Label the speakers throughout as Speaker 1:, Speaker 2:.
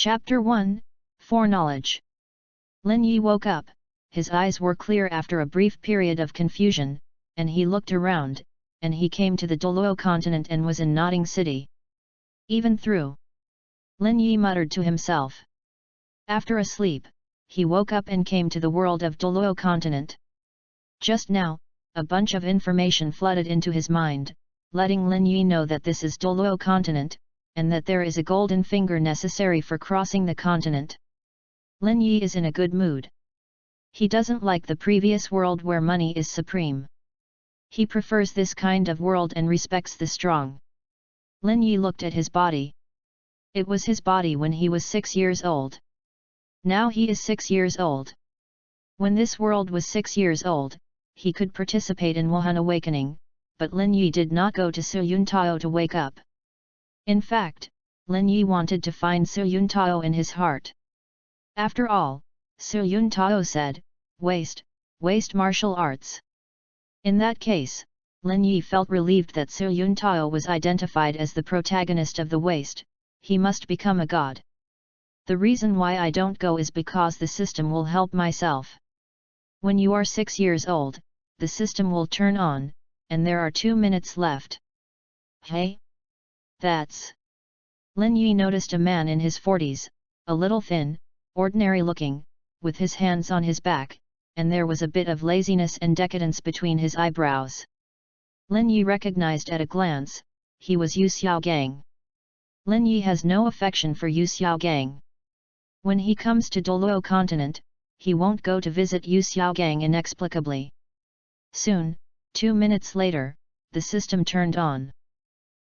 Speaker 1: Chapter 1, Foreknowledge. Lin Yi woke up, his eyes were clear after a brief period of confusion, and he looked around, and he came to the Douluo continent and was in Nodding City. Even through. Lin Yi muttered to himself. After a sleep, he woke up and came to the world of Douluo continent. Just now, a bunch of information flooded into his mind, letting Lin Yi know that this is Douluo continent, and that there is a golden finger necessary for crossing the continent. Lin Yi is in a good mood. He doesn't like the previous world where money is supreme. He prefers this kind of world and respects the strong. Lin Yi looked at his body. It was his body when he was 6 years old. Now he is 6 years old. When this world was 6 years old, he could participate in Wuhan awakening, but Lin Yi did not go to Su Yuntao to wake up. In fact, Lin Yi wanted to find Su Yuntao in his heart. After all, Su Yuntao said, waste martial arts. In that case, Lin Yi felt relieved that Su Yuntao was identified as the protagonist of the waste. He must become a god. The reason why I don't go is because the system will help myself. When you are 6 years old, the system will turn on, and there are 2 minutes left. Hey? That's... Lin Yi noticed a man in his 40s, a little thin, ordinary looking, with his hands on his back, and there was a bit of laziness and decadence between his eyebrows. Lin Yi recognized at a glance, he was Xiaogang. Lin Yi has no affection for Xiaogang. When he comes to Douluo continent, he won't go to visit Xiaogang inexplicably. Soon, 2 minutes later, the system turned on.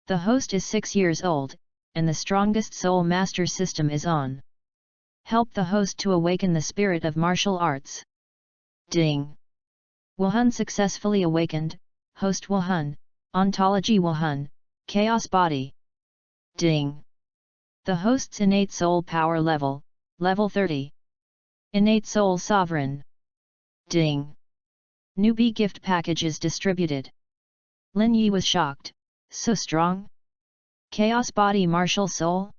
Speaker 1: The host is 6 years old, and the strongest soul master system is on. Help the host to awaken the spirit of martial arts. Ding! Wuhan successfully awakened, host Wuhan, ontology Wuhan, chaos body. Ding! The host's innate soul power level, level 30. Innate soul sovereign. Ding! Newbie gift package is distributed. Lin Yi was shocked. So strong? Chaos body martial soul?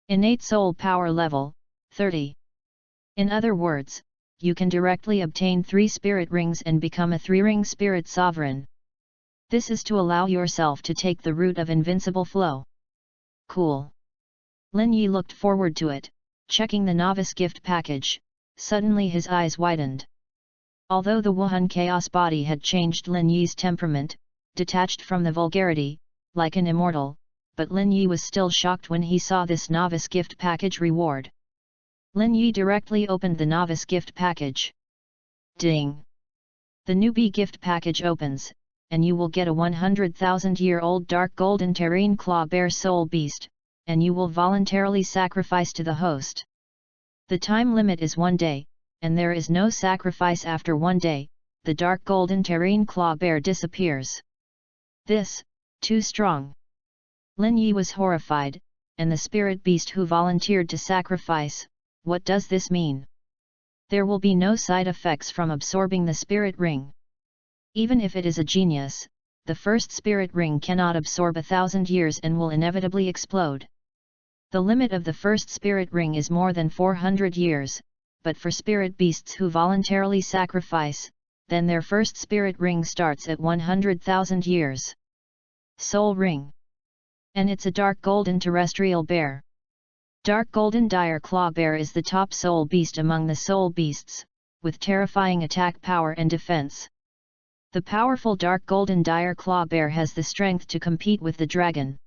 Speaker 1: Innate soul power level, 30. In other words, you can directly obtain 3 spirit rings and become a 3-ring spirit sovereign. This is to allow yourself to take the route of invincible flow. Cool. Lin Yi looked forward to it, checking the novice gift package. Suddenly his eyes widened. Although the Wuhan chaos body had changed Lin Yi's temperament, detached from the vulgarity, like an immortal, but Lin Yi was still shocked when he saw this novice gift package reward. Lin Yi directly opened the novice gift package. Ding! The newbie gift package opens, and you will get a 100,000-year-old dark golden terrene claw bear soul beast, and you will voluntarily sacrifice to the host. The time limit is 1 day, and there is no sacrifice after 1 day, the dark golden terrene claw bear disappears. This, too strong. Lin Yi was horrified, and the spirit beast who volunteered to sacrifice, what does this mean? There will be no side effects from absorbing the spirit ring. Even if it is a genius, the first spirit ring cannot absorb 1,000 years and will inevitably explode. The limit of the first spirit ring is more than 400 years, but for spirit beasts who voluntarily sacrifice, then their first spirit ring starts at 100,000 years. Soul ring. And it's a dark golden terrestrial bear. Dark golden dire claw bear is the top soul beast among the soul beasts, with terrifying attack power and defense. The powerful dark golden dire claw bear has the strength to compete with the dragon.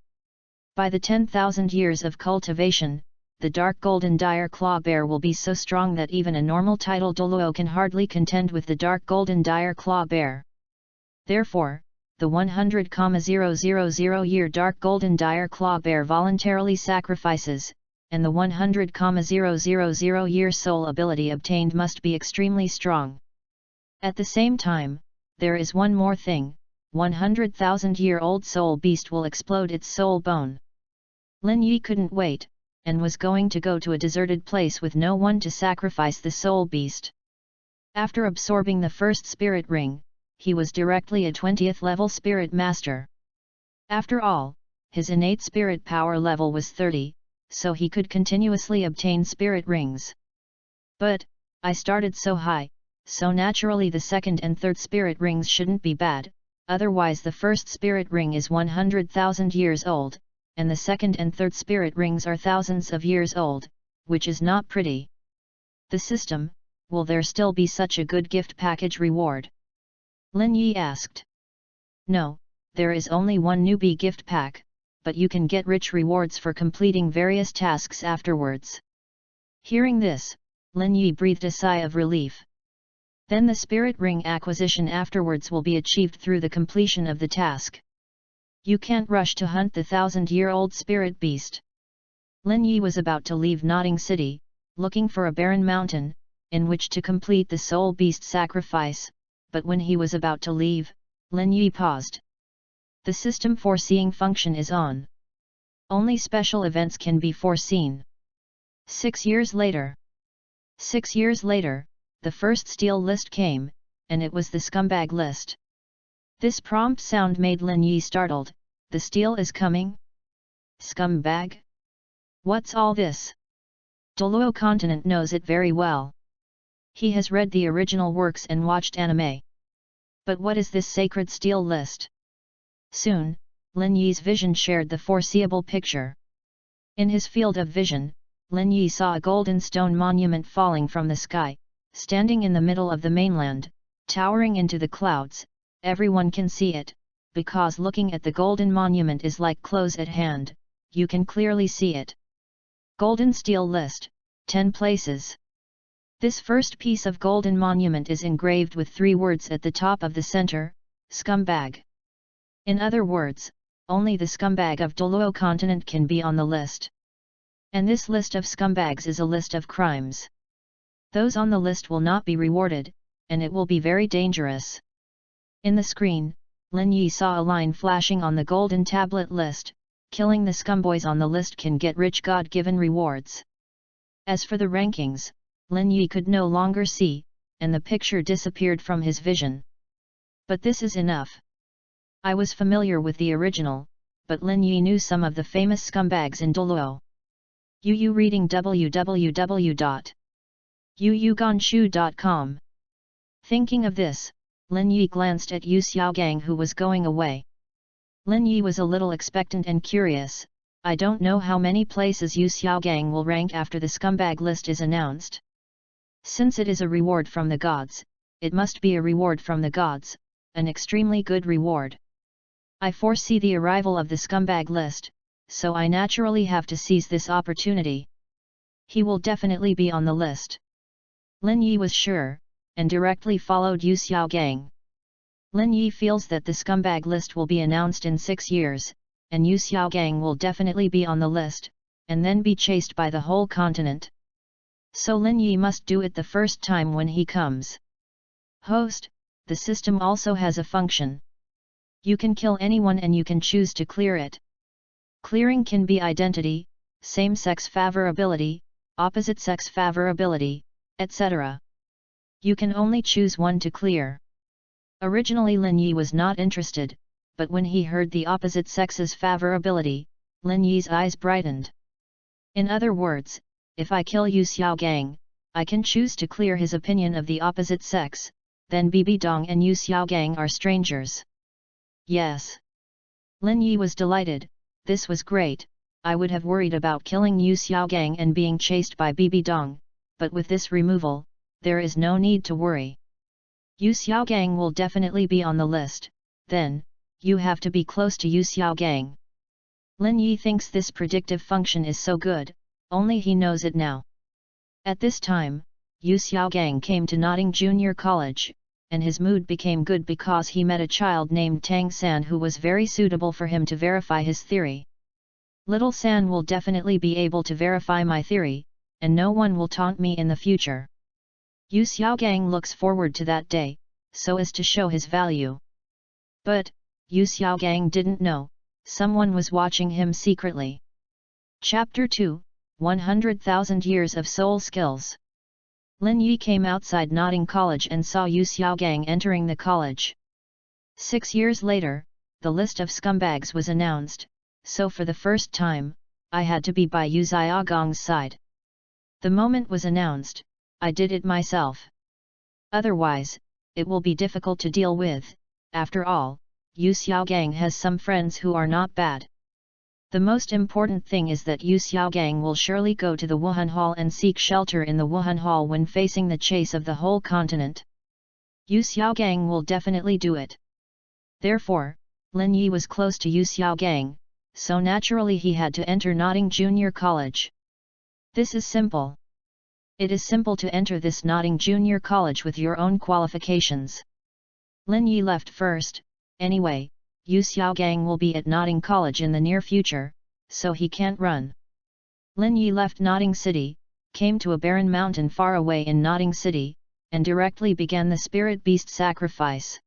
Speaker 1: By the 10,000 years of cultivation, the dark golden dire claw bear will be so strong that even a normal title Douluo can hardly contend with the dark golden dire claw bear. Therefore, the 100,000-year dark golden dire claw bear voluntarily sacrifices, and the 100,000-year soul ability obtained must be extremely strong. At the same time, there is one more thing, 100,000-year-old soul beast will explode its soul bone. Lin Yi couldn't wait, and was going to go to a deserted place with no one to sacrifice the soul beast. After absorbing the first spirit ring, he was directly a 20th level spirit master. After all, his innate spirit power level was 30, so he could continuously obtain spirit rings. But, I started so high, so naturally the second and third spirit rings shouldn't be bad, otherwise the first spirit ring is 100,000 years old, and the second and third spirit rings are thousands of years old, which is not pretty. The system, will there still be such a good gift package reward? Lin Yi asked. No, there is only one newbie gift pack, but you can get rich rewards for completing various tasks afterwards. Hearing this, Lin Yi breathed a sigh of relief. Then the spirit ring acquisition afterwards will be achieved through the completion of the task. You can't rush to hunt the 1,000-year-old spirit beast. Lin Yi was about to leave Nodding City, looking for a barren mountain, in which to complete the soul beast sacrifice, but when he was about to leave, Lin Yi paused. The system foreseeing function is on. Only special events can be foreseen. 6 years later. 6 years later, the first steal list came, and it was the scumbag list. This prompt sound made Lin Yi startled. The steal is coming? Scumbag? What's all this? Douluo continent knows it very well. He has read the original works and watched anime. But what is this sacred steal list? Soon, Lin Yi's vision shared the foreseeable picture. In his field of vision, Lin Yi saw a golden stone monument falling from the sky, standing in the middle of the mainland, towering into the clouds. Everyone can see it, because looking at the golden monument is like close at hand, you can clearly see it. Golden Steel List, 10 places. This first piece of golden monument is engraved with 3 words at the top of the center, scumbag. In other words, only the scumbag of Douluo continent can be on the list. And this list of scumbags is a list of crimes. Those on the list will not be rewarded, and it will be very dangerous. In the screen, Lin Yi saw a line flashing on the golden tablet list, killing the scumboys on the list can get rich God-given rewards. As for the rankings, Lin Yi could no longer see, and the picture disappeared from his vision. But this is enough. I was familiar with the original, but Lin Yi knew some of the famous scumbags in Douluo. Yu reading www.yuyuganshu.com. Thinking of this, Lin Yi glanced at Yu Xiaogang who was going away. Lin Yi was a little expectant and curious. I don't know how many places Yu Xiaogang will rank after the scumbag list is announced. Since it is a reward from the gods, it must be a reward from the gods, an extremely good reward. I foresee the arrival of the scumbag list, so I naturally have to seize this opportunity. He will definitely be on the list. Lin Yi was sure, and directly followed Yu Xiaogang. Lin Yi feels that the scumbag list will be announced in 6 years, and Yu Xiaogang will definitely be on the list, and then be chased by the whole continent. So Lin Yi must do it the first time when he comes. Host, the system also has a function. You can kill anyone and you can choose to clear it. Clearing can be identity, same-sex favorability, opposite-sex favorability, etc. You can only choose one to clear. Originally Lin Yi was not interested, but when he heard the opposite sex's favorability, Lin Yi's eyes brightened. In other words, if I kill Yu Xiaogang, I can choose to clear his opinion of the opposite sex, then Bibi Dong and Yu Xiaogang are strangers. Yes. Lin Yi was delighted. This was great. I would have worried about killing Yu Xiaogang and being chased by Bibi Dong, but with this removal, there is no need to worry. Yu Xiaogang will definitely be on the list, then, you have to be close to Yu Xiaogang. Lin Yi thinks this predictive function is so good, only he knows it now. At this time, Yu Xiaogang came to Nodding Junior College, and his mood became good because he met a child named Tang San who was very suitable for him to verify his theory. Little San will definitely be able to verify my theory, and no one will taunt me in the future. Yu Xiaogang looks forward to that day, so as to show his value. But, Yu Xiaogang didn't know, someone was watching him secretly. Chapter 2, 100,000 Years of Soul Skills. Lin Yi came outside Nodding College and saw Yu Xiaogang entering the college. 6 years later, the list of scumbags was announced, so for the first time, I had to be by Yu Xiaogang's side. The moment was announced, I did it myself. Otherwise, it will be difficult to deal with. After all, Yu Xiaogang has some friends who are not bad. The most important thing is that Yu Xiaogang will surely go to the Wuhan Hall and seek shelter in the Wuhan Hall when facing the chase of the whole continent. Yu Xiaogang will definitely do it. Therefore, Lin Yi was close to Yu Xiaogang, so naturally he had to enter Notting Junior College. This is simple. It is simple to enter this Notting Junior College with your own qualifications. Lin Yi left first. Anyway, Yu Xiaogang will be at Notting College in the near future, so he can't run. Lin Yi left Notting City, came to a barren mountain far away in Notting City, and directly began the spirit beast sacrifice.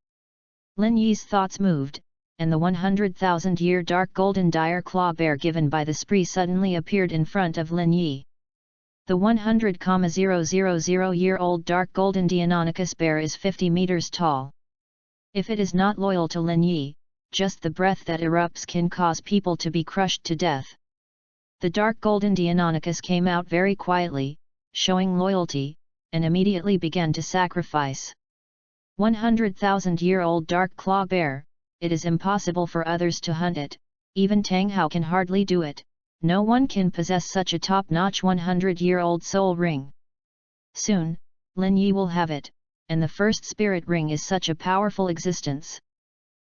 Speaker 1: Lin Yi's thoughts moved, and the 100,000-year dark golden dire claw bear given by the spree suddenly appeared in front of Lin Yi. The 100,000-year-old dark golden Deinonychus bear is 50 meters tall. If it is not loyal to Lin Yi, just the breath that erupts can cause people to be crushed to death. The dark golden Deinonychus came out very quietly, showing loyalty, and immediately began to sacrifice. 100,000-year-old dark claw bear, it is impossible for others to hunt it, even Tang Hao can hardly do it. No one can possess such a top-notch 100-year-old soul ring. Soon, Lin Yi will have it, and the first spirit ring is such a powerful existence.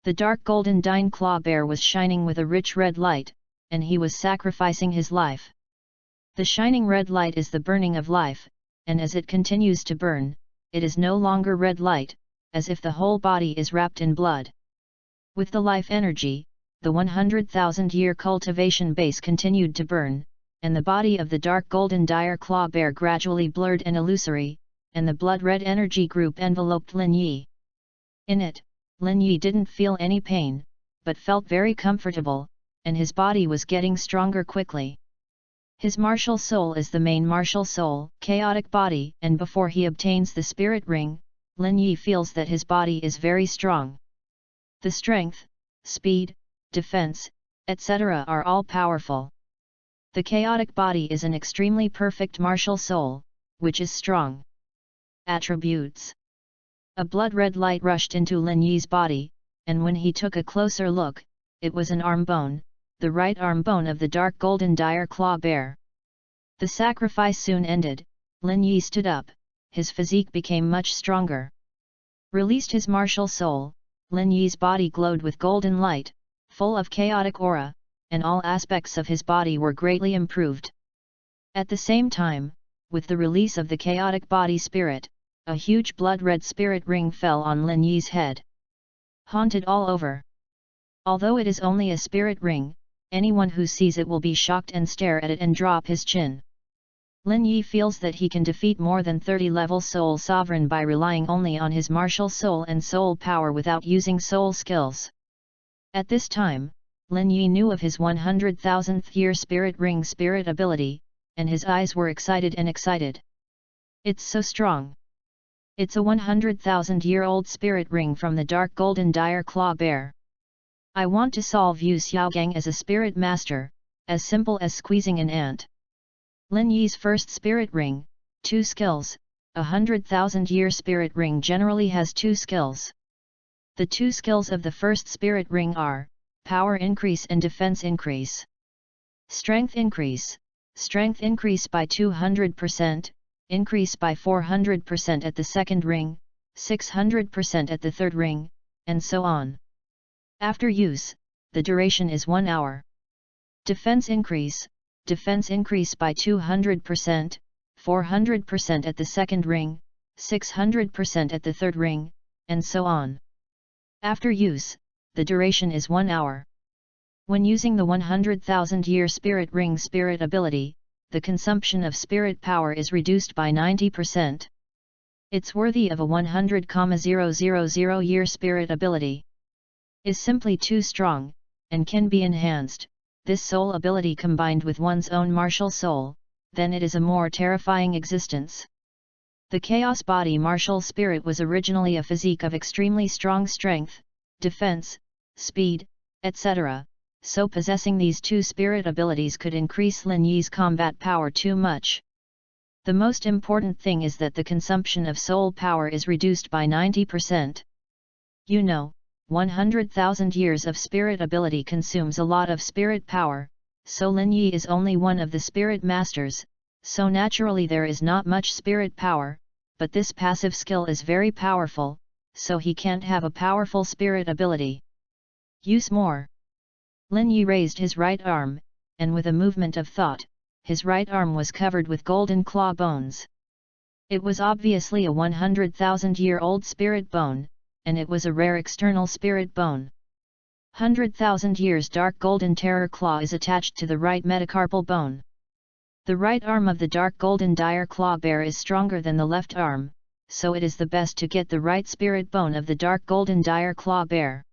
Speaker 1: The dark golden Dine Claw Bear was shining with a rich red light, and he was sacrificing his life. The shining red light is the burning of life, and as it continues to burn, it is no longer red light, as if the whole body is wrapped in blood. With the life energy, the 100,000-year cultivation base continued to burn, and the body of the dark golden dire claw bear gradually blurred and illusory, and the blood-red energy group enveloped Lin Yi. In it, Lin Yi didn't feel any pain, but felt very comfortable, and his body was getting stronger quickly. His martial soul is the main martial soul, chaotic body, and before he obtains the spirit ring, Lin Yi feels that his body is very strong. The strength, speed, defense, etc. are all powerful. The chaotic body is an extremely perfect martial soul, which is strong. Attributes. A blood-red light rushed into Lin Yi's body, and when he took a closer look, it was an arm bone, the right arm bone of the dark golden dire claw bear. The sacrifice soon ended. Lin Yi stood up, his physique became much stronger. Released his martial soul, Lin Yi's body glowed with golden light, full of chaotic aura, and all aspects of his body were greatly improved. At the same time, with the release of the chaotic body spirit, a huge blood-red spirit ring fell on Lin Yi's head. Haunted all over. Although it is only a spirit ring, anyone who sees it will be shocked and stare at it and drop his chin. Lin Yi feels that he can defeat more than 30-level soul sovereign by relying only on his martial soul and soul power without using soul skills. At this time, Lin Yi knew of his 100,000th year spirit ring spirit ability, and his eyes were excited and excited. It's so strong. It's a 100,000-year-old spirit ring from the dark golden dire claw bear. I want to solve Yu Xiaogang as a spirit master, as simple as squeezing an ant. Lin Yi's first spirit ring, 2 skills. A 100,000-year spirit ring generally has 2 skills. The 2 skills of the first spirit ring are, power increase and defense increase. Strength increase by 200%, increase by 400% at the second ring, 600% at the third ring, and so on. After use, the duration is 1 hour. Defense increase by 200%, 400% at the second ring, 600% at the third ring, and so on. After use, the duration is 1 hour. When using the 100,000-year spirit ring spirit ability, the consumption of spirit power is reduced by 90%. It's worthy of a 100,000-year spirit ability. Is simply too strong, and can be enhanced, this soul ability combined with one's own martial soul, then it is a more terrifying existence. The Chaos Body martial spirit was originally a physique of extremely strong strength, defense, speed, etc., so possessing these two spirit abilities could increase Lin Yi's combat power too much. The most important thing is that the consumption of soul power is reduced by 90%. 100,000 years of spirit ability consumes a lot of spirit power, so Lin Yi is only one of the spirit masters, so naturally there is not much spirit power, but this passive skill is very powerful, so he can't have a powerful spirit ability. Use more. Lin Yi raised his right arm, and with a movement of thought, his right arm was covered with golden claw bones. It was obviously a 100,000-year-old spirit bone, and it was a rare external spirit bone. 100,000 years dark golden terror claw is attached to the right metacarpal bone. The right arm of the dark golden dire claw bear is stronger than the left arm, so it is the best to get the right spirit bone of the dark golden dire claw bear.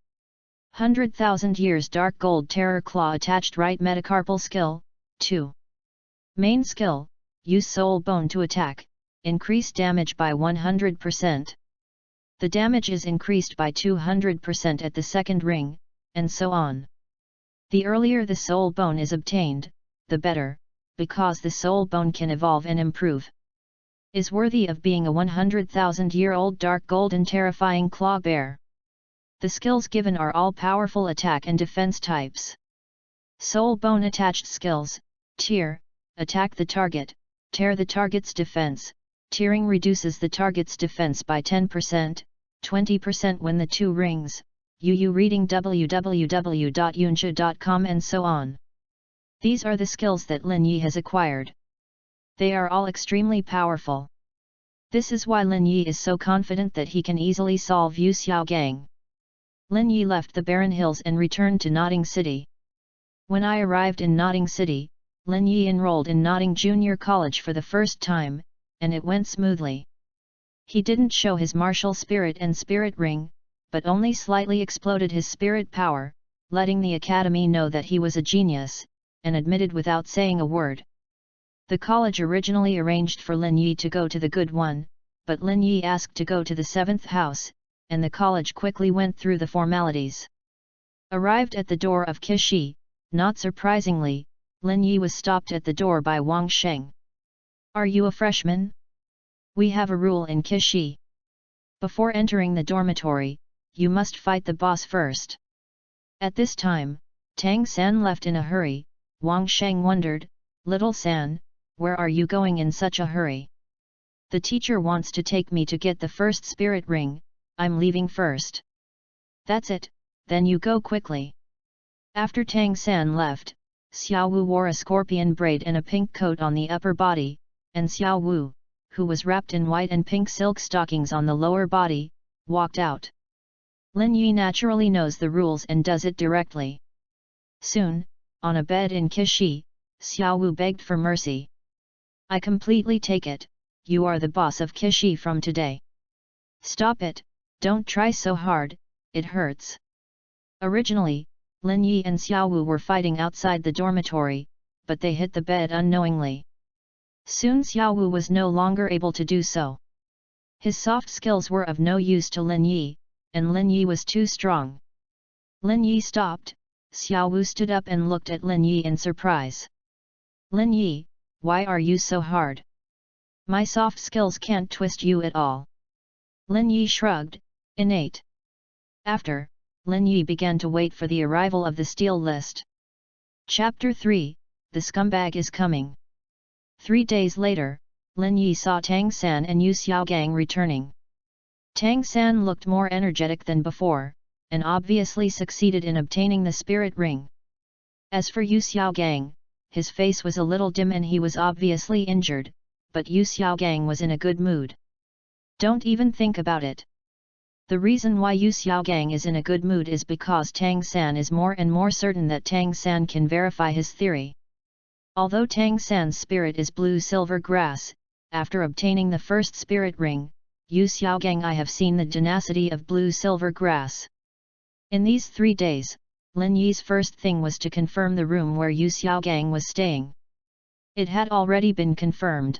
Speaker 1: 100,000 years dark gold terror claw attached right metacarpal skill, 2. Main skill, use soul bone to attack, increase damage by 100%. The damage is increased by 200% at the second ring, and so on. The earlier the soul bone is obtained, the better, because the soul bone can evolve and improve. Is worthy of being a 100,000-year-old dark golden terrifying claw bear. The skills given are all powerful attack and defense types. Soul bone attached skills, tear, attack the target, tear the target's defense. Tearing reduces the target's defense by 10%, 20% when the two rings, reading www.yunsha.com and so on. These are the skills that Lin Yi has acquired. They are all extremely powerful. This is why Lin Yi is so confident that he can easily solve Yu Xiaogang. Lin Yi left the barren hills and returned to Notting City. When I arrived in Notting City, Lin Yi enrolled in Notting Junior College for the first time, and it went smoothly. He didn't show his martial spirit and spirit ring, but only slightly exploded his spirit power, letting the academy know that he was a genius, and admitted without saying a word. The college originally arranged for Lin Yi to go to the good one, but Lin Yi asked to go to the 7th house, and the college quickly went through the formalities. Arrived at the door of Kishi, not surprisingly, Lin Yi was stopped at the door by Wang Sheng. Are you a freshman? We have a rule in Kishi. Before entering the dormitory, you must fight the boss first. At this time, Tang San left in a hurry. Wang Sheng wondered, Little San, where are you going in such a hurry? The teacher wants to take me to get the first spirit ring, I'm leaving first. That's it, then you go quickly. After Tang San left, Xiao Wu wore a scorpion braid and a pink coat on the upper body, and Xiao Wu, who was wrapped in white and pink silk stockings on the lower body, walked out. Lin Yi naturally knows the rules and does it directly. Soon, on a bed in Kishi, Xiao Wu begged for mercy. I completely take it, you are the boss of Kishi from today. Stop it, don't try so hard, it hurts. Originally, Lin Yi and Xiao Wu were fighting outside the dormitory, but they hit the bed unknowingly. Soon Xiao Wu was no longer able to do so. His soft skills were of no use to Lin Yi, and Lin Yi was too strong. Lin Yi stopped, Xiao Wu stood up and looked at Lin Yi in surprise. Lin Yi, why are you so hard? My soft skills can't twist you at all. Lin Yi shrugged, innate. After, Lin Yi began to wait for the arrival of the steel list. Chapter 3, The Scumbag is Coming. 3 days later, Lin Yi saw Tang San and Yu Xiaogang returning. Tang San looked more energetic than before, and obviously succeeded in obtaining the spirit ring. As for Yu Xiaogang, his face was a little dim and he was obviously injured, but Yu Xiaogang was in a good mood. Don't even think about it. The reason why Yu Xiaogang is in a good mood is because Tang San is more and more certain that Tang San can verify his theory. Although Tang San's spirit is blue-silver grass, after obtaining the first spirit ring, Yu Xiaogang I have seen the tenacity of blue-silver grass. In these 3 days, Lin Yi's first thing was to confirm the room where Yu Xiaogang was staying. It had already been confirmed.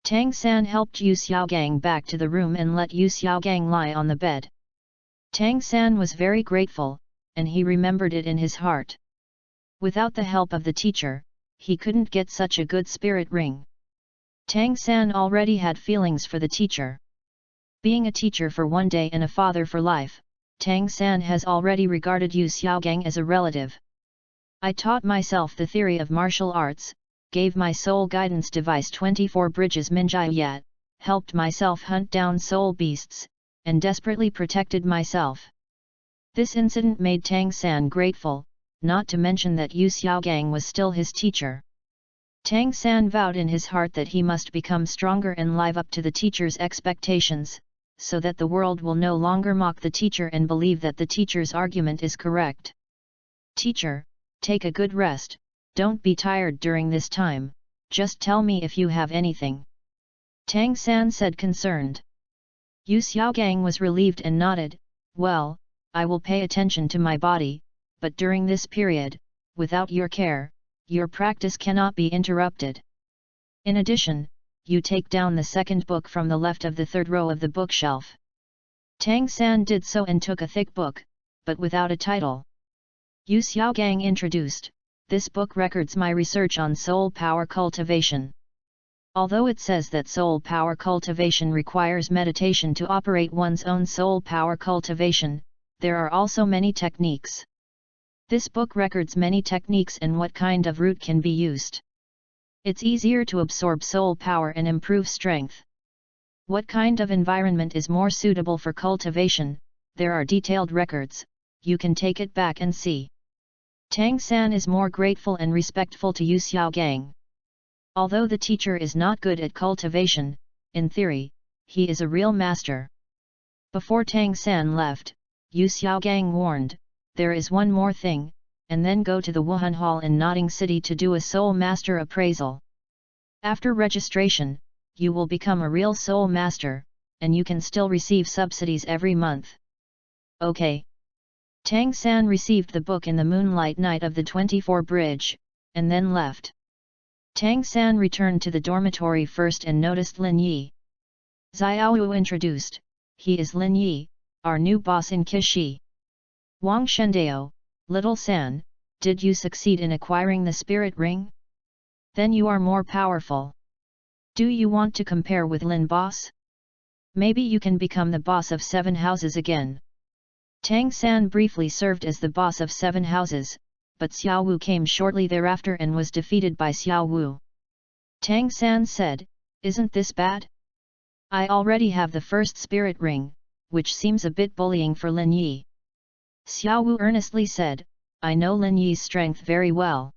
Speaker 1: Tang San helped Yu Xiaogang back to the room and let Yu Xiaogang lie on the bed. Tang San was very grateful, and he remembered it in his heart. Without the help of the teacher, he couldn't get such a good spirit ring. Tang San already had feelings for the teacher. Being a teacher for one day and a father for life, Tang San has already regarded Yu Xiaogang as a relative. I taught myself the theory of martial arts, gave my soul guidance device 24 bridges Minjai, helped myself hunt down soul beasts, and desperately protected myself. This incident made Tang San grateful, not to mention that Yu Xiaogang was still his teacher. Tang San vowed in his heart that he must become stronger and live up to the teacher's expectations, so that the world will no longer mock the teacher and believe that the teacher's argument is correct. Teacher, take a good rest, don't be tired during this time, just tell me if you have anything. Tang San said concerned. Yu Xiaogang was relieved and nodded, well, I will pay attention to my body, but during this period, without your care, your practice cannot be interrupted. In addition, you take down the second book from the left of the third row of the bookshelf. Tang San did so and took a thick book, but without a title. Yu Xiaogang introduced, this book records my research on soul power cultivation. Although it says that soul power cultivation requires meditation to operate one's own soul power cultivation, there are also many techniques. This book records many techniques and what kind of route can be used. It's easier to absorb soul power and improve strength. What kind of environment is more suitable for cultivation? There are detailed records, you can take it back and see. Tang San is more grateful and respectful to Yu Xiaogang. Although the teacher is not good at cultivation, in theory, he is a real master. Before Tang San left, Yu Xiaogang warned, there is one more thing, and then go to the Wuhan Hall in Notting City to do a soul master appraisal. After registration, you will become a real soul master, and you can still receive subsidies every month. Okay. Tang San received the book in the moonlight night of the 24 bridge, and then left. Tang San returned to the dormitory first and noticed Lin Yi. Xiaowu introduced, he is Lin Yi, our new boss in Kishi. Wang Shendao, Little San, did you succeed in acquiring the spirit ring? Then you are more powerful. Do you want to compare with Lin Boss? Maybe you can become the boss of 7 houses again. Tang San briefly served as the boss of 7 houses, but Xiao Wu came shortly thereafter and was defeated by Xiao Wu. Tang San said, isn't this bad? I already have the first spirit ring, which seems a bit bullying for Lin Yi. Xiao Wu earnestly said, I know Lin Yi's strength very well.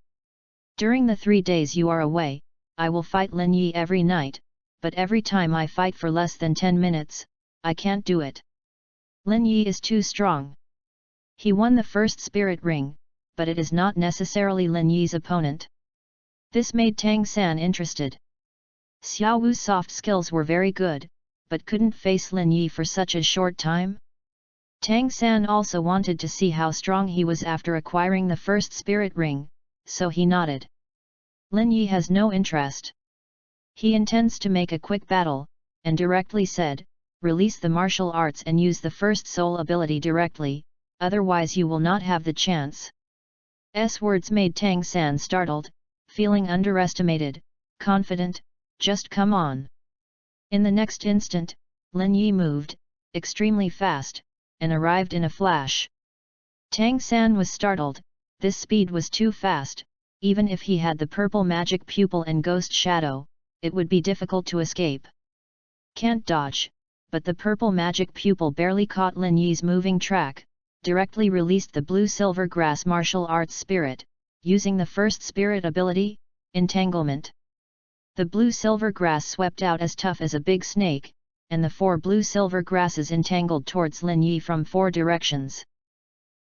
Speaker 1: During the 3 days you are away, I will fight Lin Yi every night, but every time I fight for less than 10 minutes, I can't do it. Lin Yi is too strong. He won the first spirit ring, but it is not necessarily Lin Yi's opponent. This made Tang San interested. Xiao Wu's soft skills were very good, but couldn't face Lin Yi for such a short time. Tang San also wanted to see how strong he was after acquiring the first spirit ring, so he nodded. Lin Yi has no interest. He intends to make a quick battle, and directly said, release the martial arts and use the first soul ability directly, otherwise you will not have the chance. S words made Tang San startled, feeling underestimated, confident, just come on. In the next instant, Lin Yi moved, extremely fast, and arrived in a flash. Tang San was startled, this speed was too fast, even if he had the purple magic pupil and ghost shadow, it would be difficult to escape. Can't dodge, but the purple magic pupil barely caught Lin Yi's moving track, directly released the blue-silver grass martial arts spirit, using the first spirit ability, entanglement. The blue-silver grass swept out as tough as a big snake, and the 4 blue-silver grasses entangled towards Lin Yi from 4 directions.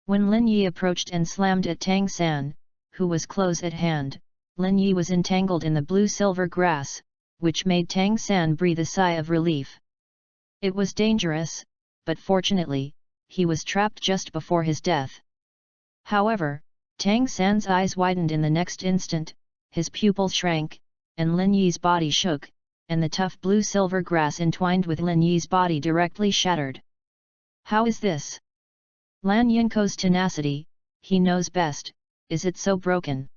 Speaker 1: When Lin Yi approached and slammed at Tang San, who was close at hand, Lin Yi was entangled in the blue-silver grass, which made Tang San breathe a sigh of relief. It was dangerous, but fortunately, he was trapped just before his death. However, Tang San's eyes widened in the next instant, his pupils shrank, and Lin Yi's body shook, and the tough blue-silver grass entwined with Lin Yi's body directly shattered. How is this? Lan Yingko's tenacity, he knows best, is it so broken?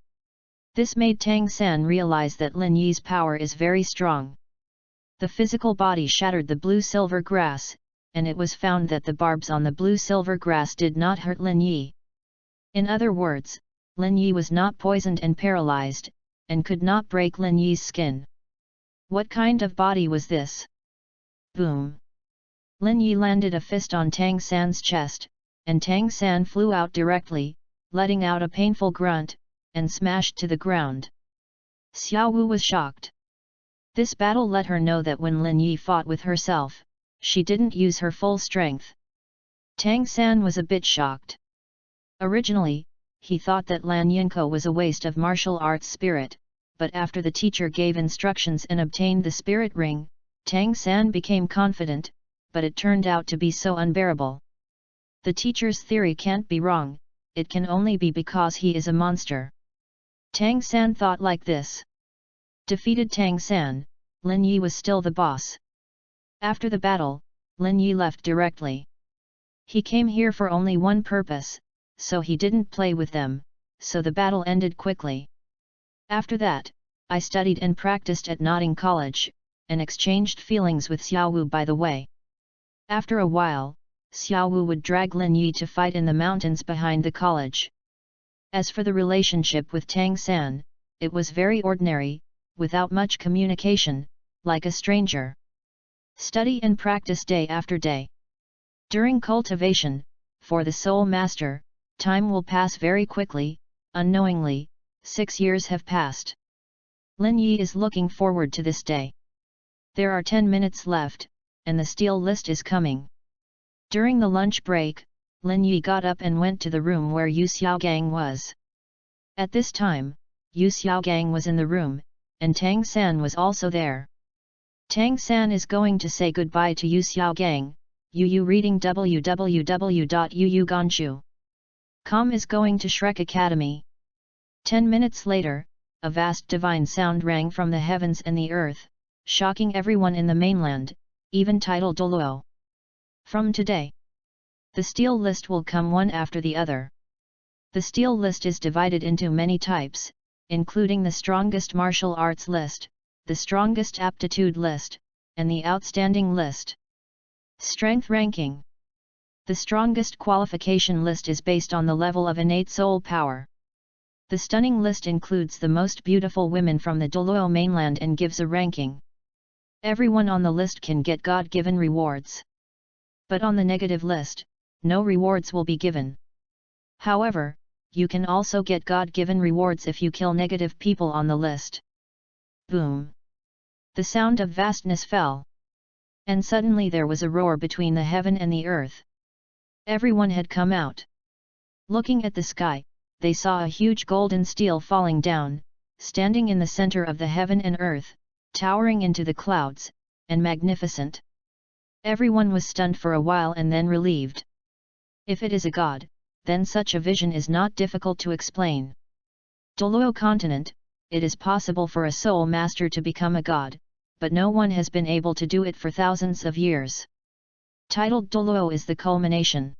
Speaker 1: This made Tang San realize that Lin Yi's power is very strong. The physical body shattered the blue-silver grass, and it was found that the barbs on the blue-silver grass did not hurt Lin Yi. In other words, Lin Yi was not poisoned and paralyzed, and could not break Lin Yi's skin. What kind of body was this? Boom! Lin Yi landed a fist on Tang San's chest, and Tang San flew out directly, letting out a painful grunt, and smashed to the ground. Xiao Wu was shocked. This battle let her know that when Lin Yi fought with herself, she didn't use her full strength. Tang San was a bit shocked. Originally, he thought that Lan Yinko was a waste of martial arts spirit, but after the teacher gave instructions and obtained the spirit ring, Tang San became confident, but it turned out to be so unbearable. The teacher's theory can't be wrong, it can only be because he is a monster. Tang San thought like this. Defeated Tang San, Lin Yi was still the boss. After the battle, Lin Yi left directly. He came here for only one purpose, so he didn't play with them, so the battle ended quickly. After that, I studied and practiced at Notting College, and exchanged feelings with Xiao Wu by the way. After a while, Xiao Wu would drag Lin Yi to fight in the mountains behind the college. As for the relationship with Tang San, it was very ordinary, without much communication, like a stranger. Study and practice day after day. During cultivation, for the Soul Master, time will pass very quickly. Unknowingly, 6 years have passed. Lin Yi is looking forward to this day. There are 10 minutes left, and the steel list is coming. During the lunch break, Lin Yi got up and went to the room where Yu Xiaogang was. At this time, Yu Xiaogang was in the room, and Tang San was also there. Tang San is going to say goodbye to Yu Xiaogang. Yu reading www.yuuganchu.com is going to Shrek Academy. 10 minutes later, a vast divine sound rang from the heavens and the earth, shocking everyone in the mainland, even titled Douluo. From today, the steel list will come one after the other. The steel list is divided into many types, including the strongest martial arts list, the strongest aptitude list, and the outstanding list. Strength ranking. The strongest qualification list is based on the level of innate soul power. The stunning list includes the most beautiful women from the Douluo mainland and gives a ranking. Everyone on the list can get God-given rewards. But on the negative list, no rewards will be given. However, you can also get God-given rewards if you kill negative people on the list. Boom! The sound of vastness fell. And suddenly there was a roar between the heaven and the earth. Everyone had come out. Looking at the sky, they saw a huge golden steel falling down, standing in the center of the heaven and earth, towering into the clouds, and magnificent. Everyone was stunned for a while and then relieved. If it is a god, then such a vision is not difficult to explain. Douluo continent, it is possible for a soul master to become a god, but no one has been able to do it for thousands of years. Titled Douluo is the culmination.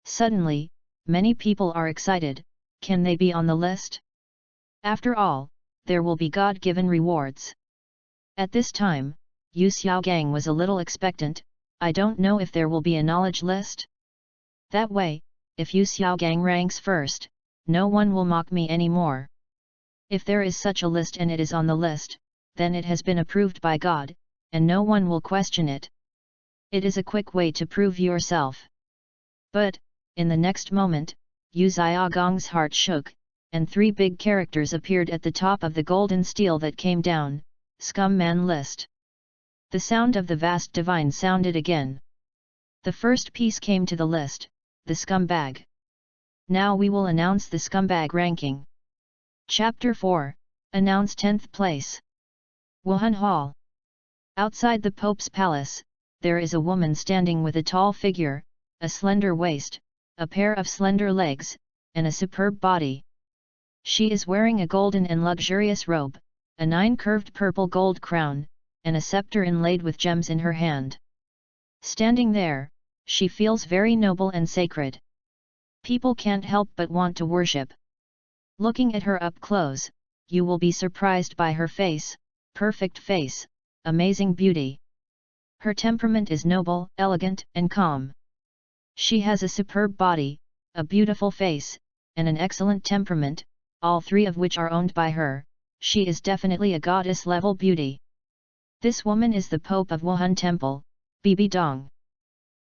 Speaker 1: Suddenly, many people are excited. Can they be on the list? After all, there will be God-given rewards. At this time, Yu Xiaogang was a little expectant. I don't know if there will be a knowledge list. That way, if Yu Xiaogang ranks first, no one will mock me anymore. If there is such a list and it is on the list, then it has been approved by God, and no one will question it. It is a quick way to prove yourself. But, in the next moment, Yu Xiaogang's heart shook, and 3 big characters appeared at the top of the golden steel that came down, Scum Man List. The sound of the vast divine sounded again. The first piece came to the list, the scumbag. Now we will announce the scumbag ranking. Chapter 4, Announce 10th place. Wuhan Hall. Outside the Pope's palace, there is a woman standing with a tall figure, a slender waist, a pair of slender legs, and a superb body. She is wearing a golden and luxurious robe, a 9-curved purple gold crown, and a scepter inlaid with gems in her hand. Standing there, she feels very noble and sacred. People can't help but want to worship. Looking at her up close, you will be surprised by her face, perfect face, amazing beauty. Her temperament is noble, elegant, and calm. She has a superb body, a beautiful face, and an excellent temperament, all three of which are owned by her. She is definitely a goddess-level beauty. This woman is the Pope of Wuhan Temple, Bibi Dong.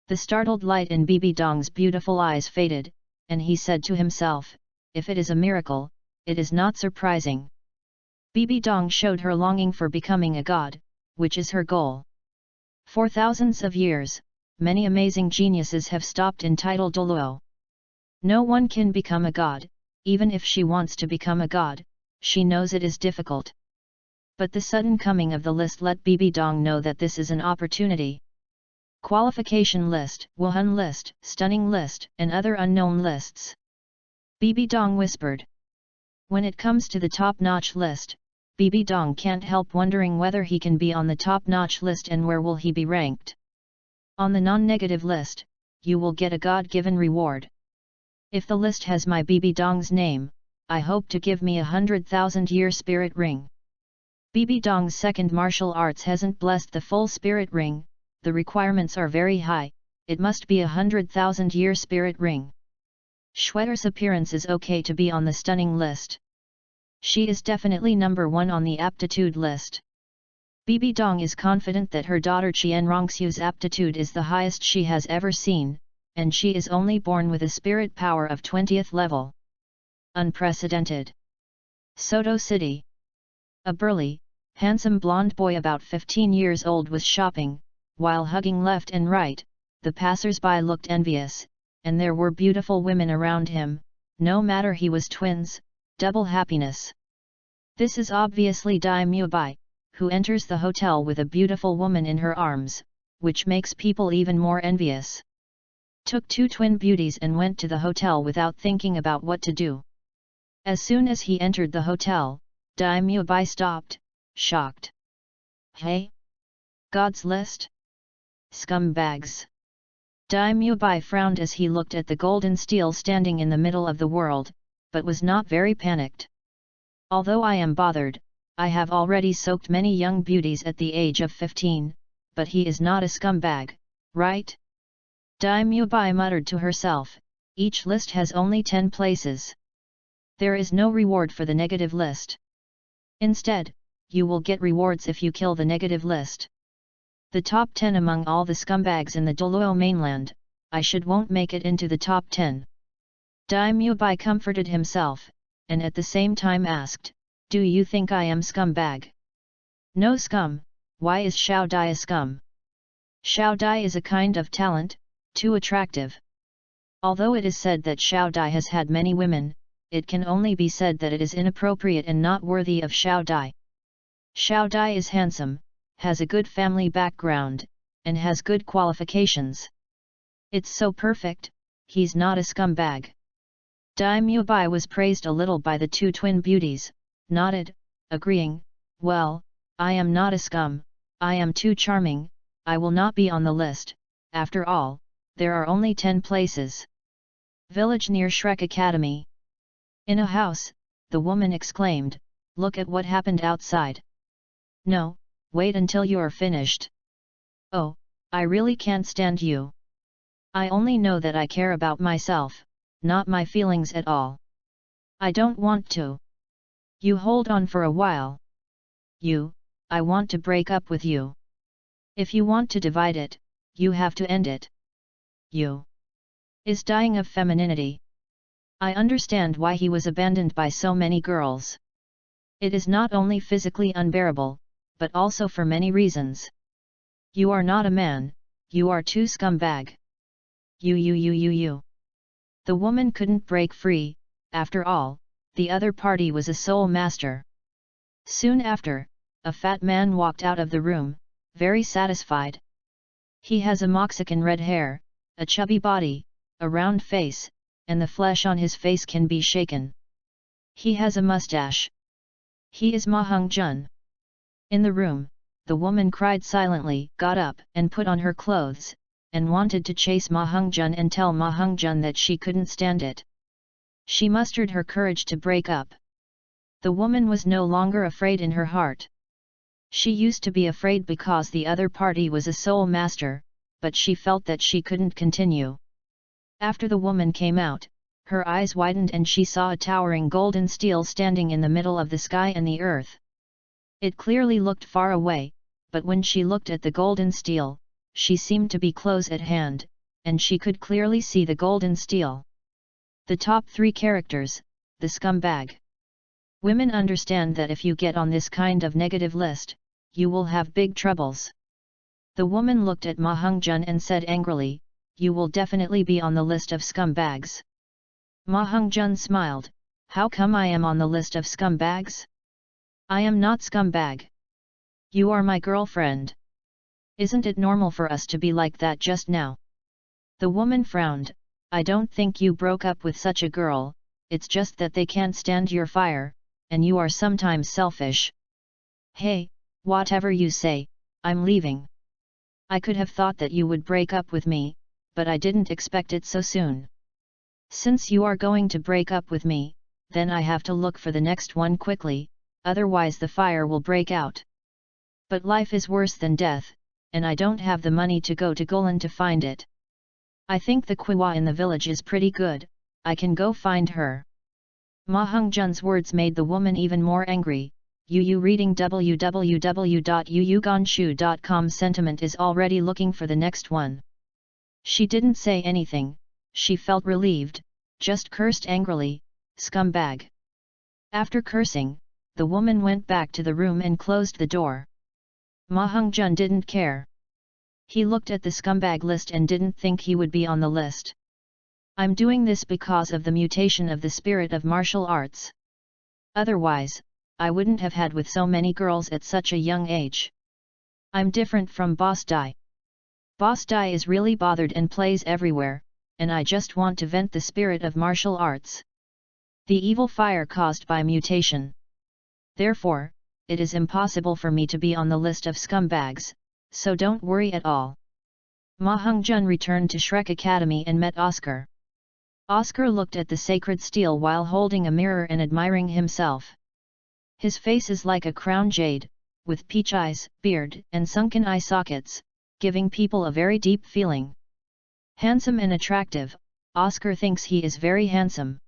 Speaker 1: The startled light in Bibi Dong's beautiful eyes faded, and he said to himself, if it is a miracle, it is not surprising. Bibi Dong showed her longing for becoming a god, which is her goal. For thousands of years, many amazing geniuses have stopped in title Douluo. No one can become a god, even if she wants to become a god, she knows it is difficult. But the sudden coming of the list let Bibi Dong know that this is an opportunity. Qualification list, Wuhan list, stunning list, and other unknown lists. Bibi Dong whispered. When it comes to the top-notch list, Bibi Dong can't help wondering whether he can be on the top-notch list and where will he be ranked. On the non-negative list, you will get a God-given reward. If the list has my Bibi Dong's name, I hope to give me 100,000-year spirit ring. Bibi Dong's second martial arts hasn't blessed the full spirit ring, the requirements are very high, it must be 100,000-year spirit ring. Schwetter's appearance is okay to be on the stunning list. She is definitely number 1 on the aptitude list. Bibi Dong is confident that her daughter Qian Rongxiu's aptitude is the highest she has ever seen, and she is only born with a spirit power of 20th level. Unprecedented. Soto City. A burly, handsome blonde boy about 15 years old was shopping, while hugging left and right, the passers-by looked envious, and there were beautiful women around him, no matter he was twins, double happiness. This is obviously Dai Mubai, who enters the hotel with a beautiful woman in her arms, which makes people even more envious. Took 2 twin beauties and went to the hotel without thinking about what to do. As soon as he entered the hotel, Dai Mubai stopped, shocked. Hey? God's list? Scumbags. Dai Mubai frowned as he looked at the golden steel standing in the middle of the world, but was not very panicked. Although I am bothered, I have already soaked many young beauties at the age of 15, but he is not a scumbag, right? Dai Mubai muttered to herself, each list has only 10 places. There is no reward for the negative list. Instead, you will get rewards if you kill the negative list. The top 10 among all the scumbags in the Douluo mainland, I won't make it into the top 10. Dai Mubai comforted himself, and at the same time asked, do you think I am scumbag? No scum, why is Xiao Dai a scum? Xiao Dai is a kind of talent, too attractive. Although it is said that Xiao Dai has had many women, it can only be said that it is inappropriate and not worthy of Xiao Dai. Xiao Dai is handsome, has a good family background, and has good qualifications. It's so perfect, he's not a scumbag. Dai Mubai was praised a little by the 2 twin beauties, nodded, agreeing, well, I am not a scum, I am too charming, I will not be on the list, after all, there are only 10 places. Village near Shrek Academy. In a house, the woman exclaimed, look at what happened outside. No, wait until you're finished. Oh, I really can't stand you. I only know that I care about myself, not my feelings at all. I don't want to. You hold on for a while. I want to break up with you. If you want to divide it, you have to end it. You is dying of femininity. I understand why he was abandoned by so many girls. It is not only physically unbearable, but also for many reasons. You are not a man, you are too scumbag. You. The woman couldn't break free, after all, the other party was a soul master. Soon after, a fat man walked out of the room, very satisfied. He has a Mexican red hair, a chubby body, a round face, and the flesh on his face can be shaken. He has a mustache. He is Ma Heng-jun. In the room, the woman cried silently, got up and put on her clothes, and wanted to chase Ma Heng-jun and tell Ma Heng-jun that she couldn't stand it. She mustered her courage to break up. The woman was no longer afraid in her heart. She used to be afraid because the other party was a soul master, but she felt that she couldn't continue. After the woman came out, her eyes widened and she saw a towering golden stele standing in the middle of the sky and the earth. It clearly looked far away, but when she looked at the golden stele, she seemed to be close at hand, and she could clearly see the golden stele. The top 3 characters, the scumbag. Women understand that if you get on this kind of negative list, you will have big troubles. The woman looked at Ma Hongzhen and said angrily, "You will definitely be on the list of scumbags." Ma Hongzhen smiled, "How come I am on the list of scumbags? I am not scumbag. You are my girlfriend. Isn't it normal for us to be like that just now?" The woman frowned, "I don't think you broke up with such a girl, it's just that they can't stand your fire, and you are sometimes selfish." "Hey, whatever you say, I'm leaving. I could have thought that you would break up with me, but I didn't expect it so soon. Since you are going to break up with me, then I have to look for the next one quickly, otherwise the fire will break out. But life is worse than death, and I don't have the money to go to Golan to find it. I think the Qiwa in the village is pretty good, I can go find her." Ma Hongzhen's words made the woman even more angry. Yu reading www.yuyuganshu.com. Sentiment is already looking for the next one. She didn't say anything, she felt relieved, just cursed angrily, "Scumbag." After cursing, the woman went back to the room and closed the door. Ma Hongzhen didn't care. He looked at the scumbag list and didn't think he would be on the list. "I'm doing this because of the mutation of the spirit of martial arts. Otherwise, I wouldn't have had with so many girls at such a young age. I'm different from Boss Dai. Boss Dai is really bothered and plays everywhere, and I just want to vent the spirit of martial arts. The evil fire caused by mutation. Therefore, it is impossible for me to be on the list of scumbags, so don't worry at all." Ma Hongzhen returned to Shrek Academy and met Oscar. Oscar looked at the sacred stele while holding a mirror and admiring himself. His face is like a crown jade, with peach eyes, beard, and sunken eye sockets, giving people a very deep feeling. Handsome and attractive, Oscar thinks he is very handsome.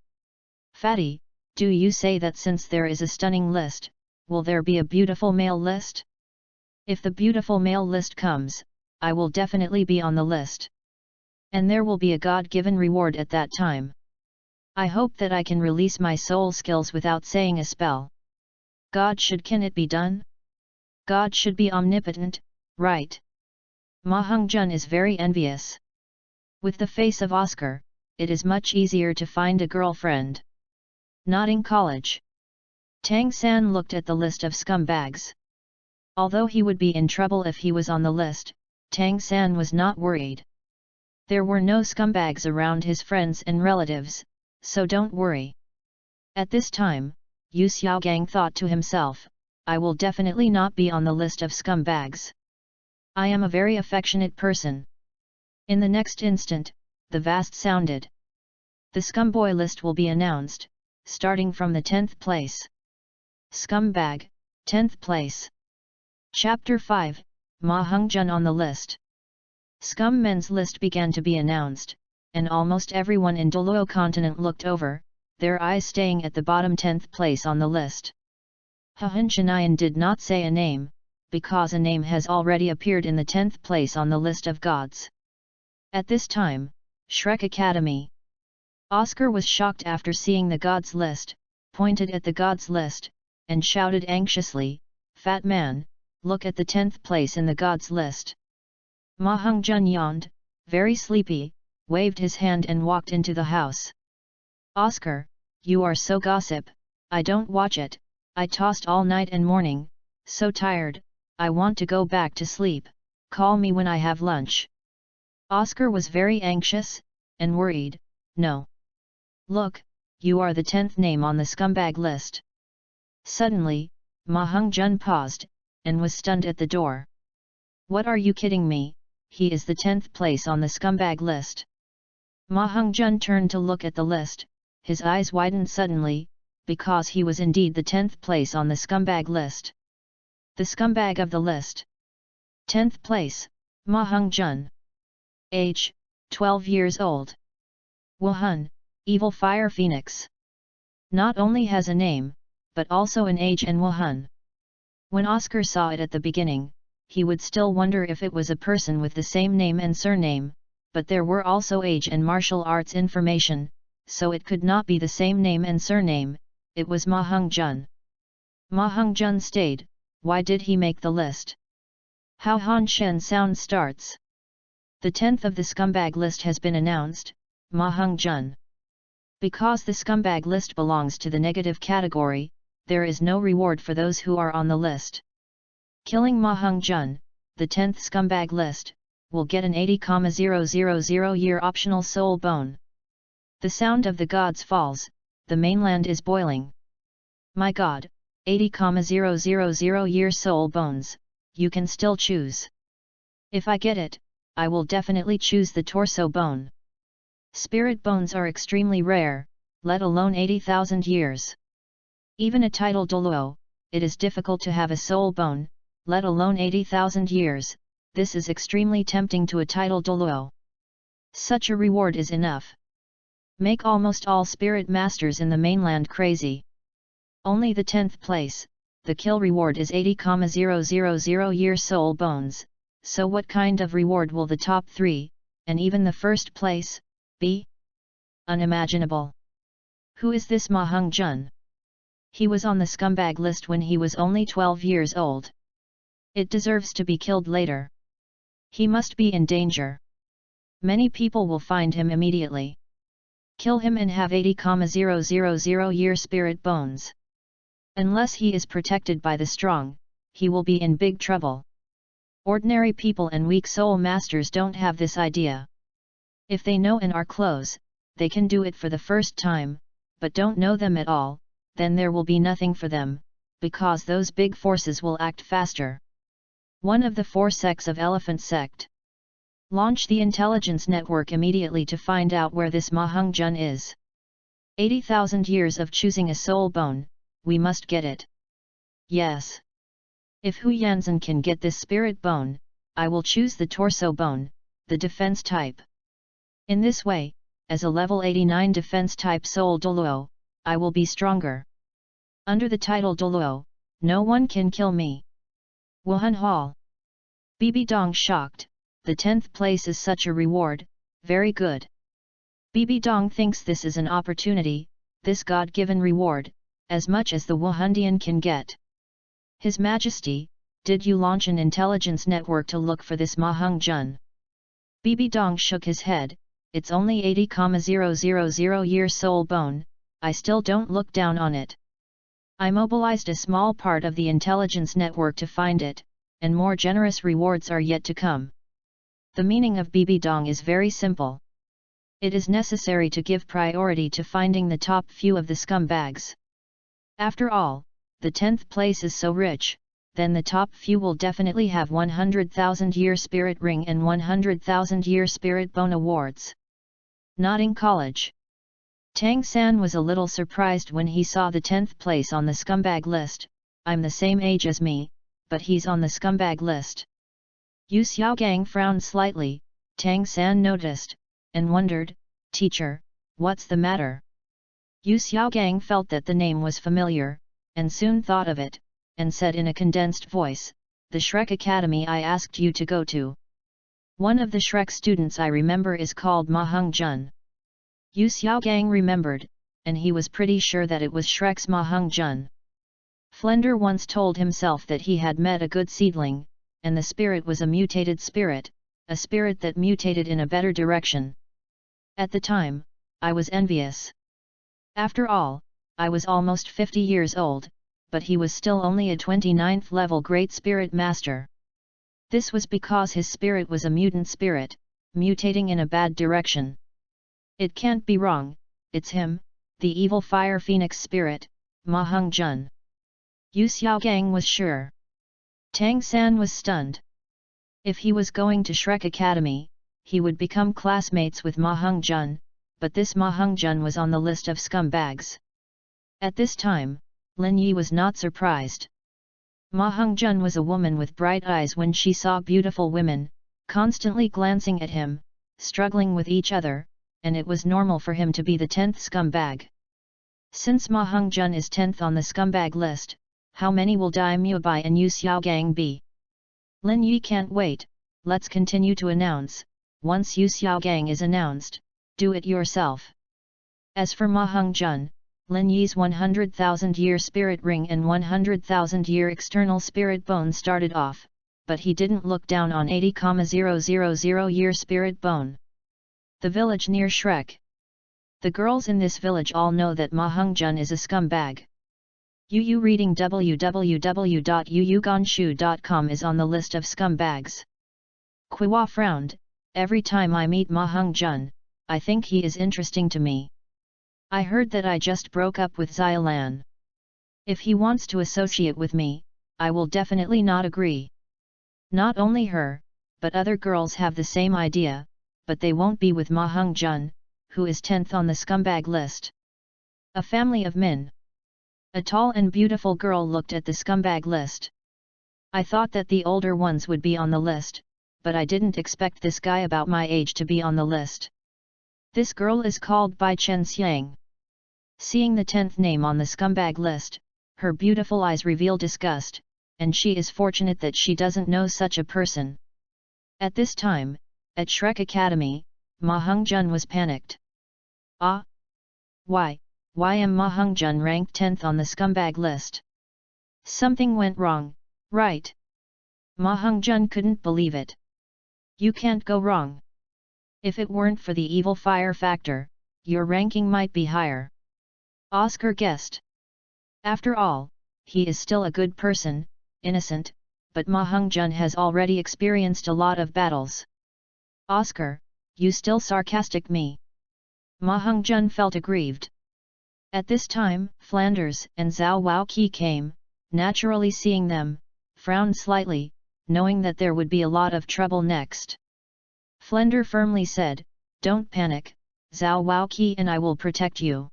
Speaker 1: "Fatty, do you say that since there is a stunning list, will there be a beautiful male list? If the beautiful male list comes, I will definitely be on the list. And there will be a God-given reward at that time. I hope that I can release my soul skills without saying a spell. Can it be done? God should be omnipotent, right?" Ma Hongzhen is very envious. With the face of Oscar, it is much easier to find a girlfriend. Nodding college. Tang San looked at the list of scumbags. Although he would be in trouble if he was on the list, Tang San was not worried. There were no scumbags around his friends and relatives, so don't worry. At this time, Yu Xiaogang thought to himself, "I will definitely not be on the list of scumbags. I am a very affectionate person." In the next instant, the vast sounded. The scumboy list will be announced, starting from the 10th place. Scumbag, 10th place. Chapter 5, Ma Hongzhen on the list. Scum men's list began to be announced, and almost everyone in Douluo continent looked over, their eyes staying at the bottom 10th place on the list. Hun Chinayan did not say a name, because a name has already appeared in the 10th place on the list of gods. At this time, Shrek Academy. Oscar was shocked after seeing the gods list, pointed at the gods list, and shouted anxiously, "Fat man, look at the 10th place in the gods list." Ma Hongzhen yawned, very sleepy, waved his hand and walked into the house. "Oscar, you are so gossip, I don't watch it, I tossed all night and morning, so tired, I want to go back to sleep, call me when I have lunch." Oscar was very anxious, and worried, "No. Look, you are the 10th name on the scumbag list." Suddenly, Ma Hongzhen paused, and was stunned at the door. "What are you kidding me, he is the 10th place on the scumbag list." Ma Hongzhen turned to look at the list, his eyes widened suddenly, because he was indeed the 10th place on the scumbag list. The scumbag of the list. 10th place, Ma Hongjun. Age, 12 years old. Wuhan, Evil Fire Phoenix. Not only has a name, but also an age and Wuhan. When Oscar saw it at the beginning, he would still wonder if it was a person with the same name and surname, but there were also age and martial arts information, so it could not be the same name and surname, it was Ma Hongjun. Ma Hongjun stayed, why did he make the list? How Han Shen sound starts. The 10th of the scumbag list has been announced, Ma Hongjun. Because the scumbag list belongs to the negative category, there is no reward for those who are on the list. Killing Ma Hongjun, the 10th scumbag list, will get an 80,000 year optional soul bone. The sound of the gods falls, the mainland is boiling. My god, 80,000 year soul bones, you can still choose. If I get it, I will definitely choose the torso bone. Spirit bones are extremely rare, let alone 80,000 years. Even a title Douluo, it is difficult to have a soul bone, let alone 80,000 years, this is extremely tempting to a title Douluo. Such a reward is enough. Make almost all spirit masters in the mainland crazy. Only the 10th place, the kill reward is 80,000 year soul bones, so what kind of reward will the top 3, and even the first place, be? Unimaginable. Who is this Ma Hongjun? He was on the scumbag list when he was only 12 years old. It deserves to be killed later. He must be in danger. Many people will find him immediately. Kill him and have 80,000 year spirit bones. Unless he is protected by the strong, he will be in big trouble. Ordinary people and weak soul masters don't have this idea. If they know and are close, they can do it for the first time, but don't know them at all, then there will be nothing for them, because those big forces will act faster. One of the 4 sects of Elephant Sect. Launch the intelligence network immediately to find out where this Ma Hongjun is. 80,000 years of choosing a soul bone, we must get it. Yes. If Hu Yanzhen can get this spirit bone, I will choose the torso bone, the defense type. In this way, as a level 89 defense type soul Douluo, I will be stronger. Under the title Douluo, no one can kill me. Wuhan Hall. Bibi Dong shocked, the 10th place is such a reward, very good. Bibi Dong thinks this is an opportunity, this God-given reward, as much as the Wuhandian can get. His Majesty, did you launch an intelligence network to look for this Ma Hongjun? Bibi Dong shook his head, it's only 80,000 year soul bone, I still don't look down on it. I mobilized a small part of the intelligence network to find it, and more generous rewards are yet to come. The meaning of Bibi Dong is very simple. It is necessary to give priority to finding the top few of the scumbags. After all, the 10th place is so rich, then the top few will definitely have 100,000 year spirit ring and 100,000 year spirit bone awards. Nodding college. Tang San was a little surprised when he saw the 10th place on the scumbag list. I'm the same age as me, but he's on the scumbag list. Yu Xiaogang frowned slightly, Tang San noticed, and wondered, teacher, what's the matter? Yu Xiaogang felt that the name was familiar, and soon thought of it, and said in a condensed voice, the Shrek Academy I asked you to go to. One of the Shrek students I remember is called Ma Hongjun. Yu Xiaogang remembered, and he was pretty sure that it was Shrek's Ma Hongjun. Flender once told himself that he had met a good seedling, and the spirit was a mutated spirit, a spirit that mutated in a better direction. At the time, I was envious. After all, I was almost 50 years old, but he was still only a 29th level Great Spirit Master. This was because his spirit was a mutant spirit, mutating in a bad direction. It can't be wrong, it's him, the evil fire phoenix spirit, Ma Hongjun. Yu Xiaogang was sure. Tang San was stunned. If he was going to Shrek Academy, he would become classmates with Ma Hongjun, but this Ma Hongjun was on the list of scumbags. At this time, Lin Yi was not surprised. Ma Hongjun was a woman with bright eyes when she saw beautiful women, constantly glancing at him, struggling with each other, and it was normal for him to be the 10th scumbag. Since Ma Hongjun is 10th on the scumbag list, how many will Daimyo Bai and Yu Xiaogang be? Lin Yi can't wait, let's continue to announce. Once Yu Xiaogang is announced, do it yourself. As for Ma Hongjun, Lin Yi's 100,000-year spirit ring and 100,000-year external spirit bone started off, but he didn't look down on 80,000-year spirit bone. The village near Shrek. The girls in this village all know that Ma Hongjun is a scumbag. Yu reading www.yuyuganshu.com is on the list of scumbags. Qiwa frowned, every time I meet Ma Hongjun, I think he is interesting to me. I heard that I just broke up with Xiaolan. If he wants to associate with me, I will definitely not agree. Not only her, but other girls have the same idea, but they won't be with Ma Hongjun, who is 10th on the scumbag list. A family of men. A tall and beautiful girl looked at the scumbag list. I thought that the older ones would be on the list, but I didn't expect this guy about my age to be on the list. This girl is called Bai Chen Xiang. Seeing the 10th name on the scumbag list, her beautiful eyes reveal disgust, and she is fortunate that she doesn't know such a person. At this time, at Shrek Academy, Ma Hongjun was panicked. Ah! Why am Ma Hongjun ranked 10th on the scumbag list? Something went wrong, right? Ma Hongjun couldn't believe it. You can't go wrong. If it weren't for the evil fire factor, your ranking might be higher. Oscar guessed. After all, he is still a good person, innocent, but Ma Hongjun has already experienced a lot of battles. Oscar, you still sarcastic me? Ma Hongjun felt aggrieved. At this time, Flanders and Zhao Waoqi came, naturally seeing them, frowned slightly, knowing that there would be a lot of trouble next. Flender firmly said, "Don't panic, Zhao Waoqi and I will protect you."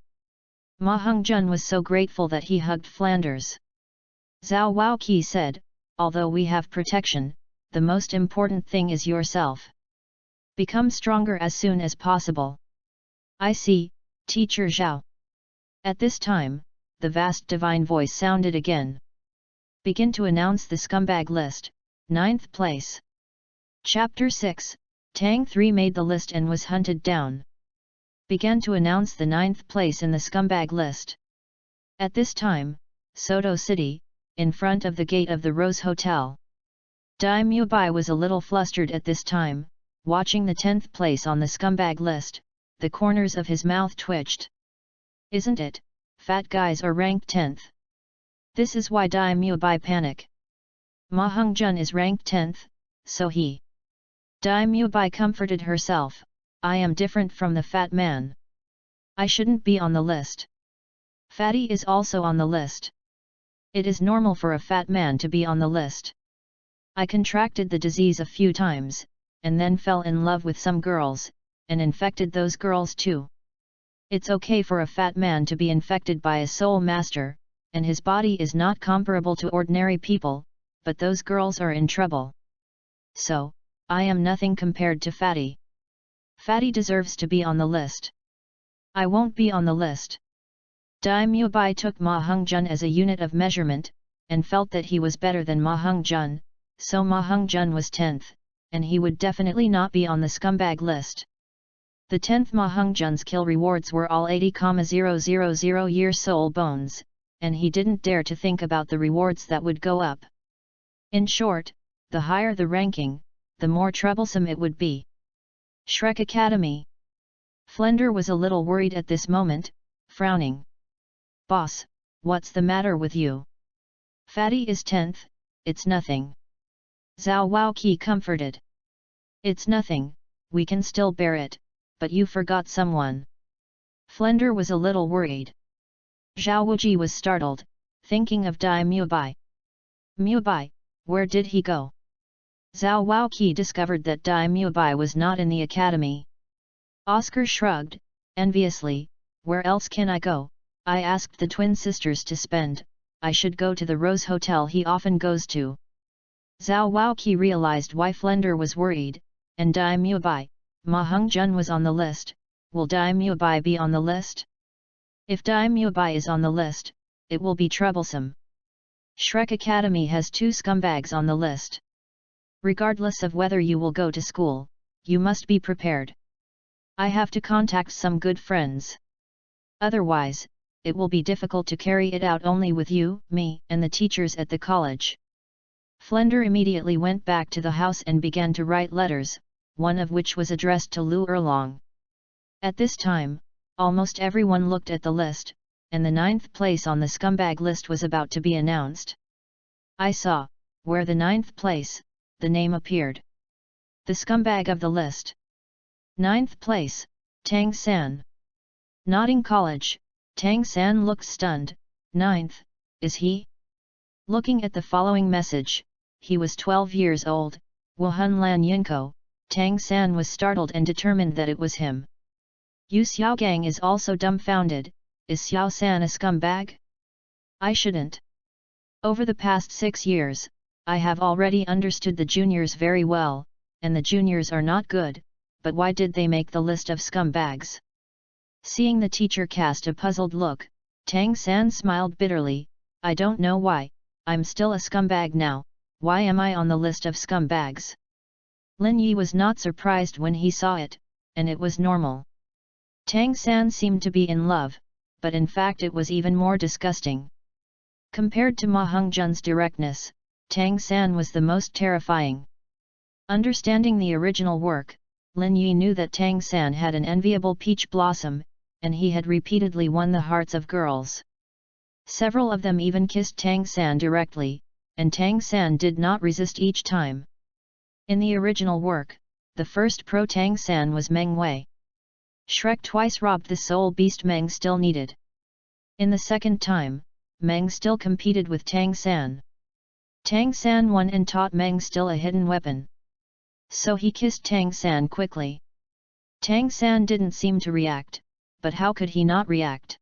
Speaker 1: Ma Hongjun was so grateful that he hugged Flanders. Zhao Waoqi said, "Although we have protection, the most important thing is yourself. Become stronger as soon as possible." "I see, Teacher Zhao." At this time, the vast divine voice sounded again. "Begin to announce the scumbag list, 9th place." Chapter 6, Tang 3 made the list and was hunted down. Began to announce the 9th place in the scumbag list. At this time, Soto City, in front of the gate of the Rose Hotel. Daimyo Bai was a little flustered at this time, watching the 10th place on the scumbag list, the corners of his mouth twitched. Isn't it, fat guys are ranked 10th. This is why Daimyo Bai panic. Ma Hongjun is ranked 10th, so he. Daimyo Bai comforted herself, "I am different from the fat man. I shouldn't be on the list. Fatty is also on the list. It is normal for a fat man to be on the list. I contracted the disease a few times, and then fell in love with some girls, and infected those girls too. It's okay for a fat man to be infected by a soul master, and his body is not comparable to ordinary people, but those girls are in trouble. So, I am nothing compared to Fatty. Fatty deserves to be on the list. I won't be on the list." Daimyo Bai took Ma Hongjun as a unit of measurement, and felt that he was better than Ma Hongjun, so Ma Hongjun was 10th, and he would definitely not be on the scumbag list. The 10th Ma Hongjun's kill rewards were all 80,000 year soul bones, and he didn't dare to think about the rewards that would go up. In short, the higher the ranking, the more troublesome it would be. Shrek Academy. Flender was a little worried at this moment, frowning. "Boss, what's the matter with you? Fatty is 10th, it's nothing." Zhao Waoqi comforted. "It's nothing, we can still bear it, but you forgot someone." Flender was a little worried. Zhao Wuji was startled, thinking of Daimyo Bai. "Mu Bai, where did he go?" Zhao Waoqi discovered that Daimyo Bai was not in the academy. Oscar shrugged, Enviously, "Where else can I go?" I asked the twin sisters to spend. "I should go to the Rose Hotel he often goes to." Zhao Waoqi realized why Flender was worried, and Dai Mubai, Ma Hongjun was on the list. Will Dai Mubai be on the list? If Dai Mubai is on the list, it will be troublesome. Shrek Academy has 2 scumbags on the list. Regardless of whether you will go to school, you must be prepared. I have to contact some good friends. Otherwise, it will be difficult to carry it out only with you, me, and the teachers at the college. Flender immediately went back to the house and began to write letters, one of which was addressed to Lu Erlong. At this time, almost everyone looked at the list, and the 9th place on the scumbag list was about to be announced. I saw, where the 9th place, the name appeared. The scumbag of the list. 9th place, Tang San. Nodding college, Tang San looked stunned. 9th, is he? Looking at the following message, he was 12 years old, Wuhan Lan Yinko. Tang San was startled and determined that it was him. Yu Xiaogang is also dumbfounded. Is Xiao San a scumbag? I shouldn't. Over the past 6 years, I have already understood the juniors very well, and the juniors are not good, but why did they make the list of scumbags? Seeing the teacher cast a puzzled look, Tang San smiled bitterly. I don't know why, I'm still a scumbag now. Why am I on the list of scumbags? Lin Yi was not surprised when he saw it, and it was normal. Tang San seemed to be in love, but in fact it was even more disgusting. Compared to Ma Hongjun's directness, Tang San was the most terrifying. Understanding the original work, Lin Yi knew that Tang San had an enviable peach blossom, and he had repeatedly won the hearts of girls. Several of them even kissed Tang San directly, and Tang San did not resist each time. In the original work, the first pro Tang San was Meng Wei. Shrek twice robbed the soul beast Meng still needed. In the second time, Meng still competed with Tang San. Tang San won and taught Meng still a hidden weapon. So he kissed Tang San quickly. Tang San didn't seem to react, but how could he not react?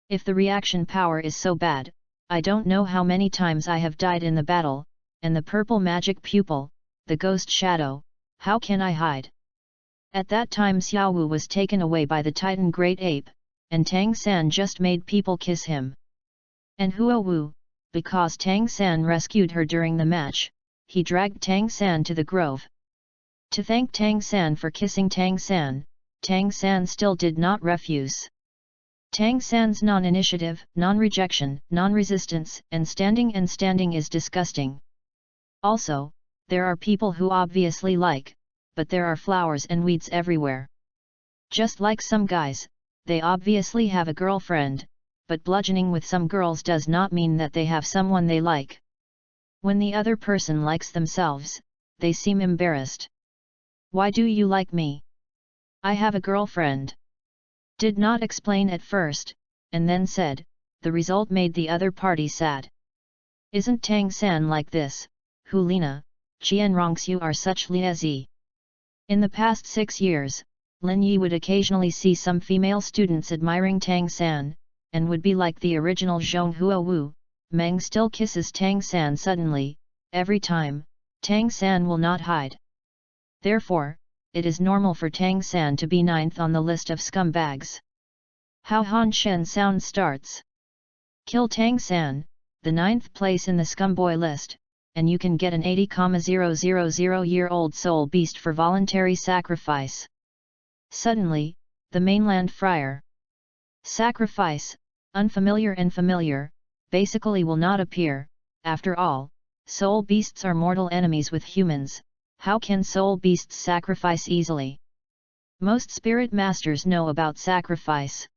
Speaker 1: If the reaction power is so bad, I don't know how many times I have died in the battle, and the purple magic pupil, the ghost shadow, how can I hide? At that time Xiao Wu was taken away by the Titan Great Ape, and Tang San just made people kiss him. And Huo Wu, because Tang San rescued her during the match, he dragged Tang San to the grove. To thank Tang San for kissing Tang San still did not refuse. Tang San's non-initiative, non-rejection, non-resistance, and standing is disgusting. Also, there are people who obviously like, but there are flowers and weeds everywhere. Just like some guys, they obviously have a girlfriend, but bludgeoning with some girls does not mean that they have someone they like. When the other person likes themselves, they seem embarrassed. Why do you like me? I have a girlfriend. Did not explain at first, and then said, the result made the other party sad. Isn't Tang San like this? Hu Lina, Qianrongxiu are such liazi. In the past 6 years, Lin Yi would occasionally see some female students admiring Tang San, and would be like the original Zhong Huo Wu. Meng still kisses Tang San suddenly, every time, Tang San will not hide. Therefore, it is normal for Tang San to be 9th on the list of scumbags. How Han Shen sound starts. Kill Tang San, the 9th place in the scumboy list, and you can get an 80,000-year-old soul beast for voluntary sacrifice. Suddenly, the mainland friar. Sacrifice, unfamiliar and familiar, basically will not appear. After all, soul beasts are mortal enemies with humans. How can soul beasts sacrifice easily? Most spirit masters know about sacrifice.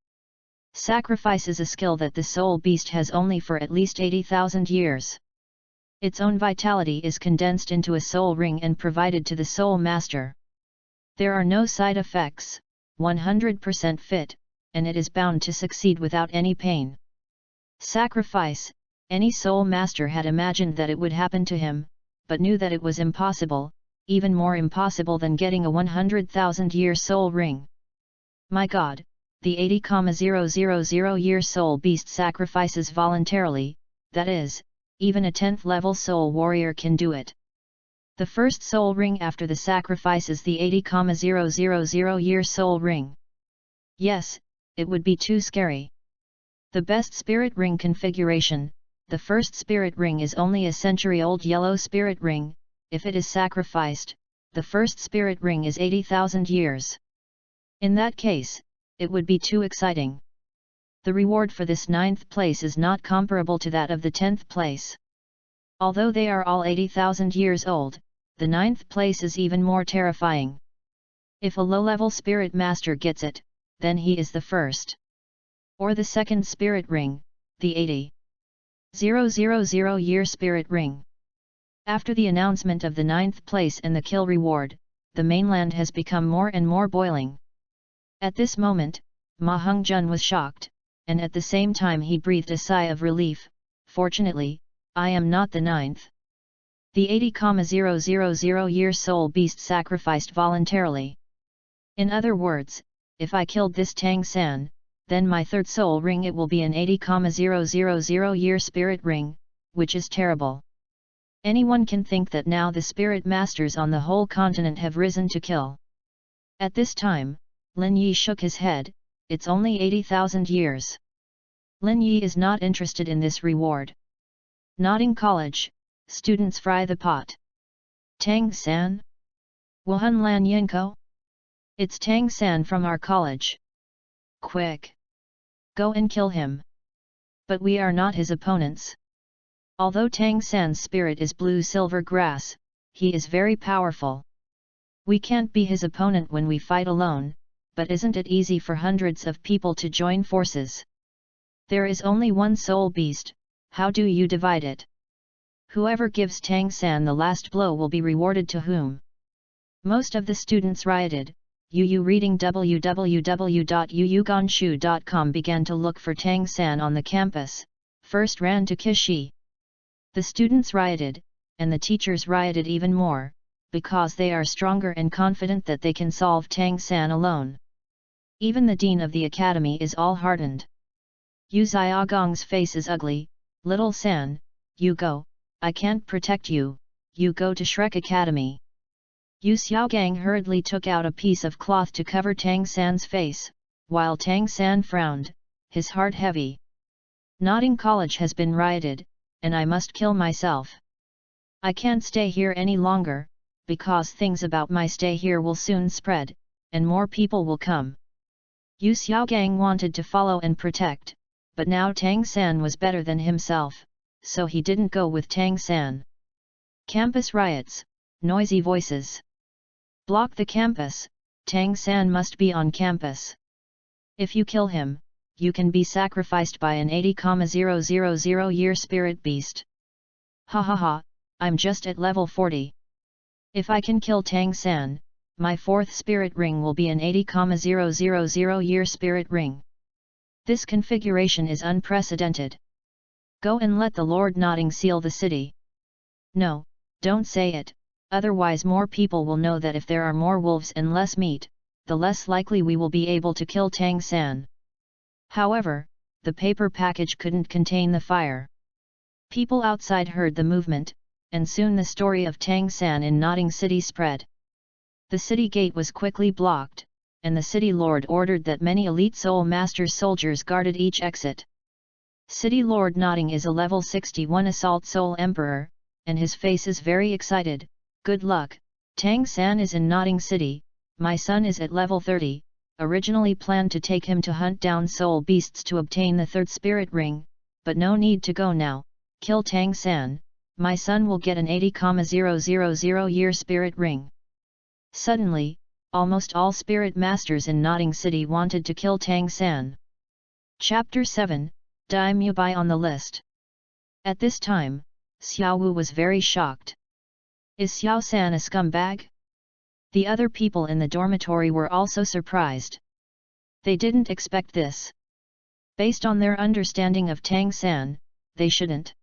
Speaker 1: Sacrifice is a skill that the soul beast has only for at least 80,000 years. Its own vitality is condensed into a soul ring and provided to the soul master. There are no side effects, 100% fit, and it is bound to succeed without any pain. Sacrifice, any soul master had imagined that it would happen to him, but knew that it was impossible, even more impossible than getting a 100,000-year soul ring. My God, the 80,000-year soul beast sacrifices voluntarily, that is, even a 10th level soul warrior can do it. The first soul ring after the sacrifice is the 80,000-year soul ring. Yes, it would be too scary. The best spirit ring configuration, the first spirit ring is only a century-old yellow spirit ring. If it is sacrificed, the first spirit ring is 80,000 years. In that case, it would be too exciting. The reward for this 9th place is not comparable to that of the 10th place. Although they are all 80,000 years old, the 9th place is even more terrifying. If a low-level spirit master gets it, then he is the first. Or the second spirit ring, the 80,000-year spirit ring. After the announcement of the 9th place and the kill reward, the mainland has become more and more boiling. At this moment, Ma Hongjun was shocked, and at the same time he breathed a sigh of relief. Fortunately, I am not the 9th. The 80,000-year soul beast sacrificed voluntarily. In other words, if I killed this Tang San, then my third soul ring it will be an 80,000-year spirit ring, which is terrible. Anyone can think that now the spirit masters on the whole continent have risen to kill. At this time, Lin Yi shook his head. It's only 80,000 years. Lin Yi is not interested in this reward. Not in college, students fry the pot. Tang San? Wuhan Lan Yinko? It's Tang San from our college. Quick! Go and kill him. But we are not his opponents. Although Tang San's spirit is blue-silver grass, he is very powerful. We can't be his opponent when we fight alone, but isn't it easy for hundreds of people to join forces? There is only one soul beast, how do you divide it? Whoever gives Tang San the last blow will be rewarded to whom? Most of the students rioted. Yu reading www.yuyuganshu.com began to look for Tang San on the campus, first ran to Kishi. The students rioted, and the teachers rioted even more, because they are stronger and confident that they can solve Tang San alone. Even the dean of the academy is all heartened. Yu Xiaogang's face is ugly. Little San, you go, I can't protect you, you go to Shrek Academy. Yu Xiaogang hurriedly took out a piece of cloth to cover Tang San's face, while Tang San frowned, his heart heavy. Nodding college has been rioted, and I must kill myself. I can't stay here any longer, because things about my stay here will soon spread, and more people will come. Yu Xiaogang wanted to follow and protect, but now Tang San was better than himself, so he didn't go with Tang San. Campus riots, noisy voices. Block the campus, Tang San must be on campus. If you kill him, you can be sacrificed by an 80,000-year spirit beast. Ha ha ha, I'm just at level 40. If I can kill Tang San, my fourth spirit ring will be an 80,000-year spirit ring. This configuration is unprecedented. Go and let the Lord Nodding seal the city. No, don't say it, otherwise more people will know that if there are more wolves and less meat, the less likely we will be able to kill Tang San. However, the paper package couldn't contain the fire. People outside heard the movement, and soon the story of Tang San in Nodding City spread. The city gate was quickly blocked, and the city lord ordered that many elite soul master soldiers guarded each exit. City Lord Nodding is a level 61 assault soul emperor, and his face is very excited. Good luck, Tang San is in Nodding City, my son is at level 30, originally planned to take him to hunt down soul beasts to obtain the third spirit ring, but no need to go now, kill Tang San, my son will get an 80,000-year spirit ring. Suddenly, almost all spirit masters in Nodding City wanted to kill Tang San. Chapter 7, Daimyo Bai on the list. At this time, Xiao Wu was very shocked. Is Xiao San a scumbag? The other people in the dormitory were also surprised. They didn't expect this. Based on their understanding of Tang San, they shouldn't.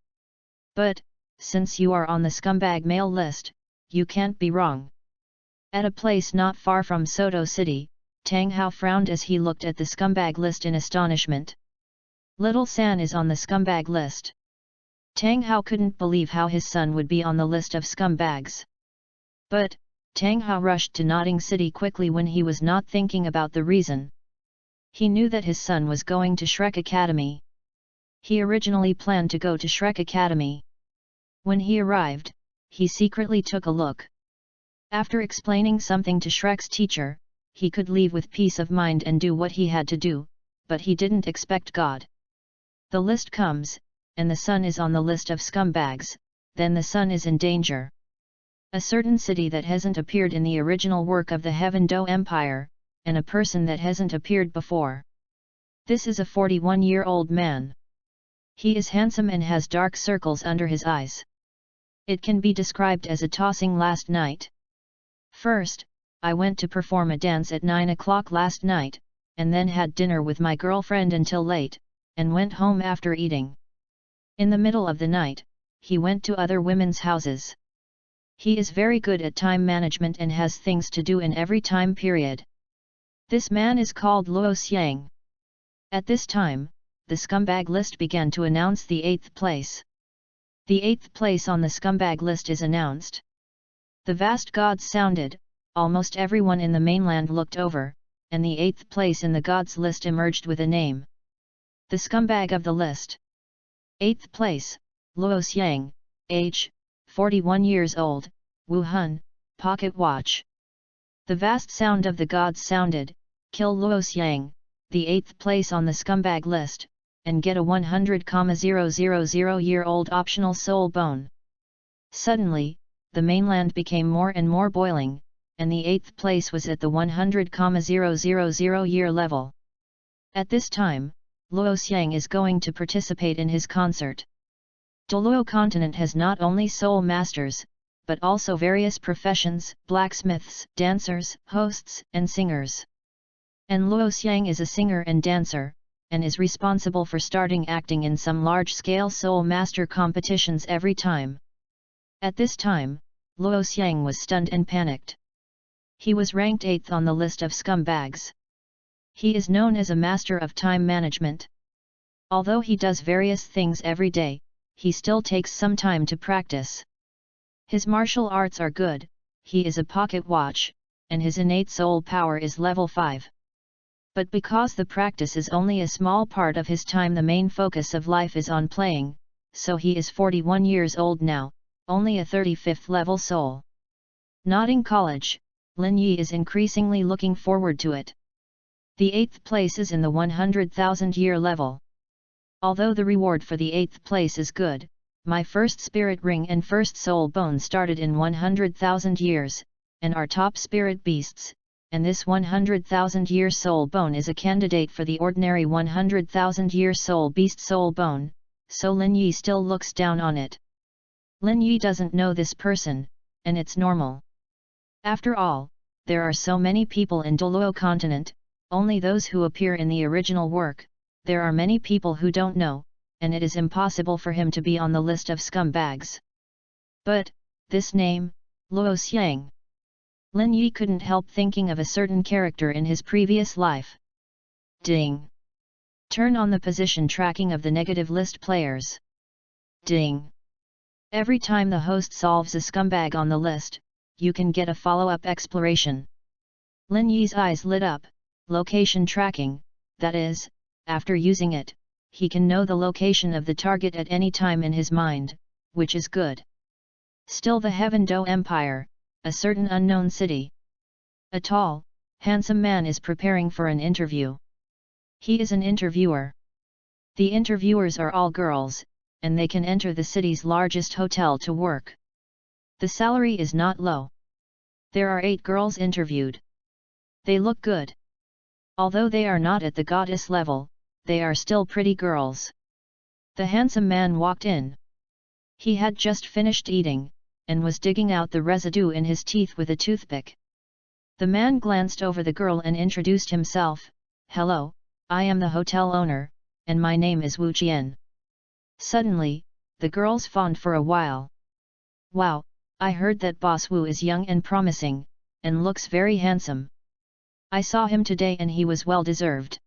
Speaker 1: But, since you are on the scumbag male list, you can't be wrong. At a place not far from Soto City, Tang Hao frowned as he looked at the scumbag list in astonishment. Little San is on the scumbag list. Tang Hao couldn't believe how his son would be on the list of scumbags. But, Tang Hao rushed to Nodding City quickly when he was not thinking about the reason. He knew that his son was going to Shrek Academy. He originally planned to go to Shrek Academy. When he arrived, he secretly took a look. After explaining something to Shrek's teacher, he could leave with peace of mind and do what he had to do, but he didn't expect God. The list comes, and the son is on the list of scumbags, then the son is in danger. A certain city that hasn't appeared in the original work of the Heaven Do Empire, and a person that hasn't appeared before. This is a 41-year-old man. He is handsome and has dark circles under his eyes. It can be described as a tossing last night. First, I went to perform a dance at 9 o'clock last night, and then had dinner with my girlfriend until late, and went home after eating. In the middle of the night, he went to other women's houses. He is very good at time management and has things to do in every time period. This man is called Luo Xiang. At this time, the scumbag list began to announce the 8th place. The 8th place on the scumbag list is announced. The vast gods sounded, almost everyone in the mainland looked over, and the 8th place in the gods list emerged with a name. The scumbag of the list. 8th place, Luo Xiang, age, 41 years old, Wuhan, pocket watch. The vast sound of the gods sounded, kill Luo Xiang, the 8th place on the scumbag list, and get a 100,000-year-old optional soul bone. Suddenly, the mainland became more and more boiling, and the 8th place was at the 100,000-year level. At this time, Luo Xiang is going to participate in his concert. Douluo continent has not only soul masters, but also various professions, blacksmiths, dancers, hosts, and singers. And Luo Xiang is a singer and dancer, and is responsible for starting acting in some large-scale soul master competitions every time. At this time, Luo Xiang was stunned and panicked. He was ranked 8th on the list of scumbags. He is known as a master of time management. Although he does various things every day, he still takes some time to practice. His martial arts are good, he is a pocket watch, and his innate soul power is level 5. But because the practice is only a small part of his time, the main focus of life is on playing, so he is 41 years old now, only a 35th level soul. Nodding college, Lin Yi is increasingly looking forward to it. The 8th place is in the 100,000-year level. Although the reward for the 8th place is good, my first spirit ring and first soul bone started in 100,000 years, and are top spirit beasts, and this 100,000-year soul bone is a candidate for the ordinary 100,000-year soul beast soul bone, so Lin Yi still looks down on it. Lin Yi doesn't know this person, and it's normal. After all, there are so many people in Douluo continent, only those who appear in the original work. There are many people who don't know, and it is impossible for him to be on the list of scumbags. But, this name, Luo Xiang. Lin Yi couldn't help thinking of a certain character in his previous life. Ding! Turn on the position tracking of the negative list players. Ding! Every time the host solves a scumbag on the list, you can get a follow-up exploration. Lin Yi's eyes lit up, location tracking, that is, after using it, he can know the location of the target at any time in his mind, which is good. Still, the Heaven Do Empire, a certain unknown city. A tall, handsome man is preparing for an interview. He is an interviewer. The interviewers are all girls, and they can enter the city's largest hotel to work. The salary is not low. There are 8 girls interviewed. They look good. Although they are not at the goddess level, they are still pretty girls. The handsome man walked in. He had just finished eating, and was digging out the residue in his teeth with a toothpick. The man glanced over the girl and introduced himself. "Hello, I am the hotel owner, and my name is Wu Jian." Suddenly, the girls fawned for a while. "Wow, I heard that Boss Wu is young and promising, and looks very handsome." I saw him today and he was well deserved.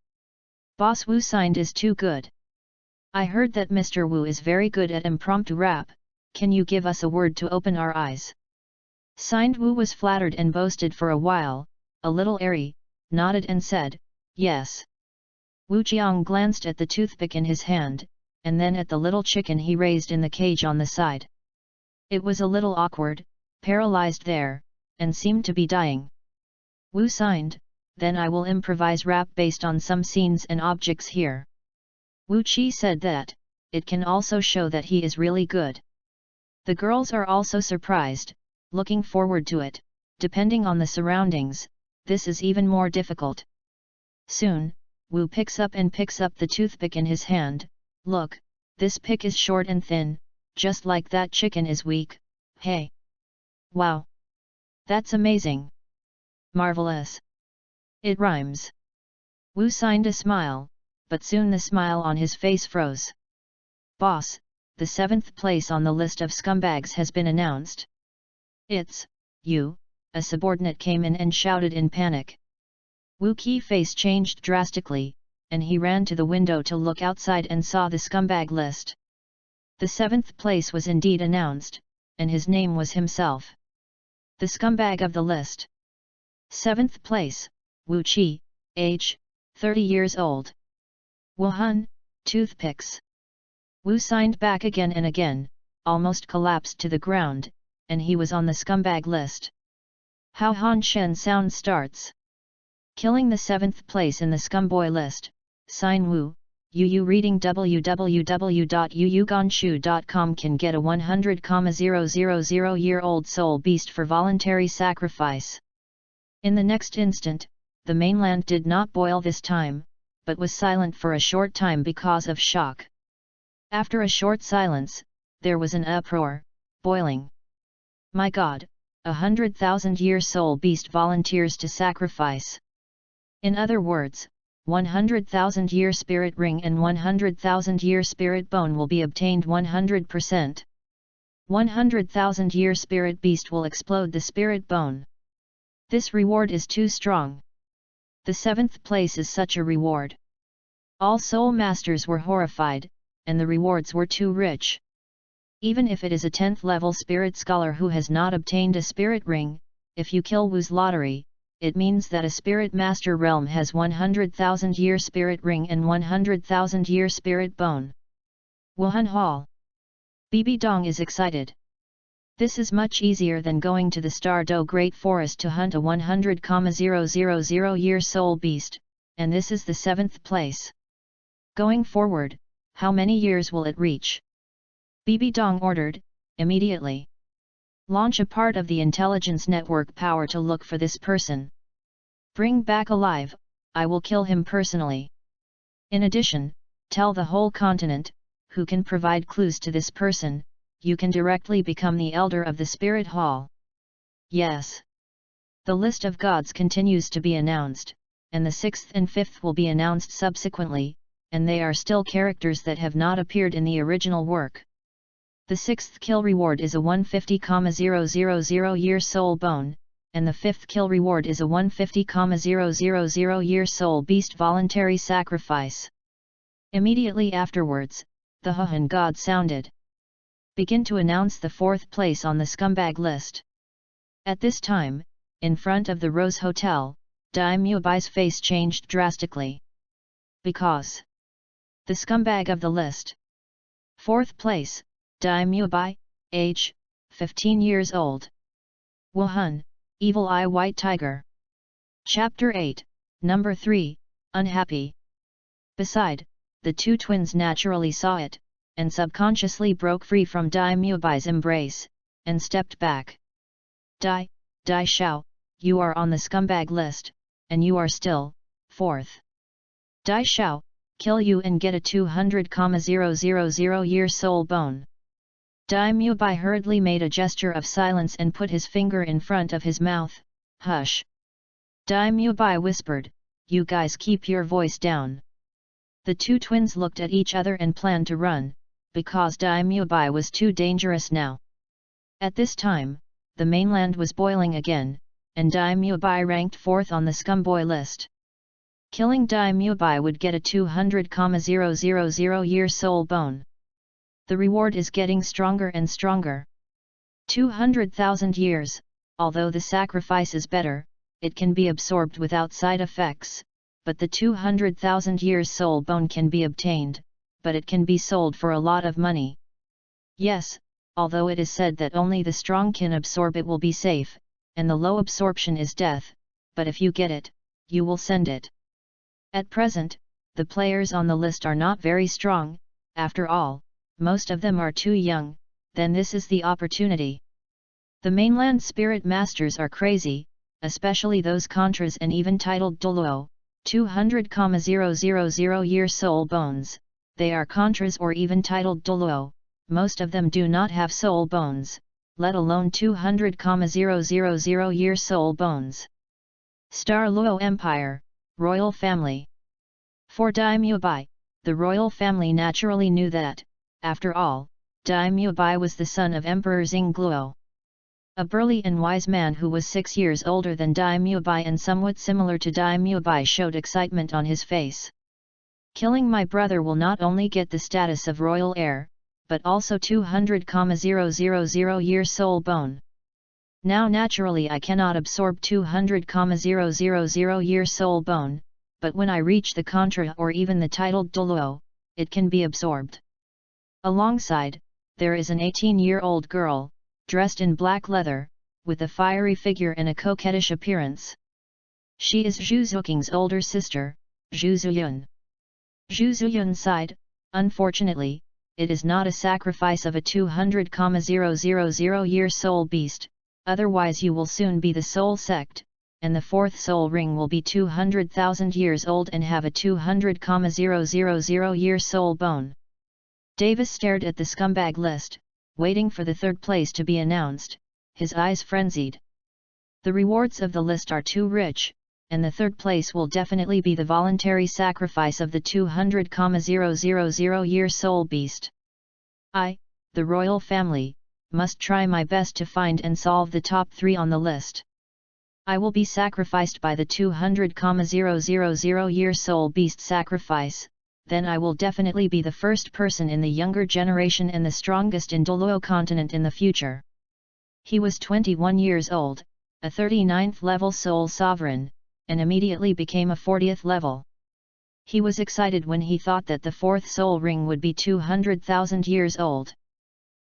Speaker 1: Boss Wu signed is too good. I heard that Mr. Wu is very good at impromptu rap, can you give us a word to open our eyes? Signed Wu was flattered and boasted for a while, a little airy, nodded and said, yes. Wu Qiang glanced at the toothpick in his hand, and then at the little chicken he raised in the cage on the side. It was a little awkward, paralyzed there, and seemed to be dying. Wu signed, then I will improvise rap based on some scenes and objects here. Wu Qi said that, it can also show that he is really good. The girls are also surprised, looking forward to it, depending on the surroundings, this is even more difficult. Soon, Wu picks up the toothpick in his hand, look, this pick is short and thin, just like that chicken is weak, hey. Wow! That's amazing! Marvelous! It rhymes. Wu signed a smile, but soon the smile on his face froze. Boss, the 7th place on the list of scumbags has been announced. It's you, a subordinate came in and shouted in panic. Wu Qi's face changed drastically, and he ran to the window to look outside and saw the scumbag list. The 7th place was indeed announced, and his name was himself. The scumbag of the list. 7th place, Wu Qi, age, 30 years old. Wuhan, toothpicks. Wu signed back again and again, almost collapsed to the ground, and he was on the scumbag list. How Han Shen sound starts. Killing the 7th place in the scumboy list, sign Wu, Yu reading www.yuyuganshu.com can get a 100,000-year-old soul beast for voluntary sacrifice. In the next instant, the mainland did not boil this time, but was silent for a short time because of shock. After a short silence, there was an uproar, boiling. My God, 100,000-year soul beast volunteers to sacrifice. In other words, 100,000-year spirit ring and 100,000-year spirit bone will be obtained 100%. 100,000-year spirit beast will explode the spirit bone. This reward is too strong. The 7th place is such a reward. All soul masters were horrified, and the rewards were too rich. Even if it is a 10th level spirit scholar who has not obtained a spirit ring, if you kill Wu's lottery, it means that a spirit master realm has 100,000-year spirit ring and 100,000-year spirit bone. Wuhan Hall. Bibi Dong is excited. This is much easier than going to the Star Do Great Forest to hunt a 100,000-year soul beast, and this is the 7th place. Going forward, how many years will it reach? Bibi Dong ordered, immediately. Launch a part of the intelligence network power to look for this person. Bring back alive, I will kill him personally. In addition, tell the whole continent, who can provide clues to this person, you can directly become the elder of the spirit hall. Yes. The list of gods continues to be announced, and the 6th and 5th will be announced subsequently, and they are still characters that have not appeared in the original work. The 6th kill reward is a 150,000-year soul bone, and the 5th kill reward is a 150,000-year soul beast voluntary sacrifice. Immediately afterwards, the Huhan god sounded. Begin to announce the 4th place on the scumbag list. At this time, in front of the Rose Hotel, Dai Muebai's face changed drastically. Because the scumbag of the list. 4th place, Dai Muebai, age, 15 years old. Wuhan, Evil Eye White Tiger. Chapter 8, Number 3, Unhappy. Beside, the two twins naturally saw it, and subconsciously broke free from Dai Muebai's embrace, and stepped back. Dai Xiao, you are on the scumbag list, and you are still, 4th. Dai Xiao, kill you and get a 200,000-year soul bone. Dai Muebai hurriedly made a gesture of silence and put his finger in front of his mouth. Hush! Dai Muebai whispered, you guys keep your voice down. The two twins looked at each other and planned to run, because Dai Muebai was too dangerous now. At this time, the mainland was boiling again, and Dai Mubai ranked 4th on the scumboy list. Killing Dai Mubai would get a 200,000 year soul bone. The reward is getting stronger and stronger. 200,000 years, although the sacrifice is better, it can be absorbed without side effects, but the 200,000 years soul bone can be obtained, but it can be sold for a lot of money. Yes, although it is said that only the strong can absorb it will be safe, and the low absorption is death, but if you get it, you will send it. At present, the players on the list are not very strong, after all, most of them are too young, then this is the opportunity. The mainland spirit masters are crazy, especially those contras and even titled Douluo, 200,000 year soul bones, they are contras or even titled Douluo, most of them do not have soul bones, let alone 200,000 year soul bones. Star Luo Empire, Royal Family. For Dai Mubai, the royal family naturally knew that, after all, Dai Mubai was the son of Emperor Xingluo. A burly and wise man who was 6 years older than Dai Mubai and somewhat similar to Dai Mubai showed excitement on his face. Killing my brother will not only get the status of royal heir, but also 200,000 year soul bone. Now naturally I cannot absorb 200,000 year soul bone, but when I reach the Contra or even the titled Douluo, it can be absorbed. Alongside, there is an 18-year-old girl, dressed in black leather, with a fiery figure and a coquettish appearance. She is Zhu Zuking's older sister, Zhu Zuyun. Zhu Zuyun sighed, unfortunately, it is not a sacrifice of a 200,000 year soul beast, otherwise you will soon be the soul sect, and the 4th soul ring will be 200,000 years old and have a 200,000 year soul bone. Davis stared at the scumbag list, waiting for the 3rd place to be announced, his eyes frenzied. The rewards of the list are too rich, and the 3rd place will definitely be the voluntary sacrifice of the 200,000 year soul beast. I, the royal family, must try my best to find and solve the top 3 on the list. I will be sacrificed by the 200,000 year soul beast sacrifice, then I will definitely be the first person in the younger generation and the strongest in Douluo continent in the future. He was 21 years old, a 39th level soul sovereign, and immediately became a 40th level. He was excited when he thought that the 4th soul ring would be 200,000 years old.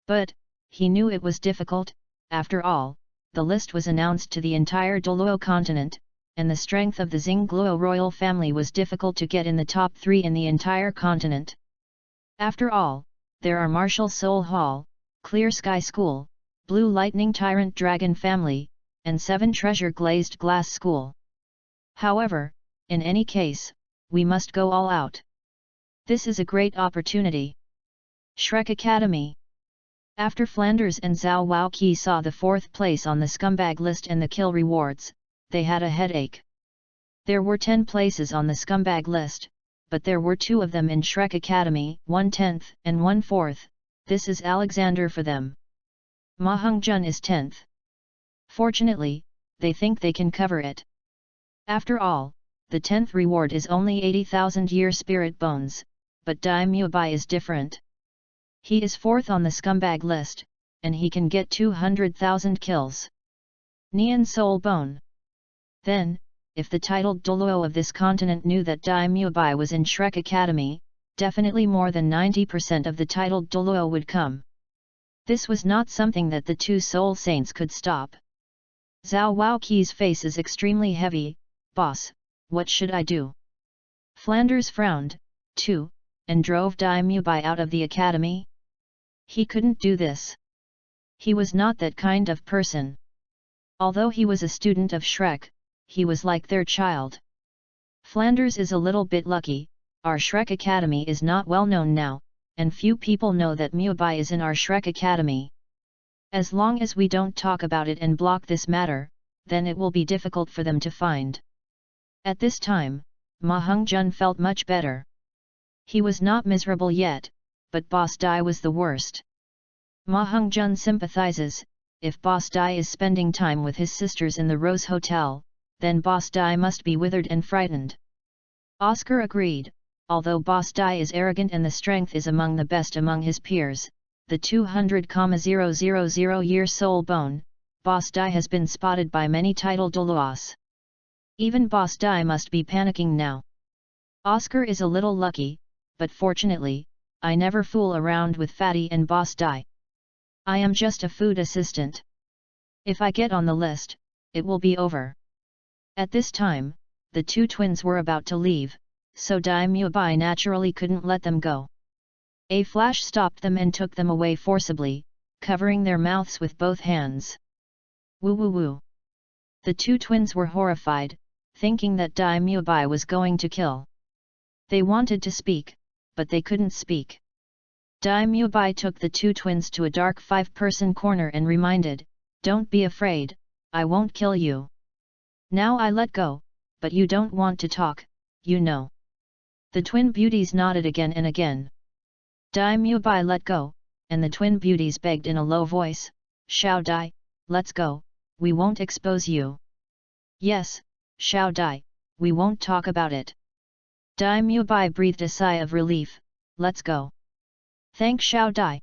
Speaker 1: But, he knew it was difficult, after all, the list was announced to the entire Douluo continent, and the strength of the Xingluo royal family was difficult to get in the top 3 in the entire continent. After all, there are Martial Soul Hall, Clear Sky School, Blue Lightning Tyrant Dragon Family, and 7 Treasure Glazed Glass School. However, in any case, we must go all out. This is a great opportunity. Shrek Academy. After Flanders and Zhao Waoqi saw the 4th place on the scumbag list and the kill rewards, they had a headache. There were 10 places on the scumbag list, but there were 2 of them in Shrek Academy, 1/10 and 1/4, this is Alexander for them. Ma Hongjun is 10th. Fortunately, they think they can cover it. After all, the 10th reward is only 80,000 year spirit bones, but Dai Mubai is different. He is 4th on the scumbag list, and he can get 200,000 kills. Nian Soul Bone. Then, if the titled Douluo of this continent knew that Dai Mubai was in Shrek Academy, definitely more than 90% of the titled Douluo would come. This was not something that the 2 soul saints could stop. Zhao Waoqi's face is extremely heavy. Boss, what should I do? Flanders frowned, too, and drove Dai Mubai out of the academy. He couldn't do this. He was not that kind of person. Although he was a student of Shrek, he was like their child. Flanders is a little bit lucky, our Shrek Academy is not well known now, and few people know that Mubai is in our Shrek Academy. As long as we don't talk about it and block this matter, then it will be difficult for them to find. At this time, Ma Hongjun felt much better. He was not miserable yet, but Boss Dai was the worst. Ma Hongjun sympathizes, if Boss Dai is spending time with his sisters in the Rose Hotel, then Boss Dai must be withered and frightened. Oscar agreed, although Boss Dai is arrogant and the strength is among the best among his peers, the 200,000-year soul bone, Boss Dai has been spotted by many titled Douluos. Even Boss Dai must be panicking now. Oscar is a little lucky, but fortunately, I never fool around with Fatty and Boss Dai. I am just a food assistant. If I get on the list, it will be over. At this time, the two twins were about to leave, so Dai Mubai naturally couldn't let them go. A flash stopped them and took them away forcibly, covering their mouths with both hands. Woo woo woo. The two twins were horrified, thinking that Dai Mubai was going to kill. They wanted to speak, but they couldn't speak. Dai Mubai took the two twins to a dark 5-person corner and reminded, "Don't be afraid, I won't kill you. Now I let go, but you don't want to talk, you know." The twin beauties nodded again and again. Dai Mubai let go, and the twin beauties begged in a low voice, "Xiao Dai, let's go, we won't expose you." "Yes, Xiao Dai, we won't talk about it." Dai Mubai breathed a sigh of relief, "Let's go." "Thank Xiao Dai."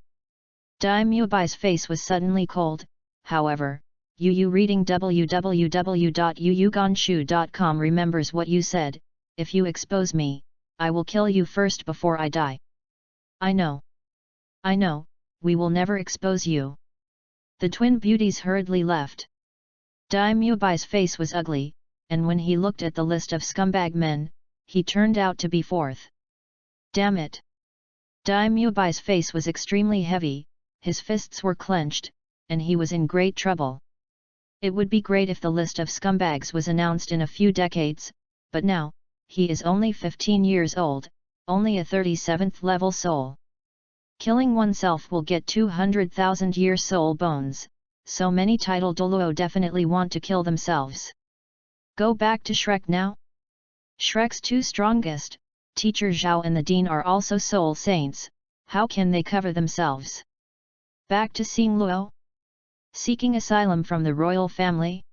Speaker 1: Dai Mubai's face was suddenly cold, however, Yu reading www.yuyuganshu.com remembers what you said, "If you expose me, I will kill you first before I die." I know, we will never expose you." The twin beauties hurriedly left. Dai Mubai's face was ugly, and when he looked at the list of scumbag men, he turned out to be fourth. Damn it! Dai Mubai's face was extremely heavy, his fists were clenched, and he was in great trouble. It would be great if the list of scumbags was announced in a few decades, but now, he is only 15 years old, only a 37th level soul. Killing oneself will get 200,000-year soul bones, so many titled Douluo definitely want to kill themselves. Go back to Shrek now? Shrek's two strongest, Teacher Zhao and the Dean are also soul saints, how can they cover themselves? Back to Xingluo? Seeking asylum from the royal family?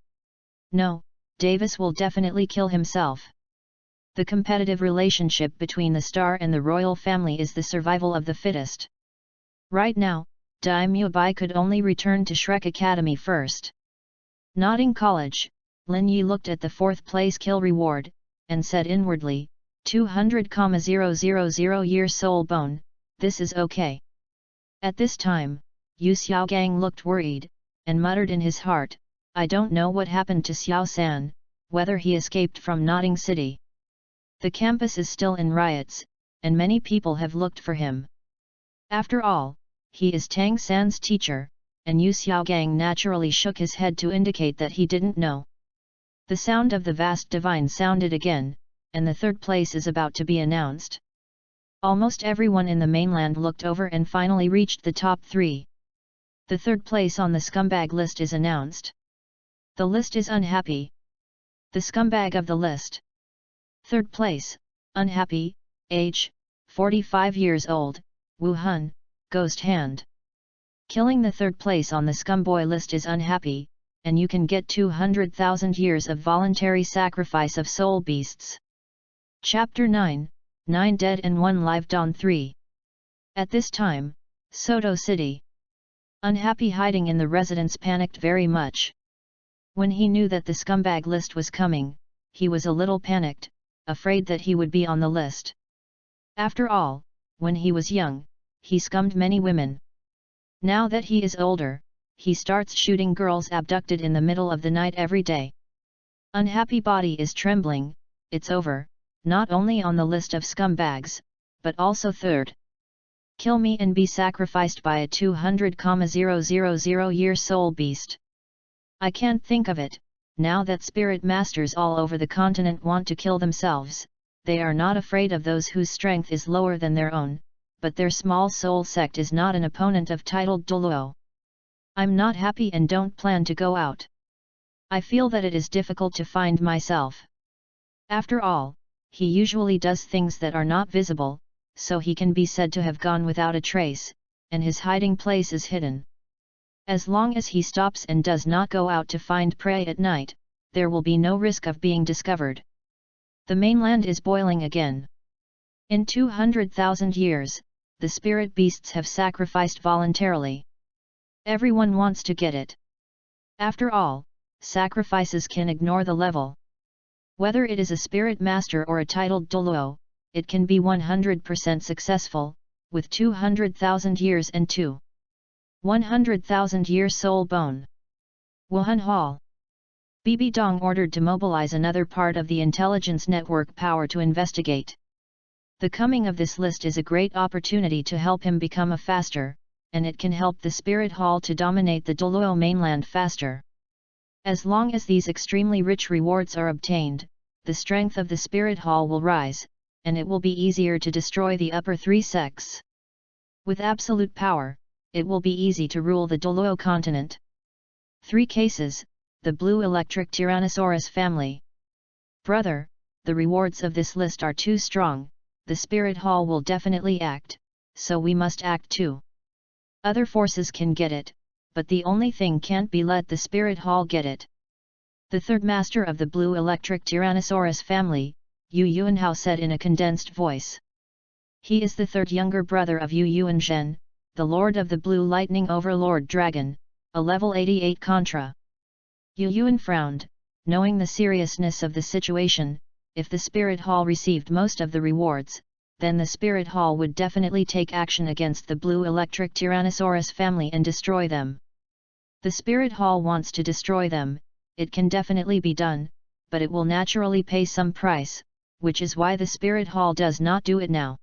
Speaker 1: No, Davis will definitely kill himself. The competitive relationship between the star and the royal family is the survival of the fittest. Right now, Dai Mubai could only return to Shrek Academy first. Nodding college, Lin Yi looked at the 4th place kill reward, and said inwardly, 200,000-year soul bone, this is okay. At this time, Yu Xiaogang looked worried, and muttered in his heart, I don't know what happened to Xiao San, whether he escaped from Nodding City. The campus is still in riots, and many people have looked for him. After all, he is Tang San's teacher, and Yu Xiaogang naturally shook his head to indicate that he didn't know. The sound of the vast divine sounded again, and the 3rd place is about to be announced. Almost everyone in the mainland looked over and finally reached the top 3. The 3rd place on the scumbag list is announced. The list is unhappy. The scumbag of the list. 3rd place, unhappy, age, 45 years old, Wu Hun, ghost hand. Killing the 3rd place on the scumboy list is unhappy, and you can get 200,000 years of voluntary sacrifice of soul beasts. Chapter 9, 9 dead and 1 live. Dawn 3. At this time, Soto City. Unhappy hiding in the residence panicked very much. When he knew that the scumbag list was coming, he was a little panicked, afraid that he would be on the list. After all, when he was young, he scummed many women. Now that he is older, he starts shooting girls abducted in the middle of the night every day. Unhappy body is trembling, it's over, not only on the list of scumbags, but also 3rd. Kill me and be sacrificed by a 200,000-year soul beast. I can't think of it, now that spirit masters all over the continent want to kill themselves, they are not afraid of those whose strength is lower than their own, but their small soul sect is not an opponent of titled Douluo. I'm not happy and don't plan to go out. I feel that it is difficult to find myself. After all, he usually does things that are not visible, so he can be said to have gone without a trace, and his hiding place is hidden. As long as he stops and does not go out to find prey at night, there will be no risk of being discovered. The mainland is boiling again. In 200,000 years, the spirit beasts have sacrificed voluntarily. Everyone wants to get it. After all, sacrifices can ignore the level. Whether it is a spirit master or a titled Douluo, it can be 100% successful, with 200,000 years and 100,000 year soul bone. Wuhan Hall. Bibi Dong ordered to mobilize another part of the intelligence network power to investigate. The coming of this list is a great opportunity to help him become a faster, and it can help the Spirit Hall to dominate the Douluo mainland faster. As long as these extremely rich rewards are obtained, the strength of the Spirit Hall will rise, and it will be easier to destroy the upper three sects. With absolute power, it will be easy to rule the Douluo continent. 3 cases, the Blue Electric Tyrannosaurus family. Brother, the rewards of this list are too strong, the Spirit Hall will definitely act, so we must act too. Other forces can get it, but the only thing can't be let the Spirit Hall get it. The third master of the Blue Electric Tyrannosaurus family, Yu Yuanhao said in a condensed voice. He is the third younger brother of Yu Yuanzhen, the Lord of the Blue Lightning Overlord Dragon, a level 88 Contra. Yu Yuan frowned, knowing the seriousness of the situation. If the Spirit Hall received most of the rewards, then the Spirit Hall would definitely take action against the Blue Electric Tyrannosaurus family and destroy them. The Spirit Hall wants to destroy them, it can definitely be done, but it will naturally pay some price, which is why the Spirit Hall does not do it now.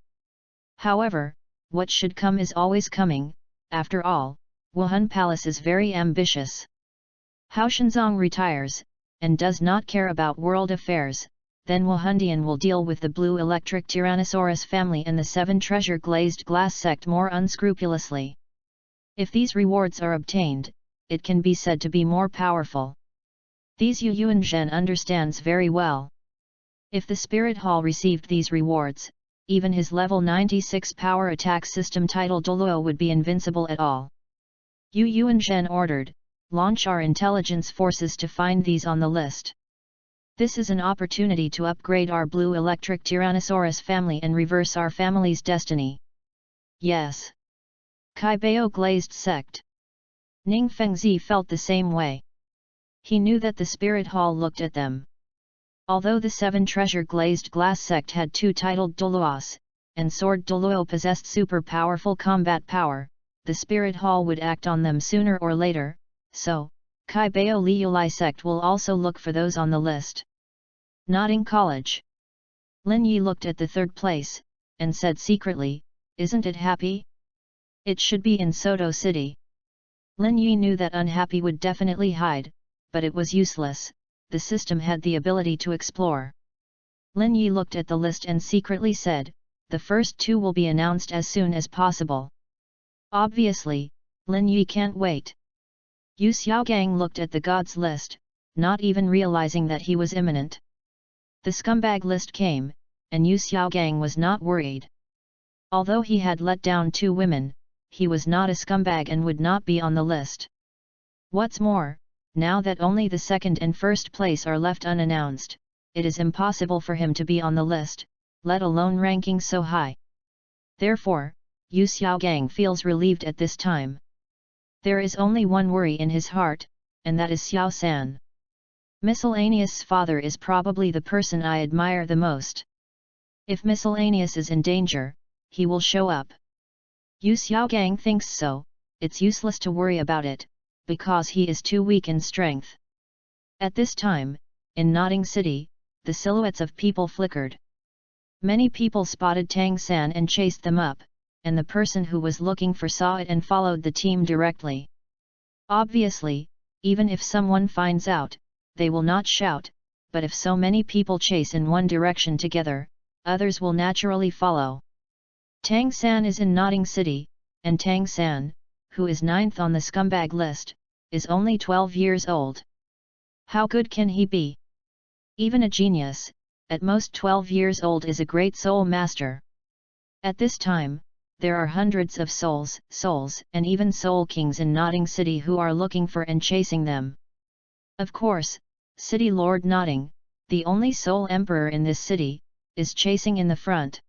Speaker 1: However, what should come is always coming. After all, Wuhan Palace is very ambitious. Hao Shenzong retires, and does not care about world affairs, then Wuhandian will deal with the Blue Electric Tyrannosaurus family and the 7 treasure glazed glass sect more unscrupulously. If these rewards are obtained, it can be said to be more powerful. These Yu Yuanzhen understands very well. If the Spirit Hall received these rewards, even his level 96 power attack system title Douluo would be invincible at all. Yu Yuanzhen ordered, launch our intelligence forces to find these on the list. This is an opportunity to upgrade our Blue Electric Tyrannosaurus family and reverse our family's destiny. Yes. Kai Bao glazed sect. Ning Fengzi felt the same way. He knew that the Spirit Hall looked at them. Although the 7 treasure glazed glass sect had 2 titled Douluos, and Sword Douluo possessed super powerful combat power, the Spirit Hall would act on them sooner or later, so, Kai Bao Liulai sect will also look for those on the list. Nodding College. Lin Yi looked at the 3rd place, and said secretly, isn't it happy? It should be in Soto City. Lin Yi knew that unhappy would definitely hide, but it was useless, the system had the ability to explore. Lin Yi looked at the list and secretly said, the first 2 will be announced as soon as possible. Obviously, Lin Yi can't wait. Yu Xiaogang looked at the gods list, not even realizing that he was imminent. The scumbag list came, and Yu Xiaogang was not worried. Although he had let down 2 women, he was not a scumbag and would not be on the list. What's more, now that only the 2nd and 1st place are left unannounced, it is impossible for him to be on the list, let alone ranking so high. Therefore, Yu Xiaogang feels relieved at this time. There is only one worry in his heart, and that is Xiao San. Miscellaneous' father is probably the person I admire the most. If Miscellaneous is in danger, he will show up. Yu Xiaogang thinks so, it's useless to worry about it, because he is too weak in strength. At this time, in Nodding City, the silhouettes of people flickered. Many people spotted Tang San and chased them up, and the person who was looking for saw it and followed the team directly. Obviously, even if someone finds out, they will not shout, but if so many people chase in one direction together, others will naturally follow. Tang San is in Nodding City, and Tang San, who is 9th on the scumbag list, is only 12 years old. How good can he be? Even a genius, at most 12 years old, is a great soul master. At this time, there are hundreds of souls, and even soul kings in Notting City who are looking for and chasing them. Of course, City Lord Notting, the only soul emperor in this city, is chasing in the front.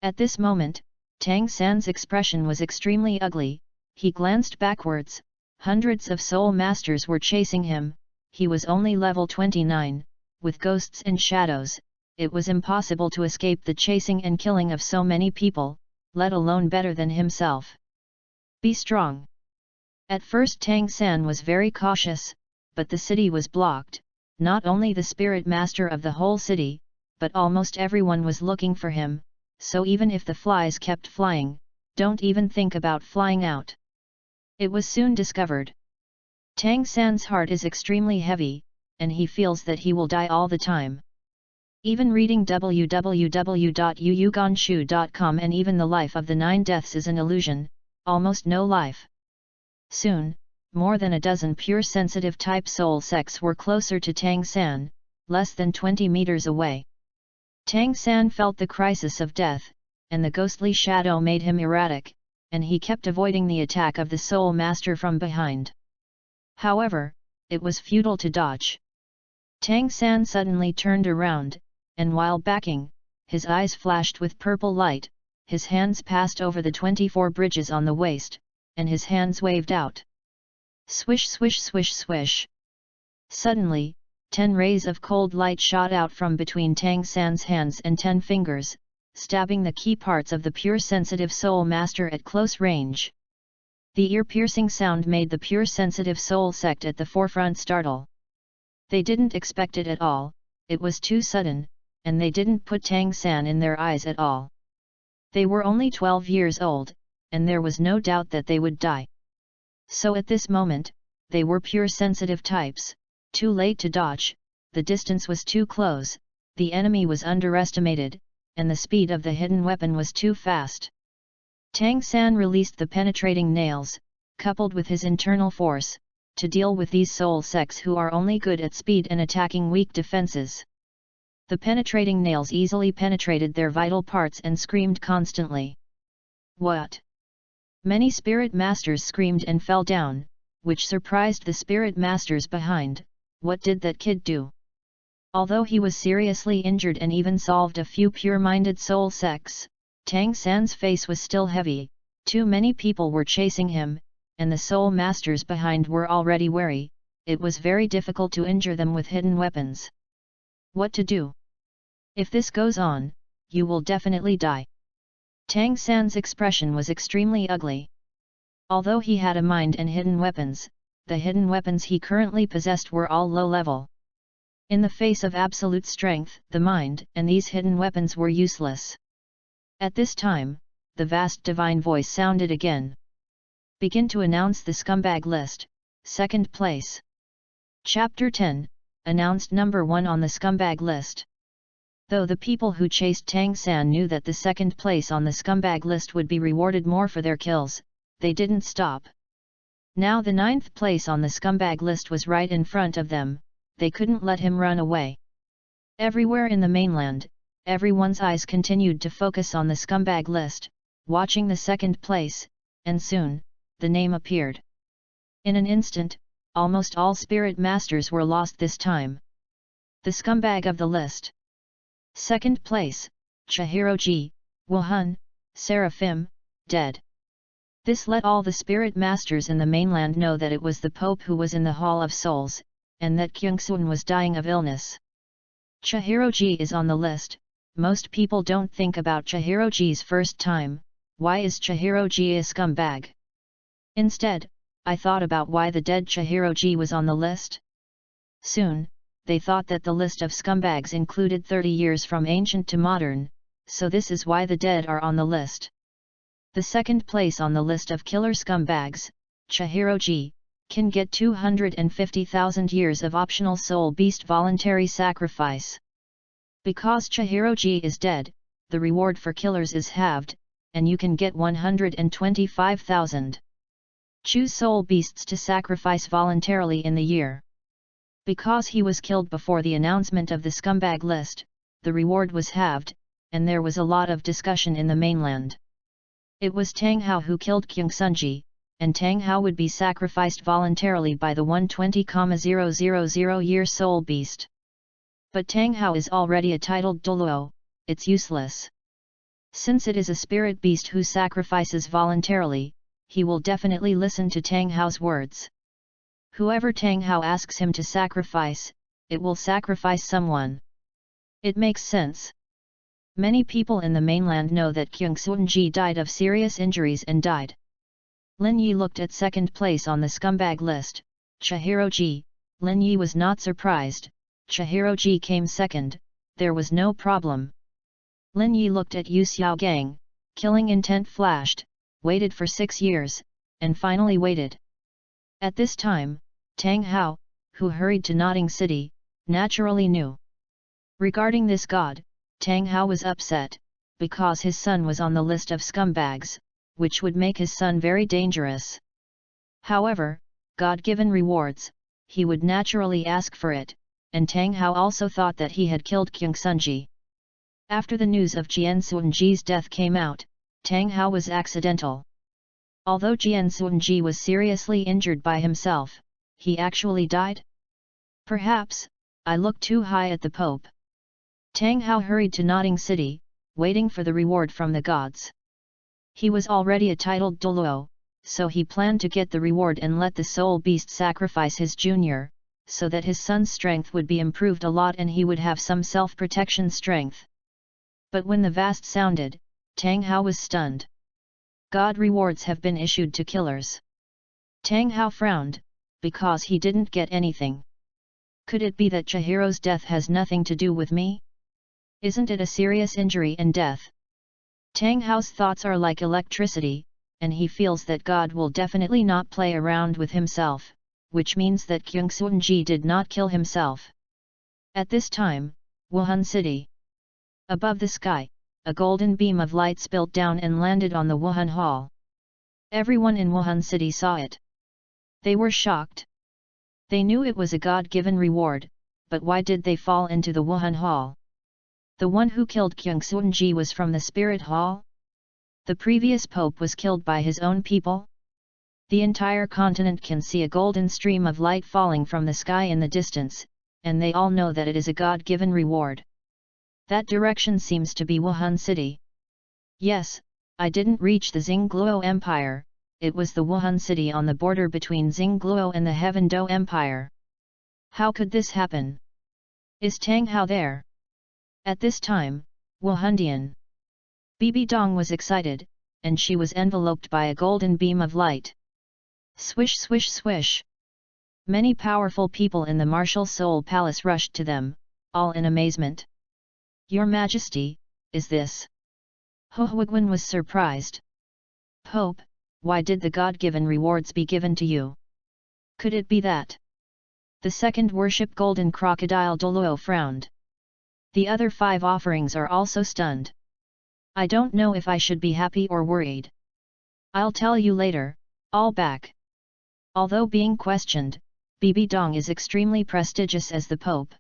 Speaker 1: At this moment, Tang San's expression was extremely ugly. He glanced backwards. Hundreds of soul masters were chasing him. He was only level 29, with ghosts and shadows. It was impossible to escape the chasing and killing of so many people, let alone better than himself. Be strong. At first Tang San was very cautious, but the city was blocked. Not only the spirit master of the whole city, but almost everyone was looking for him, so even if the flies kept flying, don't even think about flying out. It was soon discovered. Tang San's heart is extremely heavy, and he feels that he will die all the time. Even reading www.yuyuganshu.com and even the life of the 9 deaths is an illusion, almost no life. Soon, more than a dozen pure sensitive type soul sects were closer to Tang San, less than 20 meters away. Tang San felt the crisis of death, and the ghostly shadow made him erratic, and he kept avoiding the attack of the soul master from behind. However, it was futile to dodge. Tang San suddenly turned around, and while backing, his eyes flashed with purple light, his hands passed over the 24 bridges on the waist, and his hands waved out. Swish swish swish swish. Suddenly, 10 rays of cold light shot out from between Tang San's hands and 10 fingers, stabbing the key parts of the pure sensitive soul master at close range. The ear-piercing sound made the pure sensitive soul sect at the forefront startle. They didn't expect it at all, it was too sudden, and they didn't put Tang San in their eyes at all. They were only 12 years old, and there was no doubt that they would die. So at this moment, they were pure sensitive types, too late to dodge, the distance was too close, the enemy was underestimated, and the speed of the hidden weapon was too fast. Tang San released the penetrating nails, coupled with his internal force, to deal with these soul sects who are only good at speed and attacking weak defenses. The penetrating nails easily penetrated their vital parts and screamed constantly. What? Many spirit masters screamed and fell down, which surprised the spirit masters behind. What did that kid do? Although he was seriously injured and even solved a few pure-minded soul sects, Tang San's face was still heavy. Too many people were chasing him, and the soul masters behind were already wary. It was very difficult to injure them with hidden weapons. What to do? If this goes on, you will definitely die. Tang San's expression was extremely ugly. Although he had a mind and hidden weapons, the hidden weapons he currently possessed were all low level. In the face of absolute strength, the mind and these hidden weapons were useless. At this time, the vast divine voice sounded again. Begin to announce the scumbag list, 2nd place. Chapter 10, announced number 1 on the scumbag list. Though the people who chased Tang San knew that the 2nd place on the scumbag list would be rewarded more for their kills, they didn't stop. Now the 9th place on the scumbag list was right in front of them, they couldn't let him run away. Everywhere in the mainland, everyone's eyes continued to focus on the scumbag list, watching the 2nd place, and soon, the name appeared. In an instant, almost all spirit masters were lost this time. The scumbag of the list. 2nd place, Chihiroji, Wuhan, Seraphim, dead. This let all the spirit masters in the mainland know that it was the Pope who was in the Hall of Souls, and that Kyungsun was dying of illness. Chihiroji is on the list. Most people don't think about Chihiroji's first time. Why is Chihiroji a scumbag? Instead, I thought about why the dead Chihiroji was on the list. Soon, they thought that the list of scumbags included 30 years from ancient to modern, so this is why the dead are on the list. The 2nd place on the list of killer scumbags, Chihiroji, can get 250,000 years of optional soul beast voluntary sacrifice. Because Chihiroji is dead, the reward for killers is halved, and you can get 125,000. Choose soul beasts to sacrifice voluntarily in the year. Because he was killed before the announcement of the scumbag list, the reward was halved, and there was a lot of discussion in the mainland. It was Tang Hao who killed Kyungsunji, and Tang Hao would be sacrificed voluntarily by the 120,000-year soul beast. But Tang Hao is already a titled Douluo, it's useless. Since it is a spirit beast who sacrifices voluntarily, he will definitely listen to Tang Hao's words. Whoever Tang Hao asks him to sacrifice, it will sacrifice someone. It makes sense. Many people in the mainland know that Kyungsunji died of serious injuries and died. Lin Yi looked at second place on the scumbag list, Chihiroji. Lin Yi was not surprised. Chihiroji came second, there was no problem. Lin Yi looked at Yu Xiaogang, killing intent flashed, waited for 6 years, and finally waited. At this time, Tang Hao, who hurried to Nodding City, naturally knew. Regarding this god, Tang Hao was upset, because his son was on the list of scumbags, which would make his son very dangerous. However, God-given rewards, he would naturally ask for it, and Tang Hao also thought that he had killed Kyungsunji. After the news of Jianxunji's death came out, Tang Hao was accidental. Although Jianxunji was seriously injured by himself, he actually died? Perhaps, I looked too high at the Pope. Tang Hao hurried to Nodding City, waiting for the reward from the gods. He was already a titled Douluo, so he planned to get the reward and let the soul beast sacrifice his junior, so that his son's strength would be improved a lot and he would have some self-protection strength. But when the vast sounded, Tang Hao was stunned. God rewards have been issued to killers. Tang Hao frowned, because he didn't get anything. Could it be that Chihiro's death has nothing to do with me? Isn't it a serious injury and death? Tang Hao's thoughts are like electricity, and he feels that God will definitely not play around with himself, which means that Kyungsunji did not kill himself. At this time, Wuhan City. Above the sky, a golden beam of light spilt down and landed on the Wuhan Hall. Everyone in Wuhan City saw it. They were shocked. They knew it was a God-given reward, but why did they fall into the Wuhan Hall? The one who killed Kyungsunji was from the Spirit Hall? The previous pope was killed by his own people? The entire continent can see a golden stream of light falling from the sky in the distance, and they all know that it is a God-given reward. That direction seems to be Wuhan City. Yes, I didn't reach the Xingluo Empire, it was the Wuhan City on the border between Xingluo and the Heaven Do Empire. How could this happen? Is Tang Hao there? At this time, Wuhandian. Bibi Dong was excited, and she was enveloped by a golden beam of light. Swish swish swish. Many powerful people in the Martial Soul Palace rushed to them, all in amazement. Your Majesty, is this? Hohuigwen was surprised. Pope, why did the God-given rewards be given to you? Could it be that? The second worship Golden Crocodile Douluo frowned. The other 5 offerings are also stunned. I don't know if I should be happy or worried. I'll tell you later, all back. Although being questioned, Bibi Dong is extremely prestigious as the Pope.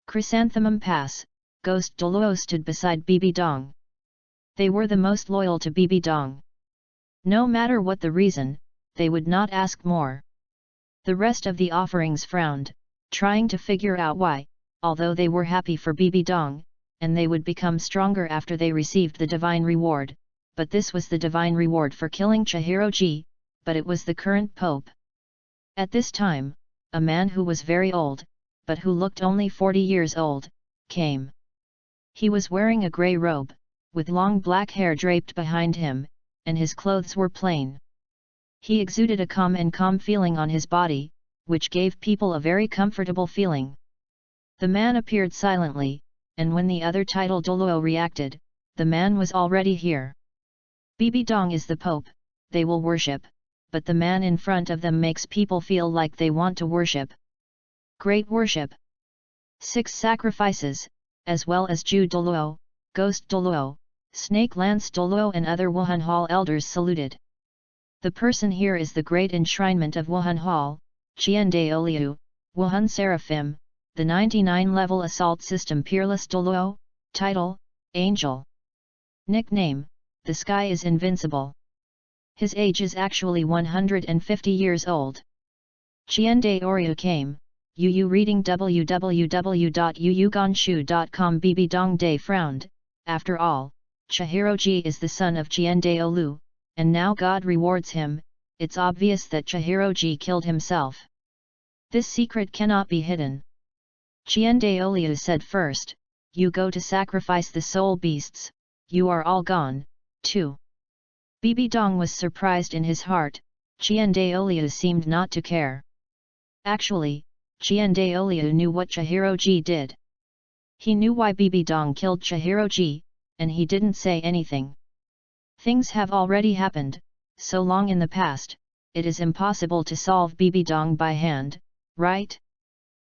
Speaker 1: Chrysanthemum Pass, Ghost Douluo stood beside Bibi Dong. They were the most loyal to Bibi Dong. No matter what the reason, they would not ask more. The rest of the offerings frowned, trying to figure out why, although they were happy for Bibi Dong, and they would become stronger after they received the divine reward, but this was the divine reward for killing Chihiroji, but it was the current pope. At this time, a man who was very old, but who looked only 40 years old, came. He was wearing a grey robe, with long black hair draped behind him, and his clothes were plain. He exuded a calm feeling on his body, which gave people a very comfortable feeling. The man appeared silently, and when the other title Douluo reacted, the man was already here. Bibi Dong is the Pope, they will worship, but the man in front of them makes people feel like they want to worship. Great worship. 6 sacrifices, as well as Ju Douluo, Ghost Douluo, Snake Lance Douluo and other Wuhan Hall elders saluted. The person here is the great enshrinement of Wuhan Hall, Qiande Oliu, Wuhan Seraphim, the 99-level assault system Peerless Douluo, title, Angel. Nickname, the sky is invincible. His age is actually 150 years old. Qiande Oryu came, Yu reading www.yuyuganshu.com. Bibi Dongdae frowned. After all, Chihiroji is the son of Qiandaolu, and now God rewards him. It's obvious that Chihiroji killed himself. This secret cannot be hidden. Qiandaolu said first, you go to sacrifice the soul beasts, you are all gone, too. Bibi Dong was surprised in his heart. Qiandaolu seemed not to care. Actually, Qiandaolu knew what Chihiroji did. He knew why Bibi Dong killed Chihiroji, and he didn't say anything. Things have already happened, so long in the past, it is impossible to solve Bibi Dong by hand, right?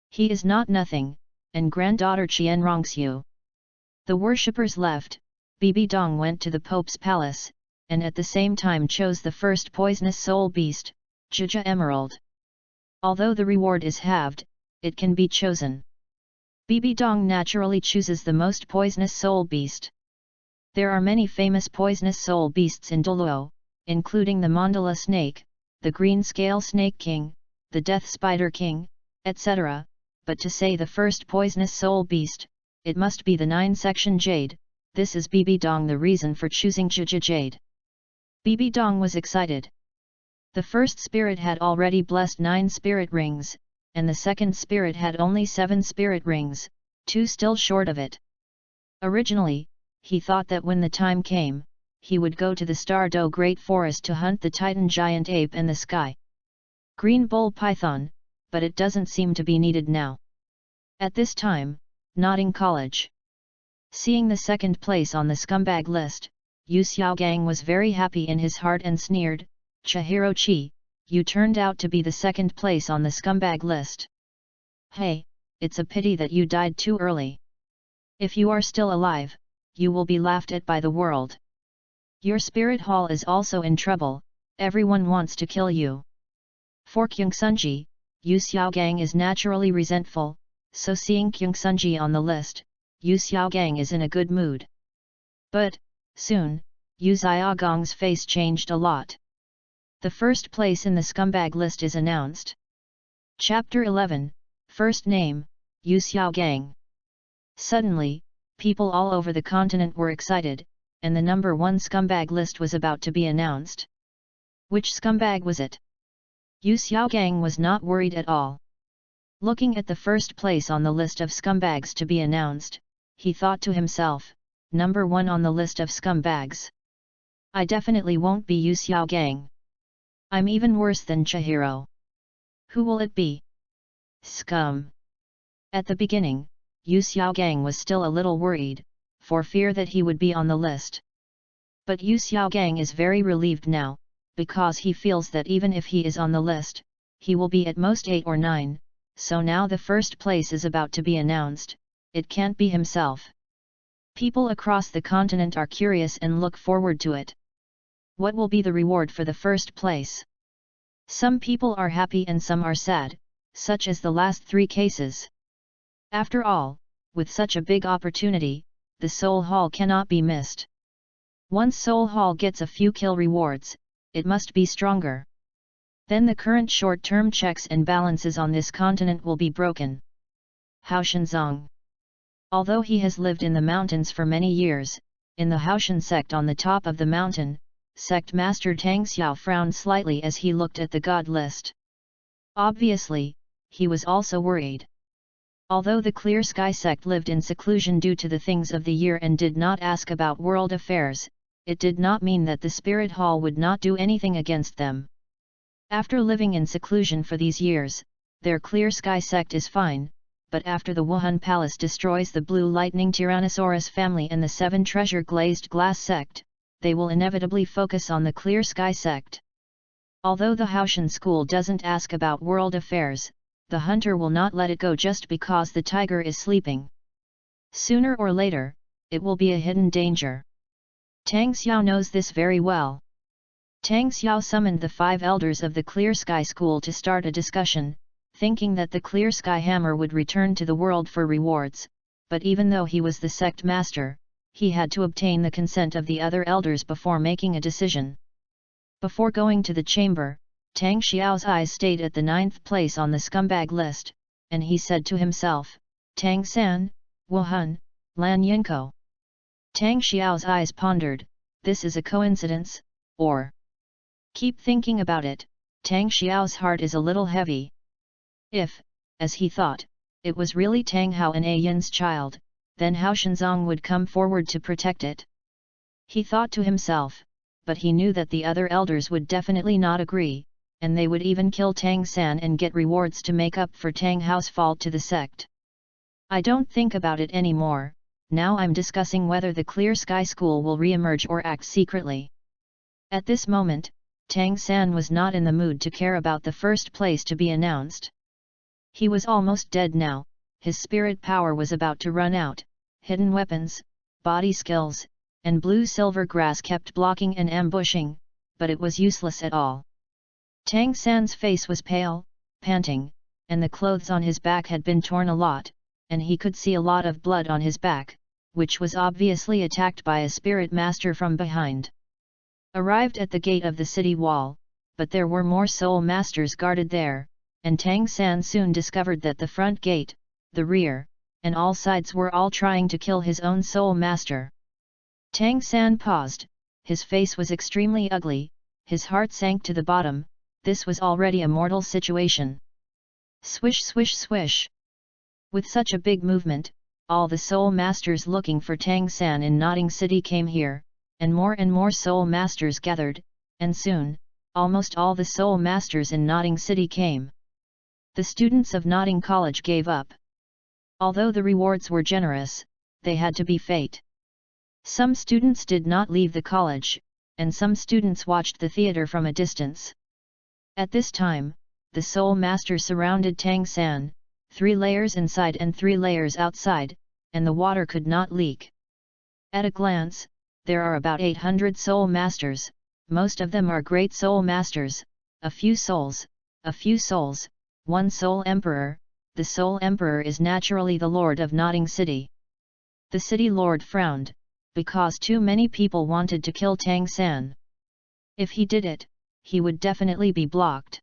Speaker 1: He is not nothing, and granddaughter Qian Rongxiu. The worshippers left, Bibi Dong went to the Pope's palace, and at the same time chose the first poisonous soul beast, Zhizhi Emerald. Although the reward is halved, it can be chosen. Bibi Dong naturally chooses the most poisonous soul beast. There are many famous poisonous soul beasts in Douluo, including the Mandala snake, the green scale snake king, the death spider king, etc., but to say the first poisonous soul beast, it must be the 9-section jade. This is Bibi Dong the reason for choosing Zhizhi jade. Bibi Dong was excited. The first spirit had already blessed 9 spirit rings, and the second spirit had only 7 spirit rings, 2 still short of it. Originally, he thought that when the time came, he would go to the Stardo Great Forest to hunt the Titan Giant Ape and the Sky Green Bull Python, but it doesn't seem to be needed now. At this time, Nodding College. Seeing the second place on the scumbag list, Yu Xiaogang was very happy in his heart and sneered, Chihiroji, you turned out to be the second place on the scumbag list. Hey, it's a pity that you died too early. If you are still alive, you will be laughed at by the world. Your spirit hall is also in trouble, everyone wants to kill you. For Kyungsunji, Yu Xiaogang is naturally resentful, so seeing Kyungsunji on the list, Yu Xiaogang is in a good mood. But, soon, Yu Xiaogang's face changed a lot. The first place in the scumbag list is announced. Chapter 11, First Name, Yu Xiaogang. Suddenly, people all over the continent were excited, and the number 1 scumbag list was about to be announced. Which scumbag was it? Yu Xiaogang was not worried at all. Looking at the first place on the list of scumbags to be announced, he thought to himself, number 1 on the list of scumbags. I definitely won't be Yu Xiaogang. I'm even worse than Chihiro. Who will it be? Scum. At the beginning, Yu Xiaogang was still a little worried, for fear that he would be on the list. But Yu Xiaogang is very relieved now, because he feels that even if he is on the list, he will be at most 8 or 9, so now the first place is about to be announced, it can't be himself. People across the continent are curious and look forward to it. What will be the reward for the first place? Some people are happy and some are sad, such as the last 3 cases. After all, with such a big opportunity, the Soul Hall cannot be missed. Once Soul Hall gets a few kill rewards, it must be stronger. Then the current short-term checks and balances on this continent will be broken. Haoshanzong. Although he has lived in the mountains for many years, in the Haoshan sect on the top of the mountain, Sect Master Tang Xiao frowned slightly as he looked at the god list. Obviously, he was also worried. Although the Clear Sky sect lived in seclusion due to the things of the year and did not ask about world affairs, it did not mean that the Spirit Hall would not do anything against them. After living in seclusion for these years, their Clear Sky sect is fine, but after the Wuhan Palace destroys the Blue Lightning Tyrannosaurus family and the 7 Treasure Glazed Glass sect, they will inevitably focus on the Clear Sky sect. Although the Haoshan school doesn't ask about world affairs, the hunter will not let it go just because the tiger is sleeping. Sooner or later, it will be a hidden danger. Tang Xiao knows this very well. Tang Xiao summoned the 5 elders of the Clear Sky School to start a discussion, thinking that the Clear Sky Hammer would return to the world for rewards, but even though he was the sect master, he had to obtain the consent of the other elders before making a decision. Before going to the chamber, Tang Xiao's eyes stayed at the 9th place on the scumbag list, and he said to himself, Tang San, Wu Hun, Lan Yinko. Tang Xiao's eyes pondered, this is a coincidence, or... Keep thinking about it, Tang Xiao's heart is a little heavy. If, as he thought, it was really Tang Hao and A Yin's child, then Hao Shenzong would come forward to protect it. He thought to himself, but he knew that the other elders would definitely not agree, and they would even kill Tang San and get rewards to make up for Tang Hao's fault to the sect. I don't think about it anymore, now I'm discussing whether the Clear Sky School will re-emerge or act secretly. At this moment, Tang San was not in the mood to care about the first place to be announced. He was almost dead now, his spirit power was about to run out, hidden weapons, body skills, and blue-silver grass kept blocking and ambushing, but it was useless at all. Tang San's face was pale, panting, and the clothes on his back had been torn a lot, and he could see a lot of blood on his back, which was obviously attacked by a spirit master from behind. Arrived at the gate of the city wall, but there were more soul masters guarded there, and Tang San soon discovered that the front gate, the rear, and all sides were all trying to kill his own soul master. Tang San paused, his face was extremely ugly, his heart sank to the bottom, this was already a mortal situation. Swish swish swish. With such a big movement, all the soul masters looking for Tang San in Nodding City came here, and more soul masters gathered, and soon, almost all the soul masters in Nodding City came. The students of Nodding College gave up. Although the rewards were generous, they had to be fate. Some students did not leave the college, and some students watched the theater from a distance. At this time, the soul master surrounded Tang San, 3 layers inside and 3 layers outside, and the water could not leak. At a glance, there are about 800 soul masters, most of them are great soul masters, a few souls, 1 soul emperor. The soul emperor is naturally the lord of Nodding City. The city lord frowned, because too many people wanted to kill Tang San. If he did it, he would definitely be blocked.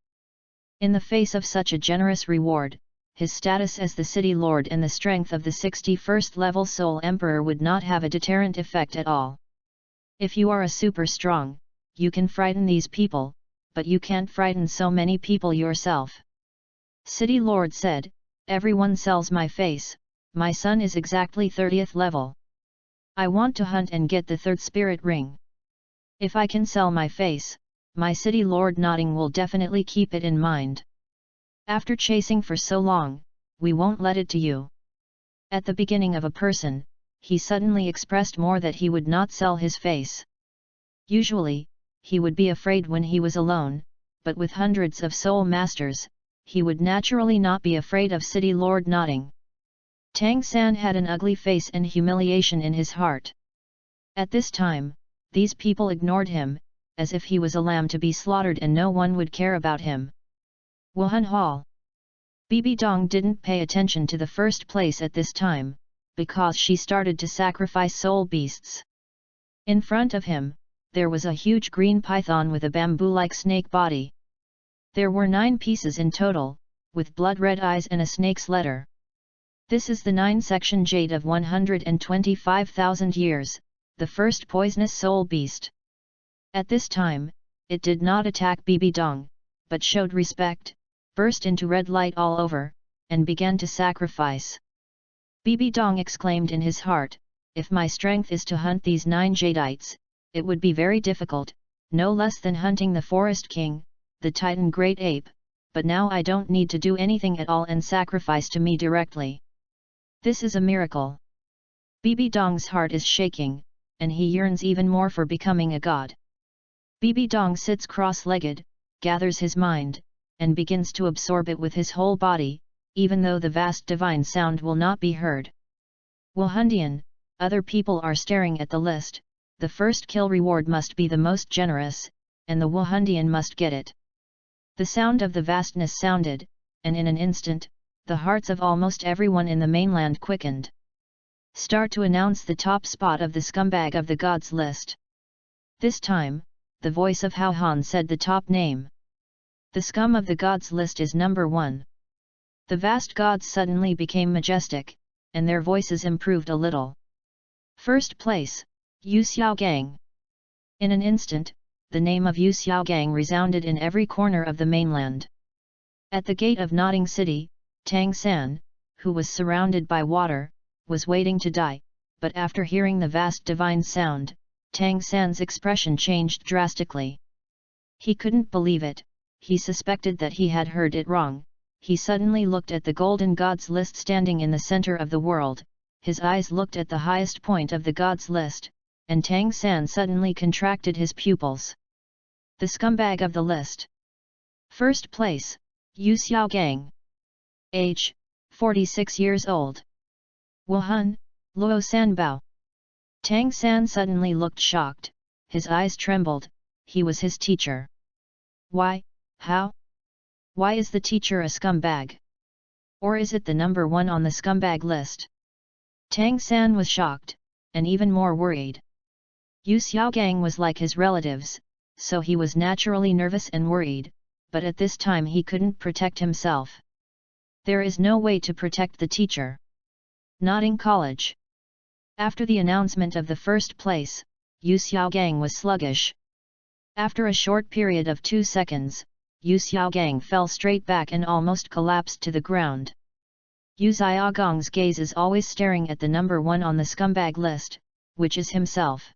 Speaker 1: In the face of such a generous reward, his status as the city lord and the strength of the 61st level soul emperor would not have a deterrent effect at all. If you are a super strong, you can frighten these people, but you can't frighten so many people yourself. City lord said, everyone sells my face, my son is exactly 30th level. I want to hunt and get the 3rd spirit ring. If I can sell my face, my city lord Nodding will definitely keep it in mind. After chasing for so long, we won't let it to you. At the beginning of a person, he suddenly expressed more that he would not sell his face. Usually, he would be afraid when he was alone, but with hundreds of soul masters, he would naturally not be afraid of city lord Nodding. Tang San had an ugly face and humiliation in his heart. At this time, these people ignored him, as if he was a lamb to be slaughtered and no one would care about him. Wuhan Hall. Bibi Dong didn't pay attention to the first place at this time, because she started to sacrifice soul beasts. In front of him, there was a huge green python with a bamboo-like snake body. There were 9 pieces in total, with blood-red eyes and a snake's letter. This is the 9-section jade of 125,000 years, the first poisonous soul beast. At this time, it did not attack Bibi Dong, but showed respect, burst into red light all over, and began to sacrifice. Bibi Dong exclaimed in his heart, if my strength is to hunt these 9 jadites, it would be very difficult, no less than hunting the forest king, the titan great ape, but now I don't need to do anything at all and sacrifice to me directly. This is a miracle. Bibi Dong's heart is shaking, and he yearns even more for becoming a god. Bibi Dong sits cross-legged, gathers his mind, and begins to absorb it with his whole body, even though the vast divine sound will not be heard. Wuhandian, other people are staring at the list, the first kill reward must be the most generous, and the Wuhandian must get it. The sound of the vastness sounded, and in an instant, the hearts of almost everyone in the mainland quickened. Start to announce the top spot of the scumbag of the gods list. This time, the voice of Hao Han said the top name. The scum of the gods list is number 1. The vast gods suddenly became majestic, and their voices improved a little. First place, Yu Xiaogang. In an instant, the name of Yu Xiaogang resounded in every corner of the mainland. At the gate of Nodding City, Tang San, who was surrounded by water, was waiting to die, but after hearing the vast divine sound, Tang San's expression changed drastically. He couldn't believe it, he suspected that he had heard it wrong. He suddenly looked at the golden gods list standing in the center of the world, his eyes looked at the highest point of the gods list, and Tang San suddenly contracted his pupils. The scumbag of the list. First place, Yu Xiaogang. Age, 46 years old. Wuhan, Luo Sanbao. Tang San suddenly looked shocked, his eyes trembled, he was his teacher. Why, how? Why is the teacher a scumbag? Or is it the number 1 on the scumbag list? Tang San was shocked, and even more worried. Yu Xiaogang was like his relatives, so he was naturally nervous and worried, but at this time he couldn't protect himself. There is no way to protect the teacher. Nodding College. After the announcement of the first place, Yu Xiaogang was sluggish. After a short period of 2 seconds, Yu Xiaogang fell straight back and almost collapsed to the ground. Yu Xiaogang's gaze is always staring at the number 1 on the scumbag list, which is himself.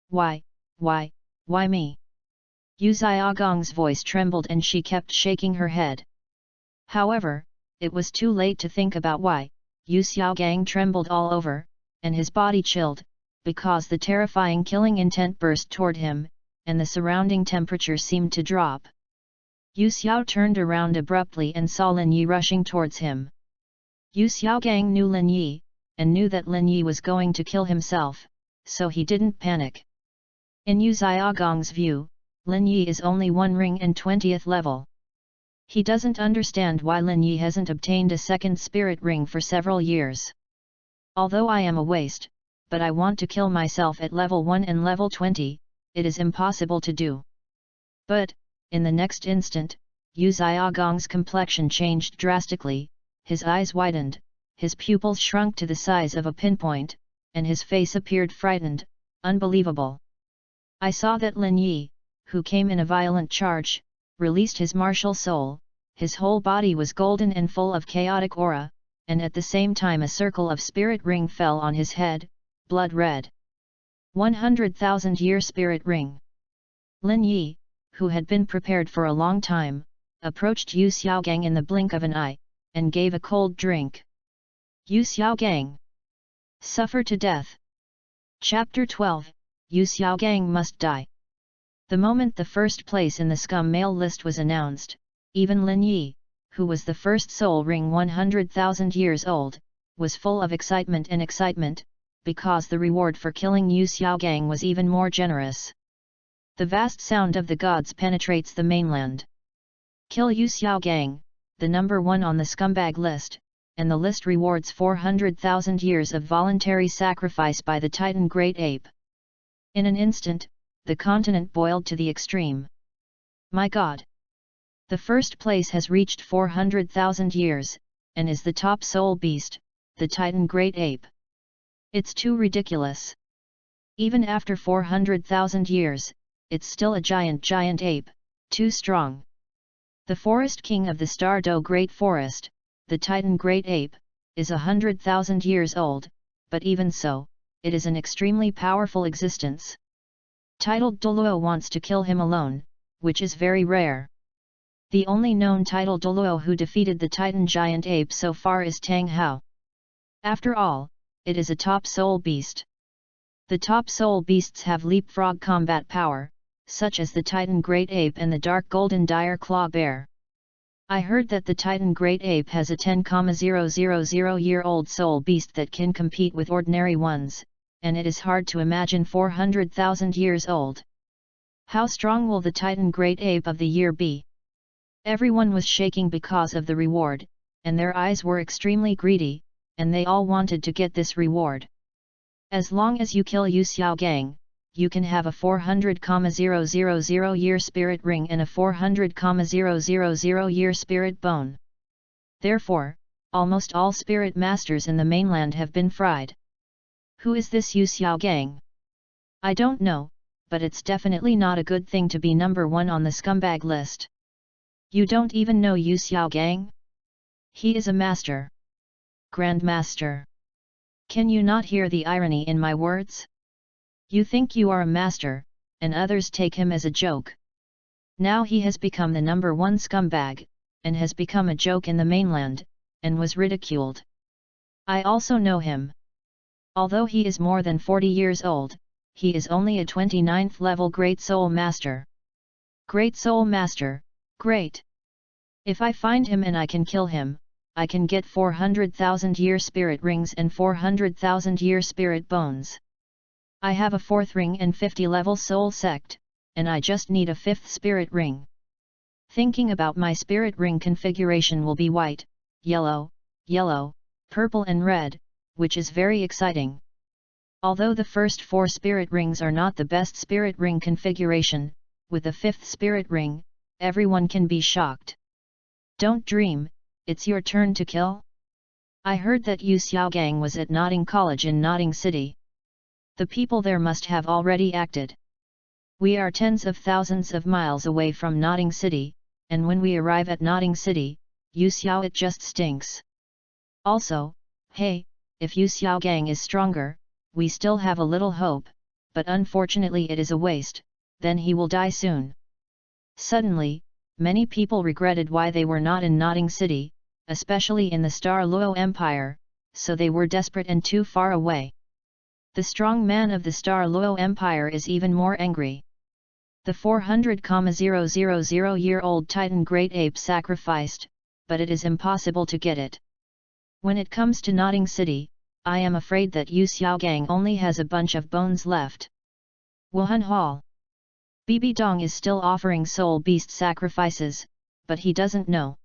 Speaker 1: Why me? Yu Xiaogang's voice trembled and she kept shaking her head. However, it was too late to think about why. Yu Xiaogang trembled all over, and his body chilled, because the terrifying killing intent burst toward him, and the surrounding temperature seemed to drop. Yu Xiao turned around abruptly and saw Lin Yi rushing towards him. Yu Xiaogang knew Lin Yi, and knew that Lin Yi was going to kill himself, so he didn't panic. In Yu Xiaogang's view, Lin Yi is only 1 ring and 20th level. He doesn't understand why Lin Yi hasn't obtained a second spirit ring for several years. Although I am a waste, but I want to kill myself at level 1 and level 20, it is impossible to do. But, in the next instant, Yu Xiaogang's complexion changed drastically, his eyes widened, his pupils shrunk to the size of a pinpoint, and his face appeared frightened, unbelievable. I saw that Lin Yi, who came in a violent charge, released his martial soul, his whole body was golden and full of chaotic aura, and at the same time a circle of spirit ring fell on his head, blood red. 100,000-year spirit ring. Lin Yi, who had been prepared for a long time, approached Yu Xiaogang in the blink of an eye, and gave a cold drink. Yu Xiaogang. Suffer to death. Chapter 12, Yu Xiaogang must die. The moment the first place in the scum male list was announced, even Lin Yi, who was the first soul ring 100,000 years old, was full of excitement, because the reward for killing Yu Xiaogang was even more generous. The vast sound of the gods penetrates the mainland. Kill Yu Xiaogang, the number 1 on the scumbag list, and the list rewards 400,000 years of voluntary sacrifice by the Titan Great Ape. In an instant, the continent boiled to the extreme. My God! The first place has reached 400,000 years, and is the top soul beast, the Titan Great Ape. It's too ridiculous. Even after 400,000 years, it's still a giant ape, too strong. The forest king of the Douluo Great Forest, the Titan Great Ape, is 100,000 years old, but even so, it is an extremely powerful existence. Titled Douluo wants to kill him alone, which is very rare. The only known titled Douluo who defeated the Titan giant ape so far is Tang Hao. After all, it is a top soul beast. The top soul beasts have leapfrog combat power, such as the Titan Great Ape and the Dark Golden Dire Claw Bear. I heard that the Titan Great Ape has a 10,000-year-old soul beast that can compete with ordinary ones, and it is hard to imagine 400,000 years old. How strong will the Titan Great Ape of the year be? Everyone was shaking because of the reward, and their eyes were extremely greedy, and they all wanted to get this reward. As long as you kill Xiaogang, you can have a 400,000 year spirit ring and a 400,000 year spirit bone. Therefore, almost all spirit masters in the mainland have been fried. Who is this Xiaogang? I don't know, but it's definitely not a good thing to be number 1 on the scumbag list. You don't even know Xiaogang? He is a master. Grandmaster. Can you not hear the irony in my words? You think you are a master, and others take him as a joke. Now he has become the number 1 scumbag, and has become a joke in the mainland, and was ridiculed. I also know him. Although he is more than 40 years old, he is only a 29th level Great Soul Master. Great Soul Master, great! If I find him and I can kill him, I can get 400,000 year spirit rings and 400,000 year spirit bones. I have a 4th ring and 50 level soul sect, and I just need a 5th spirit ring. Thinking about my spirit ring configuration will be white, yellow, purple and red, which is very exciting. Although the first 4 spirit rings are not the best spirit ring configuration, with the 5th spirit ring, everyone can be shocked. Don't dream, it's your turn to kill? I heard that Xiaogang was at Notting College in Notting City. The people there must have already acted. We are tens of thousands of miles away from Notting City, and when we arrive at Notting City, Xiao it just stinks. Also, hey, if Xiaogang is stronger, we still have a little hope, but unfortunately it is a waste, then he will die soon. Suddenly, many people regretted why they were not in Notting City, especially in the Douluo Empire, so they were desperate and too far away. The strong man of the Douluo Empire is even more angry. The 400,000-year-old Titan Great Ape sacrificed, but it is impossible to get it. When it comes to Notting City, I am afraid that Xiaogang only has a bunch of bones left. Wuhan Hall. Bibi Dong is still offering soul beast sacrifices, but he doesn't know.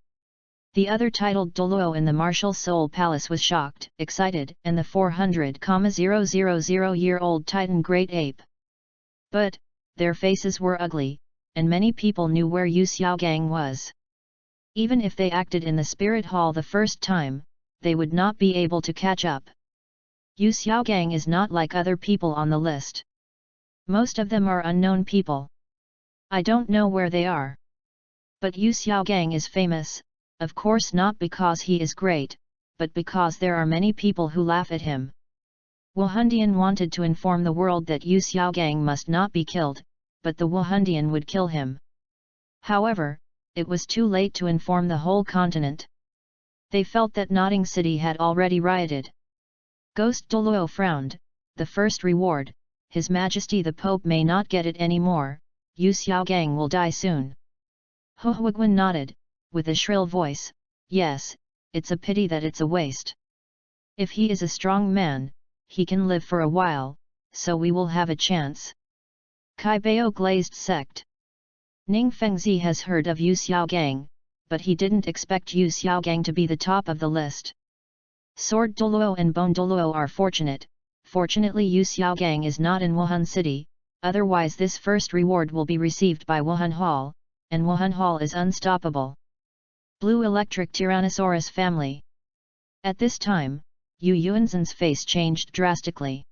Speaker 1: The other titled Douluo in the Martial Soul Palace was shocked, excited, and the 400,000-year-old Titan Great Ape. But, their faces were ugly, and many people knew where Xiaogang was. Even if they acted in the Spirit Hall the first time, they would not be able to catch up. Xiaogang is not like other people on the list. Most of them are unknown people. I don't know where they are. But Xiaogang is famous, of course not because he is great, but because there are many people who laugh at him. Wuhandian wanted to inform the world that Xiaogang must not be killed, but the Wuhandian would kill him. However, it was too late to inform the whole continent. They felt that Notting City had already rioted. Ghost Douluo frowned, the first reward, His Majesty the Pope may not get it anymore, Xiaogang will die soon. Huohuaguan nodded, with a shrill voice, yes, it's a pity that it's a waste. If he is a strong man, he can live for a while, so we will have a chance. Kaibao glazed sect. Ning Fengzi has heard of Xiaogang, but he didn't expect Xiaogang to be the top of the list. Sword Douluo and Bone Douluo are fortunate, fortunately Xiaogang is not in Wuhan City, otherwise this first reward will be received by Wuhan Hall, and Wuhan Hall is unstoppable. Blue Electric Tyrannosaurus Family. At this time, Yu Yuanzhen's face changed drastically.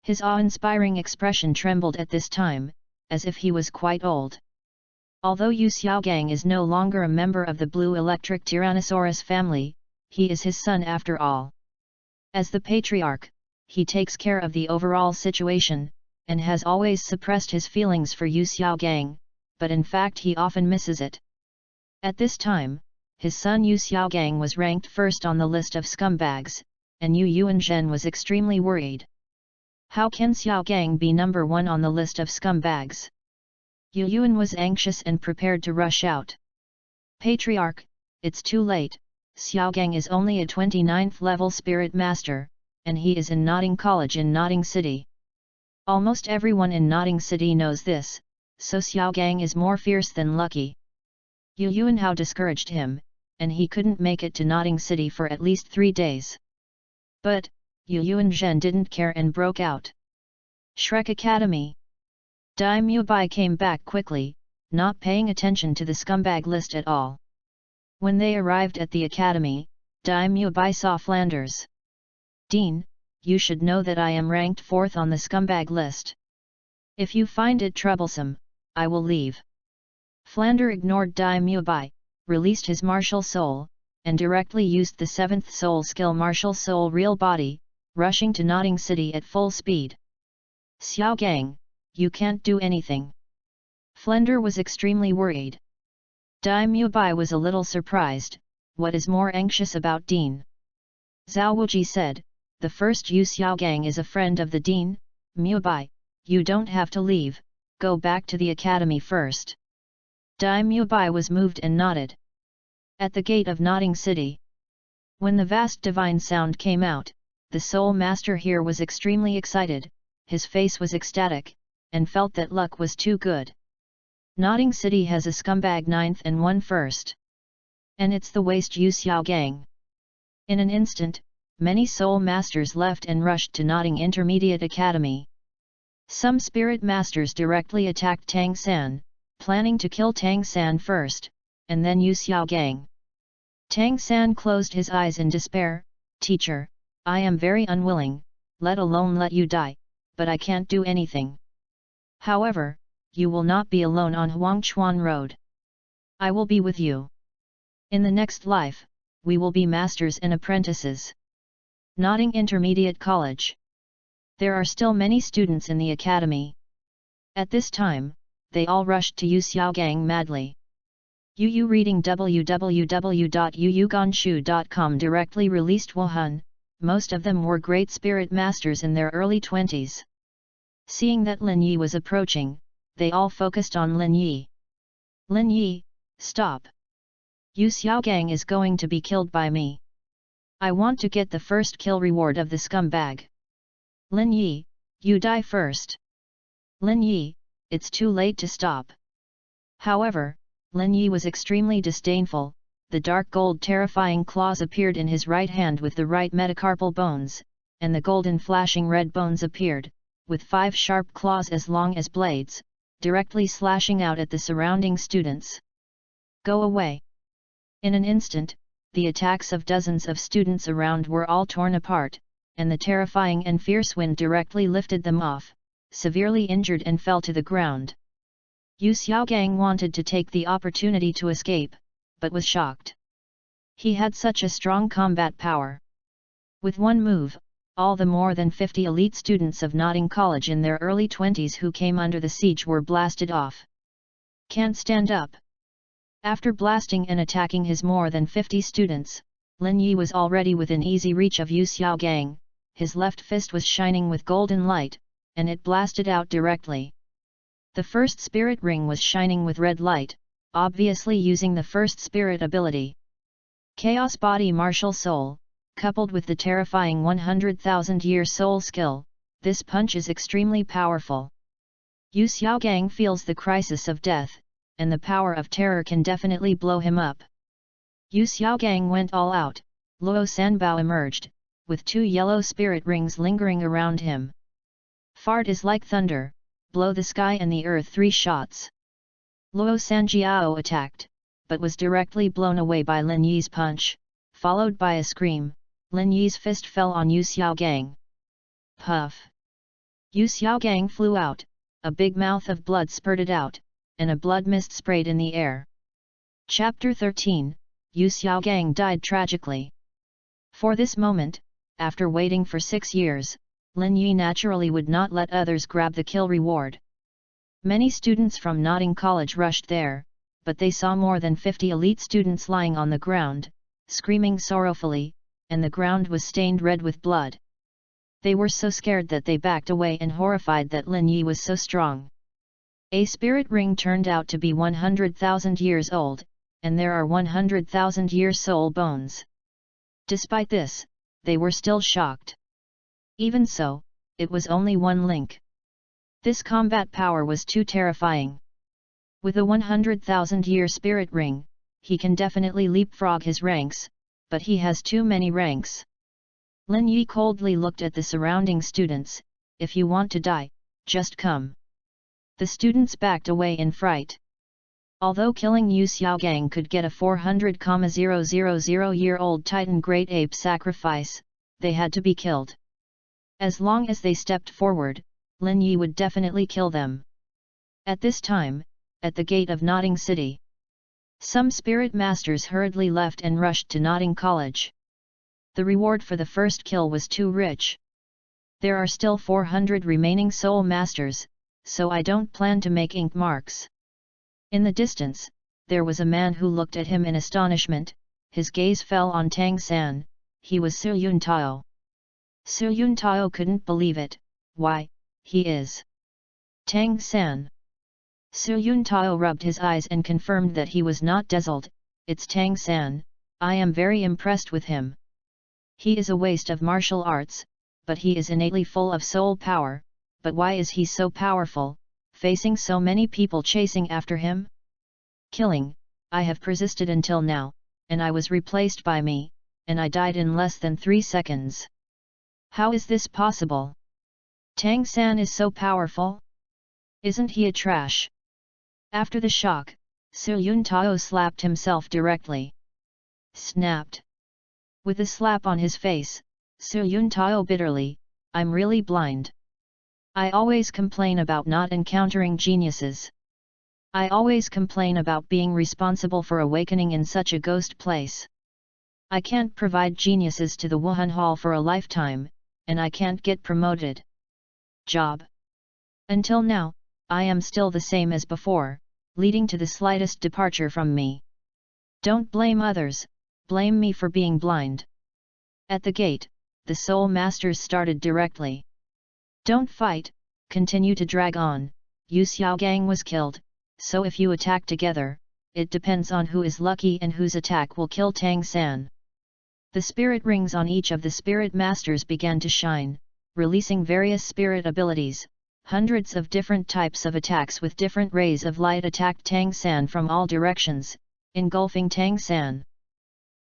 Speaker 1: His awe-inspiring expression trembled at this time, as if he was quite old. Although Xiaogang is no longer a member of the Blue Electric Tyrannosaurus family, he is his son after all. As the patriarch, he takes care of the overall situation, and has always suppressed his feelings for Xiaogang, but in fact he often misses it. At this time, his son Xiaogang was ranked first on the list of scumbags, and Yu Yuanzhen was extremely worried. How can Xiaogang be number 1 on the list of scumbags? Yu Yuan was anxious and prepared to rush out. Patriarch, it's too late, Xiaogang is only a 29th level spirit master, and he is in Notting College in Notting City. Almost everyone in Notting City knows this, so Xiaogang is more fierce than lucky. Yu Yuanhao discouraged him, and he couldn't make it to Notting City for at least 3 days. But, Yu Yuanzhen didn't care and broke out. Shrek Academy! Dai Mubai came back quickly, not paying attention to the scumbag list at all. When they arrived at the academy, Dai Mubai saw Flanders. Dean, you should know that I am ranked 4th on the scumbag list. If you find it troublesome, I will leave. Flander ignored Dai Mubai, released his martial soul, and directly used the 7th soul skill martial soul real body, rushing to Notting City at full speed. Xiaogang, you can't do anything. Flander was extremely worried. Dai Mubai was a little surprised. What is more anxious about Dean? Zhao Wuji said, the first Yu Xiaogang is a friend of the Dean. Mubai, you don't have to leave, go back to the academy first. Dai Mubai was moved and nodded. At the gate of Notting City. When the vast divine sound came out, the soul master here was extremely excited, his face was ecstatic, and felt that luck was too good. Notting City has a scumbag 9th and 1 1st. And it's the waste Yu Xiaogang. In an instant, many soul masters left and rushed to Notting Intermediate Academy. Some spirit masters directly attacked Tang San, planning to kill Tang San first, and then Yu Xiaogang. Tang San closed his eyes in despair. Teacher, I am very unwilling, let alone let you die, but I can't do anything. However, you will not be alone on Huangchuan Road. I will be with you. In the next life, we will be masters and apprentices. Notting Intermediate College. There are still many students in the academy. At this time, they all rushed to Yu Xiaogang madly. Yu reading www.yuyuganshu.com directly released Wuhan, most of them were great spirit masters in their early 20s. Seeing that Lin Yi was approaching, they all focused on Lin Yi. Lin Yi, stop! Yu Xiaogang is going to be killed by me. I want to get the first kill reward of the scumbag. Lin Yi, you die first. Lin Yi, it's too late to stop. However, Lin Yi was extremely disdainful. The dark gold terrifying claws appeared in his right hand with the right metacarpal bones, and the golden flashing red bones appeared, with 5 sharp claws as long as blades, directly slashing out at the surrounding students. Go away! In an instant, the attacks of dozens of students around were all torn apart, and the terrifying and fierce wind directly lifted them off, severely injured and fell to the ground. Yu Xiaogang wanted to take the opportunity to escape, but was shocked. He had such a strong combat power. With one move, all the more than 50 elite students of Notting College in their early 20s who came under the siege were blasted off. Can't stand up. After blasting and attacking his more than 50 students, Lin Yi was already within easy reach of Yu Xiaogang. His left fist was shining with golden light, and it blasted out directly. The first spirit ring was shining with red light, obviously using the first spirit ability. Chaos Body Martial Soul, coupled with the terrifying 100,000-year soul skill, this punch is extremely powerful. Yu Xiaogang feels the crisis of death, and the power of terror can definitely blow him up. Yu Xiaogang went all out. Luo Sanbao emerged, with 2 yellow spirit rings lingering around him. Fart is like thunder, blow the sky and the earth 3 shots. Luo Sanjiao attacked, but was directly blown away by Lin Yi's punch, followed by a scream. Lin Yi's fist fell on Yu Xiaogang. Puff! Yu Xiaogang flew out, a big mouth of blood spurted out, and a blood mist sprayed in the air. Chapter 13, Yu Xiaogang died tragically. For this moment, after waiting for 6 years, Lin Yi naturally would not let others grab the kill reward. Many students from Notting College rushed there, but they saw more than 50 elite students lying on the ground, screaming sorrowfully, and the ground was stained red with blood. They were so scared that they backed away and horrified that Lin Yi was so strong. A spirit ring turned out to be 100,000 years old, and there are 100,000-year soul bones. Despite this, they were still shocked. Even so, it was only 1 link. This combat power was too terrifying. With a 100,000-year spirit ring, he can definitely leapfrog his ranks, but he has too many ranks. Lin Yi coldly looked at the surrounding students. If you want to die, just come. The students backed away in fright. Although killing Yu Xiaogang could get a 400,000-year-old Titan Great Ape sacrifice, they had to be killed. As long as they stepped forward, Lin Yi would definitely kill them. At this time, at the gate of Nodding City, some spirit masters hurriedly left and rushed to Nodding College. The reward for the first kill was too rich. There are still 400 remaining soul masters, so I don't plan to make ink marks. In the distance, there was a man who looked at him in astonishment. His gaze fell on Tang San. He was Su Yun Tao. Su Yun Tao couldn't believe it. Why, he is Tang San. Su Yun Tao rubbed his eyes and confirmed that he was not dazzled. It's Tang San. I am very impressed with him. He is a waste of martial arts, but he is innately full of soul power. But why is he so powerful, facing so many people chasing after him? Killing, I have persisted until now, and I was replaced by me, and I died in less than 3 seconds. How is this possible? Tang San is so powerful? Isn't he a trash? After the shock, Su Yun Tao slapped himself directly. Snapped. With a slap on his face, Su Yun Tao bitterly, I'm really blind. I always complain about not encountering geniuses. I always complain about being responsible for awakening in such a ghost place. I can't provide geniuses to the Wuhan Hall for a lifetime, and I can't get promoted. Job. Until now, I am still the same as before, leading to the slightest departure from me. Don't blame others, blame me for being blind. At the gate, the soul masters started directly. Don't fight, continue to drag on. Yu Xiaogang was killed, so if you attack together, it depends on who is lucky and whose attack will kill Tang San. The spirit rings on each of the spirit masters began to shine, releasing various spirit abilities. Hundreds of different types of attacks with different rays of light attacked Tang San from all directions, engulfing Tang San.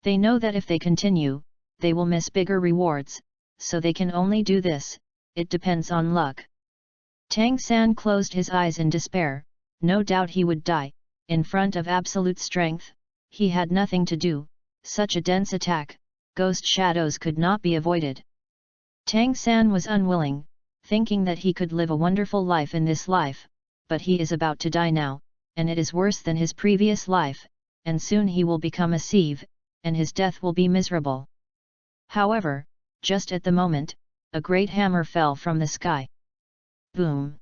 Speaker 1: They know that if they continue, they will miss bigger rewards, so they can only do this. It depends on luck. Tang San closed his eyes in despair. No doubt he would die. In front of absolute strength, he had nothing to do. Such a dense attack, ghost shadows could not be avoided. Tang San was unwilling, thinking that he could live a wonderful life in this life, but he is about to die now, and it is worse than his previous life, and soon he will become a sieve, and his death will be miserable. However, just at the moment, a great hammer fell from the sky. Boom!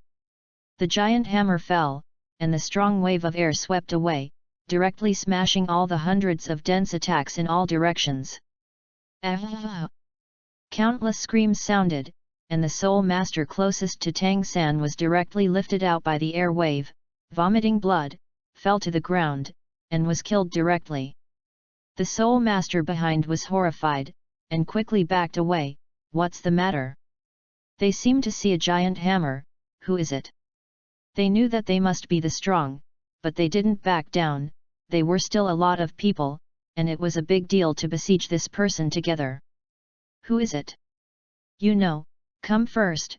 Speaker 1: The giant hammer fell, and the strong wave of air swept away, directly smashing all the hundreds of dense attacks in all directions. Ah! Countless screams sounded, and the soul master closest to Tang San was directly lifted out by the air wave, vomiting blood, fell to the ground, and was killed directly. The soul master behind was horrified, and quickly backed away. What's the matter? They seemed to see a giant hammer. Who is it? They knew that they must be the strong, but they didn't back down. They were still a lot of people, and it was a big deal to besiege this person together. Who is it? You know, come first,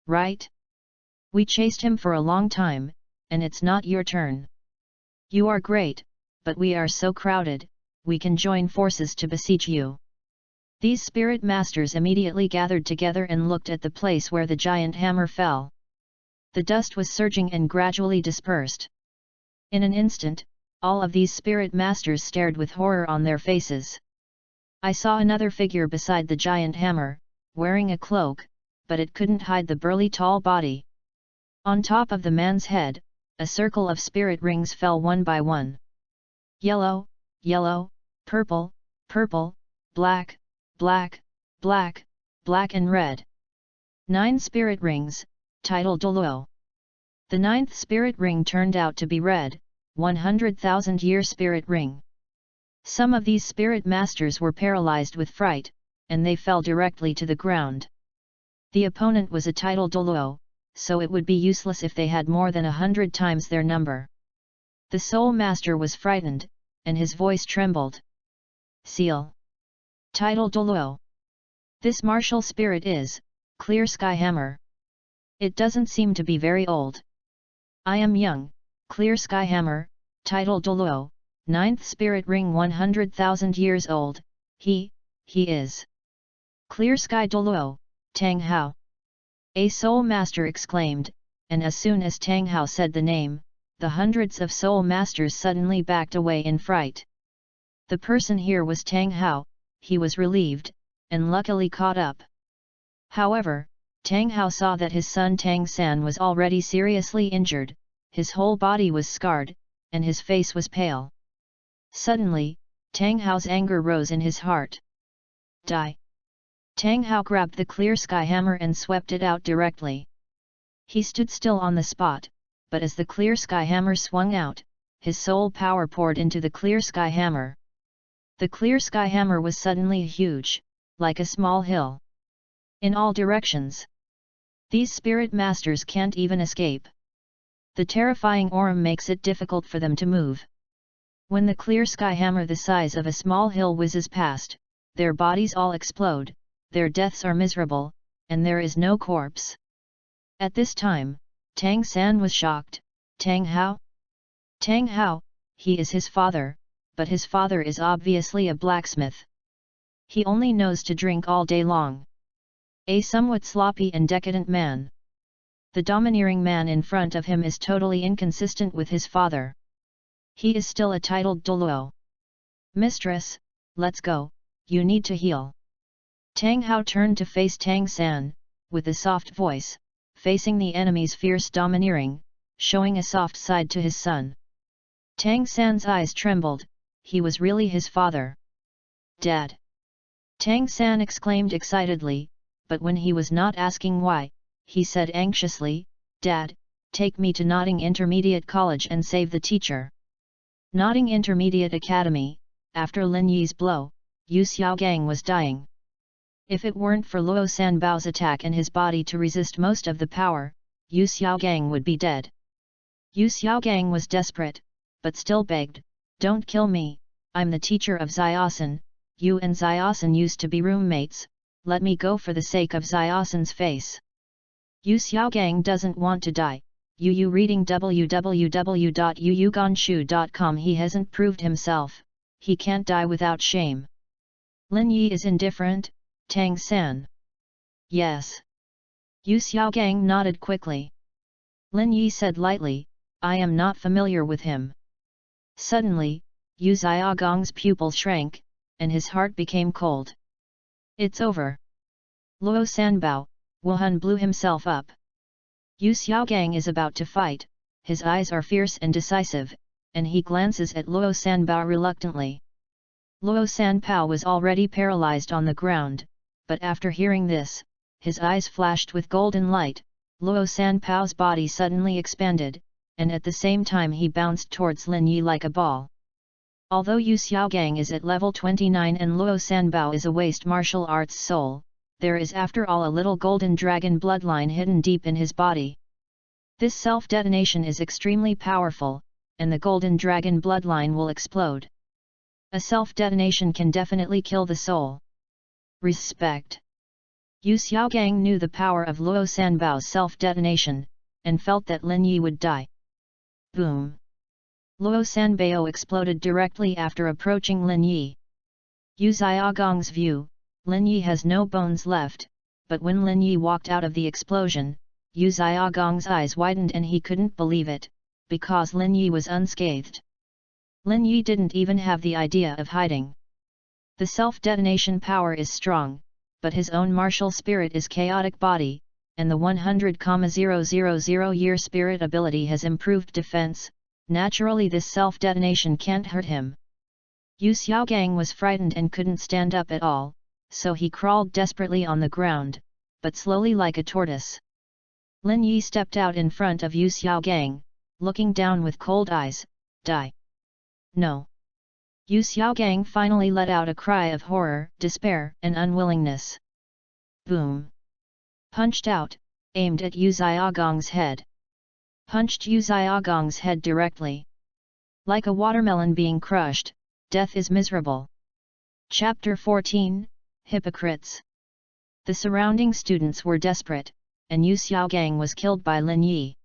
Speaker 1: right? We chased him for a long time, and it's not your turn. You are great, but we are so crowded, we can join forces to besiege you. These spirit masters immediately gathered together and looked at the place where the giant hammer fell. The dust was surging and gradually dispersed. In an instant, all of these spirit masters stared with horror on their faces. I saw another figure beside the giant hammer, wearing a cloak, but it couldn't hide the burly tall body. On top of the man's head, a circle of spirit rings fell one by one. Yellow, yellow, purple, purple, black, black, black, black and red. 9 spirit rings, titled Douluo. The 9th spirit ring turned out to be red, 100,000-year spirit ring. Some of these spirit masters were paralyzed with fright, and they fell directly to the ground. The opponent was a titled Douluo, so it would be useless if they had more than 100 times their number. The soul master was frightened, and his voice trembled. Seal. Title Douluo. This martial spirit is Clear Sky Hammer. It doesn't seem to be very old. I am young, Clear Sky Hammer, title Douluo, 9th spirit ring 100,000 years old, he is. Clear Sky Douluo, Tang Hao. A soul master exclaimed, and as soon as Tang Hao said the name, the hundreds of soul masters suddenly backed away in fright. The person here was Tang Hao, he was relieved, and luckily caught up. However, Tang Hao saw that his son Tang San was already seriously injured, his whole body was scarred, and his face was pale. Suddenly, Tang Hao's anger rose in his heart. Die! Tang Hao grabbed the Clear Sky Hammer and swept it out directly. He stood still on the spot, but as the Clear Sky Hammer swung out, his soul power poured into the Clear Sky Hammer. The Clear Sky Hammer was suddenly huge, like a small hill. In all directions. These spirit masters can't even escape. The terrifying aura makes it difficult for them to move. When the Clear Sky Hammer the size of a small hill whizzes past, their bodies all explode, their deaths are miserable, and there is no corpse. At this time, Tang San was shocked. Tang Hao? Tang Hao, he is his father, but his father is obviously a blacksmith. He only knows to drink all day long. A somewhat sloppy and decadent man. The domineering man in front of him is totally inconsistent with his father. He is still a titled Douluo. Mistress, let's go, you need to heal. Tang Hao turned to face Tang San, with a soft voice, facing the enemy's fierce domineering, showing a soft side to his son. Tang San's eyes trembled, he was really his father. Dad! Tang San exclaimed excitedly, but when he was not asking why, he said anxiously, Dad, take me to Notting Intermediate College and save the teacher. Notting Intermediate Academy, after Lin Yi's blow, Yu Xiaogang was dying. If it weren't for Luo Sanbao's attack and his body to resist most of the power, Yu Xiaogang would be dead. Yu Xiaogang was desperate, but still begged, don't kill me, I'm the teacher of Xiaosan, you and Xiaosan used to be roommates, let me go for the sake of Xiaosan's face. Yu Xiaogang doesn't want to die. Yu reading www.yuyuganshu.com. He hasn't proved himself, he can't die without shame. Lin Yi is indifferent, Tang San. Yes. Yu Xiaogang nodded quickly. Lin Yi said lightly, I am not familiar with him. Suddenly, Yu Xiaogang's pupil shrank, and his heart became cold. It's over. Luo Sanbao, Wuhan blew himself up. Yu Xiaogang is about to fight, his eyes are fierce and decisive, and he glances at Luo Sanbao reluctantly. Luo Sanbao was already paralyzed on the ground, but after hearing this, his eyes flashed with golden light, Luo Sanbao's body suddenly expanded, and at the same time he bounced towards Lin Yi like a ball. Although Yu Xiaogang is at level 29 and Luo Sanbao is a waste martial arts soul, there is after all a little golden dragon bloodline hidden deep in his body. This self-detonation is extremely powerful, and the golden dragon bloodline will explode. A self-detonation can definitely kill the soul. Respect. Yu Xiaogang knew the power of Luo Sanbao's self-detonation, and felt that Lin Yi would die. Boom! Luo Sanbao exploded directly after approaching Lin Yi. Yu Xiaogang's view, Lin Yi has no bones left, but when Lin Yi walked out of the explosion, Yu Xiaogang's eyes widened and he couldn't believe it, because Lin Yi was unscathed. Lin Yi didn't even have the idea of hiding. The self-detonation power is strong, but his own martial spirit is chaotic body, and the 100,000 year spirit ability has improved defense, naturally this self-detonation can't hurt him. Yu Xiaogang was frightened and couldn't stand up at all, so he crawled desperately on the ground, but slowly like a tortoise. Lin Yi stepped out in front of Yu Xiaogang, looking down with cold eyes, die. No. Yu Xiaogang finally let out a cry of horror, despair, and unwillingness. Boom! Punched out, aimed at Yu Xiaogang's head. Punched Yu Xiaogang's head directly. Like a watermelon being crushed, death is miserable. Chapter 14, Hypocrites. The surrounding students were desperate, and Yu Xiaogang was killed by Lin Yi.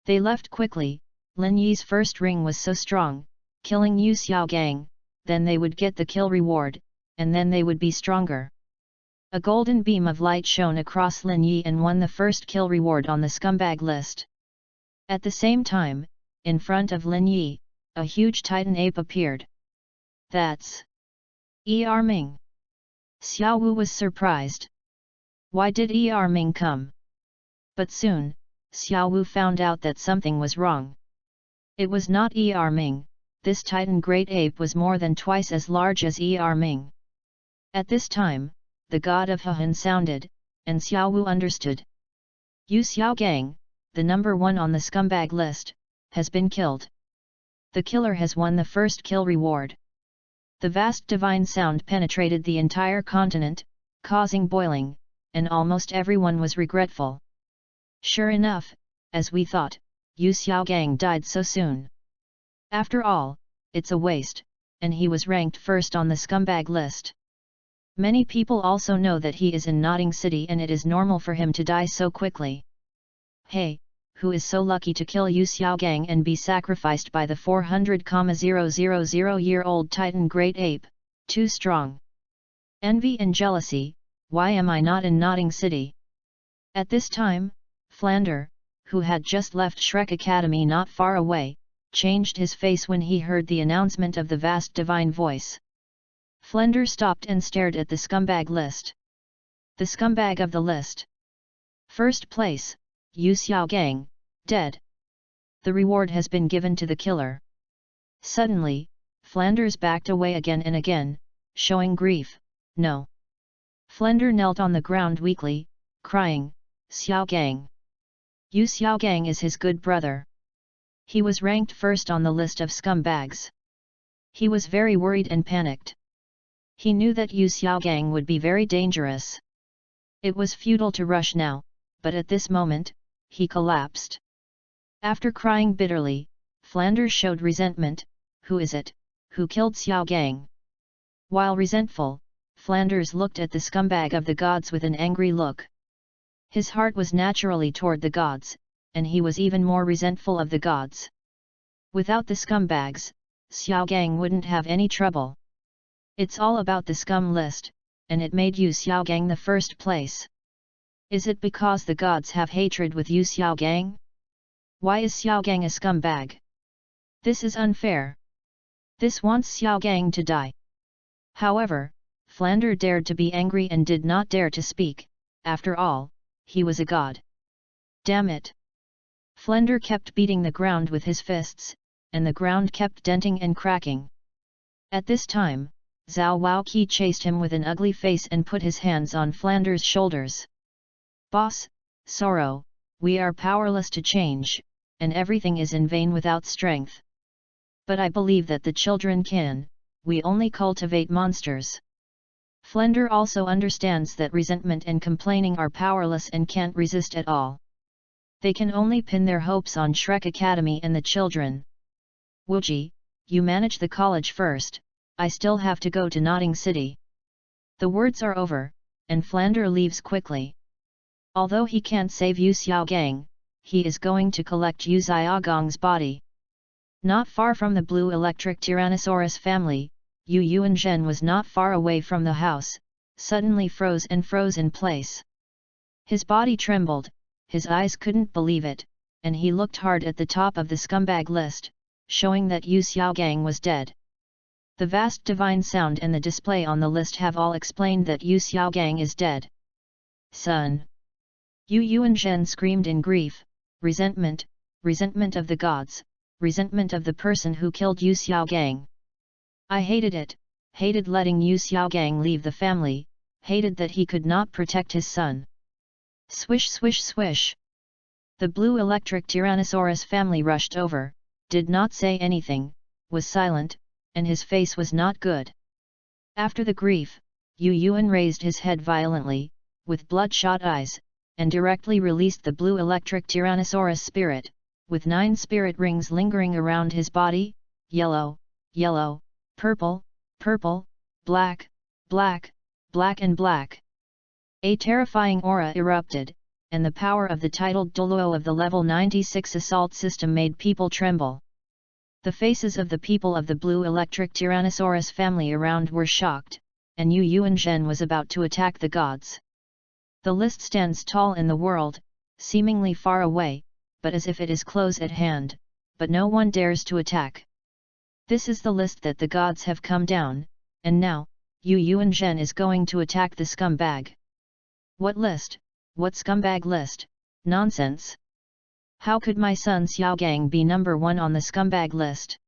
Speaker 1: They left quickly. Lin Yi's first ring was so strong, killing Yu Xiaogang, then they would get the kill reward, and then they would be stronger. A golden beam of light shone across Lin Yi and won the first kill reward on the scumbag list. At the same time, in front of Lin Yi, a huge titan ape appeared. That's Er Ming. Xiao Wu was surprised. Why did Er Ming come? But soon, Xiao Wu found out that something was wrong. It was not Er Ming. This titan great ape was more than twice as large as Er Ming. At this time, the god of Han sounded, and Xiao Wu understood. Yu Xiaogang, the number 1 on the scumbag list, has been killed. The killer has won the first kill reward. The vast divine sound penetrated the entire continent, causing boiling, and almost everyone was regretful. Sure enough, as we thought, Yu Xiaogang died so soon. After all, it's a waste, and he was ranked first on the scumbag list. Many people also know that he is in Nodding City and it is normal for him to die so quickly. Hey, who is so lucky to kill Yu Xiaogang and be sacrificed by the 400,000-year-old Titan Great Ape, too strong? Envy and jealousy, why am I not in Nodding City? At this time, Flander, who had just left Shrek Academy not far away, changed his face when he heard the announcement of the vast divine voice. Flander stopped and stared at the scumbag list. The scumbag of the list. First place, Yu Xiaogang, dead. The reward has been given to the killer. Suddenly, Flanders backed away again and again, showing grief. No. Flander knelt on the ground weakly, crying, Xiaogang. Yu Xiaogang is his good brother. He was ranked first on the list of scumbags. He was very worried and panicked. He knew that Yu Xiaogang would be very dangerous. It was futile to rush now, but at this moment, he collapsed. After crying bitterly, Flanders showed resentment. Who is it, who killed Xiaogang? While resentful, Flanders looked at the scumbag of the gods with an angry look. His heart was naturally toward the gods, and he was even more resentful of the gods. Without the scumbags, Xiaogang wouldn't have any trouble. It's all about the scum list, and it made Yu Xiaogang the first place. Is it because the gods have hatred with Yu Xiaogang? Why is Xiaogang a scumbag? This is unfair. This wants Xiaogang to die. However, Flander dared to be angry and did not dare to speak. After all, he was a god. Damn it! Flander kept beating the ground with his fists, and the ground kept denting and cracking. At this time, Zhao Waoqi chased him with an ugly face and put his hands on Flanders' shoulders. Boss, sorrow, we are powerless to change, and everything is in vain without strength. But I believe that the children can, we only cultivate monsters. Flander also understands that resentment and complaining are powerless and can't resist at all. They can only pin their hopes on Shrek Academy and the children. Wuji, you manage the college first, I still have to go to Nodding City. The words are over, and Flander leaves quickly. Although he can't save Yu Xiaogang, he is going to collect Yu Xiaogang's body. Not far from the blue electric Tyrannosaurus family, Yu Yuanzhen was not far away from the house, suddenly froze in place. His body trembled, his eyes couldn't believe it, and he looked hard at the top of the scumbag list, showing that Yu Xiaogang was dead. The vast divine sound and the display on the list have all explained that Yu Xiaogang is dead. Son! Yu Yuanzhen screamed in grief, resentment, resentment of the gods, resentment of the person who killed Yu Xiaogang. I hated it, hated letting Yu Xiaogang leave the family, hated that he could not protect his son. Swish swish swish. The blue electric Tyrannosaurus family rushed over, did not say anything, was silent, and his face was not good. After the grief, Yu Yuan raised his head violently, with bloodshot eyes, and directly released the blue electric Tyrannosaurus spirit, with 9 spirit rings lingering around his body, yellow, yellow, purple, purple, Black, black, black and black. A terrifying aura erupted, and the power of the titled Douluo of the level 96 assault system made people tremble. The faces of the people of the blue electric Tyrannosaurus family around were shocked, and Yu Yuanzhen was about to attack the gods. The list stands tall in the world, seemingly far away, but as if it is close at hand, but no one dares to attack. This is the list that the gods have come down, and now, Yu Yuanzhen is going to attack the scumbag. What list? What scumbag list? Nonsense! How could my son Xiaogang be number 1 on the scumbag list?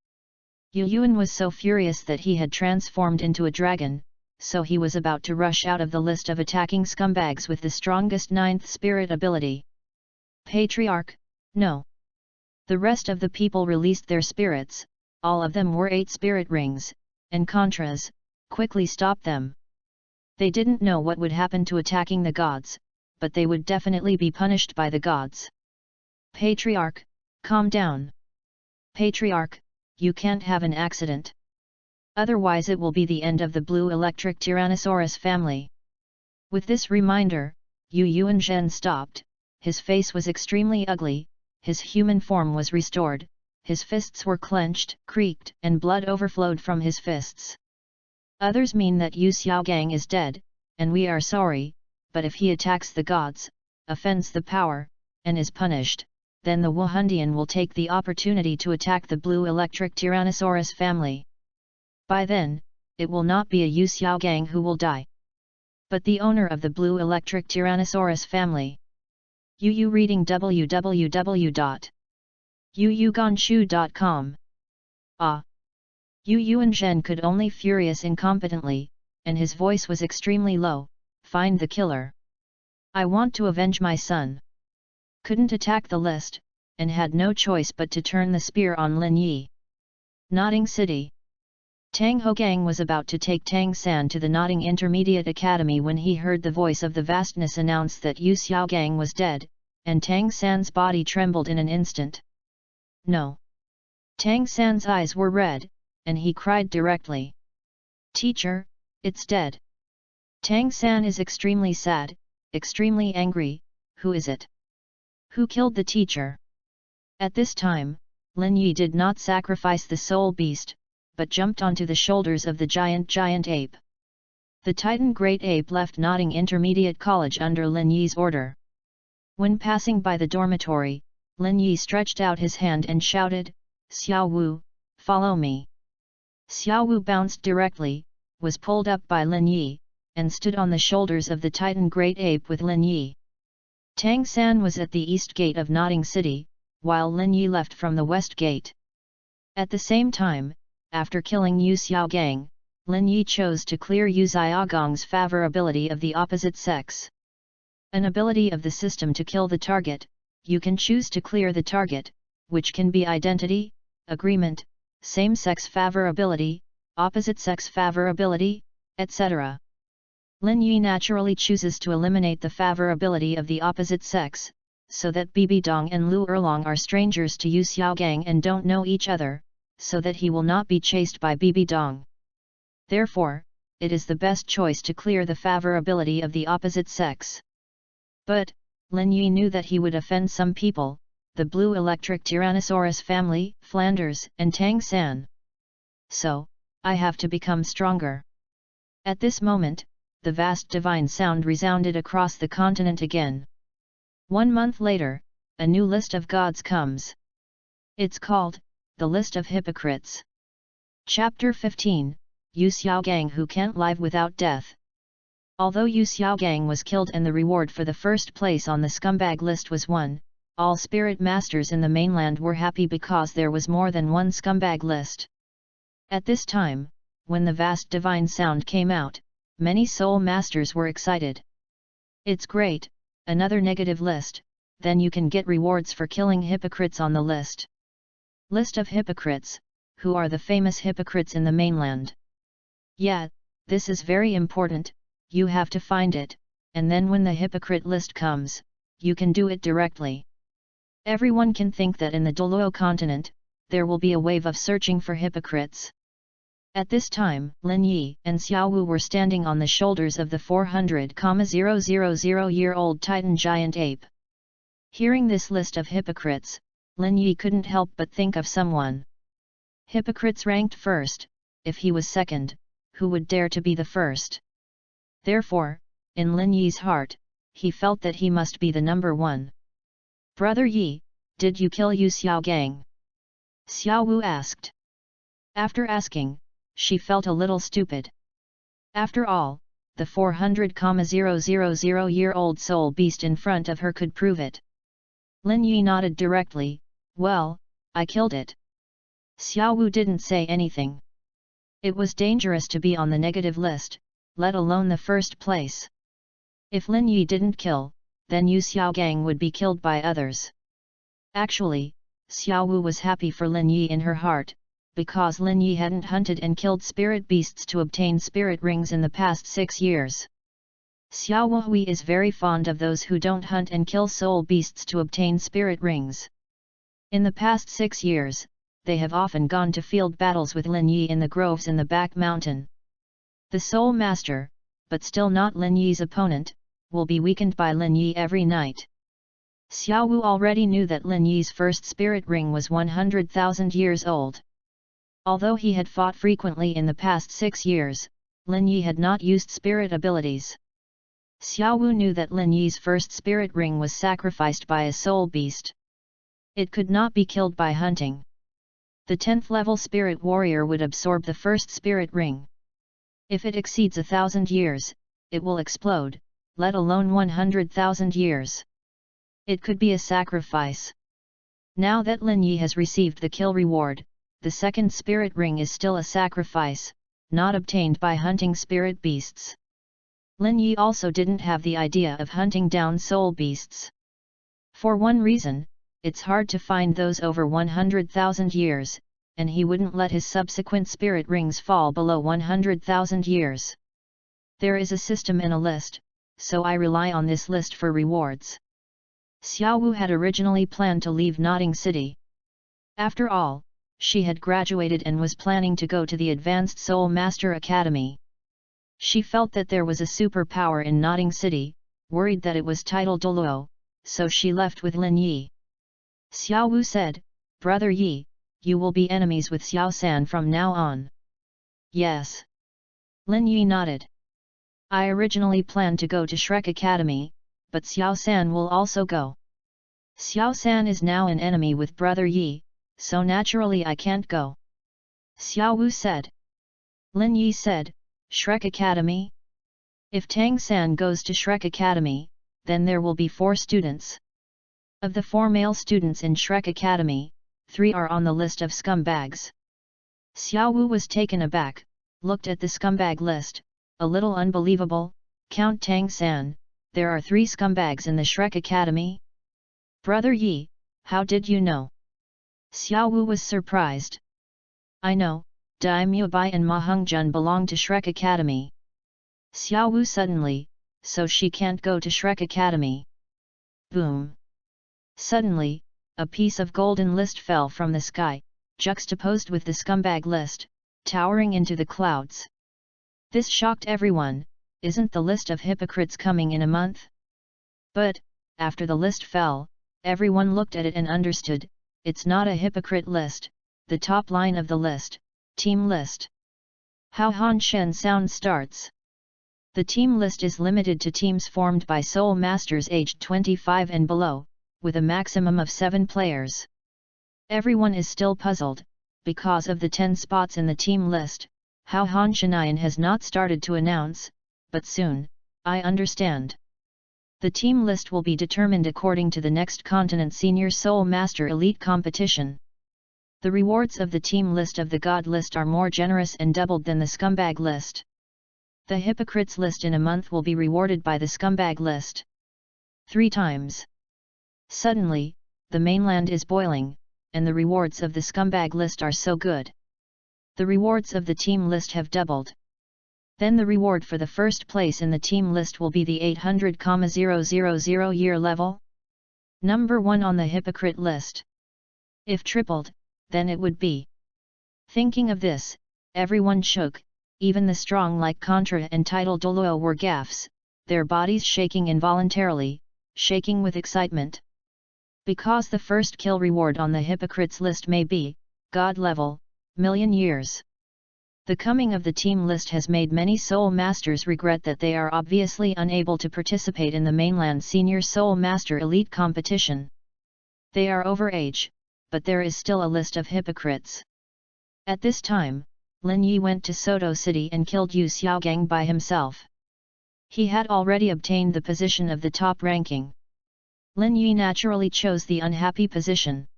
Speaker 1: Yu Yuan was so furious that he had transformed into a dragon, so he was about to rush out of the list of attacking scumbags with the strongest 9th spirit ability. Patriarch, no! The rest of the people released their spirits, all of them were 8 spirit rings, and Contras, quickly stop them. They didn't know what would happen to attacking the gods, but they would definitely be punished by the gods. Patriarch, calm down. Patriarch, you can't have an accident. Otherwise it will be the end of the blue electric Tyrannosaurus family. With this reminder, Yu Yuanzhen stopped, his face was extremely ugly, his human form was restored, his fists were clenched, creaked, and blood overflowed from his fists. Others mean that Yu Xiaogang is dead, and we are sorry, but if he attacks the gods, offends the power, and is punished, then the Wuhandian will take the opportunity to attack the blue electric Tyrannosaurus family. By then, it will not be a Yu Xiaogang who will die, but the owner of the blue electric Tyrannosaurus family. Yu reading www.yuyuganshu.com. Yu Yuanzhen could only furious incompetently, and his voice was extremely low, find the killer. I want to avenge my son. Couldn't attack the list, and had no choice but to turn the spear on Lin Yi. Nodding City. Tang Hogang was about to take Tang San to the Nodding Intermediate Academy when he heard the voice of the vastness announce that Yu Xiaogang was dead, and Tang San's body trembled in an instant. No. Tang San's eyes were red, and he cried directly. Teacher, it's dead. Tang San is extremely sad, extremely angry. Who is it? Who killed the teacher? At this time, Lin Yi did not sacrifice the soul beast, but jumped onto the shoulders of the giant ape. The Titan Great Ape left Nodding Intermediate College under Lin Yi's order. When passing by the dormitory, Lin Yi stretched out his hand and shouted, Xiao Wu, follow me. Xiao Wu bounced directly, was pulled up by Lin Yi, and stood on the shoulders of the Titan Great Ape with Lin Yi. Tang San was at the east gate of Nodding City, while Lin Yi left from the west gate. At the same time, after killing Yu Xiaogang, Lin Yi chose to clear Yu Xiaogang's favor ability of the opposite sex. An ability of the system to kill the target, you can choose to clear the target, which can be identity, agreement, same-sex favor ability, opposite-sex favor ability, etc. Lin Yi naturally chooses to eliminate the favor ability of the opposite sex, so that Bibi Dong and Lu Erlong are strangers to Yu Xiaogang and don't know each other, so that he will not be chased by Bibi Dong. Therefore, it is the best choice to clear the favor ability of the opposite sex. But, Lin Yi knew that he would offend some people, the blue electric Tyrannosaurus family, Flanders, and Tang San. So, I have to become stronger. At this moment, the vast divine sound resounded across the continent again. 1 month later, a new list of gods comes. It's called, the List of Hypocrites. Chapter 15, Yu Xiaogang Who Can't Live Without Death. Although Yu Xiaogang was killed and the reward for the first place on the scumbag list was won, all spirit masters in the mainland were happy because there was more than one scumbag list. At this time, when the vast divine sound came out, many soul masters were excited. It's great, another negative list, then you can get rewards for killing hypocrites on the list. List of hypocrites, who are the famous hypocrites in the mainland? Yeah, this is very important, you have to find it, and then when the hypocrite list comes, you can do it directly. Everyone can think that in the Douluo continent, there will be a wave of searching for hypocrites. At this time, Lin Yi and Xiao Wu were standing on the shoulders of the 400,000-year-old Titan giant ape. Hearing this list of hypocrites, Lin Yi couldn't help but think of someone. Hypocrites ranked first, if he was second, who would dare to be the first? Therefore, in Lin Yi's heart, he felt that he must be the number one. "Brother Yi, did you kill Xiaogang?" Xiao Wu asked. After asking, she felt a little stupid. After all, the 400,000-year-old soul beast in front of her could prove it. Lin Yi nodded directly, "Well, I killed it." Xiao Wu didn't say anything. It was dangerous to be on the negative list, let alone the first place. If Lin Yi didn't kill, then Xiaogang would be killed by others. Actually, Xiao Wu was happy for Lin Yi in her heart, because Lin Yi hadn't hunted and killed spirit beasts to obtain spirit rings in the past 6 years. Xiao Wu is very fond of those who don't hunt and kill soul beasts to obtain spirit rings. In the past 6 years, they have often gone to field battles with Lin Yi in the groves in the back mountain. The soul master, but still not Lin Yi's opponent, will be weakened by Lin Yi every night. Xiao Wu already knew that Lin Yi's first spirit ring was 100,000 years old. Although he had fought frequently in the past 6 years, Lin Yi had not used spirit abilities. Xiao Wu knew that Lin Yi's first spirit ring was sacrificed by a soul beast. It could not be killed by hunting. The 10th level spirit warrior would absorb the first spirit ring. If it exceeds 1,000 years, it will explode, let alone 100,000 years. It could be a sacrifice. Now that Lin Yi has received the kill reward, the second spirit ring is still a sacrifice, not obtained by hunting spirit beasts. Lin Yi also didn't have the idea of hunting down soul beasts. For one reason, it's hard to find those over 100,000 years, and he wouldn't let his subsequent spirit rings fall below 100,000 years. There is a system in a list, so I rely on this list for rewards. Xiao Wu had originally planned to leave Nodding City. After all, she had graduated and was planning to go to the Advanced Soul Master Academy. She felt that there was a superpower in Nodding City, worried that it was titled Douluo, so she left with Lin Yi. Xiao Wu said, "Brother Yi, you will be enemies with Xiao San from now on." "Yes." Lin Yi nodded. "I originally planned to go to Shrek Academy, but Xiao San will also go. Xiao San is now an enemy with Brother Yi, so naturally I can't go." Xiao Wu said. Lin Yi said, "Shrek Academy? If Tang San goes to Shrek Academy, then there will be 4 students. Of the 4 male students in Shrek Academy, 3 are on the list of scumbags." Xiao Wu was taken aback, looked at the scumbag list, a little unbelievable. "Count Tang San, there are 3 scumbags in the Shrek Academy? Brother Yi, how did you know?" Xiao Wu was surprised. "I know, Daimyo Bai and Ma Hongjun belong to Shrek Academy." Xiao Wu suddenly, "So she can't go to Shrek Academy." Boom! Suddenly, a piece of golden list fell from the sky, juxtaposed with the scumbag list, towering into the clouds. This shocked everyone. Isn't the list of hypocrites coming in a month? But, after the list fell, everyone looked at it and understood, it's not a hypocrite list, the top line of the list, team list. How Han Shen sound starts. The team list is limited to teams formed by soul masters aged 25 and below, with a maximum of 7 players. Everyone is still puzzled, because of the 10 spots in the team list, how Han Shenayan has not started to announce, but soon, I understand. The team list will be determined according to the next continent Senior Soul Master Elite competition. The rewards of the team list of the God list are more generous and doubled than the scumbag list. The hypocrites list in a month will be rewarded by the scumbag list 3 times. Suddenly, the mainland is boiling, and the rewards of the scumbag list are so good. The rewards of the team list have doubled. Then the reward for the first place in the team list will be the 800,000 year level. Number 1 on the hypocrite list. If tripled, then it would be. Thinking of this, Everyone shook, even the strong like Contra and title Douluo were gaffs, their bodies shaking involuntarily, shaking with excitement. Because the first kill reward on the hypocrites list may be, God level, million years. The coming of the team list has made many Soul Masters regret that they are obviously unable to participate in the mainland Senior Soul Master Elite competition. They are over age, but there is still a list of hypocrites. At this time, Lin Yi went to Soto City and killed Yu Xiaogang by himself. He had already obtained the position of the top ranking. Lin Yi naturally chose the unhappy position.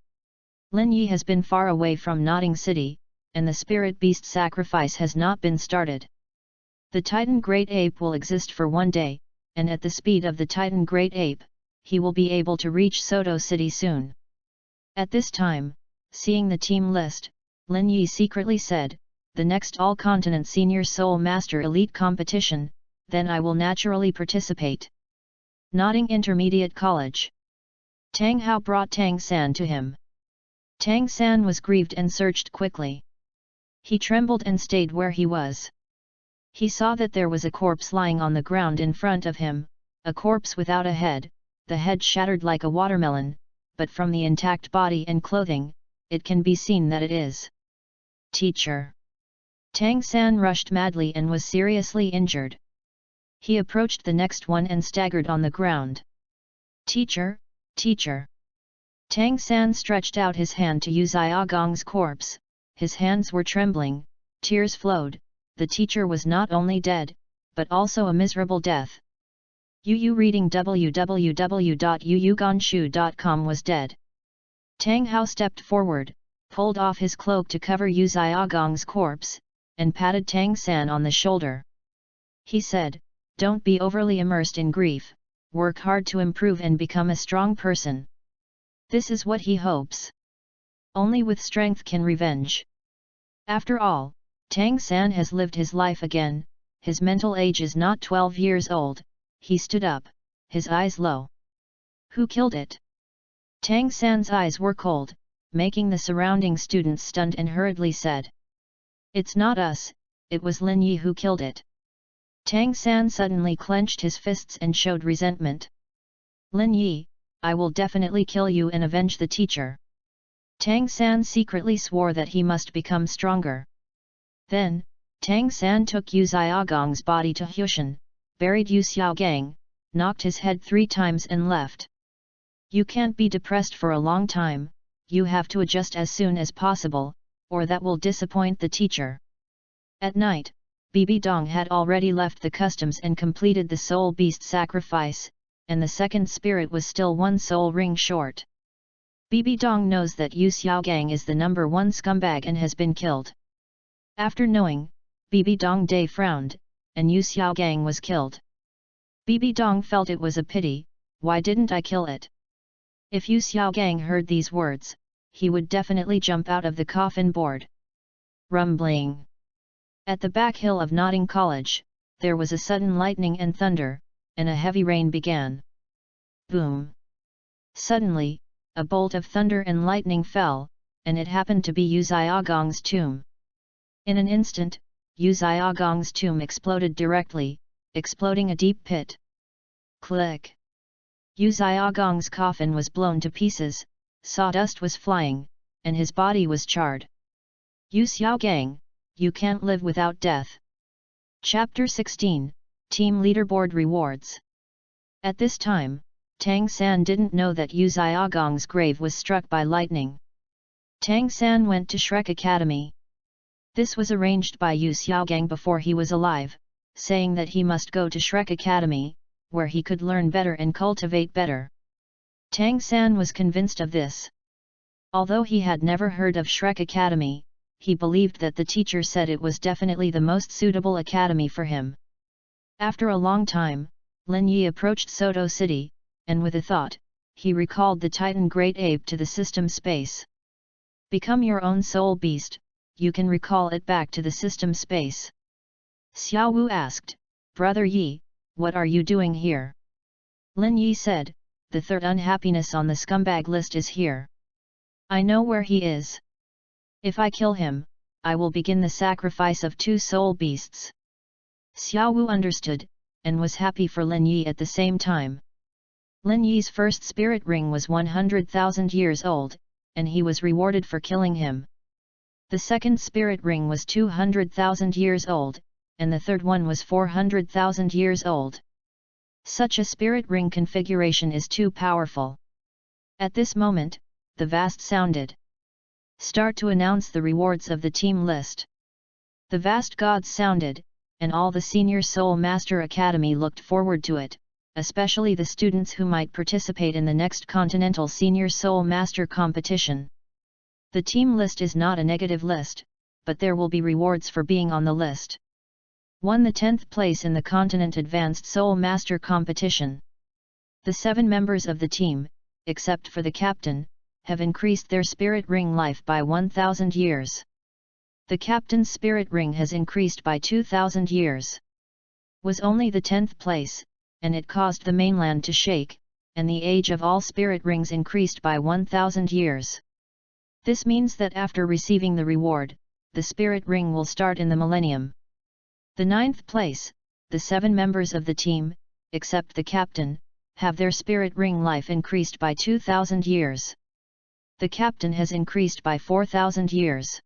Speaker 1: Lin Yi has been far away from Nodding City, and the spirit beast sacrifice has not been started. The Titan Great Ape will exist for one day, and at the speed of the Titan Great Ape, he will be able to reach Soto City soon. At this time, seeing the team list, Lin Yi secretly said, "The next all-continent Senior Soul Master Elite competition, then I will naturally participate." Nodding Intermediate College. Tang Hao brought Tang San to him. Tang San was grieved and searched quickly. He trembled and stayed where he was. He saw that there was a corpse lying on the ground in front of him, a corpse without a head, the head shattered like a watermelon, but from the intact body and clothing, it can be seen that it is Teacher. Tang San rushed madly and was seriously injured. He approached the next one and staggered on the ground. "Teacher, teacher!" Tang San stretched out his hand to Yu Xiaogang's corpse, his hands were trembling, tears flowed, the teacher was not only dead, but also a miserable death. Yu reading www.yuyuganshu.com was dead. Tang Hao stepped forward, pulled off his cloak to cover Yu Xiaogang's corpse, and patted Tang San on the shoulder. He said, "Don't be overly immersed in grief, work hard to improve and become a strong person." This is what he hopes. Only with strength can revenge. After all, Tang San has lived his life again, his mental age is not 12 years old, he stood up, his eyes low. "Who killed it?" Tang San's eyes were cold, making the surrounding students stunned and hurriedly said. "It's not us, it was Lin Yi who killed it." Tang San suddenly clenched his fists and showed resentment. "Lin Yi, I will definitely kill you and avenge the teacher." Tang San secretly swore that he must become stronger. Then, Tang San took Yu Xiaogang's body to Hushan, buried Yu Xiaogang, knocked his head 3 times and left. "You can't be depressed for a long time, you have to adjust as soon as possible, or that will disappoint the teacher." At night, Bibi Dong had already left the customs and completed the soul beast sacrifice, and the second spirit was still 1 soul ring short. Bibi Dong knows that Yu Xiaogang is the number 1 scumbag and has been killed. After knowing, Bibi Dong Day frowned, and Yu Xiaogang was killed. Bibi Dong felt it was a pity, why didn't I kill it? If Yu Xiaogang heard these words, he would definitely jump out of the coffin board. Rumbling. At the back hill of Nodding College, there was a sudden lightning and thunder, and a heavy rain began. Boom! Suddenly, a bolt of thunder and lightning fell, and it happened to be Yu Xiaogang's tomb. In an instant, Yu Xiaogang's tomb exploded directly, exploding a deep pit. Click! Yu Xiaogang's coffin was blown to pieces, sawdust was flying, and his body was charred. Yu Xiaogang, you can't live without death. Chapter 16, Team Leaderboard Rewards. At this time, Tang San didn't know that Yu Xiaogang's grave was struck by lightning. Tang San went to Shrek Academy. This was arranged by Yu Xiaogang before he was alive, saying that he must go to Shrek Academy, where he could learn better and cultivate better. Tang San was convinced of this. Although he had never heard of Shrek Academy, he believed that the teacher said it was definitely the most suitable academy for him. After a long time, Lin Yi approached Soto City, and with a thought, he recalled the Titan Great Ape to the system space. Become your own soul beast, you can recall it back to the system space. Xiao Wu asked, "Brother Yi, what are you doing here?" Lin Yi said, "The third unhappiness on the scumbag list is here. I know where he is. If I kill him, I will begin the sacrifice of 2 soul beasts." Xiao Wu understood, and was happy for Lin Yi at the same time. Lin Yi's first spirit ring was 100,000 years old, and he was rewarded for killing him. The second spirit ring was 200,000 years old, and the third one was 400,000 years old. Such a spirit ring configuration is too powerful. At this moment, the vast sounded. "Start to announce the rewards of the team list." The vast gods sounded, and all the Senior Soul Master Academy looked forward to it, especially the students who might participate in the next Continental Senior Soul Master competition. The team list is not a negative list, but there will be rewards for being on the list. Won the 10th place in the Continent Advanced Soul Master competition. The 7 members of the team, except for the captain, have increased their spirit ring life by 1,000 years. The captain's spirit ring has increased by 2,000 years. Was only the 10th place, and it caused the mainland to shake, and the age of all spirit rings increased by 1,000 years. This means that after receiving the reward, the spirit ring will start in the millennium. The 9th place, the 7 members of the team, except the captain, have their spirit ring life increased by 2,000 years. The captain has increased by 4,000 years.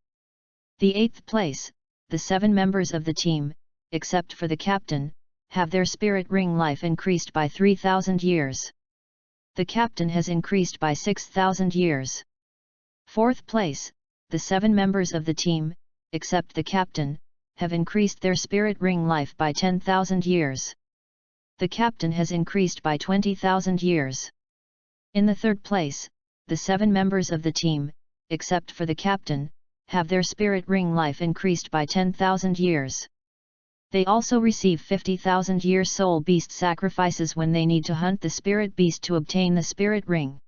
Speaker 1: The 8th place, the 7 members of the team, except for the captain, have their spirit ring life increased by 3,000 years. The captain has increased by 6,000 years. 4th place, the 7 members of the team, except the captain, have increased their spirit ring life by 10,000 years. The captain has increased by 20,000 years. In the 3rd place, the 7 members of the team, except for the captain, have their spirit ring life increased by 10,000 years. They also receive 50,000 year soul beast sacrifices when they need to hunt the spirit beast to obtain the spirit ring.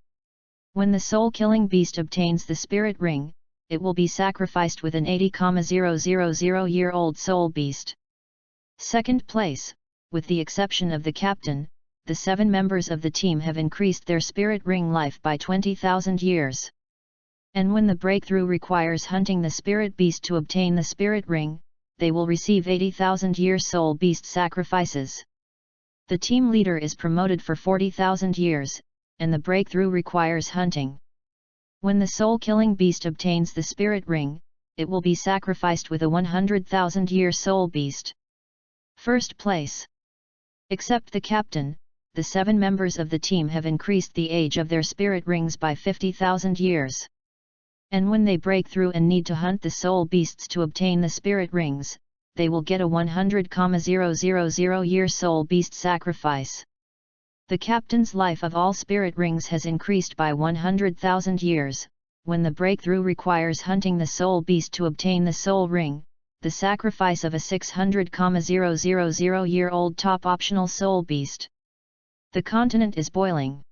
Speaker 1: When the soul-killing beast obtains the spirit ring, it will be sacrificed with an 80,000-year-old soul beast. 2nd place, with the exception of the captain, the 7 members of the team have increased their spirit ring life by 20,000 years. And when the breakthrough requires hunting the spirit beast to obtain the spirit ring, they will receive 80,000 year soul beast sacrifices. The team leader is promoted for 40,000 years, and the breakthrough requires hunting. When the soul-killing beast obtains the spirit ring, it will be sacrificed with a 100,000 year soul beast. 1st place. Except the captain, the 7 members of the team have increased the age of their spirit rings by 50,000 years. And when they break through and need to hunt the soul beasts to obtain the spirit rings, they will get a 100,000 year soul beast sacrifice. The captain's life of all spirit rings has increased by 100,000 years. When the breakthrough requires hunting the soul beast to obtain the soul ring, the sacrifice of a 600,000 year old top optional soul beast. The continent is boiling.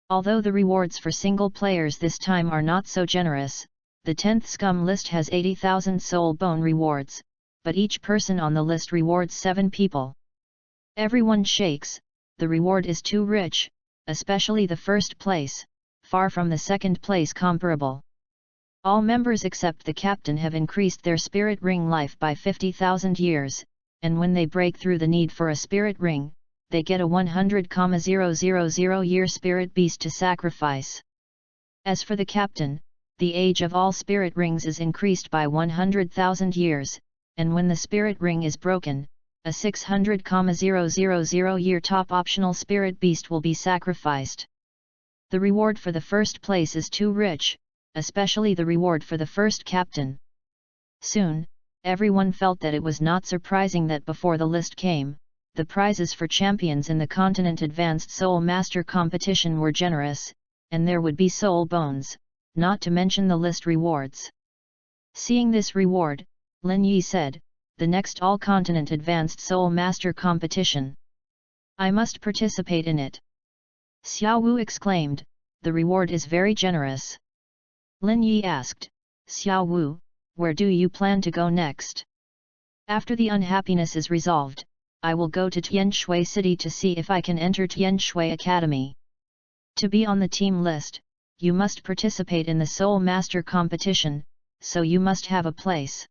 Speaker 1: Although the rewards for single players this time are not so generous, the 10th scum list has 80,000 soul bone rewards, but each person on the list rewards 7 people. Everyone shakes. The reward is too rich, especially the 1st place, far from the 2nd place comparable. All members except the captain have increased their spirit ring life by 50,000 years, and when they break through the need for a spirit ring, they get a 100,000 year spirit beast to sacrifice. As for the captain, the age of all spirit rings is increased by 100,000 years, and when the spirit ring is broken, a 600,000 year top optional spirit beast will be sacrificed. The reward for the 1st place is too rich, especially the reward for the 1st captain. Soon, everyone felt that it was not surprising that before the list came, the prizes for champions in the Continent Advanced Soul Master competition were generous, and there would be soul bones, not to mention the list rewards. Seeing this reward, Lin Yi said, "The next all-continent advanced soul master competition. I must participate in it." Xiao Wu exclaimed, "The reward is very generous." Lin Yi asked, "Xiao Wu, where do you plan to go next?" "After the unhappiness is resolved, I will go to Tianshui City to see if I can enter Tianshui Academy. To be on the team list, you must participate in the Soul Master competition," so you must have a place.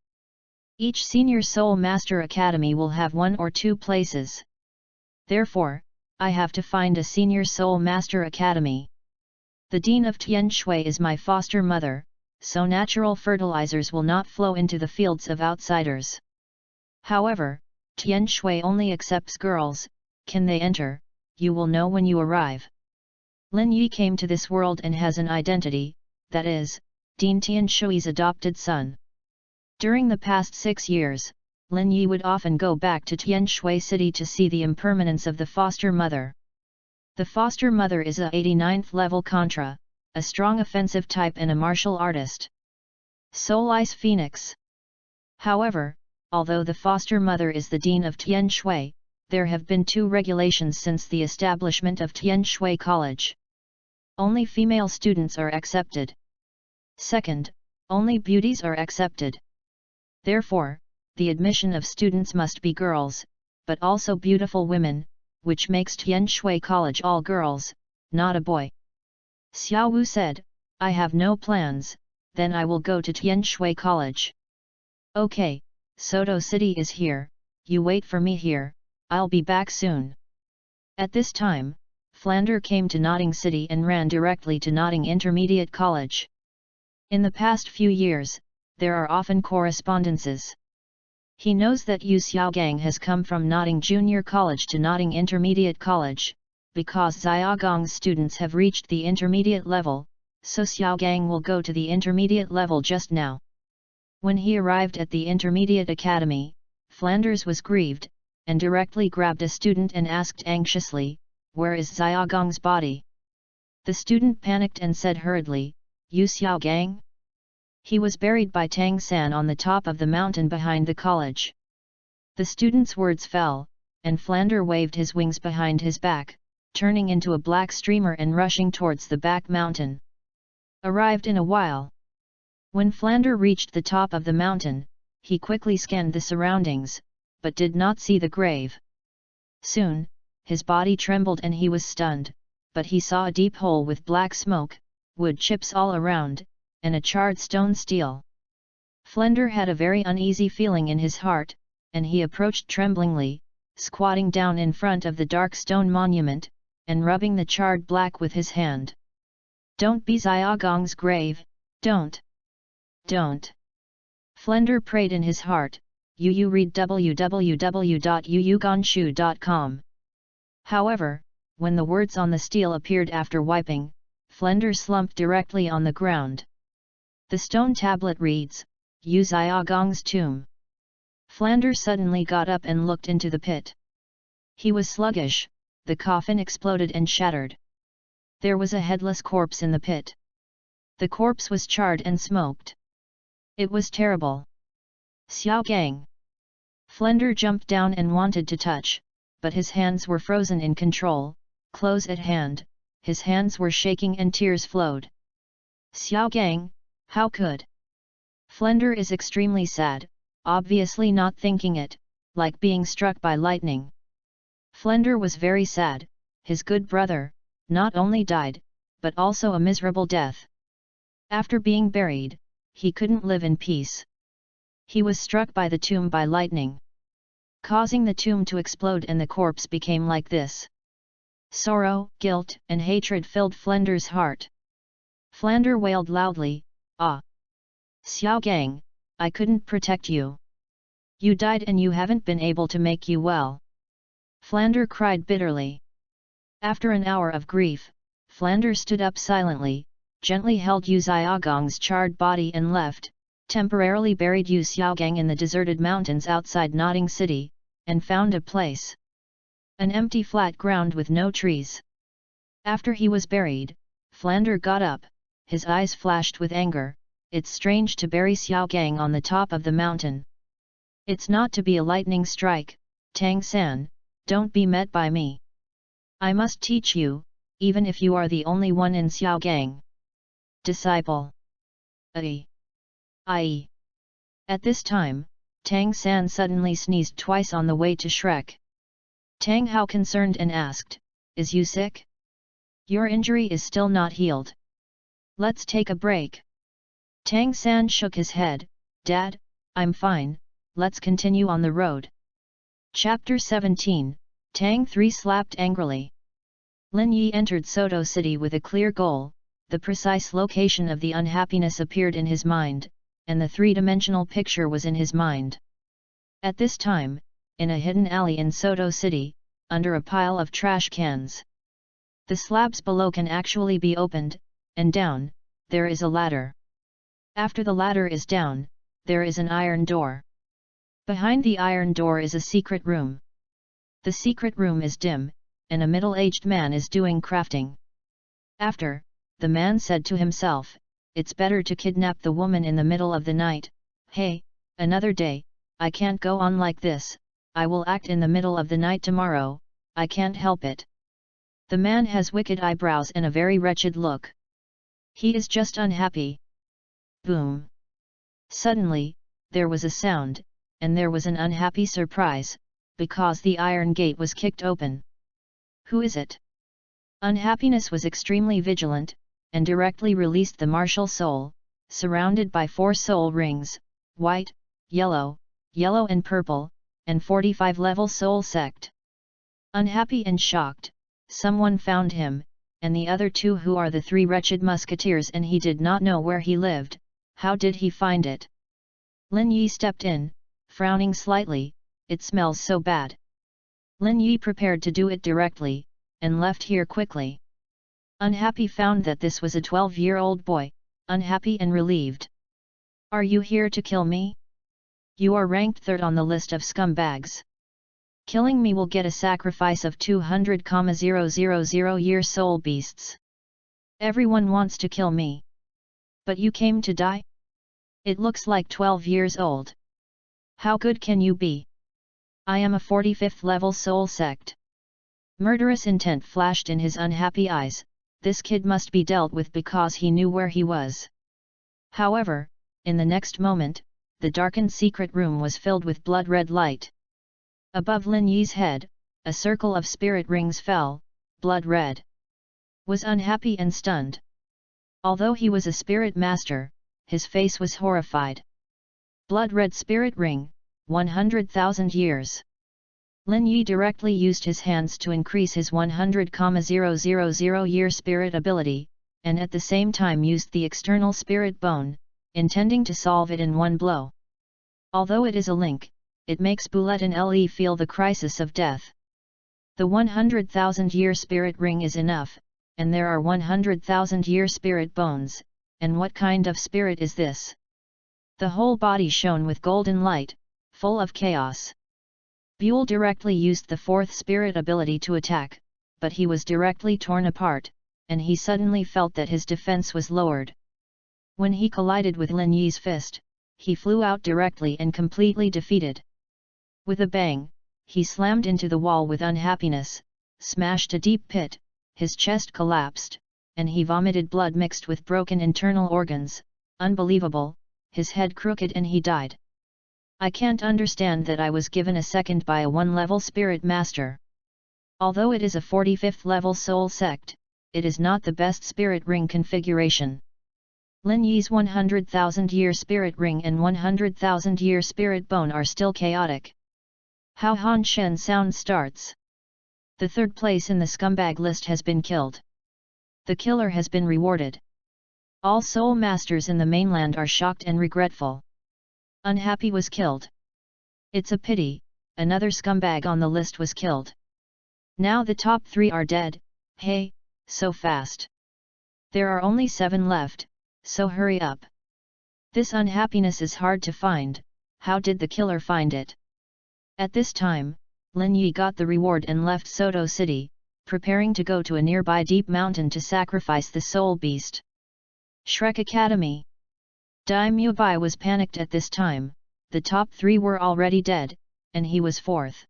Speaker 1: Each Senior Soul Master Academy will have 1 or 2 places. Therefore, I have to find a Senior Soul Master Academy. The Dean of Tian Shui is my foster mother, so natural fertilizers will not flow into the fields of outsiders. However, Tian Shui only accepts girls. Can they enter? You will know when you arrive. Lin Yi came to this world and has an identity, that is, Dean Tian Shui's adopted son. During the past 6 years, Lin Yi would often go back to Tian Shui City to see the impermanence of the foster mother. The foster mother is a 89th level Contra, a strong offensive type and a martial artist. Soul Ice Phoenix. However, although the foster mother is the Dean of Tian Shui, there have been 2 regulations since the establishment of Tian Shui College. Only female students are accepted. Second, only beauties are accepted. Therefore, the admission of students must be girls, but also beautiful women, which makes Tian Shui College all girls, not a boy. Xiao Wu said, I have no plans, then I will go to Tian Shui College. Okay, Soto City is here, you wait for me here, I'll be back soon. At this time, Flander came to Notting City and ran directly to Notting Intermediate College. In the past few years, there are often correspondences. He knows that Yu Xiaogang has come from Notting Junior College to Notting Intermediate College, because Xiaogang's students have reached the intermediate level, so Xiaogang will go to the intermediate level just now. When he arrived at the intermediate academy, Flanders was grieved, and directly grabbed a student and asked anxiously, where is Xiaogang's body? The student panicked and said hurriedly, Yu Xiaogang? He was buried by Tang San on the top of the mountain behind the college. The student's words fell, and Flander waved his wings behind his back, turning into a black streamer and rushing towards the back mountain. Arrived in a while. When Flander reached the top of the mountain, he quickly scanned the surroundings, but did not see the grave. Soon, his body trembled and he was stunned, but he saw a deep hole with black smoke, wood chips all around, and a charred stone stele. Flander had a very uneasy feeling in his heart, and he approached tremblingly, squatting down in front of the dark stone monument, and rubbing the charred black with his hand. Don't be Xiaogang's grave, don't! Don't! Flander prayed in his heart. You read www.yuyuganshu.com. However, when the words on the stele appeared after wiping, Flander slumped directly on the ground. The stone tablet reads, Yu Xiaogang's tomb. Flander suddenly got up and looked into the pit. He was sluggish, the coffin exploded and shattered. There was a headless corpse in the pit. The corpse was charred and smoked. It was terrible. Xiaogang! Flander jumped down and wanted to touch, but his hands were frozen in control, close at hand, his hands were shaking and tears flowed. Xiaogang, how could? Flander is extremely sad, obviously not thinking it, like being struck by lightning. Flander was very sad, his good brother, not only died, but also a miserable death. After being buried, he couldn't live in peace. He was struck by the tomb by lightning, causing the tomb to explode and the corpse became like this. Sorrow, guilt, and hatred filled Flander's heart. Flander wailed loudly, Ah! Xiaogang, I couldn't protect you. You died and you haven't been able to make you well. Flander cried bitterly. After an hour of grief, Flander stood up silently, gently held Yu Xiaogang's charred body and left, temporarily buried Yu Xiaogang in the deserted mountains outside Notting City, and found a place. An empty flat ground with no trees. After he was buried, Flander got up, his eyes flashed with anger. It's strange to bury Xiaogang on the top of the mountain. It's not to be a lightning strike, Tang San, don't be met by me. I must teach you, even if you are the only one in Xiaogang. Disciple. Ai. At this time, Tang San suddenly sneezed twice on the way to Shrek. Tang Hao concerned and asked, Is you sick? Your injury is still not healed. Let's take a break. Tang San shook his head. Dad, I'm fine, let's continue on the road. Chapter 17, Tang 3 slapped angrily. Lin Yi entered Soto City with a clear goal. The precise location of the unhappiness appeared in his mind, and the three-dimensional picture was in his mind. At this time, in a hidden alley in Soto City, under a pile of trash cans. The slabs below can actually be opened, and down, there is a ladder. After the ladder is down, there is an iron door. Behind the iron door is a secret room. The secret room is dim, and a middle-aged man is doing crafting. After, the man said to himself, "It's better to kidnap the woman in the middle of the night. Hey, another day, I can't go on like this, I will act in the middle of the night tomorrow, I can't help it." The man has wicked eyebrows and a very wretched look. He is just unhappy. Boom! Suddenly, there was a sound, and there was an unhappy surprise, because the iron gate was kicked open. Who is it? Unhappiness was extremely vigilant, and directly released the martial soul, surrounded by 4 soul rings, white, yellow and purple, and 45 level soul sect. Unhappy and shocked, someone found him, and the other 2 who are the 3 wretched musketeers, and he did not know where he lived. How did he find it? Lin Yi stepped in, frowning slightly. It smells so bad. Lin Yi prepared to do it directly, and left here quickly. Unhappy found that this was a 12-year-old boy, unhappy and relieved. "Are you here to kill me? You are ranked 3rd on the list of scumbags. Killing me will get a sacrifice of 200,000 year soul beasts. Everyone wants to kill me. But you came to die? It looks like 12 years old. How good can you be? I am a 45th level soul sect." Murderous intent flashed in his unhappy eyes. This kid must be dealt with because he knew where he was. However, in the next moment, the darkened secret room was filled with blood-red light. Above Lin Yi's head, a circle of spirit rings fell, blood-red. Was unhappy and stunned. Although he was a spirit master, his face was horrified. Blood-red spirit ring, 100,000 years. Lin Yi directly used his hands to increase his 100,000 year spirit ability, and at the same time used the external spirit bone, intending to solve it in one blow. Although it is a link, it makes Bullet and Le feel the crisis of death. The 100,000 year spirit ring is enough, and there are 100,000 year spirit bones, and what kind of spirit is this? The whole body shone with golden light, full of chaos. Buell directly used the 4th spirit ability to attack, but he was directly torn apart, and he suddenly felt that his defense was lowered. When he collided with Lin Yi's fist, he flew out directly and completely defeated. With a bang, he slammed into the wall with unhappiness, smashed a deep pit, his chest collapsed, and he vomited blood mixed with broken internal organs. Unbelievable, his head crooked and he died. I can't understand that I was given a second by a 1-level spirit master. Although it is a 45th level soul sect, it is not the best spirit ring configuration. Lin Yi's 100,000 year spirit ring and 100,000 year spirit bone are still chaotic. How Han Shen sound starts. The 3rd place in the scumbag list has been killed. The killer has been rewarded. All soul masters in the mainland are shocked and regretful. Unhappy was killed. It's a pity, another scumbag on the list was killed. Now the top 3 are dead. Hey, so fast. There are only 7 left, so hurry up. This unhappiness is hard to find. How did the killer find it? At this time, Lin Yi got the reward and left Soto City, preparing to go to a nearby deep mountain to sacrifice the soul beast. Shrek Academy. Daimyo Bai was panicked at this time. The top 3 were already dead, and he was 4th.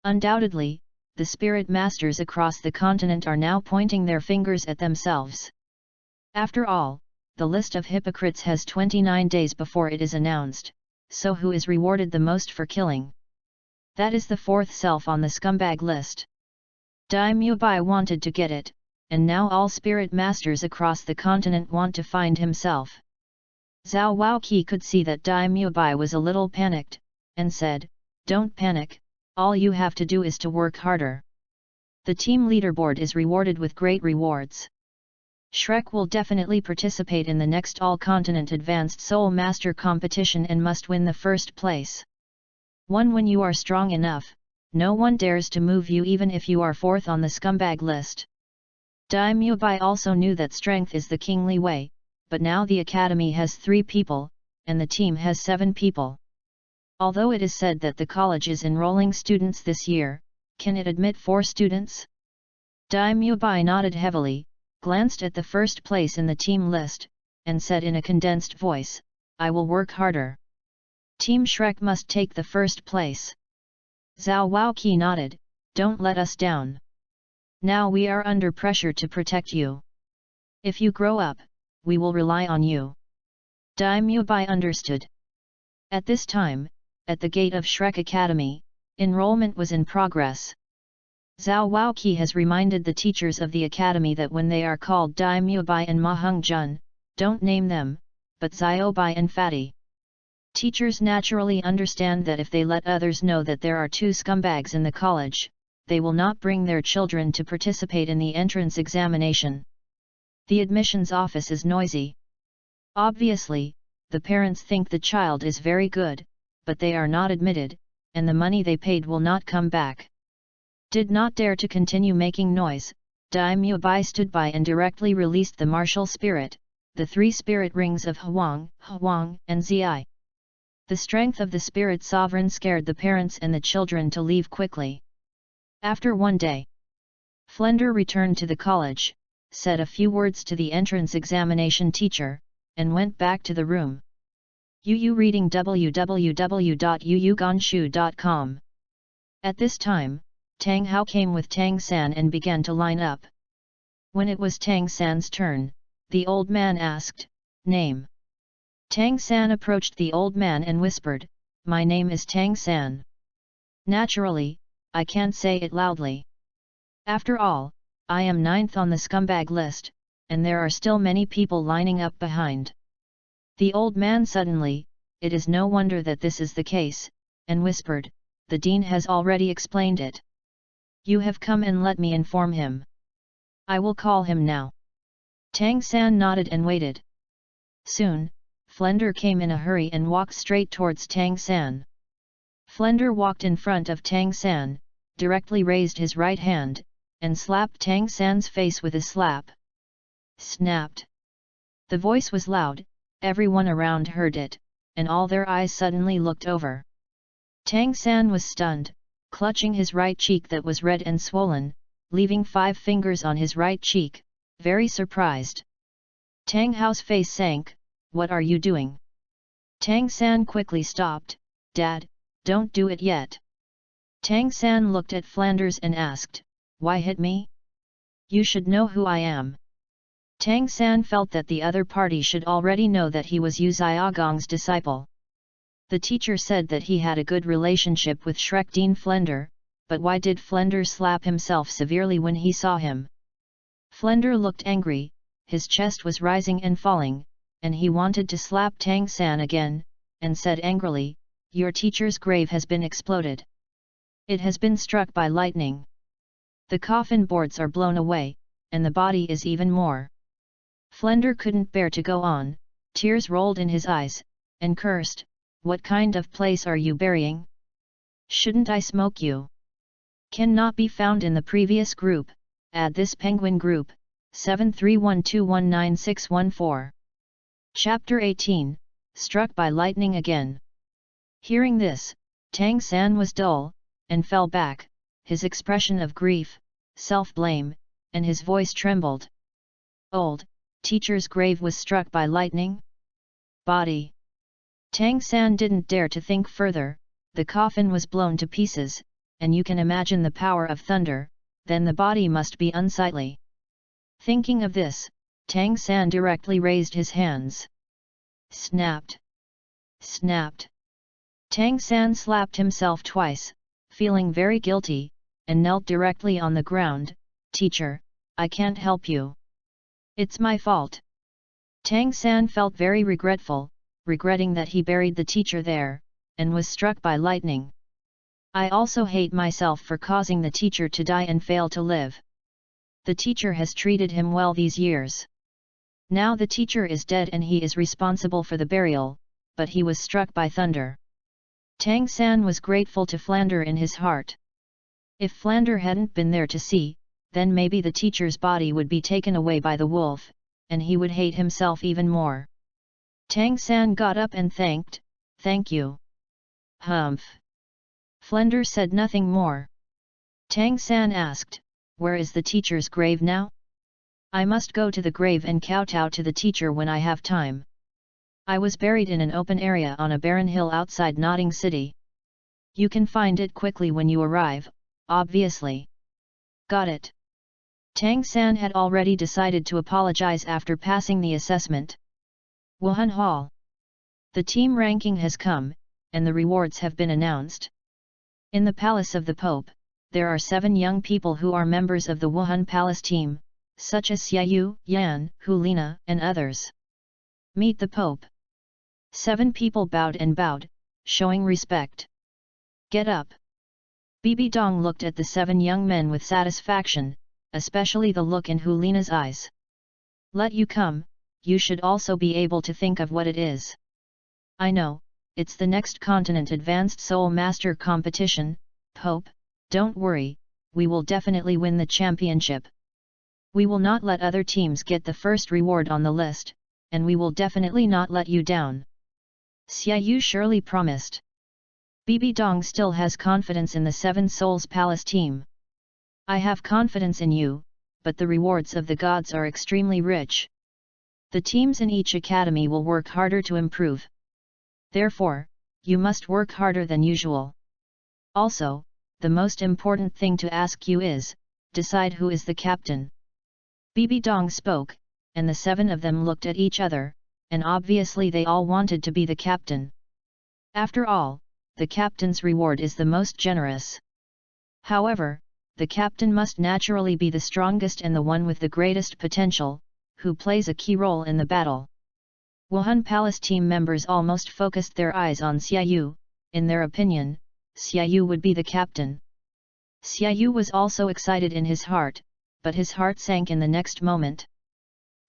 Speaker 1: Undoubtedly, the spirit masters across the continent are now pointing their fingers at themselves. After all, the list of hypocrites has 29 days before it is announced, so who is rewarded the most for killing? That is the 4th self on the scumbag list. Daimyo Bai wanted to get it, and now all spirit masters across the continent want to find himself. Zhao Waoqi could see that Dai Mubai was a little panicked, and said, "Don't panic, all you have to do is to work harder. The team leaderboard is rewarded with great rewards. Shrek will definitely participate in the next All-Continent Advanced Soul Master competition and must win the first place. When you are strong enough, no one dares to move you even if you are fourth on the scumbag list." Dai Mubai also knew that strength is the kingly way, but now the academy has 3 people, and the team has 7 people. Although it is said that the college is enrolling students this year, can it admit 4 students? Dai Mubai nodded heavily, glanced at the first place in the team list, and said in a condensed voice, "I will work harder. Team Shrek must take the first place." Zhao Waoqi nodded, "Don't let us down. Now we are under pressure to protect you. If you grow up, we will rely on you." Dai Mubai understood. At this time, at the gate of Shrek Academy, enrollment was in progress. Zhao Waoqi has reminded the teachers of the academy that when they are called Dai Mubai and Ma Heng-jun, don't name them, but Xiaobai and Fatty. Teachers naturally understand that if they let others know that there are 2 scumbags in the college, they will not bring their children to participate in the entrance examination. The admissions office is noisy. Obviously, the parents think the child is very good, but they are not admitted, and the money they paid will not come back. Did not dare to continue making noise, Dai Mubai stood by and directly released the martial spirit, the 3 spirit rings of Huang, and Zi. The strength of the spirit sovereign scared the parents and the children to leave quickly. After one day, Flender returned to the college, said a few words to the entrance examination teacher, and went back to the room. Yu reading www.yuyuganshu.com. At this time, Tang Hao came with Tang San and began to line up. When it was Tang San's turn, the old man asked, "Name?" Tang San approached the old man and whispered, "My name is Tang San. Naturally, I can't say it loudly. After all, I am 9th on the scumbag list, and there are still many people lining up behind." The old man suddenly, "It is no wonder that this is the case," and whispered, "The dean has already explained it. You have come and let me inform him. I will call him now." Tang San nodded and waited. Soon, Flender came in a hurry and walked straight towards Tang San. Flender walked in front of Tang San, directly raised his right hand, and slapped Tang San's face with a slap. Snapped. The voice was loud, everyone around heard it, and all their eyes suddenly looked over. Tang San was stunned, clutching his right cheek that was red and swollen, leaving 5 fingers on his right cheek, very surprised. Tang Hao's face sank. "What are you doing?" Tang San quickly stopped, "Dad, don't do it yet." Tang San looked at Flanders and asked, "Why hit me? You should know who I am." Tang San felt that the other party should already know that he was Yu Xiaogang's disciple. The teacher said that he had a good relationship with Shrek Dean Flender, but why did Flender slap himself severely when he saw him? Flender looked angry, his chest was rising and falling, and he wanted to slap Tang San again, and said angrily, "Your teacher's grave has been exploded. It has been struck by lightning. The coffin boards are blown away, and the body is even more." Flender couldn't bear to go on, tears rolled in his eyes, and cursed, "What kind of place are you burying? Shouldn't I smoke you?" Can not be found in the previous group, add this penguin group, 7312196114. Chapter 18, Struck by Lightning Again. Hearing this, Tang San was dull, and fell back, his expression of grief, self-blame, and his voice trembled. "Old teacher's grave was struck by lightning? Body." Tang San didn't dare to think further, the coffin was blown to pieces, and you can imagine the power of thunder, then the body must be unsightly. Thinking of this, Tang San directly raised his hands. Snapped. Snapped. Tang San slapped himself twice, feeling very guilty, and knelt directly on the ground. "Teacher, I can't help you. It's my fault." Tang San felt very regretful, regretting that he buried the teacher there, and was struck by lightning. I also hate myself for causing the teacher to die and fail to live. The teacher has treated him well these years. Now the teacher is dead and he is responsible for the burial, but he was struck by thunder. Tang San was grateful to Flander in his heart. If Flander hadn't been there to see, then maybe the teacher's body would be taken away by the wolf, and he would hate himself even more. Tang San got up and "Thank you." Humph. Flander said nothing more. Tang San asked, "Where is the teacher's grave now? I must go to the grave and kowtow to the teacher when I have time. I was buried in an open area on a barren hill outside Notting City. You can find it quickly when you arrive, obviously." Got it. Tang San had already decided to apologize after passing the assessment. Wuhan Hall. The team ranking has come, and the rewards have been announced. In the Palace of the Pope, there are 7 young people who are members of the Wuhan Palace team, such as Xiaoyu, Yan, Hulina, and others. Meet the Pope. 7 people bowed, showing respect. Get up. Bibi Dong looked at the 7 young men with satisfaction, especially the look in Hulina's eyes. Let you come, you should also be able to think of what it is. I know, it's the next continent Advanced Soul Master competition, Pope, don't worry, we will definitely win the championship. We will not let other teams get the first reward on the list, and we will definitely not let you down. Xiaoyu surely promised. Bibi Dong still has confidence in the 7 Souls Palace team. I have confidence in you, but the rewards of the gods are extremely rich. The teams in each academy will work harder to improve. Therefore, you must work harder than usual. Also, the most important thing to ask you is, decide who is the captain. Bibi Dong spoke, and the 7 of them looked at each other, and obviously they all wanted to be the captain. After all, the captain's reward is the most generous. However, the captain must naturally be the strongest and the one with the greatest potential, who plays a key role in the battle. Wuhan Palace team members almost focused their eyes on Xiaoyu. In their opinion, Xiaoyu would be the captain. Xiaoyu was also excited in his heart, but his heart sank in the next moment.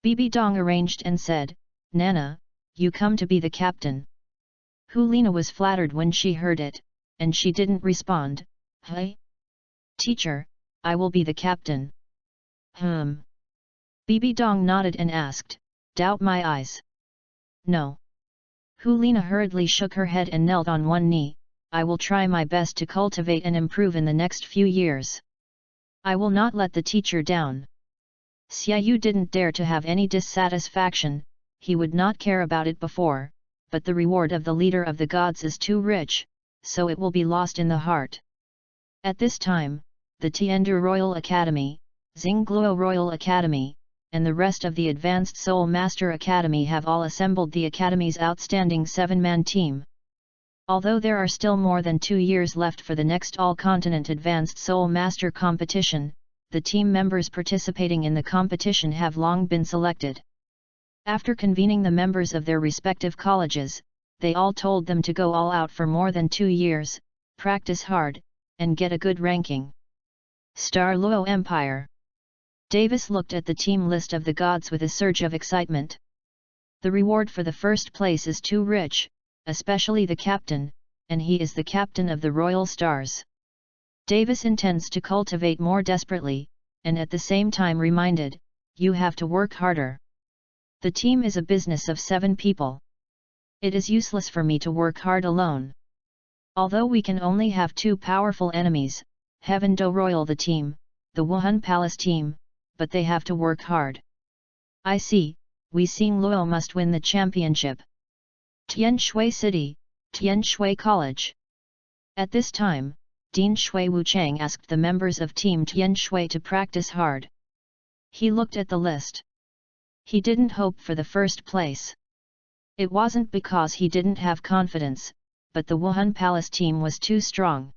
Speaker 1: Bibi Dong arranged and said, "Nana, you come to be the captain." Hulina was flattered when she heard it, and she didn't respond. "Hey? Teacher, I will be the captain." Bibi Dong nodded and asked, "Doubt my eyes?" "No." Hulina hurriedly shook her head and knelt on one knee. "I will try my best to cultivate and improve in the next few years. I will not let the teacher down." Xiaoyu didn't dare to have any dissatisfaction, he would not care about it before, but the reward of the leader of the gods is too rich, so it will be lost in the heart. At this time, the Tiandu Royal Academy, Xingluo Royal Academy, and the rest of the Advanced Soul Master Academy have all assembled the Academy's outstanding 7-man team. Although there are still more than 2 years left for the next all-continent Advanced Soul Master competition, the team members participating in the competition have long been selected. After convening the members of their respective colleges, they all told them to go all out for more than 2 years, practice hard, and get a good ranking. Star Luo Empire. Davis looked at the team list of the gods with a surge of excitement. The reward for the first place is too rich, especially the captain, and he is the captain of the Royal Stars. Davis intends to cultivate more desperately, and at the same time reminded, "You have to work harder. The team is a business of 7 people. It is useless for me to work hard alone. Although we can only have 2 powerful enemies, Heaven Do Royal the team, the Wuhan Palace team, but they have to work hard. I see, we Xingluo must win the championship." Tianshui City, Tianshui College. At this time, Dean Shui Wuchang asked the members of Team Tianshui to practice hard. He looked at the list. He didn't hope for the first place. It wasn't because he didn't have confidence, but the Wuhan Palace team was too strong.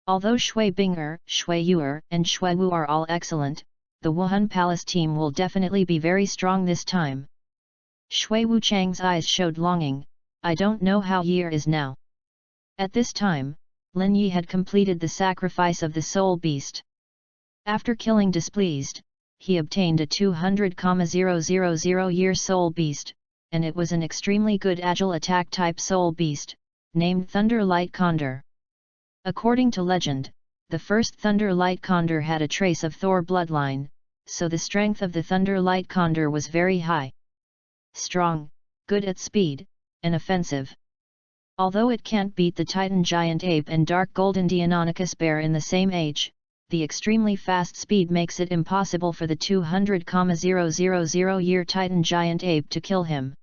Speaker 1: Although Shui Binger, Shui Yuer, and Shui Wu are all excellent, the Wuhan Palace team will definitely be very strong this time. Shui Wuchang's eyes showed longing, I don't know how year is now. At this time, Lin Yi had completed the sacrifice of the soul beast. After killing displeased, he obtained a 200,000 year soul beast, and it was an extremely good agile attack type soul beast, named Thunder Light Condor. According to legend, the first Thunder Light Condor had a trace of Thor bloodline, so the strength of the Thunder Light Condor was very high. Strong, good at speed, and offensive. Although it can't beat the Titan Giant Ape and Dark Golden Deinonychus Bear in the same age, the extremely fast speed makes it impossible for the 200,000 year Titan Giant Ape to kill him.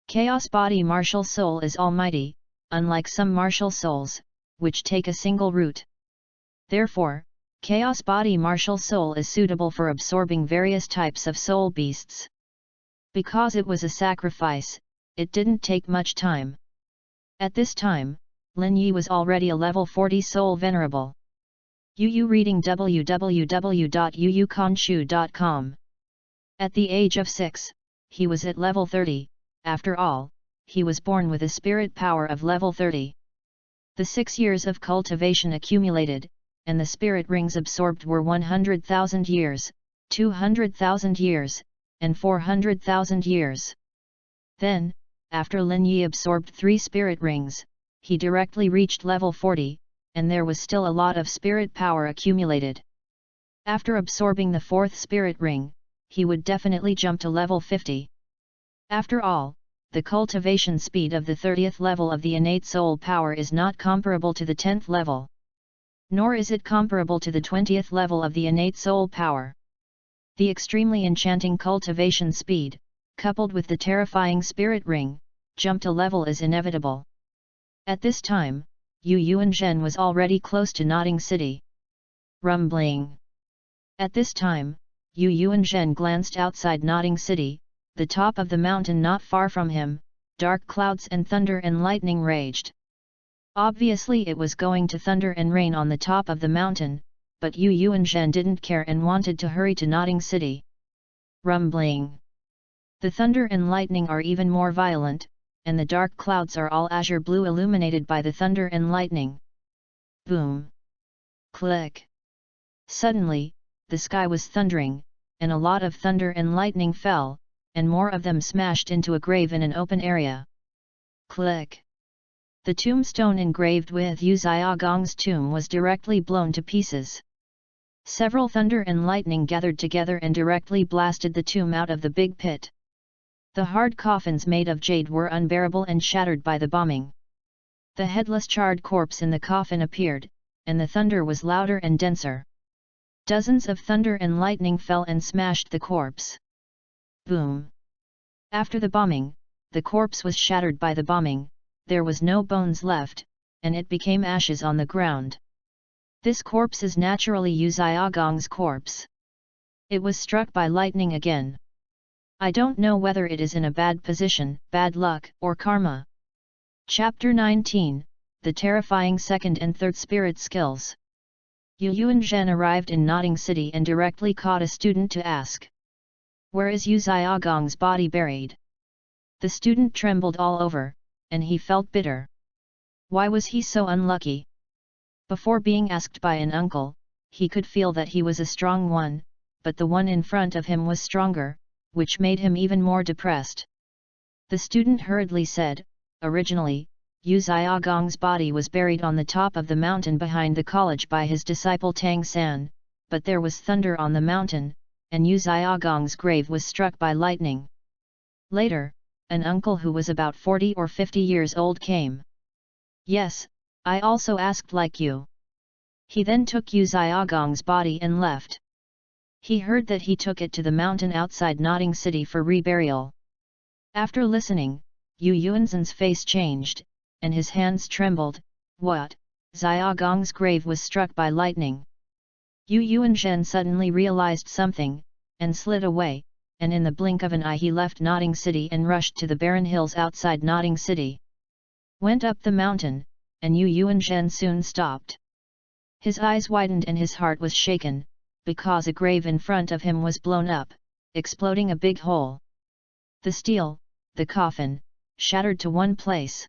Speaker 1: Chaos Body Martial Soul is almighty, unlike some martial souls, which take a single route. Therefore, Chaos Body Martial Soul is suitable for absorbing various types of soul beasts. Because it was a sacrifice, it didn't take much time. At this time, Lin Yi was already a level 40 soul venerable. Yu reading www.yuyukanshu.com. At the age of 6, he was at level 30, after all, he was born with a spirit power of level 30. The 6 years of cultivation accumulated, and the spirit rings absorbed were 100,000 years, 200,000 years, and 400,000 years. Then, after Lin Yi absorbed 3 spirit rings, he directly reached level 40, and there was still a lot of spirit power accumulated. After absorbing the 4th spirit ring, he would definitely jump to level 50. After all, the cultivation speed of the 30th level of the innate soul power is not comparable to the 10th level. Nor is it comparable to the 20th level of the innate soul power. The extremely enchanting cultivation speed, coupled with the terrifying spirit ring, jump to level is inevitable. At this time, Yu Yuanzhen was already close to Nodding City. Rumbling. At this time, Yu Yuanzhen glanced outside Nodding City, the top of the mountain not far from him, dark clouds and thunder and lightning raged. Obviously it was going to thunder and rain on the top of the mountain, but Yu Yuanzhen didn't care and wanted to hurry to Nodding City. Rumbling. The thunder and lightning are even more violent, and the dark clouds are all azure blue illuminated by the thunder and lightning. Boom! Click! Suddenly, the sky was thundering, and a lot of thunder and lightning fell, and more of them smashed into a grave in an open area. Click! The tombstone engraved with Yu Xiaogang's tomb was directly blown to pieces. Several thunder and lightning gathered together and directly blasted the tomb out of the big pit. The hard coffins made of jade were unbearable and shattered by the bombing. The headless charred corpse in the coffin appeared, and the thunder was louder and denser. Dozens of thunder and lightning fell and smashed the corpse. Boom! After the bombing, the corpse was shattered by the bombing, there was no bones left, and it became ashes on the ground. This corpse is naturally Yu Xiaogang's corpse. It was struck by lightning again. I don't know whether it is in a bad position, bad luck, or karma. Chapter 19, The Terrifying Second and Third Spirit Skills. Yu Yuanzhen arrived in Nodding City and directly caught a student to ask, "Where is Yu Xiaogang's body buried?" The student trembled all over, and he felt bitter. Why was he so unlucky? Before being asked by an uncle, he could feel that he was a strong one, but the one in front of him was stronger, which made him even more depressed. The student hurriedly said, "Originally, Yu Xiaogang's body was buried on the top of the mountain behind the college by his disciple Tang San, but there was thunder on the mountain, and Yu Xiaogang's grave was struck by lightning. Later, an uncle who was about 40 or 50 years old came. Yes, I also asked like you. He then took Yu Xiaogang's body and left. He heard that he took it to the mountain outside Nodding City for reburial." After listening, Yu Yuanzhen's face changed, and his hands trembled. What? Xiaogang's grave was struck by lightning. Yu Yuanzhen suddenly realized something, and slid away, and in the blink of an eye he left Nodding City and rushed to the barren hills outside Nodding City. Went up the mountain, and Yu Yuanzhen soon stopped. His eyes widened and his heart was shaken, because a grave in front of him was blown up, exploding a big hole. The steel, the coffin, shattered to one place.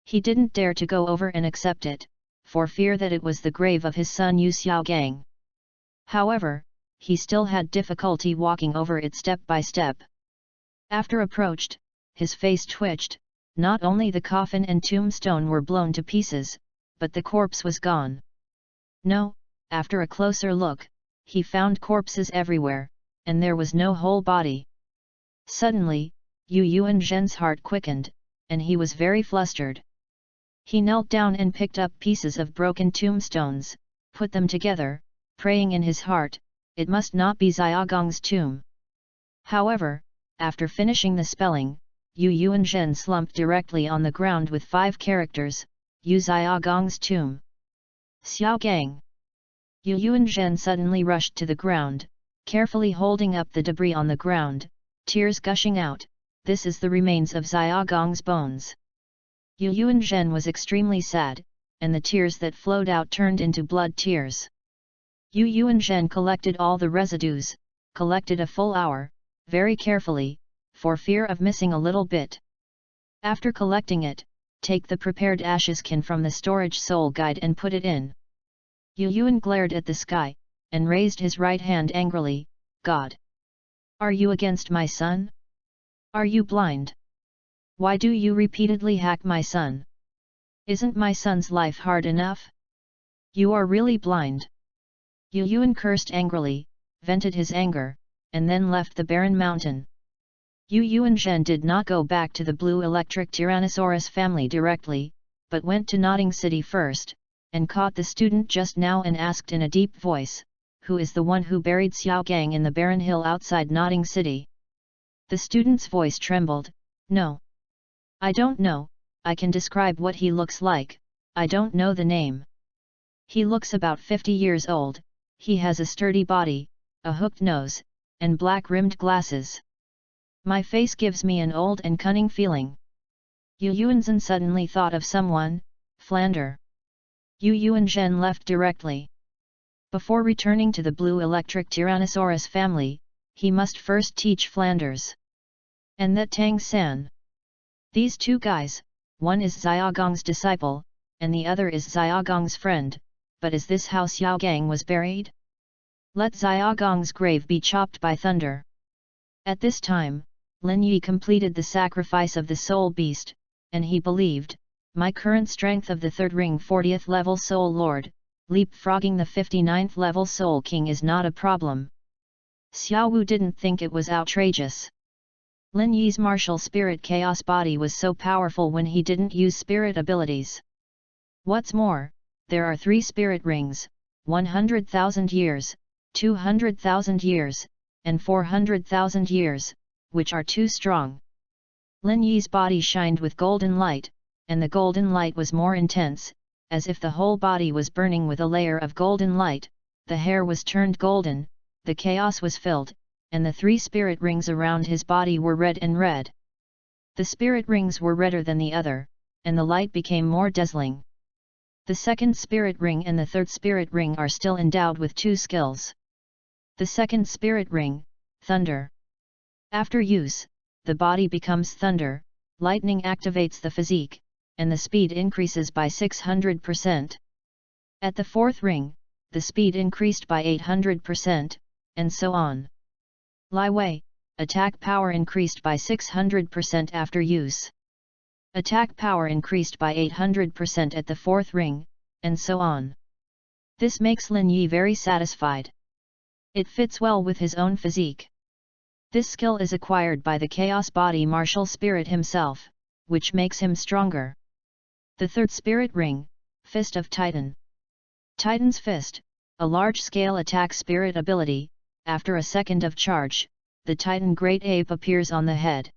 Speaker 1: He didn't dare to go over and accept it, for fear that it was the grave of his son Xiaogang. However, he still had difficulty walking over it step by step. After approached, his face twitched. Not only the coffin and tombstone were blown to pieces, but the corpse was gone. No, after a closer look, he found corpses everywhere, and there was no whole body. Suddenly, Yu Yuanzhen's heart quickened, and he was very flustered. He knelt down and picked up pieces of broken tombstones, put them together, praying in his heart, it must not be Xiaogang's tomb. However, after finishing the spelling, Yu Yuanzhen slumped directly on the ground with 5 characters, Yu Xiaogang's tomb. Xiaogang. Yu Yuanzhen suddenly rushed to the ground, carefully holding up the debris on the ground, tears gushing out, this is the remains of Xiaogang's bones. Yu Yuanzhen was extremely sad, and the tears that flowed out turned into blood tears. Yu Yuanzhen collected all the residues, collected a full hour, very carefully, for fear of missing a little bit. After collecting it, take the prepared ashes can from the storage soul guide and put it in. Yu Yuan glared at the sky, and raised his right hand angrily, God! Are you against my son? Are you blind? Why do you repeatedly hack my son? Isn't my son's life hard enough? You are really blind. Yu Yuan cursed angrily, vented his anger, and then left the barren mountain. Yu Yuanzhen did not go back to the blue electric Tyrannosaurus family directly, but went to Notting City first, and caught the student just now and asked in a deep voice, who is the one who buried Xiaogang in the barren hill outside Notting City? The student's voice trembled, no. I don't know, I can describe what he looks like, I don't know the name. He looks about 50 years old, he has a sturdy body, a hooked nose, and black-rimmed glasses. My face gives me an old and cunning feeling. Yu Yuanzhen suddenly thought of someone, Flander. Yu Yuanzhen left directly. Before returning to the blue electric Tyrannosaurus family, he must first teach Flanders. And that Tang San. These 2 guys, one is Xiaogang's disciple, and the other is Xiaogang's friend, but is this how Xiaogang was buried? Let Xiaogang's grave be chopped by thunder. At this time, Lin Yi completed the sacrifice of the soul beast, and he believed, my current strength of the 3rd ring 40th level soul lord, leapfrogging the 59th level soul king is not a problem. Xiao Wu didn't think it was outrageous. Lin Yi's martial spirit chaos body was so powerful when he didn't use spirit abilities. What's more, there are 3 spirit rings, 100,000 years, 200,000 years, and 400,000 years, which are too strong. Lin Yi's body shined with golden light, and the golden light was more intense, as if the whole body was burning with a layer of golden light, the hair was turned golden, the chaos was filled, and the 3 spirit rings around his body were red and red. The spirit rings were redder than the other, and the light became more dazzling. The 2nd spirit ring and the 3rd spirit ring are still endowed with 2 skills. The 2nd spirit ring, thunder. After use, the body becomes thunder, lightning activates the physique, and the speed increases by 600%. At the 4th ring, the speed increased by 800%, and so on. Li Wei, attack power increased by 600% after use. Attack power increased by 800% at the 4th ring, and so on. This makes Lin Yi very satisfied. It fits well with his own physique. This skill is acquired by the Chaos Body Martial Spirit himself, which makes him stronger. The 3rd Spirit Ring, Fist of Titan. Titan's Fist, a large-scale attack spirit ability. After a second of charge, the Titan Great Ape appears on the head.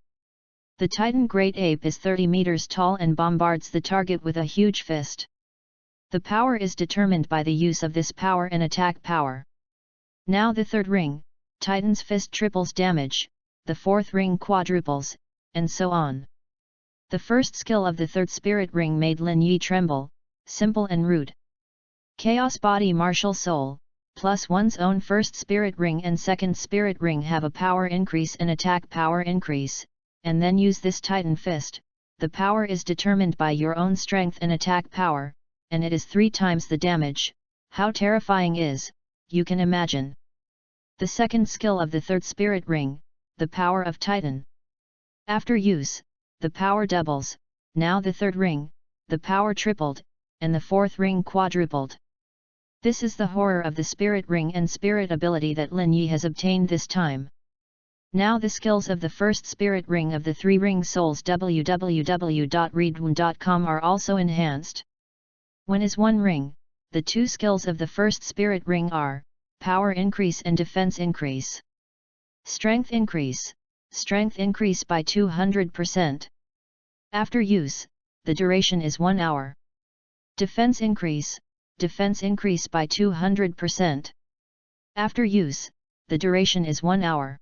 Speaker 1: The Titan Great Ape is 30 meters tall and bombards the target with a huge fist. The power is determined by the use of this power and attack power. Now the 3rd ring, Titan's Fist triples damage, the 4th ring quadruples, and so on. The first skill of the 3rd Spirit Ring made Lin Yi tremble, simple and rude. Chaos Body Martial Soul, plus one's own 1st Spirit Ring and 2nd Spirit Ring have a power increase and attack power increase, and then use this Titan Fist, the power is determined by your own strength and attack power, and it is 3 times the damage. How terrifying is, you can imagine. The second skill of the third spirit ring, the power of Titan. After use, the power doubles. Now the third ring, the power tripled, and the fourth ring quadrupled. This is the horror of the spirit ring and spirit ability that Lin Yi has obtained this time. Now the skills of the first spirit ring of the 3 ring souls www.readaloud.com are also enhanced. When is 1 ring, the 2 skills of the first spirit ring are, power increase and defense increase. Strength increase by 200%. After use, the duration is 1 hour. Defense increase by 200%. After use, the duration is 1 hour.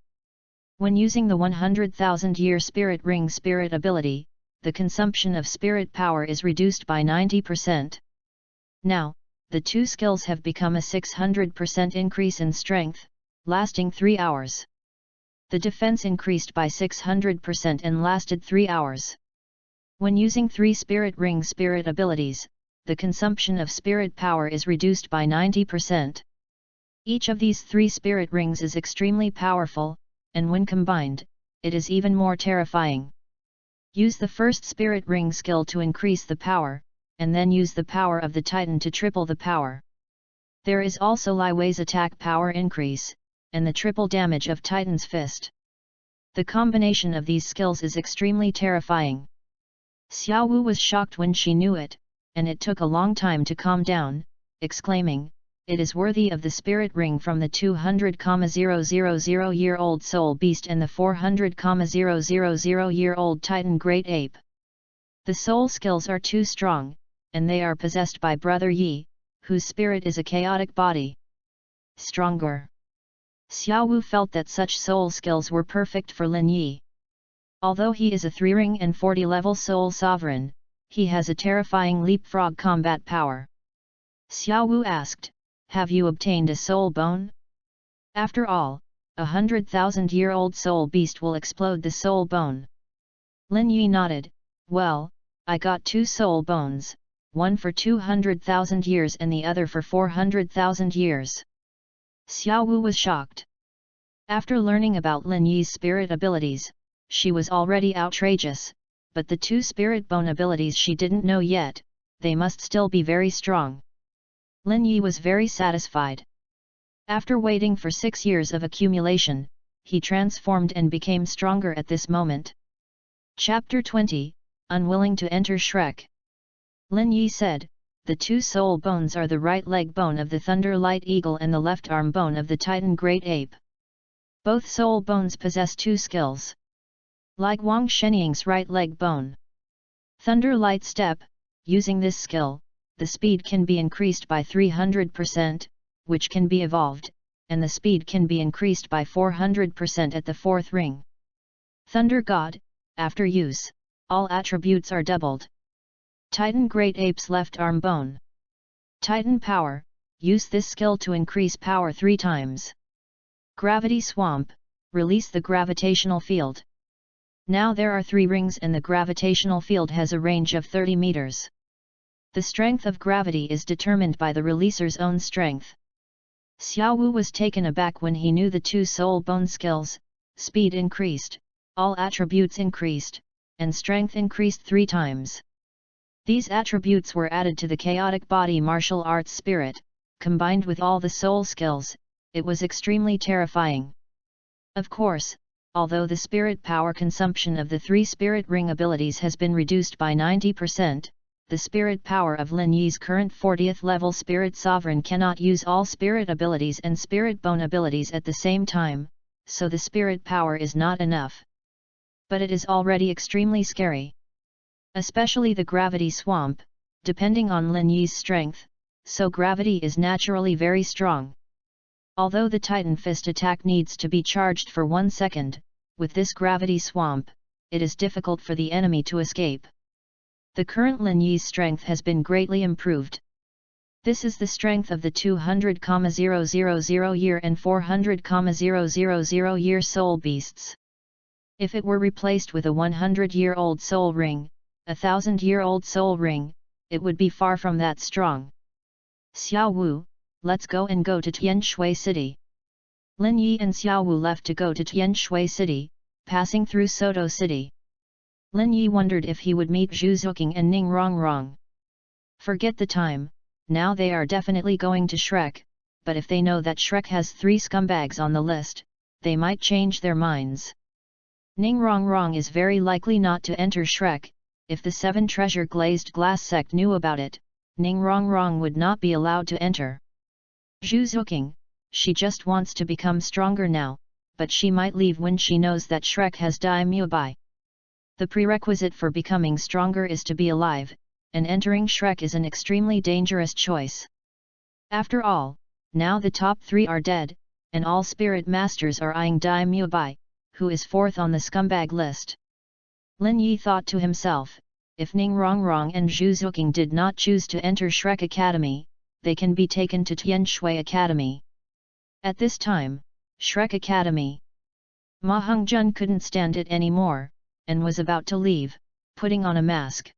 Speaker 1: When using the 100,000-year spirit ring spirit ability, the consumption of spirit power is reduced by 90%. Now, the 2 skills have become a 600% increase in strength, lasting 3 hours. The defense increased by 600% and lasted 3 hours. When using 3 spirit ring spirit abilities, the consumption of spirit power is reduced by 90%. Each of these 3 spirit rings is extremely powerful, and when combined, it is even more terrifying. Use the first spirit ring skill to increase the power, and then use the power of the Titan to triple the power. There is also Li Wei's attack power increase, and the triple damage of Titan's fist. The combination of these skills is extremely terrifying. Xiao Wu was shocked when she knew it, and it took a long time to calm down, exclaiming, "It is worthy of the spirit ring from the 200,000-year-old soul beast and the 400,000-year-old Titan great ape." The soul skills are too strong, and they are possessed by Brother Yi, whose spirit is a chaotic body. Stronger. Xiao Wu felt that such soul skills were perfect for Lin Yi. Although he is a 3-ring and 40-level soul sovereign, he has a terrifying leapfrog combat power. Xiao Wu asked, "Have you obtained a soul bone?" After all, 100,000-year-old soul beast will explode the soul bone. Lin Yi nodded, "Well, I got 2 soul bones, one for 200,000 years and the other for 400,000 years." Xiao Wu was shocked. After learning about Lin Yi's spirit abilities, she was already outrageous, but the 2 spirit bone abilities she didn't know yet, they must still be very strong. Lin Yi was very satisfied. After waiting for 6 years of accumulation, he transformed and became stronger at this moment. Chapter 20, Unwilling to enter Shrek. Lin Yi said, "The 2 soul bones are the right leg bone of the Thunder Light Eagle and the left arm bone of the Titan Great Ape. Both soul bones possess 2 skills. Like Wang Shenying's right leg bone. Thunder Light Step, using this skill, the speed can be increased by 300%, which can be evolved, and the speed can be increased by 400% at the 4th ring. Thunder God, after use, all attributes are doubled. Titan Great Ape's left arm bone. Titan Power, use this skill to increase power 3 times. Gravity Swamp, release the gravitational field. Now there are 3 rings and the gravitational field has a range of 30 meters. The strength of gravity is determined by the releaser's own strength. Xiao Wu was taken aback when he knew the 2 soul bone skills. Speed increased, all attributes increased, and strength increased 3 times. These attributes were added to the chaotic body martial arts spirit, combined with all the soul skills. It was extremely terrifying. Of course, although the spirit power consumption of the 3 spirit ring abilities has been reduced by 90%, the spirit power of Lin Yi's current 40th level spirit sovereign cannot use all spirit abilities and spirit bone abilities at the same time, so the spirit power is not enough. But it is already extremely scary. Especially the gravity swamp, depending on Lin Yi's strength, so gravity is naturally very strong. Although the Titan Fist attack needs to be charged for 1 second, with this gravity swamp, it is difficult for the enemy to escape. The current Lin Yi's strength has been greatly improved. This is the strength of the 200,000 year and 400,000 year soul beasts. If it were replaced with a 100-year-old soul ring, 1,000-year-old soul ring, it would be far from that strong. Xiao Wu, let's go to Tianshui City. Lin Yi and Xiao Wu left to go to Tianshui City, passing through Soto City. Lin Yi wondered if he would meet Zhu Zuqing and Ning Rongrong. Forget the time, now they are definitely going to Shrek, but if they know that Shrek has 3 scumbags on the list, they might change their minds. Ning Rongrong is very likely not to enter Shrek. If the 7 treasure glazed glass sect knew about it, Ning Rongrong would not be allowed to enter. Zhu Zuqing, she just wants to become stronger now, but she might leave when she knows that Shrek has Dai Mubai. The prerequisite for becoming stronger is to be alive, and entering Shrek is an extremely dangerous choice. After all, now the top 3 are dead, and all spirit masters are eyeing Dai Mubai, who is 4th on the scumbag list. Lin Yi thought to himself, if Ning Rongrong and Zhu Zuqing did not choose to enter Shrek Academy, they can be taken to Tianshui Academy. At this time, Shrek Academy. Ma Hongjun couldn't stand it anymore, and was about to leave, putting on a mask.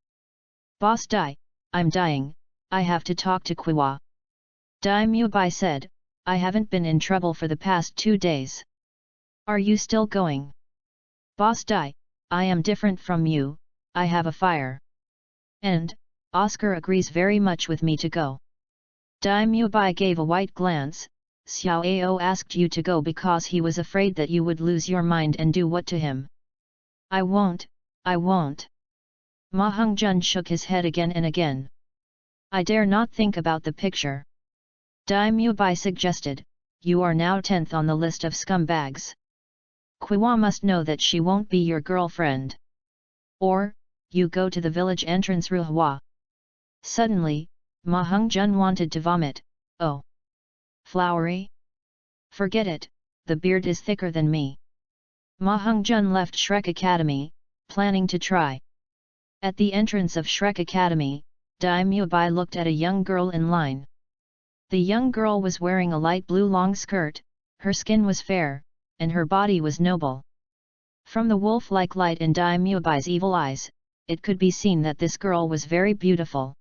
Speaker 1: Boss Dai, I'm dying, I have to talk to Qiwa. Dai Mubai said, I haven't been in trouble for the past 2 days. Are you still going? Boss Dai, I am different from you, I have a fire. And, Oscar agrees very much with me to go. Dai Mubai gave a white glance. Xiao Ao asked you to go because he was afraid that you would lose your mind and do what to him. I won't, I won't. Ma Hongjun shook his head again and again. I dare not think about the picture. Dai Mubai suggested, you are now 10th on the list of scumbags. Qiwa must know that she won't be your girlfriend. Or, you go to the village entrance Ruhua. Suddenly, Ma Hongjun wanted to vomit. Oh! Flowery? Forget it, the beard is thicker than me. Ma Hongjun left Shrek Academy, planning to try. At the entrance of Shrek Academy, Dai Mubai looked at a young girl in line. The young girl was wearing a light blue long skirt, her skin was fair, and her body was noble. From the wolf-like light in Dai Mubai's evil eyes, it could be seen that this girl was very beautiful.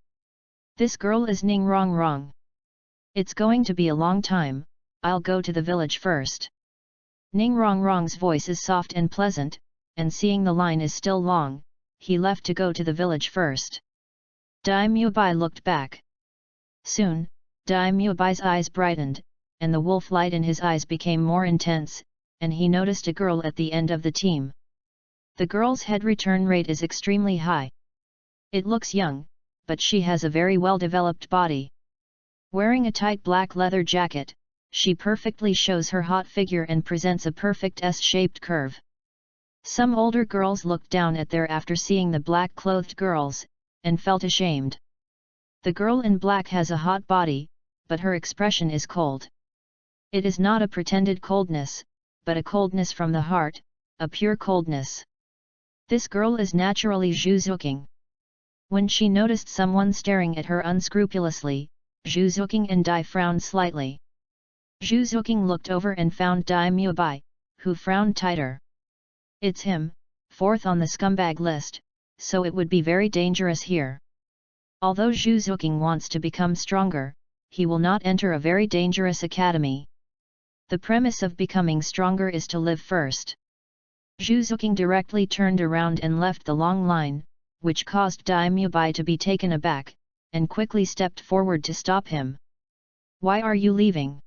Speaker 1: This girl is Ning Rongrong. It's going to be a long time, I'll go to the village first. Ning Rongrong's voice is soft and pleasant, and seeing the line is still long, he left to go to the village first. Dai Mubai looked back. Soon, Dai Mubai's eyes brightened, and the wolf light in his eyes became more intense, and he noticed a girl at the end of the team. The girl's head return rate is extremely high. It looks young, but she has a very well-developed body. Wearing a tight black leather jacket, she perfectly shows her hot figure and presents a perfect S-shaped curve. Some older girls looked down at her after seeing the black-clothed girls, and felt ashamed. The girl in black has a hot body, but her expression is cold. It is not a pretended coldness, but a coldness from the heart, a pure coldness. This girl is naturally Zhu Zuqing. When she noticed someone staring at her unscrupulously, Zhu Zuqing and Dai frowned slightly. Zhu Zuqing looked over and found Dai Mubai, who frowned tighter. It's him, 4th on the scumbag list, so it would be very dangerous here. Although Zhu Zuqing wants to become stronger, he will not enter a very dangerous academy. The premise of becoming stronger is to live first. Zhu Zuqing directly turned around and left the long line, which caused Dai Mubai to be taken aback, and quickly stepped forward to stop him. Why are you leaving?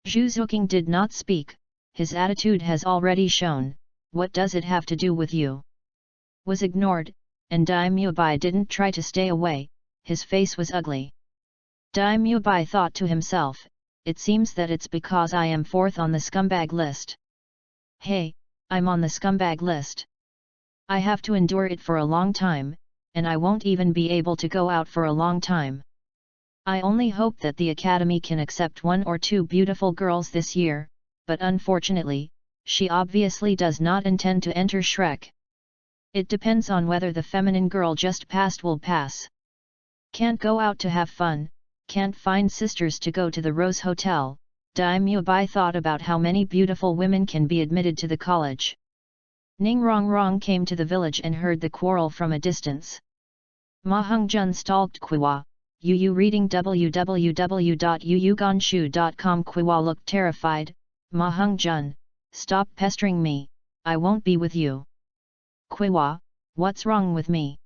Speaker 1: Zhu Zuqing did not speak, his attitude has already shown, what does it have to do with you? Was ignored, and Dai Mubai didn't try to stay away, his face was ugly. Dai Mubai thought to himself, it seems that it's because I am 4th on the scumbag list. Hey, I'm on the scumbag list. I have to endure it for a long time, and I won't even be able to go out for a long time. I only hope that the academy can accept 1 or 2 beautiful girls this year, but unfortunately, she obviously does not intend to enter Shrek. It depends on whether the feminine girl just passed will pass. Can't go out to have fun, can't find sisters to go to the Rose Hotel. Dai Mubai thought about how many beautiful women can be admitted to the college. Ning Rongrong came to the village and heard the quarrel from a distance. Ma Hongjun stalked Qiwa. Yu reading www.yuyuganshu.com. Qiwa looked terrified. Ma Hongjun, stop pestering me, I won't be with you. Qiwa, what's wrong with me?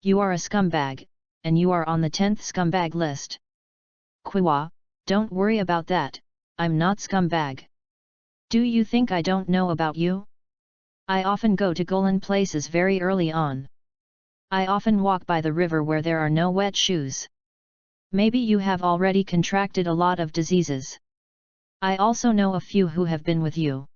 Speaker 1: You are a scumbag, and you are on the 10th scumbag list. Qiwa, don't worry about that, I'm not scumbag. Do you think I don't know about you? I often go to Golan places very early on. I often walk by the river where there are no wet shoes. Maybe you have already contracted a lot of diseases. I also know a few who have been with you.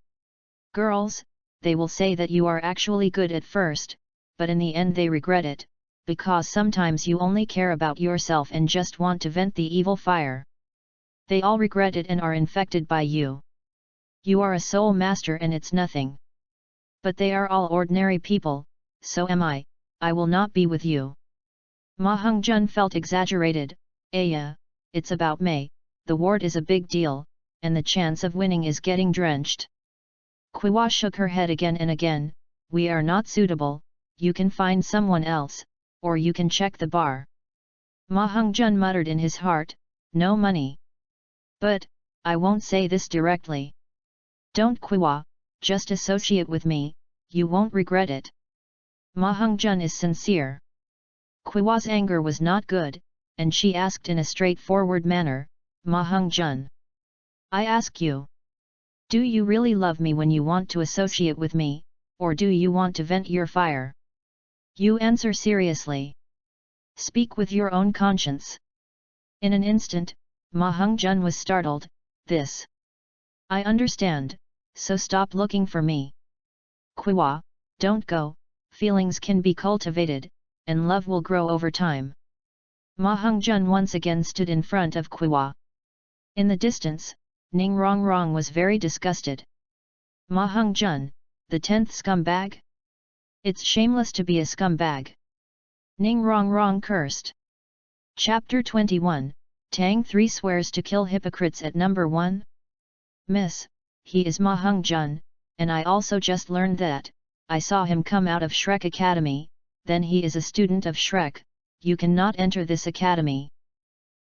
Speaker 1: Girls, they will say that you are actually good at first, but in the end they regret it, because sometimes you only care about yourself and just want to vent the evil fire. They all regret it and are infected by you. You are a soul master and it's nothing. But they are all ordinary people, so am I will not be with you. Ma Hongjun felt exaggerated. Yeah, it's about May, the ward is a big deal, and the chance of winning is getting drenched. Qiwa shook her head again and again. We are not suitable, you can find someone else, or you can check the bar. Ma Hongjun muttered in his heart, no money. But, I won't say this directly. Don't Qiwa, just associate with me, you won't regret it. Ma Hongjun is sincere. Qiwa's anger was not good, and she asked in a straightforward manner, Ma Hongjun, I ask you, do you really love me when you want to associate with me, or do you want to vent your fire? You answer seriously. Speak with your own conscience. In an instant, Ma Hongjun was startled. This. I understand, so stop looking for me. Qiwa, don't go, feelings can be cultivated, and love will grow over time. Ma Hongjun once again stood in front of Qiwa. In the distance, Ning Rongrong was very disgusted. Ma Hongjun, the 10th scumbag? It's shameless to be a scumbag. Ning Rongrong cursed. Chapter 21, Tang 3 swears to kill hypocrites at number 1? Miss, he is Ma Hongjun, and I also just learned that, I saw him come out of Shrek Academy, then he is a student of Shrek, you cannot enter this academy.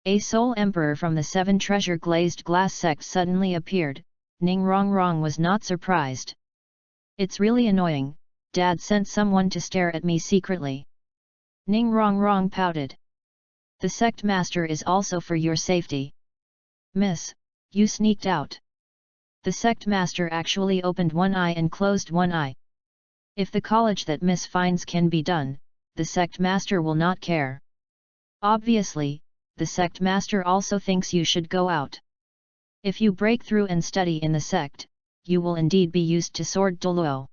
Speaker 1: A soul emperor from the 7 treasure glazed glass sect suddenly appeared. Ning Rongrong was not surprised. It's really annoying, Dad sent someone to stare at me secretly. Ning Rongrong pouted. The sect master is also for your safety. Miss, you sneaked out. The sect master actually opened one eye and closed one eye. If the college that Miss finds can be done, the sect master will not care. Obviously, the sect master also thinks you should go out. If you break through and study in the sect, you will indeed be used to sword Douluo.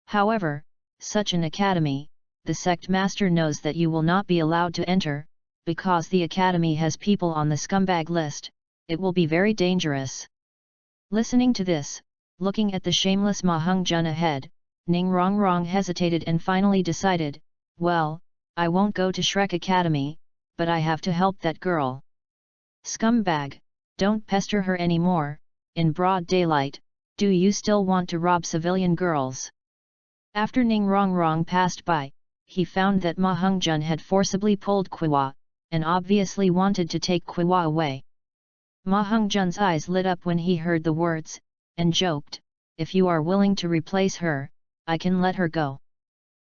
Speaker 1: However, such an academy, the sect master knows that you will not be allowed to enter, because the academy has people on the scumbag list, it will be very dangerous. Listening to this, looking at the shameless Ma Hongjun ahead, Ning Rongrong hesitated and finally decided, well, I won't go to Shrek Academy, but I have to help that girl. Scumbag, don't pester her anymore, in broad daylight, do you still want to rob civilian girls? After Ning Rongrong passed by, he found that Ma Hongjun had forcibly pulled Qiwa, and obviously wanted to take Qiwa away. Ma Hongjun's eyes lit up when he heard the words, and joked, if you are willing to replace her, I can let her go.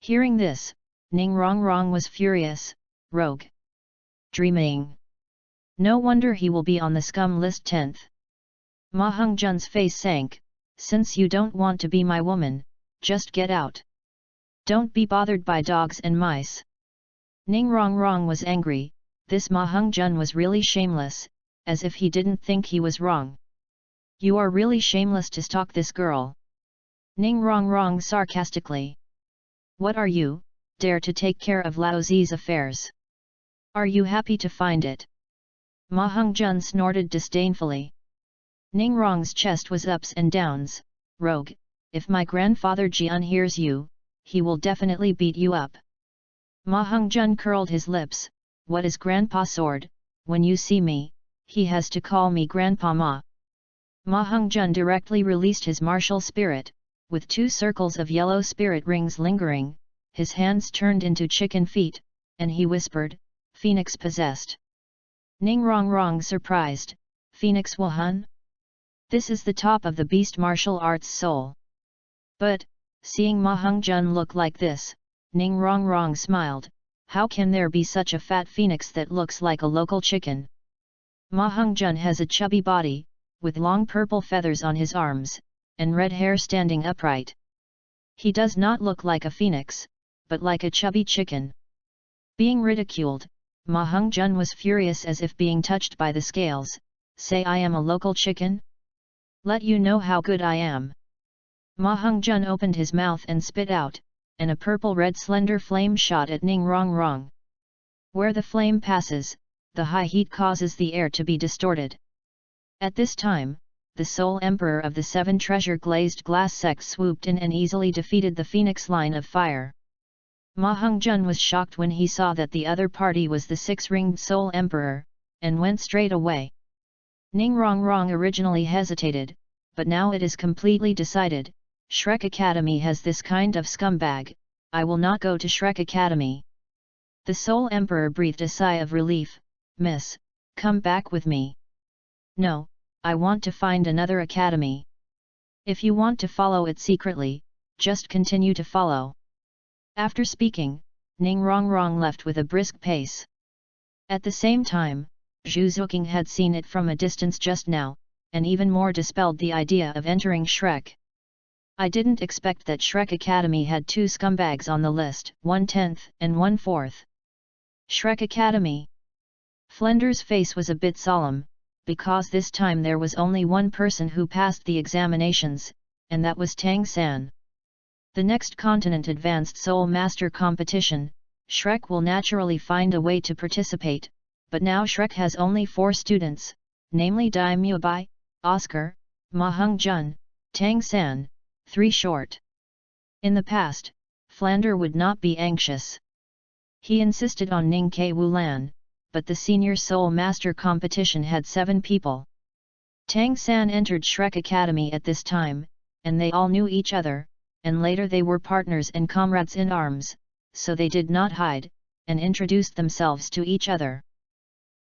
Speaker 1: Hearing this, Ning Rongrong was furious. Rogue. Dreaming. No wonder he will be on the scum list 10th. Ma Hongjun's face sank. Since you don't want to be my woman, just get out. Don't be bothered by dogs and mice. Ning Rongrong was angry. This Ma Hongjun was really shameless, as if he didn't think he was wrong. You are really shameless to stalk this girl. Ning Rongrong sarcastically. What are you, dare to take care of Lao Zi's affairs? Are you happy to find it? Ma Hongjun snorted disdainfully. Ning Rong's chest was ups and downs. Rogue, if my grandfather Jian hears you, he will definitely beat you up. Ma Hongjun curled his lips. What is Grandpa Sword? When you see me, he has to call me Grandpa Ma. Ma Hongjun directly released his martial spirit. with 2 circles of yellow spirit rings lingering, his hands turned into chicken feet, and he whispered, "Phoenix possessed." Ning Rongrong surprised, "Phoenix Wuhan? This is the top of the beast martial arts soul." But, seeing Ma Hongzhen look like this, Ning Rongrong smiled, "How can there be such a fat phoenix that looks like a local chicken?" Ma Hongzhen has a chubby body, with long purple feathers on his arms, and red hair standing upright. He does not look like a phoenix, but like a chubby chicken. Being ridiculed, Ma Hongzhen was furious as if being touched by the scales. "Say I am a local chicken? Let you know how good I am." Ma Hongzhen opened his mouth and spit out, and a purple-red slender flame shot at Ning Rongrong. Where the flame passes, the high heat causes the air to be distorted. At this time, the sole emperor of the 7 treasure-glazed glass sect swooped in and easily defeated the phoenix line of fire. Ma Hongzhen was shocked when he saw that the other party was the 6-ringed sole emperor, and went straight away. Ning Rongrong originally hesitated, but now it is completely decided. Shrek Academy has this kind of scumbag, I will not go to Shrek Academy. The sole emperor breathed a sigh of relief, "Miss, come back with me." "No, I want to find another academy." "If you want to follow it secretly, just continue to follow." After speaking, Ning Rongrong left with a brisk pace. At the same time, Zhu Zuqing had seen it from a distance just now, and even more dispelled the idea of entering Shrek. "I didn't expect that Shrek Academy had 2 scumbags on the list, 1/10 and 1/4. Shrek Academy." Flender's face was a bit solemn, because this time there was only one person who passed the examinations, and that was Tang San. The next continent advanced Soul Master competition, Shrek will naturally find a way to participate, but now Shrek has only 4 students, namely Dai Mubai, Oscar, Ma Hongzhen, Tang San, 3 short. In the past, Flander would not be anxious. He insisted on Ning Ke Wulan, but the Senior Soul Master competition had 7 people. Tang San entered Shrek Academy at this time, and they all knew each other, and later they were partners and comrades in arms, so they did not hide, and introduced themselves to each other.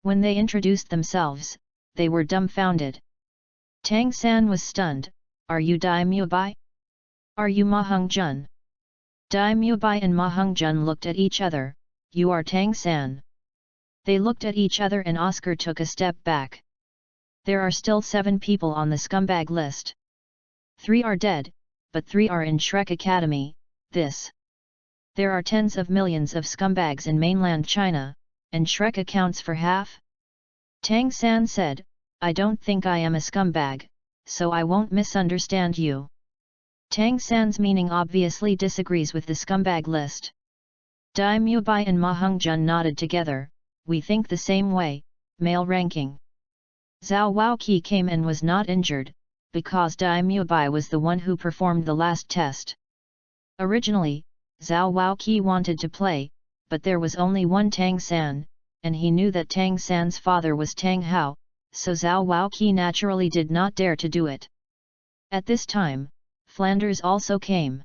Speaker 1: When they introduced themselves, they were dumbfounded. Tang San was stunned, "Are you Dai Mubai? Are you Ma Hongzhen?" Dai Mubai and Ma Hongzhen looked at each other, "You are Tang San." They looked at each other and Oscar took a step back. There are still 7 people on the scumbag list. 3 are dead, but 3 are in Shrek Academy. There are tens of millions of scumbags in mainland China, and Shrek accounts for half? Tang San said, "I don't think I am a scumbag, so I won't misunderstand you." Tang San's meaning obviously disagrees with the scumbag list. Dai Mubai and Ma Hongzhen nodded together, "We think the same way." Male ranking. Zhao Waoqi came and was not injured, because Dai Mubai was the one who performed the last test. Originally, Zhao Waoqi wanted to play, but there was only one Tang San, and he knew that Tang San's father was Tang Hao, so Zhao Waoqi naturally did not dare to do it. At this time, Flanders also came.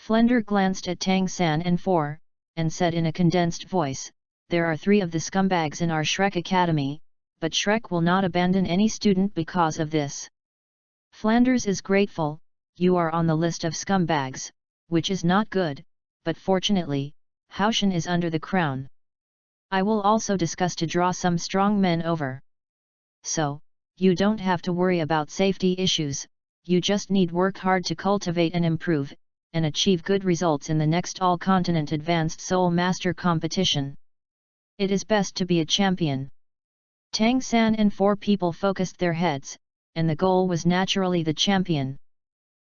Speaker 1: Flender glanced at Tang San and 4, and said in a condensed voice, "There are 3 of the scumbags in our Shrek Academy, but Shrek will not abandon any student because of this. Flanders is grateful, you are on the list of scumbags, which is not good, but fortunately, Haoshan is under the crown. I will also discuss to draw some strong men over. So, you don't have to worry about safety issues, you just need work hard to cultivate and improve, and achieve good results in the next all-continent advanced Soul Master competition. It is best to be a champion." Tang San and 4 people focused their heads, and the goal was naturally the champion.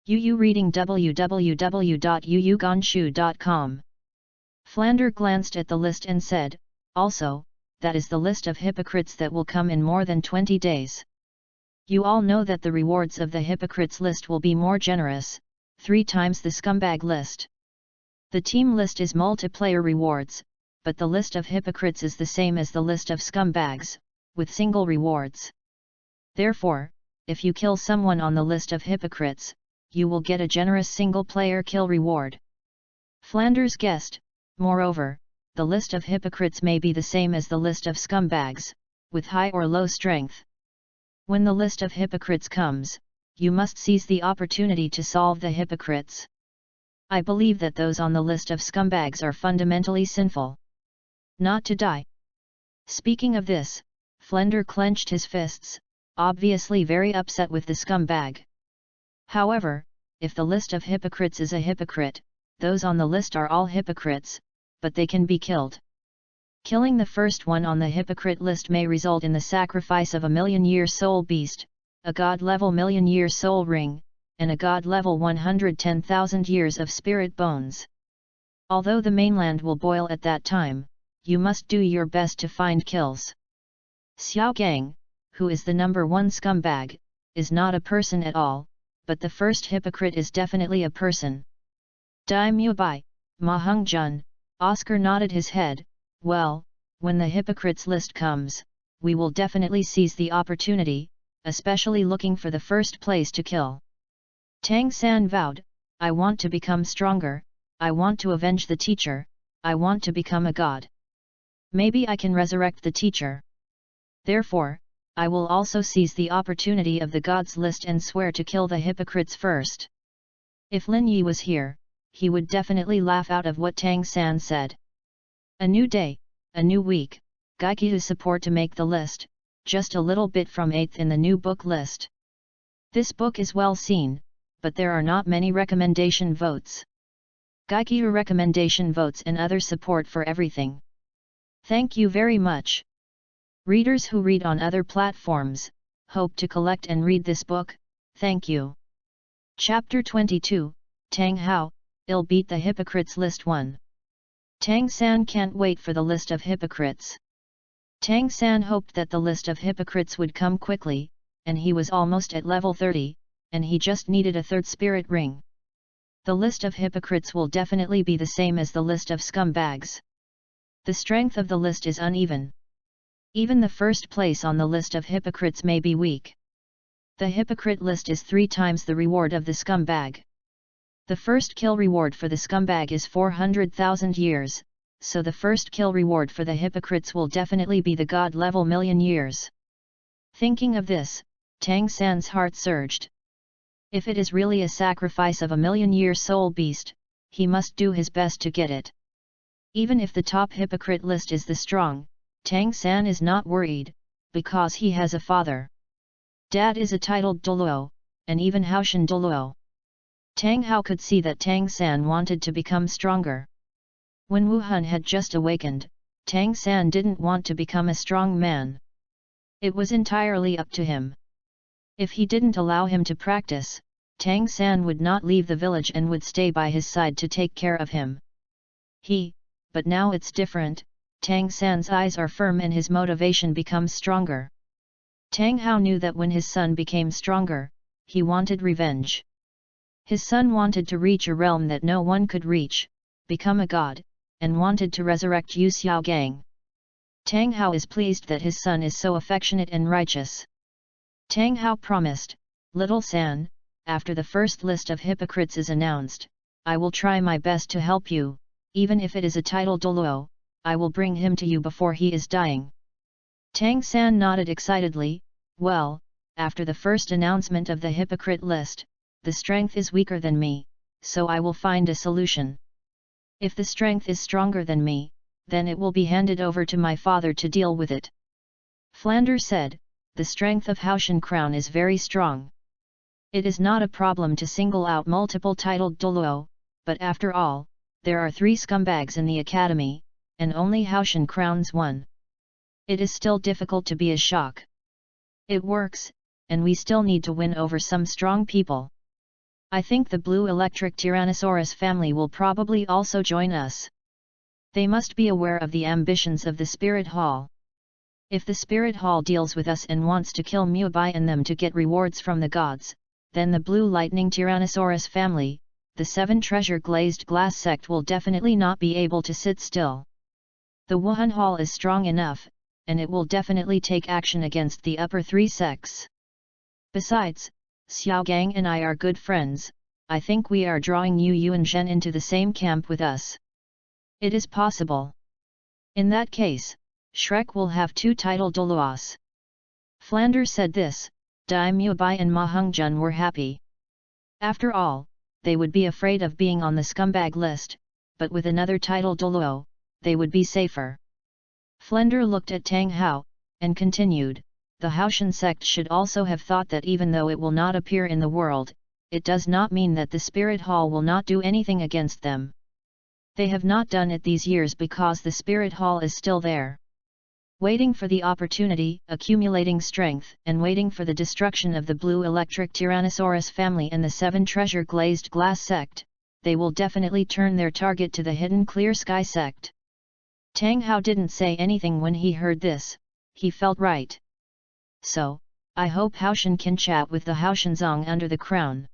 Speaker 1: UU reading www.uuganshu.com. Flander glanced at the list and said, "Also, that is the list of hypocrites that will come in more than 20 days. You all know that the rewards of the hypocrites list will be more generous, 3 times the scumbag list. The team list is multiplayer rewards, but the list of hypocrites is the same as the list of scumbags, with single rewards. Therefore, if you kill someone on the list of hypocrites, you will get a generous single-player kill reward. Flanders guessed. Moreover, the list of hypocrites may be the same as the list of scumbags, with high or low strength. When the list of hypocrites comes, you must seize the opportunity to solve the hypocrites. I believe that those on the list of scumbags are fundamentally sinful. Not to die. Speaking of this, Flender clenched his fists, obviously very upset with the scumbag. However, if the list of hypocrites is a hypocrite, those on the list are all hypocrites, but they can be killed. Killing the first one on the hypocrite list may result in the sacrifice of a million-year soul beast, a god-level million-year soul ring, and a god-level 110,000 years of spirit bones. Although the mainland will boil at that time, you must do your best to find kills. Xiaogang, who is the number one scumbag, is not a person at all, but the first hypocrite is definitely a person. Dai Mubai, Ma Hongjun, Oscar nodded his head. Well, when the hypocrites list comes, we will definitely seize the opportunity, especially looking for the first place to kill. Tang San vowed, I want to become stronger, I want to avenge the teacher, I want to become a god. Maybe I can resurrect the teacher. Therefore, I will also seize the opportunity of the gods list and swear to kill the hypocrites first. If Lin Yi was here, he would definitely laugh out of what Tang San said. A new day, a new week, Gaiki's support to make the list, just a little bit from 8th in the new book list. This book is well seen, but there are not many recommendation votes. Gaiki's recommendation votes and other support for everything. Thank you very much. Readers who read on other platforms, hope to collect and read this book, thank you. Chapter 22, Tang Hao, I'll beat the hypocrites list 1. Tang San can't wait for the list of hypocrites. Tang San hoped that the list of hypocrites would come quickly, and he was almost at level 30, and he just needed a third spirit ring. The list of hypocrites will definitely be the same as the list of scumbags. The strength of the list is uneven. Even the first place on the list of hypocrites may be weak. The hypocrite list is 3 times the reward of the scumbag. The first kill reward for the scumbag is 400,000 years, so the first kill reward for the hypocrites will definitely be the god-level million years. Thinking of this, Tang San's heart surged. If it is really a sacrifice of a million-year soul beast, he must do his best to get it. Even if the top hypocrite list is the strong, Tang San is not worried, because he has a father. Dad is a titled Douluo, and even Haoshan Douluo. Tang Hao could see that Tang San wanted to become stronger. When Wu Hun had just awakened, Tang San didn't want to become a strong man. It was entirely up to him. If he didn't allow him to practice, Tang San would not leave the village and would stay by his side to take care of him. But now it's different, Tang San's eyes are firm and his motivation becomes stronger. Tang Hao knew that when his son became stronger, he wanted revenge. His son wanted to reach a realm that no one could reach, become a god, and wanted to resurrect Xiaogang. Tang Hao is pleased that his son is so affectionate and righteous. Tang Hao promised, Little San, after the first list of hypocrites is announced, I will try my best to help you, even if it is a title Douluo, I will bring him to you before he is dying. Tang San nodded excitedly, well, after the first announcement of the hypocrite list, the strength is weaker than me, so I will find a solution. If the strength is stronger than me, then it will be handed over to my father to deal with it. Flanders said, the strength of Haoshan Crown is very strong. It is not a problem to single out multiple titled Douluo, but after all, there are 3 scumbags in the academy, and only Haoshan Crown's 1. It is still difficult to be a shock. It works, and we still need to win over some strong people. I think the blue electric Tyrannosaurus family will probably also join us. They must be aware of the ambitions of the Spirit Hall. If the Spirit Hall deals with us and wants to kill Mubai and them to get rewards from the gods, then the blue lightning Tyrannosaurus family, the 7 treasure glazed glass sect will definitely not be able to sit still. The Wuhan Hall is strong enough, and it will definitely take action against the upper 3 sects. Besides, Xiaogang and I are good friends, I think we are drawing Yu and Zhen into the same camp with us. It is possible. In that case, Shrek will have 2 title Douluos. Flanders said this, Dai Mubai and Ma Hongjun were happy. After all, they would be afraid of being on the scumbag list, but with another title Douluo, they would be safer. Flender looked at Tang Hao, and continued, the Haoshan sect should also have thought that even though it will not appear in the world, it does not mean that the Spirit Hall will not do anything against them. They have not done it these years because the Spirit Hall is still there. Waiting for the opportunity, accumulating strength, and waiting for the destruction of the Blue Electric Tyrannosaurus family and the 7 Treasure Glazed Glass sect, they will definitely turn their target to the Hidden Clear Sky sect. Tang Hao didn't say anything when he heard this, he felt right. So, I hope Haoshan can chat with the Haoshanzong under the crown.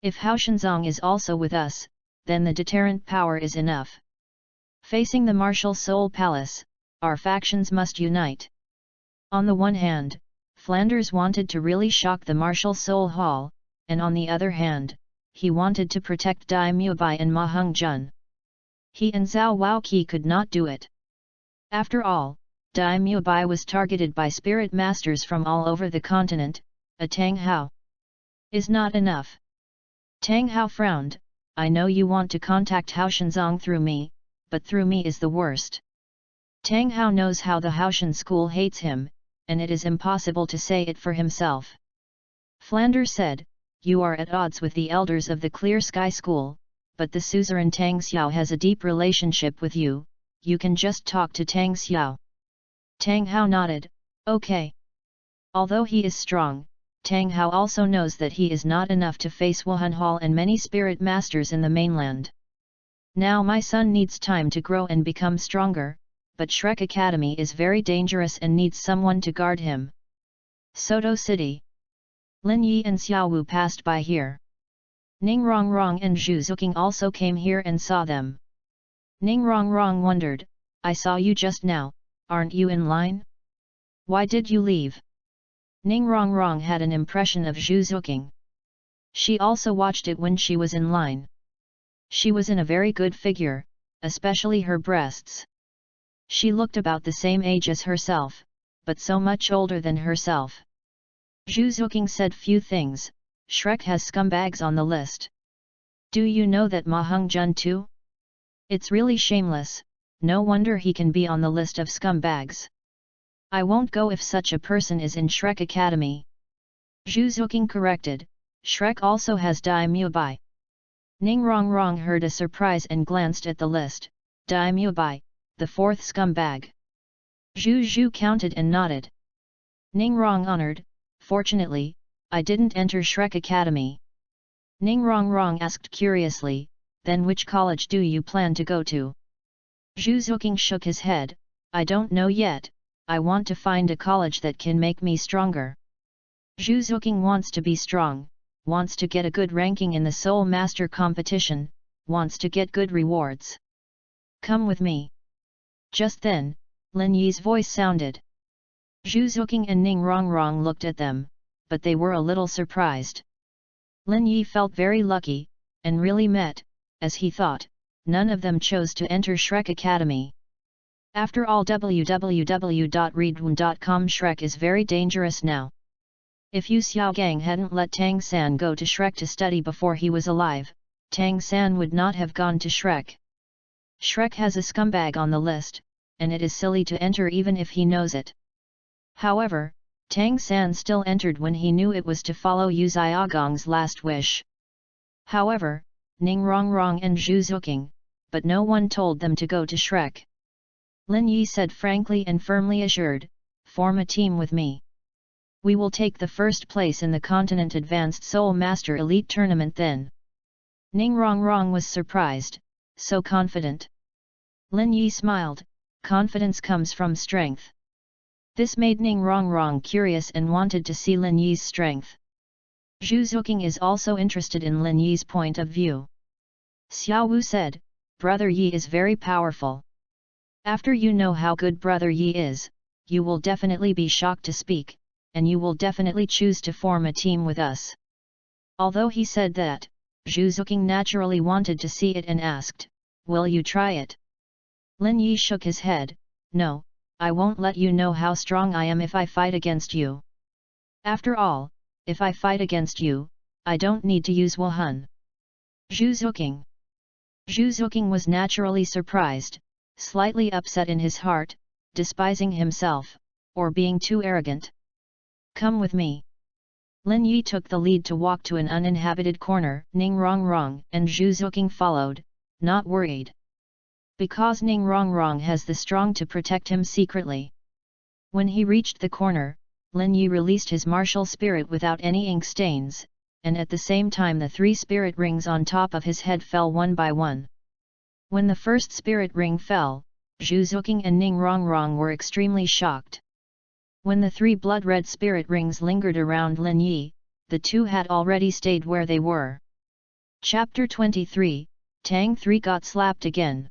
Speaker 1: If Haoshanzong is also with us, then the deterrent power is enough. Facing the Martial Soul Palace, our factions must unite. On the one hand, Flanders wanted to really shock the Martial Soul Hall, and on the other hand, he wanted to protect Dai Mubai and Ma Hongjun. He and Zhao Waoqi could not do it. After all, Dai Mubai was targeted by spirit masters from all over the continent, a Tang Hao is not enough. Tang Hao frowned, I know you want to contact Haoshanzong through me, but through me is the worst. Tang Hao knows how the Haoshan school hates him, and it is impossible to say it for himself. Flanders said, you are at odds with the elders of the Clear Sky School, but the suzerain Tang Xiao has a deep relationship with you, you can just talk to Tang Xiao. Tang Hao nodded, okay. Although he is strong, Tang Hao also knows that he is not enough to face Wuhan Hall and many spirit masters in the mainland. Now my son needs time to grow and become stronger, but Shrek Academy is very dangerous and needs someone to guard him. Soto City. Lin Yi and Xiao Wu passed by here. Ning Rongrong and Zhu Zuqing also came here and saw them. Ning Rongrong wondered, I saw you just now, aren't you in line? Why did you leave? Ning Rongrong had an impression of Zhu Zuqing. She also watched it when she was in line. She was in a very good figure, especially her breasts. She looked about the same age as herself, but so much older than herself. Zhu Zuqing said few things, Shrek has scumbags on the list. Do you know that Ma Hongjun too? It's really shameless, no wonder he can be on the list of scumbags. I won't go if such a person is in Shrek Academy. Zhu Zuqing corrected, Shrek also has Dai Mubai. Ning Rongrong heard a surprise and glanced at the list, Dai Mubai, the 4th scumbag. Zhu counted and nodded. Ning Rong honored, fortunately, I didn't enter Shrek Academy. Ning Rongrong asked curiously, then which college do you plan to go to? Zhu Zuqing shook his head, I don't know yet, I want to find a college that can make me stronger. Zhu Zuqing wants to be strong, wants to get a good ranking in the Soul Master competition, wants to get good rewards. Come with me. Just then, Lin Yi's voice sounded. Zhu Zuqing and Ning Rongrong looked at them, but they were a little surprised. Lin Yi felt very lucky, and really met, as he thought, none of them chose to enter Shrek Academy. After all, www.readaloud.com Shrek is very dangerous now. If Yu Xiaogang hadn't let Tang San go to Shrek to study before he was alive, Tang San would not have gone to Shrek. Shrek has a scumbag on the list, and it is silly to enter even if he knows it. However, Tang San still entered when he knew it was to follow Yu Xiaogang's last wish. However, Ning Rongrong and Zhu Zuqing, but no one told them to go to Shrek. Lin Yi said frankly and firmly assured, form a team with me. We will take the first place in the Continent Advanced Soul Master Elite Tournament then. Ning Rongrong was surprised, so confident. Lin Yi smiled, confidence comes from strength. This made Ning Rongrong curious and wanted to see Lin Yi's strength. Zhu Zuqing is also interested in Lin Yi's point of view. Xiao Wu said, Brother Yi is very powerful. After you know how good Brother Yi is, you will definitely be shocked to speak, and you will definitely choose to form a team with us. Although he said that, Zhu Zuqing naturally wanted to see it and asked, "Will you try it?" Lin Yi shook his head, "No, I won't let you know how strong I am if I fight against you. After all, if I fight against you, I don't need to use Wuhan." Zhu Zuqing. Zhu Zuqing was naturally surprised, slightly upset in his heart, despising himself, or being too arrogant. "Come with me." Lin Yi took the lead to walk to an uninhabited corner. Ning Rongrong and Zhu Zuqing followed, not worried. Because Ning Rongrong has the strong to protect him secretly. When he reached the corner, Lin Yi released his martial spirit without any ink stains, and at the same time the 3 spirit rings on top of his head fell one by one. When the first spirit ring fell, Zhu Zuqing and Ning Rongrong were extremely shocked. When the 3 blood-red spirit rings lingered around Lin Yi, the 2 had already stayed where they were. Chapter 23, Tang 3 got slapped again.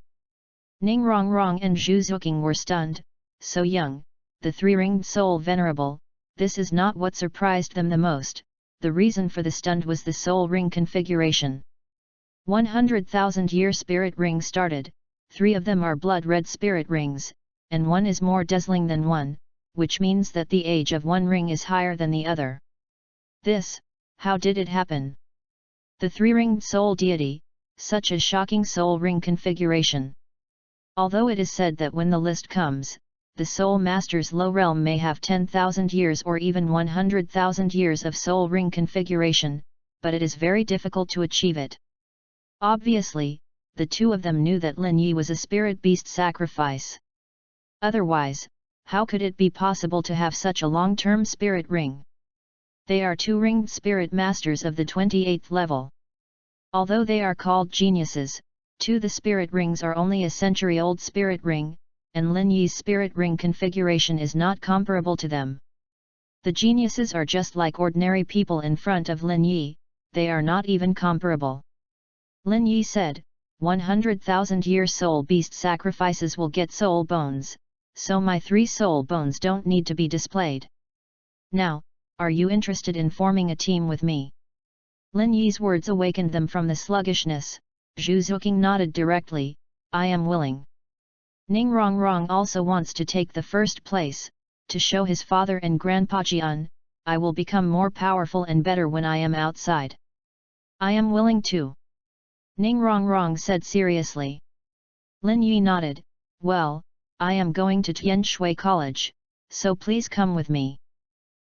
Speaker 1: Ning Rongrong and Zhu Zuqing were stunned, so young, the 3-ringed soul venerable, this is not what surprised them the most, the reason for the stunned was the soul ring configuration. 100,000-year spirit ring started, 3 of them are blood-red spirit rings, and 1 is more dazzling than 1, which means that the age of 1 ring is higher than the other. How did it happen? The 3-ringed soul deity, such a shocking soul ring configuration. Although it is said that when the list comes, the Soul Master's low realm may have 10,000 years or even 100,000 years of soul ring configuration, but it is very difficult to achieve it. Obviously, the 2 of them knew that Lin Yi was a spirit beast sacrifice. Otherwise, how could it be possible to have such a long-term spirit ring? They are 2-ringed spirit masters of the 28th level. Although they are called geniuses, the spirit rings are only a century-old spirit ring, and Lin Yi's spirit ring configuration is not comparable to them. The geniuses are just like ordinary people in front of Lin Yi, they are not even comparable. Lin Yi said, 100,000-year soul beast sacrifices will get soul bones, so my 3 soul bones don't need to be displayed. Now, are you interested in forming a team with me? Lin Yi's words awakened them from the sluggishness. Zhu Zuqing nodded directly, I am willing. Ning Rongrong also wants to take the first place, to show his father and Grandpa Jian, I will become more powerful and better when I am outside. I am willing too. Ning Rongrong said seriously. Lin Yi nodded, well, I am going to Tianshui College, so please come with me.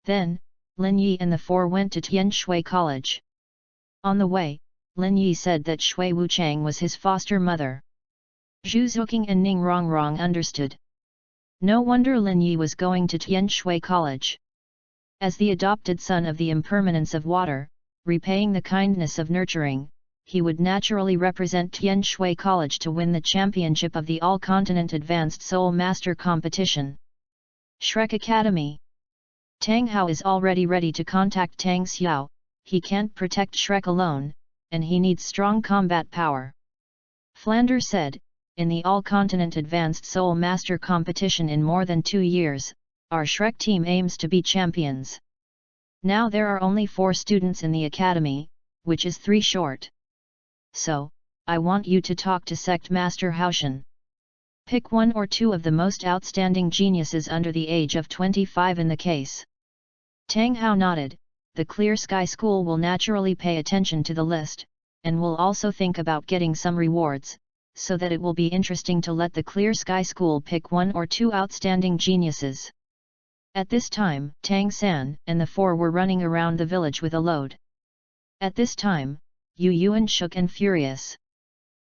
Speaker 1: Then, Lin Yi and the 4 went to Tianshui College. On the way, Lin Yi said that Shui Wuchang was his foster mother. Zhu Zuqing and Ning Rongrong understood. No wonder Lin Yi was going to Tianshui College. As the adopted son of the impermanence of water, repaying the kindness of nurturing, he would naturally represent Tianshui College to win the championship of the All-Continent Advanced Soul Master Competition. Shrek Academy. Tang Hao is already ready to contact Tang Xiao, he can't protect Shrek alone, and he needs strong combat power. Flander said, in the All-Continent Advanced Soul Master Competition in more than 2 years, our Shrek team aims to be champions. Now there are only 4 students in the academy, which is 3 short. So, I want you to talk to Sect Master Haoshan. Pick 1 or 2 of the most outstanding geniuses under the age of 25 in the case. Tang Hao nodded, the Clear Sky School will naturally pay attention to the list, and will also think about getting some rewards, so that it will be interesting to let the Clear Sky School pick 1 or 2 outstanding geniuses. At this time, Tang San and the 4 were running around the village with a load. At this time, Yu Yuan shook and furious.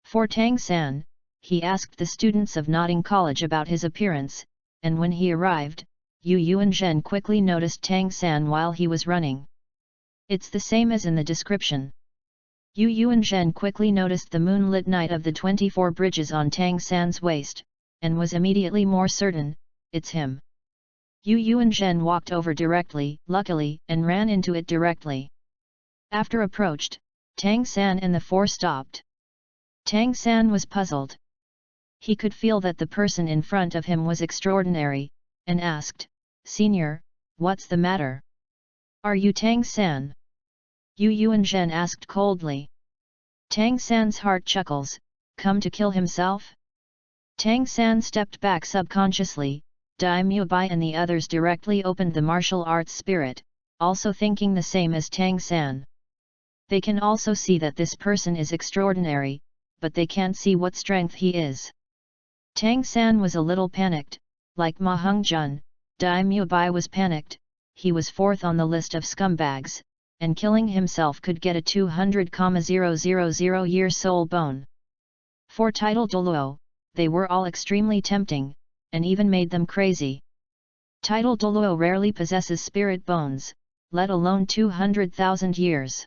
Speaker 1: For Tang San, he asked the students of Notting College about his appearance, and when he arrived, Yu Yuan Zhen quickly noticed Tang San while he was running. It's the same as in the description. Yu Yuan Zhen quickly noticed the moonlit night of the 24 bridges on Tang San's waist, and was immediately more certain, it's him. Yu Yuan Zhen walked over directly, luckily, and ran into it directly. After approached, Tang San and the 4 stopped. Tang San was puzzled. He could feel that the person in front of him was extraordinary, and asked, Senior, what's the matter? Are you Tang San? Yu Yuan Zhen asked coldly. Tang San's heart chuckles, come to kill himself? Tang San stepped back subconsciously. Daimyo Bai and the others directly opened the martial arts spirit, also thinking the same as Tang San. They can also see that this person is extraordinary, but they can't see what strength he is. Tang San was a little panicked, like Ma Hongjun. Daimyo Bai was panicked, he was fourth on the list of scumbags, and killing himself could get a 200,000 year soul bone. For title Douluo, they were all extremely tempting, and even made them crazy. Title Douluo rarely possesses spirit bones, let alone 200,000 years.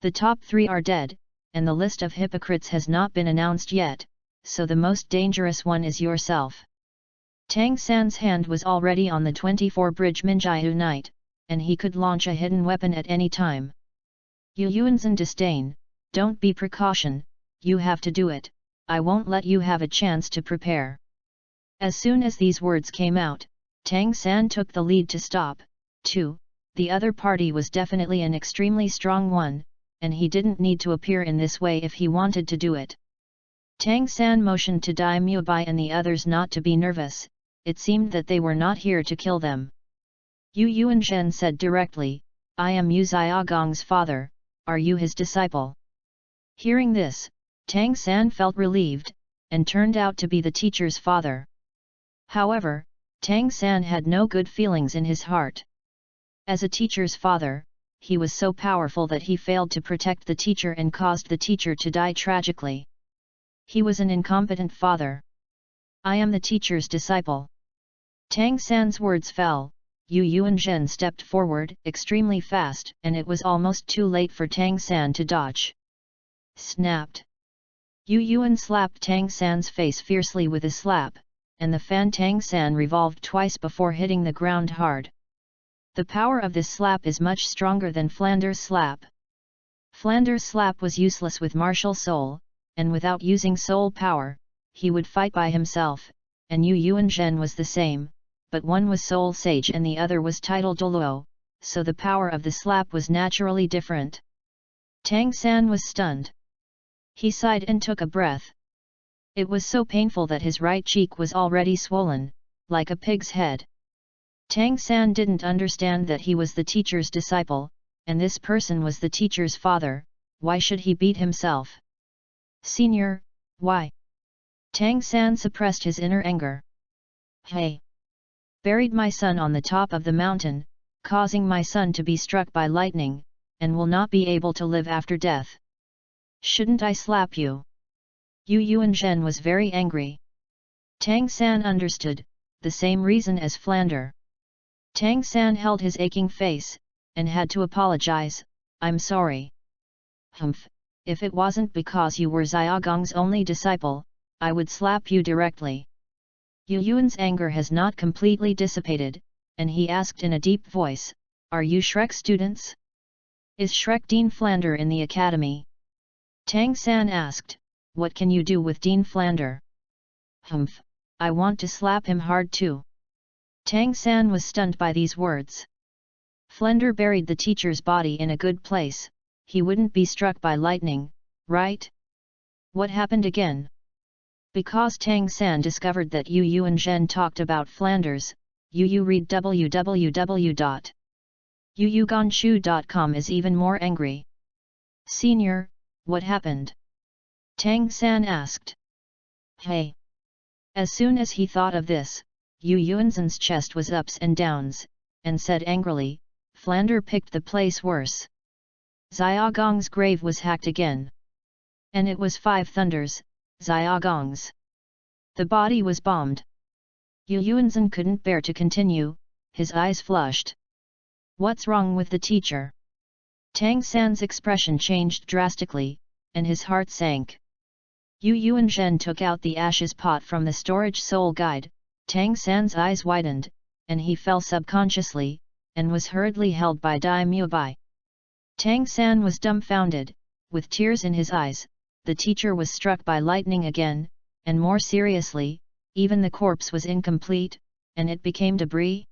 Speaker 1: The top 3 are dead, and the list of hypocrites has not been announced yet, so the most dangerous one is yourself. Tang San's hand was already on the 24 bridge Minjiu Knight, and he could launch a hidden weapon at any time. Yu Yuanzhen disdain, don't be precaution, you have to do it, I won't let you have a chance to prepare. As soon as these words came out, Tang San took the lead to stop. 2. The other party was definitely an extremely strong one, and he didn't need to appear in this way if he wanted to do it. Tang San motioned to Daimyo Bai and the others not to be nervous, it seemed that they were not here to kill them. Yu Yuanzhen said directly, I am Yu Xiaogang's father, are you his disciple? Hearing this, Tang San felt relieved, and turned out to be the teacher's father. However, Tang San had no good feelings in his heart. As a teacher's father, he was so powerful that he failed to protect the teacher and caused the teacher to die tragically. He was an incompetent father. I am the teacher's disciple. Tang San's words fell, Yu Yuanzhen stepped forward extremely fast, and it was almost too late for Tang San to dodge. Snapped. Yu Yuan slapped Tang San's face fiercely with a slap, and the fan Tang San revolved twice before hitting the ground hard. The power of this slap is much stronger than Flanders' slap. Flanders' slap was useless with martial soul, and without using soul power, he would fight by himself, and Yu Yuanzhen was the same, but one was soul sage and the other was title Douluo, so the power of the slap was naturally different. Tang San was stunned. He sighed and took a breath. It was so painful that his right cheek was already swollen, like a pig's head. Tang San didn't understand that he was the teacher's disciple, and this person was the teacher's father, why should he beat himself? Senior, why? Tang San suppressed his inner anger. Hey! Buried my son on the top of the mountain, causing my son to be struck by lightning, and will not be able to live after death. Shouldn't I slap you? Yu Yuanzhen was very angry. Tang San understood, the same reason as Flander. Tang San held his aching face, and had to apologize, I'm sorry. Humph, if it wasn't because you were Xiaogang's only disciple, I would slap you directly. Yu Yuan's anger has not completely dissipated, and he asked in a deep voice, are you Shrek students? Is Shrek Dean Flander in the academy? Tang San asked, what can you do with Dean Flander? Humph, I want to slap him hard too. Tang San was stunned by these words. Flander buried the teacher's body in a good place, he wouldn't be struck by lightning, right? What happened again? Because Tang San discovered that Yu Yuanzhen talked about Flanders, Yu read www.yuyuganshu.com is even more angry. Senior, what happened? Tang San asked. Hey! As soon as he thought of this, Yu Yuanzhen's chest was ups and downs, and said angrily, Flander picked the place worse. Xiaogang's grave was hacked again. And it was 5 thunders, Xiaogang's. The body was bombed. Yu Yuanzhen couldn't bear to continue, his eyes flushed. What's wrong with the teacher? Tang San's expression changed drastically, and his heart sank. Yu Yuanzhen took out the ashes pot from the storage soul guide, Tang San's eyes widened, and he fell subconsciously, and was hurriedly held by Daimyo Bai. Tang San was dumbfounded, with tears in his eyes, the teacher was struck by lightning again, and more seriously, even the corpse was incomplete, and it became debris?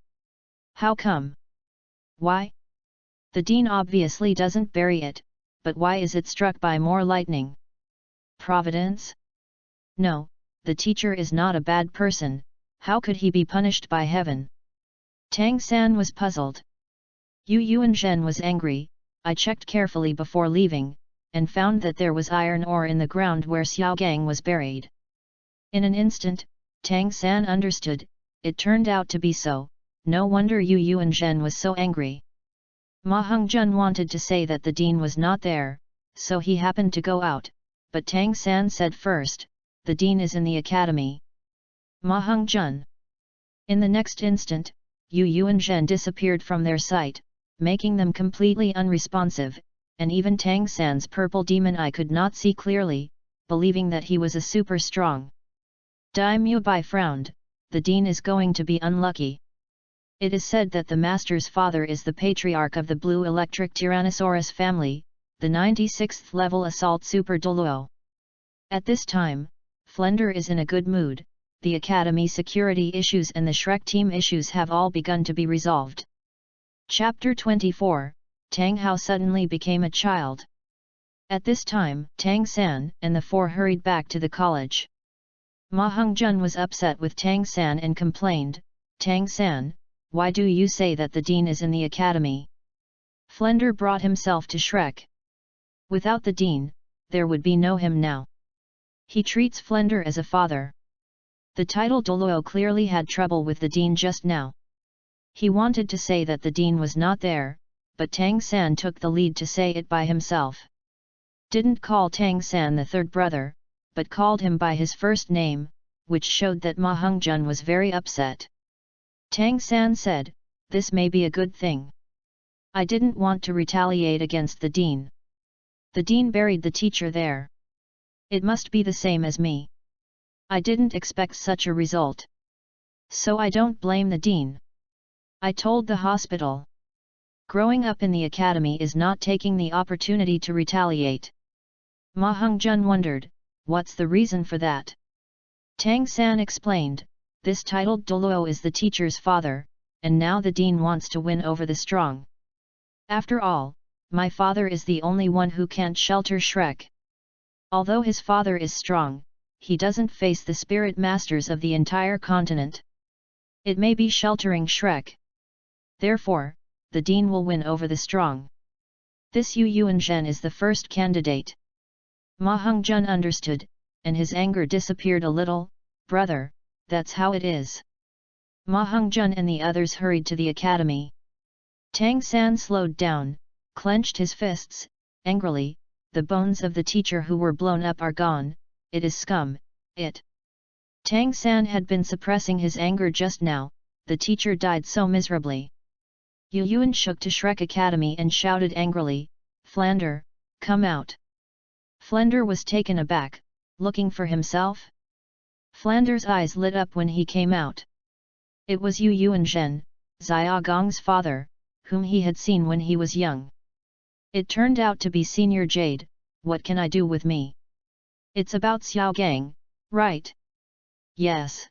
Speaker 1: How come? Why? The dean obviously doesn't bury it, but why is it struck by more lightning? Providence? No, the teacher is not a bad person, how could he be punished by heaven? Tang San was puzzled. Yu Yuanzhen was angry. I checked carefully before leaving, and found that there was iron ore in the ground where Xiaogang was buried. In an instant, Tang San understood, it turned out to be so, no wonder Yu Yuanzhen was so angry. Ma Hongjun wanted to say that the dean was not there, so he happened to go out, but Tang San said first, the dean is in the academy. Ma Hongjun. In the next instant, Yu Yuanzhen disappeared from their sight, making them completely unresponsive, and even Tang San's purple demon eye could not see clearly, believing that he was a super strong. Daimyo Bai frowned, the dean is going to be unlucky. It is said that the master's father is the patriarch of the blue electric Tyrannosaurus family, the 96th level assault super Douluo. At this time, Flender is in a good mood, the academy security issues and the Shrek team issues have all begun to be resolved. Chapter 24, Tang Hao suddenly became a child. At this time, Tang San and the four hurried back to the college. Ma Hongjun was upset with Tang San and complained, Tang San, why do you say that the dean is in the academy? Flender brought himself to Shrek. Without the dean, there would be no him now. He treats Flender as a father. The title Douluo clearly had trouble with the dean just now. He wanted to say that the dean was not there, but Tang San took the lead to say it by himself. Didn't call Tang San the third brother, but called him by his first name, which showed that Ma Hongjun was very upset. Tang San said, this may be a good thing. I didn't want to retaliate against the dean. The dean buried the teacher there. It must be the same as me. I didn't expect such a result. So I don't blame the dean. I told the hospital. Growing up in the academy is not taking the opportunity to retaliate. Ma Hongjun wondered, what's the reason for that? Tang San explained, this titled Douluo is the teacher's father, and now the dean wants to win over the strong. After all, my father is the only one who can't shelter Shrek. Although his father is strong, he doesn't face the spirit masters of the entire continent. It may be sheltering Shrek. Therefore, the dean will win over the strong. This Yu Yuanzhen is the first candidate. Ma Hongjun understood, and his anger disappeared a little, brother, that's how it is. Ma Hongjun and the others hurried to the academy. Tang San slowed down, clenched his fists, angrily, the bones of the teacher who were blown up are gone, it is scum, it. Tang San had been suppressing his anger just now, the teacher died so miserably. Yu Yuan shook to Shrek Academy and shouted angrily, Flander, come out. Flender was taken aback, looking for himself. Flander's eyes lit up when he came out. It was Yu Yuanzhen, Xiaogang's father, whom he had seen when he was young. It turned out to be Senior Jade, what can I do with me? It's about Xiaogang, right? Yes.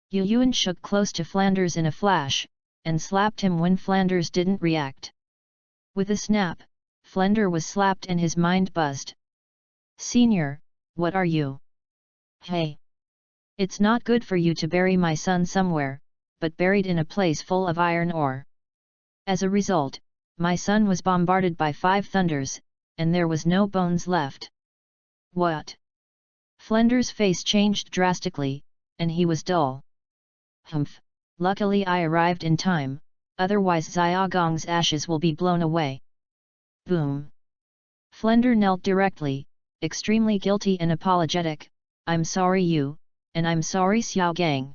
Speaker 1: Yu Yuan shook close to Flanders in a flash, and slapped him when Flanders didn't react. With a snap, Flender was slapped and his mind buzzed. Senior, what are you? Hey! It's not good for you to bury my son somewhere, but buried in a place full of iron ore. As a result, my son was bombarded by 5 thunders, and there was no bones left. What? Flender's face changed drastically, and he was dull. Humph! Luckily I arrived in time, otherwise Xiaogang's ashes will be blown away. Boom! Flender knelt directly, extremely guilty and apologetic, I'm sorry you, and I'm sorry Xiaogang.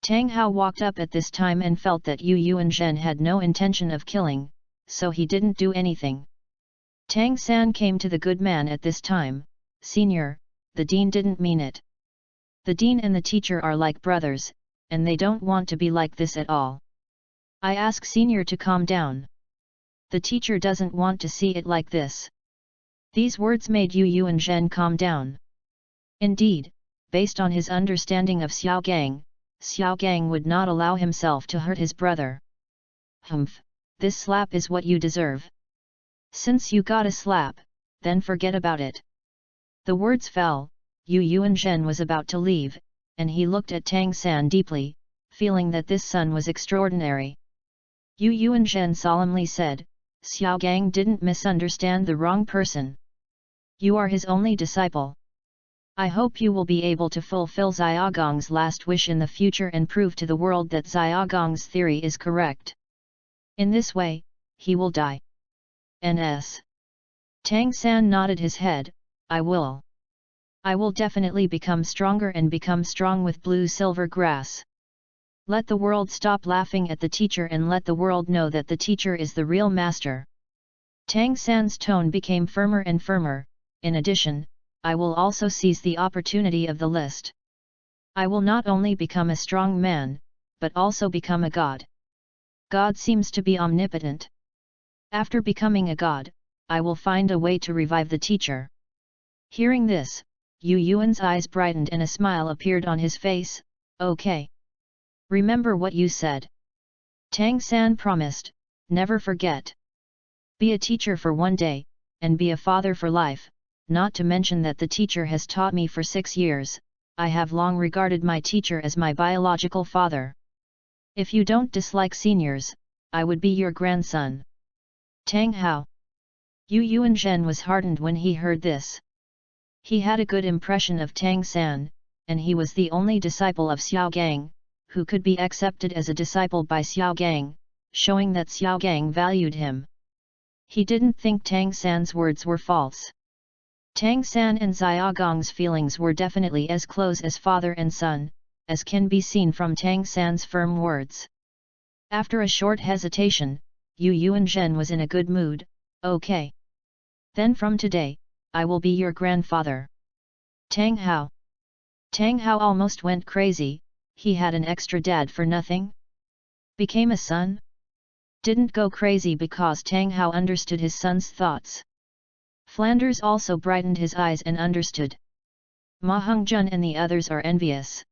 Speaker 1: Tang Hao walked up at this time and felt that Yu Yuanzhen had no intention of killing, so he didn't do anything. Tang San came to the good man at this time, Senior, the dean didn't mean it. The dean and the teacher are like brothers, and they don't want to be like this at all. I ask Senior to calm down. The teacher doesn't want to see it like this. These words made Yu Yuanzhen calm down. Indeed, based on his understanding of Xiaogang, Xiaogang would not allow himself to hurt his brother. Humph, this slap is what you deserve. Since you got a slap, then forget about it. The words fell, Yu Yuanzhen was about to leave, and he looked at Tang San deeply, feeling that this son was extraordinary. Yu Yuanzhen solemnly said, Xiaogang didn't misunderstand the wrong person. You are his only disciple. I hope you will be able to fulfill Xiaogang's last wish in the future and prove to the world that Xiaogang's theory is correct. In this way, he will die. Ns. Tang San nodded his head, I will. I will definitely become stronger and become strong with blue-silver grass. Let the world stop laughing at the teacher and let the world know that the teacher is the real master. Tang San's tone became firmer and firmer. In addition, I will also seize the opportunity of the list. I will not only become a strong man, but also become a god. God seems to be omnipotent. After becoming a god, I will find a way to revive the teacher. Hearing this, Yu Yuan's eyes brightened and a smile appeared on his face. Okay. Remember what you said. Tang San promised, never forget. Be a teacher for one day, and be a father for life, not to mention that the teacher has taught me for 6 years, I have long regarded my teacher as my biological father. If you don't dislike seniors, I would be your grandson. Tang Hao. Yu Yuanzhen was heartened when he heard this. He had a good impression of Tang San, and he was the only disciple of Xiaogang, who could be accepted as a disciple by Xiaogang, showing that Xiaogang valued him. He didn't think Tang San's words were false. Tang San and Xiaogang's feelings were definitely as close as father and son, as can be seen from Tang San's firm words. After a short hesitation, Yu Yuanzhen was in a good mood. Okay. Then from today, I will be your grandfather. Tang Hao. Tang Hao almost went crazy. He had an extra dad for nothing? Became a son? Didn't go crazy because Tang Hao understood his son's thoughts. Flanders also brightened his eyes and understood. Ma Hongjun and the others are envious.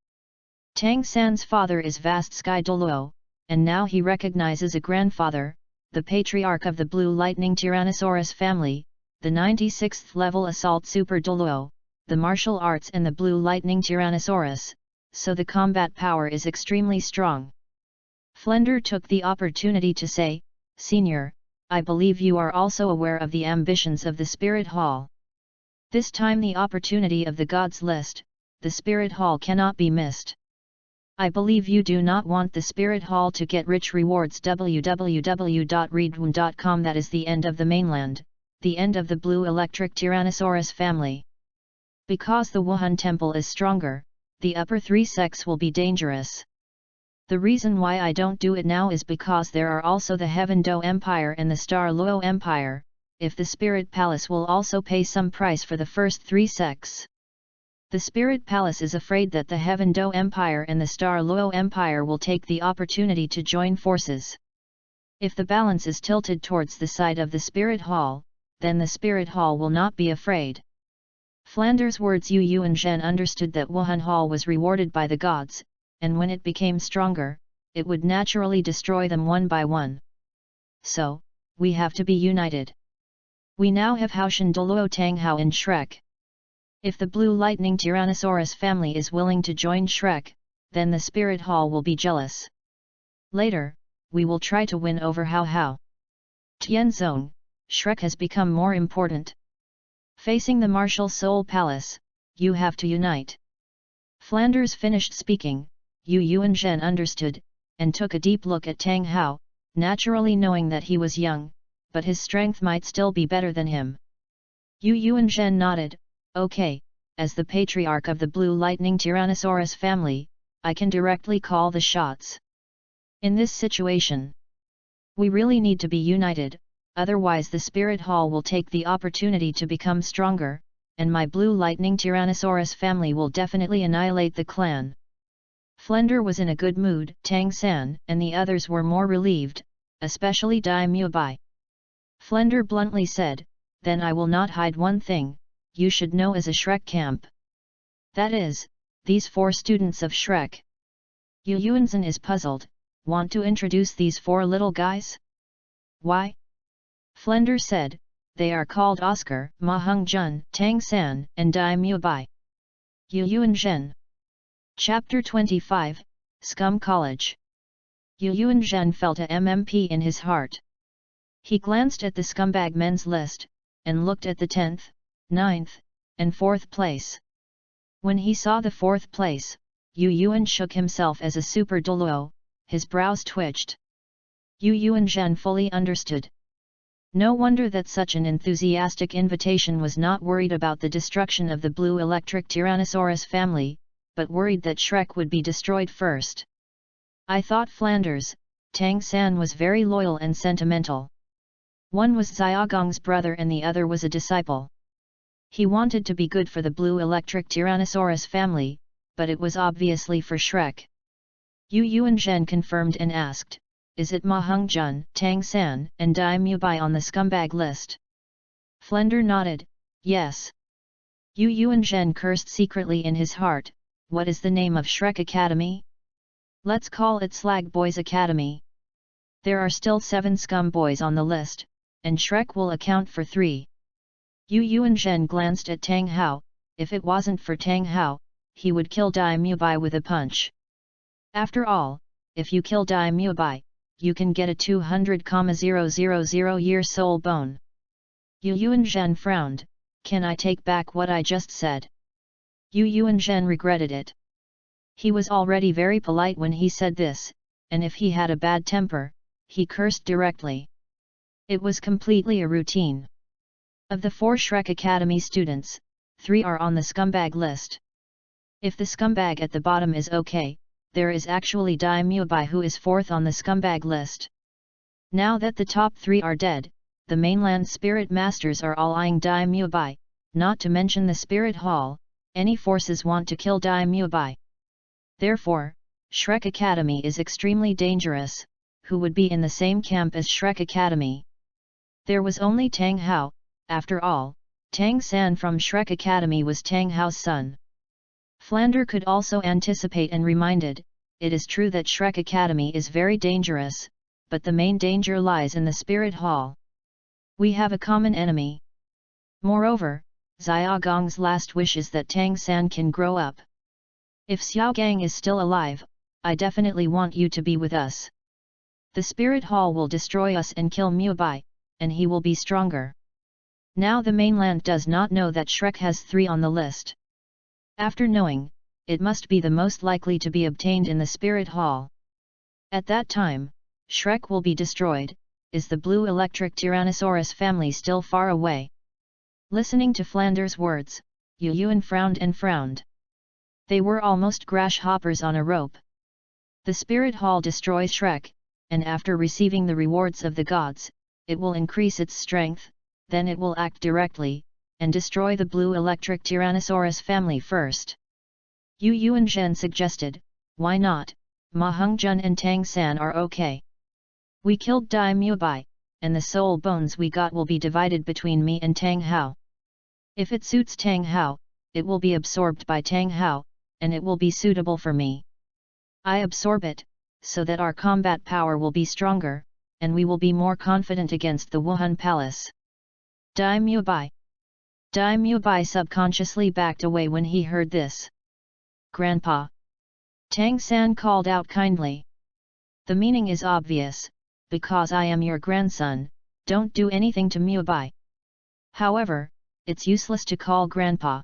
Speaker 1: Tang San's father is vast sky Douluo, and now he recognizes a grandfather, the patriarch of the Blue Lightning Tyrannosaurus family, the 96th level assault super Douluo, the martial arts and the Blue Lightning Tyrannosaurus, so the combat power is extremely strong. Flender took the opportunity to say, Senior, I believe you are also aware of the ambitions of the Spirit Hall. This time the opportunity of the Gods list, the Spirit Hall cannot be missed. I believe you do not want the Spirit Hall to get rich rewards. www.readaloud.com. That is the end of the mainland, the end of the Blue Electric Tyrannosaurus family. Because the Wuhan Temple is stronger, the upper 3 sects will be dangerous. The reason why I don't do it now is because there are also the Heaven Do Empire and the Star Luo Empire. If the Spirit Palace will also pay some price for the first 3 sects. The Spirit Palace is afraid that the Heaven Do Empire and the Star Luo Empire will take the opportunity to join forces. If the balance is tilted towards the side of the Spirit Hall, then the Spirit Hall will not be afraid. Flanders' words. Yu Yuanzhen understood that Wuhan Hall was rewarded by the gods, and when it became stronger, it would naturally destroy them one by one. So, we have to be united. We now have Haoshan Douluo Tang Hao and Shrek. If the Blue Lightning Tyrannosaurus family is willing to join Shrek, then the Spirit Hall will be jealous. Later, we will try to win over Hao Hao. Tianzong, Shrek has become more important. Facing the Martial Soul Palace, you have to unite. Flanders finished speaking. Yu Yuanzhen understood, and took a deep look at Tang Hao, naturally knowing that he was young, but his strength might still be better than him. Yu Yuanzhen nodded, okay, as the patriarch of the Blue Lightning Tyrannosaurus family, I can directly call the shots. In this situation, we really need to be united, otherwise the Spirit Hall will take the opportunity to become stronger, and my Blue Lightning Tyrannosaurus family will definitely annihilate the clan. Flender was in a good mood. Tang San and the others were more relieved, especially Dai Mubai. Flender bluntly said, then I will not hide one thing, you should know as a Shrek camp. That is, these 4 students of Shrek. Yu Yuanzhen is puzzled, want to introduce these 4 little guys? Why? Flender said, they are called Oscar, Ma Heng-jun, Tang San, and Dai Mubai. Yu Yuanzhen. Chapter 25, Scum College. Yu Yuanzhen felt a MMP in his heart. He glanced at the scumbag men's list, and looked at the 10th, 9th, and 4th place. When he saw the 4th place, Yu Yuan shook himself as a super Douluo, his brows twitched. Yu Yuanzhen fully understood. No wonder that such an enthusiastic invitation was not worried about the destruction of the blue electric Tyrannosaurus family, but worried that Shrek would be destroyed first. I thought Flanders, Tang San was very loyal and sentimental. One was Xiaogang's brother and the other was a disciple. He wanted to be good for the blue electric Tyrannosaurus family, but it was obviously for Shrek. Yu Yuanzhen confirmed and asked, "Is it Ma Heng-jun, Tang San, and Dai Mubai on the scumbag list?" Flender nodded, "Yes." Yu Yuanzhen cursed secretly in his heart, "What is the name of Shrek Academy? Let's call it Slag Boys Academy. There are still 7 scum boys on the list, and Shrek will account for 3. Yu Yuanzhen glanced at Tang Hao. If it wasn't for Tang Hao, he would kill Dai Mubai with a punch. After all, if you kill Dai Mubai, you can get a 200,000-year soul bone. Yu Yuanzhen frowned, "Can I take back what I just said?" Yu Yuanzhen regretted it. He was already very polite when he said this, and if he had a bad temper, he cursed directly. It was completely a routine. Of the 4 Shrek Academy students, 3 are on the scumbag list. If the scumbag at the bottom is okay, there is actually Dai Mubai who is 4th on the scumbag list. Now that the top 3 are dead, the mainland spirit masters are all eyeing Dai Mubai, not to mention the spirit hall, any forces want to kill Dai Mubai. Therefore, Shrek Academy is extremely dangerous. Who would be in the same camp as Shrek Academy? There was only Tang Hao. After all, Tang San from Shrek Academy was Tang Hao's son. Flander could also anticipate and reminded, "It is true that Shrek Academy is very dangerous, but the main danger lies in the Spirit Hall. We have a common enemy. Moreover, Xiaogang's last wish is that Tang San can grow up. If Xiaogang is still alive, I definitely want you to be with us. The Spirit Hall will destroy us and kill Mubai, and he will be stronger." Now the mainland does not know that Shrek has 3 on the list. After knowing, it must be the most likely to be obtained in the Spirit Hall. At that time, Shrek will be destroyed. Is the blue electric Tyrannosaurus family still far away? Listening to Flanders' words, Yu Yuan frowned and frowned. They were almost grasshoppers on a rope. The Spirit Hall destroys Shrek, and after receiving the rewards of the gods, it will increase its strength. Then it will act directly, and destroy the blue electric Tyrannosaurus family first. Yu Yuanzhen suggested, "Why not? Ma Heng-jun and Tang San are okay. We killed Dai Mubai, and the soul bones we got will be divided between me and Tang Hao. If it suits Tang Hao, it will be absorbed by Tang Hao, and it will be suitable for me. I absorb it, so that our combat power will be stronger, and we will be more confident against the Wuhan Palace." Dai Mubai. Dai Mubai subconsciously backed away when he heard this. "Grandpa!" Tang San called out kindly. "The meaning is obvious, because I am your grandson, don't do anything to Mubai. However, it's useless to call Grandpa.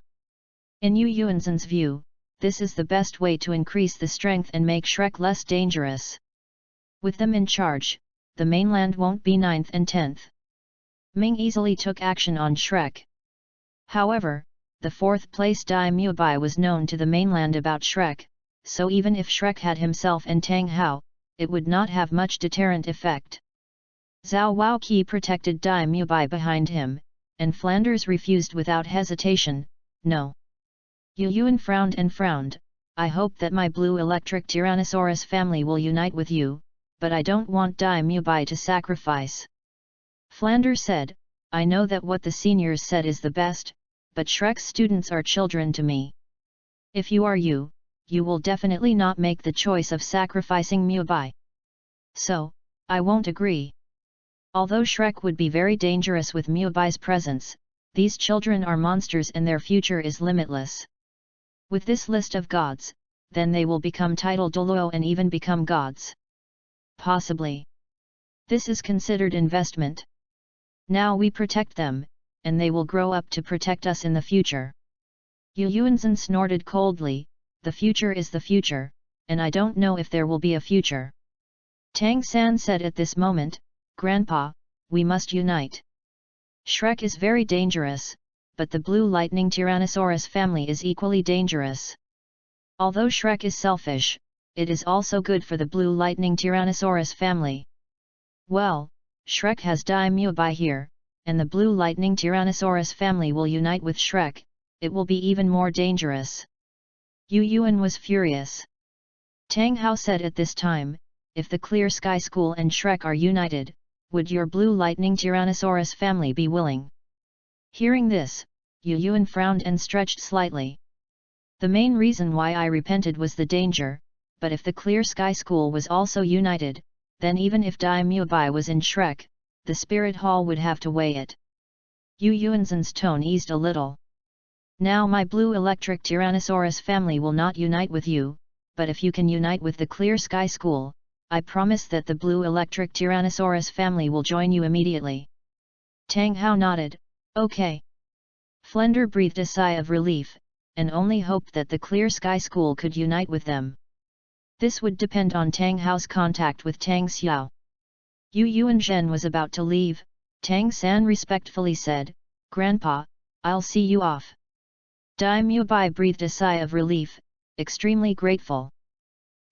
Speaker 1: In Yu Yuanzhen's view, this is the best way to increase the strength and make Shrek less dangerous. With them in charge, the mainland won't be 9th and 10th. Ming easily took action on Shrek. However, the 4th place Dai Mubai was known to the mainland about Shrek, so even if Shrek had himself and Tang Hao, it would not have much deterrent effect. Zhao Waoqi protected Dai Mubai behind him, and Flanders refused without hesitation, "No." Yu Yuan frowned and frowned, "I hope that my blue electric Tyrannosaurus family will unite with you, but I don't want Dai Mubai to sacrifice." Flanders said, "I know that what the seniors said is the best, but Shrek's students are children to me. If you are you will definitely not make the choice of sacrificing Mubai. So, I won't agree." Although Shrek would be very dangerous with Muebai's presence, these children are monsters and their future is limitless. With this list of gods, then they will become titled Douluo and even become gods. Possibly. This is considered investment. Now we protect them, and they will grow up to protect us in the future. Yu Yuanzhen snorted coldly, the future is the future, and I don't know if there will be a future. Tang San said at this moment, Grandpa, we must unite. Shrek is very dangerous, but the Blue Lightning Tyrannosaurus family is equally dangerous. Although Shrek is selfish, it is also good for the Blue Lightning Tyrannosaurus family. Well, Shrek has Dai Muebai here, and the Blue Lightning Tyrannosaurus family will unite with Shrek, it will be even more dangerous. Yu Yuan was furious. Tang Hao said at this time, if the Clear Sky School and Shrek are united, would your Blue Lightning Tyrannosaurus family be willing? Hearing this, Yu Yuan frowned and stretched slightly. The main reason why I repented was the danger, but if the Clear Sky School was also united, then even if Dai Muebai was in Shrek, the Spirit Hall would have to weigh it. Yu Yuanzhen's tone eased a little. Now my Blue Electric Tyrannosaurus family will not unite with you, but if you can unite with the Clear Sky School, I promise that the Blue Electric Tyrannosaurus family will join you immediately. Tang Hao nodded, okay. Flender breathed a sigh of relief, and only hoped that the Clear Sky School could unite with them. This would depend on Tang Hao's contact with Tang Xiao. Yu Yuanzhen was about to leave, Tang San respectfully said, Grandpa, I'll see you off. Dai Muebai breathed a sigh of relief, extremely grateful.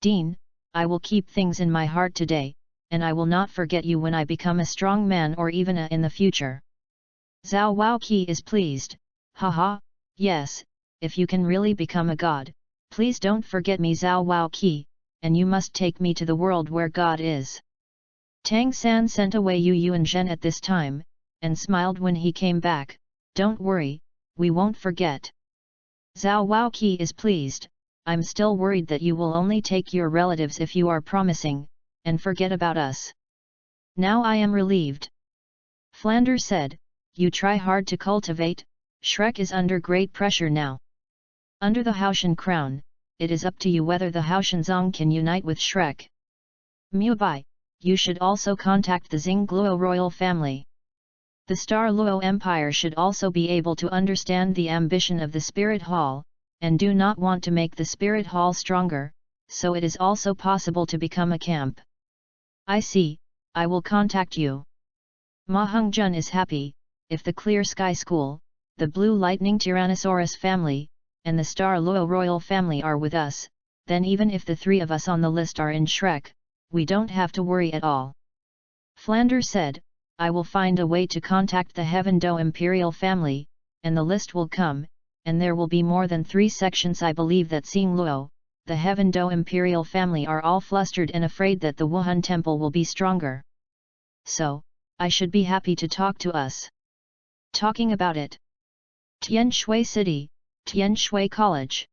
Speaker 1: Dean, I will keep things in my heart today, and I will not forget you when I become a strong man or even in the future. Zhao Waoqi is pleased, haha, yes, if you can really become a god, please don't forget me Zhao Waoqi, and you must take me to the world where God is. Tang San sent away Yu Yuanzhen at this time, and smiled when he came back, don't worry, we won't forget. Zhao Waoqi is pleased, I'm still worried that you will only take your relatives if you are promising, and forget about us. Now I am relieved. Flander said, you try hard to cultivate, Shrek is under great pressure now. Under the Haoshan crown, it is up to you whether the Haoshanzong can unite with Shrek. Muebai, you should also contact the Xingluo royal family. The Star Luo Empire should also be able to understand the ambition of the Spirit Hall, and do not want to make the Spirit Hall stronger, so it is also possible to become a camp. I see, I will contact you. Ma Hongjun is happy, if the Clear Sky School, the Blue Lightning Tyrannosaurus family, and the Star Luo royal family are with us, then even if the three of us on the list are in Shrek, we don't have to worry at all. Flander said, I will find a way to contact the Heaven Do Imperial family, and the list will come, and there will be more than 3 sections. I believe that Xingluo, the Heaven Do Imperial family are all flustered and afraid that the Wuhan temple will be stronger. So, I should be happy to talk to us. Talking about it. Tian Shui City, Tian Shui College.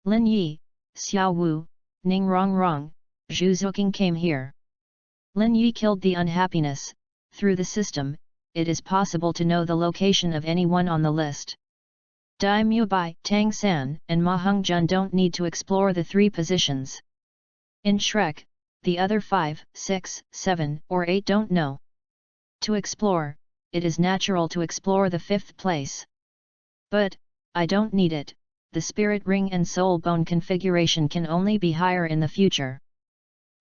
Speaker 1: Lin Yi, Xiao Wu, Ning Rongrong, Zhu Zuqing came here. Lin Yi killed the unhappiness. Through the system, it is possible to know the location of anyone on the list. Dai Muebai, Tang San, and Ma Hongjun don't need to explore the 3 positions. In Shrek, the other 5, 6, 7, or 8 don't know. To explore, it is natural to explore the 5th place. But, I don't need it, the spirit ring and soul bone configuration can only be higher in the future.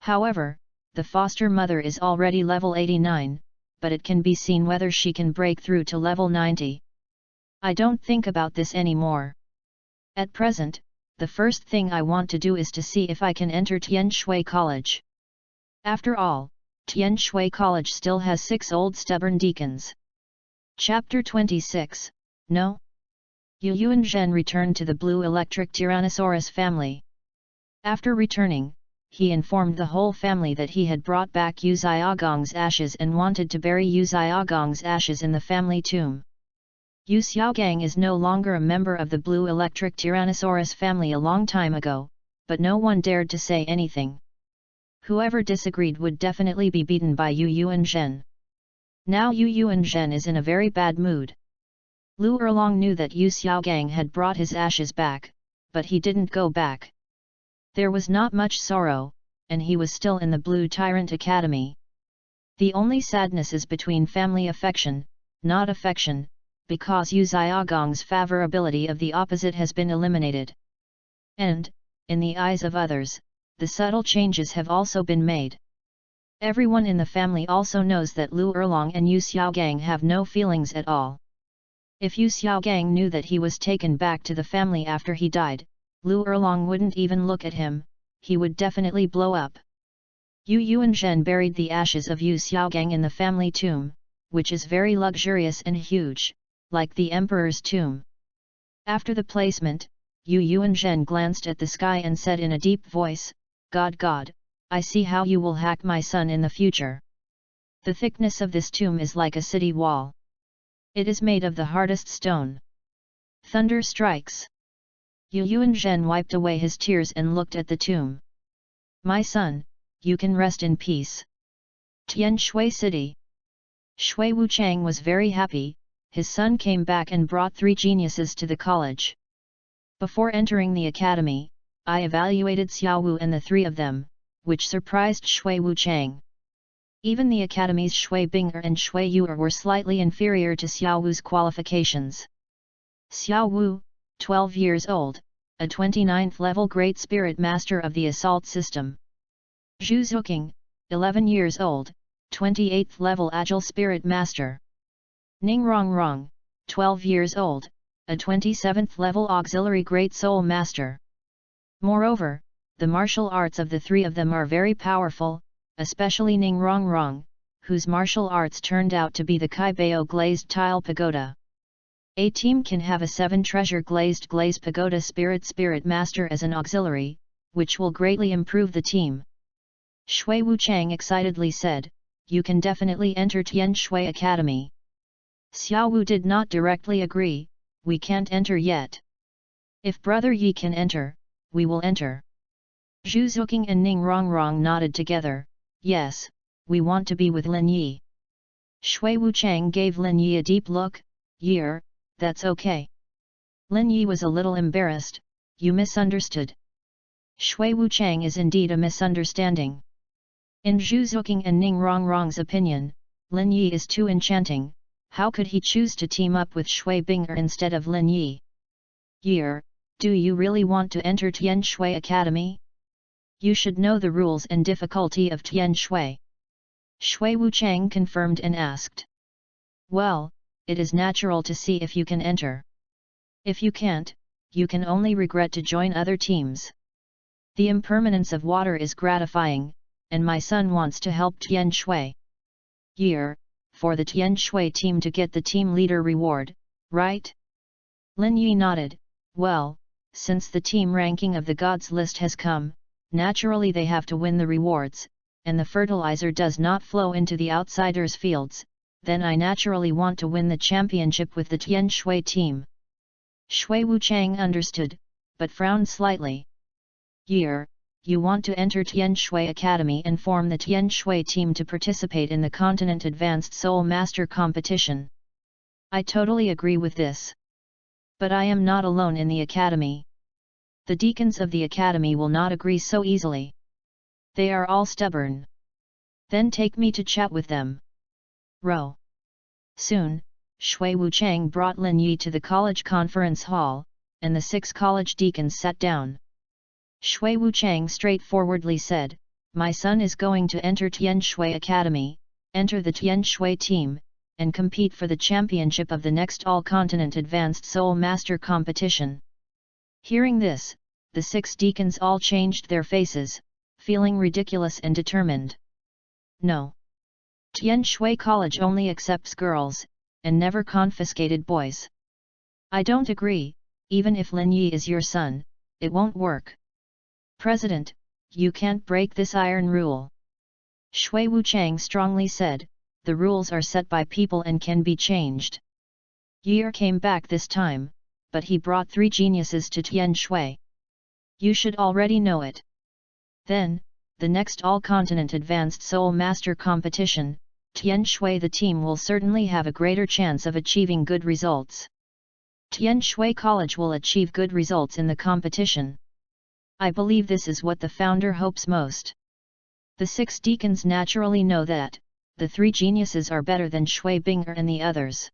Speaker 1: However, the foster mother is already level 89, but it can be seen whether she can break through to level 90. I don't think about this anymore. At present, the first thing I want to do is to see if I can enter Tian Shui College. After all, Tian Shui College still has 6 old stubborn deacons. Chapter 26, No? Yu Yuanzhen returned to the Blue Electric Tyrannosaurus family. After returning, he informed the whole family that he had brought back Yu Xiaogang's ashes and wanted to bury Yu Xiaogang's ashes in the family tomb. Yu Xiaogang is no longer a member of the Blue Electric Tyrannosaurus family a long time ago, but no one dared to say anything. Whoever disagreed would definitely be beaten by Yu Yuanzhen. Now Yu Yuanzhen is in a very bad mood. Lu Erlong knew that Yu Xiaogang had brought his ashes back, but he didn't go back. There was not much sorrow, and he was still in the Blue Tyrant Academy. The only sadness is between family affection, not affection, because Yu Xiaogang's favorability of the opposite has been eliminated. And, in the eyes of others, the subtle changes have also been made. Everyone in the family also knows that Lu Erlong and Yu Xiaogang have no feelings at all. If Yu Xiaogang knew that he was taken back to the family after he died, Lu Erlong wouldn't even look at him, he would definitely blow up. Yu Yuanzhen buried the ashes of Yu Xiaogang in the family tomb, which is very luxurious and huge, like the emperor's tomb. After the placement, Yu Yuanzhen glanced at the sky and said in a deep voice, God, I see how you will hack my son in the future. The thickness of this tomb is like a city wall. It is made of the hardest stone. Thunder strikes. Yu Yuanzhen wiped away his tears and looked at the tomb. My son, you can rest in peace. Tian Shui City. Shui Wuchang was very happy, his son came back and brought 3 geniuses to the college. Before entering the academy, I evaluated Xiao Wu and the 3 of them, which surprised Shui Wuchang. Even the academy's Shui Bing'er and Shui Yu'er were slightly inferior to Xiao Wu's qualifications. Xiao Wu, 12 years old, a 29th level Great Spirit Master of the Assault System. Zhu Zuqing, 11 years old, 28th level Agile Spirit Master. Ning Rongrong, 12 years old, a 27th level Auxiliary Great Soul Master. Moreover, the martial arts of the 3 of them are very powerful, especially Ning Rongrong, whose martial arts turned out to be the Kaibao Glazed Tile Pagoda. A team can have a 7 treasure glazed pagoda Spirit Master as an auxiliary, which will greatly improve the team. Shui Wuchang excitedly said, you can definitely enter Tian Shui Academy. Xiao Wu did not directly agree, we can't enter yet. If Brother Yi can enter, we will enter. Zhu Zuqing and Ning Rongrong nodded together, yes, we want to be with Lin Yi. Shui Wuchang gave Lin Yi a deep look, Year, that's okay. Lin Yi was a little embarrassed, you misunderstood. Shui Wuchang is indeed a misunderstanding. In Zhu Zuqing and Ning Rongrong's opinion, Lin Yi is too enchanting, how could he choose to team up with Shui Bing'er instead of Lin Yi? Year, do you really want to enter Tian Shui Academy? You should know the rules and difficulty of Tian Shui. Shui Wuchang confirmed and asked. Well, it is natural to see if you can enter. If you can't, you can only regret to join other teams. The impermanence of water is gratifying, and my son wants to help Tian Shui. Year, for the Tian Shui team to get the team leader reward, right? Lin Yi nodded, well, since the team ranking of the gods list has come, naturally they have to win the rewards, and the fertilizer does not flow into the outsiders' fields, then I naturally want to win the championship with the Tian Shui team. Shui Wuchang understood, but frowned slightly. Year, you want to enter Tian Shui Academy and form the Tian Shui team to participate in the Continent Advanced Soul Master Competition. I totally agree with this. But I am not alone in the academy. The deacons of the academy will not agree so easily. They are all stubborn. Then take me to chat with them. Row. Soon, Shui Wuchang brought Lin Yi to the college conference hall, and the 6 college deacons sat down. Shui Wuchang straightforwardly said, my son is going to enter Tian Shui Academy, enter the Tian Shui team, and compete for the championship of the next All-Continent Advanced Soul Master Competition. Hearing this, the 6 deacons all changed their faces, feeling ridiculous and determined. No. Tian Shui College only accepts girls, and never confiscated boys. I don't agree, even if Lin Yi is your son, it won't work. President, you can't break this iron rule. Shui Wuchang strongly said, the rules are set by people and can be changed. Year came back this time, but he brought 3 geniuses to Tian Shui. You should already know it. Then, the next All-Continent Advanced Soul Master Competition, Tian Shui the team will certainly have a greater chance of achieving good results. Tian Shui College will achieve good results in the competition. I believe this is what the founder hopes most. The 6 deacons naturally know that the 3 geniuses are better than Shui Binger and the others.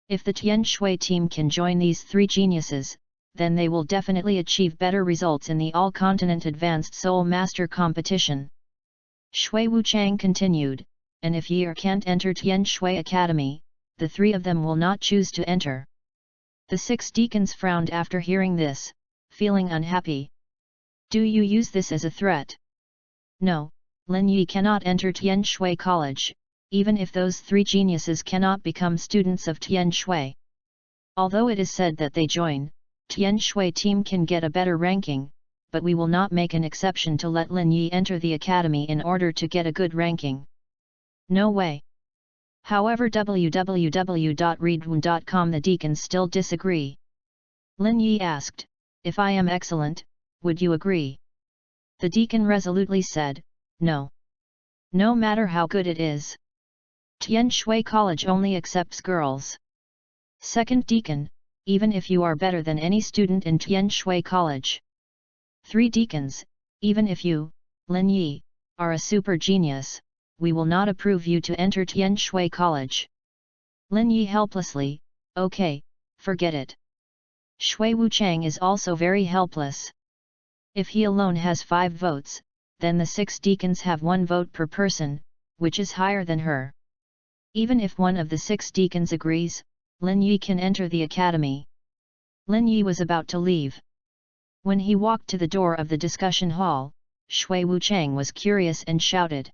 Speaker 1: If the Tian Shui team can join these 3 geniuses, then they will definitely achieve better results in the all-continent advanced Soul Master competition. Shui Wuchang continued, and if Yi can't enter Tian Shui Academy, the 3 of them will not choose to enter. The 6 deacons frowned after hearing this, feeling unhappy. Do you use this as a threat? No, Lin Yi cannot enter Tian Shui College, even if those 3 geniuses cannot become students of Tian Shui. Although it is said that they join, Tian Shui team can get a better ranking, but we will not make an exception to let Lin Yi enter the academy in order to get a good ranking. No way. However, www.readaloud.com the deacons still disagree. Lin Yi asked, if I am excellent, would you agree? The deacon resolutely said, no. No matter how good it is. Tian Shui College only accepts girls. Second deacon, even if you are better than any student in Tian Shui College. 3 deacons, even if you, Lin Yi, are a super genius, we will not approve you to enter Tian Shui College. Lin Yi helplessly, okay, forget it. Shui Wuchang is also very helpless. If he alone has 5 votes, then the 6 deacons have 1 vote per person, which is higher than her. Even if one of the 6 deacons agrees, Lin Yi can enter the academy. Lin Yi was about to leave. When he walked to the door of the discussion hall, Shui Wuchang was curious and shouted.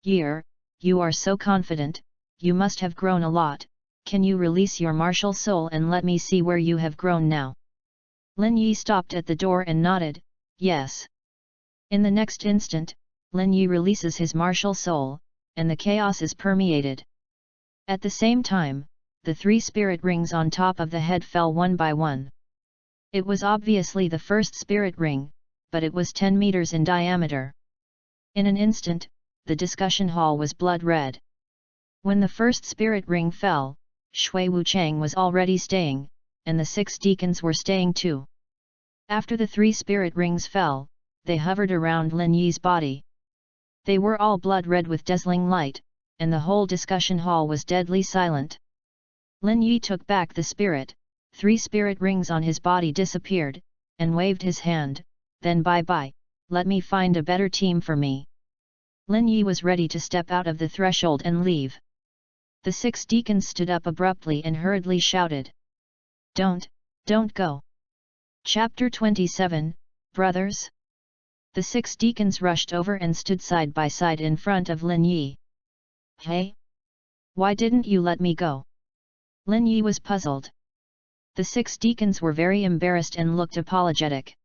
Speaker 1: Yi, you are so confident, you must have grown a lot, can you release your martial soul and let me see where you have grown now? Lin Yi stopped at the door and nodded, yes. In the next instant, Lin Yi releases his martial soul, and the chaos is permeated. At the same time, the 3 spirit rings on top of the head fell one by one. It was obviously the first spirit ring, but it was 10 meters in diameter. In an instant, the discussion hall was blood red. When the first spirit ring fell, Shui Wuchang was already staying, and the 6 deacons were staying too. After the 3 spirit rings fell, they hovered around Lin Yi's body. They were all blood red with dazzling light, and the whole discussion hall was deadly silent. Lin Yi took back the spirit, 3 spirit rings on his body disappeared, and waved his hand, then bye-bye, let me find a better team for me. Lin Yi was ready to step out of the threshold and leave. The 6 deacons stood up abruptly and hurriedly shouted. Don't go. Chapter 27, Brothers? The 6 deacons rushed over and stood side by side in front of Lin Yi. Hey? Why didn't you let me go? Lin Yi was puzzled. The 6 deacons were very embarrassed and looked apologetic.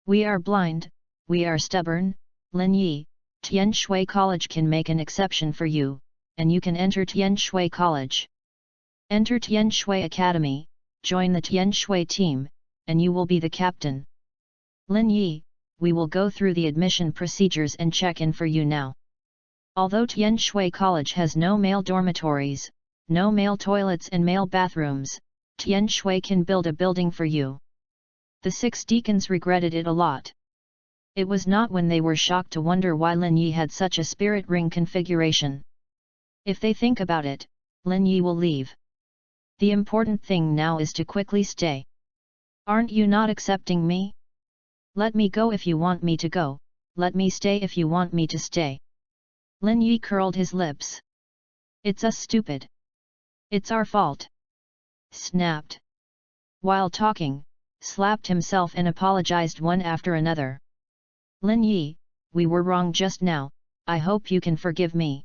Speaker 1: We are blind, we are stubborn, Lin Yi, Tian Shui College can make an exception for you, and you can enter Tian Shui College. Enter Tian Shui Academy, join the Tian Shui team, and you will be the captain. Lin Yi, we will go through the admission procedures and check in for you now. Although Tian Shui College has no male dormitories, no male toilets and male bathrooms, Tian Shui can build a building for you. The 6 deacons regretted it a lot. It was not when they were shocked to wonder why Lin Yi had such a spirit ring configuration. If they think about it, Lin Yi will leave. The important thing now is to quickly stay. Aren't you not accepting me? Let me go if you want me to go, let me stay if you want me to stay. Lin Yi curled his lips. It's us stupid. It's our fault. Snapped. While talking, slapped himself and apologized one after another. Lin Yi, we were wrong just now, I hope you can forgive me.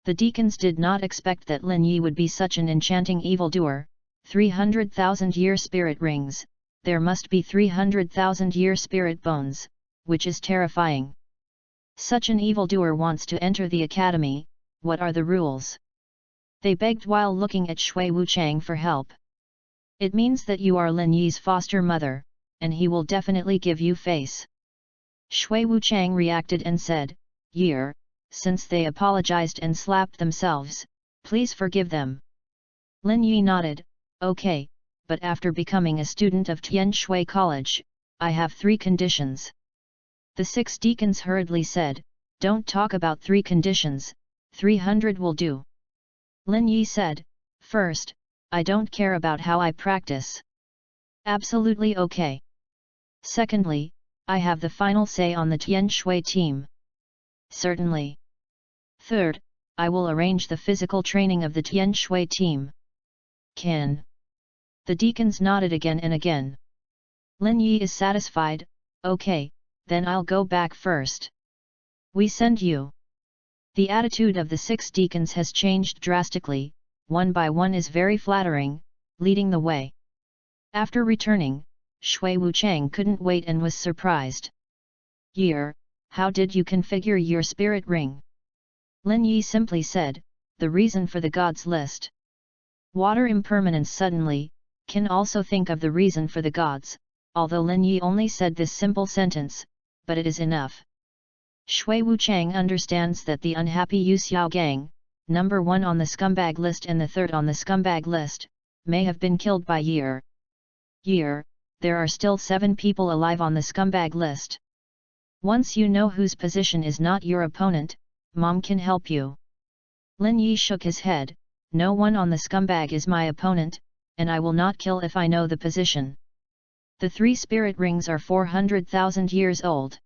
Speaker 1: The deacons did not expect that Lin Yi would be such an enchanting evildoer. 300,000-year spirit rings, there must be 300,000-year spirit bones, which is terrifying. Such an evildoer wants to enter the academy, what are the rules? They begged while looking at Shui Wuchang for help. It means that you are Lin Yi's foster mother, and he will definitely give you face. Shui Wuchang reacted and said, Yi, since they apologized and slapped themselves, please forgive them. Lin Yi nodded, okay, but after becoming a student of Tian Shui College, I have 3 conditions. The 6 deacons hurriedly said, don't talk about 3 conditions, 300 will do. Lin Yi said, first, I don't care about how I practice. Absolutely okay. Secondly, I have the final say on the Tian Shui team. Certainly. Third, I will arrange the physical training of the Tian Shui team. Can. The deacons nodded again and again. Lin Yi is satisfied, okay, then I'll go back first. We send you. The attitude of the 6 deacons has changed drastically, one by one is very flattering, leading the way. After returning, Shui Wuchang couldn't wait and was surprised. Year, how did you configure your spirit ring? Lin Yi simply said, the reason for the gods list. Water impermanence suddenly, can also think of the reason for the gods, although Lin Yi only said this simple sentence, but it is enough. Shui Wuchang understands that the unhappy Yu Xiaogang, number 1 on the scumbag list and the 3rd on the scumbag list, may have been killed by Year. Year, there are still 7 people alive on the scumbag list. Once you know whose position is not your opponent, Mom can help you. Lin Yi shook his head, no one on the scumbag is my opponent, and I will not kill if I know the position. The 3 spirit rings are 400,000 years old.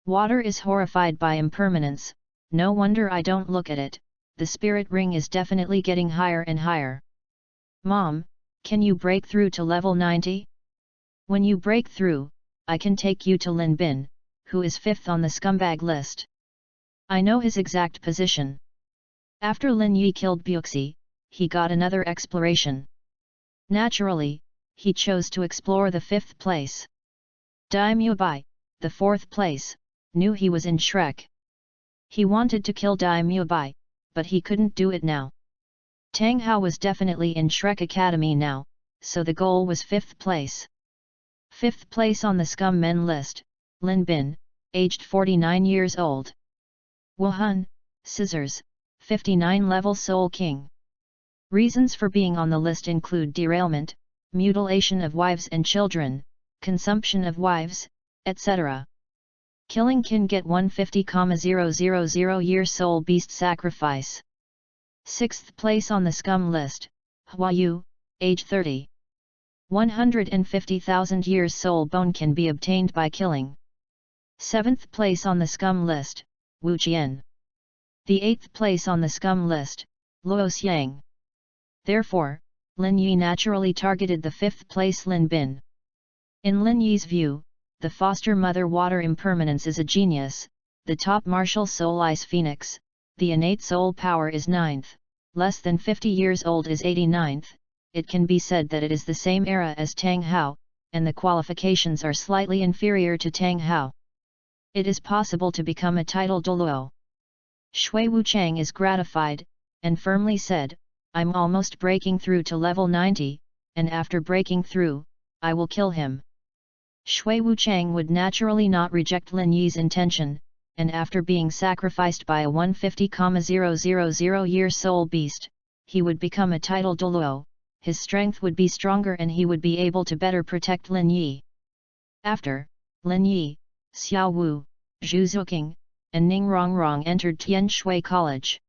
Speaker 1: Water is horrified by impermanence, no wonder I don't look at it, the spirit ring is definitely getting higher and higher. Mom, can you break through to level 90? When you break through, I can take you to Lin Bin, who is 5th on the scumbag list. I know his exact position. After Lin Yi killed Buxi, he got another exploration. Naturally, he chose to explore the 5th place. Daimyo Bai, the 4th place, knew he was in Shrek. He wanted to kill Daimyo Bai, but he couldn't do it now. Tang Hao was definitely in Shrek Academy now, so the goal was 5th place. 5th place on the scum men list, Lin Bin, aged 49 years old. Wuhan, Scissors, 59 level Soul King. Reasons for being on the list include derailment, mutilation of wives and children, consumption of wives, etc. Killing can get 150,000 year soul beast sacrifice. 6th place on the scum list, Huayu, age 30. 150,000 years soul bone can be obtained by killing. 7th place on the scum list, Wu Qian. The 8th place on the scum list, Luo Xiang. Therefore, Lin Yi naturally targeted the 5th place Lin Bin. In Lin Yi's view, the foster mother water impermanence is a genius, the top martial soul ice phoenix, the innate soul power is 9th, less than 50 years old is 89th, it can be said that it is the same era as Tang Hao, and the qualifications are slightly inferior to Tang Hao. It is possible to become a title Douluo. Shui Wuchang is gratified, and firmly said, I'm almost breaking through to level 90, and after breaking through, I will kill him. Shui Wuchang would naturally not reject Lin Yi's intention, and after being sacrificed by a 150,000 year soul beast, he would become a title Douluo, his strength would be stronger and he would be able to better protect Lin Yi. After, Lin Yi, Xiao Wu, Zhu Zuqing, and Ning Rongrong entered Tian Shui College.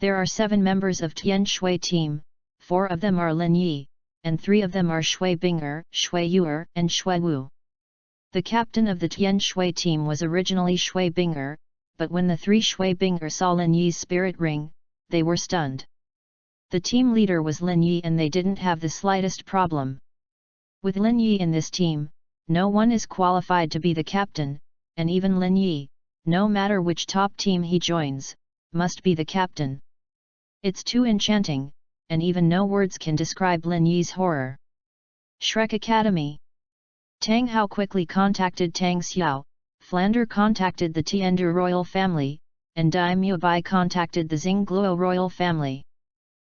Speaker 1: There are 7 members of Tian Shui team, 4 of them are Lin Yi, and 3 of them are Shui Binger, Shui Yuer, and Shui Wu. The captain of the Tian Shui team was originally Shui Binger, but when the 3 Shui Binger saw Lin Yi's spirit ring, they were stunned. The team leader was Lin Yi and they didn't have the slightest problem. With Lin Yi in this team, no one is qualified to be the captain, and even Lin Yi, no matter which top team he joins, must be the captain. It's too enchanting, and even no words can describe Lin Yi's horror. Shrek Academy. Tang Hao quickly contacted Tang Xiao, Flander contacted the Tiandu royal family, and Daimyo Bai contacted the Xingluo royal family.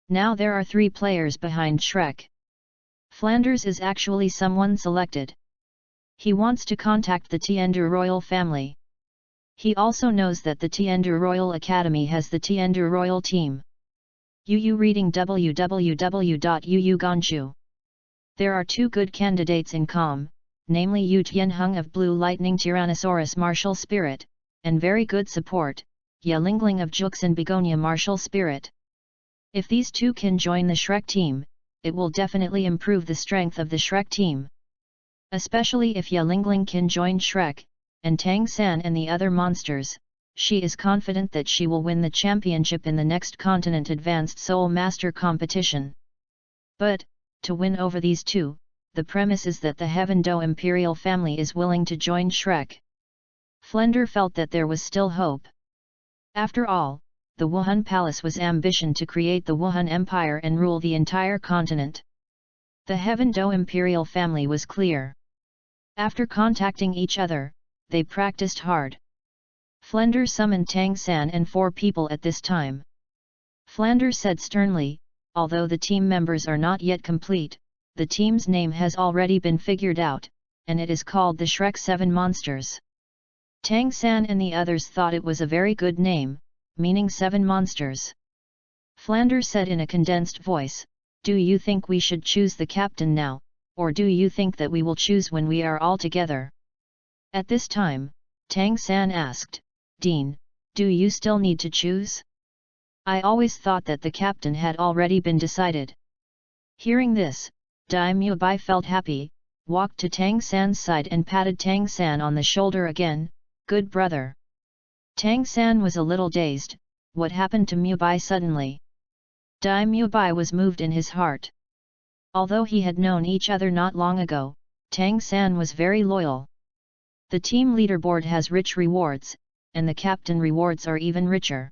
Speaker 1: Now there are 3 players behind Shrek. Flanders is actually someone selected. He wants to contact the Tiandu royal family. He also knows that the Tiandu Royal Academy has the Tiandu Royal Team. Yu reading www.yuyu. There are two good candidates in Com, namely Yu Tianheng of Blue Lightning Tyrannosaurus Martial Spirit, and very good support, Ya Lingling of Juxin Begonia Martial Spirit. If these two can join the Shrek team, it will definitely improve the strength of the Shrek team. Especially if Ya Lingling can join Shrek, and Tang San and the other monsters, she is confident that she will win the championship in the next Continent Advanced Soul Master competition. But, to win over these two, the premise is that the Heaven Do Imperial family is willing to join Shrek. Flender felt that there was still hope. After all, the Wuhan Palace was ambition to create the Wuhan Empire and rule the entire continent. The Heaven Do Imperial family was clear. After contacting each other, they practiced hard. Flender summoned Tang San and 4 people at this time. Flender said sternly, although the team members are not yet complete, the team's name has already been figured out, and it is called the Shrek 7 Monsters. Tang San and the others thought it was a very good name, meaning 7 monsters. Flender said in a condensed voice, "Do you think we should choose the captain now, or do you think that we will choose when we are all together?" At this time, Tang San asked, "Dean, do you still need to choose? I always thought that the captain had already been decided." Hearing this, Dai Mubai felt happy, walked to Tang San's side and patted Tang San on the shoulder again, "Good brother." Tang San was a little dazed, what happened to Mubai suddenly? Dai Mubai was moved in his heart. Although he had known each other not long ago, Tang San was very loyal. The team leaderboard has rich rewards, and the captain rewards are even richer.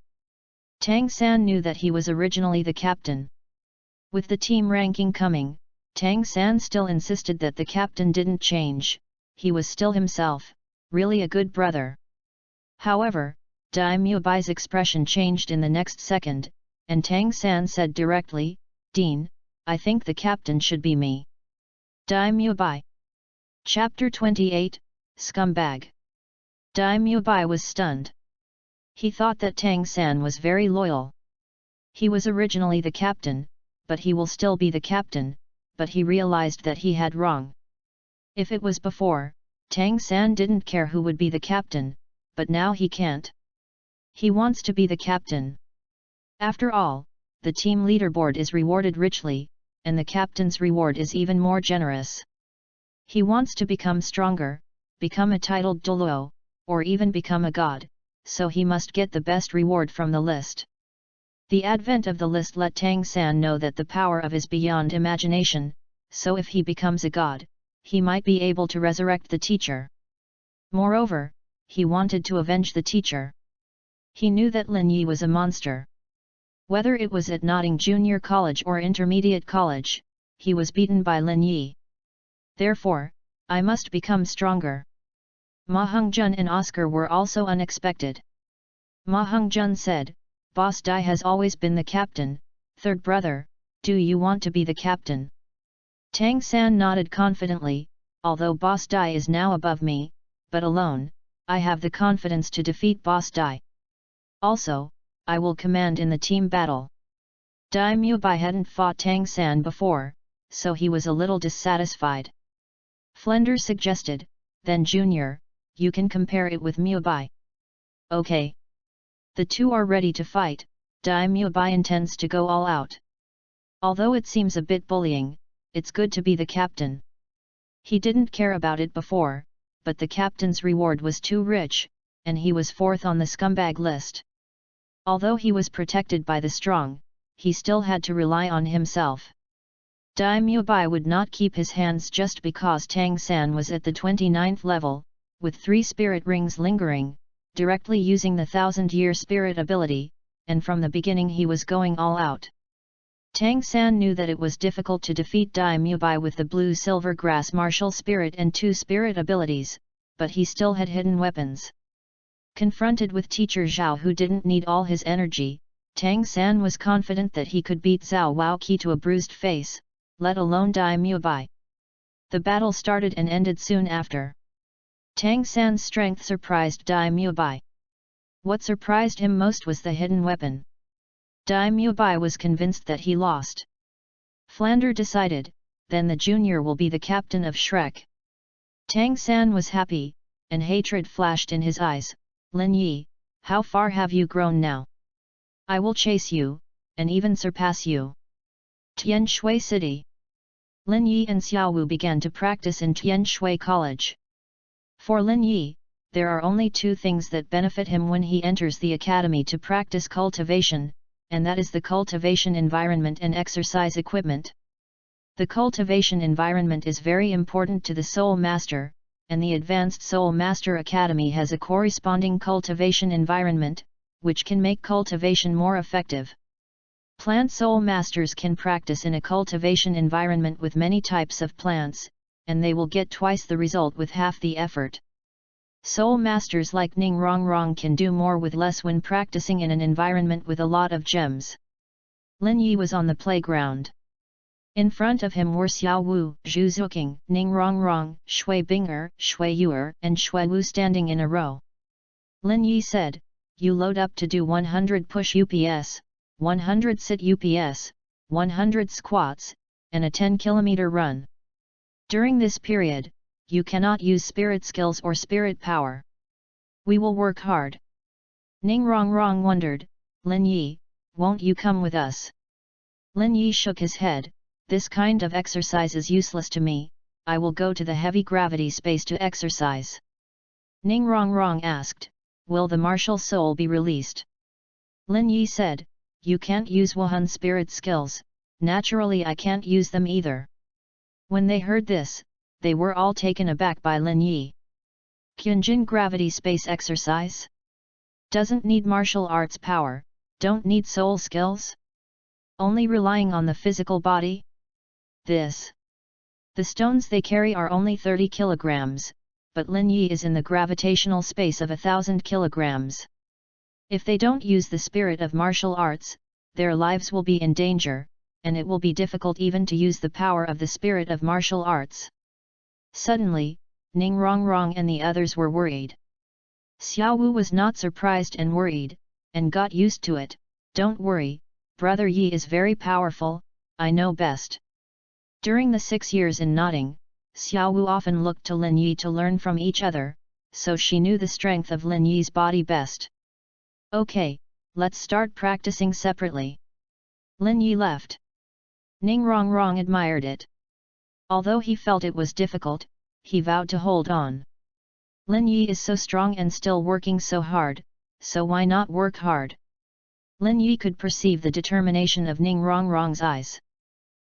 Speaker 1: Tang San knew that he was originally the captain. With the team ranking coming, Tang San still insisted that the captain didn't change, he was still himself, really a good brother. However, Dai Mubai's expression changed in the next second, and Tang San said directly, "Dean, I think the captain should be me." Dai Mubai. Chapter 28, Scumbag. Dai Mubai was stunned. He thought that Tang San was very loyal. He was originally the captain, but he will still be the captain, but he realized that he had wrong. If it was before, Tang San didn't care who would be the captain, but now he can't. He wants to be the captain. After all, the team leaderboard is rewarded richly, and the captain's reward is even more generous. He wants to become stronger, become a titled Douluo, or even become a god, so he must get the best reward from the list. The advent of the list let Tang San know that the power of is beyond imagination, so if he becomes a god, he might be able to resurrect the teacher. Moreover, he wanted to avenge the teacher. He knew that Lin Yi was a monster. Whether it was at Notting Junior College or Intermediate College, he was beaten by Lin Yi. Therefore, I must become stronger. Ma Hongjun and Oscar were also unexpected. Ma Hongjun said, "Boss Dai has always been the captain, third brother, do you want to be the captain?" Tang San nodded confidently, "Although Boss Dai is now above me, but alone, I have the confidence to defeat Boss Dai. Also, I will command in the team battle." Dai Mubai hadn't fought Tang San before, so he was a little dissatisfied. Flender suggested, "Then Junior, you can compare it with Mubai." "Okay." The two are ready to fight. Dai Mubai intends to go all out. Although it seems a bit bullying, it's good to be the captain. He didn't care about it before, but the captain's reward was too rich, and he was 4th on the scumbag list. Although he was protected by the strong, he still had to rely on himself. Dai Mubai would not keep his hands just because Tang San was at the 29th level, with 3 spirit rings lingering, directly using the 1000-year spirit ability, and from the beginning he was going all out. Tang San knew that it was difficult to defeat Dai Mubai with the blue-silver grass martial spirit and 2 spirit abilities, but he still had hidden weapons. Confronted with teacher Zhao who didn't need all his energy, Tang San was confident that he could beat Zhao Waoqi to a bruised face, let alone Dai Mubai. The battle started and ended soon after. Tang San's strength surprised Dai Mubai. What surprised him most was the hidden weapon. Daimyo Bai was convinced that he lost. Flander decided, then the junior will be the captain of Shrek. Tang San was happy, and hatred flashed in his eyes. Lin Yi, how far have you grown now? I will chase you, and even surpass you. Tian Shui City. Lin Yi and Xiao Wu began to practice in Tian Shui College. For Lin Yi, there are only two things that benefit him when he enters the academy to practice cultivation, and that is the cultivation environment and exercise equipment. The cultivation environment is very important to the Soul Master, and the Advanced Soul Master Academy has a corresponding cultivation environment, which can make cultivation more effective. Plant Soul Masters can practice in a cultivation environment with many types of plants, and they will get twice the result with half the effort. Soul Masters like Ning Rongrong can do more with less when practicing in an environment with a lot of gems. Lin Yi was on the playground. In front of him were Xiao Wu, Zhu Zuqing, Ning Rongrong, Shui Binger, Shui Yuer, and Shui Wu standing in a row. Lin Yi said, "You load up to do 100 push UPS, 100 sit UPS, 100 squats, and a 10-kilometer run. During this period, you cannot use spirit skills or spirit power. We will work hard." Ning Rongrong wondered, "Lin Yi, won't you come with us?" Lin Yi shook his head, "This kind of exercise is useless to me, I will go to the heavy gravity space to exercise." Ning Rongrong asked, "Will the martial soul be released?" Lin Yi said, "You can't use Wuhan spirit skills, naturally I can't use them either." When they heard this, they were all taken aback by Lin Yi. Qinjin gravity space exercise? Doesn't need martial arts power, don't need soul skills? Only relying on the physical body? The stones they carry are only 30 kilograms, but Lin Yi is in the gravitational space of 1,000 kilograms. If they don't use the spirit of martial arts, their lives will be in danger, and it will be difficult even to use the power of the spirit of martial arts. Suddenly, Ning Rongrong and the others were worried. Xiao Wu was not surprised and worried, and got used to it. "Don't worry, Brother Yi is very powerful, I know best." During the 6 years in Notting, Xiao Wu often looked to Lin Yi to learn from each other, so she knew the strength of Lin Yi's body best. "Okay, let's start practicing separately." Lin Yi left. Ning Rongrong admired it. Although he felt it was difficult, he vowed to hold on. Lin Yi is so strong and still working so hard, so why not work hard? Lin Yi could perceive the determination of Ning Rongrong's eyes.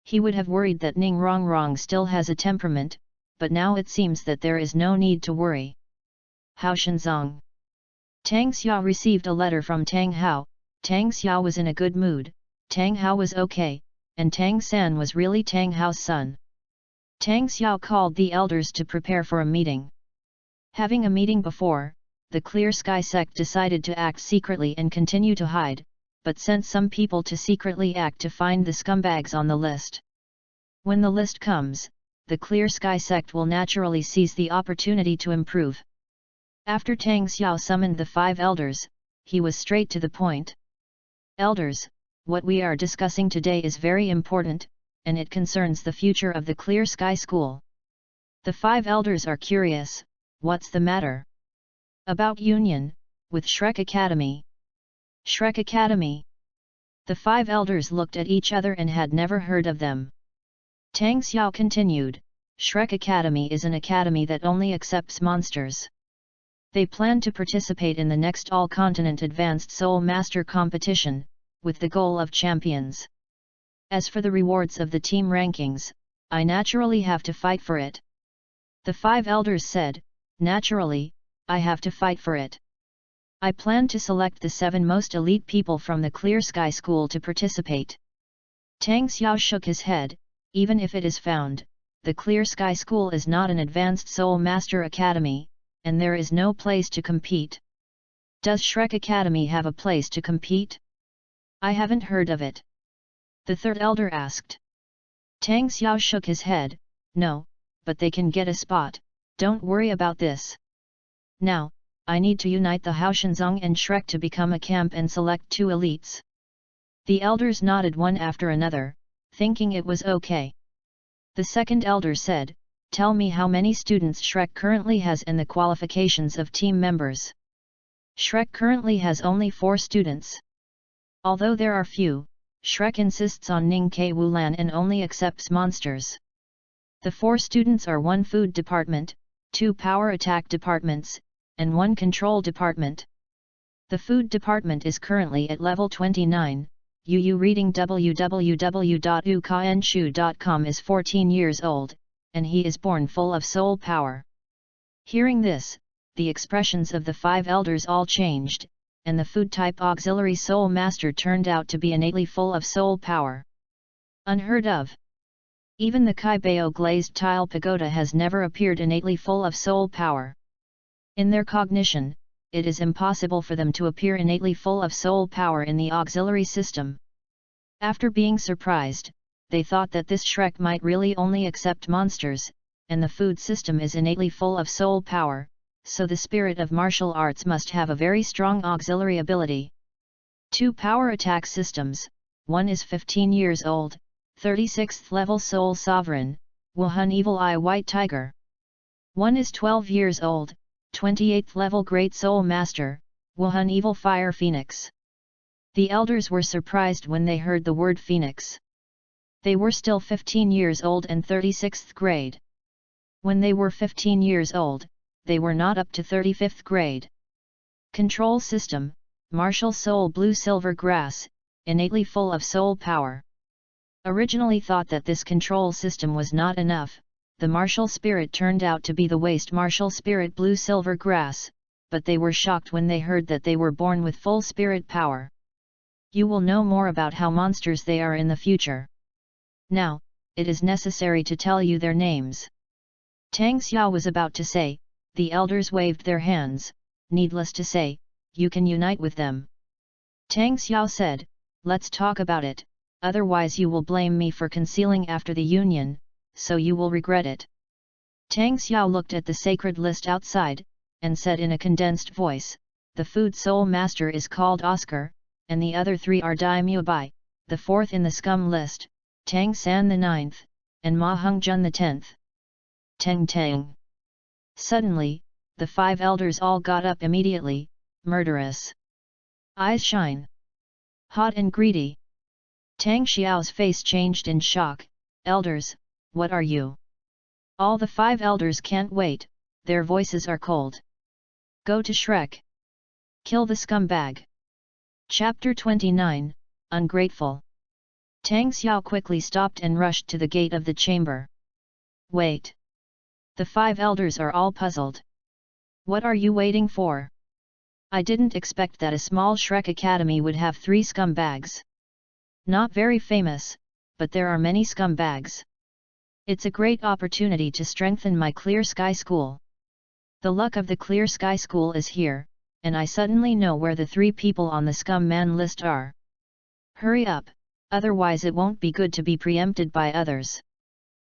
Speaker 1: He would have worried that Ning Rongrong still has a temperament, but now it seems that there is no need to worry. Hao Shenzong. Tang Xiao received a letter from Tang Hao. Tang Xiao was in a good mood, Tang Hao was okay, and Tang San was really Tang Hao's son. Tang Xiao called the elders to prepare for a meeting. Having a meeting before, the Clear Sky sect decided to act secretly and continue to hide, but sent some people to secretly act to find the scumbags on the list. When the list comes, the Clear Sky sect will naturally seize the opportunity to improve. After Tang Xiao summoned the 5 elders, he was straight to the point. "Elders, what we are discussing today is very important, and it concerns the future of the Clear Sky School." The 5 elders are curious, "What's the matter?" "About union, with Shrek Academy." "Shrek Academy?" The 5 elders looked at each other and had never heard of them. Tang Xiao continued, "Shrek Academy is an academy that only accepts monsters. They plan to participate in the next all-continent Advanced Soul Master competition, with the goal of champions. As for the rewards of the team rankings, I naturally have to fight for it." The 5 elders said, "Naturally, I have to fight for it. I plan to select the 7 most elite people from the Clear Sky School to participate." Tang Xiao shook his head, "Even if it is found, the Clear Sky School is not an Advanced Soul Master Academy, and there is no place to compete." "Does Shrek Academy have a place to compete?" "I haven't heard of it." The 3rd elder asked. Tang Xiao shook his head, "No, but they can get a spot, don't worry about this." Now, I need to unite the Haoshanzong and Shrek to become a camp and select 2 elites. The elders nodded one after another, thinking it was okay. The second elder said, tell me how many students Shrek currently has and the qualifications of team members. Shrek currently has only 4 students. Although there are few, Shrek insists on Ning Ke Wulan and only accepts monsters. The 4 students are 1 food department, 2 power attack departments, and 1 control department. The food department is currently at level 29. Yu reading www.ukainshu.com is 14 years old, and he is born full of soul power. Hearing this, the expressions of the 5 elders all changed, and the food type auxiliary soul master turned out to be innately full of soul power. Unheard of. Even the Kaibao glazed tile pagoda has never appeared innately full of soul power. In their cognition, it is impossible for them to appear innately full of soul power in the auxiliary system. After being surprised, they thought that this Shrek might really only accept monsters, and the food system is innately full of soul power, so the spirit of martial arts must have a very strong auxiliary ability. 2 power attack systems, one is 15 years old, 36th level Soul Sovereign, Wuhan Evil Eye White Tiger. One is 12 years old, 28th level Great Soul Master, Wuhan Evil Fire Phoenix. The elders were surprised when they heard the word Phoenix. They were still 15 years old and 36th grade. When they were 15 years old, they were not up to 35th grade. Control system, Martial Soul Blue Silver Grass, innately full of soul power. Originally thought that this control system was not enough, the martial spirit turned out to be the waste martial spirit Blue Silver Grass, but they were shocked when they heard that they were born with full spirit power. You will know more about how monsters they are in the future. Now, it is necessary to tell you their names. Tang Xiao was about to say, the elders waved their hands, needless to say, you can unite with them. Tang Xiao said, let's talk about it, otherwise you will blame me for concealing after the union, so you will regret it. Tang Xiao looked at the sacred list outside, and said in a condensed voice, the food soul master is called Oscar, and the other 3 are Daimyo Bai, the 4th in the scum list, Tang San the 9th, and Ma Hongjun the 10th. Teng Teng. Suddenly, the 5 elders all got up immediately, murderous. Eyes shine. Hot and greedy. Tang Xiao's face changed in shock, elders, what are you? All the 5 elders can't wait, their voices are cold. Go to Shrek. Kill the scumbag. Chapter 29, Ungrateful. Tang Xiao quickly stopped and rushed to the gate of the chamber. Wait. The 5 elders are all puzzled. What are you waiting for? I didn't expect that a small Shrek Academy would have 3 scumbags. Not very famous, but there are many scumbags. It's a great opportunity to strengthen my Clear Sky School. The luck of the Clear Sky School is here, and I suddenly know where the 3 people on the scum man list are. Hurry up, otherwise it won't be good to be preempted by others.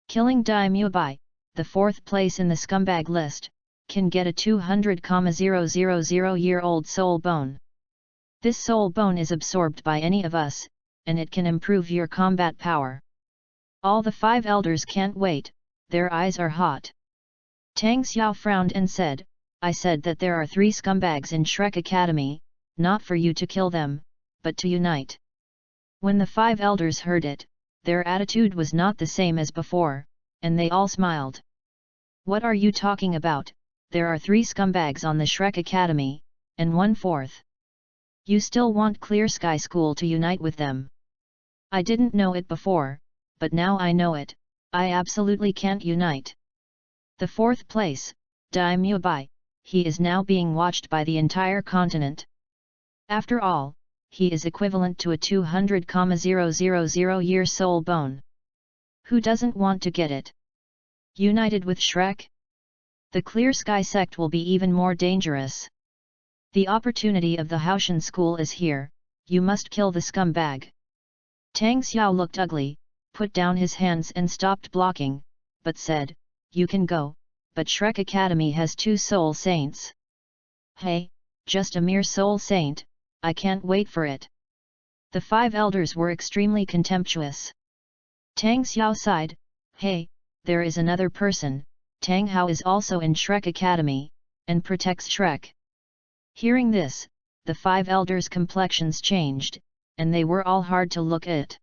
Speaker 1: Killing Daimyo Bai, the 4th place in the scumbag list, can get a 200,000-year-old soul bone. This soul bone is absorbed by any of us, and it can improve your combat power. All the 5 elders can't wait, their eyes are hot. Tang Xiao frowned and said, I said that there are 3 scumbags in Shrek Academy, not for you to kill them, but to unite. When the 5 elders heard it, their attitude was not the same as before, and they all smiled. What are you talking about? There are 3 scumbags on the Shrek Academy, and 1 4th. You still want Clear Sky School to unite with them? I didn't know it before, but now I know it, I absolutely can't unite. The 4th place, Daimyo Bai, he is now being watched by the entire continent. After all, he is equivalent to a 200,000-year soul bone. Who doesn't want to get it? United with Shrek? The Clear Sky sect will be even more dangerous. The opportunity of the Haoshan school is here, you must kill the scumbag. Tang Xiao looked ugly, put down his hands and stopped blocking, but said, you can go, but Shrek Academy has 2 soul saints. Hey, just a mere soul saint, I can't wait for it. The 5 elders were extremely contemptuous. Tang Xiao sighed, hey, there is another person, Tang Hao is also in Shrek Academy, and protects Shrek. Hearing this, the 5 elders' complexions changed, and they were all hard to look at.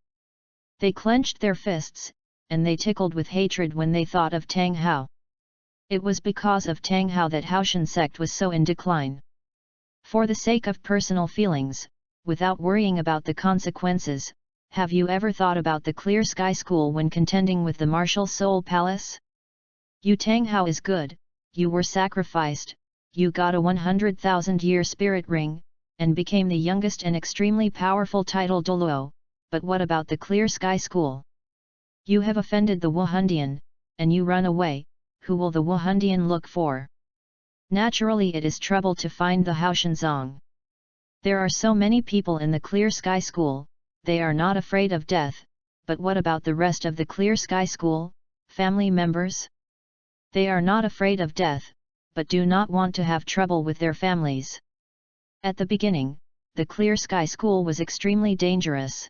Speaker 1: They clenched their fists, and they tickled with hatred when they thought of Tang Hao. It was because of Tang Hao that Haoshan sect was so in decline. For the sake of personal feelings, without worrying about the consequences, have you ever thought about the Clear Sky School when contending with the Martial Soul Palace? You Tang Hao is good, you were sacrificed, you got a 100,000-year spirit ring, and became the youngest and extremely powerful title Douluo, but what about the Clear Sky School? You have offended the Wuhundian, and you run away, who will the Wuhundian look for? Naturally it is trouble to find the Haoshanzong. There are so many people in the Clear Sky School, they are not afraid of death, but what about the rest of the Clear Sky School, family members? They are not afraid of death, but do not want to have trouble with their families. At the beginning, the Clear Sky School was extremely dangerous.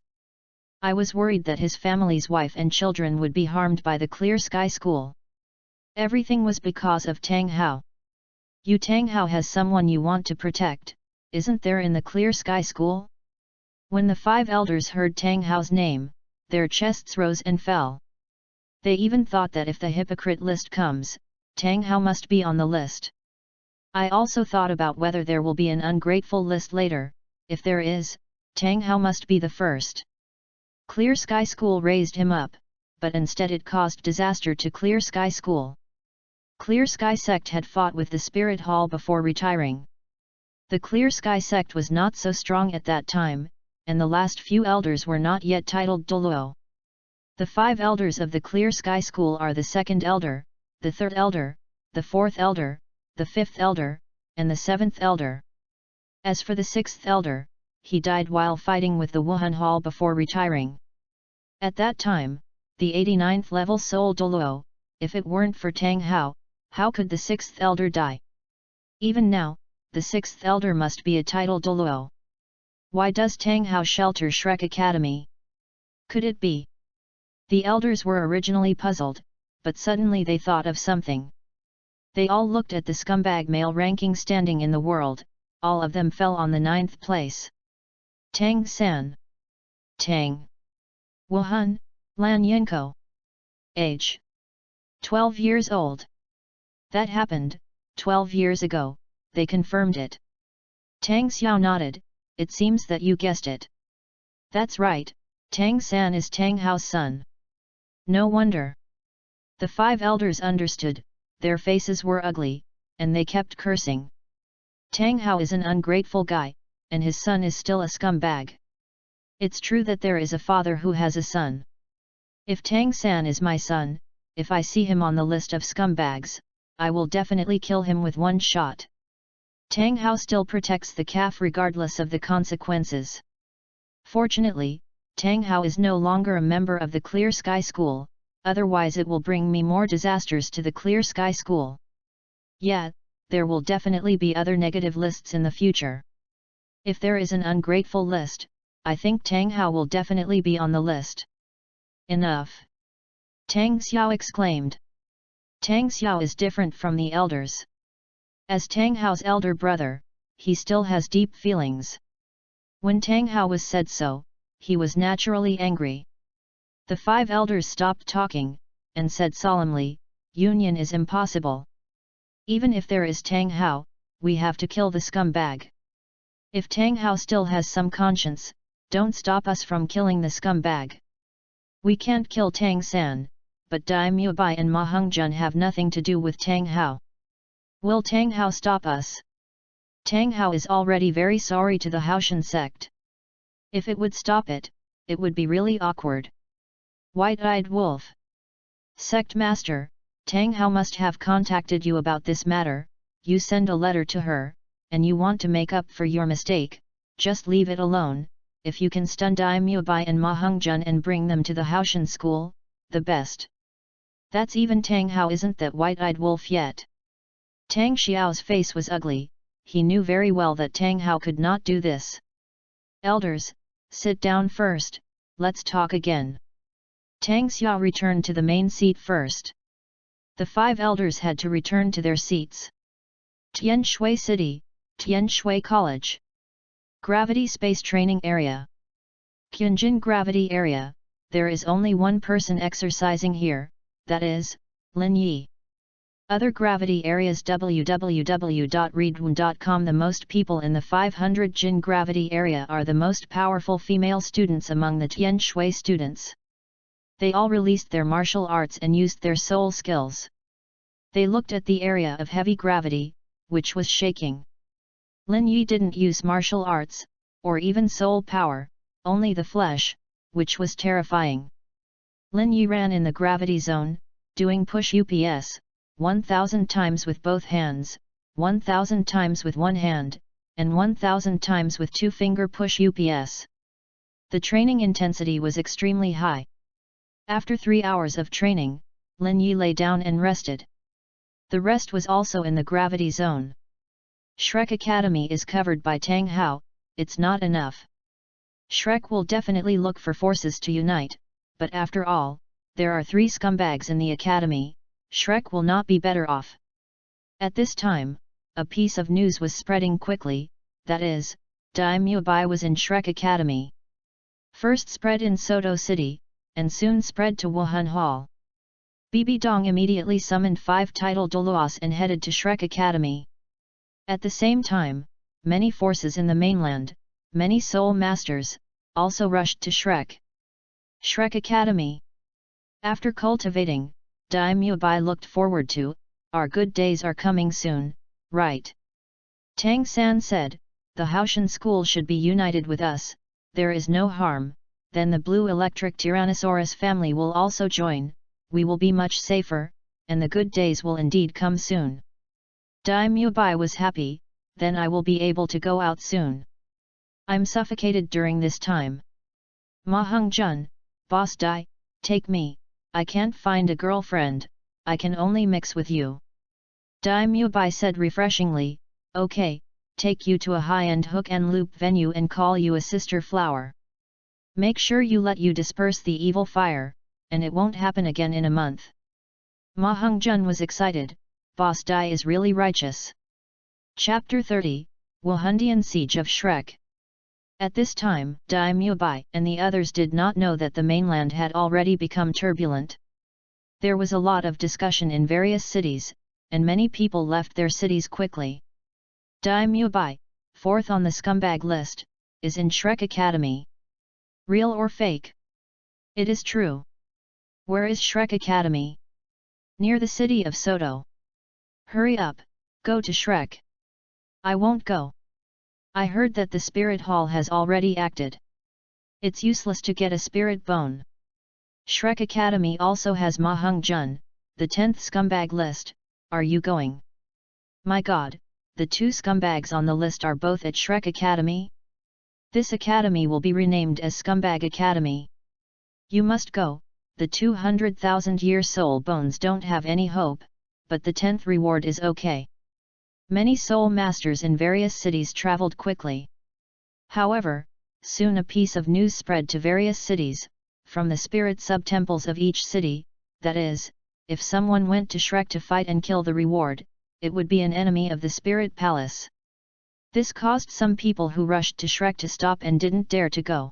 Speaker 1: I was worried that his family's wife and children would be harmed by the Clear Sky School. Everything was because of Tang Hao. You Tang Hao has someone you want to protect, isn't there in the Clear Sky School? When the 5 elders heard Tang Hao's name, their chests rose and fell. They even thought that if the hypocrite list comes, Tang Hao must be on the list. I also thought about whether there will be an ungrateful list later. If there is, Tang Hao must be the first. Clear Sky School raised him up, but instead it caused disaster to Clear Sky School. Clear Sky Sect had fought with the Spirit Hall before retiring. The Clear Sky Sect was not so strong at that time, and the last few elders were not yet titled Douluo. The 5 elders of the Clear Sky School are the 2nd elder, the 3rd elder, the 4th elder, the 5th elder, and the 7th elder. As for the 6th elder, he died while fighting with the Wuhan Hall before retiring. At that time, the 89th level soul Douluo, if it weren't for Tang Hao, how could the 6th elder die? Even now, the 6th elder must be a title Douluo. Why does Tang Hao shelter Shrek Academy? Could it be? The elders were originally puzzled, but suddenly they thought of something. They all looked at the scumbag male ranking standing in the world, all of them fell on the 9th place. Tang San. Tang. Wuhan, Lan Yinko. Age. 12 years old. That happened, 12 years ago, they confirmed it. Tang Xiao nodded, it seems that you guessed it. That's right, Tang San is Tang Hao's son. No wonder. The 5 elders understood, their faces were ugly, and they kept cursing. Tang Hao is an ungrateful guy, and his son is still a scumbag. It's true that there is a father who has a son. If Tang San is my son, if I see him on the list of scumbags, I will definitely kill him with one shot. Tang Hao still protects the calf regardless of the consequences. Fortunately, Tang Hao is no longer a member of the Clear Sky School, otherwise it will bring me more disasters to the Clear Sky School. Yeah, there will definitely be other negative lists in the future. If there is an ungrateful list, I think Tang Hao will definitely be on the list. Enough! Tang Xiao exclaimed. Tang Xiao is different from the elders. As Tang Hao's elder brother, he still has deep feelings. When Tang Hao was said so, he was naturally angry. The 5 elders stopped talking, and said solemnly, union is impossible. Even if there is Tang Hao, we have to kill the scumbag. If Tang Hao still has some conscience, don't stop us from killing the scumbag. We can't kill Tang San, but Daimyo Bai and Ma Hongjun have nothing to do with Tang Hao. Will Tang Hao stop us? Tang Hao is already very sorry to the Haoshan sect. If it would stop it, it would be really awkward. White-eyed wolf. Sect Master, Tang Hao must have contacted you about this matter, you send a letter to her, and you want to make up for your mistake, just leave it alone. If you can stun Daimyo Bai and Ma Hongjun and bring them to the Haoshan school, the best. That's even Tang Hao isn't that white-eyed wolf yet. Tang Xiao's face was ugly, he knew very well that Tang Hao could not do this. Elders, sit down first, let's talk again. Tang Xiao returned to the main seat first. The 5 elders had to return to their seats. Tianshui City, Tianshui College. Gravity Space Training Area. Qianjin Gravity Area, there is only one person exercising here, that is, Lin Yi. Other gravity areas www.readaloud.com. The most people in the 500 Jin gravity area are the most powerful female students among the Tianshui students. They all released their martial arts and used their soul skills. They looked at the area of heavy gravity, which was shaking. Lin Yi didn't use martial arts, or even soul power, only the flesh, which was terrifying. Lin Yi ran in the gravity zone, doing push ups, 1000 times with both hands, 1000 times with one hand, and 1000 times with 2-finger push ups. The training intensity was extremely high. After 3 hours of training, Lin Yi lay down and rested. The rest was also in the gravity zone. Shrek Academy is covered by Tang Hao, it's not enough. Shrek will definitely look for forces to unite, but after all, there are 3 scumbags in the academy, Shrek will not be better off. At this time, a piece of news was spreading quickly, that is, Daimyo Bai was in Shrek Academy. First spread in Soto City, and soon spread to Wuhan Hall. Bibi Dong immediately summoned 5 title Douluos and headed to Shrek Academy. At the same time, many forces in the mainland, many soul masters, also rushed to Shrek Academy. After cultivating, Daimyo Bai looked forward to, our good days are coming soon, right? Tang San said, the Haoshan school should be united with us, there is no harm, then the blue electric Tyrannosaurus family will also join, we will be much safer, and the good days will indeed come soon. Daimyo Bai was happy, then I will be able to go out soon. I'm suffocated during this time. Ma Heng-jun, Boss Dai, take me, I can't find a girlfriend, I can only mix with you. Daimyo Bai said refreshingly, okay, take you to a high-end hook and loop venue and call you a sister flower. Make sure you let you disperse the evil fire, and it won't happen again in a month. Ma Heng-jun was excited, Boss Dai is really righteous. Chapter 30, Wuhandian Siege of Shrek. At this time, Daimyo Bai and the others did not know that the mainland had already become turbulent. There was a lot of discussion in various cities, and many people left their cities quickly. Daimyo Bai, 4th on the scumbag list, is in Shrek Academy. Real or fake? It is true. Where is Shrek Academy? Near the city of Soto. Hurry up, go to Shrek. I won't go. I heard that the spirit hall has already acted. It's useless to get a spirit bone. Shrek Academy also has Ma Heng-jun, the 10th scumbag list, are you going? My god, the 2 scumbags on the list are both at Shrek Academy? This academy will be renamed as Scumbag Academy. You must go, the 200,000-year soul bones don't have any hope, but the 10th reward is okay. Many soul masters in various cities traveled quickly. However, soon a piece of news spread to various cities, from the spirit sub-temples of each city, that is, if someone went to Shrek to fight and kill the reward, it would be an enemy of the spirit palace. This caused some people who rushed to Shrek to stop and didn't dare to go.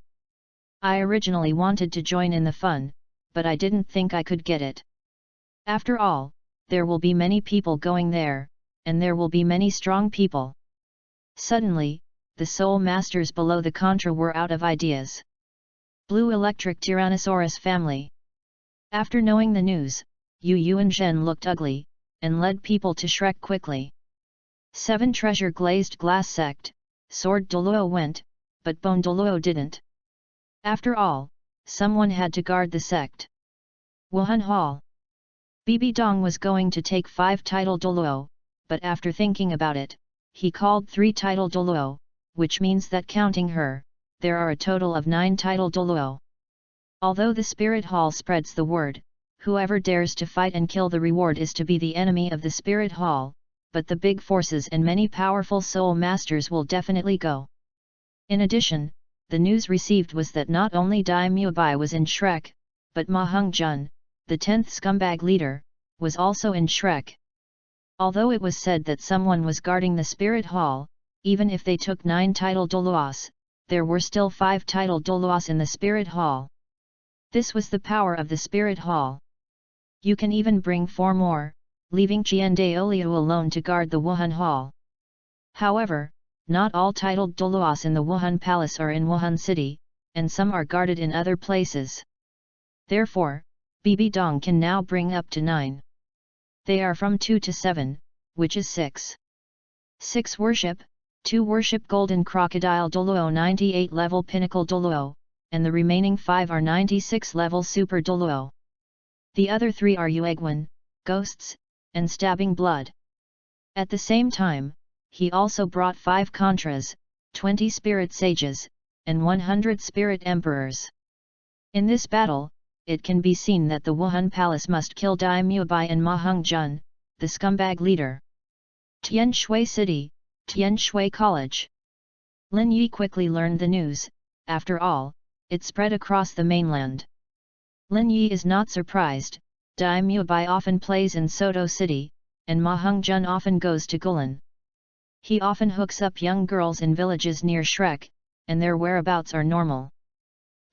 Speaker 1: I originally wanted to join in the fun, but I didn't think I could get it. After all, there will be many people going there, and there will be many strong people. Suddenly, the soul masters below the Contra were out of ideas. Blue Electric Tyrannosaurus family. After knowing the news, Yu Yuanzhen looked ugly, and led people to Shrek quickly. 7 Treasure Glazed Glass Sect, Sword Douluo went, but Bone Douluo didn't. After all, someone had to guard the sect. Wuhan Hall. Bibi Dong was going to take 5 title Douluo, but after thinking about it, he called 3 title Douluo, which means that counting her, there are a total of 9 title Douluo. Although the Spirit Hall spreads the word, whoever dares to fight and kill the reward is to be the enemy of the Spirit Hall, but the big forces and many powerful soul masters will definitely go. In addition, the news received was that not only Daimyo Bai was in Shrek, but Ma Heng-jun, the 10th scumbag leader, was also in Shrek. Although it was said that someone was guarding the Spirit Hall, even if they took 9 title Douluos, there were still 5 title Douluos in the Spirit Hall. This was the power of the Spirit Hall. You can even bring 4 more, leaving Qian Daoliu alone to guard the Wuhan Hall. However, not all titled Douluos in the Wuhan Palace are in Wuhan City, and some are guarded in other places. Therefore, Bibi Dong can now bring up to 9. They are from 2 to 7, which is 6. 6 worship, 2 worship Golden Crocodile Douluo 98 level Pinnacle Douluo, and the remaining 5 are 96 level Super Douluo. The other 3 are Yuegwen, Ghosts, and Stabbing Blood. At the same time, he also brought 5 Contras, 20 Spirit Sages, and 100 Spirit Emperors. In this battle, it can be seen that the Wuhan Palace must kill Daimyo Bai and Ma Heng-jun, the scumbag leader. Tian Shui City, Tian Shui College. Lin Yi quickly learned the news. After all, it spread across the mainland. Lin Yi is not surprised. Daimyo Bai often plays in Soto City, and Ma Heng-jun often goes to Gulan. He often hooks up young girls in villages near Shrek, and their whereabouts are normal.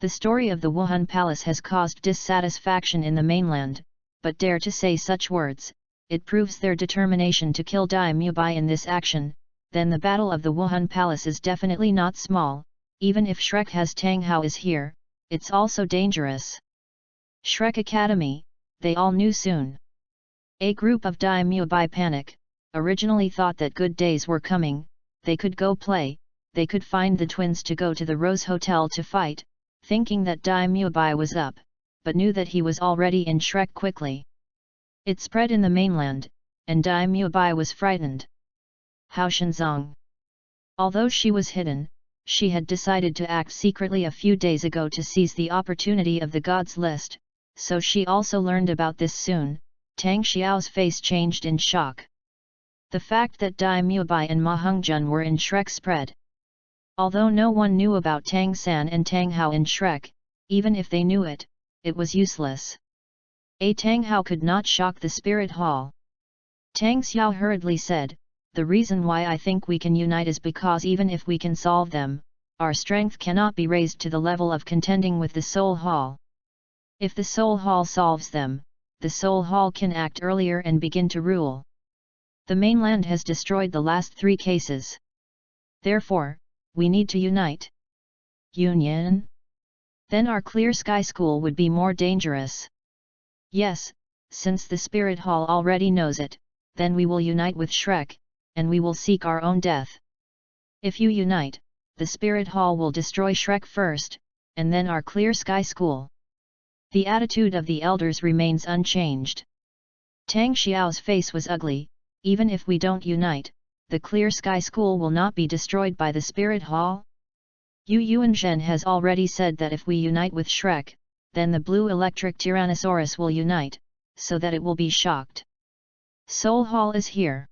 Speaker 1: The story of the Wuhan Palace has caused dissatisfaction in the mainland, but dare to say such words, it proves their determination to kill Daimyo Bai in this action. Then the battle of the Wuhan Palace is definitely not small. Even if Shrek has Tang Hao is here, it's also dangerous. Shrek Academy, they all knew soon. A group of Daimyo Bai panic, originally thought that good days were coming, they could go play, they could find the twins to go to the Rose Hotel to fight, thinking that Daimyo Bai was up, but knew that he was already in Shrek quickly. It spread in the mainland, and Daimyo Bai was frightened. Hao Shenzong. Although she was hidden, she had decided to act secretly a few days ago to seize the opportunity of the gods list, so she also learned about this soon. Tang Xiao's face changed in shock. The fact that Daimyo Bai and Ma Heng-jun were in Shrek spread. Although no one knew about Tang San and Tang Hao in Shrek, even if they knew it, it was useless. Tang Hao could not shock the Spirit Hall. Tang Xiao hurriedly said, "The reason why I think we can unite is because even if we can solve them, our strength cannot be raised to the level of contending with the Soul Hall. If the Soul Hall solves them, the Soul Hall can act earlier and begin to rule. The mainland has destroyed the last 3 cases. Therefore, we need to unite." Union? Then our Clear Sky School would be more dangerous. Yes, since the Spirit Hall already knows it, then we will unite with Shrek, and we will seek our own death. If you unite, the Spirit Hall will destroy Shrek first, and then our Clear Sky School. The attitude of the elders remains unchanged. Tang Xiao's face was ugly. Even if we don't unite, the Clear Sky School will not be destroyed by the Spirit Hall? Yu Yuanzhen has already said that if we unite with Shrek, then the blue electric Tyrannosaurus will unite, so that it will be shocked. Soul Hall is here.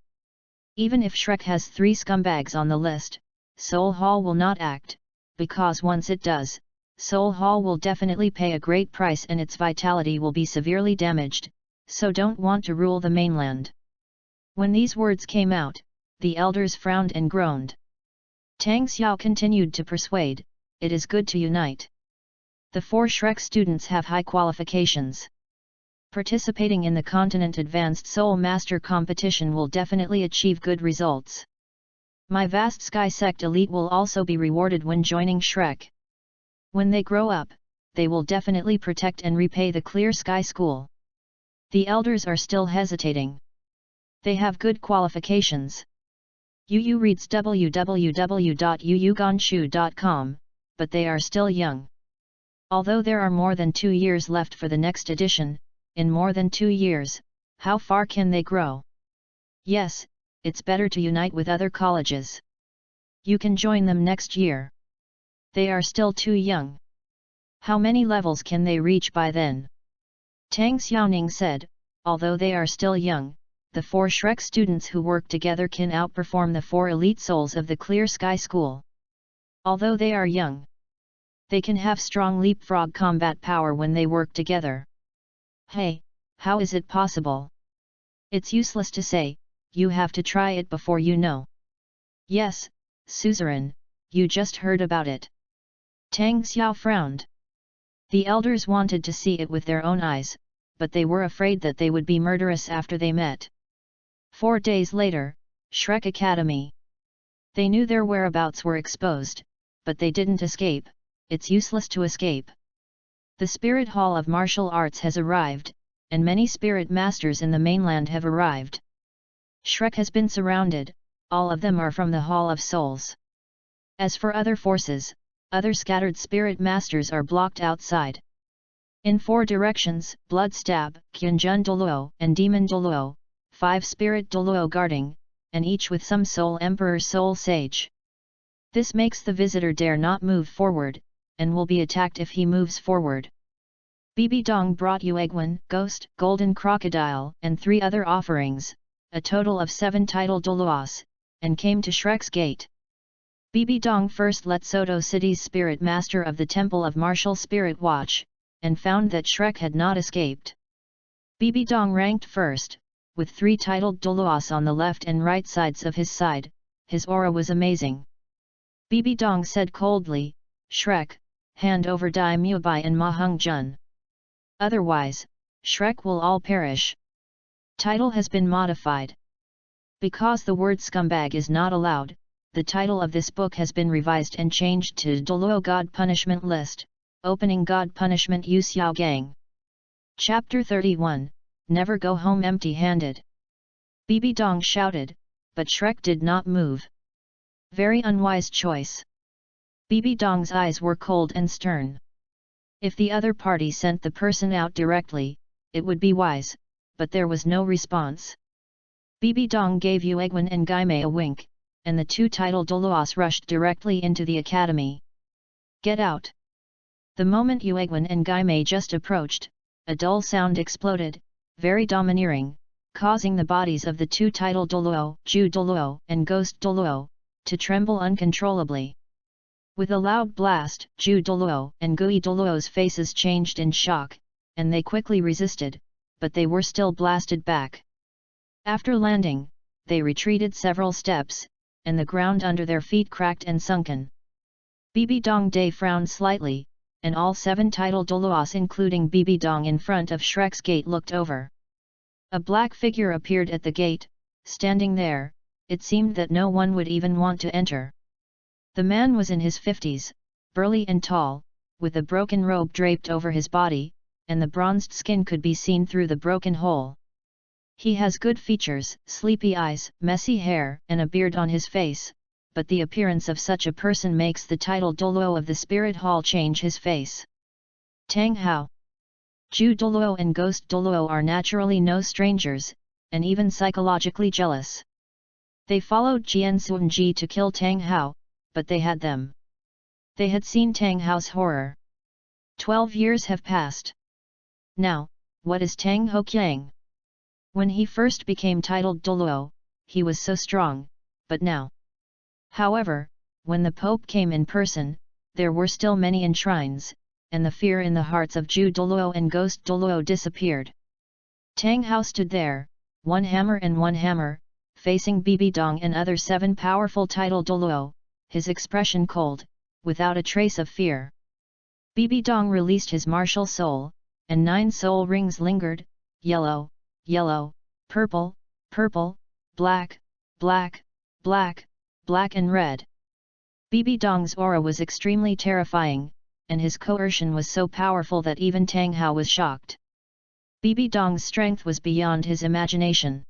Speaker 1: Even if Shrek has 3 scumbags on the list, Soul Hall will not act, because once it does, Soul Hall will definitely pay a great price and its vitality will be severely damaged, so don't want to rule the mainland. When these words came out, the elders frowned and groaned. Tang Xiao continued to persuade, "It is good to unite. The 4 Shrek students have high qualifications. Participating in the Continent Advanced Soul Master competition will definitely achieve good results. My vast Sky Sect elite will also be rewarded when joining Shrek. When they grow up, they will definitely protect and repay the Clear Sky School." The elders are still hesitating. They have good qualifications. Yu reads www.yuyuganshu.com, but they are still young. Although there are more than 2 years left for the next edition, in more than 2 years, how far can they grow? Yes, it's better to unite with other colleges. You can join them next year. They are still too young. How many levels can they reach by then? Tang Xiaoning said, although they are still young, the 4 Shrek students who work together can outperform the 4 elite souls of the Clear Sky School. Although they are young, they can have strong leapfrog combat power when they work together. Hey, how is it possible? It's useless to say, you have to try it before you know. Yes, suzerain, you just heard about it. Tang Xiao frowned. The elders wanted to see it with their own eyes, but they were afraid that they would be murderous after they met. 4 days later, Shrek Academy. They knew their whereabouts were exposed, but they didn't escape. It's useless to escape. The Spirit Hall of Martial Arts has arrived, and many spirit masters in the mainland have arrived. Shrek has been surrounded, all of them are from the Hall of Souls. As for other forces, other scattered spirit masters are blocked outside. In 4 directions, Bloodstab, Qianjun Douluo and Demon Douluo, 5 Spirit Douluo guarding, and each with some Soul Emperor Soul Sage. This makes the visitor dare not move forward, and will be attacked if he moves forward. Bibi Dong brought Yuegwen, Ghost, Golden Crocodile, and 3 other offerings, a total of 7 title Douluos, and came to Shrek's gate. Bibi Dong first let Soto City's spirit master of the Temple of Martial Spirit watch, and found that Shrek had not escaped. Bibi Dong ranked first, with 3 titled Douluos on the left and right sides of his side. His aura was amazing. Bibi Dong said coldly, Shrek, hand over Dai Mubai and Ma Hung Jun. Otherwise, Shrek will all perish. Title has been modified. Because the word scumbag is not allowed, the title of this book has been revised and changed to Douluo God Punishment List, Opening God Punishment Yu Xiaogang. Chapter 31, Never Go Home Empty-Handed. Bibi Dong shouted, but Shrek did not move. Very unwise choice. Bibi Dong's eyes were cold and stern. If the other party sent the person out directly, it would be wise, but there was no response. Bibi Dong gave Yuegwen and Gaimei a wink, and the 2 title Douluos rushed directly into the academy. Get out! The moment Yuegwen and Gaimei just approached, a dull sound exploded, very domineering, causing the bodies of the 2 title Douluo, Ju Douluo and Ghost Douluo, to tremble uncontrollably. With a loud blast, Ju Douluo and Gui Douluo's faces changed in shock, and they quickly resisted, but they were still blasted back. After landing, they retreated several steps, and the ground under their feet cracked and sunken. Bibi Dong Day frowned slightly, and all 7 title Douluos including Bibi Dong in front of Shrek's gate looked over. A black figure appeared at the gate, standing there. It seemed that no one would even want to enter. The man was in his 50s, burly and tall, with a broken robe draped over his body, and the bronzed skin could be seen through the broken hole. He has good features, sleepy eyes, messy hair, and a beard on his face, but the appearance of such a person makes the title Douluo of the Spirit Hall change his face. Tang Hao. Ju Douluo and Ghost Douluo are naturally no strangers, and even psychologically jealous. They followed Jian Xuanji to kill Tang Hao, but they had them. They had seen Tang Hao's horror. 12 years have passed. Now, what is Tang Hoqiang? When he first became titled Douluo, he was so strong, but now. However, when the Pope came in person, there were still many enshrines, and the fear in the hearts of Ju Douluo and Ghost Douluo disappeared. Tang Hao stood there, 1 hammer and 1 hammer, facing Bibi Dong and other 7 powerful title Douluo, his expression cold, without a trace of fear. Bibi Dong released his martial soul, and 9 soul rings lingered, yellow, yellow, purple, purple, black, black, black, black and red. Bibi Dong's aura was extremely terrifying, and his coercion was so powerful that even Tang Hao was shocked. Bibi Dong's strength was beyond his imagination.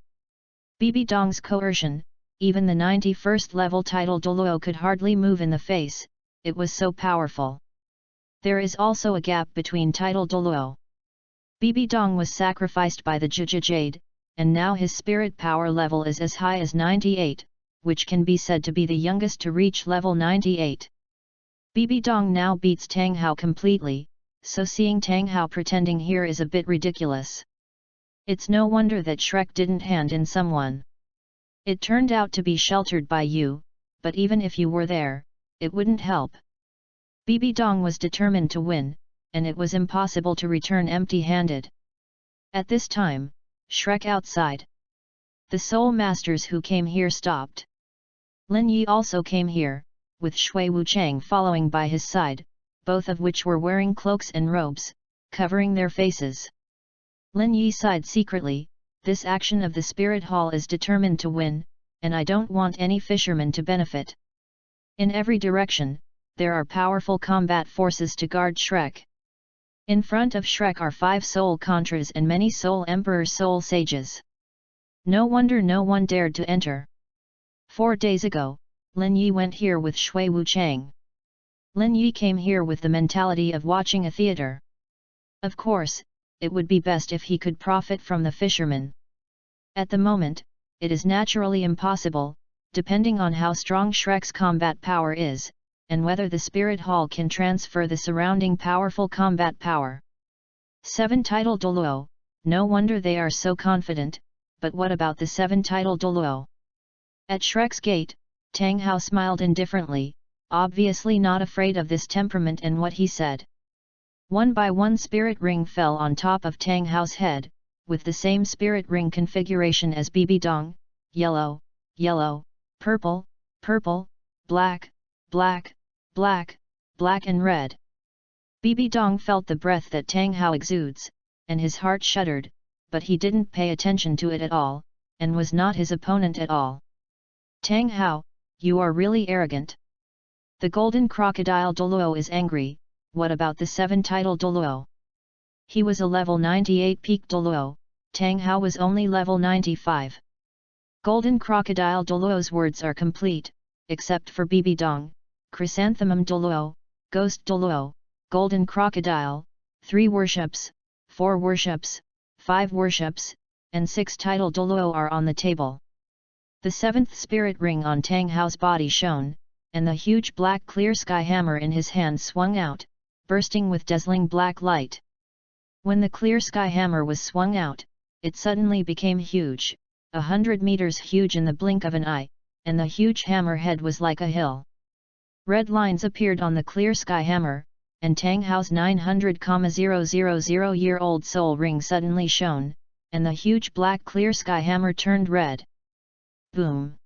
Speaker 1: Bibi Dong's coercion, even the 91st level title Douluo could hardly move in the face, it was so powerful. There is also a gap between title Douluo. Bibi Dong was sacrificed by the Jade, and now his spirit power level is as high as 98, which can be said to be the youngest to reach level 98. Bibi Dong now beats Tang Hao completely, so seeing Tang Hao pretending here is a bit ridiculous. It's no wonder that Shrek didn't hand in someone. It turned out to be sheltered by you, but even if you were there, it wouldn't help. Bibi Dong was determined to win, and it was impossible to return empty-handed. At this time, Shrek outside. The soul masters who came here stopped. Lin Yi also came here, with Shui Wuchang following by his side, both of which were wearing cloaks and robes, covering their faces. Lin Yi sighed secretly, this action of the Spirit Hall is determined to win, and I don't want any fishermen to benefit. In every direction, there are powerful combat forces to guard Shrek. In front of Shrek are 5 soul contras and many soul emperor soul sages. No wonder no one dared to enter. 4 days ago, Lin Yi went here with Shui Wuchang. Lin Yi came here with the mentality of watching a theater. Of course, it would be best if he could profit from the fishermen. At the moment, it is naturally impossible, depending on how strong Shrek's combat power is, and whether the Spirit Hall can transfer the surrounding powerful combat power. 7 title Douluo, no wonder they are so confident, but what about the 7 title Douluo? At Shrek's gate, Tang Hao smiled indifferently, obviously not afraid of this temperament, and what he said. One by one spirit ring fell on top of Tang Hao's head, with the same spirit ring configuration as Bibi Dong: yellow, yellow, purple, purple, black, black, black, black and red. Bibi Dong felt the breath that Tang Hao exudes, and his heart shuddered, but he didn't pay attention to it at all, and was not his opponent at all. Tang Hao, you are really arrogant. The golden crocodile Douluo is angry. What about the 7 title Douluo? He was a level 98 peak Douluo, Tang Hao was only level 95. Golden crocodile Douluo's words are complete, except for Bibi Dong, chrysanthemum Douluo, ghost Douluo, golden crocodile, 3 worships, 4 worships, 5 worships, and 6 title Douluo are on the table. The 7th spirit ring on Tang Hao's body shone, and the huge black clear sky hammer in his hand swung out, bursting with dazzling black light. When the clear sky hammer was swung out, it suddenly became huge, 100 meters huge in the blink of an eye, and the huge hammer head was like a hill. Red lines appeared on the clear sky hammer, and Tang Hao's 900,000-year-old soul ring suddenly shone, and the huge black clear sky hammer turned red. Boom!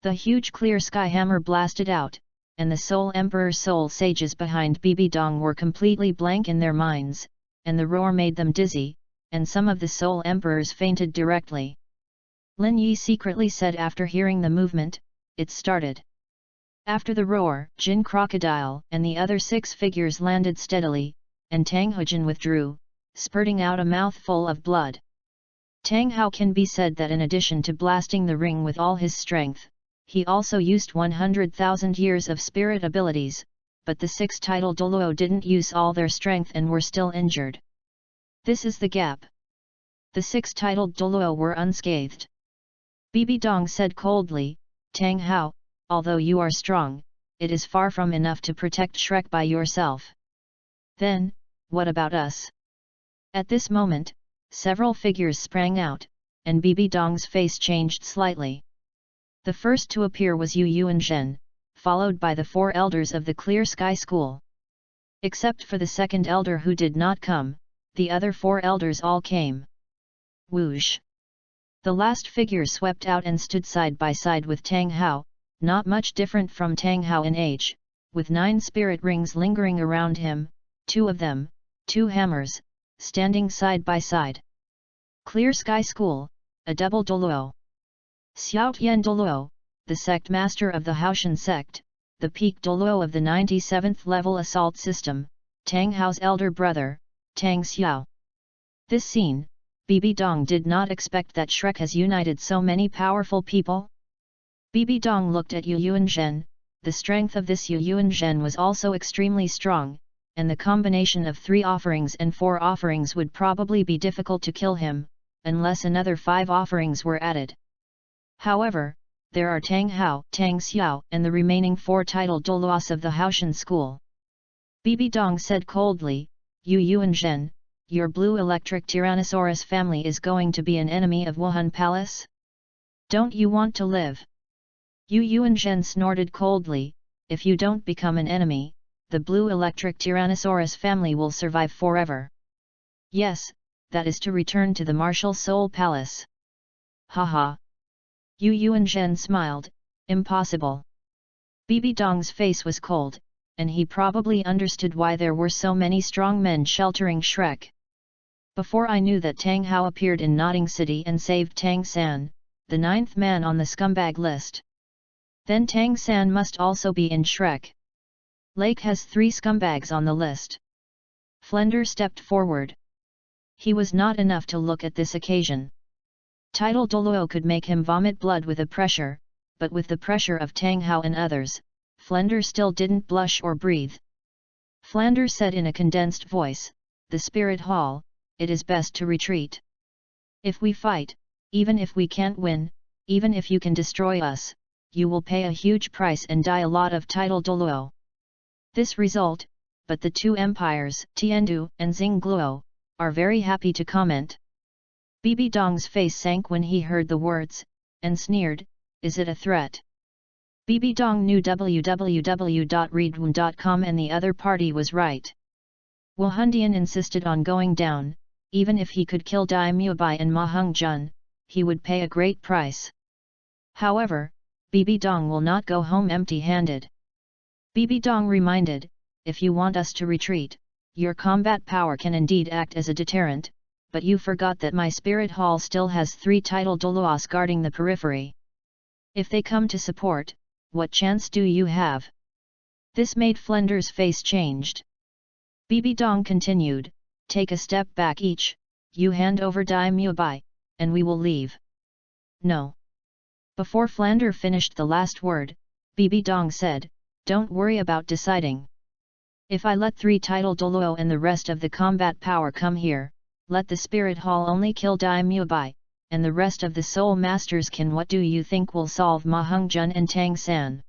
Speaker 1: The huge clear sky hammer blasted out, and the Soul Emperor soul sages behind Bibi Dong were completely blank in their minds, and the roar made them dizzy, and some of the Soul Emperors fainted directly. Lin Yi secretly said after hearing the movement, it started. After the roar, Jin Crocodile and the other 6 figures landed steadily, and Tang Hojin withdrew, spurting out a mouthful of blood. Tang Hao can be said that in addition to blasting the ring with all his strength, he also used 100,000 years of spirit abilities, but the 6 title Douluo didn't use all their strength and were still injured. This is the gap. The 6 titled Douluo were unscathed. Bibi Dong said coldly, Tang Hao, although you are strong, it is far from enough to protect Shrek by yourself. Then, what about us? At this moment, several figures sprang out, and Bibi Dong's face changed slightly. The first to appear was Yu Yuanzhen, followed by the 4 elders of the Clear Sky School. Except for the 2nd elder who did not come, the other 4 elders all came. Whoosh! The last figure swept out and stood side by side with Tang Hao, not much different from Tang Hao in age, with 9 spirit rings lingering around him, 2 of them, 2 hammers, standing side by side. Clear Sky School, a double Douluo. Xiaotian Douluo, the sect master of the Haoshan sect, the peak Douluo of the 97th level assault system, Tang Hao's elder brother, Tang Xiao. This scene, Bibi Dong did not expect that Shrek has united so many powerful people. Bibi Dong looked at Yu Yuanzhen, the strength of this Yu Yuanzhen was also extremely strong, and the combination of 3 offerings and 4 offerings would probably be difficult to kill him, unless another 5 offerings were added. However, there are Tang Hao, Tang Xiao and the remaining 4 title Douluos of the Haoshan school. Bibi Dong said coldly, Yu Yuanzhen, your blue electric Tyrannosaurus family is going to be an enemy of Wuhan Palace? Don't you want to live? Yu Yuanzhen snorted coldly, if you don't become an enemy, the blue electric Tyrannosaurus family will survive forever. Yes, that is to return to the martial Soul Palace. Haha. Yu Yuanzhen smiled, impossible. Bibi Dong's face was cold, and he probably understood why there were so many strong men sheltering Shrek. Before I knew that Tang Hao appeared in Nodding City and saved Tang San, the 9th man on the scumbag list. Then Tang San must also be in Shrek. Lake has 3 scumbags on the list. Flender stepped forward. He was not enough to look at this occasion. Title Douluo could make him vomit blood with the pressure, but with the pressure of Tang Hao and others, Flender still didn't blush or breathe. Flender said in a condensed voice, the Spirit Hall, it is best to retreat. If we fight, even if we can't win, even if you can destroy us, you will pay a huge price and die a lot of Title Douluo. This result, but the 2 empires, Tiandu and Xingluo, are very happy to comment. Bibi Dong's face sank when he heard the words, and sneered, is it a threat? Bibi Dong knew www.readaloud.com and the other party was right. Wuhandian insisted on going down, even if he could kill Dai Mubai and Ma Hongjun, he would pay a great price. However, Bibi Dong will not go home empty-handed. Bibi Dong reminded, if you want us to retreat, your combat power can indeed act as a deterrent, but you forgot that my Spirit Hall still has 3 Title Douluos guarding the periphery. If they come to support, what chance do you have? This made Flender's face changed. Bibi Dong continued, take a step back each, you hand over Dai Mubai, and we will leave. No. Before Flender finished the last word, Bibi Dong said, don't worry about deciding. If I let 3 Title Douluo and the rest of the combat power come here, let the Spirit Hall only kill Dai Mubai, and the rest of the Soul Masters can. What do you think will solve Ma Hongjun and Tang San?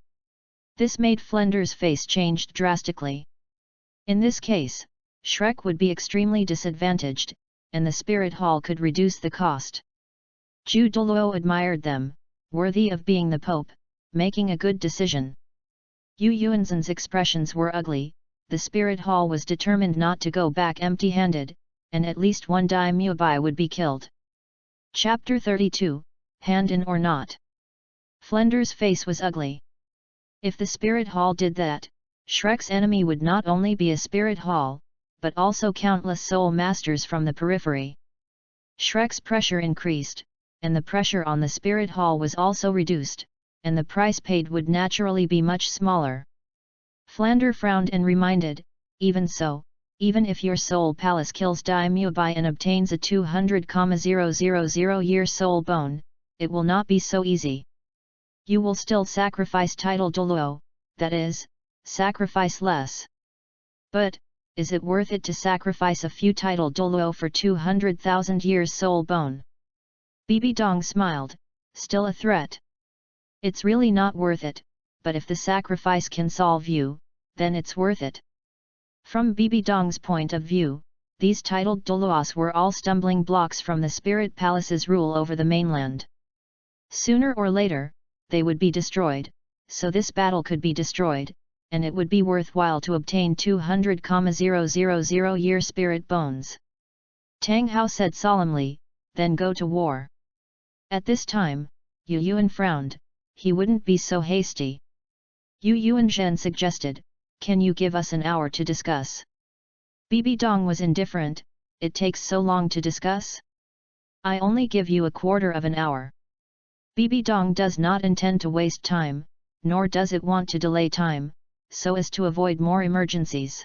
Speaker 1: This made Flender's face change drastically. In this case, Shrek would be extremely disadvantaged, and the Spirit Hall could reduce the cost. Zhu Douluo admired them, worthy of being the Pope, making a good decision. Yu Yuanzhen's expressions were ugly, the Spirit Hall was determined not to go back empty-handed, and at least 1 Dai Mubai would be killed. Chapter 32, Hand in or Not. Flender's face was ugly. If the Spirit Hall did that, Shrek's enemy would not only be a Spirit Hall, but also countless Soul Masters from the periphery. Shrek's pressure increased, and the pressure on the Spirit Hall was also reduced, and the price paid would naturally be much smaller. Flender frowned and reminded, even so, even if your Soul Palace kills Dai Mubai and obtains a 200,000 year soul bone, it will not be so easy. You will still sacrifice Title Douluo, that is, sacrifice less. But, is it worth it to sacrifice a few Title Douluo for 200,000 years soul bone? Bibi Dong smiled, still a threat. It's really not worth it, but if the sacrifice can solve you, then it's worth it. From Bibi Dong's point of view, these titled Douluos were all stumbling blocks from the Spirit Palace's rule over the mainland. Sooner or later, they would be destroyed, so this battle could be destroyed, and it would be worthwhile to obtain 200,000 year spirit bones. Tang Hao said solemnly, then go to war. At this time, Yu Yuan frowned, he wouldn't be so hasty. Yu Yuanzhen suggested, can you give us an hour to discuss? Bibi Dong was indifferent, it takes so long to discuss? I only give you a quarter of an hour. Bibi Dong does not intend to waste time, nor does it want to delay time, so as to avoid more emergencies.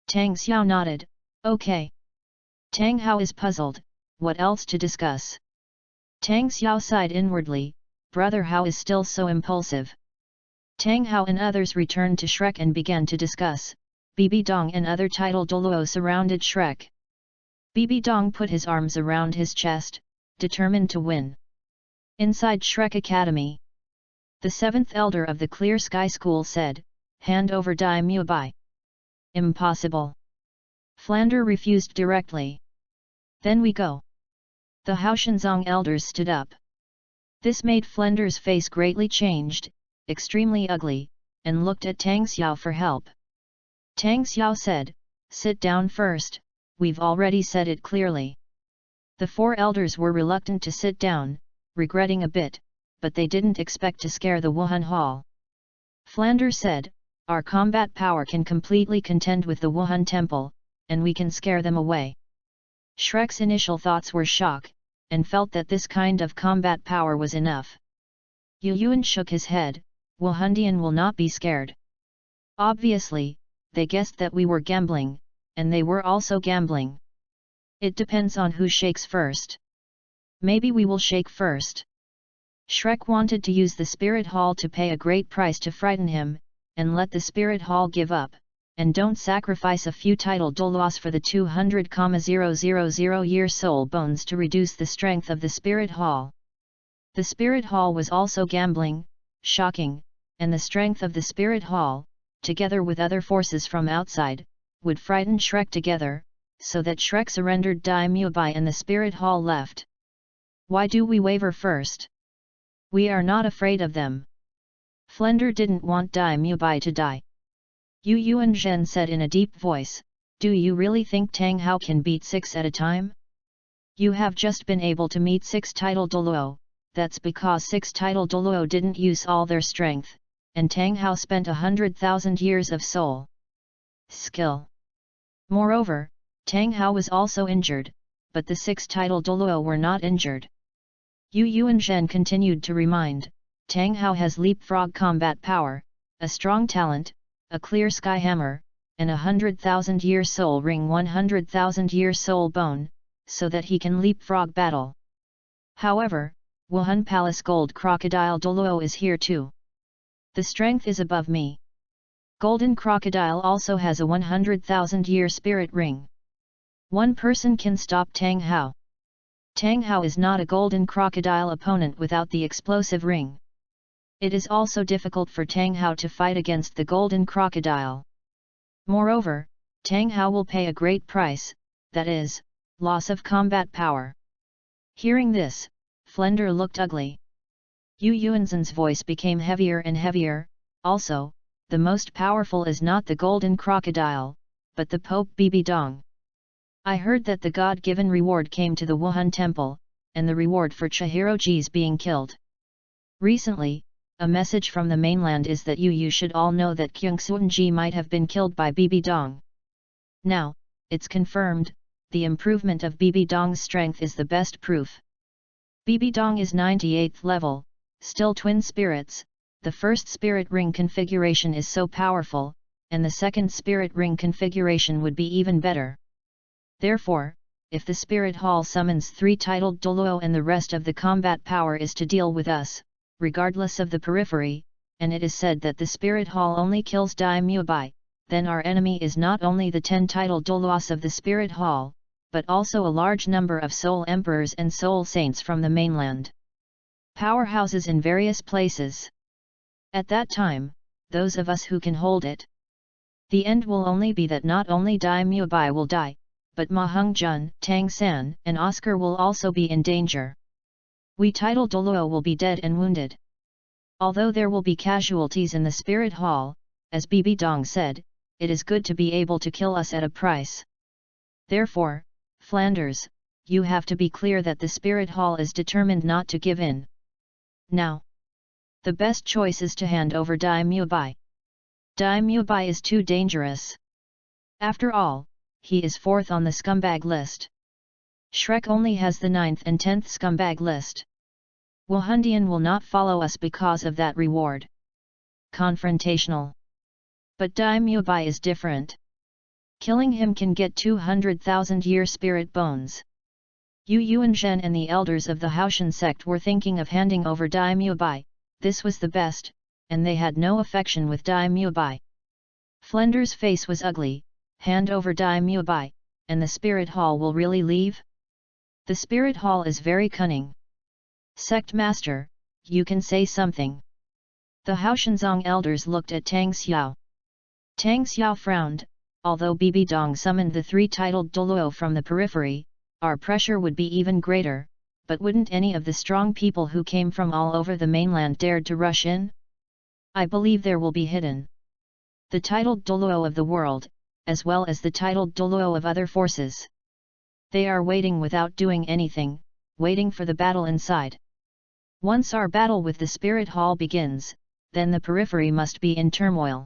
Speaker 1: Tang Xiao nodded, okay. Tang Hao is puzzled, what else to discuss? Tang Xiao sighed inwardly, brother Hao is still so impulsive. Tang Hao and others returned to Shrek and began to discuss. Bibi Dong and other title Douluo surrounded Shrek. Bibi Dong put his arms around his chest, determined to win. Inside Shrek Academy, the 7th elder of the Clear Sky School said, hand over Dai Mubai. Impossible. Flander refused directly. Then we go. The Haoshanzong elders stood up. This made Flander's face greatly changed, extremely ugly, and looked at Tang Xiao for help. Tang Xiao said, "Sit down first, we've already said it clearly." The four elders were reluctant to sit down, regretting a bit, but they didn't expect to scare the Wuhan Hall. Flander said, "Our combat power can completely contend with the Wuhan Temple, and we can scare them away." Shrek's initial thoughts were shock, and felt that this kind of combat power was enough. Yu Yuan shook his head, "Wuhandian will not be scared." Obviously, they guessed that we were gambling, and they were also gambling. It depends on who shakes first. Maybe we will shake first. Shrek wanted to use the Spirit Hall to pay a great price to frighten him, and let the Spirit Hall give up, and don't sacrifice a few title Douluos for the 200,000 year soul bones to reduce the strength of the Spirit Hall. The Spirit Hall was also gambling, shocking, and the strength of the Spirit Hall, together with other forces from outside, would frighten Shrek together, so that Shrek surrendered Dai Mubai and the Spirit Hall left. Why do we waver first? We are not afraid of them. Flender didn't want Dai Mubai to die. Yu Yuan Zhen said in a deep voice, "Do you really think Tang Hao can beat 6 at a time? You have just been able to meet 6 title Douluo, that's because 6 title Douluo didn't use all their strength, and Tang Hao spent 100,000 years of soul skill. Moreover, Tang Hao was also injured, but the 6 title Douluo were not injured." Yu Yuan Zhen continued to remind, "Tang Hao has leapfrog combat power, a strong talent, a clear sky hammer, and 100,000 year soul ring 100,000 year soul bone, so that he can leapfrog battle. However, Wuhan Palace Gold Crocodile Douluo is here too. The strength is above me. Golden Crocodile also has a 100,000 year spirit ring. One person can stop Tang Hao. Tang Hao is not a Golden Crocodile opponent without the explosive ring. It is also difficult for Tang Hao to fight against the Golden Crocodile. Moreover, Tang Hao will pay a great price, that is, loss of combat power." Hearing this, Flender looked ugly. Yu Yuanzhen's voice became heavier and heavier. "Also, the most powerful is not the Golden Crocodile, but the Pope Bibi Dong. I heard that the God-given reward came to the Wuhan Temple, and the reward for Chihiroji's being killed. Recently, a message from the mainland is that you should all know that Kyungsuanji might have been killed by Bibi Dong. Now, it's confirmed, the improvement of Bibi Dong's strength is the best proof. Bibi Dong is 98th level, still twin spirits, the first spirit ring configuration is so powerful, and the second spirit ring configuration would be even better. Therefore, if the Spirit Hall summons 3 titled Douluo and the rest of the combat power is to deal with us, regardless of the periphery, and it is said that the Spirit Hall only kills Dai Mubai, then our enemy is not only the 10 titled Douluos of the Spirit Hall, but also a large number of Soul Emperors and Soul Saints from the mainland. Powerhouses in various places. At that time, those of us who can hold it. The end will only be that not only Dai Mubai will die, but Ma Hongjun, Tang San, and Oscar will also be in danger. We title Douluo will be dead and wounded. Although there will be casualties in the Spirit Hall, as Bibi Dong said, it is good to be able to kill us at a price. Therefore, Flanders, you have to be clear that the Spirit Hall is determined not to give in. Now, the best choice is to hand over Dai Mubai. Dai Mubai is too dangerous. After all, he is 4th on the scumbag list. Shrek only has the 9th and 10th scumbag list. Wuhandian will not follow us because of that reward. Confrontational. But Dai Mubai is different. Killing him can get 200,000 year spirit bones. Yu Yuanzhen and the elders of the Haoshan sect were thinking of handing over Dai Mubai. This was the best, and they had no affection with Dai Mubai. Flender's face was ugly. Hand over Dai Mubai, and the Spirit Hall will really leave? The Spirit Hall is very cunning. Sect Master, you can say something. The Haoshanzong elders looked at Tang Xiao. Tang Xiao frowned, although Bibi Dong summoned the three-titled Douluo from the periphery, our pressure would be even greater, but wouldn't any of the strong people who came from all over the mainland dared to rush in? I believe there will be hidden the titled Douluo of the world, as well as the titled Douluo of other forces. They are waiting without doing anything, waiting for the battle inside. Once our battle with the Spirit Hall begins, then the periphery must be in turmoil.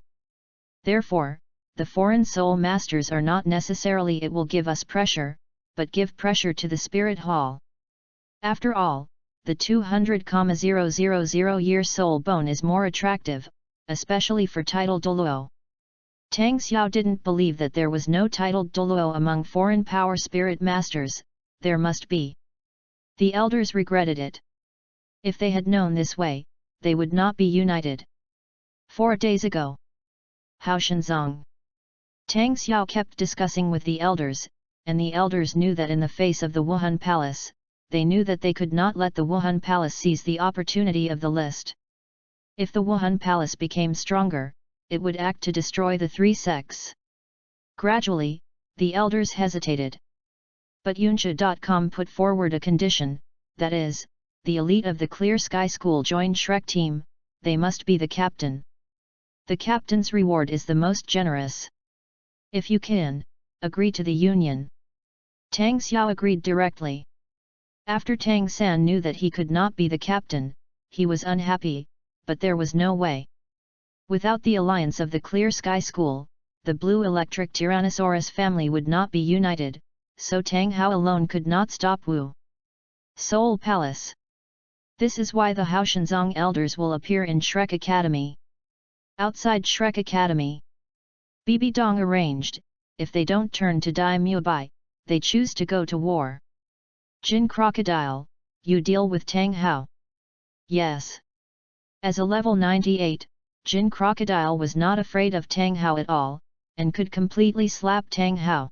Speaker 1: Therefore, the foreign soul masters are not necessarily it will give us pressure, but give pressure to the Spirit Hall. After all, the 200,000-year soul bone is more attractive, especially for titled Douluo. Tang Xiao didn't believe that there was no titled Douluo among foreign power spirit masters, there must be. The elders regretted it. If they had known this way, they would not be united. 4 days ago, Haoshanzong. Tang Xiao kept discussing with the elders, and the elders knew that in the face of the Wuhan Palace, they knew that they could not let the Wuhan Palace seize the opportunity of the list. If the Wuhan Palace became stronger, it would act to destroy the three sects. Gradually, the elders hesitated. But Yunsha.com put forward a condition, that is, the elite of the Clear Sky School joined Shrek team, they must be the captain. The captain's reward is the most generous. If you can, agree to the union. Tang Xiao agreed directly. After Tang San knew that he could not be the captain, he was unhappy, but there was no way. Without the alliance of the Clear Sky School, the Blue Electric Tyrannosaurus family would not be united, so Tang Hao alone could not stop Wu Soul Palace. This is why the Haoshanzong elders will appear in Shrek Academy. Outside Shrek Academy, Bibi Dong arranged, if they don't turn to Dai Mubai, they choose to go to war. Jin Crocodile, you deal with Tang Hao. Yes. As a level 98, Jin Crocodile was not afraid of Tang Hao at all, and could completely slap Tang Hao.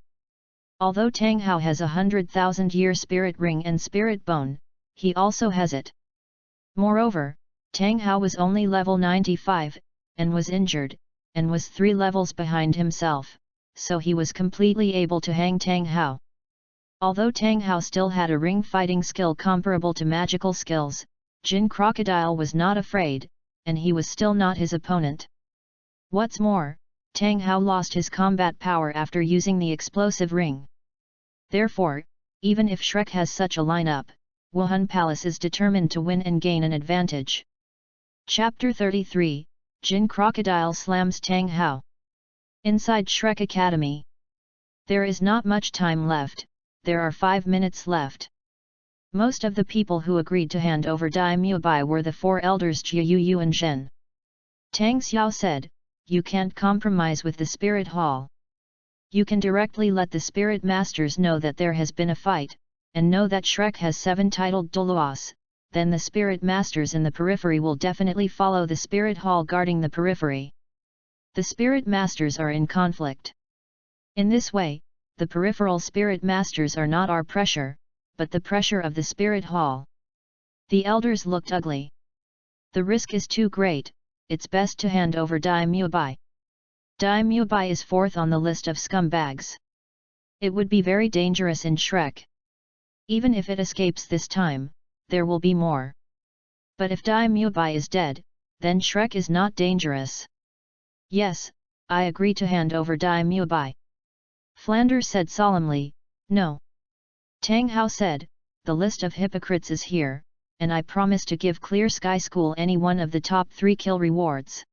Speaker 1: Although Tang Hao has 100,000-year spirit ring and spirit bone, he also has it. Moreover, Tang Hao was only level 95, and was injured, and was 3 levels behind himself, so he was completely able to hang Tang Hao. Although Tang Hao still had a ring fighting skill comparable to magical skills, Jin Crocodile was not afraid, and he was still not his opponent. What's more, Tang Hao lost his combat power after using the explosive ring. Therefore, even if Shrek has such a lineup, Wuhan Palace is determined to win and gain an advantage. Chapter 33, Jin Crocodile slams Tang Hao. Inside Shrek Academy. There is not much time left, there are 5 minutes left. Most of the people who agreed to hand over Dai Mubai were the 4 elders Jia Yu and Zhen. Tang Xiao said, you can't compromise with the Spirit Hall. You can directly let the Spirit Masters know that there has been a fight, and know that Shrek has 7 titled Douluos, then the Spirit Masters in the periphery will definitely follow the Spirit Hall guarding the periphery. The Spirit Masters are in conflict. In this way, the peripheral Spirit Masters are not our pressure, but the pressure of the Spirit Hall. The elders looked ugly. The risk is too great, it's best to hand over Dai Mubai. Dai Mubai is 4th on the list of scumbags. It would be very dangerous in Shrek. Even if it escapes this time, there will be more. But if Dai Mubai is dead, then Shrek is not dangerous. Yes, I agree to hand over Dai Mubai. Flanders said solemnly, no. Tang Hao said, the list of hypocrites is here, and I promise to give Clear Sky School any one of the top 3 kill rewards.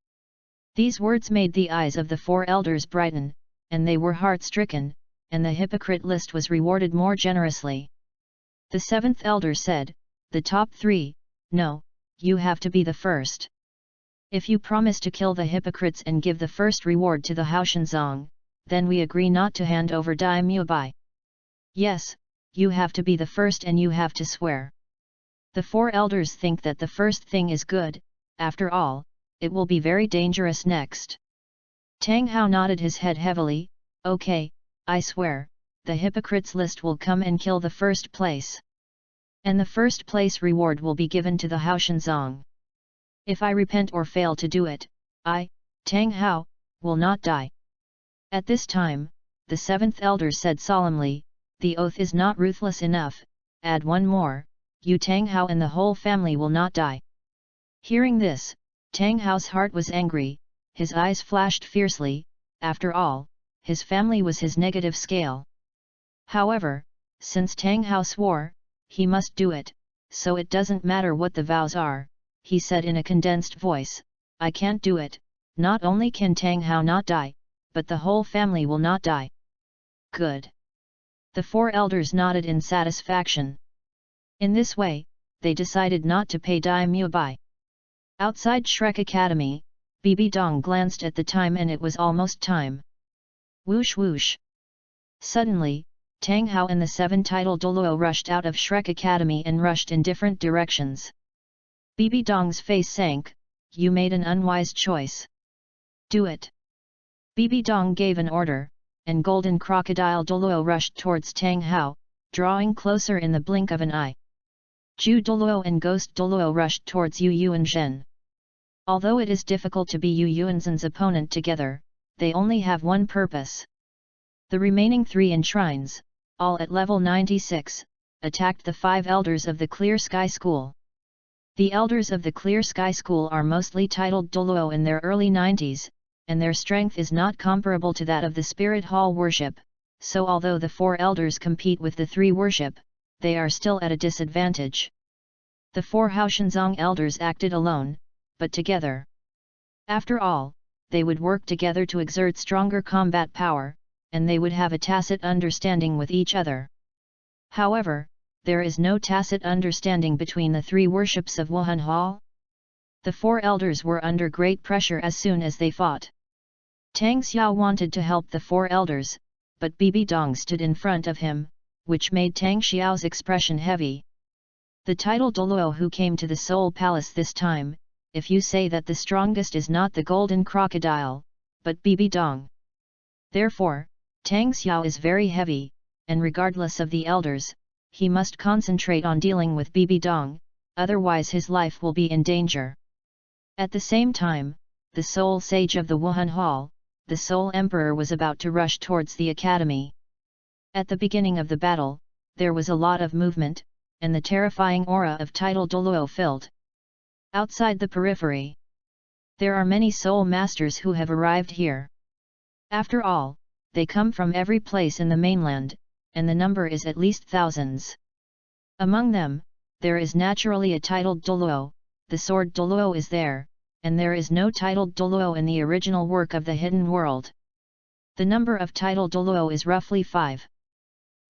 Speaker 1: These words made the eyes of the 4 elders brighten, and they were heart-stricken, and the hypocrite list was rewarded more generously. The 7th elder said, the top 3, no, you have to be the first. If you promise to kill the hypocrites and give the first reward to the Haoshanzong, then we agree not to hand over Dai Mubai. Yes, you have to be the first and you have to swear. The 4 elders think that the first thing is good, after all, it will be very dangerous next. Tang Hao nodded his head heavily, okay, I swear, the hypocrites list will come and kill the first place. And the first place reward will be given to the Haoshanzong. If I repent or fail to do it, I, Tang Hao, will not die. At this time, the seventh elder said solemnly, "The oath is not ruthless enough, add one more, Yu Tang Hao and the whole family will not die." Hearing this, Tang Hao's heart was angry, his eyes flashed fiercely, after all, his family was his negative scale. However, since Tang Hao swore, he must do it, so it doesn't matter what the vows are, he said in a condensed voice, "I can't do it, not only can Tang Hao not die, but the whole family will not die." Good. The four elders nodded in satisfaction. In this way, they decided not to pay daimyo bai. Outside Shrek Academy, Bibi Dong glanced at the time and it was almost time. Whoosh whoosh. Suddenly, Tang Hao and the seven title Douluo rushed out of Shrek Academy and rushed in different directions. Bibi Dong's face sank, "You made an unwise choice. Do it." Bibi Dong gave an order, and Golden Crocodile Douluo rushed towards Tang Hao, drawing closer in the blink of an eye. Ju Douluo and Ghost Douluo rushed towards Yu Yuanzhen. Although it is difficult to be Yu Yuanzhen's opponent together, they only have one purpose. The remaining three enshrines, all at level 96, attacked the five elders of the Clear Sky School. The elders of the Clear Sky School are mostly titled Douluo in their early 90s, and their strength is not comparable to that of the Spirit Hall worship, so although the four elders compete with the three worship, they are still at a disadvantage. The four Haoshanzong elders acted alone, but together. After all, they would work together to exert stronger combat power, and they would have a tacit understanding with each other. However, there is no tacit understanding between the three worships of Wuhan Hall. The four elders were under great pressure as soon as they fought. Tang Xiao wanted to help the four elders, but Bibi Dong stood in front of him, which made Tang Xiao's expression heavy. The title Douluo who came to the Soul Palace this time, if you say that the strongest is not the Golden Crocodile, but Bibi Dong. Therefore, Tang Xiao is very heavy, and regardless of the elders, he must concentrate on dealing with Bibi Dong, otherwise his life will be in danger. At the same time, the Soul Sage of the Wuhan Hall, the Soul Emperor was about to rush towards the academy. At the beginning of the battle, there was a lot of movement, and the terrifying aura of title Douluo filled. Outside the periphery, there are many soul masters who have arrived here. After all, they come from every place in the mainland, and the number is at least thousands. Among them, there is naturally a titled Douluo, the sword Douluo is there, and there is no titled Douluo in the original work of the Hidden World. The number of titled Douluo is roughly 5.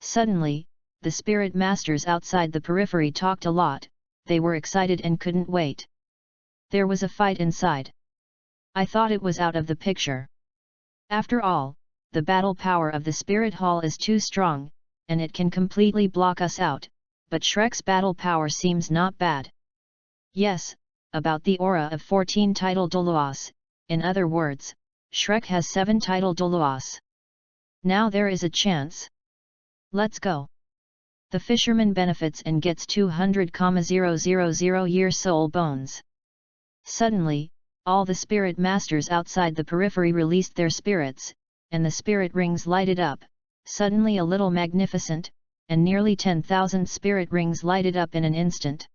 Speaker 1: Suddenly, the spirit masters outside the periphery talked a lot, they were excited and couldn't wait. There was a fight inside. I thought it was out of the picture. After all, the battle power of the Spirit Hall is too strong, and it can completely block us out, but Shrek's battle power seems not bad. Yes, about the aura of 14 title Douluos, in other words, Shrek has 7 title Douluos. Now there is a chance. Let's go. The fisherman benefits and gets 200,000 year soul bones. Suddenly, all the spirit masters outside the periphery released their spirits, and the spirit rings lighted up, suddenly a little magnificent, and nearly 10,000 spirit rings lighted up in an instant.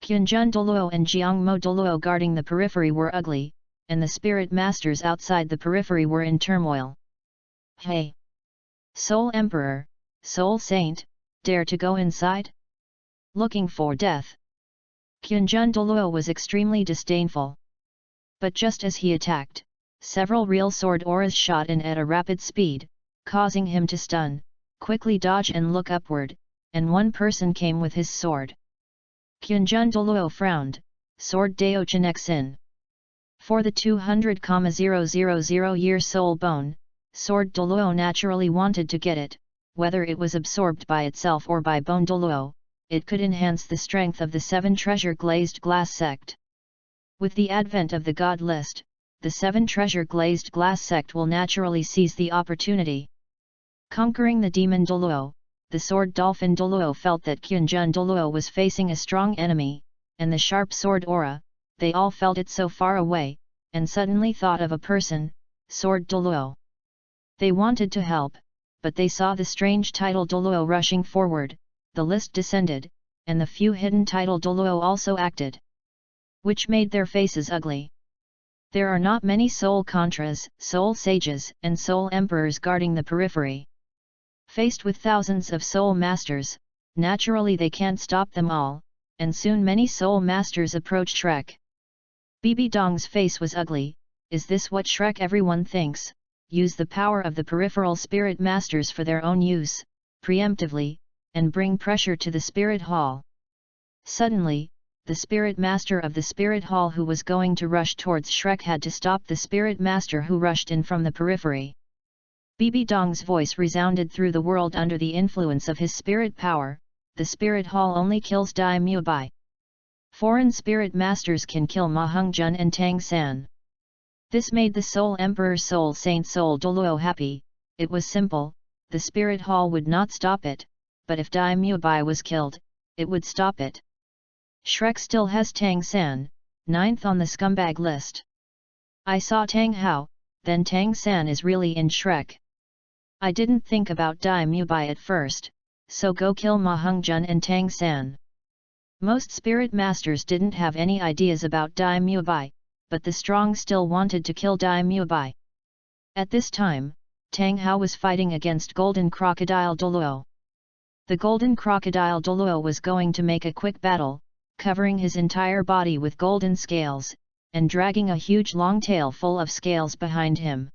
Speaker 1: Qianjun Douluo and Jiangmo Douluo guarding the periphery were ugly, and the spirit masters outside the periphery were in turmoil. Hey! Soul Emperor, Soul Saint, dare to go inside? Looking for death. Qianjun Douluo was extremely disdainful. But just as he attacked, several real sword auras shot in at a rapid speed, causing him to stun, quickly dodge and look upward, and one person came with his sword. Qianjun Douluo frowned, sword Dao Chenexin. For the 200,000 year soul bone, sword Douluo naturally wanted to get it, whether it was absorbed by itself or by bone Douluo, it could enhance the strength of the 7 treasure glazed glass sect. With the advent of the God list, the 7 treasure glazed glass sect will naturally seize the opportunity. Conquering the demon Douluo, the sword dolphin Douluo felt that Qianjun Douluo was facing a strong enemy, and the sharp sword aura, they all felt it so far away, and suddenly thought of a person, sword Douluo. They wanted to help, but they saw the strange title Douluo rushing forward, the list descended, and the few hidden title Douluo also acted, which made their faces ugly. There are not many soul contras, soul sages, and soul emperors guarding the periphery. Faced with thousands of soul masters, naturally they can't stop them all, and soon many soul masters approached Shrek. Bibi Dong's face was ugly. Is this what Shrek everyone thinks? Use the power of the peripheral spirit masters for their own use, preemptively, and bring pressure to the spirit hall. Suddenly, the spirit master of the spirit hall who was going to rush towards Shrek had to stop the spirit master who rushed in from the periphery. Bibi Dong's voice resounded through the world under the influence of his spirit power. The spirit hall only kills Dai Mubai. Foreign spirit masters can kill Ma Hongjun and Tang San. This made the Soul Emperor Soul Saint Soul Douluo happy. It was simple, the spirit hall would not stop it, but if Dai Mubai was killed, it would stop it. Shrek still has Tang San, 9th on the scumbag list. I saw Tang Hao, then Tang San is really in Shrek. I didn't think about Dai Mubai at first, so go kill Ma Hongjun and Tang San. Most spirit masters didn't have any ideas about Dai Mubai, but the strong still wanted to kill Dai Mubai. At this time, Tang Hao was fighting against Golden Crocodile Douluo. The Golden Crocodile Douluo was going to make a quick battle, covering his entire body with golden scales, and dragging a huge long tail full of scales behind him.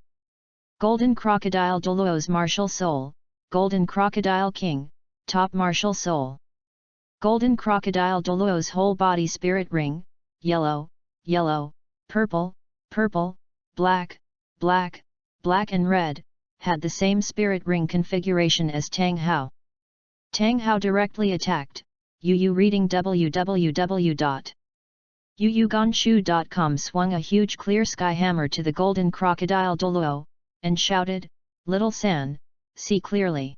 Speaker 1: Golden Crocodile Douluo's martial soul, Golden Crocodile King, top martial soul. Golden Crocodile Douluo's whole body spirit ring, yellow, yellow, purple, purple, black, black, black and red, had the same spirit ring configuration as Tang Hao. Tang Hao directly attacked. Yu reading www.yuyuganshu.com swung a huge clear sky hammer to the Golden Crocodile Douluo, and shouted, "Little San, see clearly."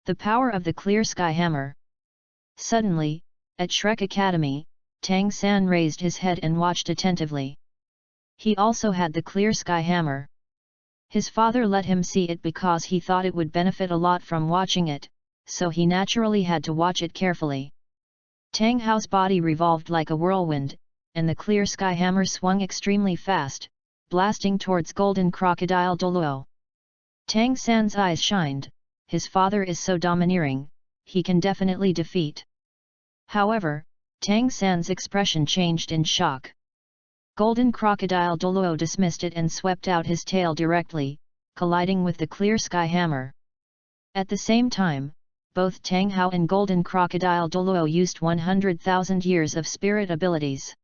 Speaker 1: The power of the clear sky hammer. Suddenly, at Shrek Academy, Tang San raised his head and watched attentively. He also had the clear sky hammer. His father let him see it because he thought it would benefit a lot from watching it, so he naturally had to watch it carefully. Tang Hao's body revolved like a whirlwind, and the clear sky hammer swung extremely fast, blasting towards Golden Crocodile Douluo. Tang San's eyes shined. His father is so domineering, he can definitely defeat. However, Tang San's expression changed in shock. Golden Crocodile Douluo dismissed it and swept out his tail directly, colliding with the clear sky hammer. At the same time, both Tang Hao and Golden Crocodile Douluo used 100,000 years of spirit abilities.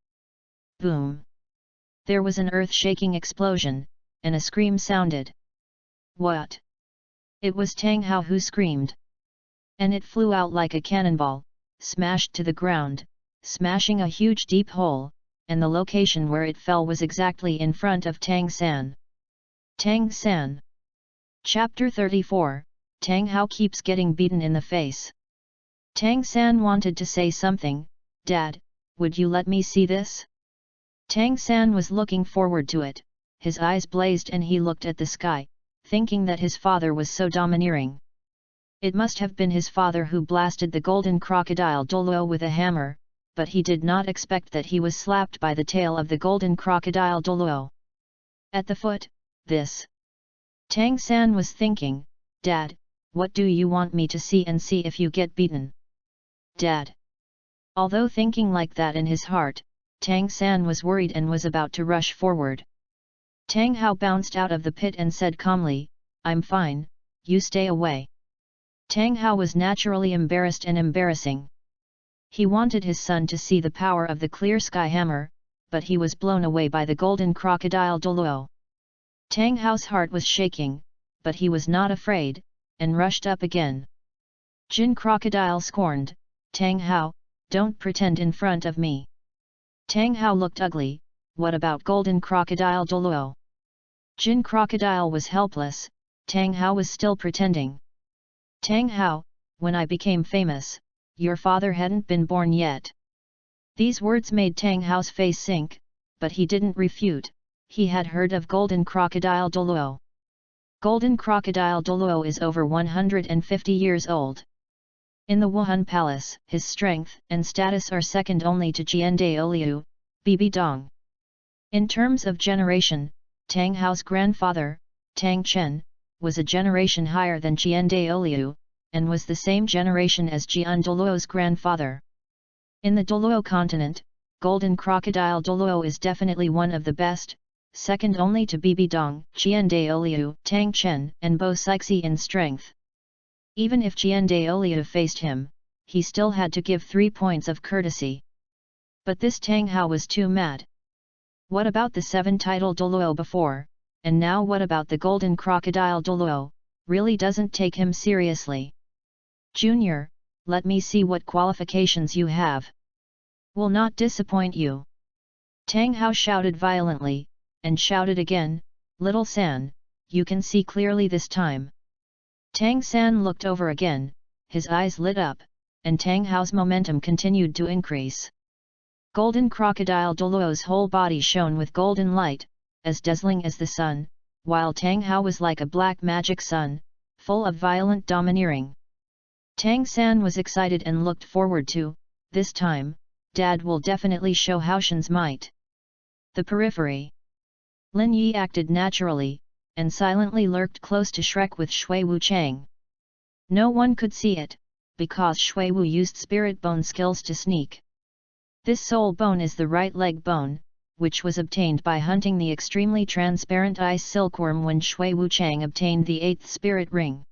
Speaker 1: Boom! There was an earth-shaking explosion, and a scream sounded. What? It was Tang Hao who screamed. And it flew out like a cannonball, smashed to the ground, smashing a huge deep hole, and the location where it fell was exactly in front of Tang San. Tang San. Chapter 34, Tang Hao keeps getting beaten in the face. Tang San wanted to say something. Dad, would you let me see this? Tang San was looking forward to it, his eyes blazed and he looked at the sky, thinking that his father was so domineering. It must have been his father who blasted the Golden Crocodile Douluo with a hammer, but he did not expect that he was slapped by the tail of the Golden Crocodile Douluo. At the foot, this. Tang San was thinking, Dad, what do you want me to see and see if you get beaten? Dad. Although thinking like that in his heart, Tang San was worried and was about to rush forward. Tang Hao bounced out of the pit and said calmly, I'm fine, you stay away. Tang Hao was naturally embarrassed and embarrassing. He wanted his son to see the power of the clear sky hammer, but he was blown away by the Golden Crocodile Douluo. Tang Hao's heart was shaking, but he was not afraid, and rushed up again. Jin Crocodile scorned, Tang Hao, don't pretend in front of me. Tang Hao looked ugly. What about Golden Crocodile Douluo? Jin Crocodile was helpless. Tang Hao was still pretending. Tang Hao, when I became famous, your father hadn't been born yet. These words made Tang Hao's face sink, but he didn't refute. He had heard of Golden Crocodile Douluo. Golden crocodile Douluo is over 150 years old. In the Wuhan Palace, his strength and status are second only to Jian Daoliu, Bibi Dong. In terms of generation, Tang Hao's grandfather, Tang Chen, was a generation higher than Jian Daoliu, and was the same generation as Jian Douluo's grandfather. In the Douluo continent, Golden crocodile Douluo is definitely one of the best, second only to Bibi Dong, Jian Daoliu, Tang Chen and Bo Sixi in strength. Even if Jian Daoliu faced him, he still had to give 3 points of courtesy. But this Tang Hao was too mad. What about the 7-title Douluo before, and now what about the Golden crocodile Douluo, really doesn't take him seriously. Junior, let me see what qualifications you have. Will not disappoint you. Tang Hao shouted violently, and shouted again, Little San, you can see clearly this time. Tang San looked over again, his eyes lit up, and Tang Hao's momentum continued to increase. Golden crocodile Douluo's whole body shone with golden light, as dazzling as the sun, while Tang Hao was like a black magic sun, full of violent domineering. Tang San was excited and looked forward to, this time, Dad will definitely show Haoshan's might. The periphery. Lin Yi acted naturally, and silently lurked close to Shrek with Shui Wuchang. No one could see it, because Shui Wu used spirit bone skills to sneak. This soul bone is the right leg bone, which was obtained by hunting the extremely transparent ice silkworm when Shui Wuchang obtained the 8th spirit ring.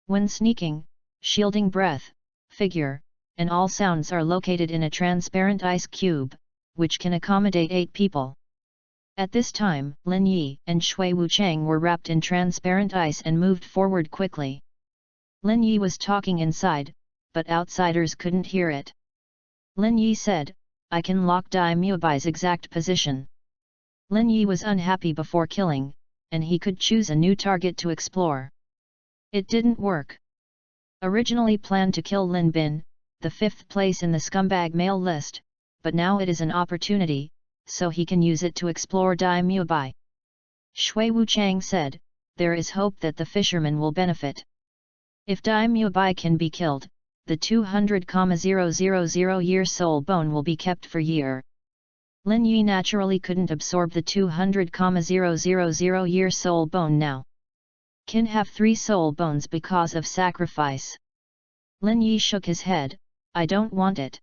Speaker 1: When sneaking, shielding breath, figure, and all sounds are located in a transparent ice cube, which can accommodate 8 people. At this time, Lin Yi and Shui Wuchang were wrapped in transparent ice and moved forward quickly. Lin Yi was talking inside, but outsiders couldn't hear it. Lin Yi said, I can lock Dai Muebai's exact position. Lin Yi was unhappy before killing, and he could choose a new target to explore. It didn't work. Originally planned to kill Lin Bin, the 5th place in the scumbag male list, but now it is an opportunity, so he can use it to explore Dai Muebai. Shui Wuchang said, there is hope that the fisherman will benefit. If Dai Muebai can be killed, the 200,000 year soul bone will be kept for year. Lin Yi naturally couldn't absorb the 200,000 year soul bone now. Can have 3 soul bones because of sacrifice. Lin Yi shook his head, I don't want it.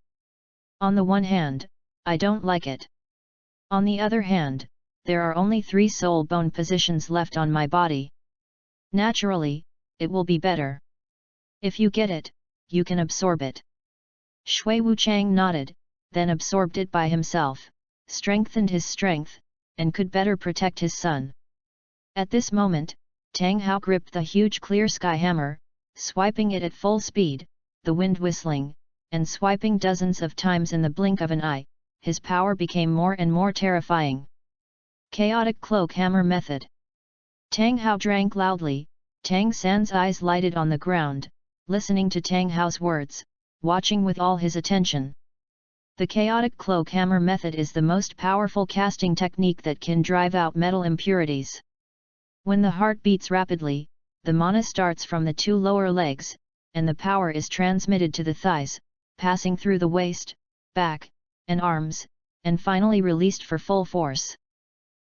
Speaker 1: On the one hand, I don't like it. On the other hand, there are only 3 soul bone positions left on my body. Naturally, it will be better. If you get it, you can absorb it. Shui Wuchang nodded, then absorbed it by himself, strengthened his strength, and could better protect his son. At this moment, Tang Hao gripped the huge clear sky hammer, swiping it at full speed, the wind whistling, and swiping dozens of times in the blink of an eye, his power became more and more terrifying. Chaotic cloak hammer method. Tang Hao drank loudly, Tang San's eyes lighted on the ground, listening to Tang Hao's words, watching with all his attention. The chaotic cloak hammer method is the most powerful casting technique that can drive out metal impurities. When the heart beats rapidly, the mana starts from the 2 lower legs, and the power is transmitted to the thighs, passing through the waist, back, and arms, and finally released for full force.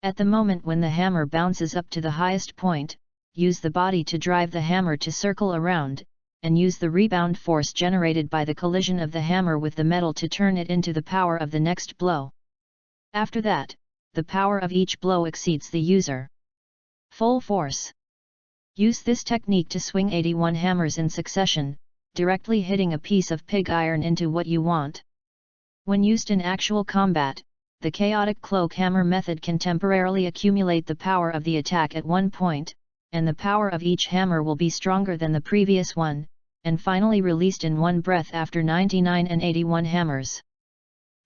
Speaker 1: At the moment when the hammer bounces up to the highest point, use the body to drive the hammer to circle around, and use the rebound force generated by the collision of the hammer with the metal to turn it into the power of the next blow. After that, the power of each blow exceeds the user. Full force. Use this technique to swing 81 hammers in succession, directly hitting a piece of pig iron into what you want. When used in actual combat, the chaotic cloak hammer method can temporarily accumulate the power of the attack at one point, and the power of each hammer will be stronger than the previous one, and finally released in one breath after 99 and 81 hammers.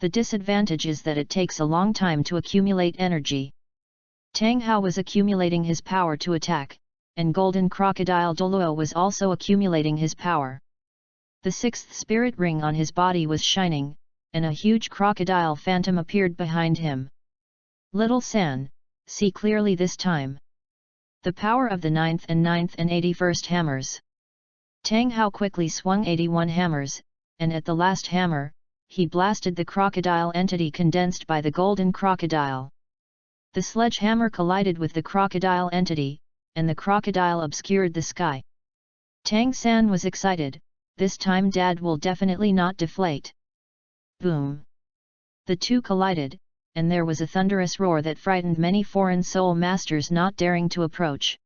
Speaker 1: The disadvantage is that it takes a long time to accumulate energy. Tang Hao was accumulating his power to attack, and Golden Crocodile Douluo was also accumulating his power. The 6th spirit ring on his body was shining, and a huge crocodile phantom appeared behind him. Little San, see clearly this time. The power of the 9th and 81st hammers. Tang Hao quickly swung 81 hammers, and at the last hammer, he blasted the crocodile entity condensed by the golden crocodile. The sledgehammer collided with the crocodile entity, and the crocodile obscured the sky. Tang San was excited, this time Dad will definitely not deflate. Boom! The two collided, and there was a thunderous roar that frightened many foreign soul masters not daring to approach.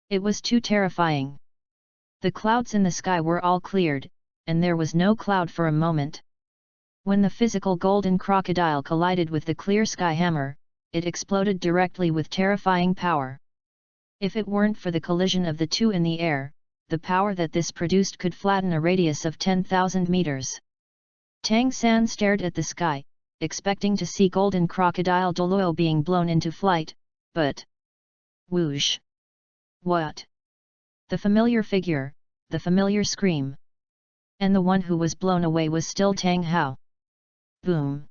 Speaker 1: It was too terrifying. The clouds in the sky were all cleared, and there was no cloud for a moment. When the physical golden crocodile collided with the clear sky hammer, it exploded directly with terrifying power. If it weren't for the collision of the two in the air, the power that this produced could flatten a radius of 10,000 meters. Tang San stared at the sky, expecting to see golden crocodile Douluo being blown into flight, but... whoosh! What? The familiar figure, the familiar scream. And the one who was blown away was still Tang Hao. Boom!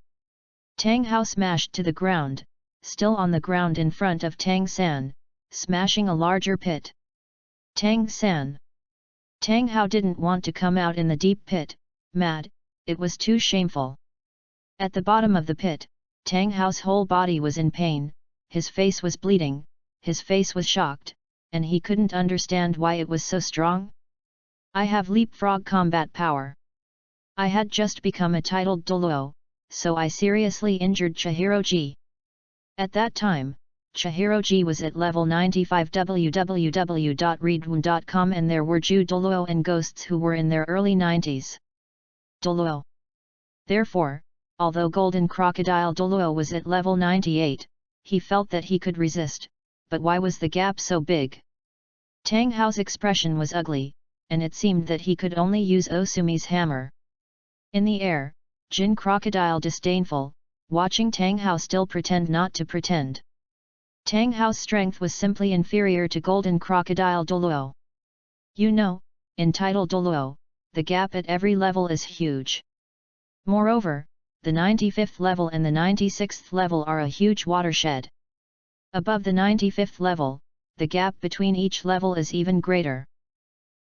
Speaker 1: Tang Hao smashed to the ground, still on the ground in front of Tang San, smashing a larger pit. Tang San. Tang Hao didn't want to come out in the deep pit, mad, it was too shameful. At the bottom of the pit, Tang Hao's whole body was in pain, his face was bleeding, his face was shocked, and he couldn't understand why it was so strong. I have leapfrog combat power. I had just become a titled Douluo, so I seriously injured Chihiroji. At that time, Chihiroji was at level 95 www.readaloud.com and there were Ju Douluo and ghosts who were in their early 90s. Douluo. Therefore, although Golden Crocodile Douluo was at level 98, he felt that he could resist, but why was the gap so big? Tang Hao's expression was ugly, and it seemed that he could only use Osumi's hammer. In the air, Jin Crocodile disdainful, watching Tang Hao still pretend not to pretend. Tang Hao's strength was simply inferior to Golden Crocodile Douluo. You know, in title Douluo, the gap at every level is huge. Moreover, the 95th level and the 96th level are a huge watershed. Above the 95th level, the gap between each level is even greater.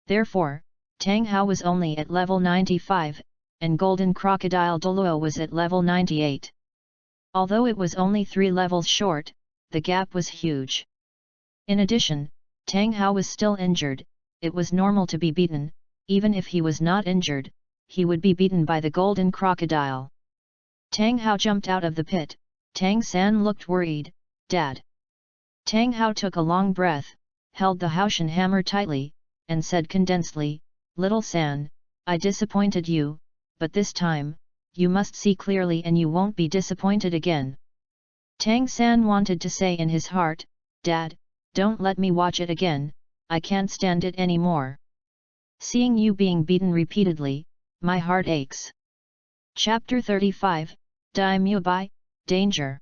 Speaker 1: Therefore, Tang Hao was only at level 95, and Golden Crocodile Douluo was at level 98. Although it was only 3 levels short, the gap was huge. In addition, Tang Hao was still injured, it was normal to be beaten, even if he was not injured, he would be beaten by the Golden Crocodile. Tang Hao jumped out of the pit, Tang San looked worried, Dad. Tang Hao took a long breath, held the Haoshan hammer tightly, and said condensedly, Little San, I disappointed you, but this time, you must see clearly and you won't be disappointed again. Tang San wanted to say in his heart, Dad, don't let me watch it again, I can't stand it anymore. Seeing you being beaten repeatedly, my heart aches. Chapter 35, Daimyo Bai, Danger.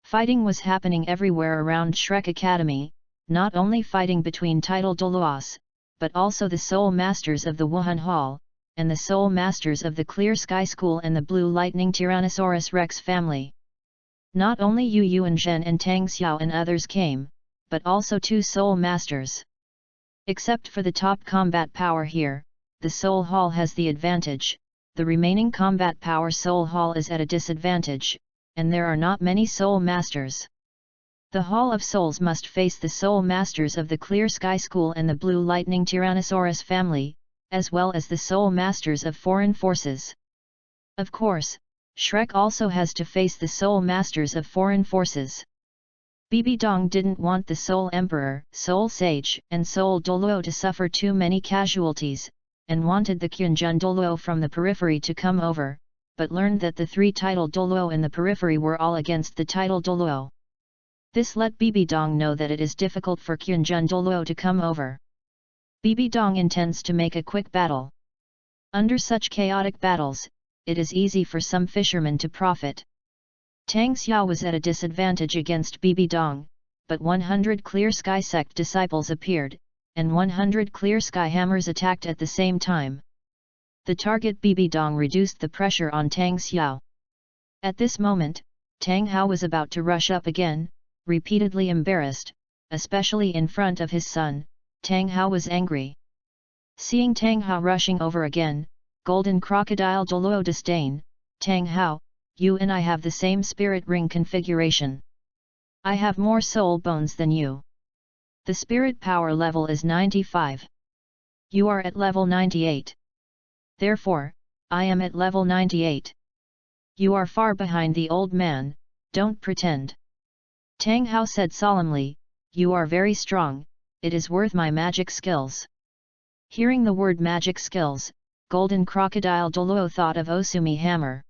Speaker 1: Fighting was happening everywhere around Shrek Academy, not only fighting between title Douluos, but also the Soul Masters of the Wuhan Hall, and the Soul Masters of the Clear Sky School and the Blue Lightning Tyrannosaurus Rex family. Not only Yu Yuanzhen and Tang Xiao and others came, but also 2 Soul Masters. Except for the top combat power here, the Soul Hall has the advantage, the remaining combat power Soul Hall is at a disadvantage, and there are not many Soul Masters. The Hall of Souls must face the Soul Masters of the Clear Sky School and the Blue Lightning Tyrannosaurus family, as well as the Soul Masters of foreign forces. Of course, Shrek also has to face the Soul Masters of foreign forces. Bibi Dong didn't want the Soul Emperor, Soul Sage and Soul Douluo to suffer too many casualties, and wanted the Qianjun Douluo from the periphery to come over, but learned that the 3 title Douluo in the periphery were all against the title Douluo. This let Bibi Dong know that it is difficult for Qianjun Douluo to come over. Bibi Dong intends to make a quick battle. Under such chaotic battles, it is easy for some fishermen to profit. Tang Xiao was at a disadvantage against Bibi Dong, but 100 Clear Sky Sect disciples appeared, and 100 Clear Sky Hammers attacked at the same time. The target Bibi Dong reduced the pressure on Tang Xiao. At this moment, Tang Hao was about to rush up again, repeatedly embarrassed, especially in front of his son, Tang Hao was angry. Seeing Tang Hao rushing over again, Golden Crocodile Douluo disdain, Tang Hao, you and I have the same spirit ring configuration. I have more soul bones than you. The spirit power level is 95. You are at level 98. Therefore, I am at level 98. You are far behind the old man, don't pretend. Tang Hao said solemnly, you are very strong, it is worth my magic skills. Hearing the word magic skills, Golden Crocodile Douluo thought of Osumi Hammer.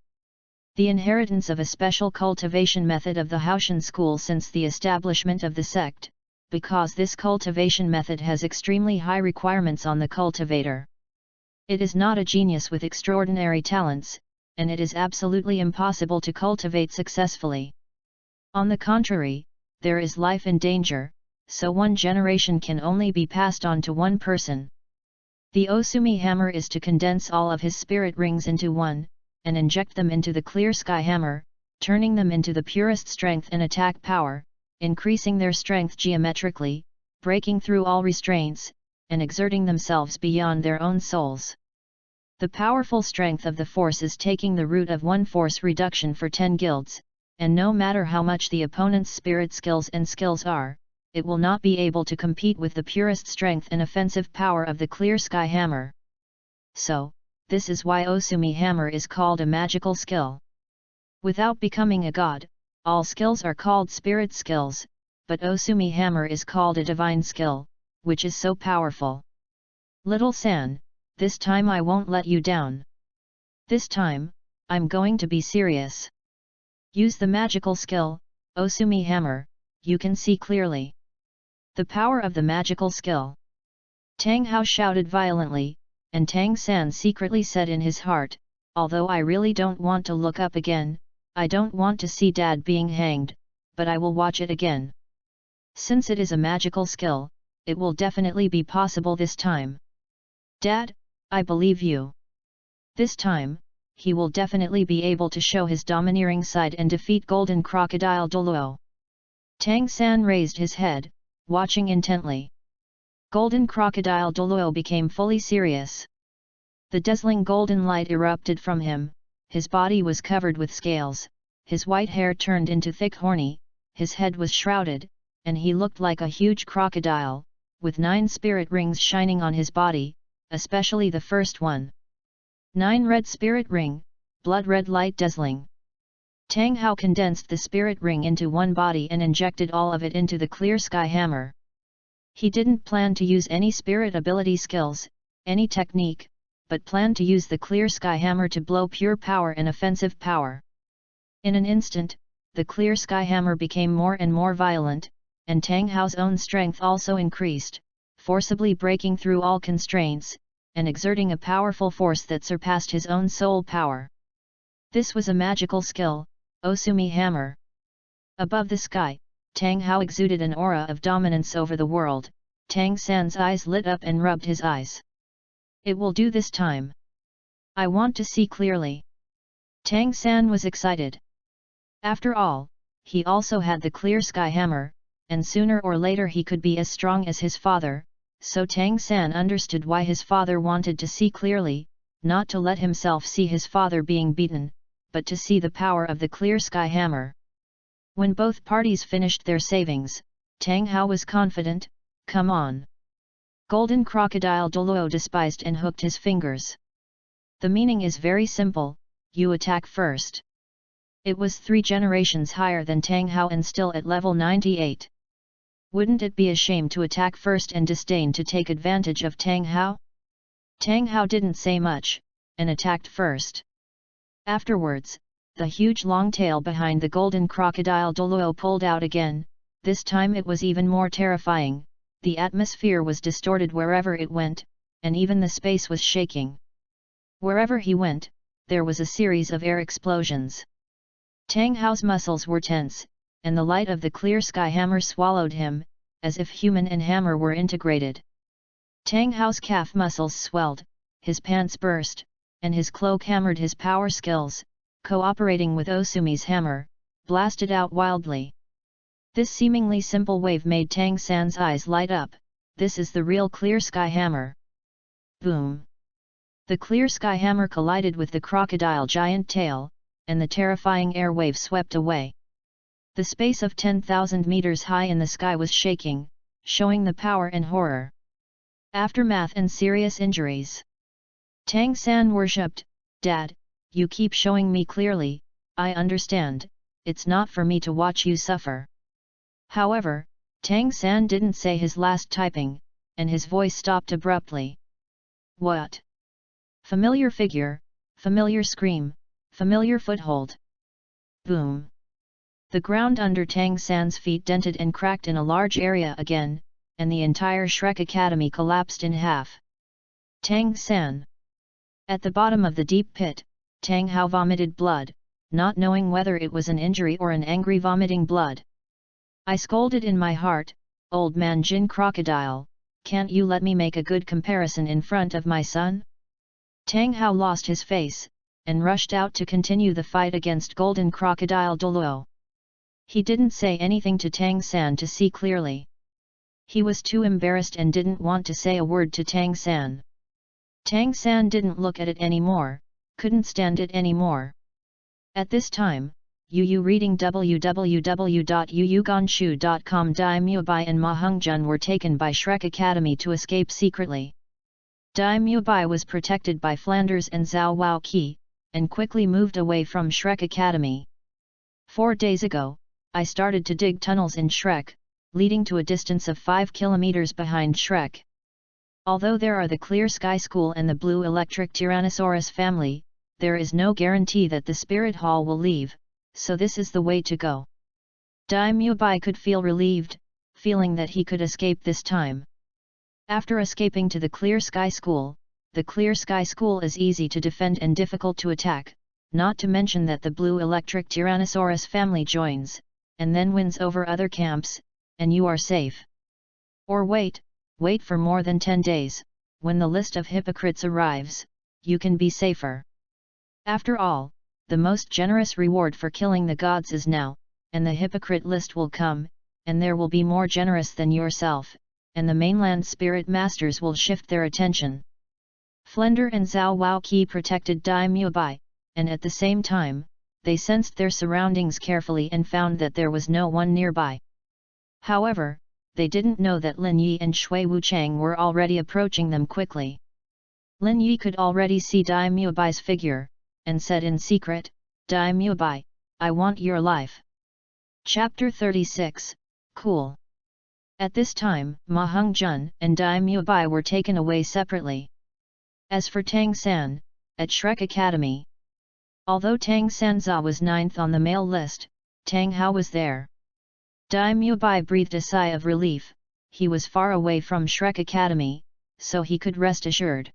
Speaker 1: The inheritance of a special cultivation method of the Haoshan school since the establishment of the sect, because this cultivation method has extremely high requirements on the cultivator. It is not a genius with extraordinary talents, and it is absolutely impossible to cultivate successfully. On the contrary, there is life in danger, so one generation can only be passed on to one person. The Osumi Hammer is to condense all of his spirit rings into one, and inject them into the clear sky hammer, turning them into the purest strength and attack power, increasing their strength geometrically, breaking through all restraints, and exerting themselves beyond their own souls. The powerful strength of the force is taking the root of one force reduction for 10 guilds, and no matter how much the opponent's spirit skills are, it will not be able to compete with the purest strength and offensive power of the clear sky hammer. So, this is why Osumi Hammer is called a magical skill. Without becoming a god, all skills are called spirit skills, but Osumi Hammer is called a divine skill, which is so powerful. Little San, this time I won't let you down. This time, I'm going to be serious. Use the magical skill, Osumi Hammer, you can see clearly. The power of the magical skill. Tang Hao shouted violently, and Tang San secretly said in his heart, although I really don't want to look up again, I don't want to see Dad being hanged, but I will watch it again. Since it is a magical skill, it will definitely be possible this time. Dad, I believe you. This time, he will definitely be able to show his domineering side and defeat Golden Crocodile Douluo. Tang San raised his head, watching intently. Golden Crocodile Douluo became fully serious. The dazzling golden light erupted from him, his body was covered with scales, his white hair turned into thick horny, his head was shrouded, and he looked like a huge crocodile, with 9 spirit rings shining on his body, especially the first one. 9 red spirit ring, blood red light dazzling. Tang Hao condensed the spirit ring into one body and injected all of it into the clear sky hammer. He didn't plan to use any spirit ability skills, any technique, but planned to use the clear sky hammer to blow pure power and offensive power. In an instant, the clear sky hammer became more and more violent, and Tang Hao's own strength also increased, forcibly breaking through all constraints, and exerting a powerful force that surpassed his own soul power. This was a magical skill, Osumi Hammer. Above the sky, Tang Hao exuded an aura of dominance over the world. Tang San's eyes lit up and rubbed his eyes. It will do this time. I want to see clearly. Tang San was excited. After all, he also had the clear sky hammer, and sooner or later he could be as strong as his father, so Tang San understood why his father wanted to see clearly, not to let himself see his father being beaten, but to see the power of the clear sky hammer. When both parties finished their savings, Tang Hao was confident, come on. Golden Crocodile Douluo despised and hooked his fingers. The meaning is very simple, you attack first. It was 3 generations higher than Tang Hao and still at level 98. Wouldn't it be a shame to attack first and disdain to take advantage of Tang Hao? Tang Hao didn't say much, and attacked first. Afterwards, the huge long tail behind the Golden Crocodile Douluo pulled out again, this time it was even more terrifying, the atmosphere was distorted wherever it went, and even the space was shaking. Wherever he went, there was a series of air explosions. Tang Hao's muscles were tense, and the light of the clear sky hammer swallowed him, as if human and hammer were integrated. Tang Hao's calf muscles swelled, his pants burst, and his cloak hammered his power skills, cooperating with Osumi's hammer, blasted out wildly. This seemingly simple wave made Tang San's eyes light up. This is the real clear sky hammer. Boom! The clear sky hammer collided with the crocodile giant tail, and the terrifying air wave swept away. The space of 10,000 meters high in the sky was shaking, showing the power and horror. Aftermath and serious injuries. Tang San worshipped, "Dad, you keep showing me clearly, I understand, it's not for me to watch you suffer." However, Tang San didn't say his last typing, and his voice stopped abruptly. What? Familiar figure, familiar scream, familiar foothold. Boom! The ground under Tang San's feet dented and cracked in a large area again, and the entire Shrek Academy collapsed in half. Tang San. At the bottom of the deep pit, Tang Hao vomited blood, not knowing whether it was an injury or an angry vomiting blood. I scolded in my heart, "Old man Jin Crocodile, can't you let me make a good comparison in front of my son?" Tang Hao lost his face, and rushed out to continue the fight against Golden Crocodile Douluo. He didn't say anything to Tang San to see clearly. He was too embarrassed and didn't want to say a word to Tang San. Tang San didn't look at it anymore, couldn't stand it anymore. At this time, Yu reading www.yuyuganshu.com. Dai Mubai and Ma Hongjun were taken by Shrek Academy to escape secretly. Dai Mubai was protected by Flanders and Zhao Waoqi, and quickly moved away from Shrek Academy. 4 days ago, I started to dig tunnels in Shrek, leading to a distance of 5 kilometers behind Shrek. Although there are the Clear Sky School and the Blue Electric Tyrannosaurus family, there is no guarantee that the Spirit Hall will leave, so this is the way to go. Dai Mubai could feel relieved, feeling that he could escape this time. After escaping to the Clear Sky School, the Clear Sky School is easy to defend and difficult to attack, not to mention that the Blue Electric Tyrannosaurus family joins, and then wins over other camps, and you are safe. Or wait for more than 10 days, when the list of hypocrites arrives, you can be safer. After all, the most generous reward for killing the gods is now, and the hypocrite list will come, and there will be more generous than yourself, and the mainland spirit masters will shift their attention. Flender and Zhao Waoqi protected Dai Mubai, and at the same time, they sensed their surroundings carefully and found that there was no one nearby. However, they didn't know that Lin Yi and Shui Wuchang were already approaching them quickly. Lin Yi could already see Dai Mubai's figure, and said in secret, "Dai Mubai, I want your life." Chapter 36, Cool. At this time, Ma Hongjun and Dai Mubai were taken away separately. As for Tang San, at Shrek Academy. Although Tang Sanza was 9th on the male list, Tang Hao was there. Dai Mubai breathed a sigh of relief, he was far away from Shrek Academy, so he could rest assured.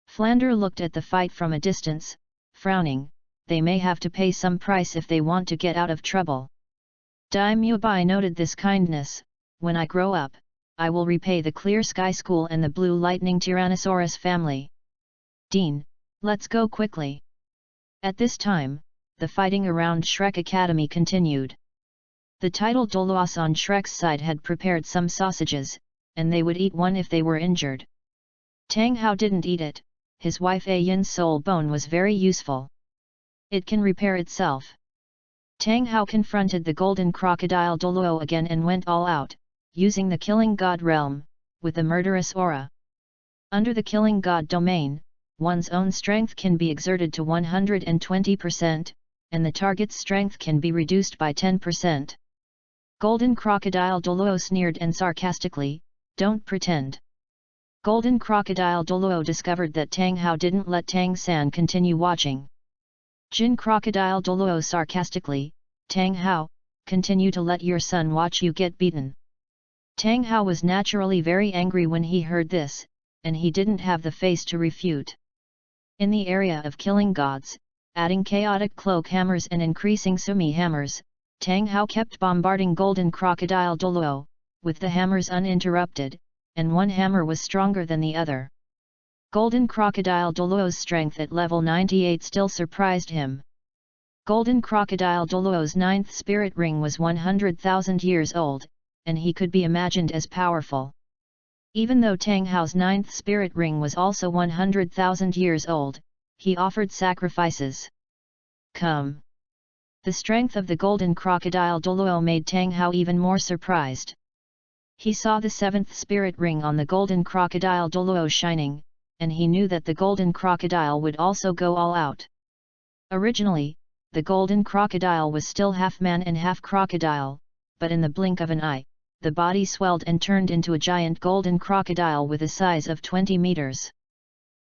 Speaker 1: Flander looked at the fight from a distance, frowning, they may have to pay some price if they want to get out of trouble. Dai Mubai noted this kindness, when I grow up, I will repay the Clear Sky School and the Blue Lightning Tyrannosaurus family. Dean, let's go quickly. At this time, the fighting around Shrek Academy continued. The title Douluo on Shrek's side had prepared some sausages, and they would eat one if they were injured. Tang Hao didn't eat it, his wife A Yin's soul bone was very useful. It can repair itself. Tang Hao confronted the golden crocodile Douluo again and went all out, using the Killing God realm, with a murderous aura. Under the Killing God domain, one's own strength can be exerted to 120%, and the target's strength can be reduced by 10%. Golden Crocodile Douluo sneered and sarcastically, "Don't pretend." Golden Crocodile Douluo discovered that Tang Hao didn't let Tang San continue watching. Jin Crocodile Douluo sarcastically, "Tang Hao, continue to let your son watch you get beaten." Tang Hao was naturally very angry when he heard this, and he didn't have the face to refute. In the area of killing gods, adding chaotic cloak hammers and increasing sumi hammers, Tang Hao kept bombarding Golden Crocodile Douluo, with the hammers uninterrupted, and one hammer was stronger than the other. Golden Crocodile Douluo's strength at level 98 still surprised him. Golden Crocodile Douluo's ninth spirit ring was 100,000 years old, and he could be imagined as powerful. Even though Tang Hao's ninth spirit ring was also 100,000 years old, he offered sacrifices. Come! The strength of the Golden Crocodile Douluo made Tang Hao even more surprised. He saw the seventh spirit ring on the Golden Crocodile Douluo shining, and he knew that the Golden Crocodile would also go all out. Originally, the Golden Crocodile was still half man and half crocodile, but in the blink of an eye, the body swelled and turned into a giant golden crocodile with a size of 20 meters.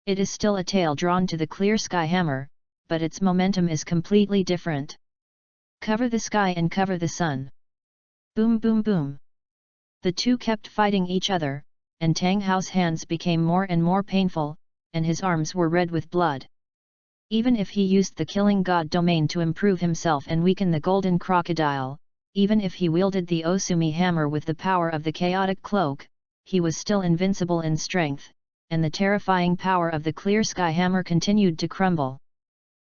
Speaker 1: It is still a tail drawn to the clear sky hammer, but its momentum is completely different. Cover the sky and cover the sun. Boom boom boom. The two kept fighting each other, and Tang Hao's hands became more and more painful, and his arms were red with blood. Even if he used the killing god domain to improve himself and weaken the golden crocodile, even if he wielded the Osumi hammer with the power of the chaotic cloak, he was still invincible in strength, and the terrifying power of the clear sky hammer continued to crumble.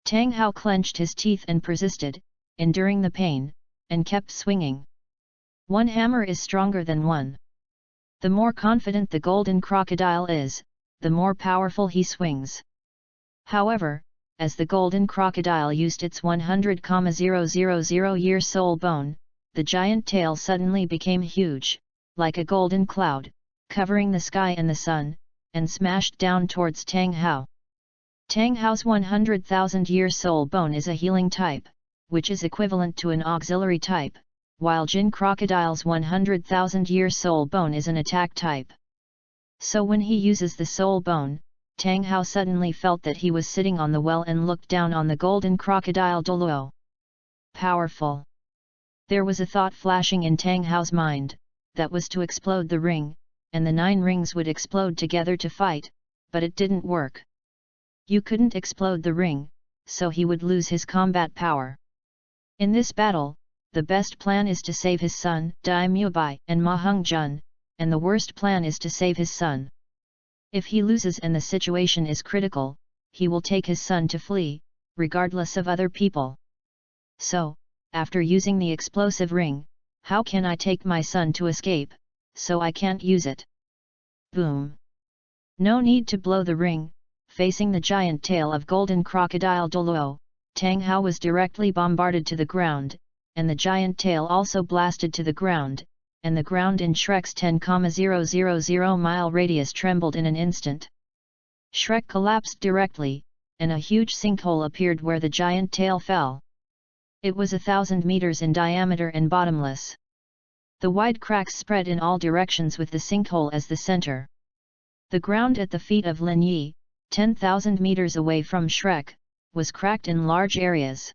Speaker 1: Tang Hao clenched his teeth and persisted, enduring the pain, and kept swinging. One hammer is stronger than one. The more confident the golden crocodile is, the more powerful he swings. However, as the golden crocodile used its 100,000-year soul bone, the giant tail suddenly became huge, like a golden cloud, covering the sky and the sun, and smashed down towards Tang Hao. Tang Hao's 100,000-year soul bone is a healing type, which is equivalent to an auxiliary type, while Jin Crocodile's 100,000-year soul bone is an attack type. So when he uses the soul bone, Tang Hao suddenly felt that he was sitting on the well and looked down on the Golden Crocodile Douluo. Powerful! There was a thought flashing in Tang Hao's mind, that was to explode the ring, and the 9 rings would explode together to fight, but it didn't work. You couldn't explode the ring, so he would lose his combat power. In this battle, the best plan is to save his son, Dai Mubai and Ma Hongjun, and the worst plan is to save his son. If he loses and the situation is critical, he will take his son to flee, regardless of other people. So, after using the explosive ring, how can I take my son to escape, so I can't use it? Boom! No need to blow the ring. Facing the giant tail of Golden Crocodile Douluo, Tang Hao was directly bombarded to the ground, and the giant tail also blasted to the ground, and the ground in Shrek's 10,000 mile radius trembled in an instant. Shrek collapsed directly, and a huge sinkhole appeared where the giant tail fell. It was 1,000 meters in diameter and bottomless. The wide cracks spread in all directions with the sinkhole as the center. The ground at the feet of Lin Yi, 10,000 meters away from Shrek, was cracked in large areas.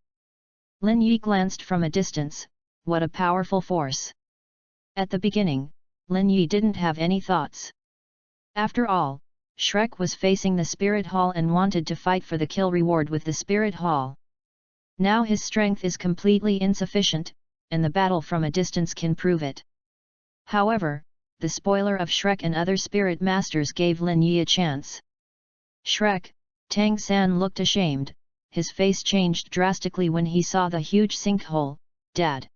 Speaker 1: Lin Yi glanced from a distance. What a powerful force! At the beginning, Lin Yi didn't have any thoughts. After all, Shrek was facing the Spirit Hall and wanted to fight for the kill reward with the Spirit Hall. Now his strength is completely insufficient, and the battle from a distance can prove it. However, the spoiler of Shrek and other spirit masters gave Lin Yi a chance. Shrek, Tang San looked ashamed, his face changed drastically when he saw the huge sinkhole. Dad!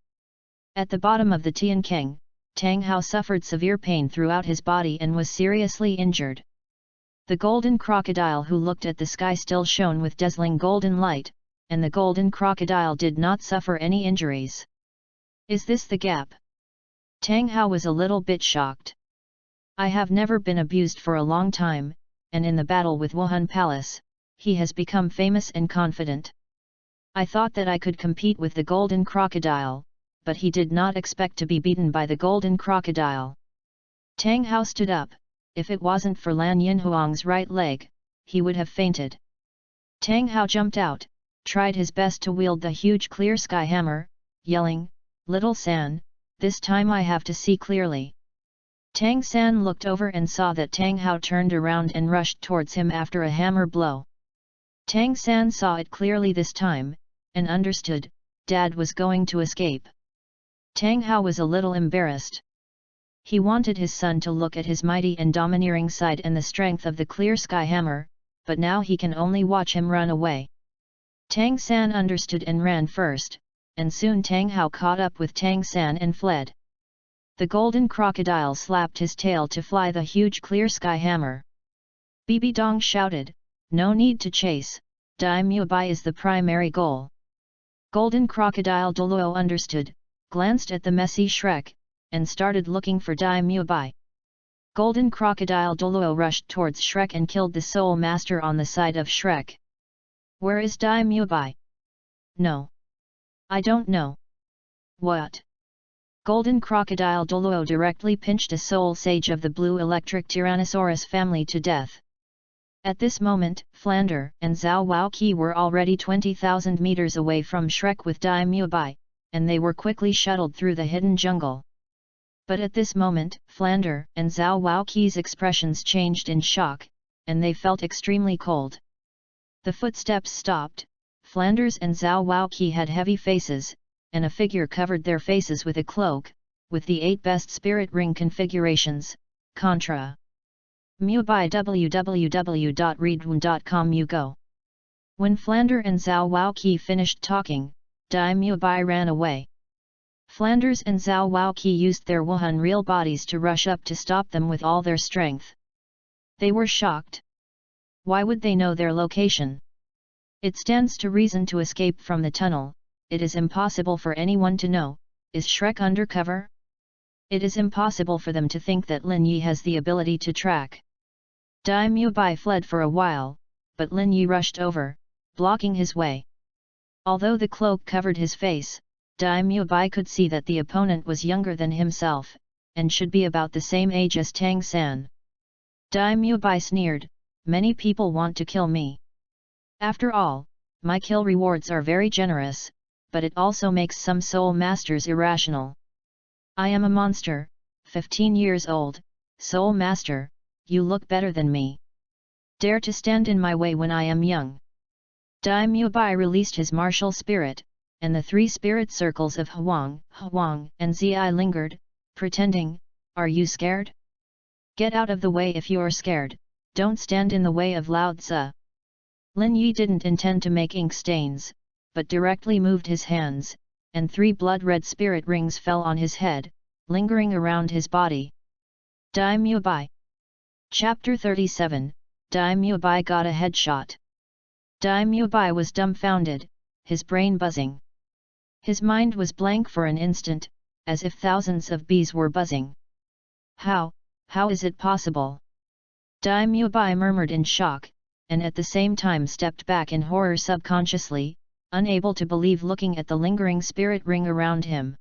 Speaker 1: At the bottom of the Tiankeng, Tang Hao suffered severe pain throughout his body and was seriously injured. The golden crocodile who looked at the sky still shone with dazzling golden light, and the golden crocodile did not suffer any injuries. Is this the gap? Tang Hao was a little bit shocked. I have never been abused for a long time, and in the battle with Wuhan Palace, he has become famous and confident. I thought that I could compete with the golden crocodile, but he did not expect to be beaten by the golden crocodile. Tang Hao stood up. If it wasn't for Lan Yinhuang's right leg, he would have fainted. Tang Hao jumped out, tried his best to wield the huge clear sky hammer, yelling, "Little San, this time I have to see clearly." Tang San looked over and saw that Tang Hao turned around and rushed towards him after a hammer blow. Tang San saw it clearly this time, and understood, Dad was going to escape. Tang Hao was a little embarrassed. He wanted his son to look at his mighty and domineering side and the strength of the clear sky hammer, but now he can only watch him run away. Tang San understood and ran first, and soon Tang Hao caught up with Tang San and fled. The golden crocodile slapped his tail to fly the huge clear sky hammer. Bibi Dong shouted, "No need to chase, Dai Mubai is the primary goal." Golden crocodile Douluo understood, glanced at the messy Shrek, and started looking for Dai Mubai. Golden crocodile Douluo rushed towards Shrek and killed the soul master on the side of Shrek. "Where is Dai Mubai?" "No. I don't know." "What?" Golden crocodile Douluo directly pinched a soul sage of the blue electric Tyrannosaurus family to death. At this moment, Flander and Zhao Waoqi were already 20,000 meters away from Shrek with Dai Mubai, and they were quickly shuttled through the hidden jungle. But at this moment, Flander and Zhao Waoqi's expressions changed in shock, and they felt extremely cold. The footsteps stopped. Flanders and Zhao Waoqi had heavy faces, and a figure covered their faces with a cloak, with the 8 best spirit ring configurations, Contra. Mubai www.readaloud.com you go. When Flander and Zhao Waoqi finished talking, Dai Mubai ran away. Flanders and Zhao Waoqi used their Wuhan real bodies to rush up to stop them with all their strength. They were shocked. Why would they know their location? It stands to reason to escape from the tunnel. It is impossible for anyone to know. Is Shrek undercover? It is impossible for them to think that Lin Yi has the ability to track. Dai Mubai fled for a while, but Lin Yi rushed over, blocking his way. Although the cloak covered his face, Dai Mubai could see that the opponent was younger than himself, and should be about the same age as Tang San. Dai Mubai sneered, "Many people want to kill me. After all, my kill rewards are very generous, but it also makes some soul masters irrational. I am a monster, 15 years old, soul master, you look better than me. Dare to stand in my way when I am young." Dai Mubai released his martial spirit, and the 3 spirit circles of Huang, and Zi lingered, pretending, "Are you scared? Get out of the way if you're scared, don't stand in the way of Lao Tzu." Lin Yi didn't intend to make ink stains, but directly moved his hands, and 3 blood-red spirit rings fell on his head, lingering around his body. Dai Mubai. Chapter 37, Dai Mubai got a headshot. Dai Mubai was dumbfounded, his brain buzzing. His mind was blank for an instant, as if thousands of bees were buzzing. How is it possible?" Dai Mubai murmured in shock, and at the same time stepped back in horror subconsciously, unable to believe looking at the lingering spirit ring around him.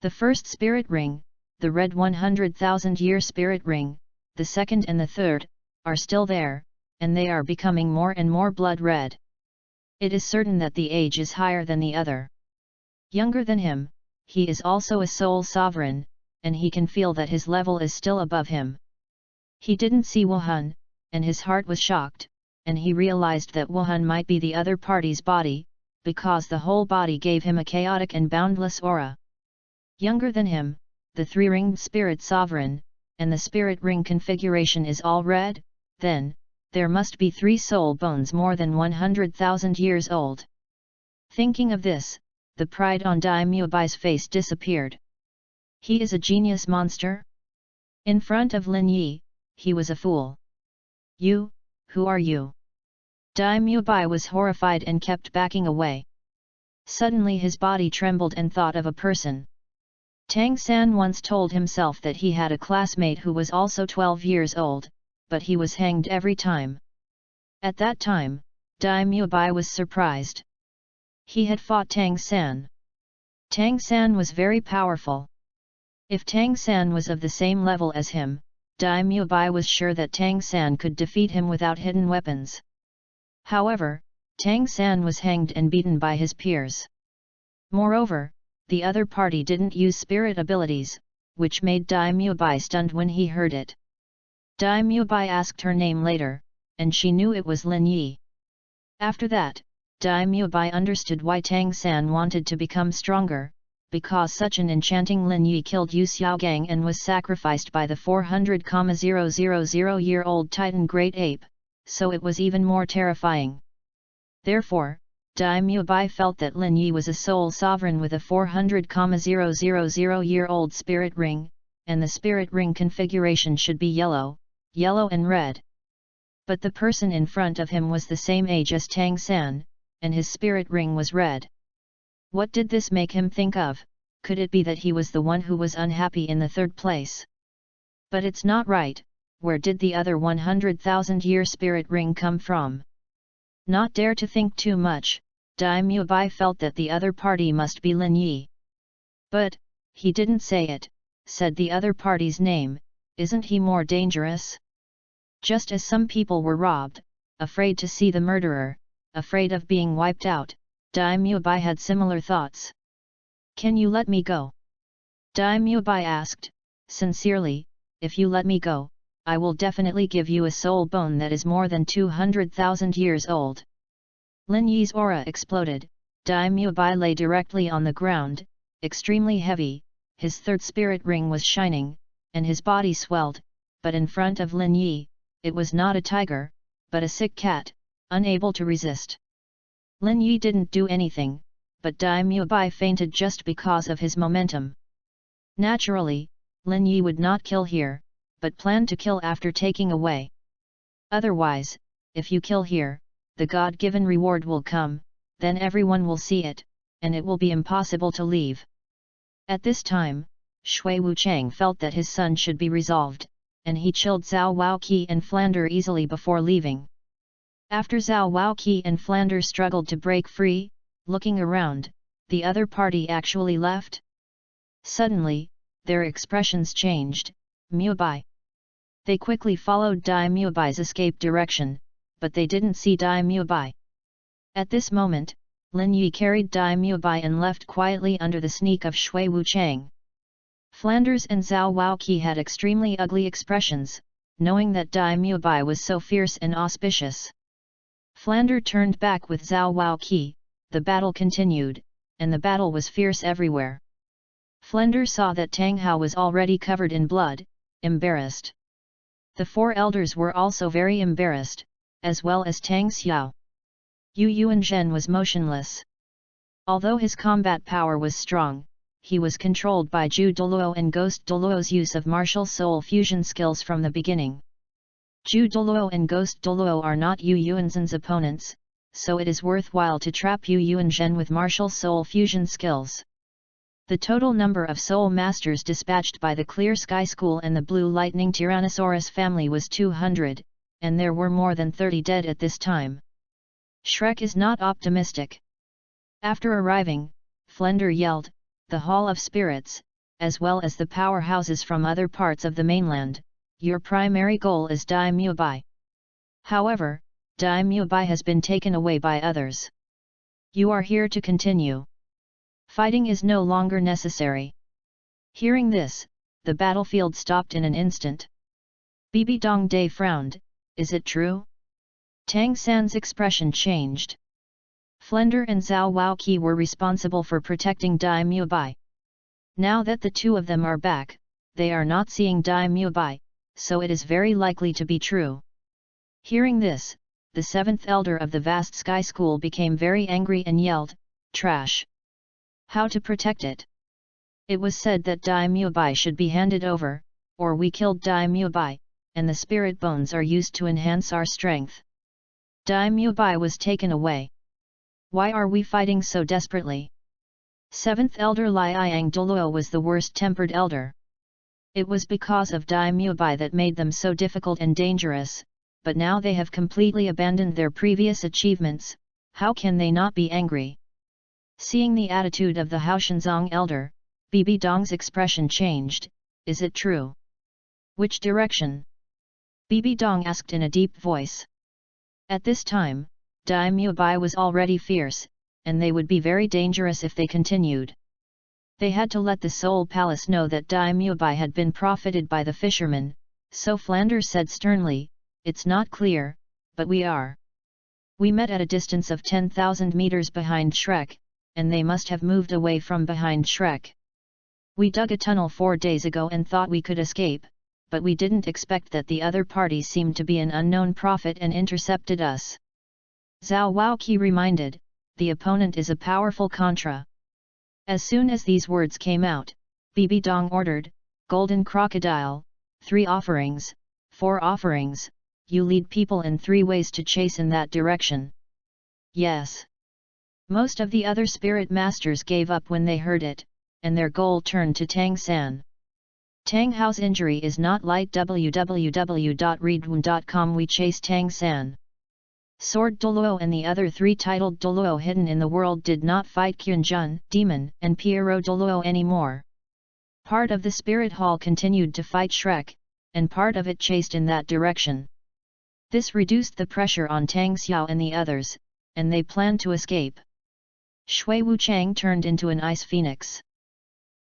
Speaker 1: The first spirit ring, the red 100,000-year spirit ring, the second and the third, are still there, and they are becoming more and more blood red. It is certain that the age is higher than the other. Younger than him, he is also a soul sovereign, and he can feel that his level is still above him. He didn't see Wuhan, and his heart was shocked, and he realized that Wuhan might be the other party's body, because the whole body gave him a chaotic and boundless aura. Younger than him, the 3-ringed spirit sovereign, and the spirit ring configuration is all red, then, there must be 3 soul bones more than 100,000 years old. Thinking of this, the pride on Dai Mubai's face disappeared. He is a genius monster? In front of Lin Yi, he was a fool. "You, who are you?" Dai Mubai was horrified and kept backing away. Suddenly his body trembled and thought of a person. Tang San once told himself that he had a classmate who was also 12 years old, but he was hanged every time. At that time, Dai Mubai was surprised. He had fought Tang San. Tang San was very powerful. If Tang San was of the same level as him, Dai Mubai was sure that Tang San could defeat him without hidden weapons. However, Tang San was hanged and beaten by his peers. Moreover, the other party didn't use spirit abilities, which made Dai Mubai stunned when he heard it. Dai Mubai asked her name later, and she knew it was Lin Yi. After that, Dai Mubai understood why Tang San wanted to become stronger, because such an enchanting Lin Yi killed Xiaogang and was sacrificed by the 400,000-year-old Titan Great Ape, so it was even more terrifying. Therefore, Dai Mubai felt that Lin Yi was a sole sovereign with a 400,000-year-old spirit ring, and the spirit ring configuration should be yellow, yellow and red. But the person in front of him was the same age as Tang San, and his spirit ring was red. What did this make him think of? Could it be that he was the one who was unhappy in the third place? But it's not right. Where did the other 100,000-year spirit ring come from? Not dare to think too much, Dai Mubai felt that the other party must be Lin Yi. But, he didn't say it, said the other party's name. Isn't he more dangerous? Just as some people were robbed, afraid to see the murderer, afraid of being wiped out, Dai Mubai had similar thoughts. Can you let me go? Dai Mubai asked, sincerely. If you let me go, I will definitely give you a soul bone that is more than 200,000 years old. Lin Yi's aura exploded. Dai Mubai lay directly on the ground, extremely heavy, his third spirit ring was shining, and his body swelled, but in front of Lin Yi, it was not a tiger, but a sick cat, unable to resist. Lin Yi didn't do anything, but Dai Mubai fainted just because of his momentum. Naturally, Lin Yi would not kill here, but planned to kill after taking away. Otherwise, if you kill here, the God-given reward will come, then everyone will see it, and it will be impossible to leave. At this time, Shui Wuchang felt that his son should be resolved, and he chilled Zhao Waoqi and Flander easily before leaving. After Zhao Waoqi and Flander struggled to break free, looking around, the other party actually left. Suddenly, their expressions changed. Mubai. They quickly followed Dai Mubai's escape direction, but they didn't see Dai Mubai. At this moment, Lin Yi carried Dai Mubai and left quietly under the sneak of Shui Wuchang. Flanders and Zhao Waoqi had extremely ugly expressions, knowing that Dai Mubai was so fierce and auspicious. Flander turned back with Zhao Waoqi. The battle continued, and the battle was fierce everywhere. Flander saw that Tang Hao was already covered in blood, embarrassed. The four elders were also very embarrassed, as well as Tang Xiao. Yu Yuanzhen was motionless. Although his combat power was strong, he was controlled by Zhu Douluo and Ghost Douluo's use of martial soul fusion skills from the beginning. Zhu Douluo and Ghost Douluo are not Yu Yuanzhen's opponents, so it is worthwhile to trap Yu Yuanzhen with martial soul fusion skills. The total number of soul masters dispatched by the Clear Sky School and the Blue Lightning Tyrannosaurus family was 200, and there were more than 30 dead at this time. Shrek is not optimistic. After arriving, Flander yelled, "The Hall of Spirits, as well as the powerhouses from other parts of the mainland, your primary goal is Dai Mubai. However, Dai Mubai has been taken away by others. You are here to continue. Fighting is no longer necessary." Hearing this, the battlefield stopped in an instant. Bibi Dongde frowned. Is it true? Tang San's expression changed. Flander and Zhao Waoqi were responsible for protecting Dai Mubai. Now that the two of them are back, they are not seeing Dai Mubai, so it is very likely to be true. Hearing this, the seventh elder of the vast sky school became very angry and yelled, "Trash! How to protect it? It was said that Dai Mubai should be handed over, or we killed Dai Mubai, and the spirit bones are used to enhance our strength. Dai Mubai was taken away. Why are we fighting so desperately?" Seventh elder Liang Douluo was the worst-tempered elder. It was because of Dai Mubai that made them so difficult and dangerous, but now they have completely abandoned their previous achievements. How can they not be angry? Seeing the attitude of the Haoshanzong elder, Bibi Dong's expression changed. Is it true? Which direction? Bibi Dong asked in a deep voice. At this time, Dai Mubai was already fierce, and they would be very dangerous if they continued. They had to let the Soul Palace know that Dai Mubai had been profited by the fishermen, so Flanders said sternly, "It's not clear, but we are. We met at a distance of 10,000 meters behind Shrek, and they must have moved away from behind Shrek. We dug a tunnel 4 days ago and thought we could escape, but we didn't expect that the other party seemed to be an unknown prophet and intercepted us." Zhao Waoqi reminded, the opponent is a powerful contra. As soon as these words came out, Bibi Dong ordered, Golden Crocodile, 3 offerings, 4 offerings, you lead people in 3 ways to chase in that direction. Yes. Most of the other spirit masters gave up when they heard it, and their goal turned to Tang San. Tang Hao's injury is not light. www.readaloud.com. We chase Tang San. Sword Douluo and the other 3 titled Douluo hidden in the world did not fight Qianjun, Demon, and Pierrot Douluo anymore. Part of the spirit hall continued to fight Shrek, and part of it chased in that direction. This reduced the pressure on Tang Xiao and the others, and they planned to escape. Shui Wuchang turned into an ice phoenix.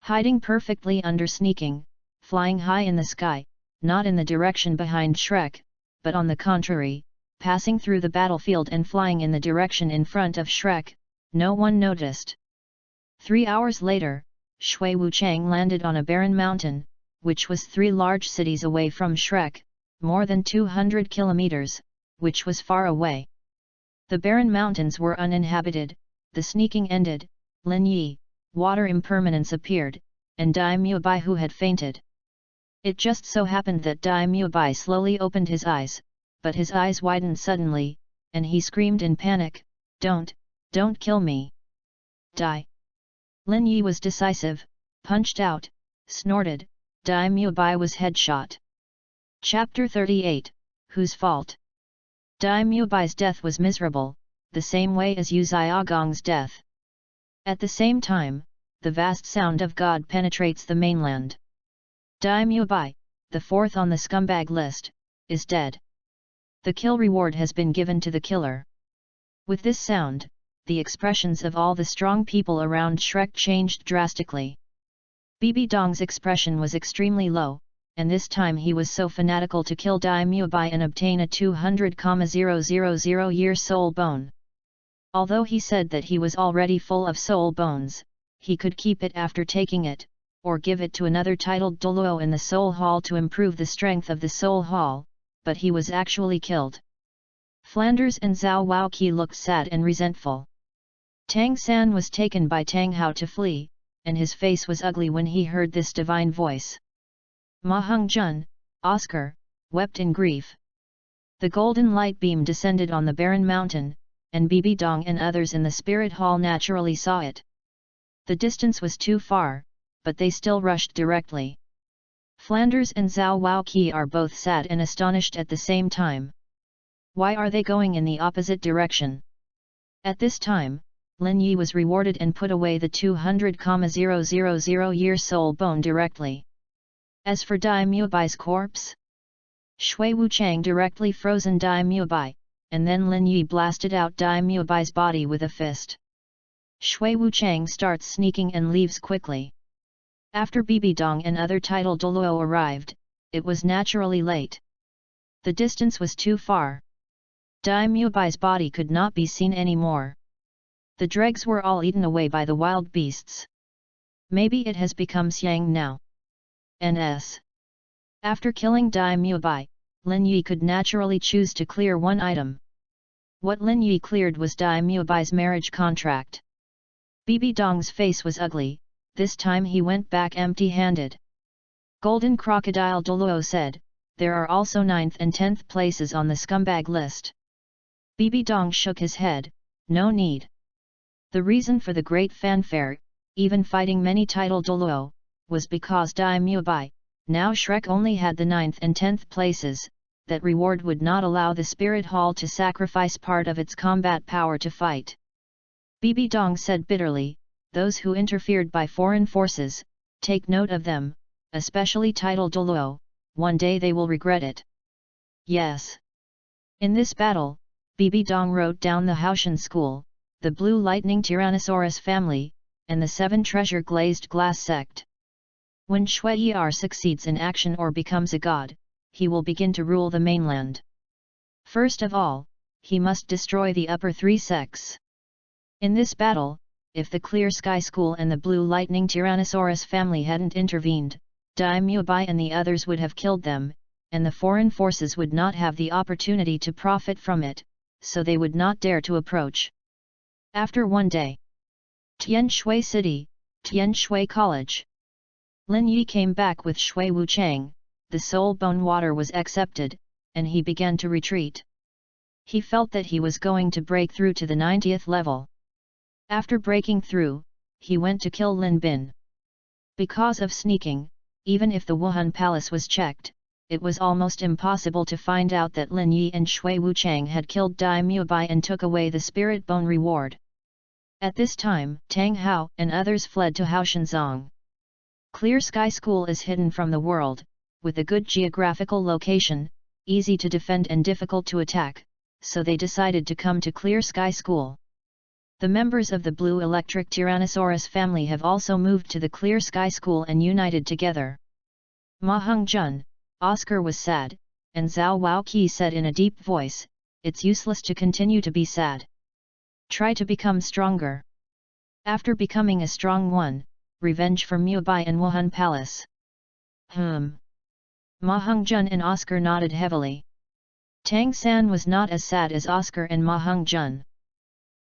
Speaker 1: Hiding perfectly under sneaking, flying high in the sky, not in the direction behind Shrek, but on the contrary, passing through the battlefield and flying in the direction in front of Shrek, no one noticed. 3 hours later, Shui Wuchang landed on a barren mountain, which was 3 large cities away from Shrek, more than 200 kilometers, which was far away. The barren mountains were uninhabited, the sneaking ended, Lin Yi, water impermanence appeared, and Dai Mubai who had fainted. It just so happened that Dai Mubai slowly opened his eyes, but his eyes widened suddenly, and he screamed in panic, don't kill me. Die. Lin Yi was decisive, punched out, snorted, Dai Mubai was headshot. Chapter 38, Whose Fault? Dai Mubai's death was miserable, the same way as Xiaogang's death. At the same time, the vast sound of God penetrates the mainland. Dai Mubai, the 4th on the scumbag list, is dead. The kill reward has been given to the killer. With this sound, the expressions of all the strong people around Shrek changed drastically. Bibi Dong's expression was extremely low, and this time he was so fanatical to kill Dai Mubai and obtain a 200,000-year soul bone. Although he said that he was already full of soul bones, he could keep it after taking it, or give it to another titled Douluo in the Soul Hall to improve the strength of the Soul Hall, but he was actually killed. Flanders and Zhao Waoqi looked sad and resentful. Tang San was taken by Tang Hao to flee, and his face was ugly when he heard this divine voice. Ma Heng-jun, Oscar, wept in grief. The golden light beam descended on the barren mountain, and Bibi Dong and others in the spirit hall naturally saw it. The distance was too far, but they still rushed directly. Flanders and Zhao Waoqi are both sad and astonished at the same time. Why are they going in the opposite direction? At this time, Lin Yi was rewarded and put away the 200,000-year soul bone directly. As for Dai Mubai's corpse, Shui Wuchang directly frozen Dai Mubai, and then Lin Yi blasted out Dai Mubai's body with a fist. Shui Wuchang starts sneaking and leaves quickly. After Bibi Dong and other title Douluo arrived, it was naturally late. The distance was too far. Dai Mubai's body could not be seen anymore. The dregs were all eaten away by the wild beasts. Maybe it has become Xiang now. Ns. After killing Dai Mubai, Lin Yi could naturally choose to clear one item. What Lin Yi cleared was Dai Mubai's marriage contract. Bibi Dong's face was ugly, this time he went back empty-handed. Golden Crocodile Douluo said, there are also 9th and 10th places on the scumbag list. Bibi Dong shook his head, no need. The reason for the great fanfare, even fighting many title Douluo, was because Dai Mubai, now Shrek only had the 9th and 10th places, that reward would not allow the spirit hall to sacrifice part of its combat power to fight. Bibi Dong said bitterly, those who interfered by foreign forces, take note of them, especially title Douluo, one day they will regret it. Yes. In this battle, Bibi Dong wrote down the Haoshan school, the Blue Lightning Tyrannosaurus family, and the 7 treasure glazed glass sect. When Shui Er succeeds in action or becomes a god, he will begin to rule the mainland. First of all, he must destroy the upper 3 sects. In this battle, if the Clear Sky School and the Blue Lightning Tyrannosaurus family hadn't intervened, Dai Mubai and the others would have killed them, and the foreign forces would not have the opportunity to profit from it, so they would not dare to approach. After one day. Tianshui City, Tianshui College. Lin Yi came back with Shui Wuchang, the soul bone water was accepted, and he began to retreat. He felt that he was going to break through to the 90th level. After breaking through, he went to kill Lin Bin. Because of sneaking, even if the Wuhan Palace was checked, it was almost impossible to find out that Lin Yi and Shui Wuchang had killed Dai Mubai and took away the spirit bone reward. At this time, Tang Hao and others fled to Haoshanzong. Clear Sky School is hidden from the world, with a good geographical location, easy to defend and difficult to attack, so they decided to come to Clear Sky School. The members of the Blue Electric Tyrannosaurus family have also moved to the Clear Sky School and united together. Ma Hongjun, Oscar was sad, and Zhao Waoqi said in a deep voice, "It's useless to continue to be sad. Try to become stronger." After becoming a strong one, revenge for Mubai and Wuhan Palace. Ma Hongjun and Oscar nodded heavily. Tang San was not as sad as Oscar and Ma Hongjun.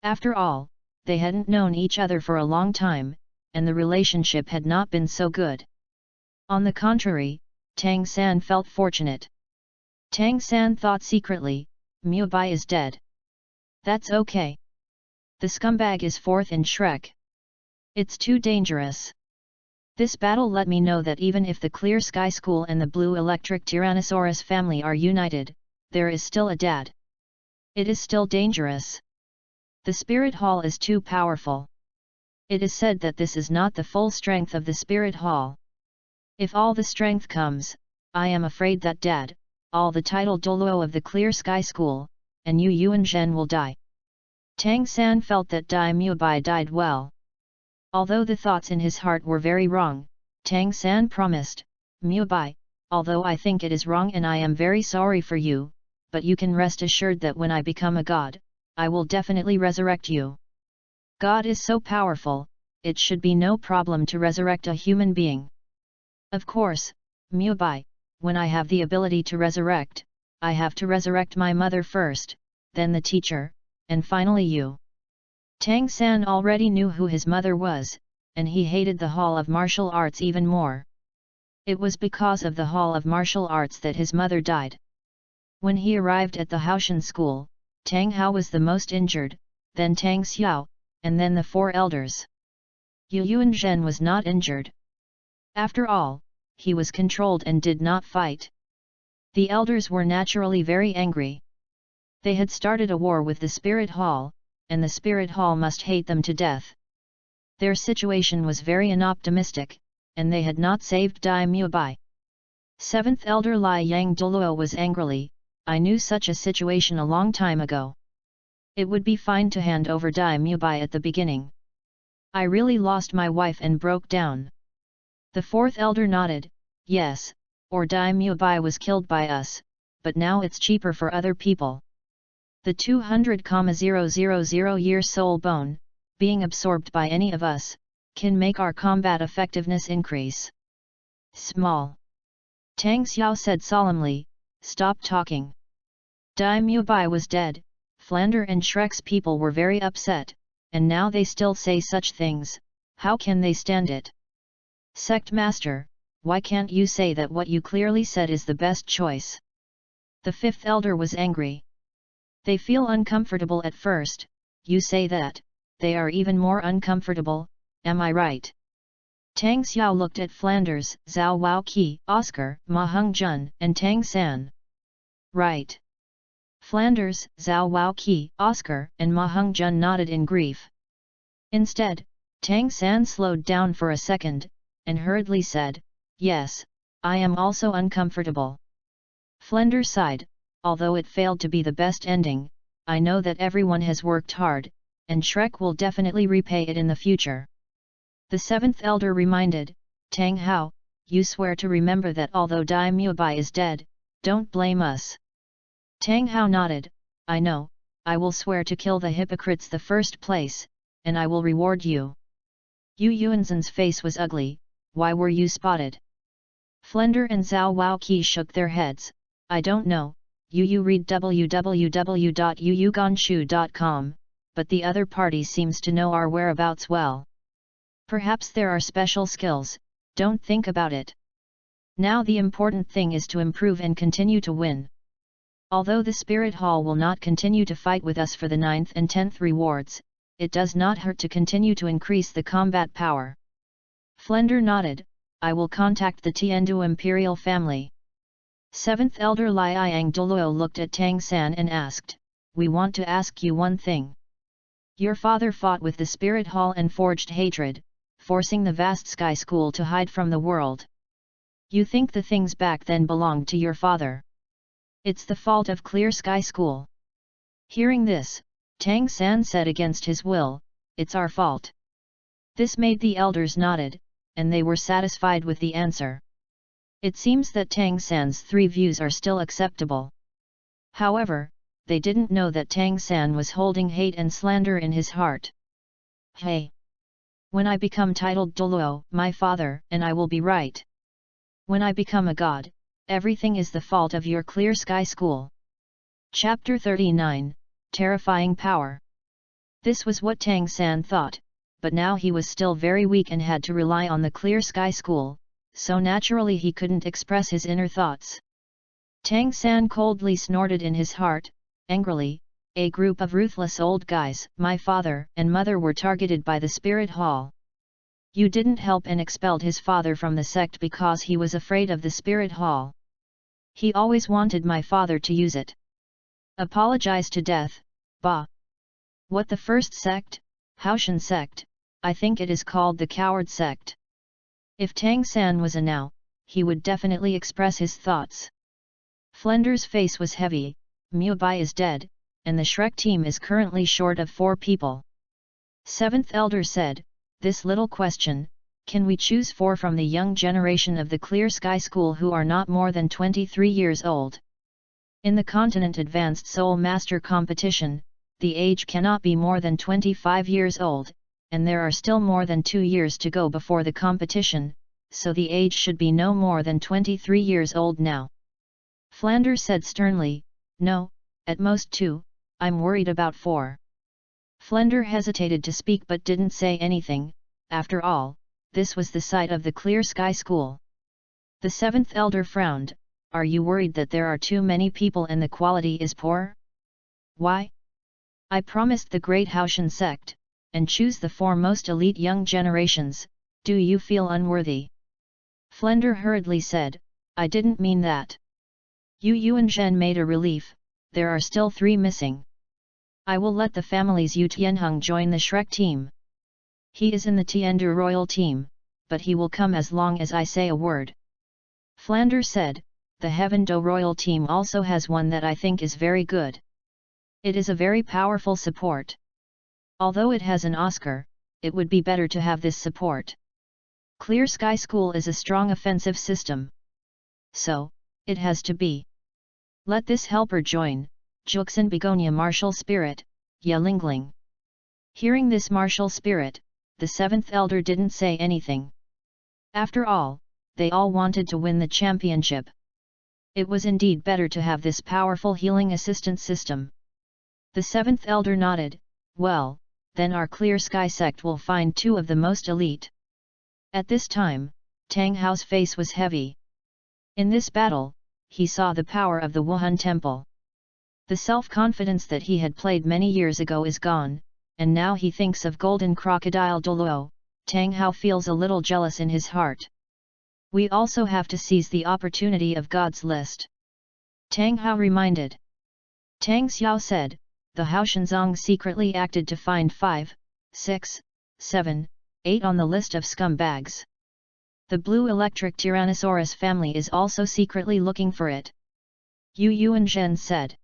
Speaker 1: After all, they hadn't known each other for a long time, and the relationship had not been so good. On the contrary, Tang San felt fortunate. Tang San thought secretly, Mubai is dead. That's okay. The scumbag is fourth in Shrek. It's too dangerous. This battle let me know that even if the Clear Sky School and the Blue Electric Tyrannosaurus family are united, there is still a dad. It is still dangerous. The Spirit Hall is too powerful. It is said that this is not the full strength of the Spirit Hall. If all the strength comes, I am afraid that Dad, all the title Douluo of the Clear Sky School, and Yu Yuanzhen will die. Tang San felt that Dai Mubai died well. Although the thoughts in his heart were very wrong, Tang San promised, Mubai, although I think it is wrong and I am very sorry for you, but you can rest assured that when I become a god, I will definitely resurrect you. God is so powerful, it should be no problem to resurrect a human being. Of course, Mubai, when I have the ability to resurrect, I have to resurrect my mother first, then the teacher, and finally you. Tang San already knew who his mother was, and he hated the Hall of Martial Arts even more. It was because of the Hall of Martial Arts that his mother died. When he arrived at the Haoshan school, Tang Hao was the most injured, then Tang Xiao, and then the four elders. Yu Yuanzhen was not injured. After all, he was controlled and did not fight. The elders were naturally very angry. They had started a war with the Spirit Hall, and the Spirit Hall must hate them to death. Their situation was very unoptimistic, and they had not saved Dai Mubai. Seventh Elder Lai Yang Douluo was angrily, I knew such a situation a long time ago. It would be fine to hand over Dai Mubai at the beginning. I really lost my wife and broke down. The fourth elder nodded, yes, or Dai Mubai was killed by us, but now it's cheaper for other people. The 200,000-year soul bone, being absorbed by any of us, can make our combat effectiveness increase. Small. Tang Xiao said solemnly, stop talking. Dai Mubai was dead, Flander and Shrek's people were very upset, and now they still say such things, how can they stand it? Sect Master, why can't you say that what you clearly said is the best choice? The fifth elder was angry. They feel uncomfortable at first, you say that, they are even more uncomfortable, am I right? Tang Xiao looked at Flanders, Zhao Waoqi, Oscar, Ma Hongjun, and Tang San. Right. Flanders, Zhao Waoqi, Oscar, and Ma Hongjun nodded in grief. Instead, Tang San slowed down for a second, and hurriedly said, yes, I am also uncomfortable. Flender sighed, although it failed to be the best ending, I know that everyone has worked hard, and Shrek will definitely repay it in the future. The seventh elder reminded, Tang Hao, you swear to remember that although Dai Mubai is dead, don't blame us. Tang Hao nodded, I know, I will swear to kill the hypocrites the first place, and I will reward you. Yu Yuanzhen's face was ugly, why were you spotted? Flender and Zhao Waoqi shook their heads, I don't know, you read www.yuyuganshu.com, but the other party seems to know our whereabouts well. Perhaps there are special skills, don't think about it. Now the important thing is to improve and continue to win. Although the Spirit Hall will not continue to fight with us for the 9th and 10th rewards, it does not hurt to continue to increase the combat power. Flender nodded, I will contact the Tiandu Imperial family. 7th Elder Liang Douluo looked at Tang San and asked, we want to ask you one thing. Your father fought with the Spirit Hall and forged hatred, forcing the vast Sky School to hide from the world. You think the things back then belonged to your father. It's the fault of Clear Sky School. Hearing this, Tang San said against his will, it's our fault. This made the elders nodded, and they were satisfied with the answer. It seems that Tang San's 3 views are still acceptable. However, they didn't know that Tang San was holding hate and slander in his heart. Hey! When I become titled Douluo, my father and I will be right. When I become a god, everything is the fault of your Clear Sky School. Chapter 39, Terrifying Power. This was what Tang San thought, but now he was still very weak and had to rely on the Clear Sky School, so naturally he couldn't express his inner thoughts. Tang San coldly snorted in his heart, angrily, a group of ruthless old guys, my father and mother were targeted by the Spirit Hall. You didn't help and expelled his father from the sect because he was afraid of the Spirit Hall. He always wanted my father to use it. Apologize to death, bah! What the first sect? Haoshan sect, I think it is called the Coward sect. If Tang San was a now, he would definitely express his thoughts. Flender's face was heavy, Mubai is dead, and the Shrek team is currently short of 4 people. 7th Elder said, this little question, can we choose 4 from the young generation of the Clear Sky School who are not more than 23 years old? In the Continent Advanced Soul Master competition, the age cannot be more than 25 years old, and there are still more than 2 years to go before the competition, so the age should be no more than 23 years old now. Flanders said sternly, no, at most 2, I'm worried about 4. Flender hesitated to speak but didn't say anything, after all, this was the site of the Clear Sky School. The 7th Elder frowned, are you worried that there are too many people and the quality is poor? Why? I promised the Great Haoshan sect, and choose the 4 most elite young generations, do you feel unworthy? Flender hurriedly said, I didn't mean that. Yu Yuanzhen made a relief, there are still 3 missing. I will let the families Yu Tianheng join the Shrek team. He is in the Tiandu royal team, but he will come as long as I say a word. Flander said, the Heaven Do royal team also has one that I think is very good. It is a very powerful support. Although it has an Oscar, it would be better to have this support. Clear Sky School is a strong offensive system. So, it has to be. Let this helper join, Juxin Begonia martial spirit, Ya Lingling. Hearing this martial spirit, the 7th Elder didn't say anything. After all, they all wanted to win the championship. It was indeed better to have this powerful healing assistance system. The 7th Elder nodded, well, then our Clear Sky sect will find 2 of the most elite. At this time, Tang Hao's face was heavy. In this battle, he saw the power of the Wuhan Temple. The self-confidence that he had played many years ago is gone, and now he thinks of Golden Crocodile Douluo. Tang Hao feels a little jealous in his heart. We also have to seize the opportunity of God's list. Tang Hao reminded. Tang Xiao said, the Haoshanzong secretly acted to find 5, 6, 7, 8 on the list of scumbags. The blue electric Tyrannosaurus family is also secretly looking for it. Yu Yuanzhen said.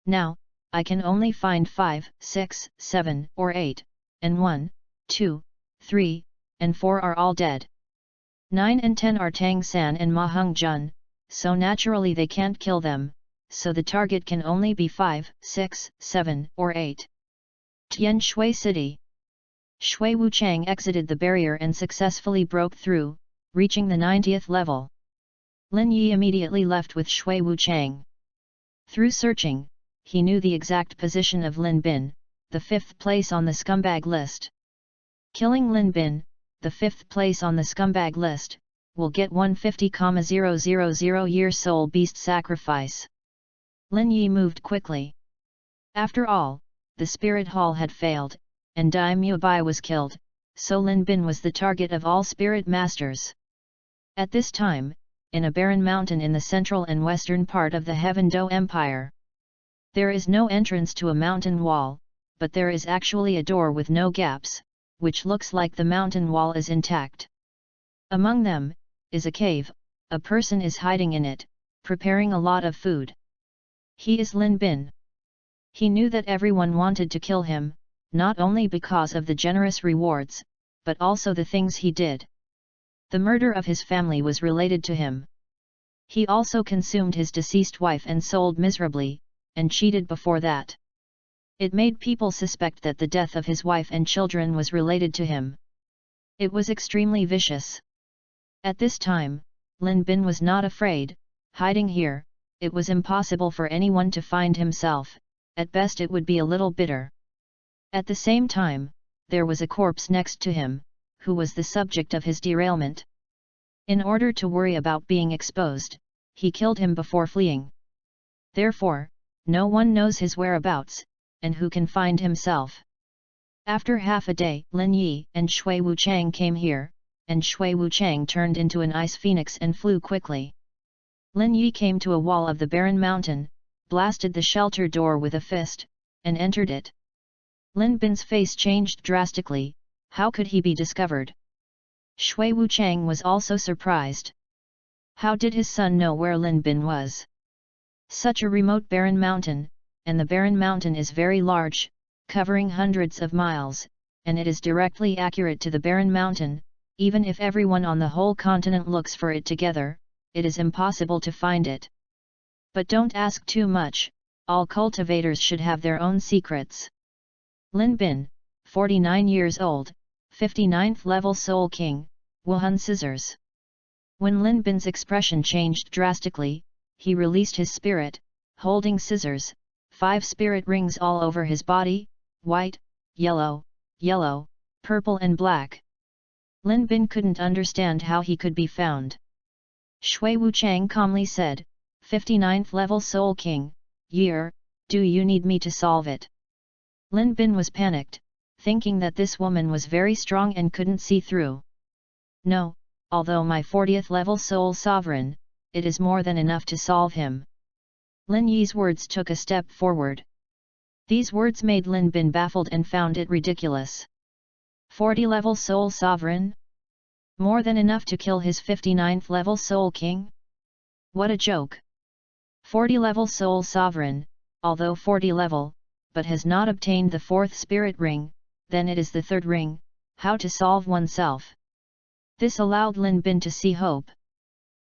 Speaker 1: Now, I can only find 5, 6, 7 or 8, and 1, 2, 3, and 4 are all dead. 9 and 10 are Tang San and Ma Hung Jun, so naturally they can't kill them, so the target can only be 5, 6, 7 or 8. Tian Shui City. Shui Wuchang exited the barrier and successfully broke through, reaching the 90th level. Lin Yi immediately left with Shui Wuchang. Through searching, he knew the exact position of Lin Bin, the 5th place on the scumbag list. Killing Lin Bin, the 5th place on the scumbag list, will get 150,000 year soul beast sacrifice. Lin Yi moved quickly. After all, the spirit hall had failed, and Daimyo Bai was killed, so Lin Bin was the target of all spirit masters. At this time, in a barren mountain in the central and western part of the Heaven Do Empire, there is no entrance to a mountain wall, but there is actually a door with no gaps, which looks like the mountain wall is intact. Among them, is a cave. A person is hiding in it, preparing a lot of food. He is Lin Bin. He knew that everyone wanted to kill him, not only because of the generous rewards, but also the things he did. The murder of his family was related to him. He also consumed his deceased wife and sold miserably, and cheated before that. It made people suspect that the death of his wife and children was related to him. It was extremely vicious. At this time, Lin Bin was not afraid. Hiding here, it was impossible for anyone to find himself, at best it would be a little bitter. At the same time, there was a corpse next to him, who was the subject of his derailment. In order to worry about being exposed, he killed him before fleeing. Therefore, no one knows his whereabouts, and who can find himself. After half a day, Lin Yi and Shui Wuchang came here, and Shui Wuchang turned into an ice phoenix and flew quickly. Lin Yi came to a wall of the barren mountain, blasted the shelter door with a fist, and entered it. Lin Bin's face changed drastically. How could he be discovered? Shui Wuchang was also surprised. How did his son know where Lin Bin was? Such a remote barren mountain, and the barren mountain is very large, covering hundreds of miles, and it is directly accurate to the barren mountain. Even if everyone on the whole continent looks for it together, it is impossible to find it. But don't ask too much, all cultivators should have their own secrets. Lin Bin, 49 years old, 59th level Soul King, Wuhan Scissors. When Lin Bin's expression changed drastically, he released his spirit, holding scissors, 5 spirit rings all over his body, white, yellow, purple and black. Lin Bin couldn't understand how he could be found. Shui Wuchang calmly said, 59th level Soul King, year, do you need me to solve it? Lin Bin was panicked, thinking that this woman was very strong and couldn't see through. No, although my 40th level Soul Sovereign, it is more than enough to solve him. Lin Yi's words took a step forward. These words made Lin Bin baffled and found it ridiculous. 40 level Soul Sovereign? More than enough to kill his 59th level Soul King? What a joke! 40 level Soul Sovereign, although 40 level, but has not obtained the 4th spirit ring, then it is the 3rd ring. How to solve oneself? This allowed Lin Bin to see hope.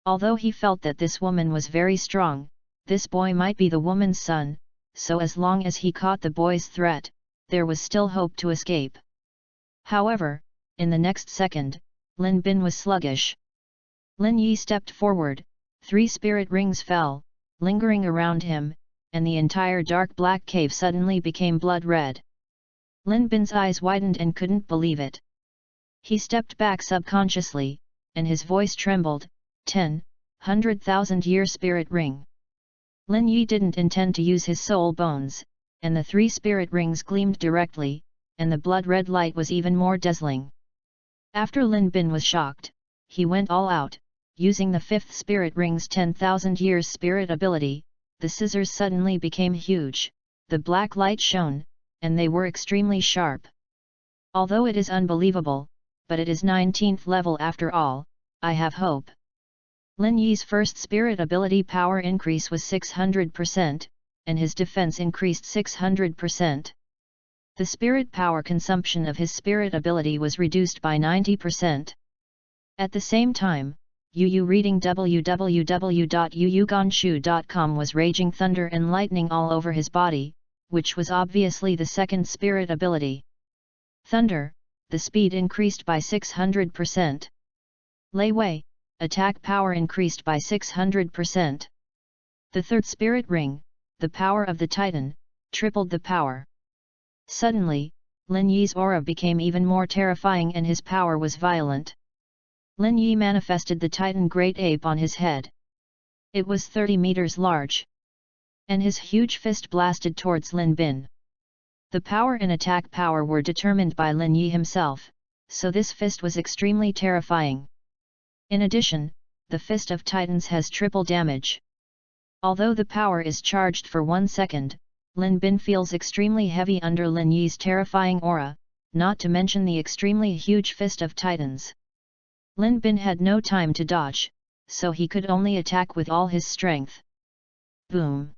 Speaker 1: Although he felt that this woman was very strong, this boy might be the woman's son, so as long as he caught the boy's threat, there was still hope to escape. However, in the next second, Lin Bin was sluggish. Lin Yi stepped forward, 3 spirit rings fell, lingering around him, and the entire dark black cave suddenly became blood red. Lin Bin's eyes widened and couldn't believe it. He stepped back subconsciously, and his voice trembled, 100,000 year spirit ring. Lin Yi didn't intend to use his soul bones, and the 3 spirit rings gleamed directly, and the blood-red light was even more dazzling. After Lin Bin was shocked, he went all out, using the 5th spirit ring's 10,000 years spirit ability. The scissors suddenly became huge, the black light shone, and they were extremely sharp. Although it is unbelievable, but it is 19th level after all, I have hope. Lin Yi's first spirit ability power increase was 600%, and his defense increased 600%. The spirit power consumption of his spirit ability was reduced by 90%. At the same time, Yu reading www.yuyuganshu.com was raging thunder and lightning all over his body, which was obviously the 2nd spirit ability. Thunder, the speed increased by 600%. Lei Wei, attack power increased by 600%. The 3rd spirit ring, the power of the Titan, tripled the power. Suddenly, Lin Yi's aura became even more terrifying and his power was violent. Lin Yi manifested the Titan Great Ape on his head. It was 30 meters large. And his huge fist blasted towards Lin Bin. The power and attack power were determined by Lin Yi himself, so this fist was extremely terrifying. In addition, the Fist of Titans has triple damage. Although the power is charged for 1 second, Lin Bin feels extremely heavy under Lin Yi's terrifying aura, not to mention the extremely huge Fist of Titans. Lin Bin had no time to dodge, so he could only attack with all his strength. Boom!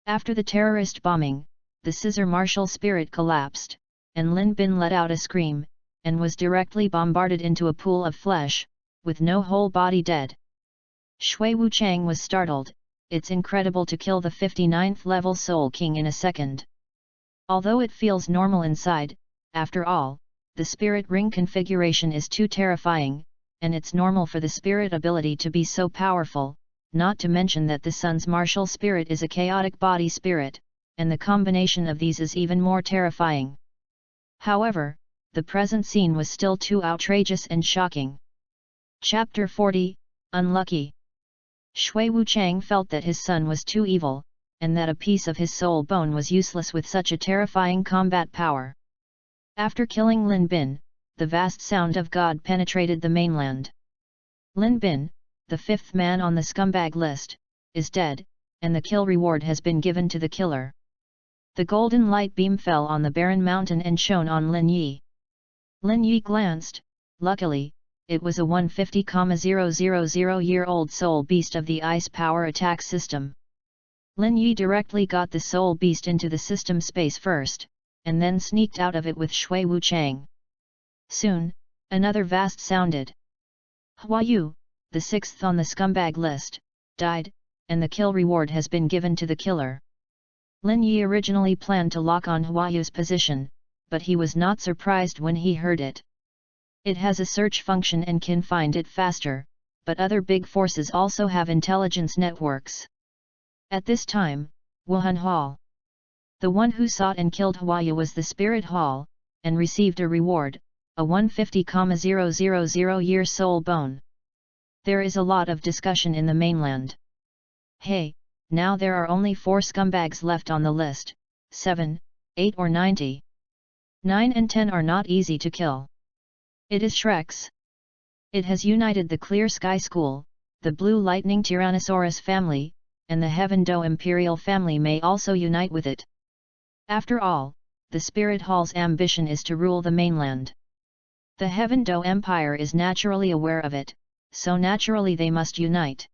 Speaker 1: After the terrorist bombing, the scissor martial spirit collapsed, and Lin Bin let out a scream, and was directly bombarded into a pool of flesh, with no whole body dead. Shui Wuchang was startled. It's incredible to kill the 59th level Soul King in a second. Although it feels normal inside, after all, the spirit ring configuration is too terrifying, and it's normal for the spirit ability to be so powerful, not to mention that the sun's martial spirit is a chaotic body spirit, and the combination of these is even more terrifying. However, the present scene was still too outrageous and shocking. Chapter 40, Unlucky. Shui Wuchang felt that his son was too evil, and that a piece of his soul bone was useless with such a terrifying combat power. After killing Lin Bin, the vast sound of God penetrated the mainland. Lin Bin, the 5th man on the scumbag list, is dead, and the kill reward has been given to the killer. The golden light beam fell on the barren mountain and shone on Lin Yi. Lin Yi glanced. Luckily, it was a 150,000-year-old soul beast of the ice power attack system. Lin Yi directly got the soul beast into the system space first, and then sneaked out of it with Shui Wuchang. Soon, another vast sounded. Hua Yu, the 6th on the scumbag list, died, and the kill reward has been given to the killer. Lin Yi originally planned to lock on Hua Yu's position, but he was not surprised when he heard it. It has a search function and can find it faster, but other big forces also have intelligence networks. At this time, Wuhan Hall. The one who sought and killed Hua Yu was the Spirit Hall, and received a reward, a 150,000-year soul bone. There is a lot of discussion in the mainland. Hey, now there are only 4 scumbags left on the list, 7, 8 or 90. 9 and 10 are not easy to kill. It is Shrek's. It has united the Clear Sky School, the Blue Lightning Tyrannosaurus family, and the Heaven Do Imperial family may also unite with it. After all, the Spirit Hall's ambition is to rule the mainland. The Heaven Do Empire is naturally aware of it, so naturally they must unite.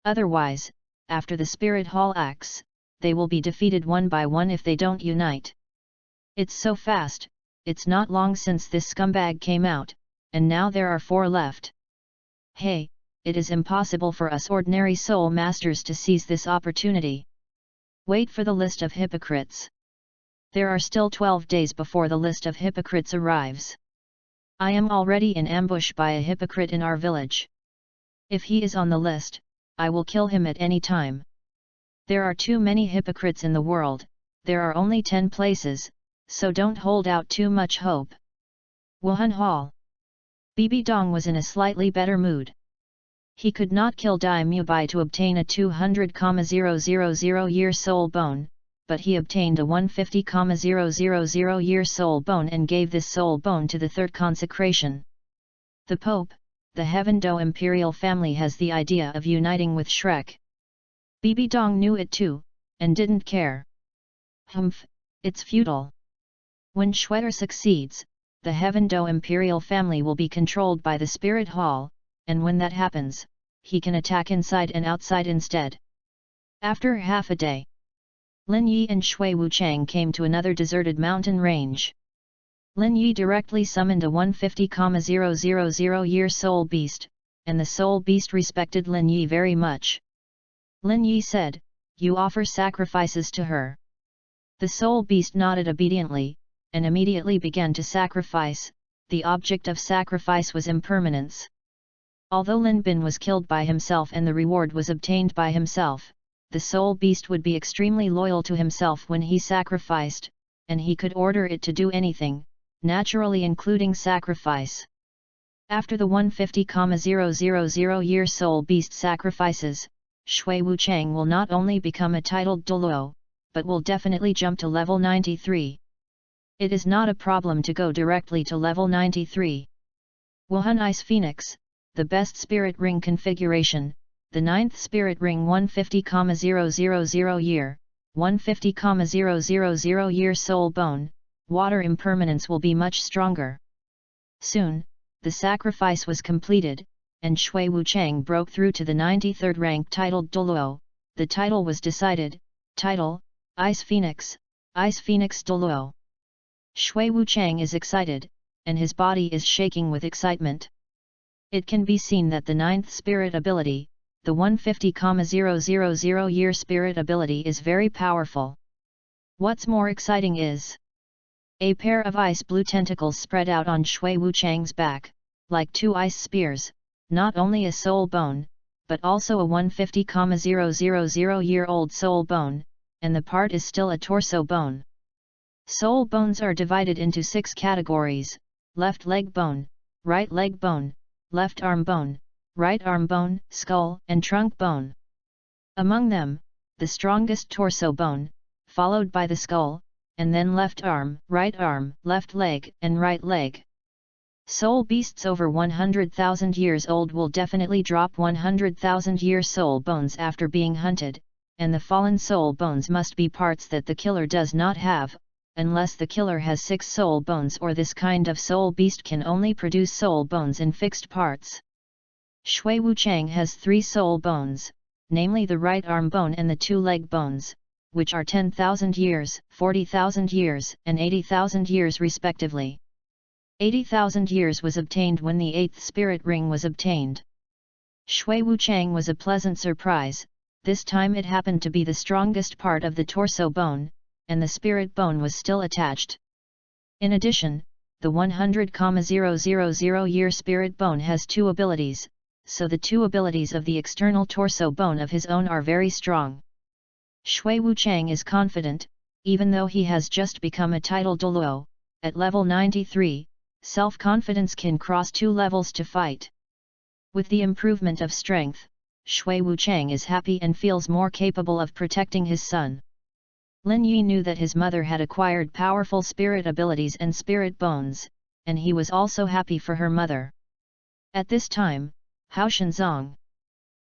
Speaker 1: Otherwise, after the Spirit Hall acts, they will be defeated one by one if they don't unite. It's so fast, it's not long since this scumbag came out, and now there are 4 left. Hey, it is impossible for us ordinary soul masters to seize this opportunity. Wait for the list of hypocrites. There are still 12 days before the list of hypocrites arrives. I am already in ambush by a hypocrite in our village. If he is on the list, I will kill him at any time. There are too many hypocrites in the world, there are only 10 places, so don't hold out too much hope. Wuhan Hall. Bibi Dong was in a slightly better mood. He could not kill Dai Mubai to obtain a 200,000-year soul bone, but he obtained a 150,000-year soul bone and gave this soul bone to the 3rd consecration. The Pope, the Heaven Do Imperial family has the idea of uniting with Shrek. Bibi Dong knew it too, and didn't care. Humph, it's futile. When Shredder succeeds, the Heaven Do Imperial family will be controlled by the Spirit Hall, and when that happens, he can attack inside and outside instead. After half a day, Lin Yi and Shui Wuchang came to another deserted mountain range. Lin Yi directly summoned a 150,000-year soul beast, and the soul beast respected Lin Yi very much. Lin Yi said, "You offer sacrifices to her." The soul beast nodded obediently, and immediately began to sacrifice. The object of sacrifice was impermanence. Although Lin Bin was killed by himself and the reward was obtained by himself, the soul beast would be extremely loyal to himself when he sacrificed, and he could order it to do anything, naturally including sacrifice. After the 150,000 year soul beast sacrifices, Shui Wuchang will not only become a titled Douluo, but will definitely jump to level 93. It is not a problem to go directly to level 93. Wuhan Ice Phoenix, the best spirit ring configuration, the 9th spirit ring 150,000 year, 150,000 year soul bone, water impermanence will be much stronger. Soon, the sacrifice was completed, and Shui Wuchang broke through to the 93rd rank titled Douluo. The title was decided, title, Ice Phoenix Douluo. Shui Wuchang is excited, and his body is shaking with excitement. It can be seen that the 9th spirit ability, the 150,000 year spirit ability is very powerful. What's more exciting is a pair of ice blue tentacles spread out on Shui Wuchang's back, like two ice spears, not only a soul bone, but also a 150,000 year old soul bone, and the part is still a torso bone. Soul bones are divided into 6 categories: left leg bone, right leg bone, left arm bone, right arm bone, skull and trunk bone. Among them, the strongest torso bone, followed by the skull, and then left arm, left leg and right leg. Soul beasts over 100,000 years old will definitely drop 100,000 year soul bones after being hunted, and the fallen soul bones must be parts that the killer does not have, unless the killer has 6 soul bones, or this kind of soul beast can only produce soul bones in fixed parts. Shui Wuchang has 3 soul bones, namely the right arm bone and the 2 leg bones, which are 10,000 years, 40,000 years, and 80,000 years respectively. 80,000 years was obtained when the 8th spirit ring was obtained. Shui Wuchang was a pleasant surprise. This time it happened to be the strongest part of the torso bone, and the spirit bone was still attached. In addition, the 100,000 year spirit bone has 2 abilities, so the 2 abilities of the external torso bone of his own are very strong. Shui Wuchang is confident, even though he has just become a title Douluo, at level 93, self-confidence can cross 2 levels to fight. With the improvement of strength, Shui Wuchang is happy and feels more capable of protecting his son. Lin Yi knew that his mother had acquired powerful spirit abilities and spirit bones, and he was also happy for her mother. At this time, Hao Shenzong.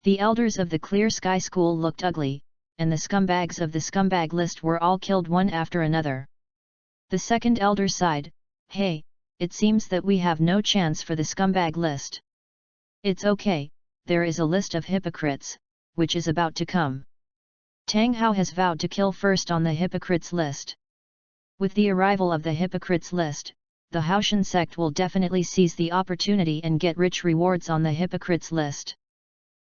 Speaker 1: The elders of the Clear Sky School looked ugly, and the scumbags of the scumbag list were all killed one after another. The second elder sighed, "Hey, it seems that we have no chance for the scumbag list. It's okay, there is a list of hypocrites, which is about to come. Tang Hao has vowed to kill first on the hypocrites list. With the arrival of the hypocrites list, the Haoshan sect will definitely seize the opportunity and get rich rewards on the hypocrites list.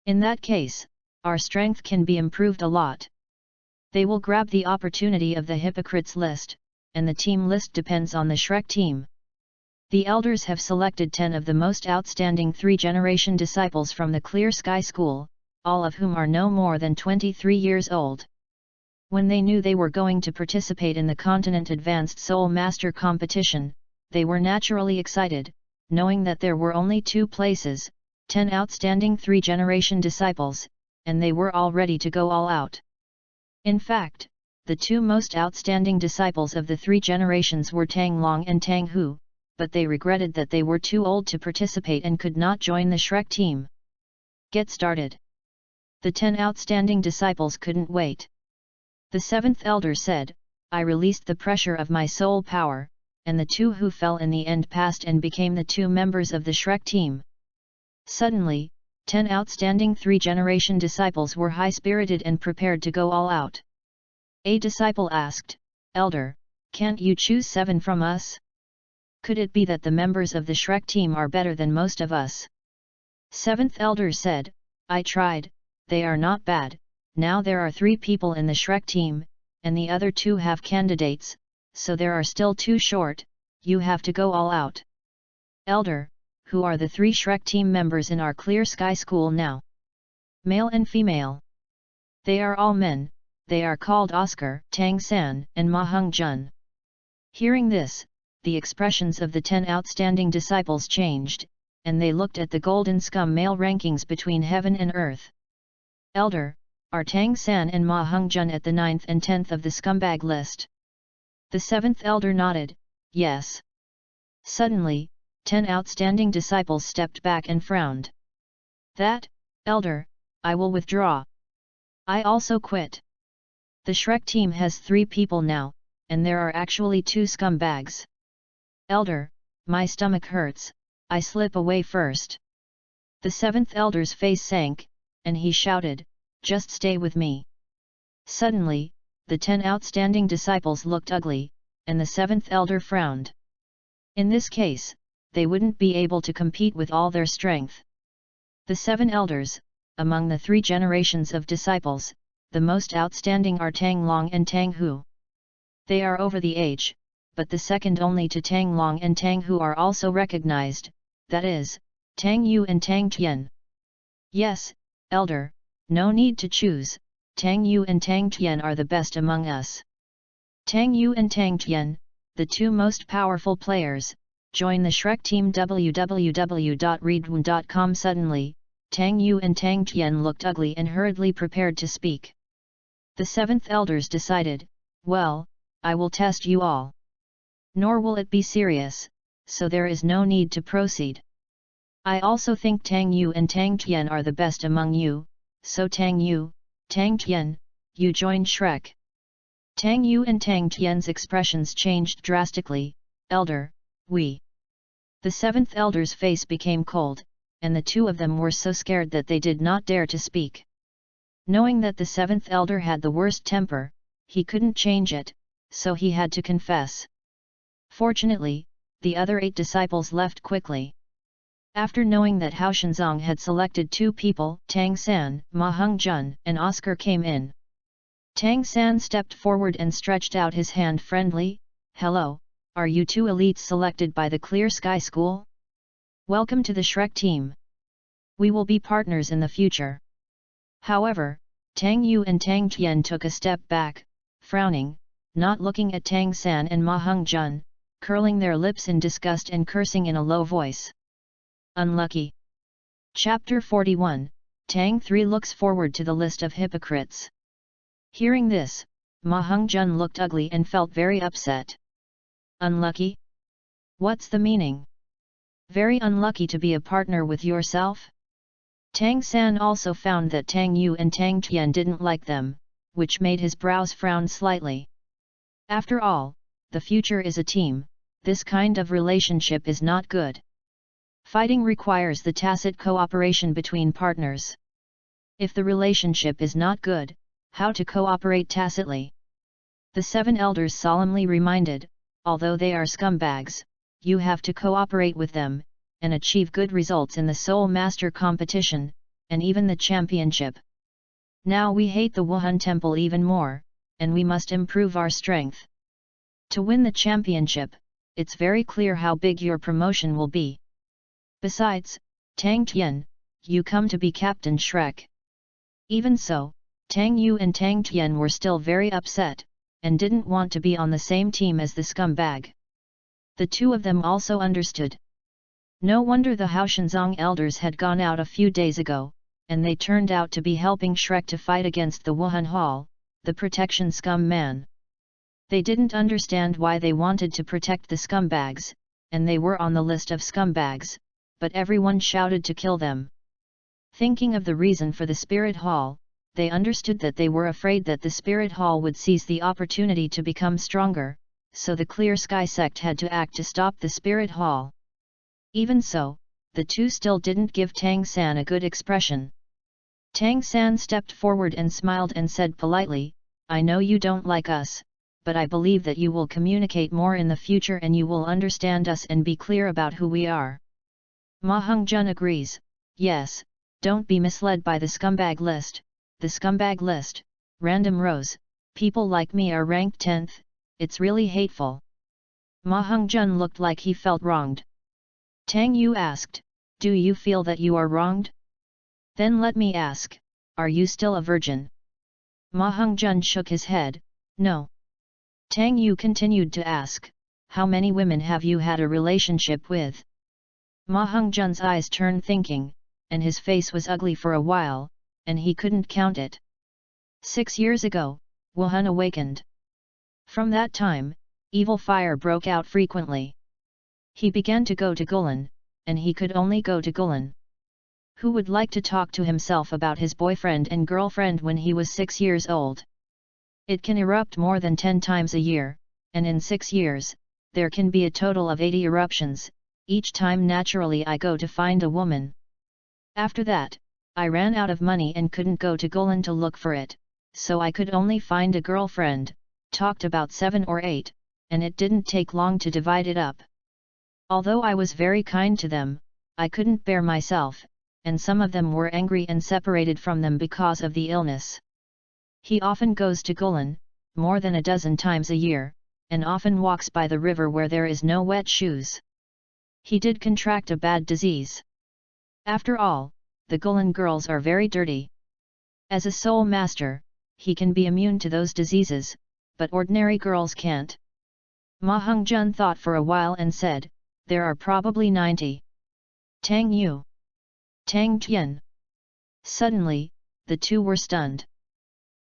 Speaker 1: In that case, our strength can be improved a lot. They will grab the opportunity of the hypocrites list, and the team list depends on the Shrek team." The elders have selected 10 of the most outstanding 3-generation disciples from the Clear Sky School, all of whom are no more than 23 years old. When they knew they were going to participate in the Continent Advanced Soul Master competition, they were naturally excited, knowing that there were only 2 places, 10 outstanding 3-generation disciples, and they were all ready to go all out. In fact, the 2 most outstanding disciples of the 3 generations were Tang Long and Tang Hu, but they regretted that they were too old to participate and could not join the Shrek team. Get started. The 10 outstanding disciples couldn't wait. The 7th elder said, "I released the pressure of my soul power," and the 2 who fell in the end passed and became the 2 members of the Shrek team. Suddenly, 10 outstanding 3-generation disciples were high-spirited and prepared to go all out. A disciple asked, "Elder, can't you choose 7 from us? Could it be that the members of the Shrek team are better than most of us?" 7th elder said, "I tried, they are not bad. Now there are 3 people in the Shrek team, and the other 2 have candidates, so there are still 2 short, you have to go all out." "Elder, who are the 3 Shrek team members in our Clear Sky School now?" "Male and female. They are all men, they are called Oscar, Tang San, and Ma Hung Jun." Hearing this, the expressions of the 10 outstanding disciples changed, and they looked at the golden scum male rankings between heaven and earth. Elder, are Tang San and Ma Hongjun at the 9th and 10th of the scumbag list? The 7th elder nodded, yes. Suddenly, 10 outstanding disciples stepped back and frowned. That, elder, I will withdraw. I also quit. The Shrek team has 3 people now, and there are actually 2 scumbags. Elder, my stomach hurts, I slip away first. The 7th elder's face sank, and he shouted, just stay with me. Suddenly, the 10 outstanding disciples looked ugly, and the 7th elder frowned. In this case, they wouldn't be able to compete with all their strength. The 7 elders, among the 3 generations of disciples, the most outstanding are Tang Long and Tang Hu. They are over the age, but the second only to Tang Long and Tang Hu are also recognized, that is, Tang Yu and Tang Tian. Yes, elder, no need to choose, Tang Yu and Tang Tian are the best among us. Tang Yu and Tang Tian, the 2 most powerful players, join the Shrek team. www.readaloud.com. Suddenly, Tang Yu and Tang Tian looked ugly and hurriedly prepared to speak. The 7th elders decided, well, I will test you all. Nor will it be serious, so there is no need to proceed. I also think Tang Yu and Tang Tian are the best among you, so Tang Yu, Tang Tian, you join Shrek. Tang Yu and Tang Tian's expressions changed drastically, elder, we. The 7th elder's face became cold, and the 2 of them were so scared that they did not dare to speak. Knowing that the 7th elder had the worst temper, he couldn't change it, so he had to confess. Fortunately, the other 8 disciples left quickly. After knowing that Hao Shenzong had selected 2 people, Tang San, Ma Hongjun, and Oscar came in. Tang San stepped forward and stretched out his hand friendly, hello, are you 2 elites selected by the Clear Sky School? Welcome to the Shrek team. We will be partners in the future. However, Tang Yu and Tang Tian took a step back, frowning, not looking at Tang San and Ma Hongjun, curling their lips in disgust and cursing in a low voice. Unlucky. Chapter 41, Tang 3 looks forward to the list of hypocrites. Hearing this, Ma Hongjun looked ugly and felt very upset. Unlucky? What's the meaning? Very unlucky to be a partner with yourself? Tang San also found that Tang Yu and Tang Tian didn't like them, which made his brows frown slightly. After all, the future is a team, this kind of relationship is not good. Fighting requires the tacit cooperation between partners. If the relationship is not good, how to cooperate tacitly? The 7 elders solemnly reminded, although they are scumbags, you have to cooperate with them, and achieve good results in the Soul Master competition, and even the championship. Now we hate the Wuhan Temple even more, and we must improve our strength. To win the championship, it's very clear how big your promotion will be. Besides, Tang Tian, you come to be Captain Shrek. Even so, Tang Yu and Tang Tian were still very upset, and didn't want to be on the same team as the scumbag. The 2 of them also understood. No wonder the Hao Shenzong elders had gone out a few days ago, and they turned out to be helping Shrek to fight against the Wuhan Hall, the protection scum man. They didn't understand why they wanted to protect the scumbags, and they were on the list of scumbags, but everyone shouted to kill them. Thinking of the reason for the Spirit Hall, they understood that they were afraid that the Spirit Hall would seize the opportunity to become stronger, so the Clear Sky sect had to act to stop the Spirit Hall. Even so, the 2 still didn't give Tang San a good expression. Tang San stepped forward and smiled and said politely, I know you don't like us, but I believe that you will communicate more in the future and you will understand us and be clear about who we are. Ma Hongjun agrees, yes, don't be misled by the scumbag list, random rows, people like me are ranked 10th, it's really hateful. Ma Hongjun looked like he felt wronged. Tang Yu asked, do you feel that you are wronged? Then let me ask, are you still a virgin? Ma Hongjun shook his head, no. Tang Yu continued to ask, how many women have you had a relationship with? Ma Hongzhen's eyes turned thinking, and his face was ugly for a while, and he couldn't count it. 6 years ago, Wuhan awakened. From that time, evil fire broke out frequently. He began to go to Gulan, and he could only go to Gulan. Who would like to talk to himself about his boyfriend and girlfriend when he was 6 years old? It can erupt more than 10 times a year, and in 6 years, there can be a total of 80 eruptions. Each time naturally I go to find a woman. After that, I ran out of money and couldn't go to Gulan to look for it, so I could only find a girlfriend, talked about 7 or 8, and it didn't take long to divide it up. Although I was very kind to them, I couldn't bear myself, and some of them were angry and separated from them because of the illness. He often goes to Gulan, more than a dozen times a year, and often walks by the river where there is no wet shoes. He did contract a bad disease. After all, the Gulan girls are very dirty. As a soul master, he can be immune to those diseases, but ordinary girls can't. Ma Hongzhen thought for a while and said, there are probably 90. Tang Yu. Tang Tian. Suddenly, the two were stunned.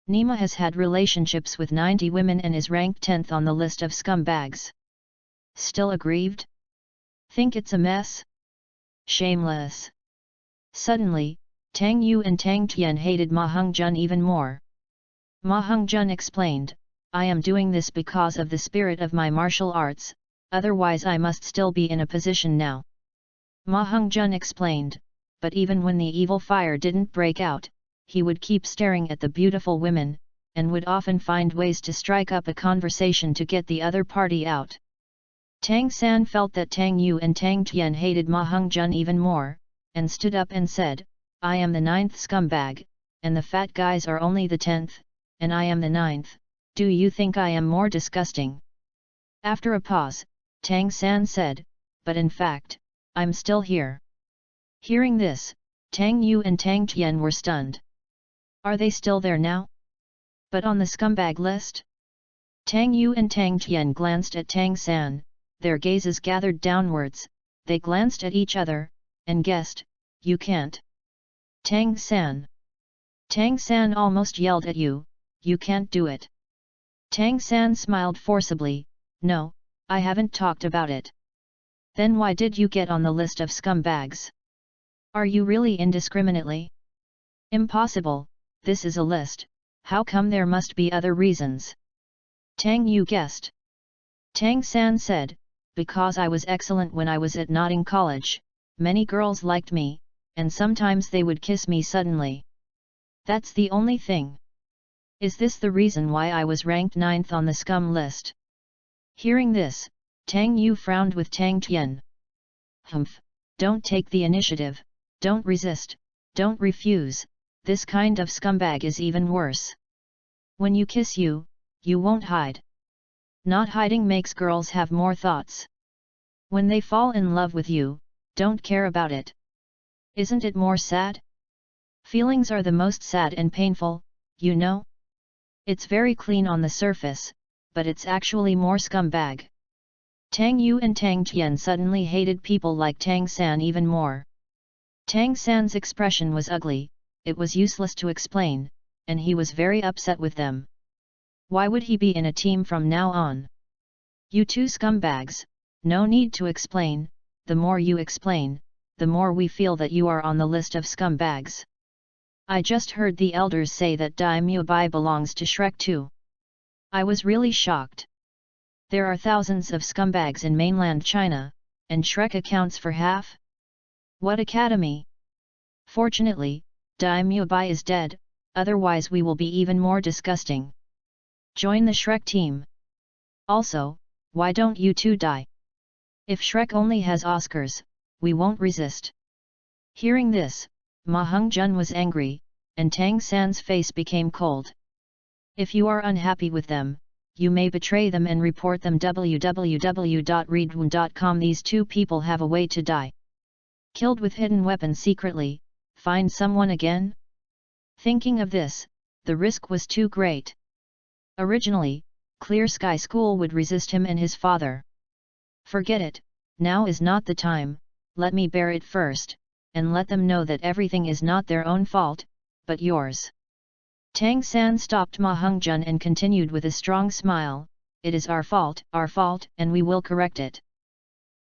Speaker 1: Nima has had relationships with 90 women and is ranked 10th on the list of scumbags. Still aggrieved? Think it's a mess? Shameless. Suddenly, Tang Yu and Tang Tian hated Ma Hongzhen even more. Ma Hongzhen explained, I am doing this because of the spirit of my martial arts, otherwise I must still be in a position now. Ma Hongzhen explained, but even when the evil fire didn't break out, he would keep staring at the beautiful women, and would often find ways to strike up a conversation to get the other party out. Tang San felt that Tang Yu and Tang Tian hated Ma Hongzhen even more, and stood up and said, I am the 9th scumbag, and the fat guys are only the 10th, and I am the 9th, do you think I am more disgusting? After a pause, Tang San said, but in fact, I'm still here. Hearing this, Tang Yu and Tang Tian were stunned. Are they still there now? But on the scumbag list? Tang Yu and Tang Tian glanced at Tang San, their gazes gathered downwards, they glanced at each other, and guessed, you can't. Tang San. Tang San almost yelled at you can't do it. Tang San smiled forcibly, no, I haven't talked about it. Then why did you get on the list of scumbags? Are you really indiscriminately? Impossible, this is a list, how come there must be other reasons? Tang Yu guessed. Tang San said, because I was excellent when I was at Notting College, many girls liked me, and sometimes they would kiss me suddenly. That's the only thing. Is this the reason why I was ranked 9th on the scum list? Hearing this, Tang Yu frowned with Tang Tian. Humph, don't take the initiative, don't resist, don't refuse, this kind of scumbag is even worse. When you kiss you won't hide. Not hiding makes girls have more thoughts. When they fall in love with you, don't care about it. Isn't it more sad? Feelings are the most sad and painful, you know? It's very clean on the surface, but it's actually more scumbag. Tang Yu and Tang Tian suddenly hated people like Tang San even more. Tang San's expression was ugly, it was useless to explain, and he was very upset with them. Why would he be in a team from now on? You two scumbags, no need to explain, the more you explain, the more we feel that you are on the list of scumbags. I just heard the elders say that Daimyo Bai belongs to Shrek too. I was really shocked. There are thousands of scumbags in mainland China, and Shrek accounts for half? What academy? Fortunately, Daimyo Bai is dead, otherwise we will be even more disgusting. Join the Shrek team. Also, why don't you two die? If Shrek only has Oscars, we won't resist. Hearing this, Ma Hongzhen was angry, and Tang San's face became cold. If you are unhappy with them, you may betray them and report them www.readaloud.com. These two people have a way to die. Killed with hidden weapon secretly, find someone again? Thinking of this, the risk was too great. Originally, Clear Sky School would resist him and his father. Forget it, now is not the time, let me bear it first, and let them know that everything is not their own fault, but yours. Tang San stopped Ma Hongjun and continued with a strong smile, it is our fault, and we will correct it.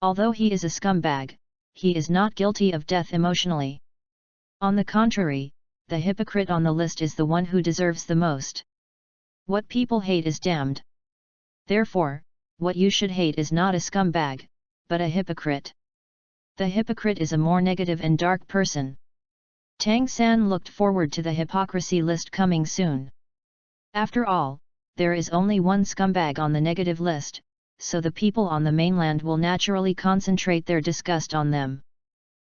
Speaker 1: Although he is a scumbag, he is not guilty of death emotionally. On the contrary, the hypocrite on the list is the one who deserves the most. What people hate is damned. Therefore, what you should hate is not a scumbag, but a hypocrite. The hypocrite is a more negative and dark person. Tang San looked forward to the hypocrisy list coming soon. After all, there is only one scumbag on the negative list, so the people on the mainland will naturally concentrate their disgust on them.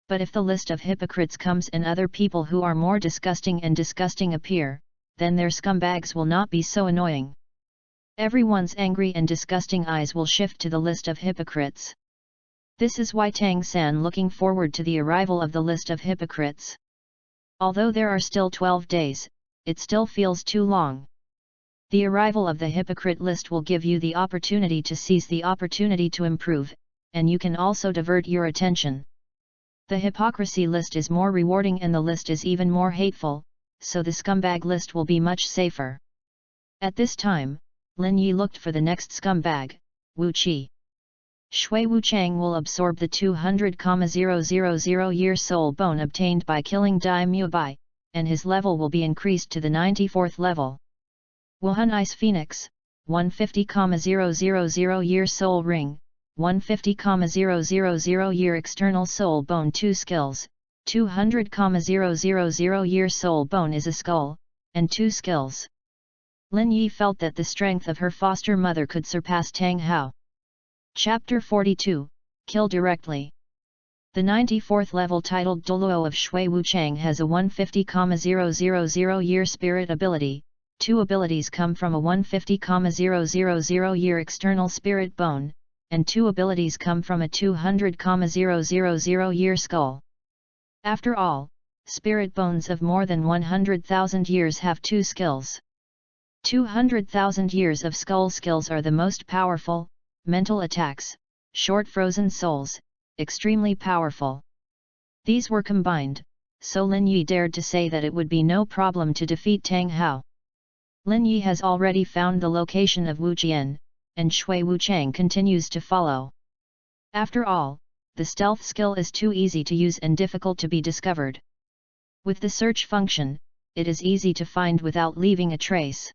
Speaker 1: But if the list of hypocrites comes and other people who are more disgusting appear, then their scumbags will not be so annoying. Everyone's angry and disgusting eyes will shift to the list of hypocrites. This is why Tang San looking forward to the arrival of the list of hypocrites. Although there are still 12 days, it still feels too long. The arrival of the hypocrite list will give you the opportunity to seize the opportunity to improve, and you can also divert your attention. The hypocrisy list is more rewarding and the list is even more hateful, so the scumbag list will be much safer. At this time, Lin Yi looked for the next scumbag, Wu Qi. Shui Wuchang will absorb the 200,000 year soul bone obtained by killing Dai Mubai, and his level will be increased to the 94th level. Wuhan Ice Phoenix, 150,000 year soul ring, 150,000 year external soul bone 2 skills, 200,000 year soul bone is a skull, and 2 skills. Lin Yi felt that the strength of her foster mother could surpass Tang Hao. Chapter 42, Kill Directly. The 94th level titled Douluo of Shui Wuchang has a 150,000 year spirit ability. 2 abilities come from a 150,000 year external spirit bone, and 2 abilities come from a 200,000 year skull. After all, spirit bones of more than 100,000 years have 2 skills. 200,000 years of skull skills are the most powerful, mental attacks, short frozen souls, extremely powerful. These were combined, so Lin Yi dared to say that it would be no problem to defeat Tang Hao. Lin Yi has already found the location of Wu Jian, and Shui Wuchang continues to follow. After all, the stealth skill is too easy to use and difficult to be discovered. With the search function, it is easy to find without leaving a trace.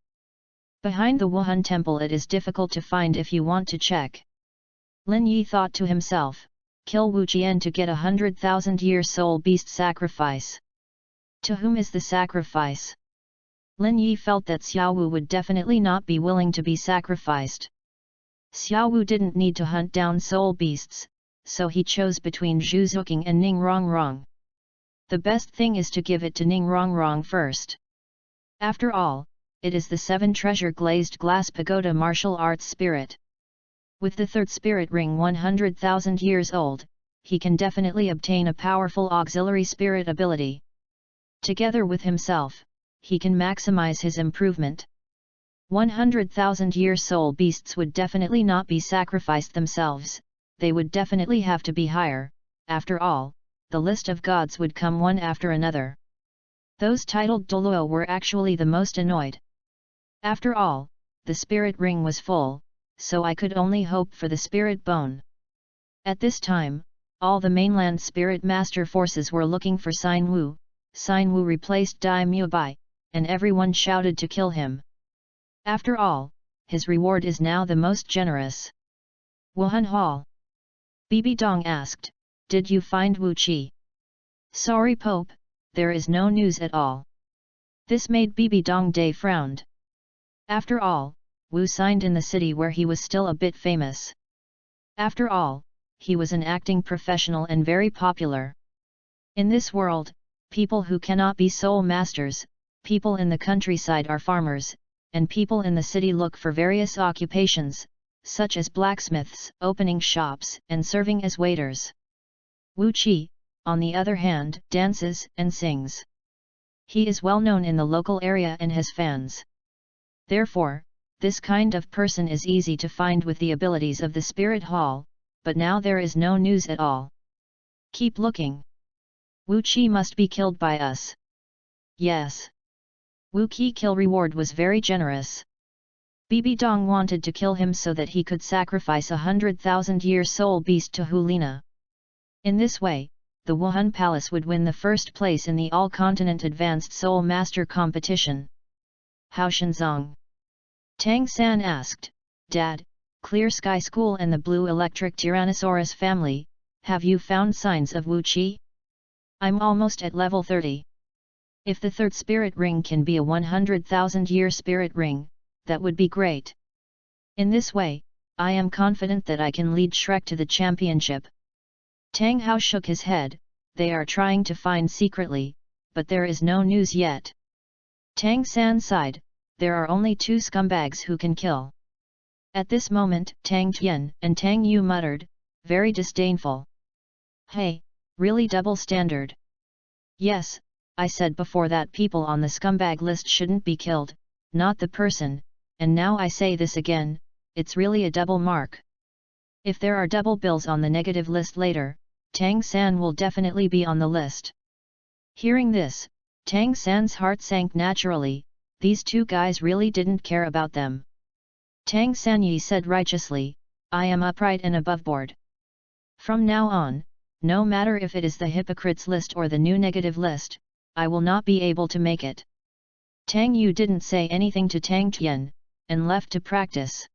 Speaker 1: Behind the Wuhan temple it is difficult to find if you want to check. Lin Yi thought to himself, kill Wu Jian to get 100,000 year soul beast sacrifice. To whom is the sacrifice? Lin Yi felt that Xiao Wu would definitely not be willing to be sacrificed. Xiao Wu didn't need to hunt down soul beasts, so he chose between Zhu Zuqing and Ning Rongrong. The best thing is to give it to Ning Rongrong first. After all, it is the 7 treasure glazed glass pagoda martial arts spirit. With the 3rd spirit ring 100,000 years old, he can definitely obtain a powerful auxiliary spirit ability. Together with himself, he can maximize his improvement. 100,000 year soul beasts would definitely not be sacrificed themselves, they would definitely have to be higher. After all, the list of gods would come one after another. Those titled Douluo were actually the most annoyed. After all, the spirit ring was full, so I could only hope for the spirit bone. At this time, all the mainland spirit master forces were looking for Xin Wu. Xin Wu replaced Dai Mubai, and everyone shouted to kill him. After all, his reward is now the most generous. Wuhan Hall. Bibi Dong asked, did you find Wu Qi? Sorry Pope, there is no news at all. This made Bibi Dong Day frowned. After all, Wu signed in the city where he was still a bit famous. After all, he was an acting professional and very popular. In this world, people who cannot be soul masters, people in the countryside are farmers, and people in the city look for various occupations, such as blacksmiths, opening shops, and serving as waiters. Wu Qi, on the other hand, dances and sings. He is well known in the local area and has fans. Therefore, this kind of person is easy to find with the abilities of the Spirit Hall, but now there is no news at all. Keep looking. Wu Qi must be killed by us. Yes. Wu Qi kill reward was very generous. Bibi Dong wanted to kill him so that he could sacrifice 100,000-year soul beast to Hulina. In this way, the Wuhan Palace would win the first place in the all-continent advanced soul master competition. How Shenzong? Tang San asked, Dad, Clear Sky School and the Blue Electric Tyrannosaurus family, have you found signs of Wu Qi? I'm almost at level 30. If the third spirit ring can be a 100,000-year spirit ring, that would be great. In this way, I am confident that I can lead Shrek to the championship. Tang Hao shook his head. They are trying to find secretly, but there is no news yet. Tang San sighed, there are only 2 scumbags who can kill. At this moment, Tang Tian and Tang Yu muttered, very disdainful. Hey, really double standard. Yes, I said before that people on the scumbag list shouldn't be killed, not the person, and now I say this again, it's really a double mark. If there are double bills on the negative list later, Tang San will definitely be on the list. Hearing this, Tang San's heart sank naturally, these 2 guys really didn't care about them. Tang Sanyi said righteously, I am upright and above board. From now on, no matter if it is the hypocrites list or the new negative list, I will not be able to make it. Tang Yu didn't say anything to Tang Tian, and left to practice.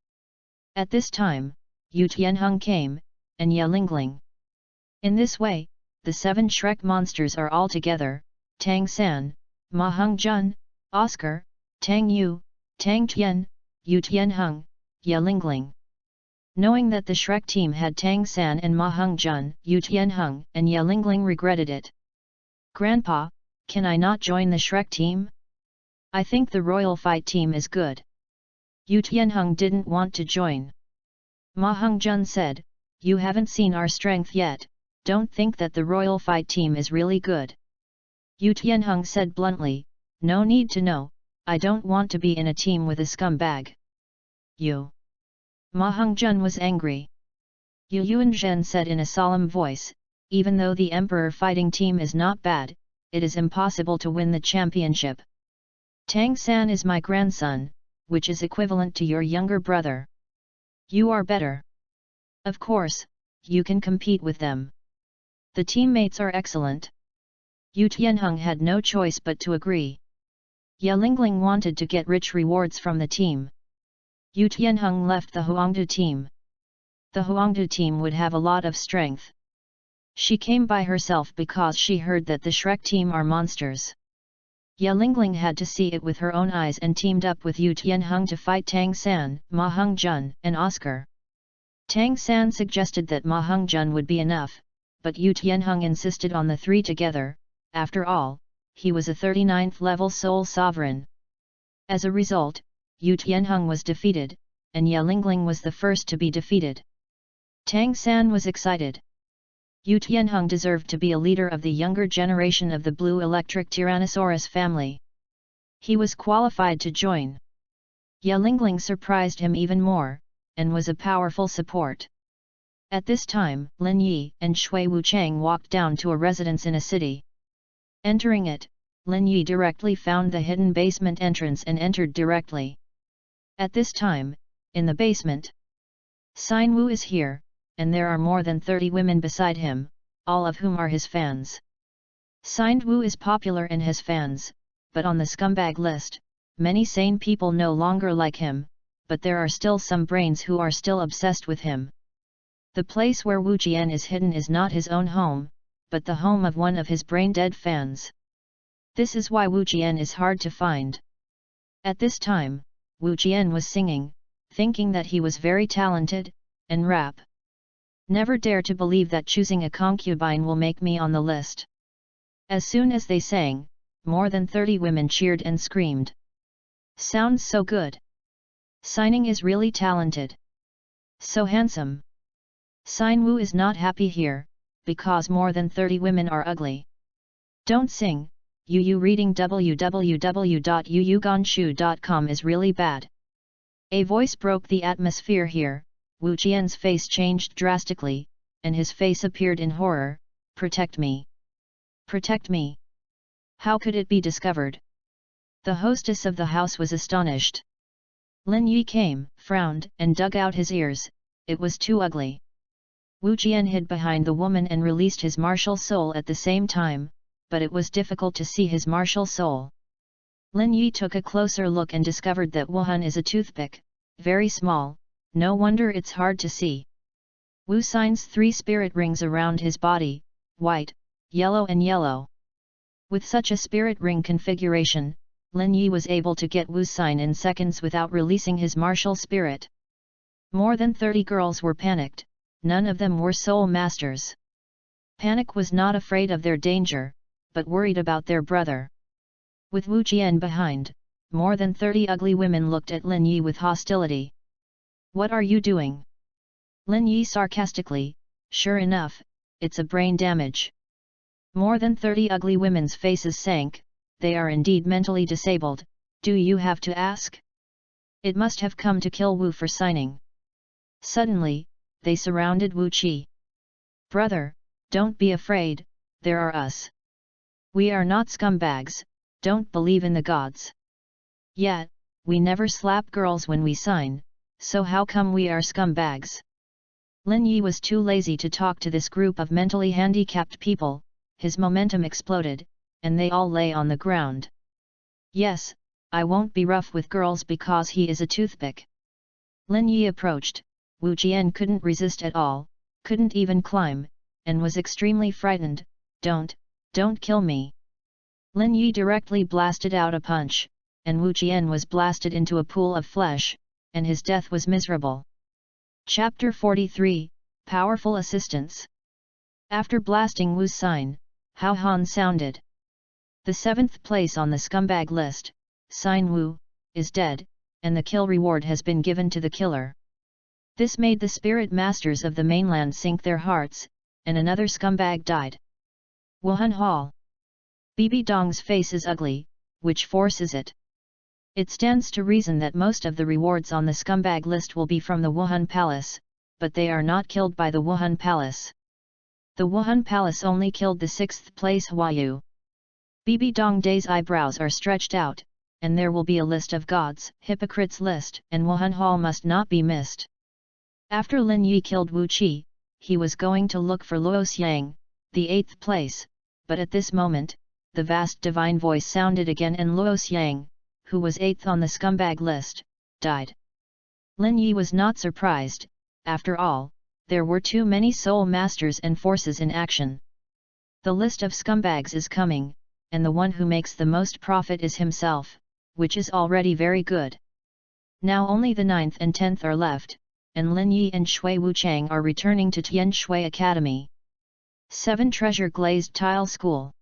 Speaker 1: At this time, Yu Tianheng came, and Ye Lingling. In this way, the 7 Shrek monsters are all together, Tang San, Ma Hongjun, Oscar, Tang Yu, Tang Tian, Yu Tianheng, Ye Lingling. Knowing that the Shrek team had Tang San and Ma Hongjun, Yu Tianheng and Ye Lingling regretted it. Grandpa, can I not join the Shrek team? I think the royal fight team is good. Yu Tianheng didn't want to join. Ma Hongjun said, you haven't seen our strength yet, don't think that the royal fight team is really good. Yu Tianheng said bluntly, no need to know, I don't want to be in a team with a scumbag. You. Ma Hongjun was angry. Yu Yuanzhen said in a solemn voice, even though the emperor fighting team is not bad, it is impossible to win the championship. Tang San is my grandson, which is equivalent to your younger brother. You are better. Of course, you can compete with them. The teammates are excellent. Yu Tianheng had no choice but to agree. Ye Lingling wanted to get rich rewards from the team. Yu Tianheng left the Huangdu team. The Huangdu team would have a lot of strength. She came by herself because she heard that the Shrek team are monsters. Ye Lingling had to see it with her own eyes and teamed up with Yu Tianheng to fight Tang San, Ma Hongjun, and Oscar. Tang San suggested that Ma Hongjun would be enough, but Yu Tianheng insisted on the 3 together. After all, he was a 39th level Soul Sovereign. As a result, Yu Tianheng was defeated, and Ye Lingling was the first to be defeated. Tang San was excited. Yu Tianheng deserved to be a leader of the younger generation of the Blue Electric Tyrannosaurus family. He was qualified to join. Ye Lingling surprised him even more, and was a powerful support. At this time, Lin Yi and Shui Wuchang walked down to a residence in a city. Entering it, Lin Yi directly found the hidden basement entrance and entered directly. At this time, in the basement, Xin Wu is here, and there are more than 30 women beside him, all of whom are his fans. Xin Wu is popular and has fans, but on the scumbag list, many sane people no longer like him, but there are still some brains who are still obsessed with him. The place where Wu Jian is hidden is not his own home, but the home of one of his brain-dead fans. This is why Wu Jian is hard to find. At this time, Wu Jian was singing, thinking that he was very talented, and rap. Never dare to believe that choosing a concubine will make me on the list. As soon as they sang, more than 30 women cheered and screamed. Sounds so good. Signing is really talented. So handsome. Xin Wu is not happy here, because more than 30 women are ugly. Don't sing, Yu reading www.yuyuganshu.com is really bad. A voice broke the atmosphere here, Wu Jian's face changed drastically, and his face appeared in horror. Protect me! Protect me! How could it be discovered? The hostess of the house was astonished. Lin Yi came, frowned, and dug out his ears. It was too ugly. Wu Jian hid behind the woman and released his martial soul at the same time, but it was difficult to see his martial soul. Lin Yi took a closer look and discovered that Wuhan is a toothpick, very small, no wonder it's hard to see. Wu signs 3 spirit rings around his body, white, yellow and yellow. With such a spirit ring configuration, Lin Yi was able to get Wu's sign in seconds without releasing his martial spirit. More than 30 girls were panicked, none of them were soul masters. Panic was not afraid of their danger, but worried about their brother. With Wu Jian behind, more than 30 ugly women looked at Lin Yi with hostility. What are you doing? Lin Yi sarcastically, sure enough, it's a brain damage. More than 30 ugly women's faces sank, they are indeed mentally disabled, do you have to ask? It must have come to kill Wu for signing. Suddenly, they surrounded Wu Qi. Brother, don't be afraid, there are us. We are not scumbags, don't believe in the gods. Yet, we never slap girls when we sign, so how come we are scumbags? Lin Yi was too lazy to talk to this group of mentally handicapped people, his momentum exploded, and they all lay on the ground. Yes, I won't be rough with girls because he is a toothpick. Lin Yi approached, Wu Jian couldn't resist at all, couldn't even climb, and was extremely frightened. Don't kill me. Lin Yi directly blasted out a punch, and Wu Jian was blasted into a pool of flesh, and his death was miserable. Chapter 43, Powerful Assistance. After blasting Wu's sign, Hao Han sounded. The 7th place on the scumbag list, Sign Wu, is dead, and the kill reward has been given to the killer. This made the spirit masters of the mainland sink their hearts, and another scumbag died. Wuhan Hall. Bibi Dong's face is ugly, which forces it. It stands to reason that most of the rewards on the scumbag list will be from the Wuhan Palace, but they are not killed by the Wuhan Palace. The Wuhan Palace only killed the 6th place Huayu. Bibi Dong Day's eyebrows are stretched out, and there will be a list of gods, hypocrites list, and Wuhan Hall must not be missed. After Lin Yi killed Wu Qi, he was going to look for Luo Xiang, the 8th place, but at this moment, the vast divine voice sounded again and Luo Xiang, who was 8th on the scumbag list, died. Lin Yi was not surprised, after all, there were too many soul masters and forces in action. The list of scumbags is coming, and the one who makes the most profit is himself, which is already very good. Now only the 9th and 10th are left, and Lin Yi and Shui Wuchang are returning to Tian Shui Academy. 7 Treasure Glazed Tile School.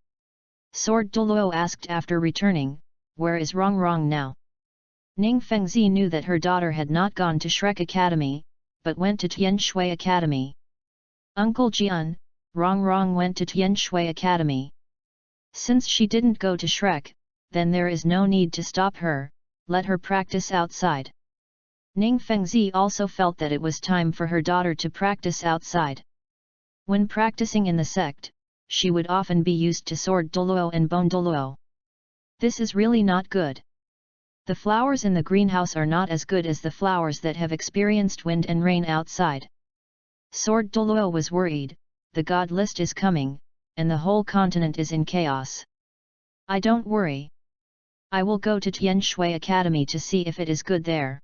Speaker 1: Sword Douluo asked after returning, where is Rong Rong now? Ning Fengzi knew that her daughter had not gone to Shrek Academy, but went to Tian Shui Academy. Uncle Jian, Rong Rong went to Tian Shui Academy. Since she didn't go to Shrek, then there is no need to stop her, let her practice outside. Ning Fengzi also felt that it was time for her daughter to practice outside. When practicing in the sect, she would often be used to Sword Douluo and Bone Douluo. This is really not good. The flowers in the greenhouse are not as good as the flowers that have experienced wind and rain outside. Sword Douluo was worried, the god list is coming, and the whole continent is in chaos. I don't worry. I will go to Tian Shui Academy to see if it is good there.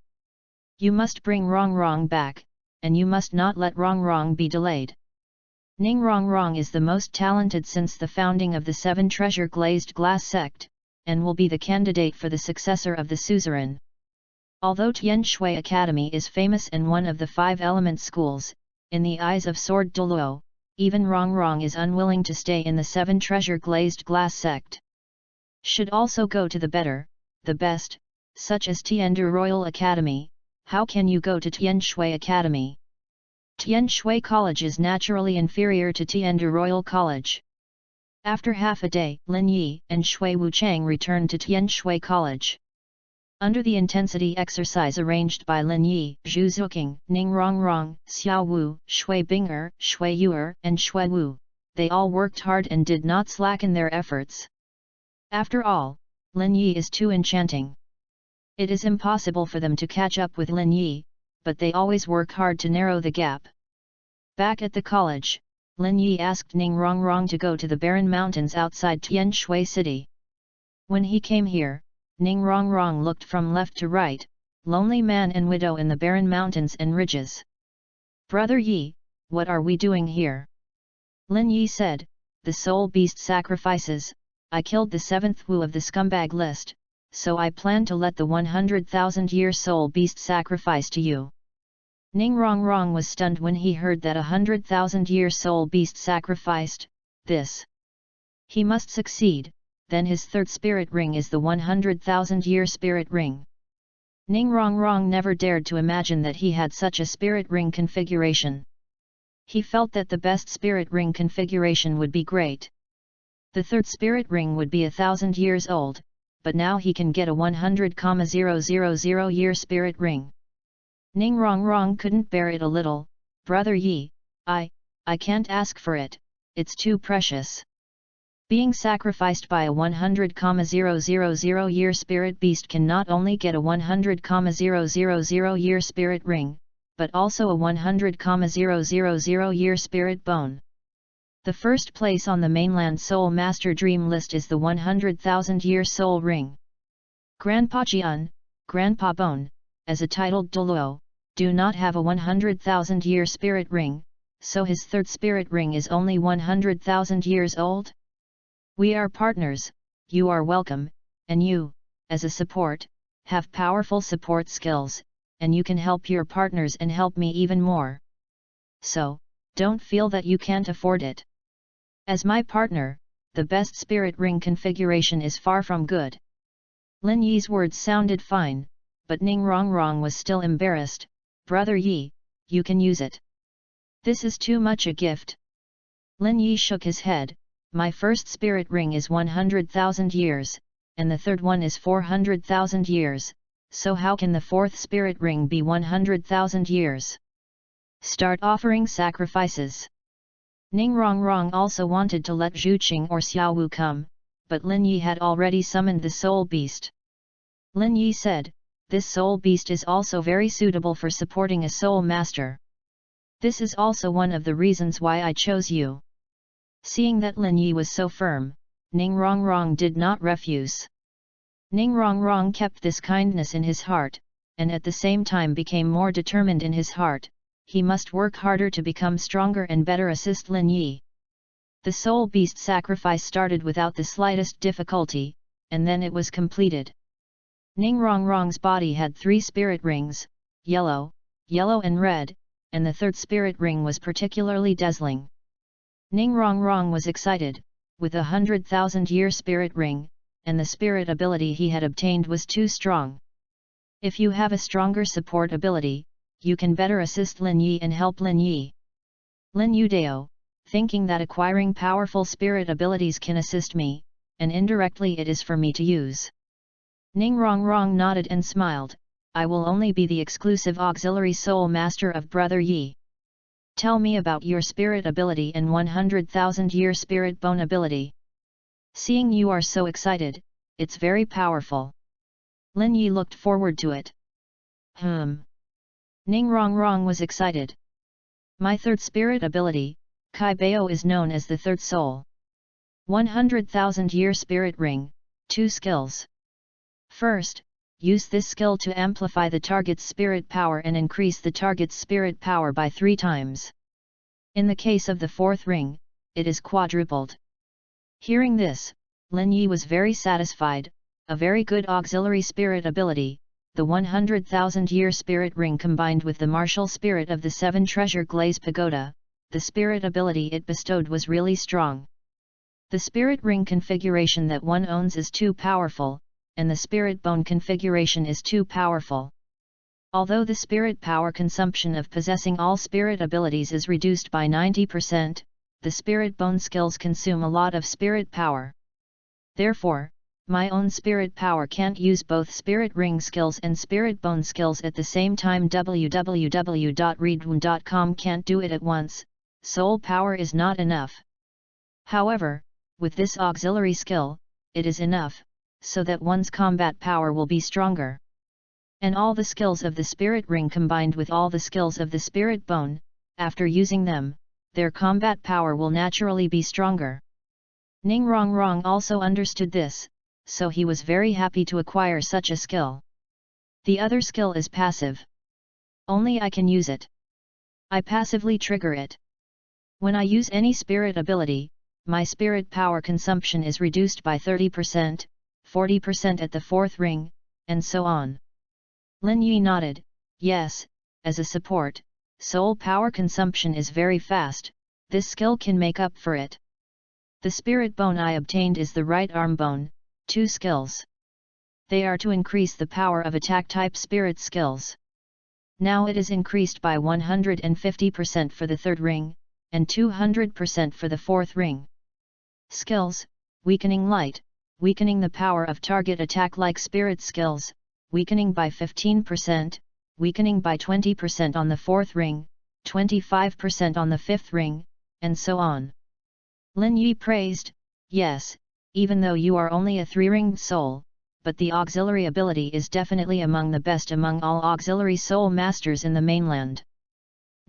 Speaker 1: You must bring Rong Rong back, and you must not let Rong Rong be delayed. Ning Rong Rong is the most talented since the founding of the 7 Treasure Glazed Glass sect, and will be the candidate for the successor of the suzerain. Although Tian Shui Academy is famous and one of the 5 element schools, in the eyes of Sword Douluo, even Rong Rong is unwilling to stay in the 7 Treasure Glazed Glass sect. Should also go to the best, such as Tiandu Royal Academy. How can you go to Tian Shui Academy? Tian Shui College is naturally inferior to Tiandu Royal College. After half a day, Lin Yi and Shui Wuchang returned to Tian Shui College. Under the intensity exercise arranged by Lin Yi, Zhu Zuqing, Ning Rongrong, Xiao Wu, Shui Binger, Shui Yuer, and Shui Wu, they all worked hard and did not slacken their efforts. After all, Lin Yi is too enchanting. It is impossible for them to catch up with Lin Yi, but they always work hard to narrow the gap. Back at the college, Lin Yi asked Ning Rongrong to go to the barren mountains outside Tian Shui City. When he came here, Ning Rongrong looked from left to right, lonely man and widow in the barren mountains and ridges. Brother Yi, what are we doing here? Lin Yi said, the soul beast sacrifices, I killed the 7th Wu of the scumbag list, so I plan to let the 100,000-year soul beast sacrifice to you. Ning Rongrong was stunned when he heard that 100,000-year soul beast sacrificed, this. He must succeed, then his 3rd spirit ring is the 100,000-year spirit ring. Ning Rongrong never dared to imagine that he had such a spirit ring configuration. He felt that the best spirit ring configuration would be great. The 3rd spirit ring would be 1,000 years old, but now he can get a 100,000-year spirit ring. Ning Rongrong couldn't bear it a little. Brother Yi, I can't ask for it, it's too precious. Being sacrificed by a 100,000-year spirit beast can not only get a 100,000-year spirit ring, but also a 100,000-year spirit bone. The first place on the mainland Soul Master Dream list is the 100,000-year soul ring. Grandpa Jian, Grandpa Bone, as a titled Douluo, do not have a 100,000-year spirit ring, so his 3rd spirit ring is only 100,000 years old? We are partners, you are welcome, and you, as a support, have powerful support skills, and you can help your partners and help me even more. So, don't feel that you can't afford it. As my partner, the best spirit ring configuration is far from good. Lin Yi's words sounded fine, but Ning Rongrong was still embarrassed. Brother Yi, you can use it. This is too much a gift. Lin Yi shook his head. My 1st spirit ring is 100,000 years, and the 3rd one is 400,000 years, so how can the 4th spirit ring be 100,000 years? Start offering sacrifices. Ning Rongrong also wanted to let Zhu Qing or Xiao Wu come, but Lin Yi had already summoned the soul beast. Lin Yi said, this soul beast is also very suitable for supporting a soul master. This is also one of the reasons why I chose you. Seeing that Lin Yi was so firm, Ning Rongrong did not refuse. Ning Rongrong kept this kindness in his heart, and at the same time became more determined in his heart. He must work harder to become stronger and better assist Lin Yi. The soul beast sacrifice started without the slightest difficulty, and then it was completed. Ning Rongrong's body had 3 spirit rings, yellow, and red, and the 3rd spirit ring was particularly dazzling. Ning Rongrong was excited, with 100,000-year spirit ring, and the spirit ability he had obtained was too strong. If you have a stronger support ability, you can better assist Lin Yi and help Lin Yi. Lin Yudao, thinking that acquiring powerful spirit abilities can assist me, and indirectly it is for me to use. Ning Rongrong nodded and smiled, I will only be the exclusive auxiliary soul master of Brother Yi. Tell me about your spirit ability and 100,000-year spirit bone ability. Seeing you are so excited, it's very powerful. Lin Yi looked forward to it. Ning Rongrong was excited. My 3rd spirit ability, Kai Bao, is known as the 3rd soul. 100,000-year spirit ring, 2 skills. First, use this skill to amplify the target's spirit power and increase the target's spirit power by 3 times. In the case of the 4th ring, it is quadrupled. Hearing this, Lin Yi was very satisfied, a very good auxiliary spirit ability. The 100,000-year spirit ring combined with the martial spirit of the 7 treasure glaze pagoda, the spirit ability it bestowed was really strong. The spirit ring configuration that one owns is too powerful, and the spirit bone configuration is too powerful. Although the spirit power consumption of possessing all spirit abilities is reduced by 90%, the spirit bone skills consume a lot of spirit power. Therefore, My own spirit power can't use both spirit ring skills and spirit bone skills at the same time. www.readaloud.com can't do it at once, soul power is not enough. However, with this auxiliary skill, it is enough, so that one's combat power will be stronger. And all the skills of the spirit ring combined with all the skills of the spirit bone, after using them, their combat power will naturally be stronger. Ning Rongrong also understood this, so he was very happy to acquire such a skill. The other skill is passive. Only I can use it. I passively trigger it. When I use any spirit ability, my spirit power consumption is reduced by 30%, 40% at the fourth ring, and so on. Lin Yi nodded, yes, as a support, soul power consumption is very fast, this skill can make up for it. The spirit bone I obtained is the right arm bone, 2 skills. They are to increase the power of attack type spirit skills. Now it is increased by 150% for the third ring, and 200% for the fourth ring. Skills: weakening light, weakening the power of target attack like spirit skills, weakening by 15%, weakening by 20% on the fourth ring, 25% on the fifth ring, and so on. Lin Yi praised, yes, even though you are only a 3-ringed soul, but the auxiliary ability is definitely among the best among all auxiliary soul masters in the mainland.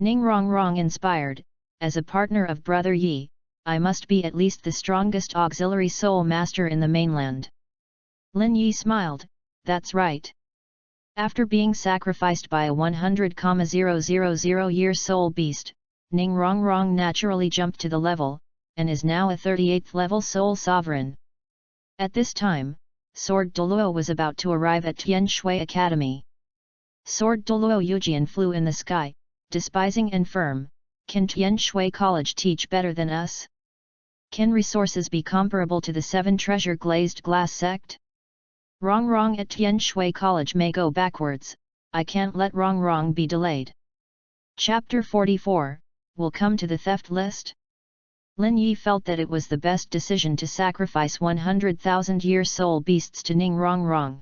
Speaker 1: Ning Rongrong inspired, as a partner of Brother Yi, I must be at least the strongest auxiliary soul master in the mainland. Lin Yi smiled, that's right. After being sacrificed by a 100,000-year soul beast, Ning Rongrong naturally jumped to the level, and is now a 38th level soul sovereign. At this time, Sword Douluo was about to arrive at Tian Shui Academy. Sword Douluo Yujian flew in the sky, despising and firm, can Tian Shui College teach better than us? Can resources be comparable to the 7 treasure glazed glass sect? Rongrong at Tian Shui College may go backwards, I can't let Rongrong be delayed. Chapter 44, will come to the theft list? Lin Yi felt that it was the best decision to sacrifice 100,000-year soul beasts to Ning Rongrong.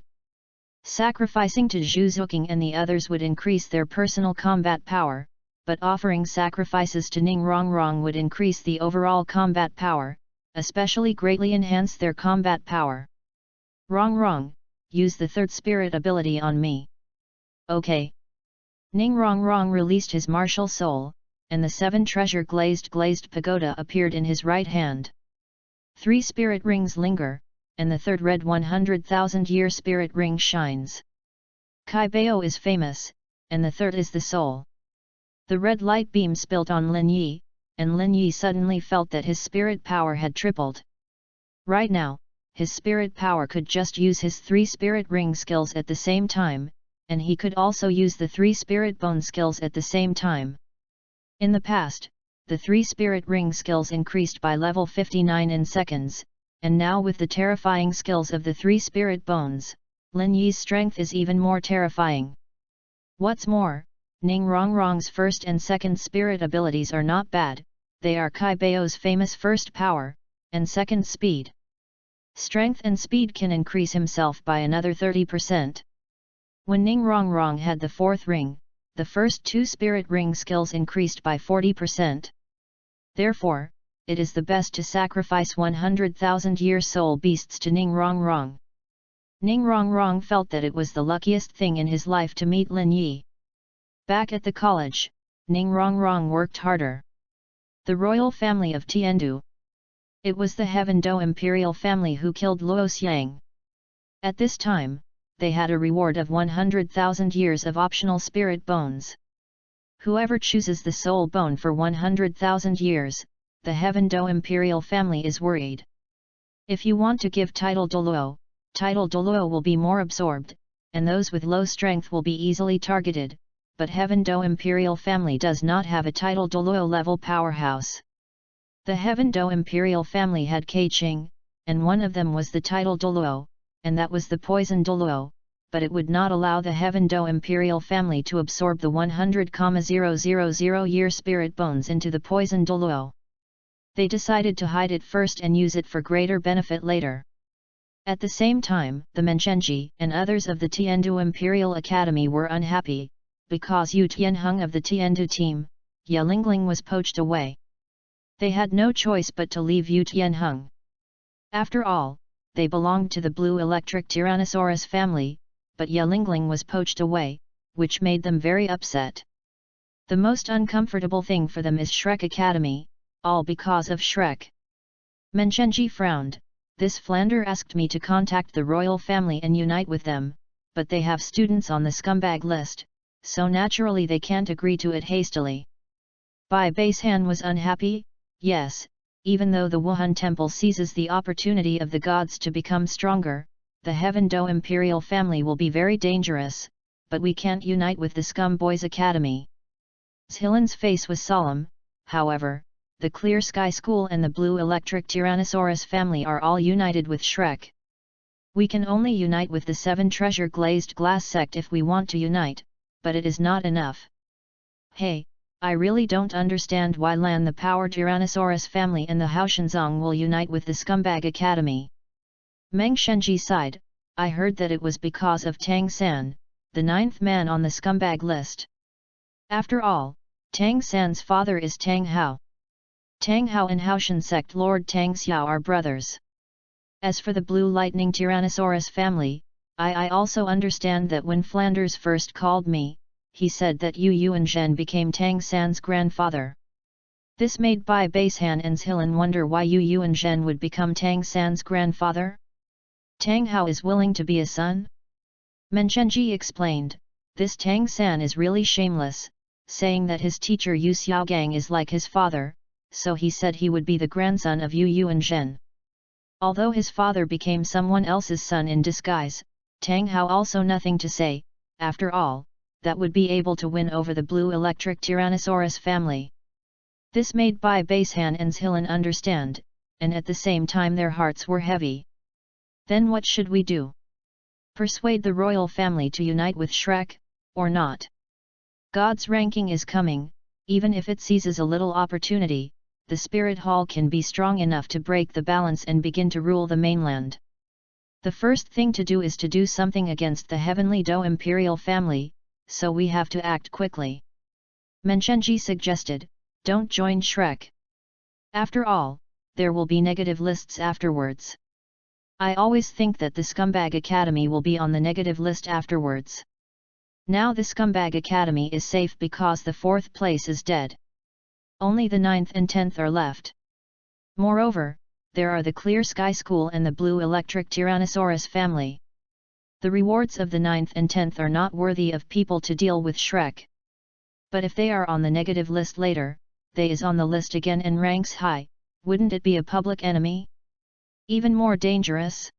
Speaker 1: Sacrificing to Zhu Zuqing and the others would increase their personal combat power, but offering sacrifices to Ning Rongrong would increase the overall combat power, especially greatly enhance their combat power. Rongrong, use the third spirit ability on me. Okay. Ning Rongrong released his martial soul, and the 7 treasure glazed pagoda appeared in his right hand. 3 spirit rings linger, and the third red 100,000-year spirit ring shines. Kai Bao is famous, and the third is the soul. The red light beam spilt on Lin Yi, and Lin Yi suddenly felt that his spirit power had tripled. Right now, his spirit power could just use his 3 spirit ring skills at the same time, and he could also use the 3 spirit bone skills at the same time. In the past, the 3 spirit ring skills increased by level 59 in seconds, and now with the terrifying skills of the 3 spirit bones, Lin Yi's strength is even more terrifying. What's more, Ning Rongrong's first and second spirit abilities are not bad, they are Kai Bao's famous first power, and second speed. Strength and speed can increase himself by another 30%. When Ning Rongrong had the fourth ring, the first 2 spirit ring skills increased by 40%. Therefore, it is the best to sacrifice 100,000-year soul beasts to Ning Rongrong. Ning Rongrong felt that it was the luckiest thing in his life to meet Lin Yi. Back at the college, Ning Rongrong worked harder. The royal family of Tiandu. It was the Heaven Do imperial family who killed Luo Xiang. At this time, they had a reward of 100,000 years of optional spirit bones. Whoever chooses the soul bone for 100,000 years, the Heaven Do imperial family is worried. If you want to give title Douluo will be more absorbed, and those with low strength will be easily targeted, but Heaven Do imperial family does not have a title Douluo level powerhouse. The Heaven Do imperial family had Keiqing, and one of them was the title Douluo, and that was the poison Douluo, but it would not allow the Heaven Do imperial family to absorb the 100,000 year spirit bones into the poison Douluo. They decided to hide it first and use it for greater benefit later. At the same time, the Menchenji and others of the Tiandu Imperial Academy were unhappy, because Yu Tianheng of the Tiandu team, Ye Lingling was poached away. They had no choice but to leave Yu Tianheng. After all, they belonged to the Blue Electric Tyrannosaurus family, but Ye Lingling was poached away, which made them very upset. The most uncomfortable thing for them is Shrek Academy, all because of Shrek. Menchenji frowned. This Flander asked me to contact the royal family and unite with them, but they have students on the scumbag list, so naturally they can't agree to it hastily. Bai Basehan was unhappy, yes, even though the Wuhan Temple seizes the opportunity of the gods to become stronger, the Heaven Do Imperial family will be very dangerous, but we can't unite with the Scum Boys Academy. Zhilin's face was solemn, however. The Clear Sky School and the Blue Electric Tyrannosaurus family are all united with Shrek. We can only unite with the 7 Treasure Glazed Glass sect if we want to unite, but it is not enough. Hey, I really don't understand why Lan the Power Tyrannosaurus family and the Haoshanzong will unite with the Scumbag Academy. Meng Shenji sighed. I heard that it was because of Tang San, the 9th man on the scumbag list. After all, Tang San's father is Tang Hao. Tang Hao and Haoshan sect Lord Tang Xiao are brothers. As for the Blue Lightning Tyrannosaurus family, I also understand that when Flanders first called me, he said that Yu Yuanzhen became Tang San's grandfather. This made Bai Basehan and Zhilin wonder why Yu Yuanzhen would become Tang San's grandfather. Tang Hao is willing to be a son? Menchenji explained, this Tang San is really shameless, saying that his teacher Yu Xiaogang is like his father, so he said he would be the grandson of Yu Yuanzhen. Although his father became someone else's son in disguise, Tang Hao also nothing to say, after all, that would be able to win over the Blue Electric Tyrannosaurus family. This made Bai Basehan and Zhilin understand, and at the same time their hearts were heavy. Then what should we do? Persuade the royal family to unite with Shrek, or not? God's ranking is coming, even if it seizes a little opportunity. The Spirit Hall can be strong enough to break the balance and begin to rule the mainland. The first thing to do is to do something against the Heavenly Do Imperial family, so we have to act quickly. Menchenji suggested, don't join Shrek. After all, there will be negative lists afterwards. I always think that the Scumbag Academy will be on the negative list afterwards. Now the Scumbag Academy is safe because the 4th place is dead. Only the 9th and 10th are left. Moreover, there are the Clear Sky School and the Blue Electric Tyrannosaurus family. The rewards of the 9th and 10th are not worthy of people to deal with Shrek. But if they are on the negative list later, they is on the list again and ranks high, wouldn't it be a public enemy? Even more dangerous?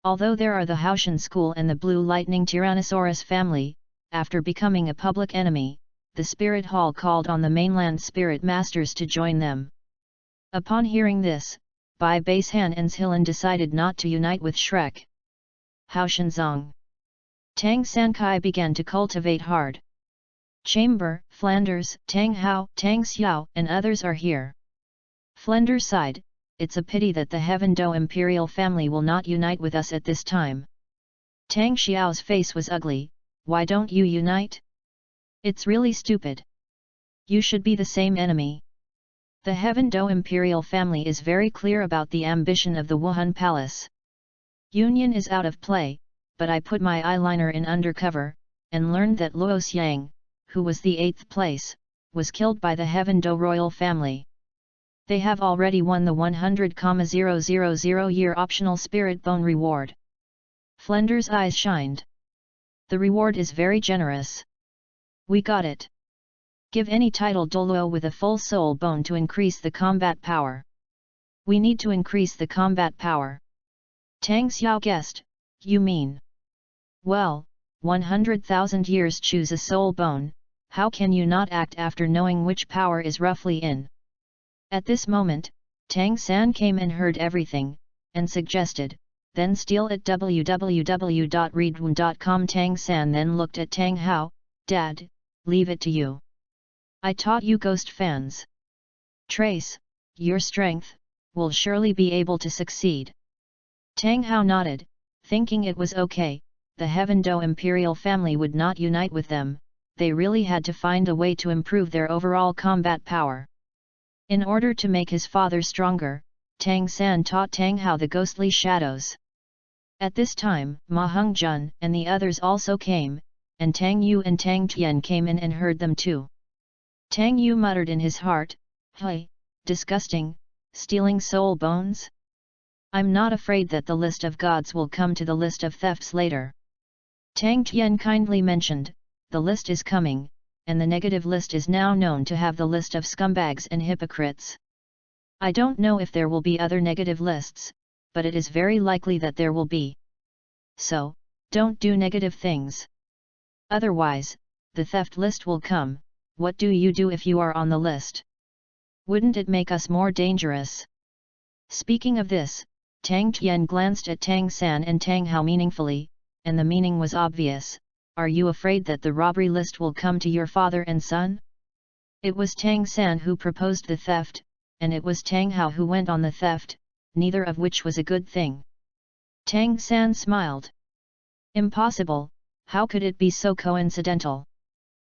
Speaker 1: Although there are the Haoshan School and the Blue Lightning Tyrannosaurus family, after becoming a public enemy, the Spirit Hall called on the mainland Spirit Masters to join them. Upon hearing this, Bai Basehan and Zhilin decided not to unite with Shrek. Haoshanzong. Tang Sankai began to cultivate hard. Chamber, Flanders, Tang Hao, Tang Xiao and others are here. Flanders sighed, it's a pity that the Heaven Do Imperial family will not unite with us at this time. Tang Xiao's face was ugly, why don't you unite? It's really stupid. You should be the same enemy. The Heaven Do Imperial family is very clear about the ambition of the Wuhan Palace. Union is out of play, but I put my eyeliner in undercover, and learned that Luo Xiang, who was the 8th place, was killed by the Heaven Do royal family. They have already won the 100,000 year optional spirit bone reward. Flanders' eyes shined. The reward is very generous. We got it. Give any title Douluo with a full soul bone to increase the combat power. We need to increase the combat power. Tang Xiao guessed, you mean? Well, 100,000 years choose a soul bone, how can you not act after knowing which power is roughly in? At this moment, Tang San came and heard everything, and suggested, then steal at www.readaloud.com. Tang San then looked at Tang Hao, Dad, leave it to you. I taught you ghost fans. Trace, your strength, will surely be able to succeed. Tang Hao nodded, thinking it was okay. The Heaven Do imperial family would not unite with them, they really had to find a way to improve their overall combat power. In order to make his father stronger, Tang San taught Tang Hao the ghostly shadows. At this time, Ma Hongjun and the others also came, and Tang Yu and Tang Tian came in and heard them too. Tang Yu muttered in his heart, "Hey, disgusting, stealing soul bones? I'm not afraid that the list of gods will come to the list of thefts later." Tang Tian kindly mentioned, "The list is coming, and the negative list is now known to have the list of scumbags and hypocrites. I don't know if there will be other negative lists, but it is very likely that there will be. So, don't do negative things. Otherwise, the theft list will come. What do you do if you are on the list? Wouldn't it make us more dangerous?" Speaking of this, Tang Tian glanced at Tang San and Tang Hao meaningfully, and the meaning was obvious. "Are you afraid that the robbery list will come to your father and son?" It was Tang San who proposed the theft, and it was Tang Hao who went on the theft, neither of which was a good thing. Tang San smiled. "Impossible, how could it be so coincidental?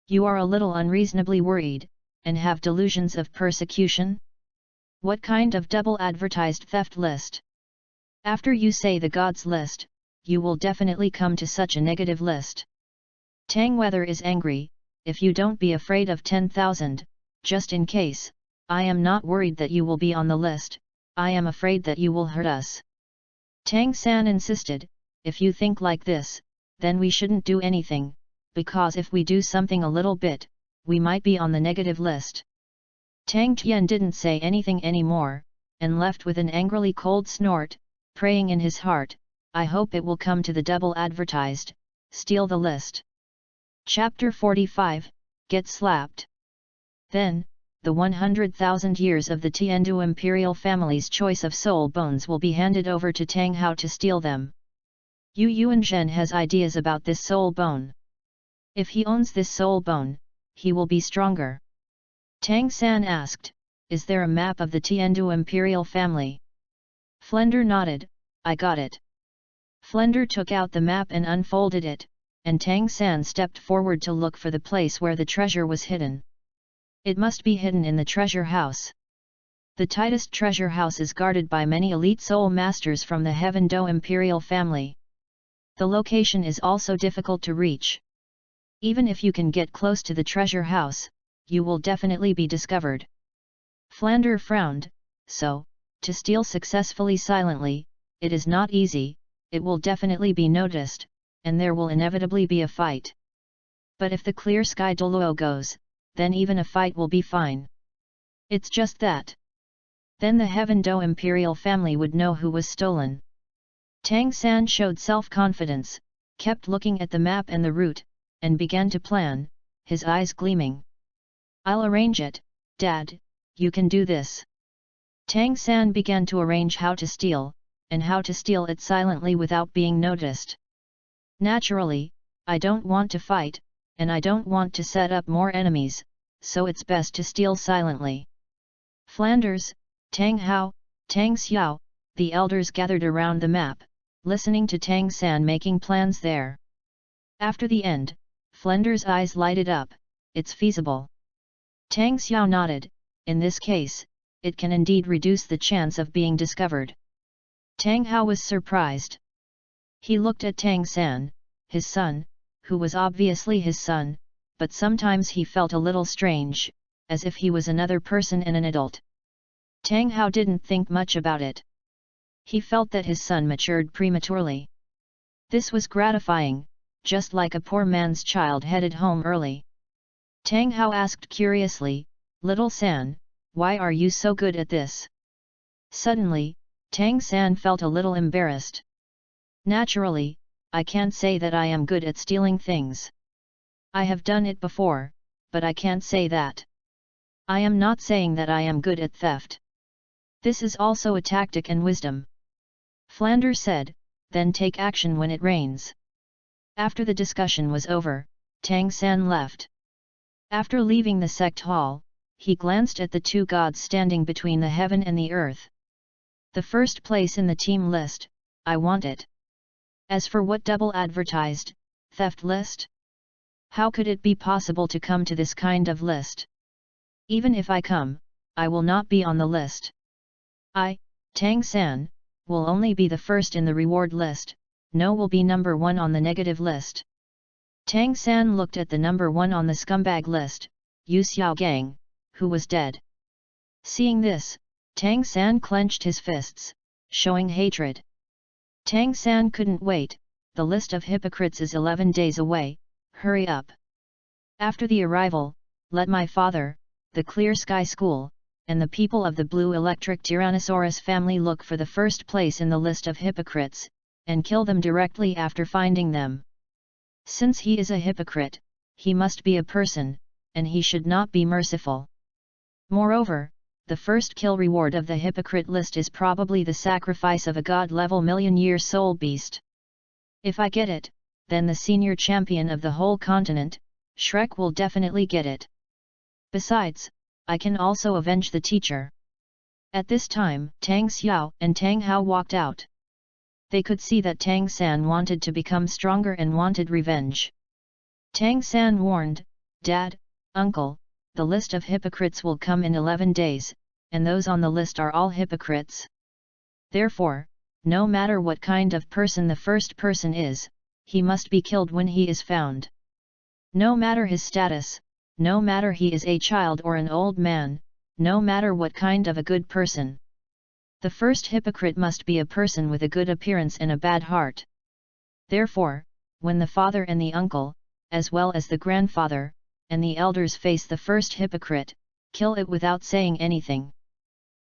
Speaker 1: You are a little unreasonably worried, and have delusions of persecution? What kind of double advertised theft list? After you say the gods list, you will definitely come to such a negative list. Tang Weather is angry, if you don't be afraid of 10,000, just in case, I am not worried that you will be on the list, I am afraid that you will hurt us." Tang San insisted, "If you think like this, then we shouldn't do anything, because if we do something a little bit, we might be on the negative list." Tang Tian didn't say anything anymore, and left with an angrily cold snort, praying in his heart, "I hope it will come to the double advertised, steal the list." Chapter 45, Get Slapped. Then, the 100,000 years of the Tiandu imperial family's choice of soul bones will be handed over to Tang Hao to steal them. Yu Yuanzhen has ideas about this soul bone. If he owns this soul bone, he will be stronger. Tang San asked, "Is there a map of the Tiandu imperial family?" Flender nodded, "I got it." Flender took out the map and unfolded it, and Tang San stepped forward to look for the place where the treasure was hidden. It must be hidden in the treasure house. The tightest treasure house is guarded by many elite soul masters from the Heaven Do imperial family. The location is also difficult to reach. Even if you can get close to the treasure house, you will definitely be discovered. Flander frowned, "So, to steal successfully silently, it is not easy, it will definitely be noticed, and there will inevitably be a fight. But if the clear sky Douluo goes, then even a fight will be fine. It's just that. Then the Heaven Do imperial family would know who was stolen." Tang San showed self-confidence, kept looking at the map and the route, and began to plan, his eyes gleaming. "I'll arrange it, Dad, you can do this." Tang San began to arrange how to steal, and how to steal it silently without being noticed. "Naturally, I don't want to fight, and I don't want to set up more enemies, so it's best to steal silently." Flanders, Tang Hao, Tang Xiao, the elders gathered around the map, listening to Tang San making plans there. After the end, Flanders' eyes lighted up, "It's feasible." Tang Xiao nodded, "In this case, it can indeed reduce the chance of being discovered." Tang Hao was surprised. He looked at Tang San, his son, who was obviously his son, but sometimes he felt a little strange, as if he was another person and an adult. Tang Hao didn't think much about it. He felt that his son matured prematurely. This was gratifying, just like a poor man's child headed home early. Tang Hao asked curiously, "Little San, why are you so good at this?" Suddenly, Tang San felt a little embarrassed. "Naturally, I can't say that I am good at stealing things. I have done it before, but I can't say that. I am not saying that I am good at theft. This is also a tactic and wisdom." Flander said, "Then take action when it rains." After the discussion was over, Tang San left. After leaving the sect hall, he glanced at the two gods standing between the heaven and the earth. The first place in the team list, I want it. As for what double advertised, theft list? How could it be possible to come to this kind of list? Even if I come, I will not be on the list. I, Tang San, will only be the first in the reward list, no will be number 1 on the negative list. Tang San looked at the number 1 on the scumbag list, Xiaogang, who was dead. Seeing this, Tang San clenched his fists, showing hatred. Tang San couldn't wait, the list of hypocrites is 11 days away, hurry up. After the arrival, let my father, the Clear Sky School, and the people of the Blue Electric Tyrannosaurus family look for the first place in the list of hypocrites, and kill them directly after finding them. Since he is a hypocrite, he must be a person, and he should not be merciful. Moreover, the first kill reward of the hypocrite list is probably the sacrifice of a god-level million-year soul beast. If I get it, then the senior champion of the whole continent, Shrek, will definitely get it. Besides, I can also avenge the teacher. At this time, Tang Xiao and Tang Hao walked out. They could see that Tang San wanted to become stronger and wanted revenge. Tang San warned, Dad, Uncle, the list of hypocrites will come in 11 days, and those on the list are all hypocrites. Therefore, no matter what kind of person the first person is, he must be killed when he is found. No matter his status, no matter he is a child or an old man, no matter what kind of a good person. The first hypocrite must be a person with a good appearance and a bad heart. Therefore, when the father and the uncle, as well as the grandfather, and the elders face the first hypocrite, kill it without saying anything.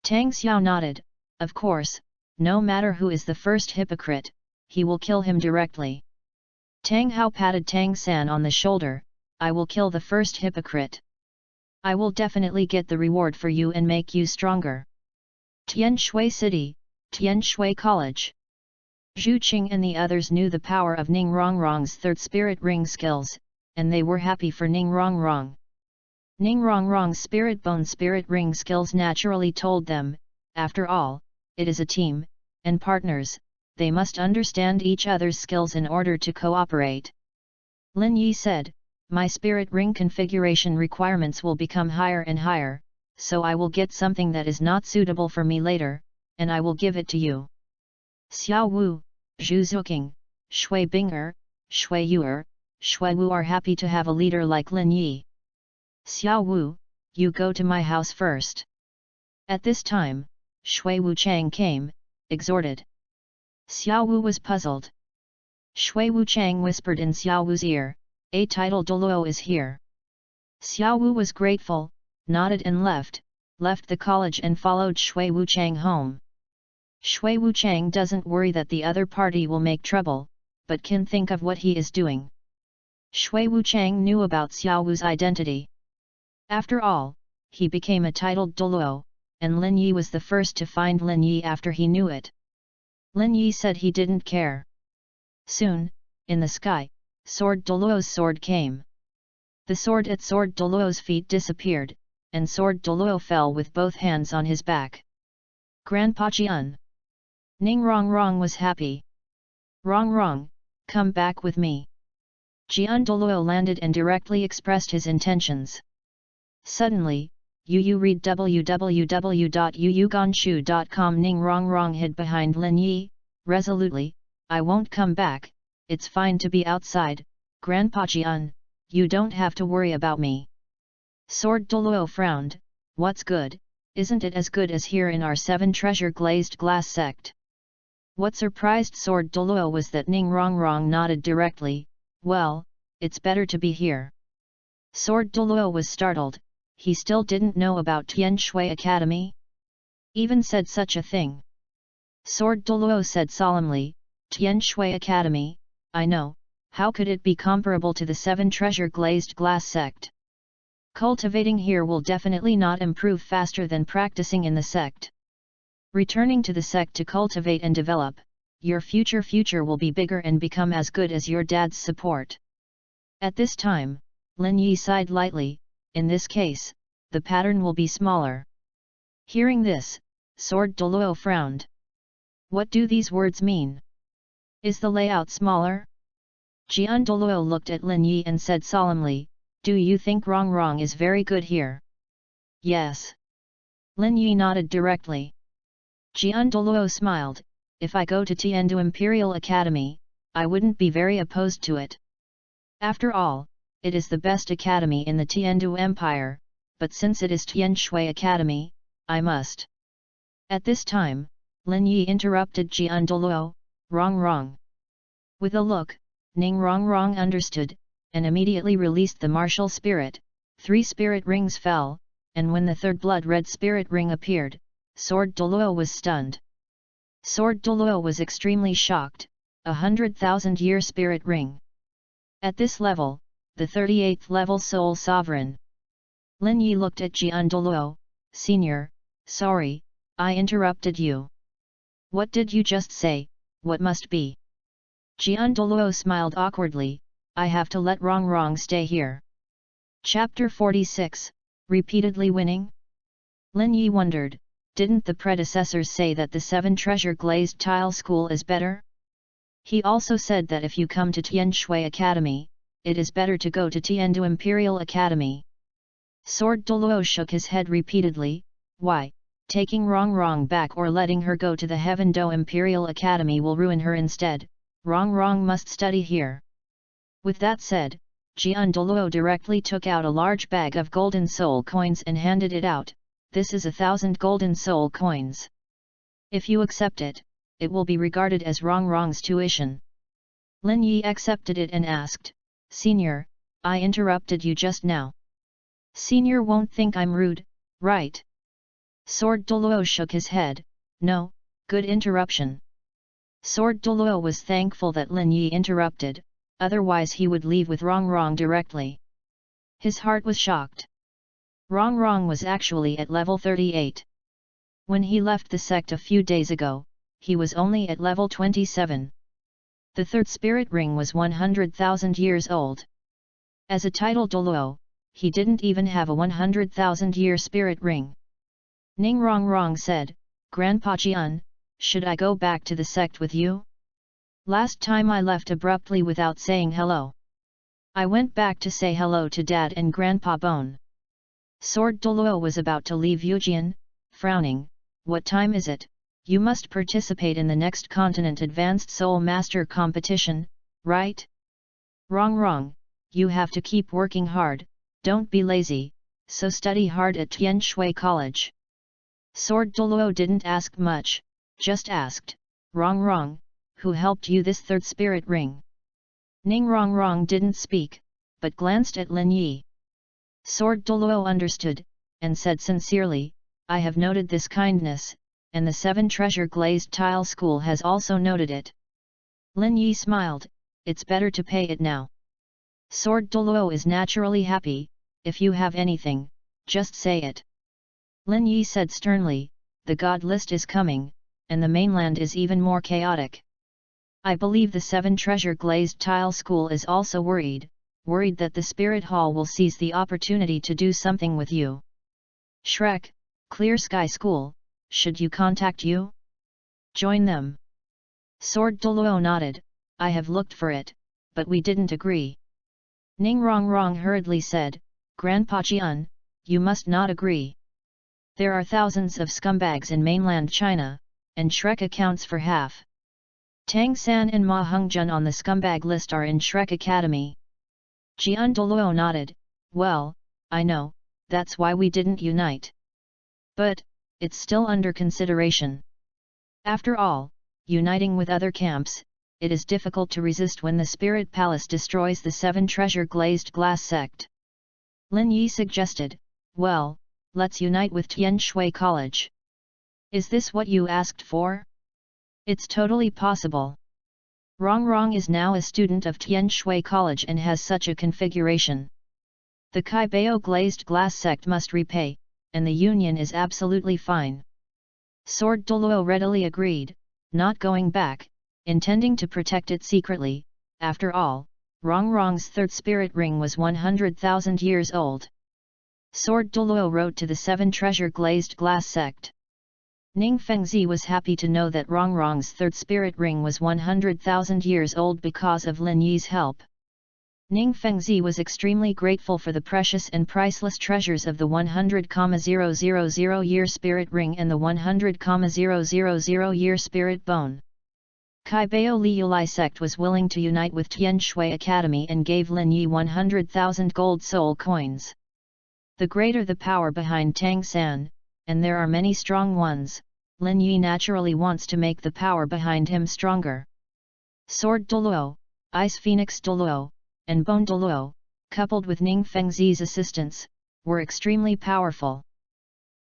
Speaker 1: Tang Xiao nodded, of course, no matter who is the first hypocrite, he will kill him directly. Tang Hao patted Tang San on the shoulder, I will kill the first hypocrite. I will definitely get the reward for you and make you stronger. Tian Shui City, Tian Shui College. Zhu Qing and the others knew the power of Ning Rongrong's third spirit ring skills, and they were happy for Ning Rongrong. Ning Rongrong's spirit bone spirit ring skills naturally told them, after all, it is a team, and partners, they must understand each other's skills in order to cooperate. Lin Yi said, my spirit ring configuration requirements will become higher and higher, so I will get something that is not suitable for me later, and I will give it to you. Xiao Wu, Zhu Zuqing, Shui Bing'er, Shui Yu'er, Shui Wu are happy to have a leader like Lin Yi. Xiao Wu, you go to my house first. At this time, Shui Wu Chang came, exhorted. Xiao Wu was puzzled. Shui Wu Chang whispered in Xiao Wu's ear, a title Douluo is here. Xiao Wu was grateful, nodded and left the college and followed Shui Wu Chang home. Shui Wu Chang doesn't worry that the other party will make trouble, but can think of what he is doing. Shui Wu Chang knew about Xiao Wu's identity. After all, he became a titled Douluo, and Lin Yi was the first to find Lin Yi after he knew it. Lin Yi said he didn't care. Soon, in the sky, Sword Douluo's sword came. The sword at Sword Douluo's feet disappeared, and Sword Douluo fell with both hands on his back. Grandpa Jian. Ning Rongrong was happy. Rongrong, come back with me. Jian Douluo landed and directly expressed his intentions. Suddenly, Yu read www.yuyuganshu.com. Ning Rongrong hid behind Lin Yi, resolutely, I won't come back, it's fine to be outside, Grandpa Jian, you don't have to worry about me. Sword Douluo frowned, what's good, isn't it as good as here in our 7 treasure glazed glass sect? What surprised Sword Douluo was that Ning Rongrong nodded directly, well, it's better to be here. Sword Douluo was startled, he still didn't know about Tian Shui Academy? Even said such a thing. Sword Douluo said solemnly, Tian Shui Academy, I know, how could it be comparable to the 7 treasure glazed glass sect? Cultivating here will definitely not improve faster than practicing in the sect. Returning to the sect to cultivate and develop, your future will be bigger and become as good as your dad's support. At this time, Lin Yi sighed lightly, in this case, the pattern will be smaller. Hearing this, Sword Douluo frowned. What do these words mean? Is the layout smaller? Douluo looked at Lin Yi and said solemnly, do you think Rong is very good here? Yes. Lin Yi nodded directly. Douluo smiled, if I go to Tiandu Imperial Academy, I wouldn't be very opposed to it. After all, it is the best academy in the Tiandu Empire, but since it is Tianshui Academy, I must. At this time, Lin Yi interrupted Douluo, Rong. With a look, Ning Rong understood, and immediately released the martial spirit. 3 spirit rings fell, and when the third blood-red spirit ring appeared, Sword Douluo was stunned. Sword Douluo was extremely shocked, 100,000-year spirit ring. At this level, the 38th level Soul Sovereign. Lin Yi looked at Douluo, Senior, sorry, I interrupted you. What did you just say, what must be? Douluo smiled awkwardly, I have to let Rong stay here. Chapter 46, Repeatedly Winning? Lin Yi wondered, didn't the predecessors say that the 7 treasure glazed tile school is better? He also said that if you come to Tianshui Academy, it is better to go to Tiandu Imperial Academy. Sword Douluo shook his head repeatedly, why, taking Rong back or letting her go to the Heaven Do Imperial Academy will ruin her instead, Rong must study here. With that said, Douluo directly took out a large bag of golden soul coins and handed it out, this is 1,000 golden soul coins. If you accept it, it will be regarded as Rong's tuition. Lin Yi accepted it and asked, Senior, I interrupted you just now. Senior won't think I'm rude, right? Sword Douluo shook his head, no, good interruption. Sword Douluo was thankful that Lin Yi interrupted, otherwise he would leave with Rong directly. His heart was shocked. Rong was actually at level 38. When he left the sect a few days ago, he was only at level 27. The third spirit ring was 100,000 years old. As a title Douluo, he didn't even have a 100,000-year spirit ring. Ning Rong said, Grandpa Jian, should I go back to the sect with you? Last time I left abruptly without saying hello. I went back to say hello to Dad and Grandpa Bone. Sword Douluo was about to leave Yujian, frowning, what time is it? You must participate in the next continent Advanced Soul Master competition, right? Rong, you have to keep working hard, don't be lazy, so study hard at Tianshui College. Sword Douluo didn't ask much, just asked, Rong, who helped you this third spirit ring? Ning Rong didn't speak, but glanced at Lin Yi. Sword Douluo understood, and said sincerely, I have noted this kindness, and the 7 treasure glazed tile school has also noted it. Lin Yi smiled, it's better to pay it now. Sword Douluo is naturally happy, if you have anything, just say it. Lin Yi said sternly, the god list is coming, and the mainland is even more chaotic. I believe the 7 treasure glazed tile school is also worried that the spirit hall will seize the opportunity to do something with you. Shrek, Clear Sky School, should you contact you? Join them. Sword Douluo nodded, I have looked for it, but we didn't agree. Ning Rong hurriedly said, Grandpa Jian, you must not agree. There are thousands of scumbags in mainland China, and Shrek accounts for half. Tang San and Ma Hongjun on the scumbag list are in Shrek Academy. Douluo nodded, well, I know, that's why we didn't unite. But, it's still under consideration. After all, uniting with other camps, it is difficult to resist when the Spirit Palace destroys the 7 treasure glazed glass sect. Lin Yi suggested, well, let's unite with Tianshui College. Is this what you asked for? It's totally possible. Rong is now a student of Tianshui College and has such a configuration. The Kaibao glazed glass sect must repay, and the union is absolutely fine. Sword Douluo readily agreed, not going back, intending to protect it secretly. After all, Rong's third spirit ring was 100,000 years old. Sword Douluo wrote to the 7 treasure glazed glass sect. Ning Fengzi was happy to know that Rongrong's third spirit ring was 100,000 years old because of Lin Yi's help. Ning Fengzi was extremely grateful for the precious and priceless treasures of the 100,000 year spirit ring and the 100,000 year spirit bone. Kai Bao Liulai sect was willing to unite with Tian Shui Academy and gave Lin Yi 100,000 gold soul coins. The greater the power behind Tang San, and there are many strong ones, Lin Yi naturally wants to make the power behind him stronger. Sword Douluo, Ice Phoenix Douluo, and Bone Douluo, coupled with Ning Fengzi's assistance, were extremely powerful.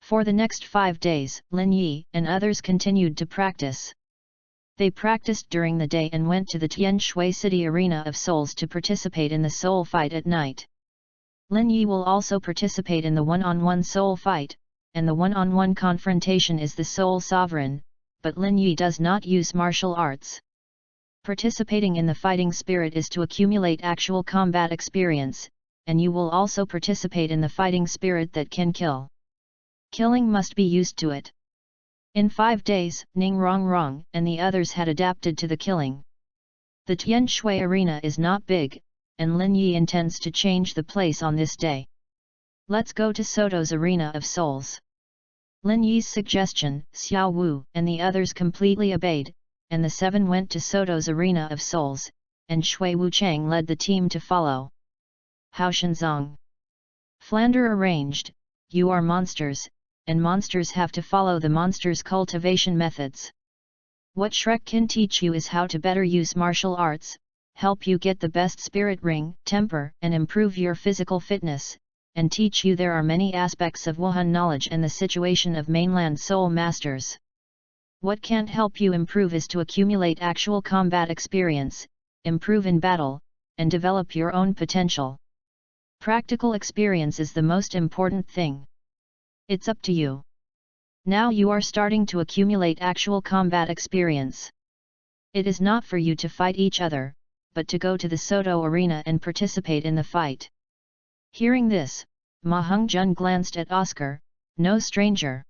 Speaker 1: For the next 5 days, Lin Yi and others continued to practice. They practiced during the day and went to the Tian Shui City Arena of Souls to participate in the soul fight at night. Lin Yi will also participate in the one-on-one soul fight, and the one-on-one confrontation is the soul sovereign, but Lin Yi does not use martial arts. Participating in the fighting spirit is to accumulate actual combat experience, and you will also participate in the fighting spirit that can kill. Killing must be used to it. In 5 days, Ning Rongrong and the others had adapted to the killing. The Tian Shui arena is not big, and Lin Yi intends to change the place on this day. Let's go to Soto's arena of souls. Lin Yi's suggestion, Xiao Wu and the others completely obeyed, and the 7 went to Soto's arena of souls, and Shui Wuchang led the team to follow. Hao Shenzong. Flander arranged, you are monsters, and monsters have to follow the monsters' cultivation methods. What Shrek can teach you is how to better use martial arts, help you get the best spirit ring, temper, and improve your physical fitness, and teach you there are many aspects of Wuhan knowledge and the situation of mainland soul masters. What can't help you improve is to accumulate actual combat experience, improve in battle, and develop your own potential. Practical experience is the most important thing. It's up to you. Now you are starting to accumulate actual combat experience. It is not for you to fight each other, but to go to the Soto arena and participate in the fight. Hearing this, Ma Hongjun glanced at Oscar, no stranger.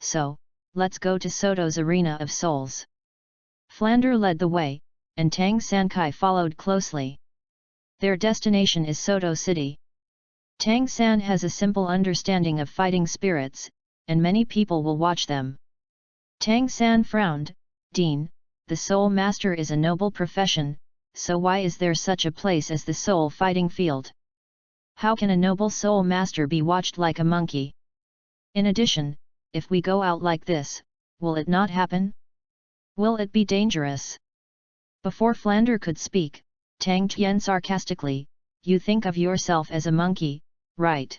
Speaker 1: So, let's go to Soto's arena of souls. Flander led the way, and Tang Sankai followed closely. Their destination is Soto City. Tang San has a simple understanding of fighting spirits, and many people will watch them. Tang San frowned, Dean, the soul master is a noble profession, so why is there such a place as the soul fighting field? How can a noble soul master be watched like a monkey? In addition, if we go out like this, will it not happen? Will it be dangerous? Before Flander could speak, Tang Tian sarcastically, you think of yourself as a monkey, right?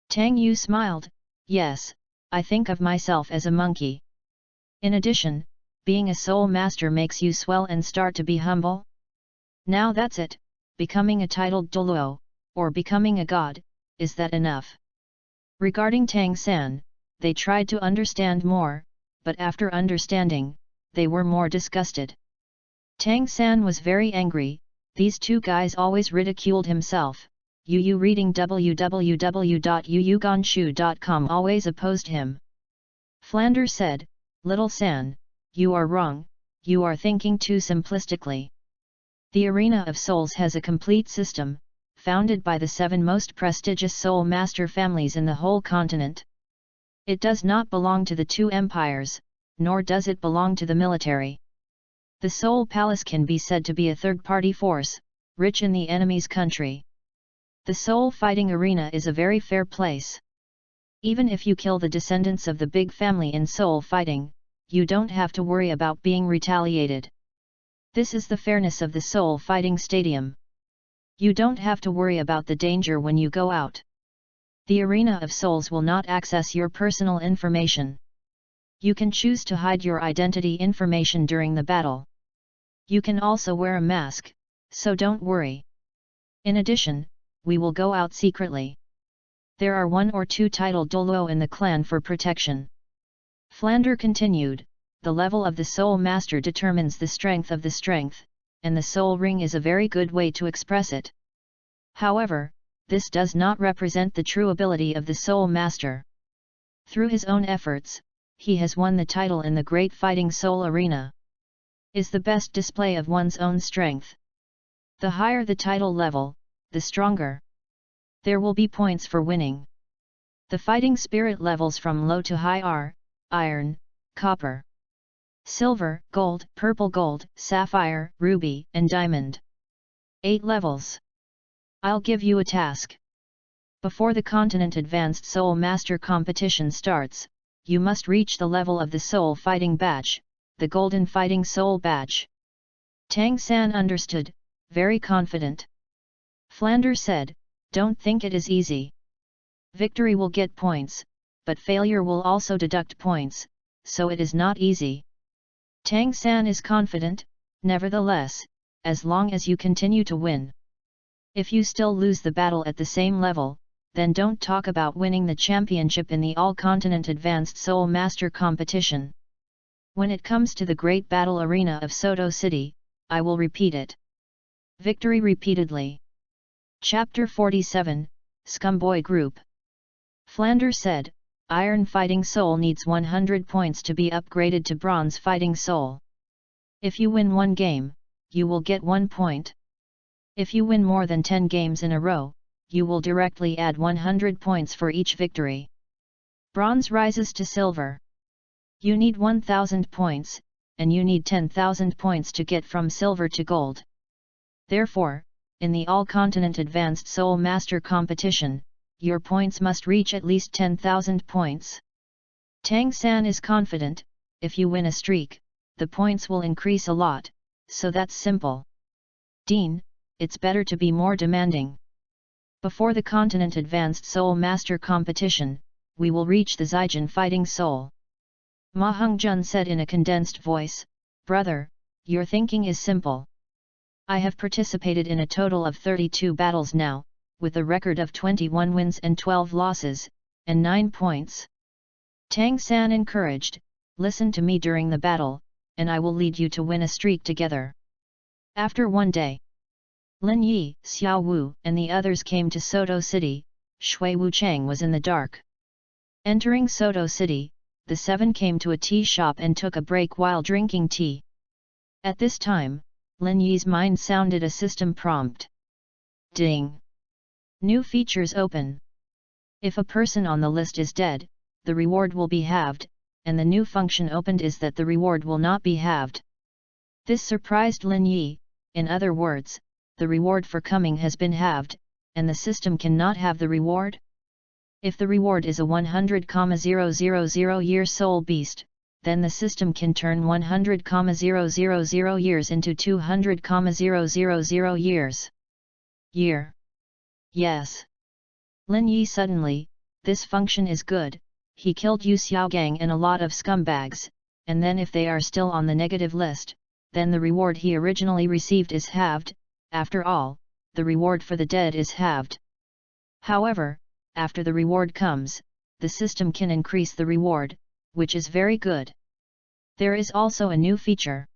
Speaker 1: Tang Yu smiled, yes, I think of myself as a monkey. In addition, being a soul master makes you swell and start to be humble? Now that's it, becoming a titled Douluo, or becoming a god, is that enough? Regarding Tang San, they tried to understand more, but after understanding, they were more disgusted. Tang San was very angry, these 2 guys always ridiculed himself. Yu reading www.yuyuganshu.com always opposed him. Flander said, Little San, you are wrong, you are thinking too simplistically. The Arena of Souls has a complete system, founded by the 7 most prestigious soul master families in the whole continent. It does not belong to the 2 empires, nor does it belong to the military. The Soul Palace can be said to be a third-party force, rich in the enemy's country. The soul fighting arena is a very fair place. Even if you kill the descendants of the big family in soul fighting, you don't have to worry about being retaliated. This is the fairness of the soul fighting stadium. You don't have to worry about the danger when you go out. The Arena of Souls will not access your personal information. You can choose to hide your identity information during the battle. You can also wear a mask, so don't worry. In addition, we will go out secretly. There are 1 or 2 titled Douluo in the clan for protection. Flander continued, the level of the soul master determines the strength of the strength, and the soul ring is a very good way to express it. However, this does not represent the true ability of the soul master. Through his own efforts, he has won the title in the Great Fighting Soul Arena. Is the best display of one's own strength. The higher the title level, the stronger. There will be points for winning. The fighting spirit levels from low to high are iron, copper, silver, gold, purple gold, sapphire, ruby, and diamond. 8 levels. I'll give you a task. Before the Continent Advanced Soul Master Competition starts, you must reach the level of the Soul Fighting Batch, the Golden Fighting Soul Batch. Tang San understood, very confident. Flanders said, don't think it is easy. Victory will get points, but failure will also deduct points, so it is not easy. Tang San is confident, nevertheless, as long as you continue to win. If you still lose the battle at the same level, then don't talk about winning the championship in the All-Continent Advanced Soul Master Competition. When it comes to the Great Battle Arena of Soto City, I will repeat it. Victory repeatedly. Chapter 47, Scumboy Group. Flanders said, Iron Fighting Soul needs 100 points to be upgraded to Bronze Fighting Soul. If you win 1 game, you will get 1 point. If you win more than 10 games in a row, you will directly add 100 points for each victory. Bronze rises to silver. You need 1000 points, and you need 10,000 points to get from silver to gold. Therefore, in the All-Continent Advanced Soul Master Competition, your points must reach at least 10,000 points. Tang San is confident, if you win a streak, the points will increase a lot, so that's simple. Dean, it's better to be more demanding. Before the Continent Advanced Soul Master Competition, we will reach the Zijin Fighting Soul. Ma Hongjun said in a condensed voice, Brother, your thinking is simple. I have participated in a total of 32 battles now, with a record of 21 wins and 12 losses, and 9 points. Tang San encouraged, listen to me during the battle, and I will lead you to win a streak together. After 1 day, Lin Yi, Xiao Wu, and the others came to Soto City. Shui Wuchang was in the dark. Entering Soto City, the 7 came to a tea shop and took a break while drinking tea. At this time, Lin Yi's mind sounded a system prompt. Ding! New features open. If a person on the list is dead, the reward will be halved, and the new function opened is that the reward will not be halved. This surprised Lin Yi, in other words, the reward for coming has been halved, and the system cannot have the reward? If the reward is a 100,000 year soul beast, then the system can turn 100,000 years into 200,000 years. Year. Yes. Lin Yi suddenly, this function is good, he killed Yu Xiaogang and a lot of scumbags, and then if they are still on the negative list, then the reward he originally received is halved. After all, the reward for the dead is halved. However, after the reward comes, the system can increase the reward, which is very good. There is also a new feature.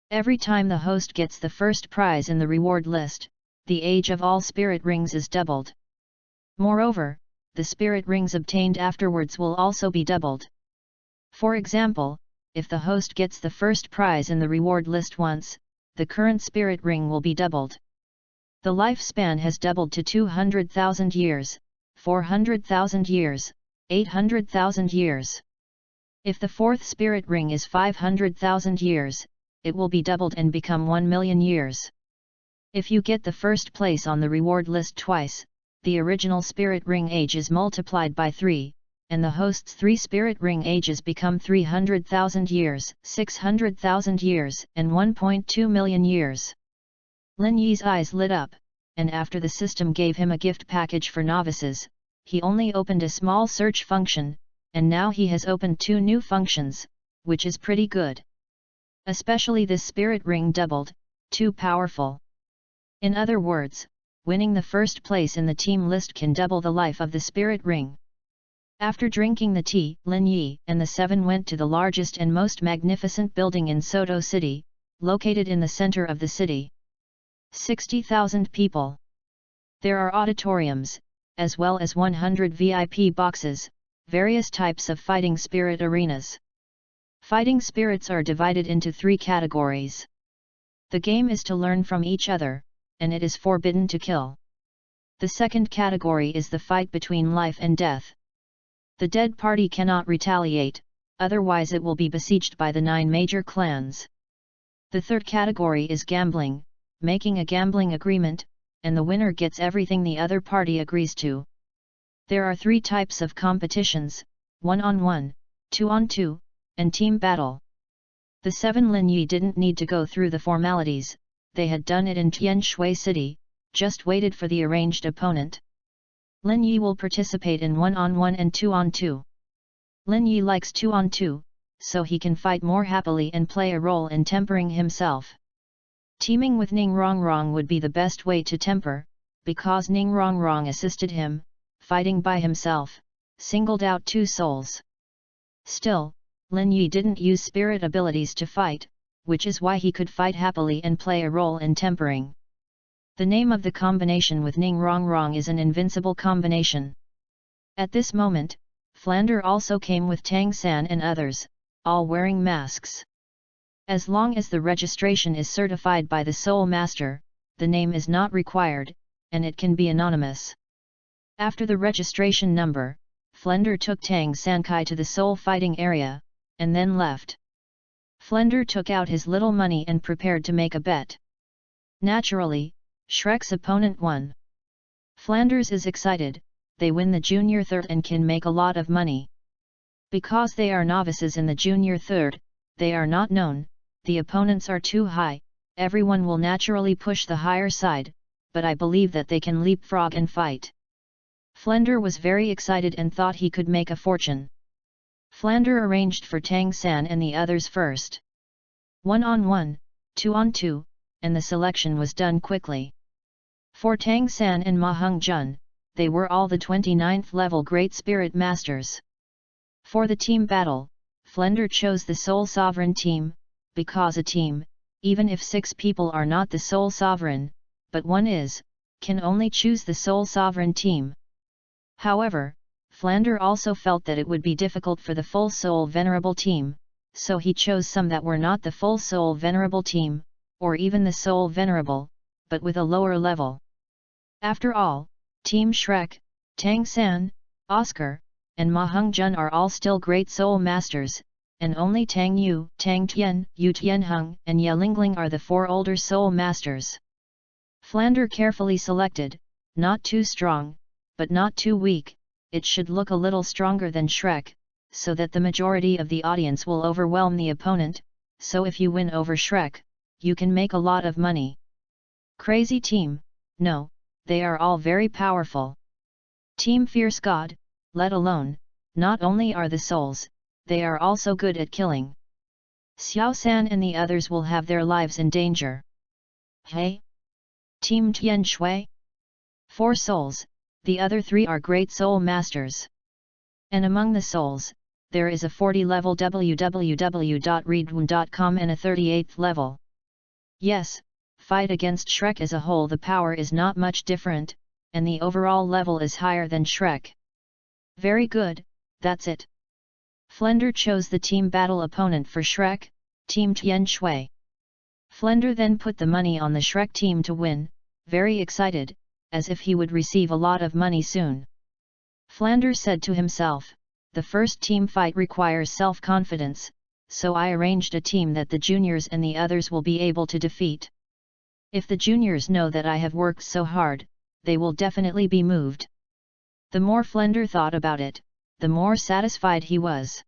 Speaker 1: Every time the host gets the first prize in the reward list, the age of all spirit rings is doubled. Moreover, the spirit rings obtained afterwards will also be doubled. For example, if the host gets the first prize in the reward list once, the current spirit ring will be doubled. The lifespan has doubled to 200,000 years, 400,000 years, 800,000 years. If the fourth spirit ring is 500,000 years, it will be doubled and become 1 million years. If you get the first place on the reward list twice, the original spirit ring age is multiplied by 3, and the host's 3 spirit ring ages become 300,000 years, 600,000 years, and 1.2 million years. Lin Yi's eyes lit up, and after the system gave him a gift package for novices, he only opened a small search function, and now he has opened 2 new functions, which is pretty good. Especially this spirit ring doubled, too powerful. In other words, winning the first place in the team list can double the life of the spirit ring. After drinking the tea, Lin Yi and the 7 went to the largest and most magnificent building in Soto City, located in the center of the city. 60,000 people. There are auditoriums, as well as 100 VIP boxes, Various types of fighting spirit arenas. Fighting spirits are divided into 3 categories. The game is to learn from each other, and it is forbidden to kill. The second category is the fight between life and death. The dead party cannot retaliate, otherwise it will be besieged by the 9 major clans. The third category is gambling, making a gambling agreement, and the winner gets everything the other party agrees to. There are 3 types of competitions: 1-on-1, 2-on-2, and team battle. The 7 Lin Yi didn't need to go through the formalities, they had done it in Tian Shui City, just waited for the arranged opponent. Lin Yi will participate in 1-on-1 and 2-on-2. Lin Yi likes 2-on-2, so he can fight more happily and play a role in tempering himself. Teaming with Ning Rongrong would be the best way to temper, because Ning Rongrong assisted him, fighting by himself, singled out 2 souls. Still, Lin Yi didn't use spirit abilities to fight, which is why he could fight happily and play a role in tempering. The name of the combination with Ning Rongrong is an invincible combination. At this moment, Flander also came with Tang San and others, all wearing masks. As long as the registration is certified by the Soul Master, the name is not required, and it can be anonymous. After the registration number, Flander took Tang Sankai to the Soul fighting area, and then left. Flander took out his little money and prepared to make a bet. Naturally, Shrek's opponent won. Flanders is excited, they win the junior third and can make a lot of money. Because they are novices in the junior third, they are not known, the opponents are too high, everyone will naturally push the higher side, but I believe that they can leapfrog and fight. Flander was very excited and thought he could make a fortune. Flander arranged for Tang San and the others first. 1-on-1, 2-on-2, and the selection was done quickly. For Tang San and Ma Hung Jun, they were all the 29th level Great Spirit Masters. For the team battle, Flander chose the Soul Sovereign team, because a team, even if 6 people are not the Soul Sovereign, but one is, can only choose the Soul Sovereign team. However, Flander also felt that it would be difficult for the Full Soul Venerable team, so he chose some that were not the Full Soul Venerable team, or even the Soul Venerable, but with a lower level. After all, Team Shrek, Tang San, Oscar, and Ma Hung Jun are all still Great Soul Masters, and only Tang Yu, Tang Tian, Yu Tianheng, and Ye Lingling are the 4 older Soul Masters. Flander carefully selected, not too strong, but not too weak, it should look a little stronger than Shrek, so that the majority of the audience will overwhelm the opponent, so if you win over Shrek, you can make a lot of money. Crazy team, no, they are all very powerful. Team Fierce God, let alone, not only are the souls, they are also good at killing. Xiao San and the others will have their lives in danger. Hey! Team Tian Shui? 4 souls, the other 3 are Great Soul Masters. And among the souls, there is a 40 level www.readaloud.com and a 38th level. Yes, fight against Shrek as a whole, the power is not much different, and the overall level is higher than Shrek. Very good, that's it. Flander chose the team battle opponent for Shrek, Team Tian Shui. Flander then put the money on the Shrek team to win, very excited, as if he would receive a lot of money soon. Flander said to himself, the first team fight requires self-confidence, so I arranged a team that the juniors and the others will be able to defeat. If the juniors know that I have worked so hard, they will definitely be moved. The more Flander thought about it, the more satisfied he was.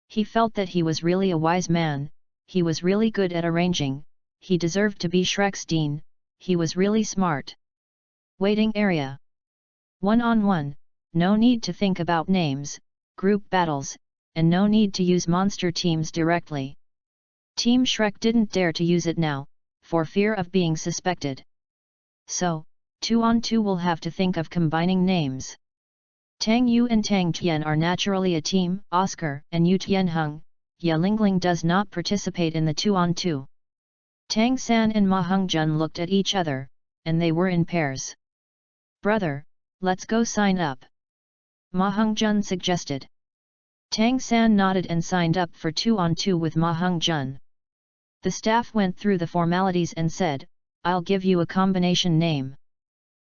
Speaker 1: He felt that he was really a wise man, he was really good at arranging, he deserved to be Shrek's dean, he was really smart. Waiting area. 1-on-1, no need to think about names, group battles, and no need to use monster teams directly. Team Shrek didn't dare to use it now, for fear of being suspected. So, 2-on-2 will have to think of combining names. Tang Yu and Tang Tian are naturally a team, Oscar and Yu Tianheng, Ye Lingling does not participate in the 2-on-2. Tang San and Ma Hung Jun looked at each other, and they were in pairs. Brother, let's go sign up. Ma Hongjun suggested. Tang San nodded and signed up for 2-on-2 with Ma Hongjun. The staff went through the formalities and said, "I'll give you a combination name."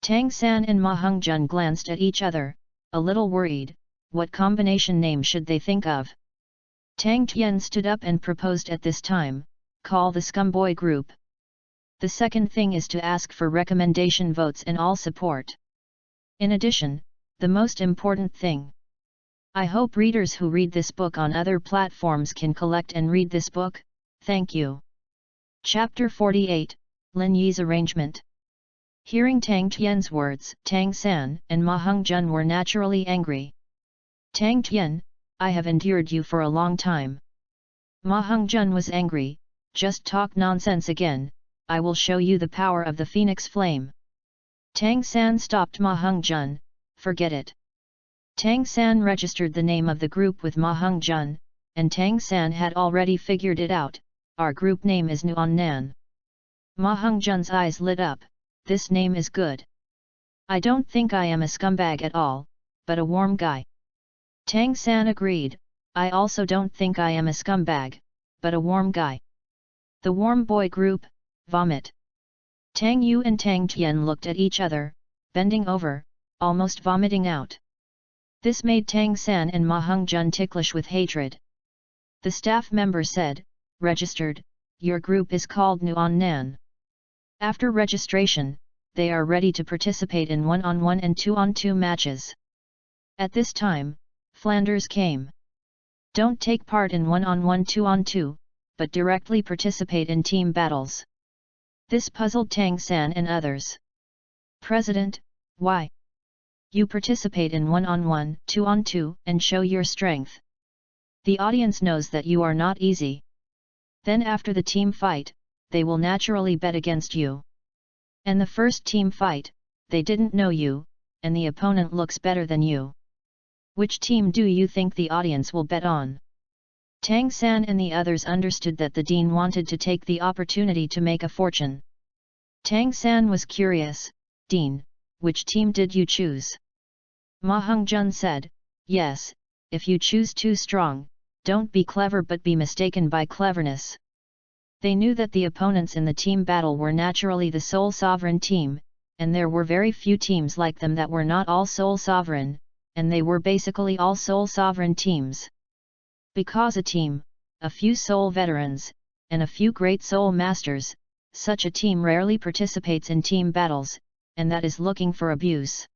Speaker 1: Tang San and Ma Hongjun glanced at each other, a little worried. What combination name should they think of? Tang Tian stood up and proposed at this time, "Call the Scumboy Group." The second thing is to ask for recommendation votes and all support. In addition, the most important thing. I hope readers who read this book on other platforms can collect and read this book, thank you. Chapter 48, Lin Yi's Arrangement. Hearing Tang Tian's words, Tang San and Ma Hongjun were naturally angry. "Tang Tian, I have endured you for a long time." Ma Hongjun was angry, "Just talk nonsense again, I will show you the power of the Phoenix Flame." Tang San stopped Ma Hongjun, "Forget it." Tang San registered the name of the group with Ma Hongjun, and Tang San had already figured it out, "Our group name is Nuon Nan." Ma Hongjun's eyes lit up, "This name is good. I don't think I am a scumbag at all, but a warm guy." Tang San agreed, "I also don't think I am a scumbag, but a warm guy." The Warm Boy Group, vomit. Tang Yu and Tang Tian looked at each other, bending over, almost vomiting out. This made Tang San and Ma Hongjun ticklish with hatred. The staff member said, "Registered, your group is called Nuon Nan." After registration, they are ready to participate in 1-on-1 and 2-on-2 matches. At this time, Flanders came. "Don't take part in 1-on-1 2-on-2, but directly participate in team battles." This puzzled Tang San and others. "President, why? You participate in 1-on-1, 2-on-2 and show your strength. The audience knows that you are not easy. Then after the team fight, they will naturally bet against you. And the first team fight, they didn't know you, and the opponent looks better than you. Which team do you think the audience will bet on?" Tang San and the others understood that the dean wanted to take the opportunity to make a fortune. Tang San was curious, "Dean, which team did you choose?" Ma Hongjun said, "Yes, if you choose too strong, don't be clever but be mistaken by cleverness." They knew that the opponents in the team battle were naturally the Soul Sovereign team, and there were very few teams like them that were not all Soul Sovereign, and they were basically all Soul Sovereign teams. Because a team, a few Soul Veterans, and a few Great Soul Masters, such a team rarely participates in team battles, and that is looking for abuse.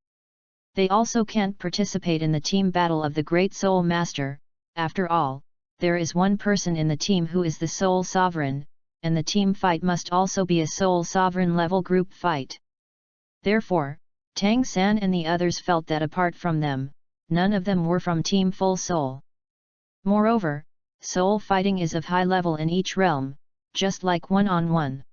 Speaker 1: They also can't participate in the team battle of the Great Soul Master. After all, there is one person in the team who is the Soul Sovereign, and the team fight must also be a Soul Sovereign level group fight. Therefore, Tang San and the others felt that apart from them, none of them were from Team Full Soul. Moreover, soul fighting is of high level in each realm, just like 1-on-1.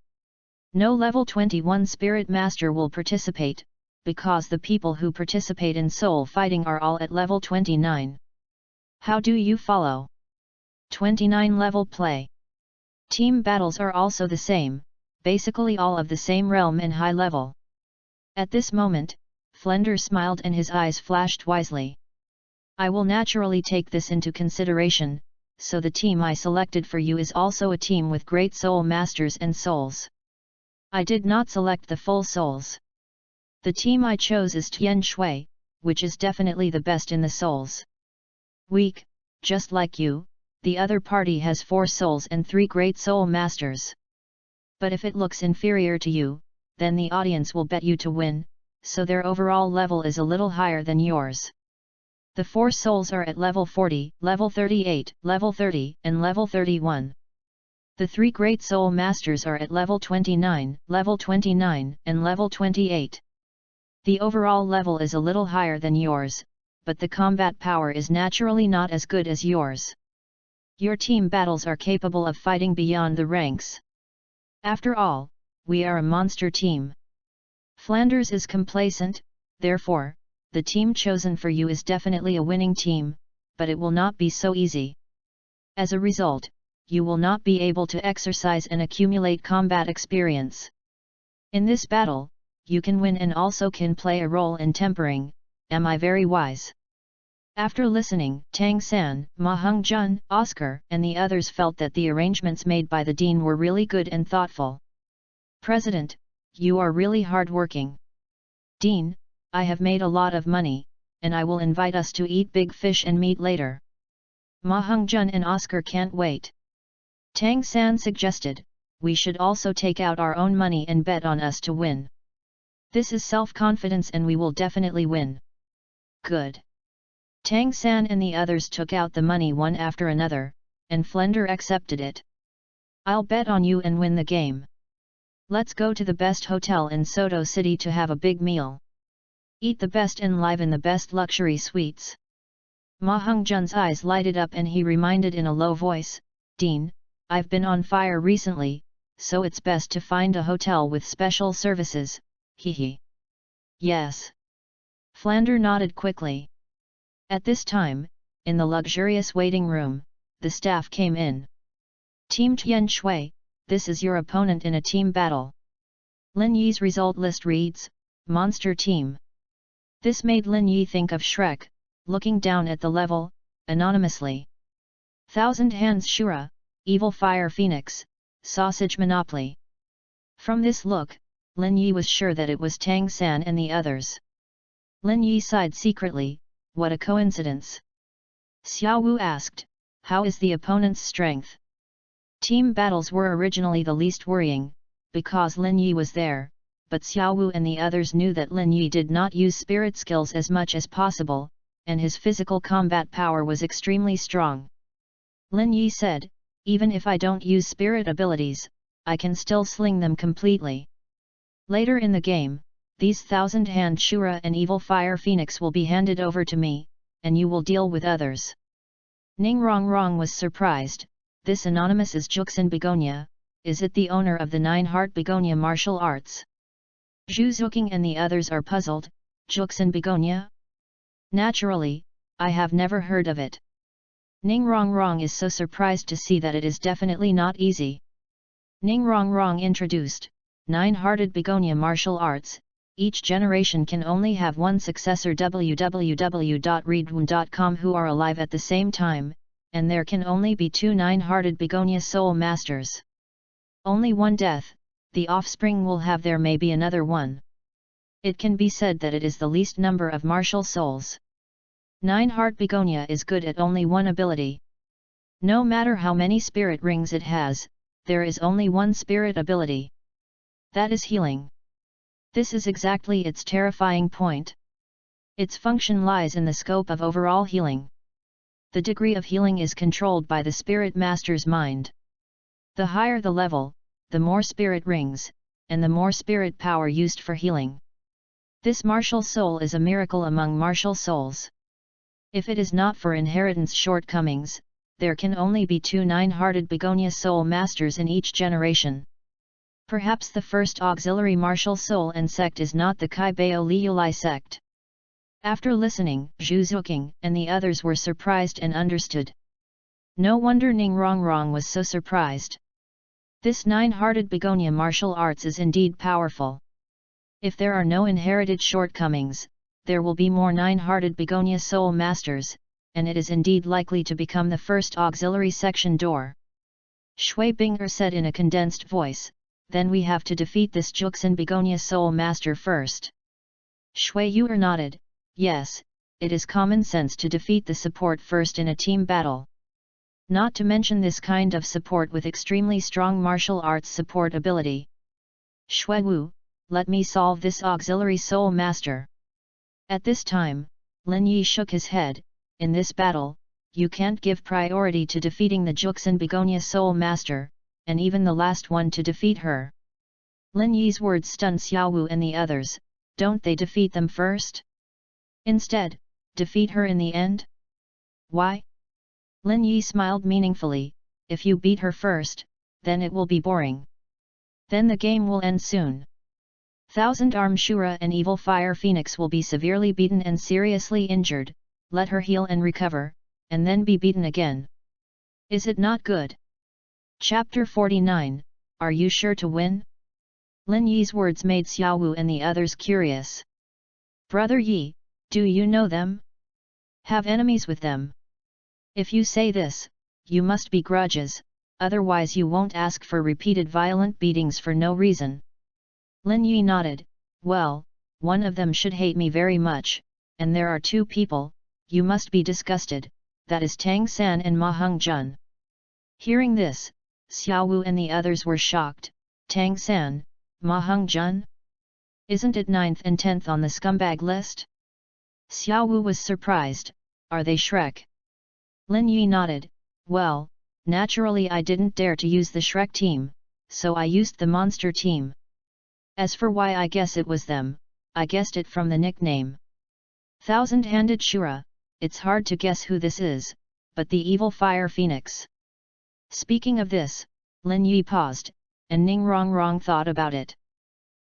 Speaker 1: No level 21 Spirit Master will participate, because the people who participate in soul fighting are all at level 29. How do you follow? 29 level play. Team battles are also the same, basically all of the same realm and high level. At this moment, Flender smiled and his eyes flashed wisely. "I will naturally take this into consideration, so the team I selected for you is also a team with great soul masters and souls. I did not select the full souls. The team I chose is Tian Shui, which is definitely the best in the souls. Weak, just like you, the other party has 4 souls and 3 great soul masters. But if it looks inferior to you, then the audience will bet you to win, so their overall level is a little higher than yours. The 4 souls are at level 40, level 38, level 30, and level 31. The 3 great soul masters are at level 29, and level 28. The overall level is a little higher than yours, but the combat power is naturally not as good as yours. Your team battles are capable of fighting beyond the ranks. After all, we are a monster team. Flanders is complacent, therefore, the team chosen for you is definitely a winning team, but it will not be so easy. As a result, you will not be able to exercise and accumulate combat experience. In this battle, you can win and also can play a role in tempering. Am I very wise?" After listening, Tang San, Ma Hongjun, Oscar, and the others felt that the arrangements made by the dean were really good and thoughtful. President, you are really hard-working. Dean, I have made a lot of money, and I will invite us to eat big fish and meat later. Ma Hongjun and Oscar can't wait. Tang San suggested, we should also take out our own money and bet on us to win. This is self-confidence and we will definitely win. Good. Tang San and the others took out the money one after another, and Flender accepted it. I'll bet on you and win the game. Let's go to the best hotel in Soto City to have a big meal. Eat the best and live in the best luxury suites. Ma Hongjun's eyes lighted up and he reminded in a low voice, Dean, I've been on fire recently, so it's best to find a hotel with special services, hee. Yes. Flander nodded quickly. At this time, in the luxurious waiting room, the staff came in. Team Tian Shui, this is your opponent in a team battle. Lin Yi's result list reads, Monster Team. This made Lin Yi think of Shrek, looking down at the level, anonymously. Thousand Hands Shura, Evil Fire Phoenix, Sausage Monopoly. From this look, Lin Yi was sure that it was Tang San and the others. Lin Yi sighed secretly, what a coincidence. Xiao Wu asked, how is the opponent's strength? Team battles were originally the least worrying, because Lin Yi was there, but Xiao Wu and the others knew that Lin Yi did not use spirit skills as much as possible, and his physical combat power was extremely strong. Lin Yi said, even if I don't use spirit abilities, I can still sling them completely. Later in the game, these Thousand Hand Shura and Evil Fire Phoenix will be handed over to me, and you will deal with others. Ning Rongrong was surprised, this anonymous is Juxin Begonia, is it the owner of the Nine-Heart Begonia martial arts? Zhu Zuqing and the others are puzzled, Juxin Begonia? Naturally, I have never heard of it. Ning Rongrong is so surprised to see that it is definitely not easy. Ning Rongrong introduced, Nine-Hearted Begonia martial arts. Each generation can only have one successor www.readaloud.com who are alive at the same time, and there can only be two Nine-Hearted Begonia Soul Masters. Only one death, the offspring will have there may be another one. It can be said that it is the least number of martial souls. Nine-Heart Begonia is good at only one ability. No matter how many spirit rings it has, there is only one spirit ability. That is healing. This is exactly its terrifying point. Its function lies in the scope of overall healing. The degree of healing is controlled by the spirit master's mind. The higher the level, the more spirit rings, and the more spirit power used for healing. This martial soul is a miracle among martial souls. If it is not for inheritance shortcomings, there can only be two Nine-Hearted Begonia Soul Masters in each generation. Perhaps the first auxiliary martial soul and sect is not the Kai Bao Liulai sect. After listening, Zhu Zuqing and the others were surprised and understood. No wonder Ning Rongrong was so surprised. This Nine-Hearted Begonia martial arts is indeed powerful. If there are no inherited shortcomings, there will be more Nine-Hearted Begonia Soul Masters, and it is indeed likely to become the first auxiliary section door. Shui Binger said in a condensed voice, then we have to defeat this Juxin Begonia Soul Master first. Shui Yuer nodded, yes, it is common sense to defeat the support first in a team battle. Not to mention this kind of support with extremely strong martial arts support ability. Shui Wu, let me solve this auxiliary soul master. At this time, Lin Yi shook his head, in this battle, you can't give priority to defeating the Juxin Begonia Soul Master, and even the last one to defeat her. Lin Yi's words stunned Xiao Wu and the others, don't they defeat them first? Instead, defeat her in the end? Why? Lin Yi smiled meaningfully, if you beat her first, then it will be boring. Then the game will end soon. Thousand Arm Shura and Evil Fire Phoenix will be severely beaten and seriously injured, let her heal and recover, and then be beaten again. Is it not good? Chapter 49, Are you sure to win? Lin Yi's words made Xiao Wu and the others curious. Brother Yi, do you know them? Have enemies with them. If you say this, you must be grudges, otherwise you won't ask for repeated violent beatings for no reason. Lin Yi nodded, well, one of them should hate me very much, and there are two people, you must be disgusted, that is Tang San and Ma Hung Jun. Hearing this, Xiao Wu and the others were shocked. Tang San, Ma Hung Jun? Isn't it 9th and 10th on the scumbag list? Xiao Wu was surprised, are they Shrek? Lin Yi nodded, well, naturally I didn't dare to use the Shrek team, so I used the monster team. As for why I guess it was them, I guessed it from the nickname. Thousand-handed Shura, it's hard to guess who this is, but the evil fire phoenix. Speaking of this, Lin Yi paused, and Ning Rongrong thought about it.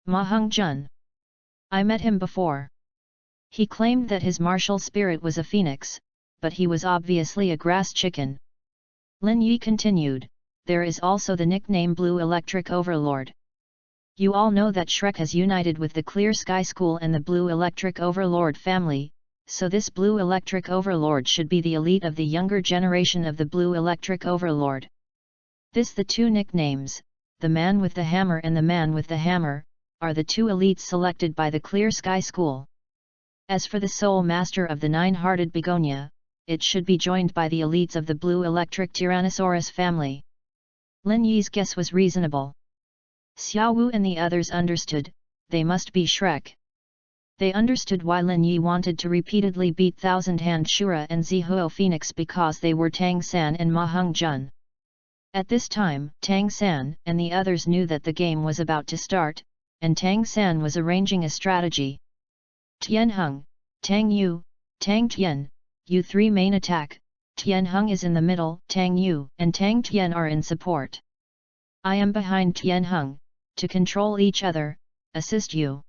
Speaker 1: Ma Hung Jun. I met him before. He claimed that his martial spirit was a phoenix, but he was obviously a grass chicken. Lin Yi continued, there is also the nickname Blue Electric Overlord. You all know that Shrek has united with the Clear Sky School and the Blue Electric Overlord family, so this Blue Electric Overlord should be the elite of the younger generation of the Blue Electric Overlord. The two nicknames, the man with the hammer and the man with the hammer, are the two elites selected by the Clear Sky School. As for the Soul Master of the Nine-Hearted Begonia, it should be joined by the elites of the Blue Electric Tyrannosaurus family. Lin Yi's guess was reasonable. Xiao Wu and the others understood, they must be Shrek. They understood why Lin Yi wanted to repeatedly beat Thousand-Hand Shura and Zihuo Phoenix because they were Tang San and Ma Hung Jun. At this time, Tang San and the others knew that the game was about to start, and Tang San was arranging a strategy. Tian Hung, Tang Yu, Tang Tian, you three main attack, Tian Hung is in the middle, Tang Yu and Tang Tian are in support. I am behind Tian Hung, to control each other, assist you.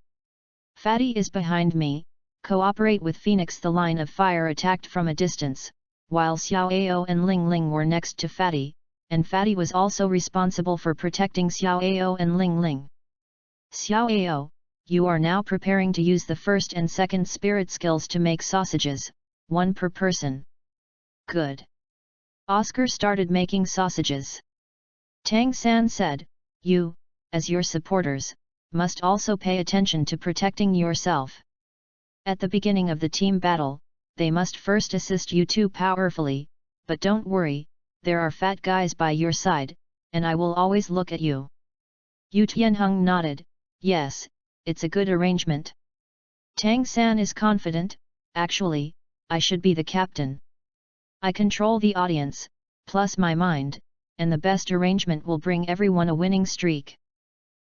Speaker 1: Fatty is behind me, cooperate with Phoenix. The line of fire attacked from a distance, while Xiao Ao and Ling Ling were next to Fatty, and Fatty was also responsible for protecting Xiao Ao and Ling Ling. Xiao Ao, you are now preparing to use the first and second spirit skills to make sausages, one per person. Good. Oscar started making sausages. Tang San said, you, as your supporters, must also pay attention to protecting yourself. At the beginning of the team battle, they must first assist you two powerfully, but don't worry, there are fat guys by your side, and I will always look at you. Yu Tianhung nodded, yes, it's a good arrangement. Tang San is confident, actually, I should be the captain. I control the audience, plus my mind, and the best arrangement will bring everyone a winning streak.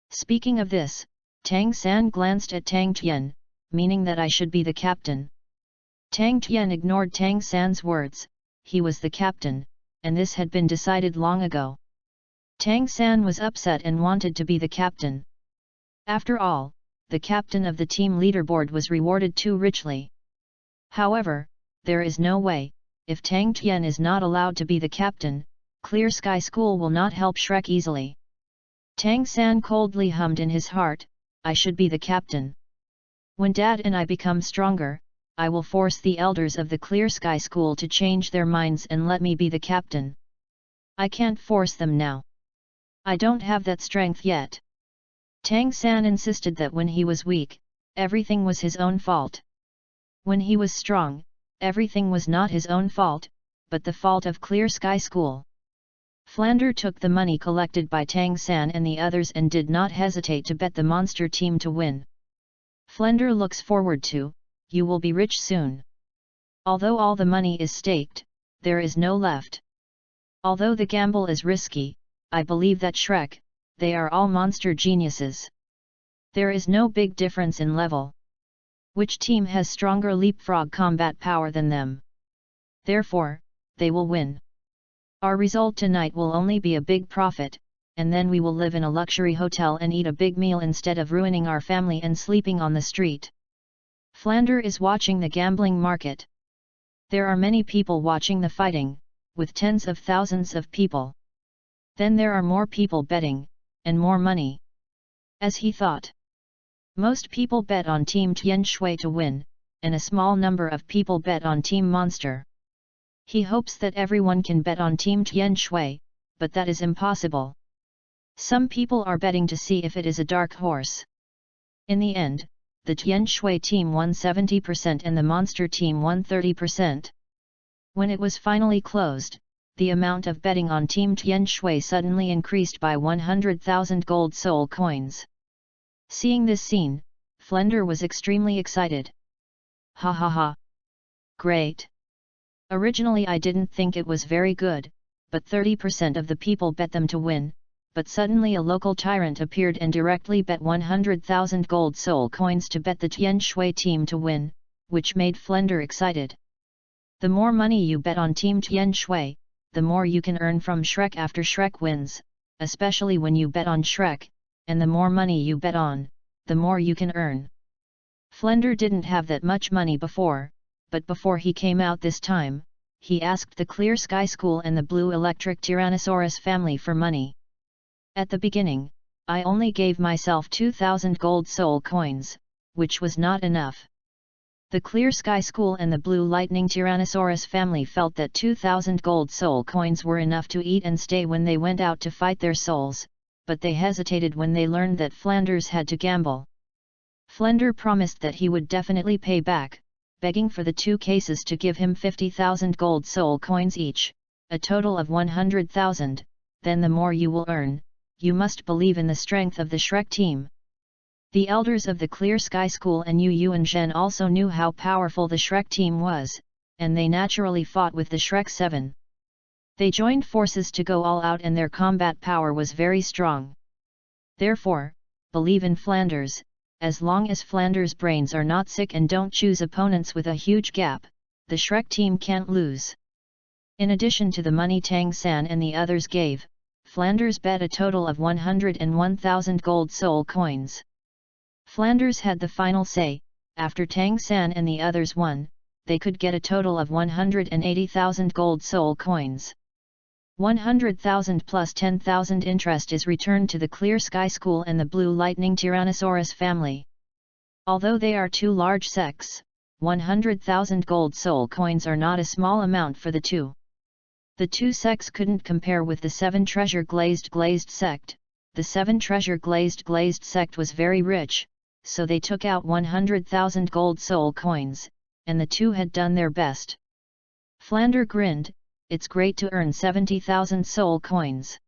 Speaker 1: Speaking of this, Tang San glanced at Tang Tian, meaning that I should be the captain. Tang Tian ignored Tang San's words, he was the captain, and this had been decided long ago. Tang San was upset and wanted to be the captain. After all, the captain of the team leaderboard was rewarded too richly. However, there is no way, if Tang Tian is not allowed to be the captain, Clear Sky School will not help Shrek easily. Tang San coldly hummed in his heart, I should be the captain. When Dad and I become stronger, I will force the elders of the Clear Sky School to change their minds and let me be the captain. I can't force them now. I don't have that strength yet. Tang San insisted that when he was weak, everything was his own fault. When he was strong, everything was not his own fault, but the fault of Clear Sky School. Flander took the money collected by Tang San and the others and did not hesitate to bet the monster team to win. Flander looks forward to, you will be rich soon. Although all the money is staked, there is no left. Although the gamble is risky, I believe that Shrek, they are all monster geniuses. There is no big difference in level. Which team has stronger leapfrog combat power than them? Therefore, they will win. Our result tonight will only be a big profit, and then we will live in a luxury hotel and eat a big meal instead of ruining our family and sleeping on the street. Flander is watching the gambling market. There are many people watching the fighting, with tens of thousands of people. Then there are more people betting, and more money. As he thought. Most people bet on Team Tian Shui to win, and a small number of people bet on Team Monster. He hopes that everyone can bet on Team Tian Shui, but that is impossible. Some people are betting to see if it is a dark horse. In the end, the Tian Shui team won 70% and the Monster team won 30%. When it was finally closed, the amount of betting on Team Tian Shui suddenly increased by 100,000 gold soul coins. Seeing this scene, Flender was extremely excited. Ha ha ha! Great! Originally I didn't think it was very good, but 30% of the people bet them to win, but suddenly a local tyrant appeared and directly bet 100,000 gold soul coins to bet the Tian Shui team to win, which made Flender excited. The more money you bet on Team Tian Shui, the more you can earn from Shrek after Shrek wins, especially when you bet on Shrek, and the more money you bet on, the more you can earn. Flender didn't have that much money before, but before he came out this time, he asked the Clear Sky School and the Blue Electric Tyrannosaurus family for money. At the beginning, I only gave myself 2,000 gold soul coins, which was not enough. The Clear Sky School and the Blue Lightning Tyrannosaurus family felt that 2,000 gold soul coins were enough to eat and stay when they went out to fight their souls, but they hesitated when they learned that Flanders had to gamble. Flender promised that he would definitely pay back, begging for the two cases to give him 50,000 gold soul coins each, a total of 100,000, then the more you will earn, you must believe in the strength of the Shrek team. The elders of the Clear Sky School and Yu and Zhen also knew how powerful the Shrek team was, and they naturally fought with the Shrek 7. They joined forces to go all out and their combat power was very strong. Therefore, believe in Flanders, as long as Flanders' brains are not sick and don't choose opponents with a huge gap, the Shrek team can't lose. In addition to the money Tang San and the others gave, Flanders bet a total of 101,000 gold soul coins. Flanders had the final say. After Tang San and the others won, they could get a total of 180,000 gold soul coins. 100,000 plus 10,000 interest is returned to the Clear Sky School and the Blue Lightning Tyrannosaurus family. Although they are two large sects, 100,000 gold soul coins are not a small amount for the two. The two sects couldn't compare with the 7 treasure glazed sect. The 7 treasure glazed sect was very rich, so they took out 100,000 gold soul coins, and the two had done their best. Flander grinned, it's great to earn 70,000 soul coins.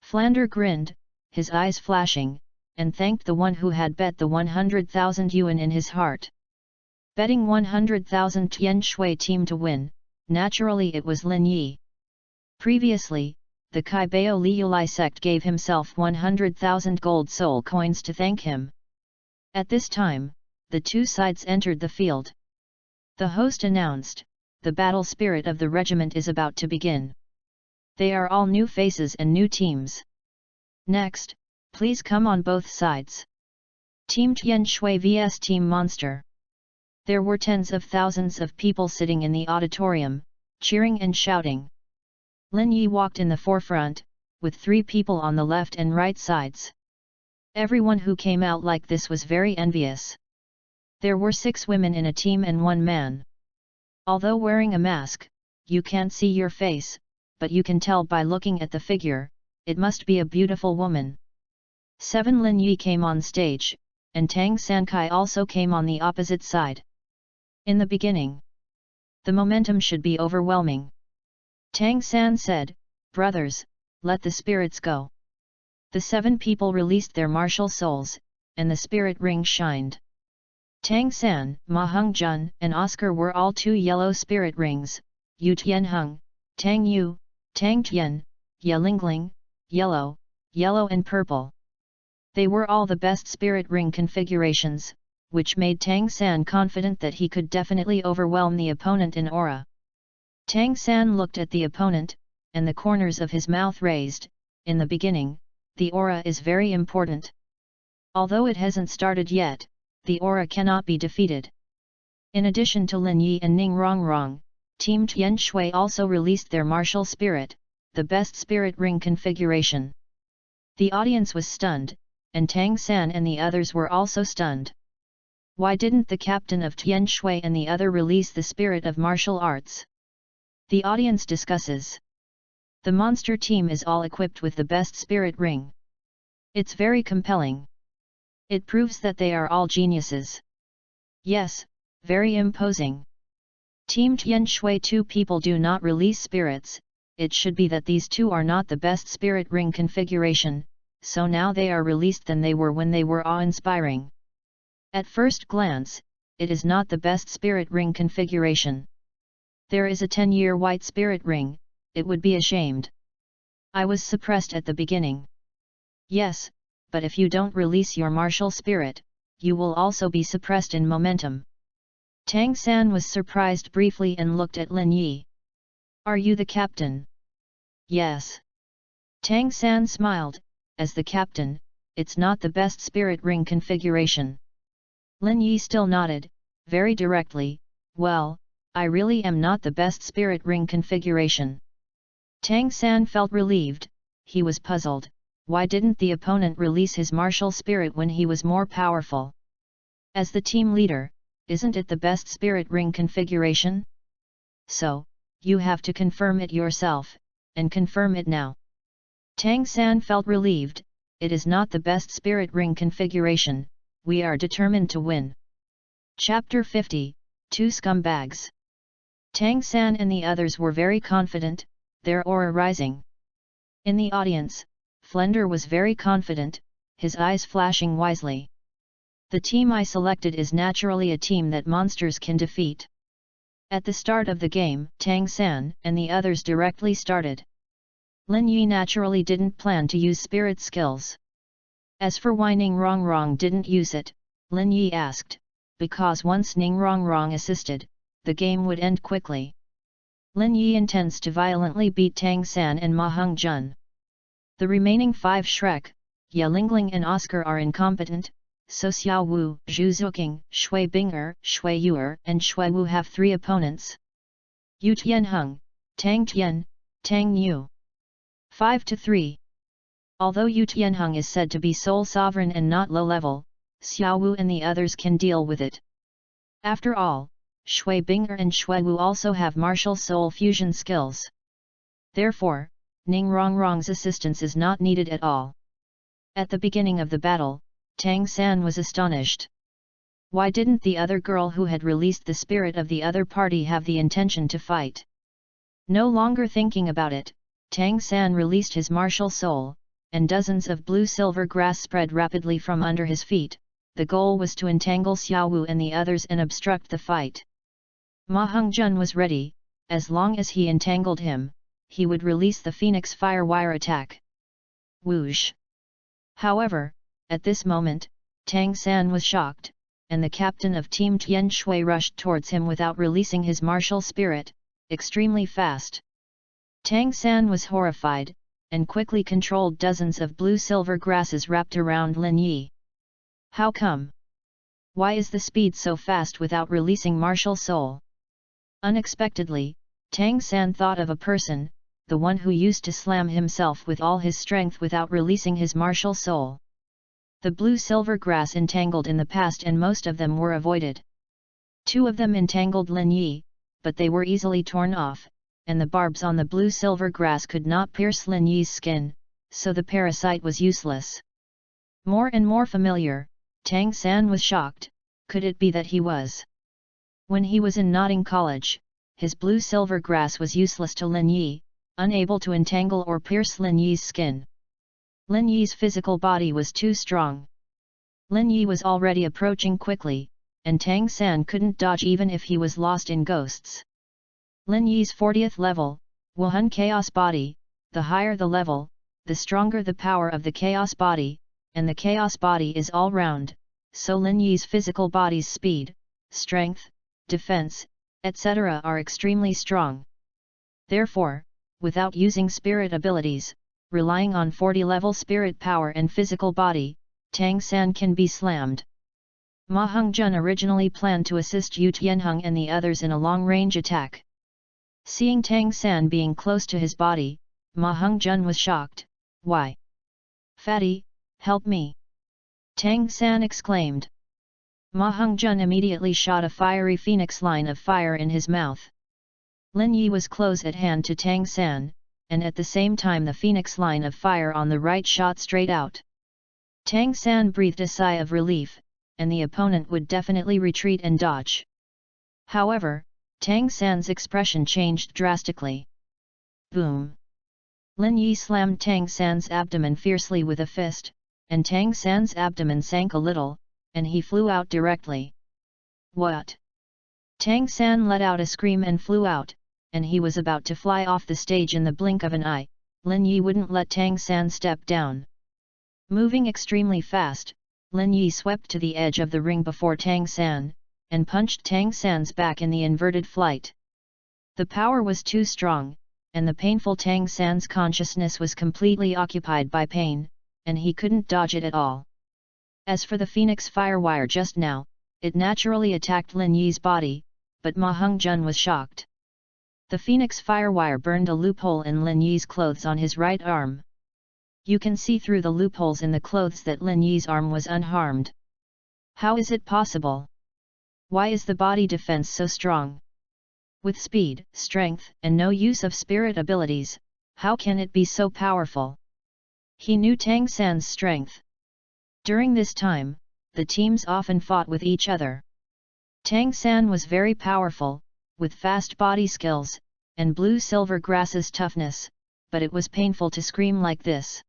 Speaker 1: Flander grinned, his eyes flashing, and thanked the one who had bet the 100,000 yuan in his heart. Betting 100,000 Tian Shui team to win, naturally it was Lin Yi. Previously, the Kai Bao Liulai sect gave himself 100,000 gold soul coins to thank him. At this time, the two sides entered the field. The host announced, the battle spirit of the regiment is about to begin. They are all new faces and new teams. Next, please come on both sides. Team Tian Shui vs Team Monster. There were tens of thousands of people sitting in the auditorium, cheering and shouting. Lin Yi walked in the forefront, with 3 people on the left and right sides. Everyone who came out like this was very envious. There were 6 women in a team and 1 man. Although wearing a mask, you can't see your face, but you can tell by looking at the figure, it must be a beautiful woman. 7 Lin Yi came on stage, and Tang Sankai also came on the opposite side. In the beginning, the momentum should be overwhelming. Tang San said, brothers, let the spirits go. The 7 people released their martial souls, and the spirit ring shined. Tang San, Ma Hung Jun, and Oscar were all 2 yellow spirit rings, Yu Tianheng, Tang Yu, Tang Tian, Ye Lingling, yellow, yellow and purple. They were all the best spirit ring configurations, which made Tang San confident that he could definitely overwhelm the opponent in aura. Tang San looked at the opponent, and the corners of his mouth raised. In the beginning, the aura is very important. Although it hasn't started yet, the aura cannot be defeated. In addition to Lin Yi and Ning Rongrong, Team Tian Shui also released their martial spirit, the best spirit ring configuration. The audience was stunned, and Tang San and the others were also stunned. Why didn't the captain of Tian Shui and the other release the spirit of martial arts? The audience discusses. The monster team is all equipped with the best spirit ring. It's very compelling. It proves that they are all geniuses. Yes, very imposing. Team Tian Shui 2 people do not release spirits. It should be that these two are not the best spirit ring configuration, so now they are released than they were when they were awe-inspiring. At first glance, it is not the best spirit ring configuration. There is a 10-year white spirit ring, it would be ashamed. I was suppressed at the beginning. Yes, but if you don't release your martial spirit, you will also be suppressed in momentum. Tang San was surprised briefly and looked at Lin Yi. Are you the captain? Yes. Tang San smiled, as the captain, it's not the best spirit ring configuration. Lin Yi still nodded, very directly, well, I really am not the best spirit ring configuration. Tang San felt relieved, he was puzzled, why didn't the opponent release his martial spirit when he was more powerful? As the team leader, isn't it the best spirit ring configuration? So, you have to confirm it yourself, and confirm it now. Tang San felt relieved, it is not the best spirit ring configuration, we are determined to win. Chapter 50, 2 Scumbags. Tang San and the others were very confident, their aura rising. In the audience, Flender was very confident, his eyes flashing wisely. The team I selected is naturally a team that monsters can defeat. At the start of the game, Tang San and the others directly started. Lin Yi naturally didn't plan to use spirit skills. As for why Ning Rongrong didn't use it, Lin Yi asked, because once Ning Rongrong assisted, the game would end quickly. Lin Yi intends to violently beat Tang San and Ma Hongjun. The remaining 5 Shrek, Ye Lingling and Oscar are incompetent, so Xiao Wu, Zhu Zuqing, Shui Binger, Shui Yuer and Shui Wu have 3 opponents. Yu Tianheng, Tang Tian, Tang Yu. 5-3. Although Yu Tianheng is said to be sole sovereign and not low level, Xiao Wu and the others can deal with it. After all, Shui Binger and Shui Wu also have martial soul fusion skills. Therefore, Ning Rongrong's assistance is not needed at all. At the beginning of the battle, Tang San was astonished. Why didn't the other girl who had released the spirit of the other party have the intention to fight? No longer thinking about it, Tang San released his martial soul, and dozens of blue-silver grass spread rapidly from under his feet. The goal was to entangle Xiao Wu and the others and obstruct the fight. Ma Hongjun was ready, as long as he entangled him, he would release the Phoenix Firewire attack. Whoosh! However, at this moment, Tang San was shocked, and the captain of Team Tian Shui rushed towards him without releasing his martial spirit, extremely fast. Tang San was horrified, and quickly controlled dozens of blue-silver grasses wrapped around Lin Yi. How come? Why is the speed so fast without releasing martial soul? Unexpectedly, Tang San thought of a person, the one who used to slam himself with all his strength without releasing his martial soul. The blue-silver grass entangled in the past and most of them were avoided. 2 of them entangled Lin Yi, but they were easily torn off, and the barbs on the blue-silver grass could not pierce Lin Yi's skin, so the parasite was useless. More and more familiar, Tang San was shocked, could it be that he was? When he was in Notting College, his blue-silver grass was useless to Lin Yi, unable to entangle or pierce Lin Yi's skin. Lin Yi's physical body was too strong. Lin Yi was already approaching quickly, and Tang San couldn't dodge even if he was lost in ghosts. Lin Yi's 40th level, Wuhan Chaos Body, the higher the level, the stronger the power of the Chaos Body, and the Chaos Body is all-round, so Lin Yi's physical body's speed, strength, defense, etc. are extremely strong. Therefore, without using spirit abilities, relying on 40-level spirit power and physical body, Tang San can be slammed. Ma Hongjun originally planned to assist Yu Tianheng and the others in a long-range attack. Seeing Tang San being close to his body, Ma Hongjun was shocked. Why? Fatty, help me! Tang San exclaimed. Ma Hongjun immediately shot a fiery phoenix line of fire in his mouth. Lin Yi was close at hand to Tang San, and at the same time the phoenix line of fire on the right shot straight out. Tang San breathed a sigh of relief, and the opponent would definitely retreat and dodge. However, Tang San's expression changed drastically. Boom! Lin Yi slammed Tang San's abdomen fiercely with a fist, and Tang San's abdomen sank a little, and he flew out directly. What? Tang San let out a scream and flew out, and he was about to fly off the stage in the blink of an eye. Lin Yi wouldn't let Tang San step down. Moving extremely fast, Lin Yi swept to the edge of the ring before Tang San, and punched Tang San's back in the inverted flight. The power was too strong, and the painful Tang San's consciousness was completely occupied by pain, and he couldn't dodge it at all. As for the Phoenix Firewire just now, it naturally attacked Lin Yi's body, but Ma Hongjun was shocked. The Phoenix Firewire burned a loophole in Lin Yi's clothes on his right arm. You can see through the loopholes in the clothes that Lin Yi's arm was unharmed. How is it possible? Why is the body defense so strong? With speed, strength, and no use of spirit abilities, how can it be so powerful? He knew Tang San's strength. During this time, the teams often fought with each other. Tang San was very powerful, with fast body skills, and blue-silver grass's toughness, but it was painful to scream like this.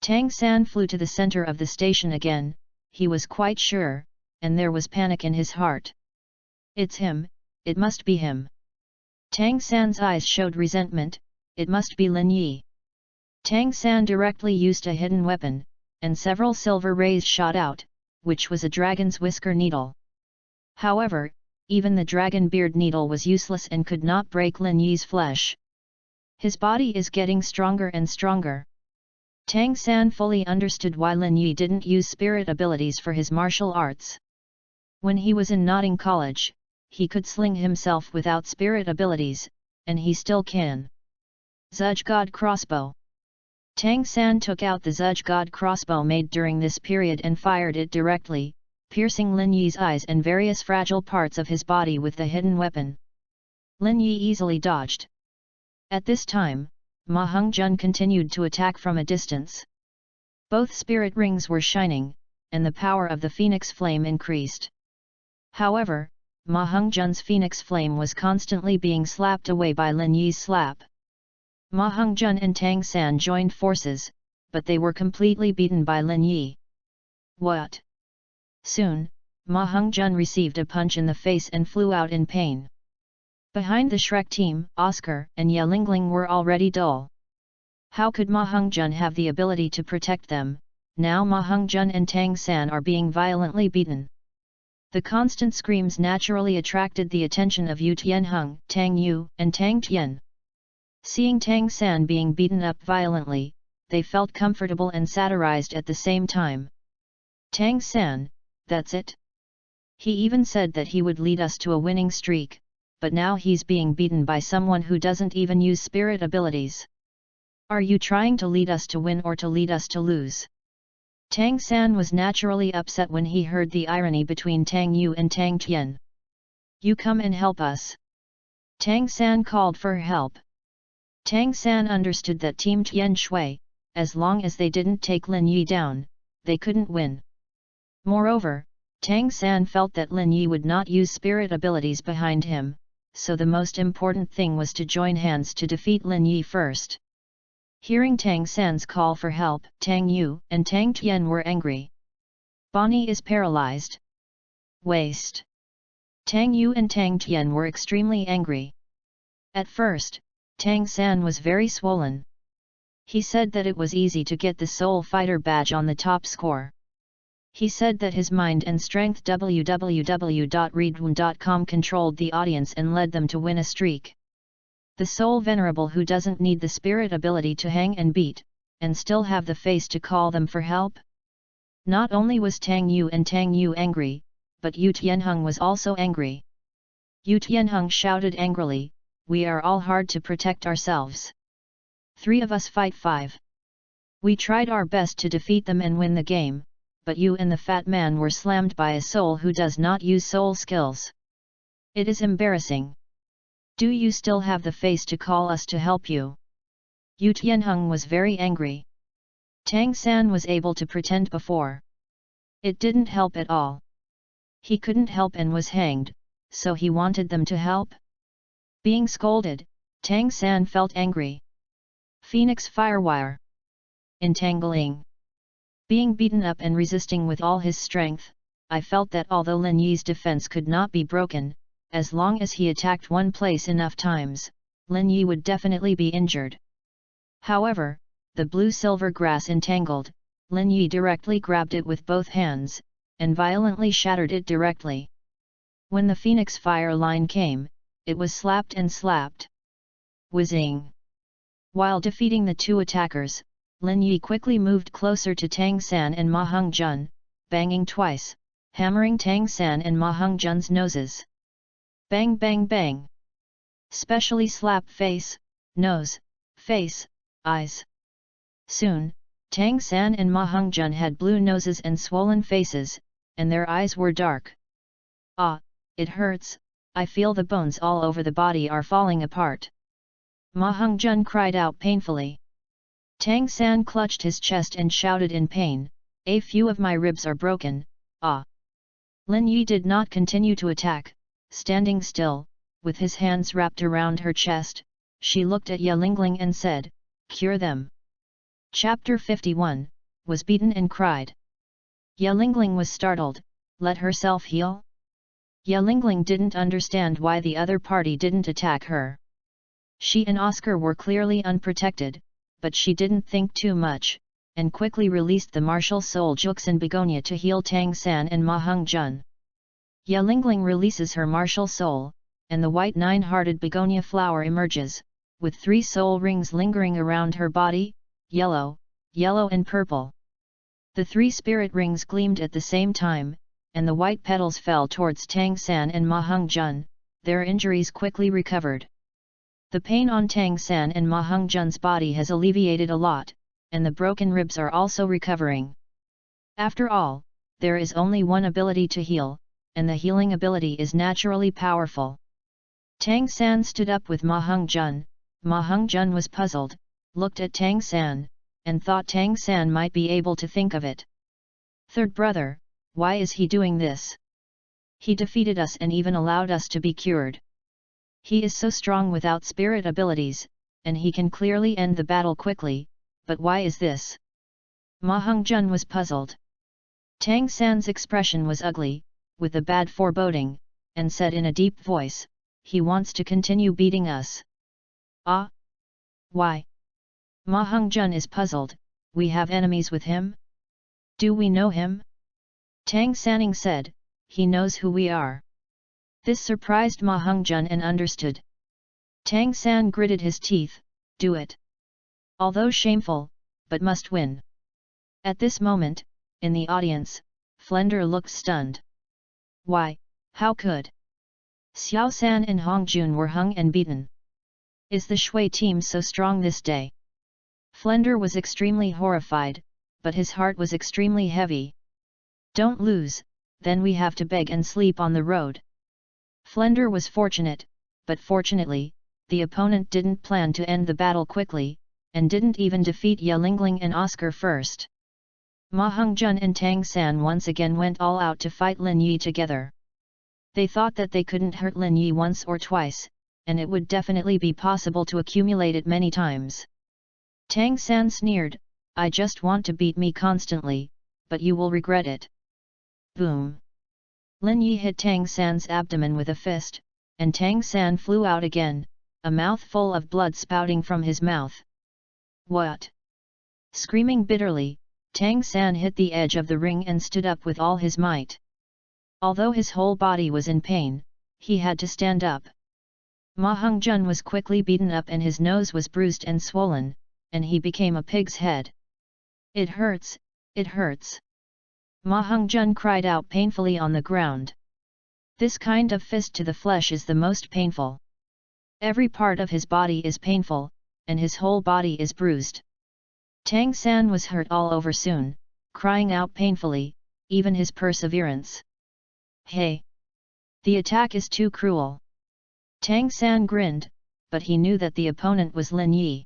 Speaker 1: Tang San flew to the center of the station again, he was quite sure, and there was panic in his heart. It's him, it must be him. Tang San's eyes showed resentment, it must be Lin Yi. Tang San directly used a hidden weapon, and several silver rays shot out, which was a dragon's whisker needle. However, even the dragon beard needle was useless and could not break Lin Yi's flesh. His body is getting stronger and stronger. Tang San fully understood why Lin Yi didn't use spirit abilities for his martial arts. When he was in Notting College, he could sling himself without spirit abilities, and he still can. Zudge God Crossbow. Tang San took out the Zudge God Crossbow made during this period and fired it directly, piercing Lin Yi's eyes and various fragile parts of his body with the hidden weapon. Lin Yi easily dodged. At this time, Ma Hongjun continued to attack from a distance. Both spirit rings were shining, and the power of the phoenix flame increased. However, Ma Hongjun's phoenix flame was constantly being slapped away by Lin Yi's slap. Ma Hongjun and Tang San joined forces, but they were completely beaten by Lin Yi. What? Soon, Ma Hongjun received a punch in the face and flew out in pain. Behind the Shrek team, Oscar and Ye Lingling were already dull. How could Ma Hongjun have the ability to protect them? Now Ma Hongjun and Tang San are being violently beaten. The constant screams naturally attracted the attention of Yu Tianheng, Tang Yu, and Tang Tian. Seeing Tang San being beaten up violently, they felt comfortable and satirized at the same time. Tang San, that's it? He even said that he would lead us to a winning streak, but now he's being beaten by someone who doesn't even use spirit abilities. Are you trying to lead us to win or to lead us to lose? Tang San was naturally upset when he heard the irony between Tang Yu and Tang Tian. You come and help us. Tang San called for help. Tang San understood that Team Tian Shui, as long as they didn't take Lin Yi down, they couldn't win. Moreover, Tang San felt that Lin Yi would not use spirit abilities behind him, so the most important thing was to join hands to defeat Lin Yi first. Hearing Tang San's call for help, Tang Yu and Tang Tian were angry. Bonnie is paralyzed. Waste. Tang Yu and Tang Tian were extremely angry. At first, Tang San was very swollen. He said that it was easy to get the Soul Fighter badge on the top score. He said that his mind and strength www.readaloud.com controlled the audience and led them to win a streak. The Soul Venerable who doesn't need the spirit ability to hang and beat, and still have the face to call them for help? Not only was Tang Yu and Tang Yu angry, but Yu Tianheng was also angry. Yu Tianheng shouted angrily, "We are all hard to protect ourselves. 3 of us fight 5. We tried our best to defeat them and win the game, but you and the fat man were slammed by a soul who does not use soul skills. It is embarrassing. Do you still have the face to call us to help you? Yu Tianheng was very angry. Tang San was able to pretend before. It didn't help at all. He couldn't help and was hanged, so he wanted them to help? Being scolded, Tang San felt angry. Phoenix Firewire. Entangling. Being beaten up and resisting with all his strength, I felt that although Lin Yi's defense could not be broken, as long as he attacked one place enough times, Lin Yi would definitely be injured. However, the blue-silver grass entangled, Lin Yi directly grabbed it with both hands, and violently shattered it directly. When the Phoenix Fire line came, it was slapped and slapped. Whizzing! While defeating the two attackers, Lin Yi quickly moved closer to Tang San and Ma Hongzhen, banging twice, hammering Tang San and Ma Hongzhen's noses. Bang bang bang! Specially slap face, nose, face, eyes. Soon, Tang San and Ma Hongzhen had blue noses and swollen faces, and their eyes were dark. Ah, it hurts, I feel the bones all over the body are falling apart. Ma Hongzhen cried out painfully. Tang San clutched his chest and shouted in pain, a few of my ribs are broken, ah. Lin Yi did not continue to attack, standing still, with his hands wrapped around her chest, she looked at Ye Lingling and said, cure them. Chapter 51, was beaten and cried. Ye Lingling was startled, let herself heal? Ye Lingling didn't understand why the other party didn't attack her. She and Oscar were clearly unprotected, but she didn't think too much, and quickly released the martial soul Juxin Begonia to heal Tang San and Ma Hongzhen. Ye Lingling releases her martial soul, and the white nine-hearted begonia flower emerges, with 3 soul rings lingering around her body, yellow, yellow and purple. The 3 spirit rings gleamed at the same time, and the white petals fell towards Tang San and Ma Hongzhen, their injuries quickly recovered. The pain on Tang San and Ma Hongzhen's body has alleviated a lot, and the broken ribs are also recovering. After all, there is only one ability to heal, and the healing ability is naturally powerful. Tang San stood up with Ma Hongzhen. Ma Hongzhen was puzzled, looked at Tang San, and thought Tang San might be able to think of it. Third brother, why is he doing this? He defeated us and even allowed us to be cured. He is so strong without spirit abilities, and he can clearly end the battle quickly, but why is this? Ma Hongzhen was puzzled. Tang San's expression was ugly, with a bad foreboding, and said in a deep voice, he wants to continue beating us. Ah? Why? Ma Hongzhen is puzzled, we have enemies with him? Do we know him? Tang Sanning said, he knows who we are. This surprised Ma Hongzhen and understood. Tang San gritted his teeth, do it. Although shameful, but must win. At this moment, in the audience, Flender looked stunned. Why, how could? Xiao San and Hong Jun were hung and beaten. Is the Shui team so strong this day? Flender was extremely horrified, but his heart was extremely heavy. Don't lose, then we have to beg and sleep on the road. Flender was fortunate, but fortunately, the opponent didn't plan to end the battle quickly, and didn't even defeat Ye Lingling and Oscar first. Ma Hongzhen and Tang San once again went all out to fight Lin Yi together. They thought that they couldn't hurt Lin Yi once or twice, and it would definitely be possible to accumulate it many times. Tang San sneered, I just want to beat me constantly, but you will regret it. Boom! Lin Yi hit Tang San's abdomen with a fist, and Tang San flew out again, a mouthful of blood spouting from his mouth. What? Screaming bitterly, Tang San hit the edge of the ring and stood up with all his might. Although his whole body was in pain, he had to stand up. Ma Hongzhen was quickly beaten up and his nose was bruised and swollen, and he became a pig's head. It hurts, it hurts. Ma Hongzhen cried out painfully on the ground. This kind of fist to the flesh is the most painful. Every part of his body is painful, and his whole body is bruised. Tang San was hurt all over soon, crying out painfully, even his perseverance. Hey! The attack is too cruel. Tang San grinned, but he knew that the opponent was Lin Yi.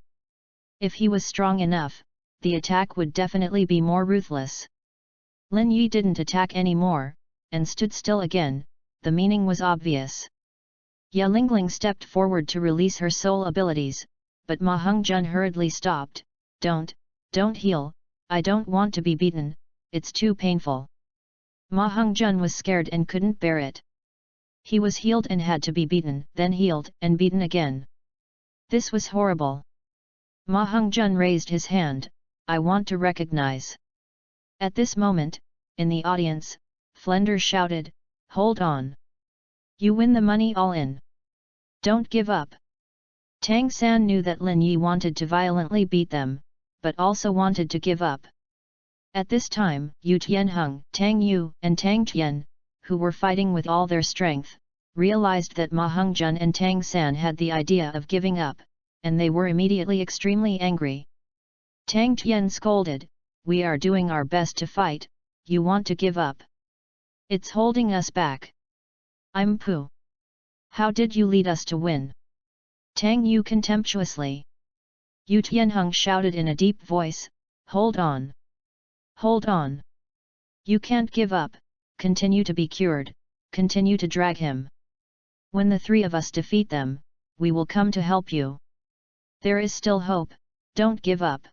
Speaker 1: If he was strong enough, the attack would definitely be more ruthless. Lin Yi didn't attack anymore, and stood still again. The meaning was obvious. Ya Lingling stepped forward to release her soul abilities, but Ma Hongjun hurriedly stopped. Don't heal, I don't want to be beaten, it's too painful. Ma Hongjun was scared and couldn't bear it. He was healed and had to be beaten, then healed and beaten again. This was horrible. Ma Hongjun raised his hand, I want to recognize. At this moment, in the audience, Flender shouted, hold on. You win the money all in. Don't give up. Tang San knew that Lin Yi wanted to violently beat them, but also wanted to give up. At this time, Yu Tianheng, Tang Yu, and Tang Tian, who were fighting with all their strength, realized that Ma Hongjun and Tang San had the idea of giving up, and they were immediately extremely angry. Tang Tian scolded, we are doing our best to fight, you want to give up? It's holding us back. I'm Pooh. How did you lead us to win? Tang Yu contemptuously. Yu Tianheng shouted in a deep voice, hold on. Hold on. You can't give up, continue to be cured, continue to drag him. When the three of us defeat them, we will come to help you. There is still hope, don't give up.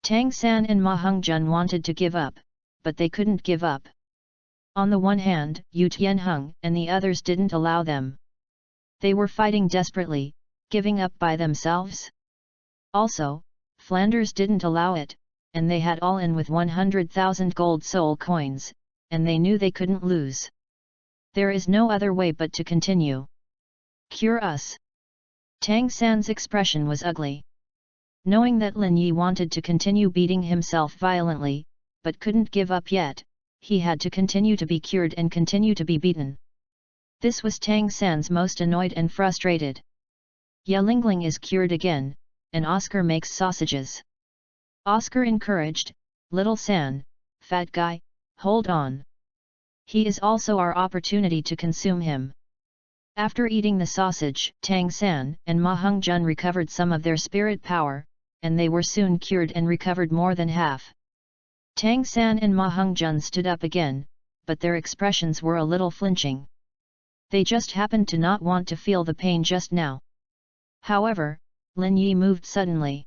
Speaker 1: Tang San and Ma Hongjun wanted to give up, but they couldn't give up. On the one hand, Yu Tianheng and the others didn't allow them. They were fighting desperately, giving up by themselves. Also, Flanders didn't allow it, and they had all in with 100,000 gold soul coins, and they knew they couldn't lose. There is no other way but to continue. Cure us. Tang San's expression was ugly. Knowing that Lin Yi wanted to continue beating himself violently, but couldn't give up yet, he had to continue to be cured and continue to be beaten. This was Tang San's most annoyed and frustrated. Ya Lingling is cured again, and Oscar makes sausages. Oscar encouraged, little San, fat guy, hold on. He is also our opportunity to consume him. After eating the sausage, Tang San and Ma Hongjun recovered some of their spirit power, and they were soon cured and recovered more than half. Tang San and Ma Hongjun stood up again, but their expressions were a little flinching. They just happened to not want to feel the pain just now. However, Lin Yi moved suddenly.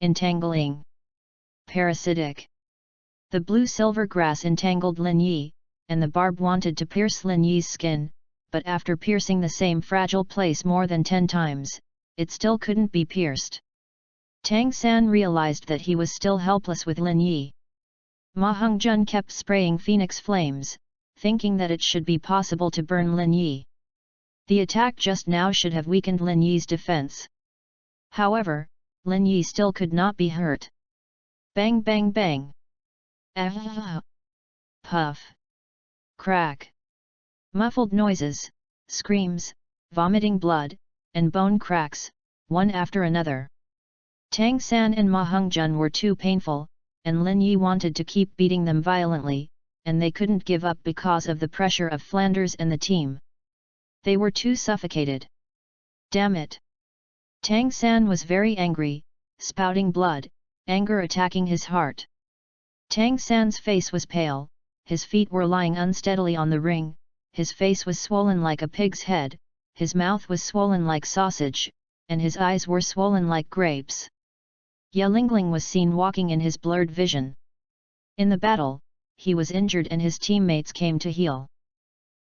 Speaker 1: Entangling. Parasitic. The blue-silver grass entangled Lin Yi, and the barb wanted to pierce Lin Yi's skin, but after piercing the same fragile place more than 10 times, it still couldn't be pierced. Tang San realized that he was still helpless with Lin Yi. Ma Hongjun kept spraying phoenix flames, thinking that it should be possible to burn Lin Yi. The attack just now should have weakened Lin Yi's defense. However, Lin Yi still could not be hurt. Bang bang bang. Ah! Puff. Crack. Muffled noises, screams, vomiting blood, and bone cracks, one after another. Tang San and Ma Hongjun were too painful, and Lin Yi wanted to keep beating them violently, and they couldn't give up because of the pressure of Flanders and the team. They were too suffocated. Damn it! Tang San was very angry, spouting blood, anger attacking his heart. Tang San's face was pale, his feet were lying unsteadily on the ring, his face was swollen like a pig's head, his mouth was swollen like sausage, and his eyes were swollen like grapes. Ya Lingling was seen walking in his blurred vision. In the battle, he was injured and his teammates came to heal.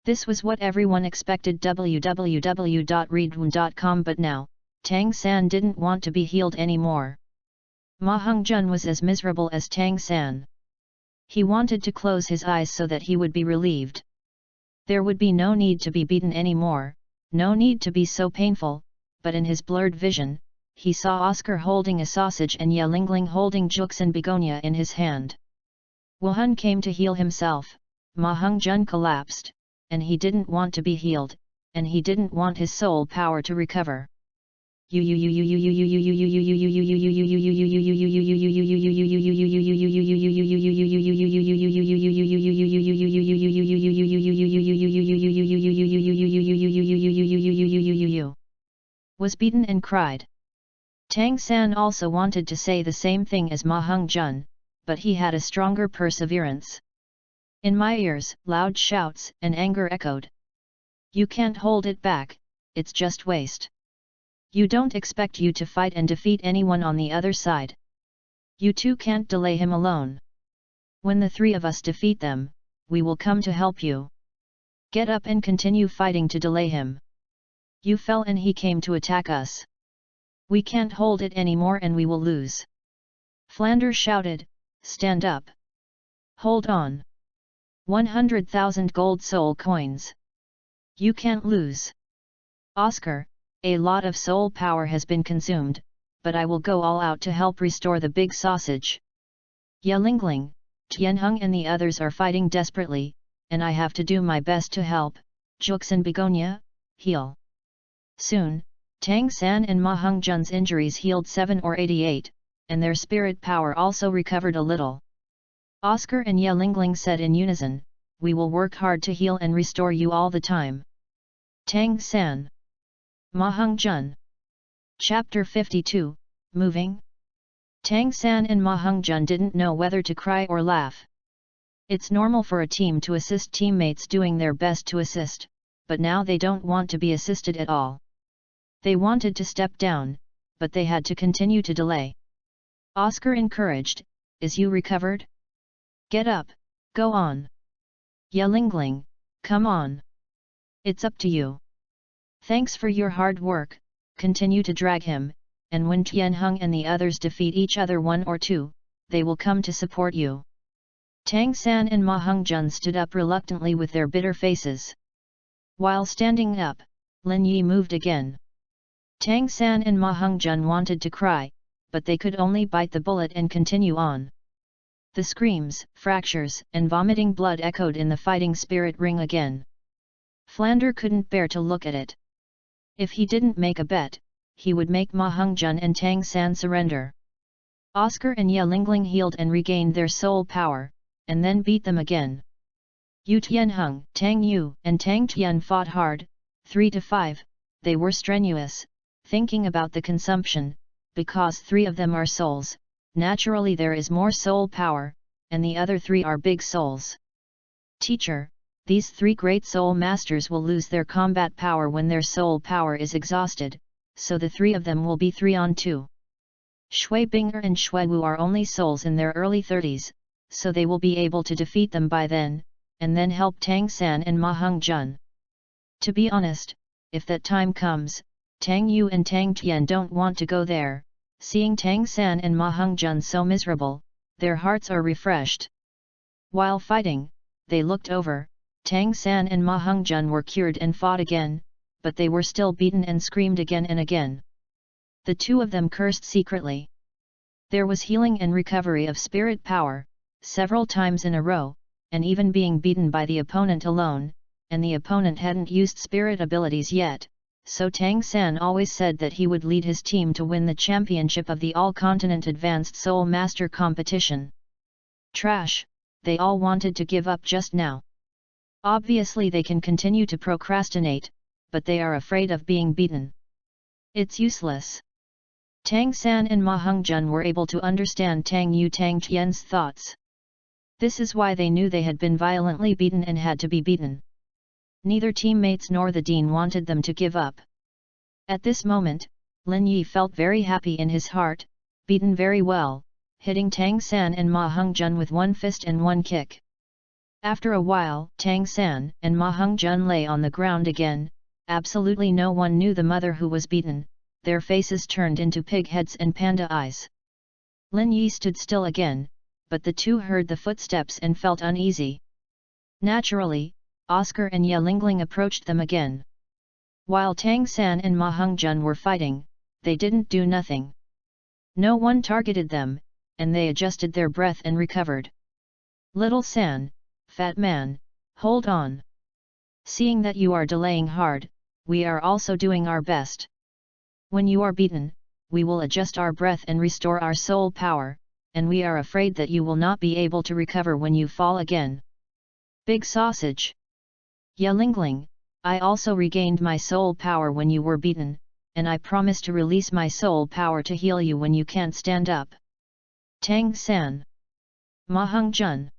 Speaker 1: This was what everyone expected www.readaloud.com, but now, Tang San didn't want to be healed anymore. Ma Hongjun was as miserable as Tang San. He wanted to close his eyes so that he would be relieved. There would be no need to be beaten anymore, no need to be so painful, but in his blurred vision, he saw Oscar holding a sausage and Ya Lingling holding Jux and begonia in his hand. Wuhan came to heal himself, Ma Hongjun collapsed, and he didn't want to be healed, and he didn't want his soul power to recover. was beaten and cried. Tang San also wanted to say the same thing as Ma Heng-jun, but he had a stronger perseverance. In my ears, loud shouts and anger echoed. You can't hold it back, it's just waste. You don't expect you to fight and defeat anyone on the other side. You too can't delay him alone. When the three of us defeat them, we will come to help you. Get up and continue fighting to delay him. You fell and he came to attack us. We can't hold it anymore and we will lose. Flanders shouted, stand up. Hold on. 100,000 gold soul coins. You can't lose. Oscar, a lot of soul power has been consumed, but I will go all out to help restore the big sausage. Ye Lingling, Tianheng and the others are fighting desperately, and I have to do my best to help. Jux and Begonia, heal. Soon, Tang San and Ma Heng-jun's injuries healed 7 or 88, and their spirit power also recovered a little. Oscar and Ye Lingling said in unison, we will work hard to heal and restore you all the time. Tang San. Ma Heng-jun. Chapter 52, Moving. Tang San and Ma Heng-jun didn't know whether to cry or laugh. It's normal for a team to assist teammates doing their best to assist, but now they don't want to be assisted at all. They wanted to step down, but they had to continue to delay. Oscar encouraged, is you recovered? Get up, go on. Ye Lingling, come on. It's up to you. Thanks for your hard work, continue to drag him, and when Tianheng and the others defeat each other 1 or 2, they will come to support you. Tang San and Ma Heng-jun stood up reluctantly with their bitter faces. While standing up, Lin Yi moved again. Tang San and Ma Heng-jun wanted to cry, but they could only bite the bullet and continue on. The screams, fractures, and vomiting blood echoed in the fighting spirit ring again. Flanders couldn't bear to look at it. If he didn't make a bet, he would make Ma Heng-jun and Tang San surrender. Oscar and Ye Lingling healed and regained their soul power, and then beat them again. Yu Tianheng, Tang Yu, and Tang Tian fought hard, 3 to 5, they were strenuous, thinking about the consumption, because 3 of them are souls, naturally there is more soul power, and the other 3 are big souls. Teacher, these 3 great soul masters will lose their combat power when their soul power is exhausted, so the 3 of them will be 3 on 2. Shui Binger and Shui Wu are only souls in their early 30s, so they will be able to defeat them by then, and then help Tang San and Ma Heng-jun. To be honest, if that time comes, Tang Yu and Tang Tian don't want to go there. Seeing Tang San and Ma Heng-jun so miserable, their hearts are refreshed. While fighting, they looked over, Tang San and Ma Heng-jun were cured and fought again, but they were still beaten and screamed again and again. The 2 of them cursed secretly. There was healing and recovery of spirit power, several times in a row, and even being beaten by the opponent alone, and the opponent hadn't used spirit abilities yet. So Tang San always said that he would lead his team to win the championship of the All-Continent Advanced Soul Master competition. Trash, they all wanted to give up just now. Obviously they can continue to procrastinate, but they are afraid of being beaten. It's useless. Tang San and Ma Heng-jun were able to understand Tang Yu Tang Tian's thoughts. This is why they knew they had been violently beaten and had to be beaten. Neither teammates nor the dean wanted them to give up. At this moment, Lin Yi felt very happy in his heart, beaten very well, hitting Tang San and Ma Heng-jun with 1 fist and 1 kick. After a while, Tang San and Ma Heng-jun lay on the ground again. Absolutely no one knew the mother who was beaten, their faces turned into pig heads and panda eyes. Lin Yi stood still again, but the 2 heard the footsteps and felt uneasy. Naturally, Oscar and Ye Lingling approached them again. While Tang San and Ma Heng-jun were fighting, they didn't do nothing. No one targeted them, and they adjusted their breath and recovered. Little San, fat man, hold on. Seeing that you are delaying hard, we are also doing our best. When you are beaten, we will adjust our breath and restore our soul power, and we are afraid that you will not be able to recover when you fall again. Big sausage! Yelingling, I also regained my soul power when you were beaten, and I promise to release my soul power to heal you when you can't stand up. Tang San. Ma Heng-jun.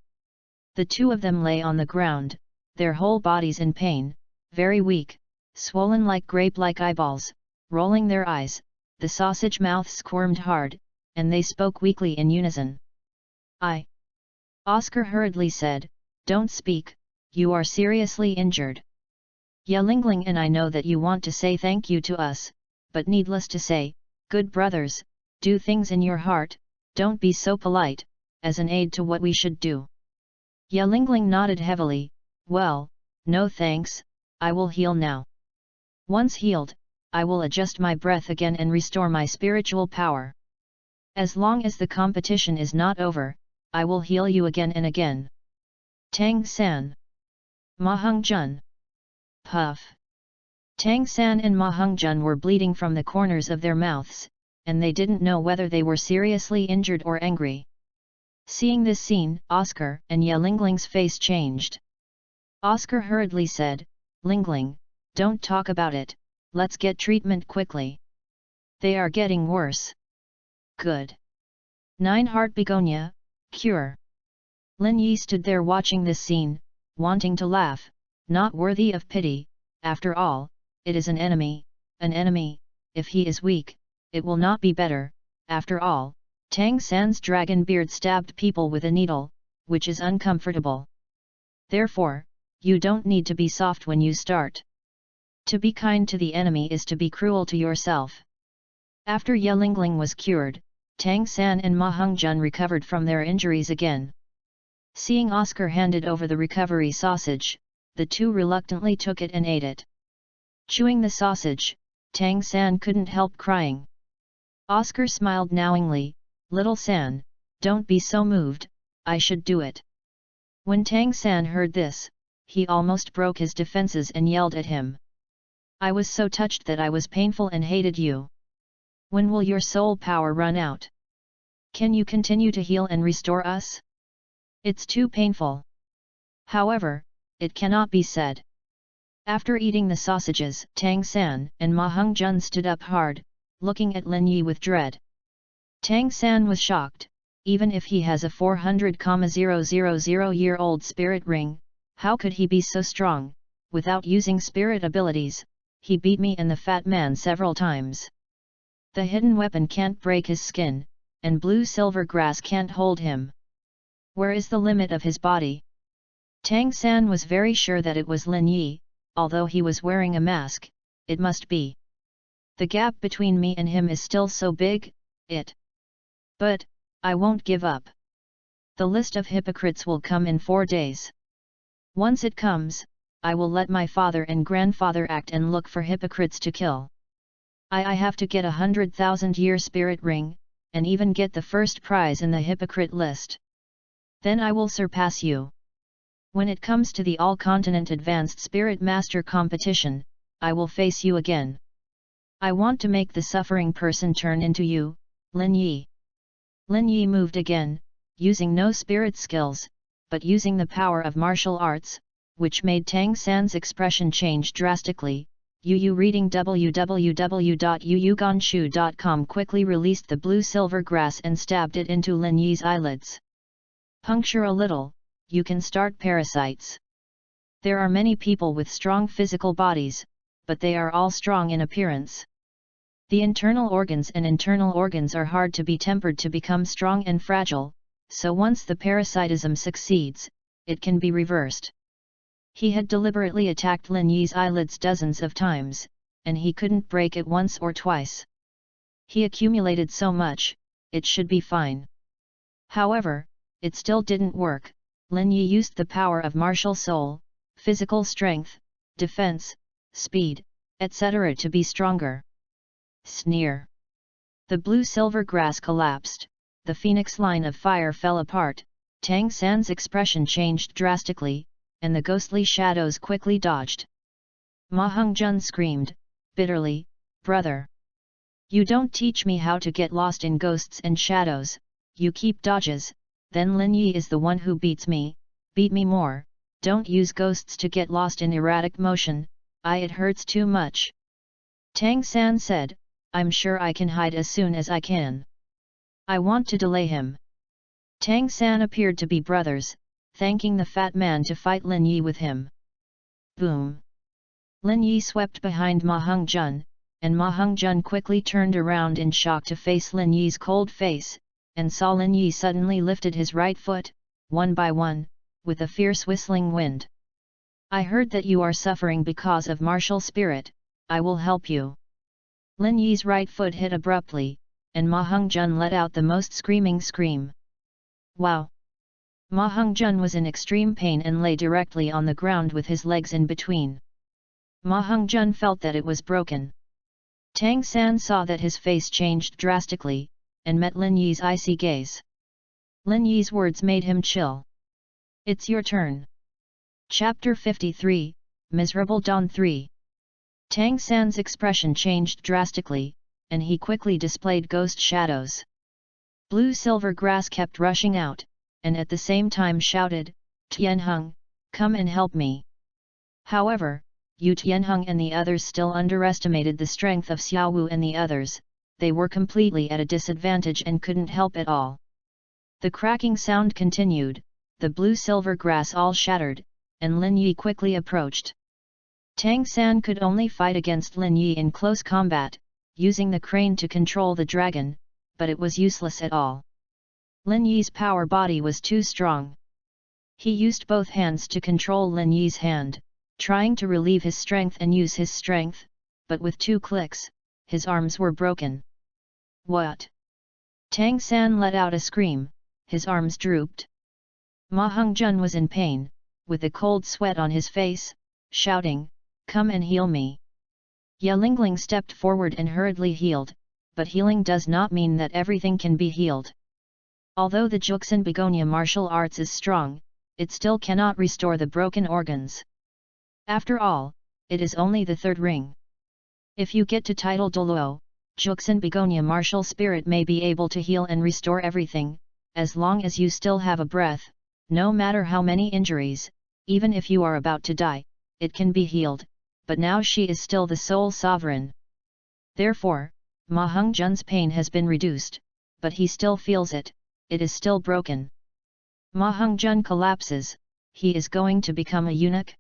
Speaker 1: The two of them lay on the ground, their whole bodies in pain, very weak, swollen like grape-like eyeballs, rolling their eyes, the sausage mouths squirmed hard, and they spoke weakly in unison. Oscar hurriedly said, "Don't speak, you are seriously injured. Yelingling and I know that you want to say thank you to us, but needless to say, good brothers, do things in your heart, don't be so polite, as an aid to what we should do." Yelingling nodded heavily, "Well, no thanks, I will heal now. Once healed, I will adjust my breath again and restore my spiritual power. As long as the competition is not over, I will heal you again and again." Tang San. Ma Heng-jun. Puff. Tang San and Ma Heng-jun were bleeding from the corners of their mouths, and they didn't know whether they were seriously injured or angry. Seeing this scene, Oscar and Yelingling's face changed. Oscar hurriedly said, "Lingling, don't talk about it, let's get treatment quickly. They are getting worse." Good. 9 Heart Begonia, Cure. Lin Yi stood there watching this scene, wanting to laugh, not worthy of pity, after all, it is an enemy, if he is weak, it will not be better, after all, Tang San's dragon beard stabbed people with a needle, which is uncomfortable. Therefore, you don't need to be soft when you start. To be kind to the enemy is to be cruel to yourself. After Yelingling was cured, Tang San and Ma Heng-jun recovered from their injuries again. Seeing Oscar handed over the recovery sausage, the two reluctantly took it and ate it. Chewing the sausage, Tang San couldn't help crying. Oscar smiled knowingly, "Little San, don't be so moved, I should do it." When Tang San heard this, he almost broke his defenses and yelled at him. "I was so touched that I was painful and hated you. When will your soul power run out? Can you continue to heal and restore us? It's too painful." However, it cannot be said. After eating the sausages, Tang San and Ma Heng-jun stood up hard, looking at Lin Yi with dread. Tang San was shocked. Even if he has a 400,000-year-old spirit ring, how could he be so strong? Without using spirit abilities, he beat me and the fat man several times. The hidden weapon can't break his skin, and blue silver grass can't hold him. Where is the limit of his body? Tang San was very sure that it was Lin Yi, although he was wearing a mask, it must be. The gap between me and him is still so big, But, I won't give up. The list of hypocrites will come in 4 days. Once it comes, I will let my father and grandfather act and look for hypocrites to kill. I have to get 100,000-year spirit ring, and even get the first prize in the hypocrite list. Then I will surpass you. When it comes to the all-continent advanced spirit master competition, I will face you again. I want to make the suffering person turn into you, Lin Yi." Lin Yi moved again, using no spirit skills, but using the power of martial arts, which made Tang San's expression change drastically. Yu reading www.yuyuganshu.com quickly released the blue silver grass and stabbed it into Lin Yi's eyelids. "Puncture a little, you can start parasites. There are many people with strong physical bodies, but they are all strong in appearance. The internal organs are hard to be tempered to become strong and fragile, so once the parasitism succeeds, it can be reversed." He had deliberately attacked Lin Yi's eyelids dozens of times, and he couldn't break it once or twice. He accumulated so much, it should be fine. However, it still didn't work. Lin Yi used the power of martial soul, physical strength, defense, speed, etc. to be stronger. Sneer. The blue-silver grass collapsed, the phoenix line of fire fell apart, Tang San's expression changed drastically, and the ghostly shadows quickly dodged. Ma Heng-jun screamed, bitterly, "Brother! You don't teach me how to get lost in ghosts and shadows, you keep dodges, then Lin Yi is the one who beats me, beat me more, don't use ghosts to get lost in erratic motion, it hurts too much. Tang San said, I'm sure I can hide as soon as I can. I want to delay him. Tang San appeared to be brothers, thanking the fat man to fight Lin Yi with him. Boom! Lin Yi swept behind Ma Hongzhen, and Ma Hongzhen quickly turned around in shock to face Lin Yi's cold face, and saw Lin Yi suddenly lifted his right foot, one by one, with a fierce whistling wind. I heard that you are suffering because of martial spirit, I will help you. Lin Yi's right foot hit abruptly, and Ma Hongzhen let out the most screaming scream. Wow! Ma Hongzhen was in extreme pain and lay directly on the ground with his legs in between. Ma Hongzhen felt that it was broken. Tang San saw that his face changed drastically, and met Lin Yi's icy gaze. Lin Yi's words made him chill. It's your turn. Chapter 53, Miserable Dawn 3. Tang San's expression changed drastically, and he quickly displayed ghost shadows. Blue-silver grass kept rushing out, and at the same time shouted, Tianheng, come and help me. However, Yu Tianheng and the others still underestimated the strength of Xiaowu and the others, they were completely at a disadvantage and couldn't help at all. The cracking sound continued, the blue-silver grass all shattered, and Lin Yi quickly approached. Tang San could only fight against Lin Yi in close combat, using the crane to control the dragon, but it was useless at all. Lin Yi's power body was too strong. He used both hands to control Lin Yi's hand, trying to relieve his strength and use his strength, but with 2 clicks, his arms were broken. What? Tang San let out a scream, his arms drooped. Ma Hongzhen was in pain, with a cold sweat on his face, shouting, come and heal me. Ye Lingling stepped forward and hurriedly healed, but healing does not mean that everything can be healed. Although the Juxin Begonia martial arts is strong, it still cannot restore the broken organs. After all, it is only the 3rd ring. If you get to title Douluo, Juxin Begonia martial spirit may be able to heal and restore everything, as long as you still have a breath, no matter how many injuries, even if you are about to die, it can be healed, but now she is still the sole sovereign. Therefore, Ma Hongzhen's pain has been reduced, but he still feels it, it is still broken. Ma Hongzhen collapses, he is going to become a eunuch?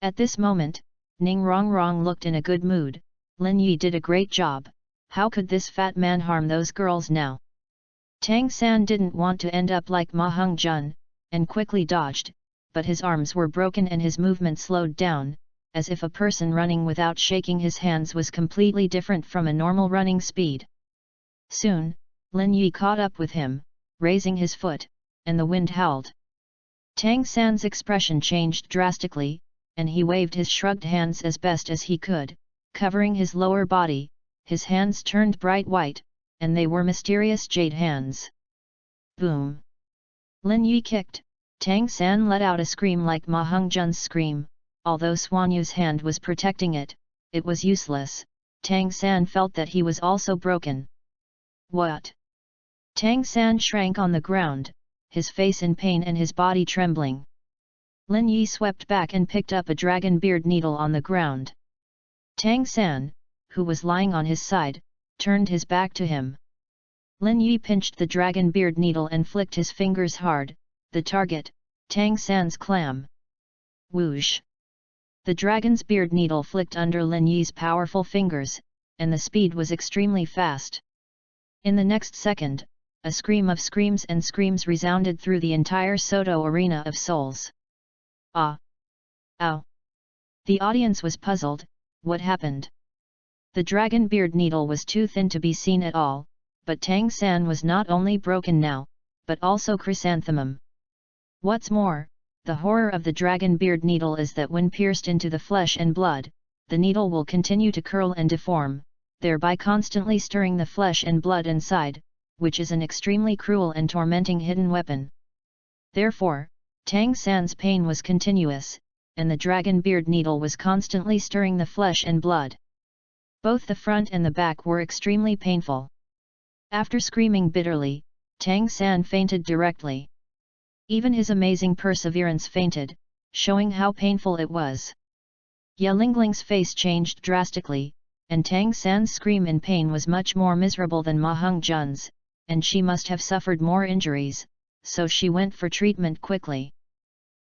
Speaker 1: At this moment, Ning Rongrong looked in a good mood, Lin Yi did a great job, how could this fat man harm those girls now? Tang San didn't want to end up like Ma Hongzhen, and quickly dodged, but his arms were broken and his movement slowed down, as if a person running without shaking his hands was completely different from a normal running speed. Soon, Lin Yi caught up with him, raising his foot, and the wind howled. Tang San's expression changed drastically, and he waved his shrugged hands as best as he could, covering his lower body, his hands turned bright white, and they were mysterious jade hands. Boom! Lin Yi kicked, Tang San let out a scream like Ma Hongzhen's scream, although Xuanyu's hand was protecting it, it was useless, Tang San felt that he was also broken. What? Tang San shrank on the ground, his face in pain and his body trembling. Lin Yi swept back and picked up a dragon beard needle on the ground. Tang San, who was lying on his side, turned his back to him. Lin Yi pinched the dragon beard needle and flicked his fingers hard, the target, Tang San's clam. Whoosh! The dragon's beard needle flicked under Lin Yi's powerful fingers, and the speed was extremely fast. In the next second, a scream of screams and screams resounded through the entire Soto arena of souls. Ah! Ow! The audience was puzzled, what happened? The dragon beard needle was too thin to be seen at all, but Tang San was not only broken now, but also chrysanthemum. What's more, the horror of the dragon beard needle is that when pierced into the flesh and blood, the needle will continue to curl and deform, thereby constantly stirring the flesh and blood inside, which is an extremely cruel and tormenting hidden weapon. Therefore, Tang San's pain was continuous, and the dragon beard needle was constantly stirring the flesh and blood. Both the front and the back were extremely painful. After screaming bitterly, Tang San fainted directly. Even his amazing perseverance fainted, showing how painful it was. Ya Lingling's face changed drastically, and Tang San's scream in pain was much more miserable than Ma Hongzhen's, and she must have suffered more injuries, so she went for treatment quickly.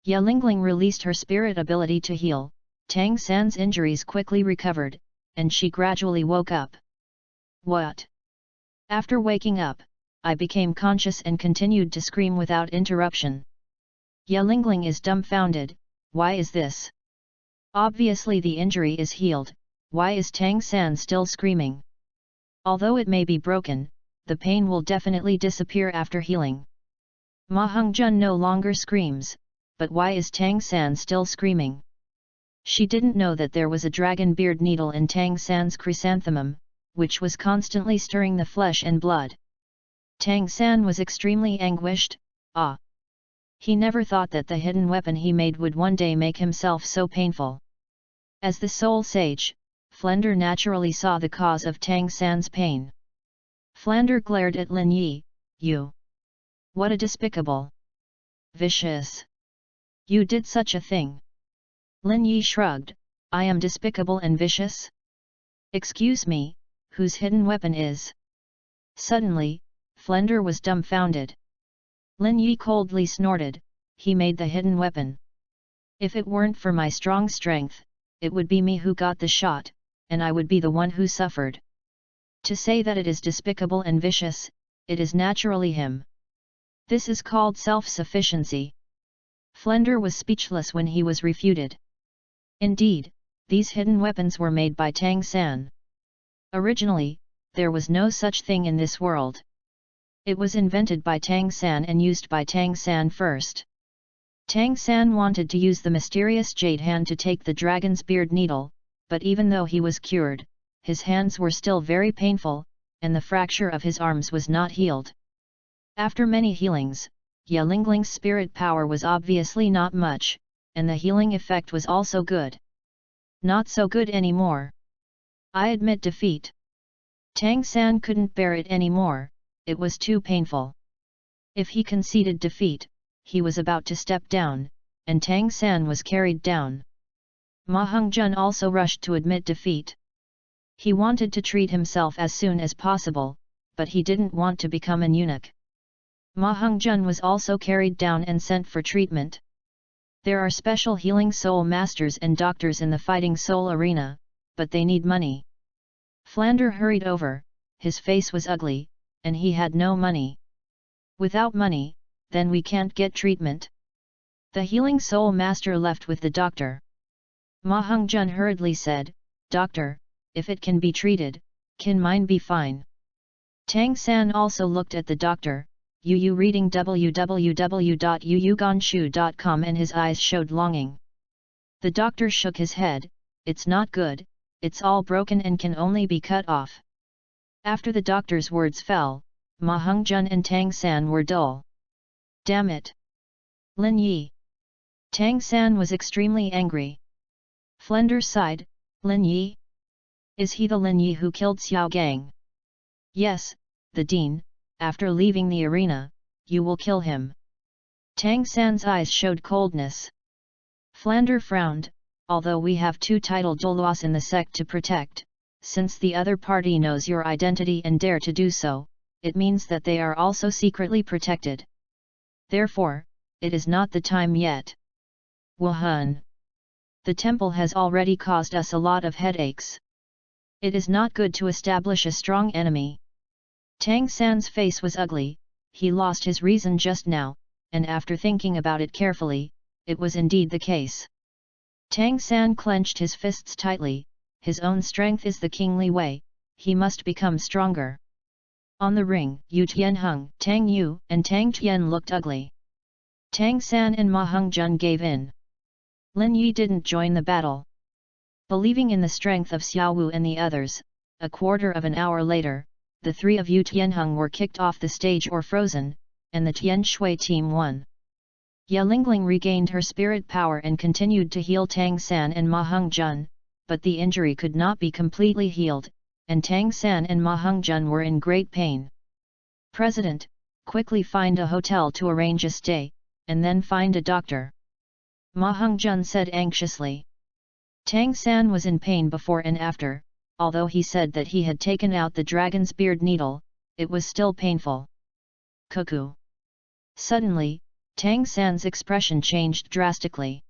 Speaker 1: Ya Lingling released her spirit ability to heal, Tang San's injuries quickly recovered, and she gradually woke up. What? After waking up, I became conscious and continued to scream without interruption. Ya Lingling is dumbfounded. Why is this? Obviously the injury is healed, why is Tang San still screaming? Although it may be broken, the pain will definitely disappear after healing. Ma Hongzhen no longer screams, but why is Tang San still screaming? She didn't know that there was a dragon beard needle in Tang San's chrysanthemum, which was constantly stirring the flesh and blood. Tang San was extremely anguished. He never thought that the hidden weapon he made would one day make himself so painful. As the soul sage, Flender naturally saw the cause of Tang San's pain. Flender glared at Lin Yi. You! What a despicable! Vicious! You did such a thing! Lin Yi shrugged. I am despicable and vicious? Excuse me, whose hidden weapon is? Suddenly, Flender was dumbfounded. Lin Yi coldly snorted, he made the hidden weapon. If it weren't for my strong strength, it would be me who got the shot, and I would be the one who suffered. To say that it is despicable and vicious, it is naturally him. This is called self-sufficiency. Flender was speechless when he was refuted. Indeed, these hidden weapons were made by Tang San. Originally, there was no such thing in this world. It was invented by Tang San and used by Tang San first. Tang San wanted to use the mysterious jade hand to take the dragon's beard needle, but even though he was cured, his hands were still very painful, and the fracture of his arms was not healed. After many healings, Ya Lingling's spirit power was obviously not much, and the healing effect was also good. Not so good anymore. I admit defeat. Tang San couldn't bear it anymore, it was too painful. If he conceded defeat, he was about to step down, and Tang San was carried down. Ma Hongzhen also rushed to admit defeat. He wanted to treat himself as soon as possible, but he didn't want to become an eunuch. Ma Hongzhen was also carried down and sent for treatment. There are special healing soul masters and doctors in the fighting soul arena, but they need money. Flender hurried over, his face was ugly, and he had no money. Without money, then we can't get treatment. The healing soul master left with the doctor. Ma Hongzhen hurriedly said, Doctor, if it can be treated, can mine be fine? Tang San also looked at the doctor, Yu reading www.yuyuganshu.com, and his eyes showed longing. The doctor shook his head, it's not good, it's all broken and can only be cut off. After the doctor's words fell, Ma Hongzhen and Tang San were dull. Damn it! Lin Yi! Tang San was extremely angry. Flender sighed, Lin Yi? Is he the Lin Yi who killed Xiaogang? Yes, the dean, after leaving the arena, you will kill him. Tang San's eyes showed coldness. Flender frowned, although we have two titled Douluos in the sect to protect, since the other party knows your identity and dare to do so, it means that they are also secretly protected. Therefore, it is not the time yet. Wuhan. The temple has already caused us a lot of headaches. It is not good to establish a strong enemy. Tang San's face was ugly, he lost his reason just now, and after thinking about it carefully, it was indeed the case. Tang San clenched his fists tightly, his own strength is the kingly way, he must become stronger. On the ring, Yu Tianheng, Tang Yu, and Tang Tian looked ugly. Tang San and Ma Hongzhen gave in. Lin Yi didn't join the battle. Believing in the strength of Xiao Wu and the others, a quarter of an hour later, the three of Yu Tianheng were kicked off the stage or frozen, and the Tian Shui team won. Ya Lingling regained her spirit power and continued to heal Tang San and Ma Hongzhen, but the injury could not be completely healed, and Tang San and Ma Hongjun were in great pain. President, quickly find a hotel to arrange a stay, and then find a doctor. Ma Hongjun said anxiously. Tang San was in pain before and after, although he said that he had taken out the dragon's beard needle, it was still painful. Cuckoo. Suddenly, Tang San's expression changed drastically.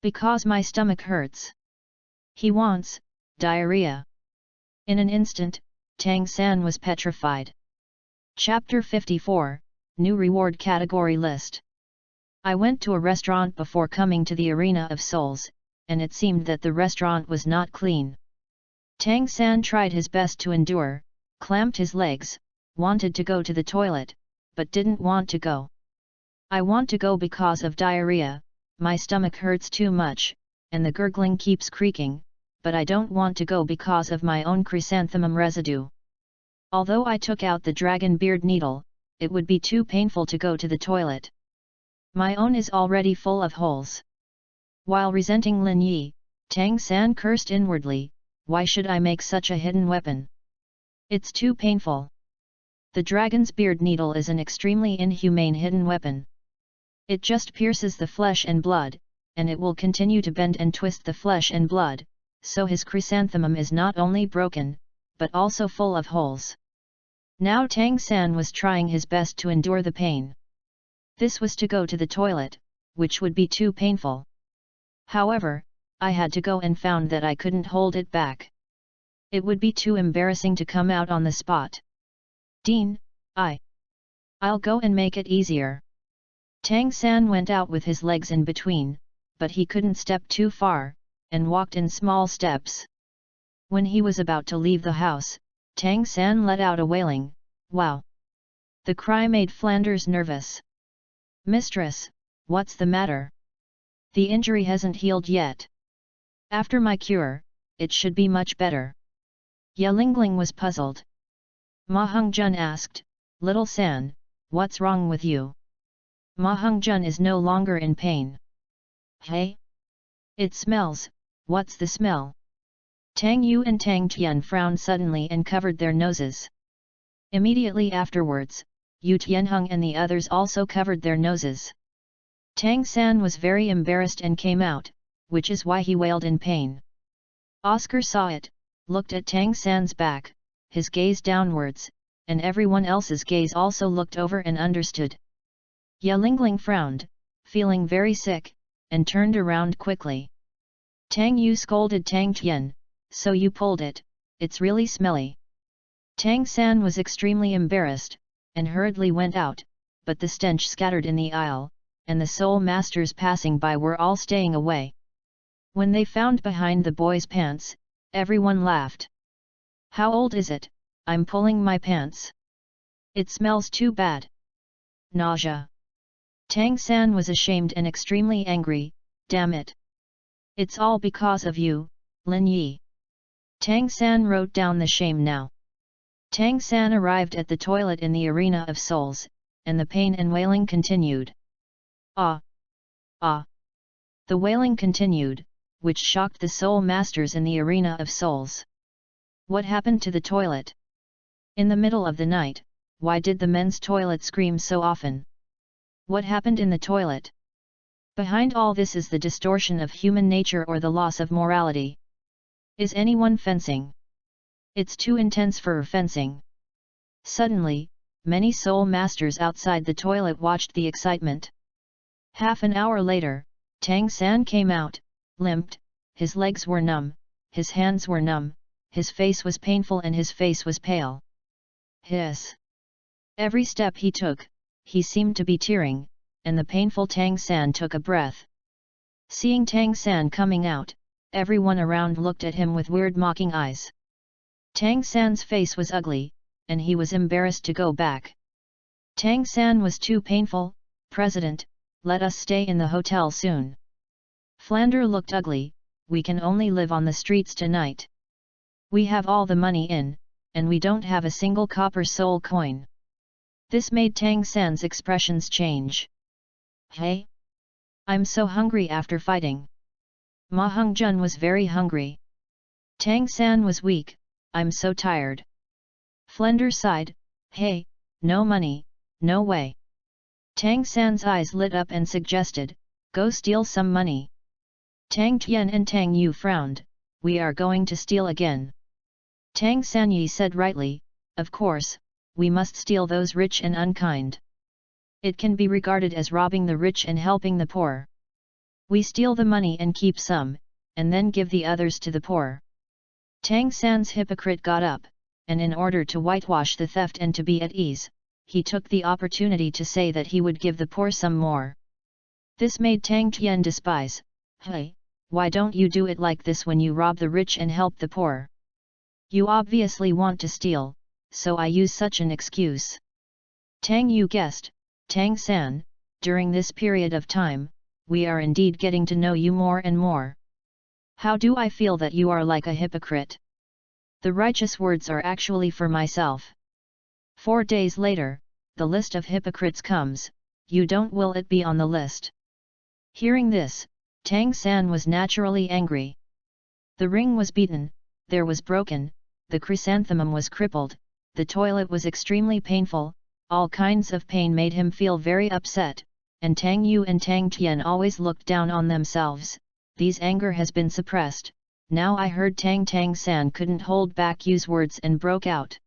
Speaker 1: Because my stomach hurts. He wants diarrhea. In an instant, Tang San was petrified. Chapter 54, New Reward Category List. I went to a restaurant before coming to the Arena of Souls, and it seemed that the restaurant was not clean. Tang San tried his best to endure, clamped his legs, wanted to go to the toilet, but didn't want to go. I want to go because of diarrhea, my stomach hurts too much, and the gurgling keeps creaking, but I don't want to go because of my own chrysanthemum residue. Although I took out the dragon beard needle, it would be too painful to go to the toilet. My own is already full of holes. While resenting Lin Yi, Tang San cursed inwardly, why should I make such a hidden weapon? It's too painful. The dragon's beard needle is an extremely inhumane hidden weapon. It just pierces the flesh and blood, and it will continue to bend and twist the flesh and blood, so his chrysanthemum is not only broken, but also full of holes. Now Tang San was trying his best to endure the pain. This was to go to the toilet, which would be too painful. However, I had to go and found that I couldn't hold it back. It would be too embarrassing to come out on the spot. Dean, I'll go and make it easier. Tang San went out with his legs in between, but he couldn't step too far, and walked in small steps. When he was about to leave the house, Tang San let out a wailing, "Wow!" The cry made Flanders nervous. "Mistress, what's the matter? The injury hasn't healed yet. After my cure, it should be much better." Yelingling was puzzled. Ma Hongjun asked, "Little San, what's wrong with you?" Ma Hongjun is no longer in pain. "Hey? It smells, what's the smell?" Tang Yu and Tang Tian frowned suddenly and covered their noses. Immediately afterwards, Yu Tianheng and the others also covered their noses. Tang San was very embarrassed and came out, which is why he wailed in pain. Oscar saw it, looked at Tang San's back, his gaze downwards, and everyone else's gaze also looked over and understood. Yelingling frowned, feeling very sick, and turned around quickly. Tang Yu scolded Tang Tian, "So you pulled it, it's really smelly." Tang San was extremely embarrassed, and hurriedly went out, but the stench scattered in the aisle, and the soul masters passing by were all staying away. When they found behind the boy's pants, everyone laughed. "How old is it? I'm pulling my pants. It smells too bad." Nausea. Tang San was ashamed and extremely angry, "Damn it! It's all because of you, Lin Yi." Tang San wrote down the shame now. Tang San arrived at the toilet in the Arena of Souls, and the pain and wailing continued. "Ah! Ah!" The wailing continued, which shocked the soul masters in the Arena of Souls. What happened to the toilet? In the middle of the night, why did the men's toilet scream so often? What happened in the toilet? Behind all this is the distortion of human nature or the loss of morality. Is anyone fencing? It's too intense for fencing. Suddenly, many soul masters outside the toilet watched the excitement. Half an hour later, Tang San came out, limped, his legs were numb, his hands were numb, his face was painful and his face was pale. Hiss! Every step he took, he seemed to be tearing, and the painful Tang San took a breath. Seeing Tang San coming out, everyone around looked at him with weird mocking eyes. Tang San's face was ugly, and he was embarrassed to go back. Tang San was too painful. "President, let us stay in the hotel soon." Flander looked ugly. "We can only live on the streets tonight. We have all the money in, and we don't have a single copper soul coin." This made Tang San's expressions change. "Hey? I'm so hungry after fighting." Ma Hongjun was very hungry. Tang San was weak, I'm so tired. Flender sighed, hey, no money, no way. Tang San's eyes lit up and suggested, go steal some money. Tang Tian and Tang Yu frowned, we are going to steal again. Tang Sanyi said rightly, of course, we must steal those rich and unkind. It can be regarded as robbing the rich and helping the poor. We steal the money and keep some, and then give the others to the poor. Tang San's hypocrite got up, and in order to whitewash the theft and to be at ease, he took the opportunity to say that he would give the poor some more. This made Tang Tian despise, hey, why don't you do it like this when you rob the rich and help the poor? You obviously want to steal, so I use such an excuse. Tang Yu guessed, Tang San, during this period of time, we are indeed getting to know you more and more. How do I feel that you are like a hypocrite? The righteous words are actually for myself. 4 days later, the list of hypocrites comes, you don't will it be on the list. Hearing this, Tang San was naturally angry. The ring was beaten, there was broken, the chrysanthemum was crippled, the toilet was extremely painful, all kinds of pain made him feel very upset, and Tang Yu and Tang Tian always looked down on themselves. These anger has been suppressed. Now I heard Tang San couldn't hold back Yu's words and broke out.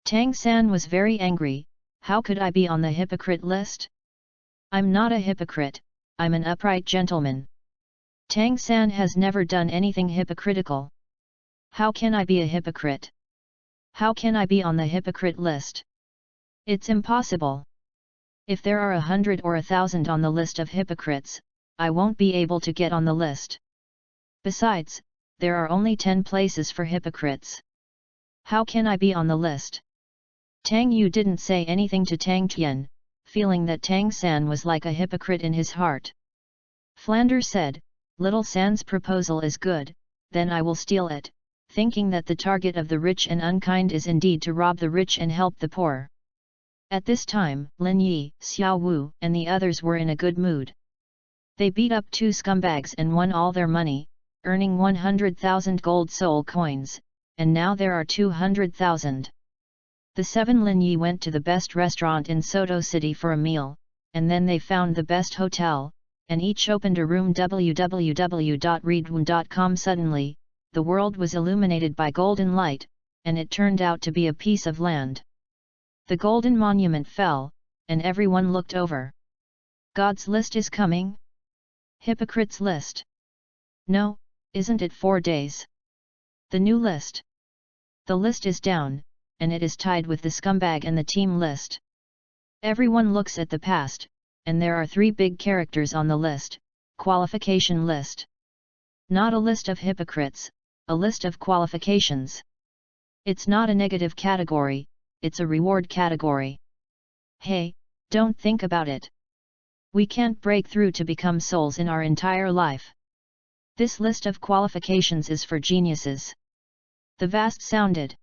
Speaker 1: Tang San was very angry, how could I be on the hypocrite list? I'm not a hypocrite, I'm an upright gentleman. Tang San has never done anything hypocritical. How can I be a hypocrite? How can I be on the hypocrite list? It's impossible. If there are 100 or 1,000 on the list of hypocrites, I won't be able to get on the list. Besides, there are only 10 places for hypocrites. How can I be on the list? Tang Yu didn't say anything to Tang Tian, feeling that Tang San was like a hypocrite in his heart. Flander said, Little San's proposal is good, then I will steal it, thinking that the target of the rich and unkind is indeed to rob the rich and help the poor. At this time, Lin Yi, Xiao Wu, and the others were in a good mood. They beat up 2 scumbags and won all their money, earning 100,000 gold soul coins, and now there are 200,000. The 7 Lin Yi went to the best restaurant in Soto City for a meal, and then they found the best hotel, and each opened a room. www.readaloud.com. Suddenly, the world was illuminated by golden light, and it turned out to be a piece of land. The golden monument fell, and everyone looked over. God's list is coming? Hypocrites list. No, isn't it 4 days? The new list. The list is down, and it is tied with the scumbag and the team list. Everyone looks at the past, and there are 3 big characters on the list, qualification list. Not a list of hypocrites, a list of qualifications. It's not a negative category, it's a reward category. Hey, don't think about it. We can't break through to become souls in our entire life. This list of qualifications is for geniuses. The vast sounded.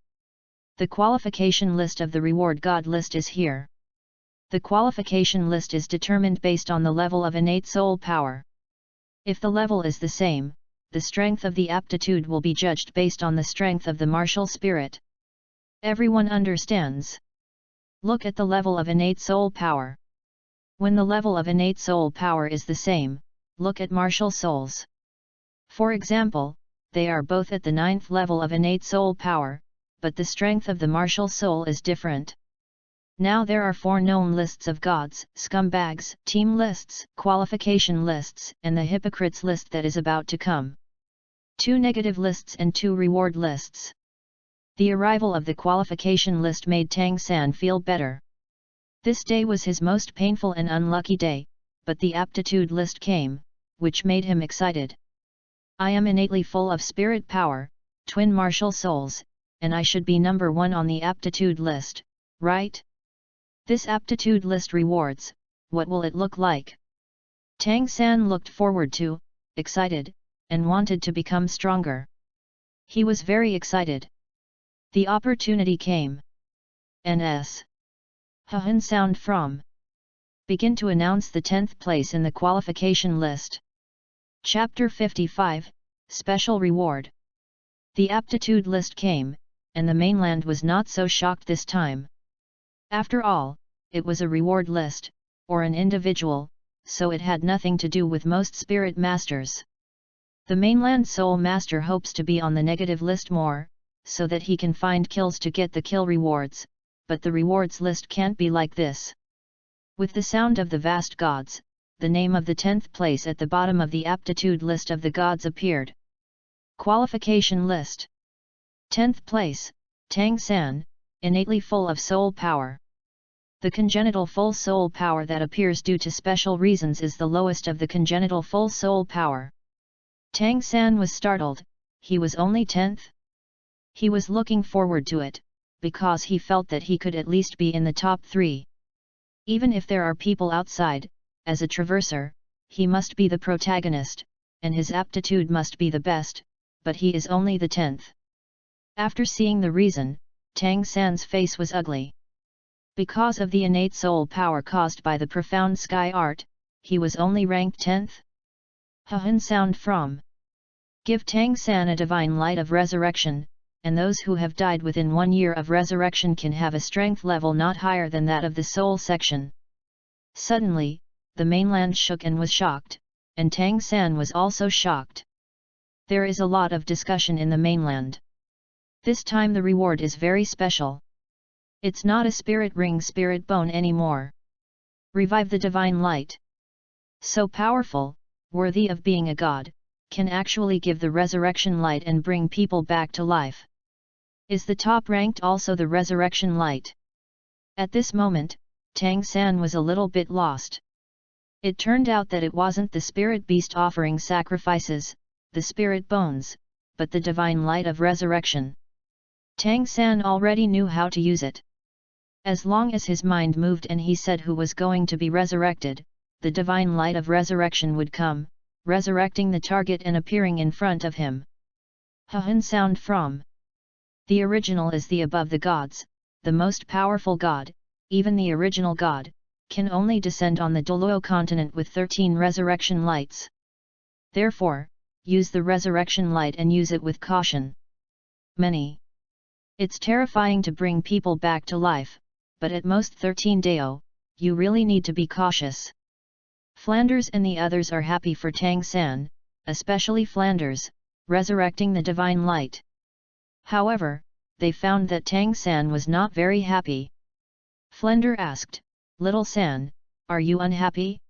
Speaker 1: The qualification list of the reward God list is here. The qualification list is determined based on the level of innate soul power. If the level is the same, the strength of the aptitude will be judged based on the strength of the martial spirit. Everyone understands. Look at the level of innate soul power. When the level of innate soul power is the same, look at martial souls. For example, they are both at the 9th level of innate soul power, but the strength of the martial soul is different. Now there are 4 known lists of gods, scumbags, team lists, qualification lists, and the hypocrites list that is about to come. 2 negative lists and 2 reward lists. The arrival of the qualification list made Tang San feel better. This day was his most painful and unlucky day, but the aptitude list came, which made him excited. I am innately full of spirit power, twin martial souls, and I should be number 1 on the aptitude list, right? This aptitude list rewards, what will it look like? Tang San looked forward to, excited, and wanted to become stronger. He was very excited. The opportunity came. NS. Hun sound from. Begin to announce the 10th place in the qualification list. Chapter 55, Special Reward. The aptitude list came, and the mainland was not so shocked this time. After all, it was a reward list, or an individual, so it had nothing to do with most spirit masters. The mainland soul master hopes to be on the negative list more, so that he can find kills to get the kill rewards, but the rewards list can't be like this. With the sound of the vast gods, the name of the 10th place at the bottom of the aptitude list of the gods appeared. Qualification list. 10th place, Tang San, innately full of soul power. The congenital full soul power that appears due to special reasons is the lowest of the congenital full soul power. Tang San was startled, he was only 10th? He was looking forward to it, because he felt that he could at least be in the top 3. Even if there are people outside, as a traverser, he must be the protagonist, and his aptitude must be the best, but he is only the 10th. After seeing the reason, Tang San's face was ugly. Because of the innate soul power caused by the profound sky art, he was only ranked 10th? Hun sound from. Give Tang San a divine light of resurrection, and those who have died within 1 year of resurrection can have a strength level not higher than that of the soul section. Suddenly, the mainland shook and was shocked, and Tang San was also shocked. There is a lot of discussion in the mainland. This time the reward is very special. It's not a spirit ring spirit bone anymore. Revive the divine light. So powerful, worthy of being a god, can actually give the resurrection light and bring people back to life. Is the top ranked also the resurrection light? At this moment, Tang San was a little bit lost. It turned out that it wasn't the spirit beast offering sacrifices, the spirit bones, but the divine light of resurrection. Tang San already knew how to use it. As long as his mind moved and he said who was going to be resurrected, the divine light of resurrection would come, resurrecting the target and appearing in front of him. Hun sound from. The original is the above the gods, the most powerful god, even the original god, can only descend on the Douluo continent with 13 resurrection lights. Therefore, use the resurrection light and use it with caution. Many. It's terrifying to bring people back to life, but at most 13 Dao, you really need to be cautious. Flanders and the others are happy for Tang San, especially Flanders, resurrecting the divine light. However, they found that Tang San was not very happy. Flender asked, "Little San, are you unhappy?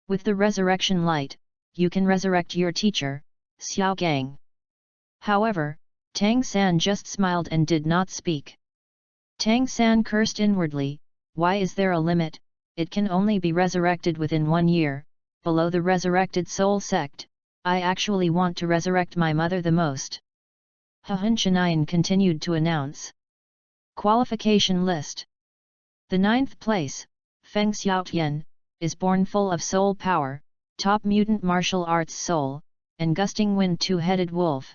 Speaker 1: With the resurrection light, you can resurrect your teacher, Xiaogang." However, Tang San just smiled and did not speak. Tang San cursed inwardly, "Why is there a limit? It can only be resurrected within 1 year, below the resurrected soul sect. I actually want to resurrect my mother the most." Hun Chinayan continued to announce. Qualification list. The 9th place, Feng Xiaotian, is born full of soul power, top mutant martial arts soul, and gusting wind two-headed wolf.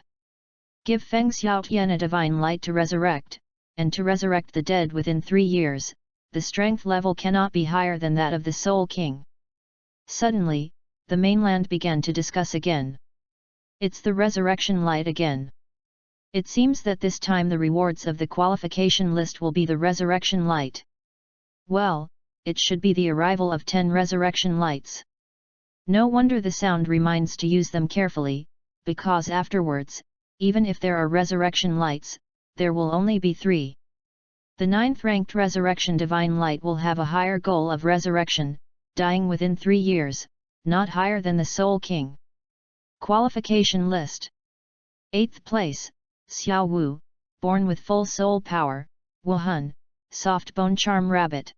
Speaker 1: Give Feng Xiaotian a divine light to resurrect, and to resurrect the dead within 3 years, the strength level cannot be higher than that of the Soul King. Suddenly, the mainland began to discuss again. It's the resurrection light again. It seems that this time the rewards of the qualification list will be the resurrection light. Well, it should be the arrival of 10 resurrection lights. No wonder the sound reminds to use them carefully, because afterwards, even if there are resurrection lights, there will only be 3. The 9th ranked resurrection divine light will have a higher goal of resurrection, dying within 3 years, not higher than the Soul King. Qualification list. 8th place, Xiao Wu, born with full soul power, Wuhan, soft bone charm rabbit.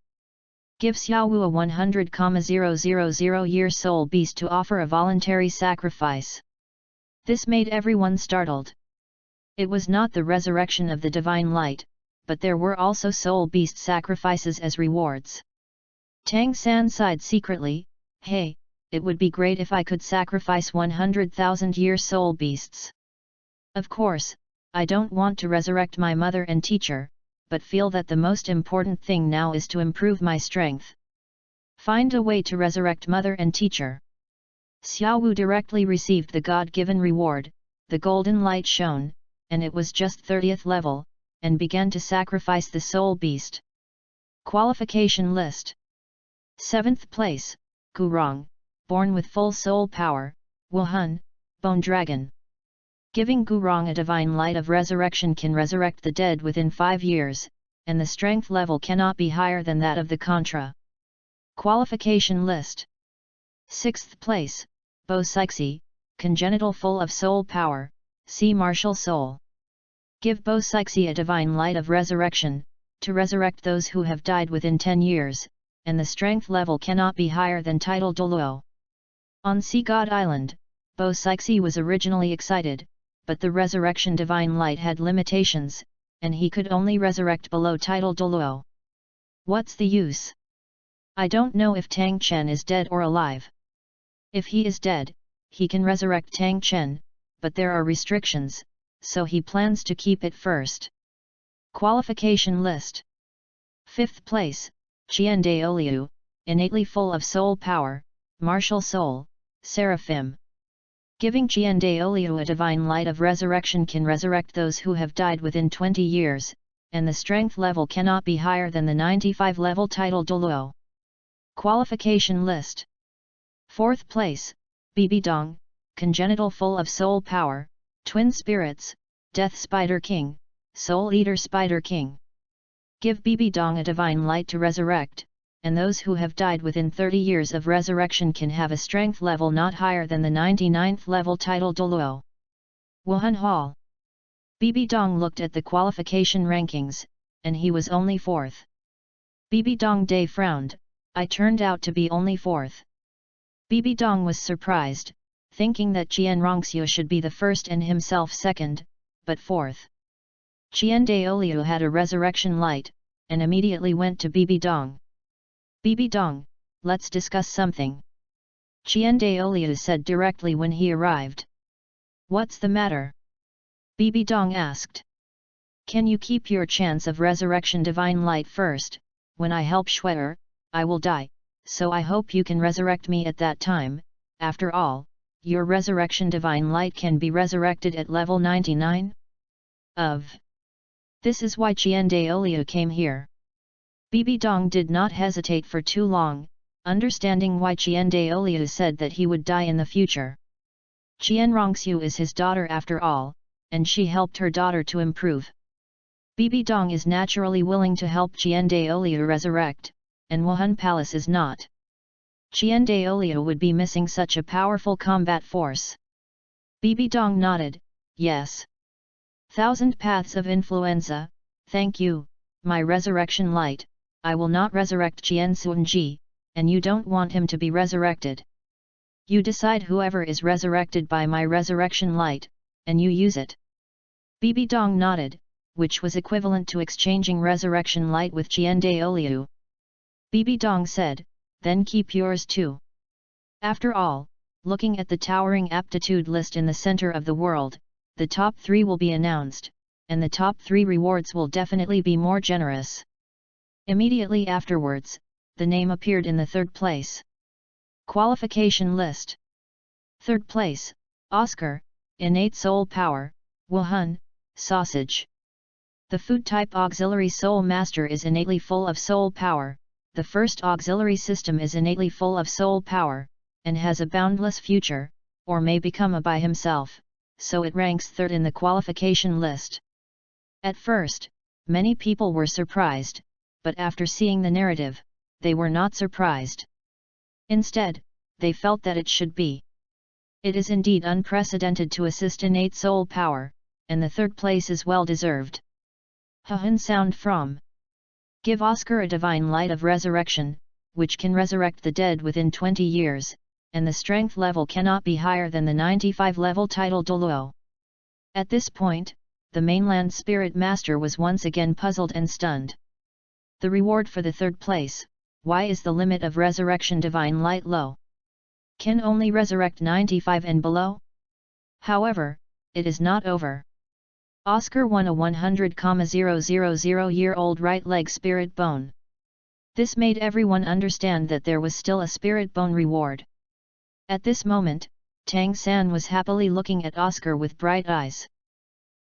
Speaker 1: Give Xiao Wu a 100,000 year soul beast to offer a voluntary sacrifice. This made everyone startled. It was not the resurrection of the divine light, but there were also soul beast sacrifices as rewards. Tang San sighed secretly, "Hey, it would be great if I could sacrifice 100,000 year soul beasts. Of course, I don't want to resurrect my mother and teacher, but feel that the most important thing now is to improve my strength. Find a way to resurrect mother and teacher." Xiao Wu directly received the God-given reward, the golden light shone, and it was just 30th level, and began to sacrifice the soul beast. Qualification list. 7th place, Gurong, born with full soul power, Wuhan, Bone Dragon. Giving Gurong a divine light of resurrection can resurrect the dead within 5 years, and the strength level cannot be higher than that of the Contra. Qualification list. 6th place, Bo Sixi, congenital full of soul power, Sea Martial Soul. Give Bo Sixi a divine light of resurrection, to resurrect those who have died within 10 years, and the strength level cannot be higher than title Douluo. On Sea God Island, Bo Sixi was originally excited, but the resurrection divine light had limitations, and he could only resurrect below title Douluo. What's the use? I don't know if Tang Chen is dead or alive. If he is dead, he can resurrect Tang Chen, but there are restrictions, so he plans to keep it first. Qualification list. 5th place, Qian Daoliu, innately full of soul power, martial soul, seraphim. Giving Qian Daoliu a divine light of resurrection can resurrect those who have died within 20 years, and the strength level cannot be higher than the 95 level title Douluo. Qualification list. 4th place, Bibi Dong, congenital full of soul power, twin spirits, Death Spider King, Soul Eater Spider King. Give Bibi Dong a divine light to resurrect, and those who have died within 30 years of resurrection can have a strength level not higher than the 99th level title Douluo. Wuhan Hall. Bibi Dong looked at the qualification rankings, and he was only 4th. Bibi Dong Day frowned, I turned out to be only 4th. Bibi Dong was surprised, thinking that Qian Rongxiu should be the first and himself second, but 4th. Qian Daoliu had a resurrection light, and immediately went to Bibi Dong. Bibi Dong, let's discuss something. Qian Daoliu said directly when he arrived. What's the matter? Bibi Dong asked. Can you keep your chance of resurrection divine light first? When I help Shuer, I will die, so I hope you can resurrect me at that time. After all, your resurrection divine light can be resurrected at level 99? This is why Qian Daoliu came here. Bibi Dong did not hesitate for too long, understanding why Qian Daoliu said that he would die in the future. Qian Rongxiu is his daughter after all, and she helped her daughter to improve. Bibi Dong is naturally willing to help Qian Daoliu resurrect, and Wuhan Palace is not. Qian Daoliu would be missing such a powerful combat force. Bibi Dong nodded, yes. 1000 Paths of Influenza, thank you, my resurrection light. I will not resurrect Qian Sunji, and you don't want him to be resurrected. You decide whoever is resurrected by my resurrection light, and you use it. Bibi Dong nodded, which was equivalent to exchanging resurrection light with Qian Daoliu. Bibi Dong said, then keep yours too. After all, looking at the towering aptitude list in the center of the world, the top 3 will be announced, and the top 3 rewards will definitely be more generous. Immediately afterwards, the name appeared in the 3rd place. Qualification list. 3rd place, Oscar, innate soul power, Wuhan, sausage. The food type auxiliary soul master is innately full of soul power. The first auxiliary system is innately full of soul power, and has a boundless future, or may become a by himself, so it ranks 3rd in the qualification list. At first, many people were surprised, but after seeing the narrative, they were not surprised. Instead, they felt that it should be. It is indeed unprecedented to assist innate soul power, and the 3rd place is well deserved. Hun sound from. Give Oscar a divine light of resurrection, which can resurrect the dead within 20 years, and the strength level cannot be higher than the 95 level title Douluo. At this point, the mainland spirit master was once again puzzled and stunned. The reward for the 3rd place, why is the limit of resurrection divine light low? Can only resurrect 95 and below? However, it is not over. Oscar won a 100,000-year-old right leg spirit bone. This made everyone understand that there was still a spirit bone reward. At this moment, Tang San was happily looking at Oscar with bright eyes.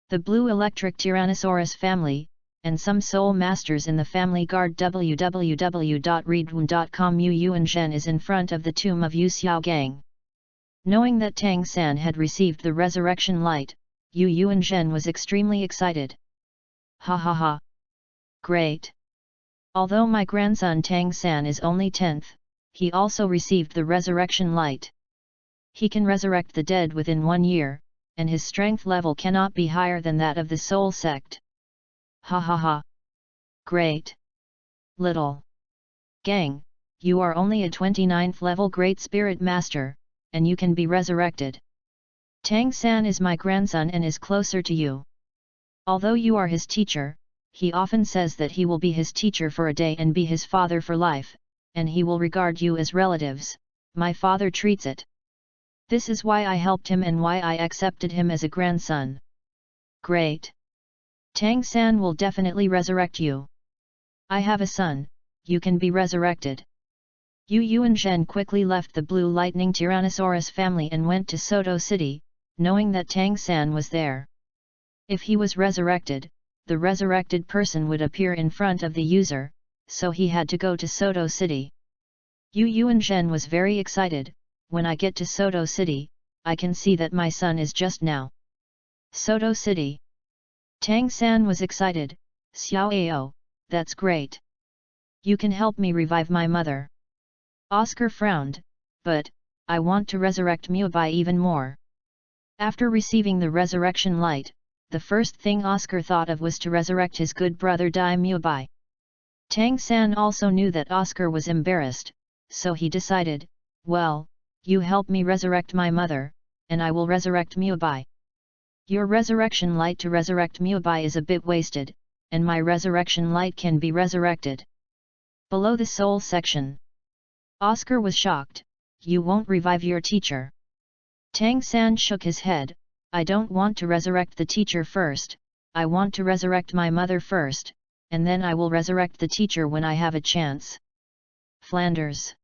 Speaker 1: The blue electric Tyrannosaurus family, and some soul masters in the family guard. www.readaloud.com. Yu Yuanzhen is in front of the tomb of Yu Xiaogang. Knowing that Tang San had received the resurrection light, Yu Yuanzhen was extremely excited. Ha ha ha! Great! Although my grandson Tang San is only 10th, he also received the resurrection light. He can resurrect the dead within 1 year, and his strength level cannot be higher than that of the soul sect. Ha ha ha! Great! Little Gang, you are only a 29th level Great Spirit Master, and you can be resurrected. Tang San is my grandson and is closer to you. Although you are his teacher, he often says that he will be his teacher for a day and be his father for life, and he will regard you as relatives. My father treats it. This is why I helped him and why I accepted him as a grandson. Great! Tang San will definitely resurrect you. I have a son, you can be resurrected. Yu Yuanzhen quickly left the blue lightning Tyrannosaurus family and went to Soto City, knowing that Tang San was there. If he was resurrected, the resurrected person would appear in front of the user, so he had to go to Soto City. Yu Yuanzhen was very excited. When I get to Soto City, I can see that my son is just now. Soto City. Tang San was excited. Xiao, that's great. You can help me revive my mother. Oscar frowned, but, I want to resurrect Mubai even more. After receiving the resurrection light, the first thing Oscar thought of was to resurrect his good brother Dai Mubai. Tang San also knew that Oscar was embarrassed, so he decided, well, you help me resurrect my mother, and I will resurrect Mubai. Your resurrection light to resurrect Mubai is a bit wasted, and my resurrection light can be resurrected. Below the soul section. Oscar was shocked. You won't revive your teacher. Tang San shook his head. I don't want to resurrect the teacher first, I want to resurrect my mother first, and then I will resurrect the teacher when I have a chance. Flanders.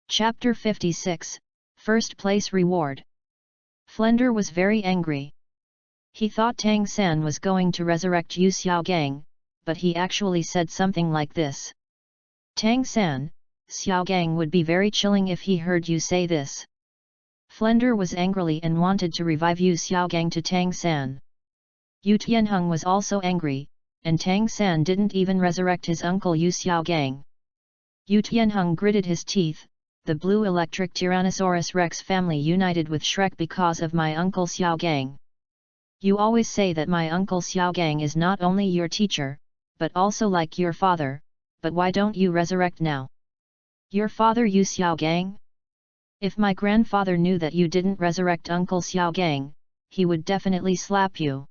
Speaker 1: Chapter 56, First Place Reward. Flender was very angry. He thought Tang San was going to resurrect Yu Xiaogang, but he actually said something like this. Tang San, Xiaogang would be very chilling if he heard you say this. Flender was angrily and wanted to revive Yu Xiaogang to Tang San. Yu Tianheng was also angry, and Tang San didn't even resurrect his uncle Yu Xiaogang. Yu Tianheng gritted his teeth. The blue electric Tyrannosaurus Rex family united with Shrek because of my uncle Xiaogang. You always say that my uncle Xiaogang is not only your teacher, but also like your father, but why don't you resurrect now? Your father Yu Xiaogang? If my grandfather knew that you didn't resurrect Uncle Xiaogang, he would definitely slap you.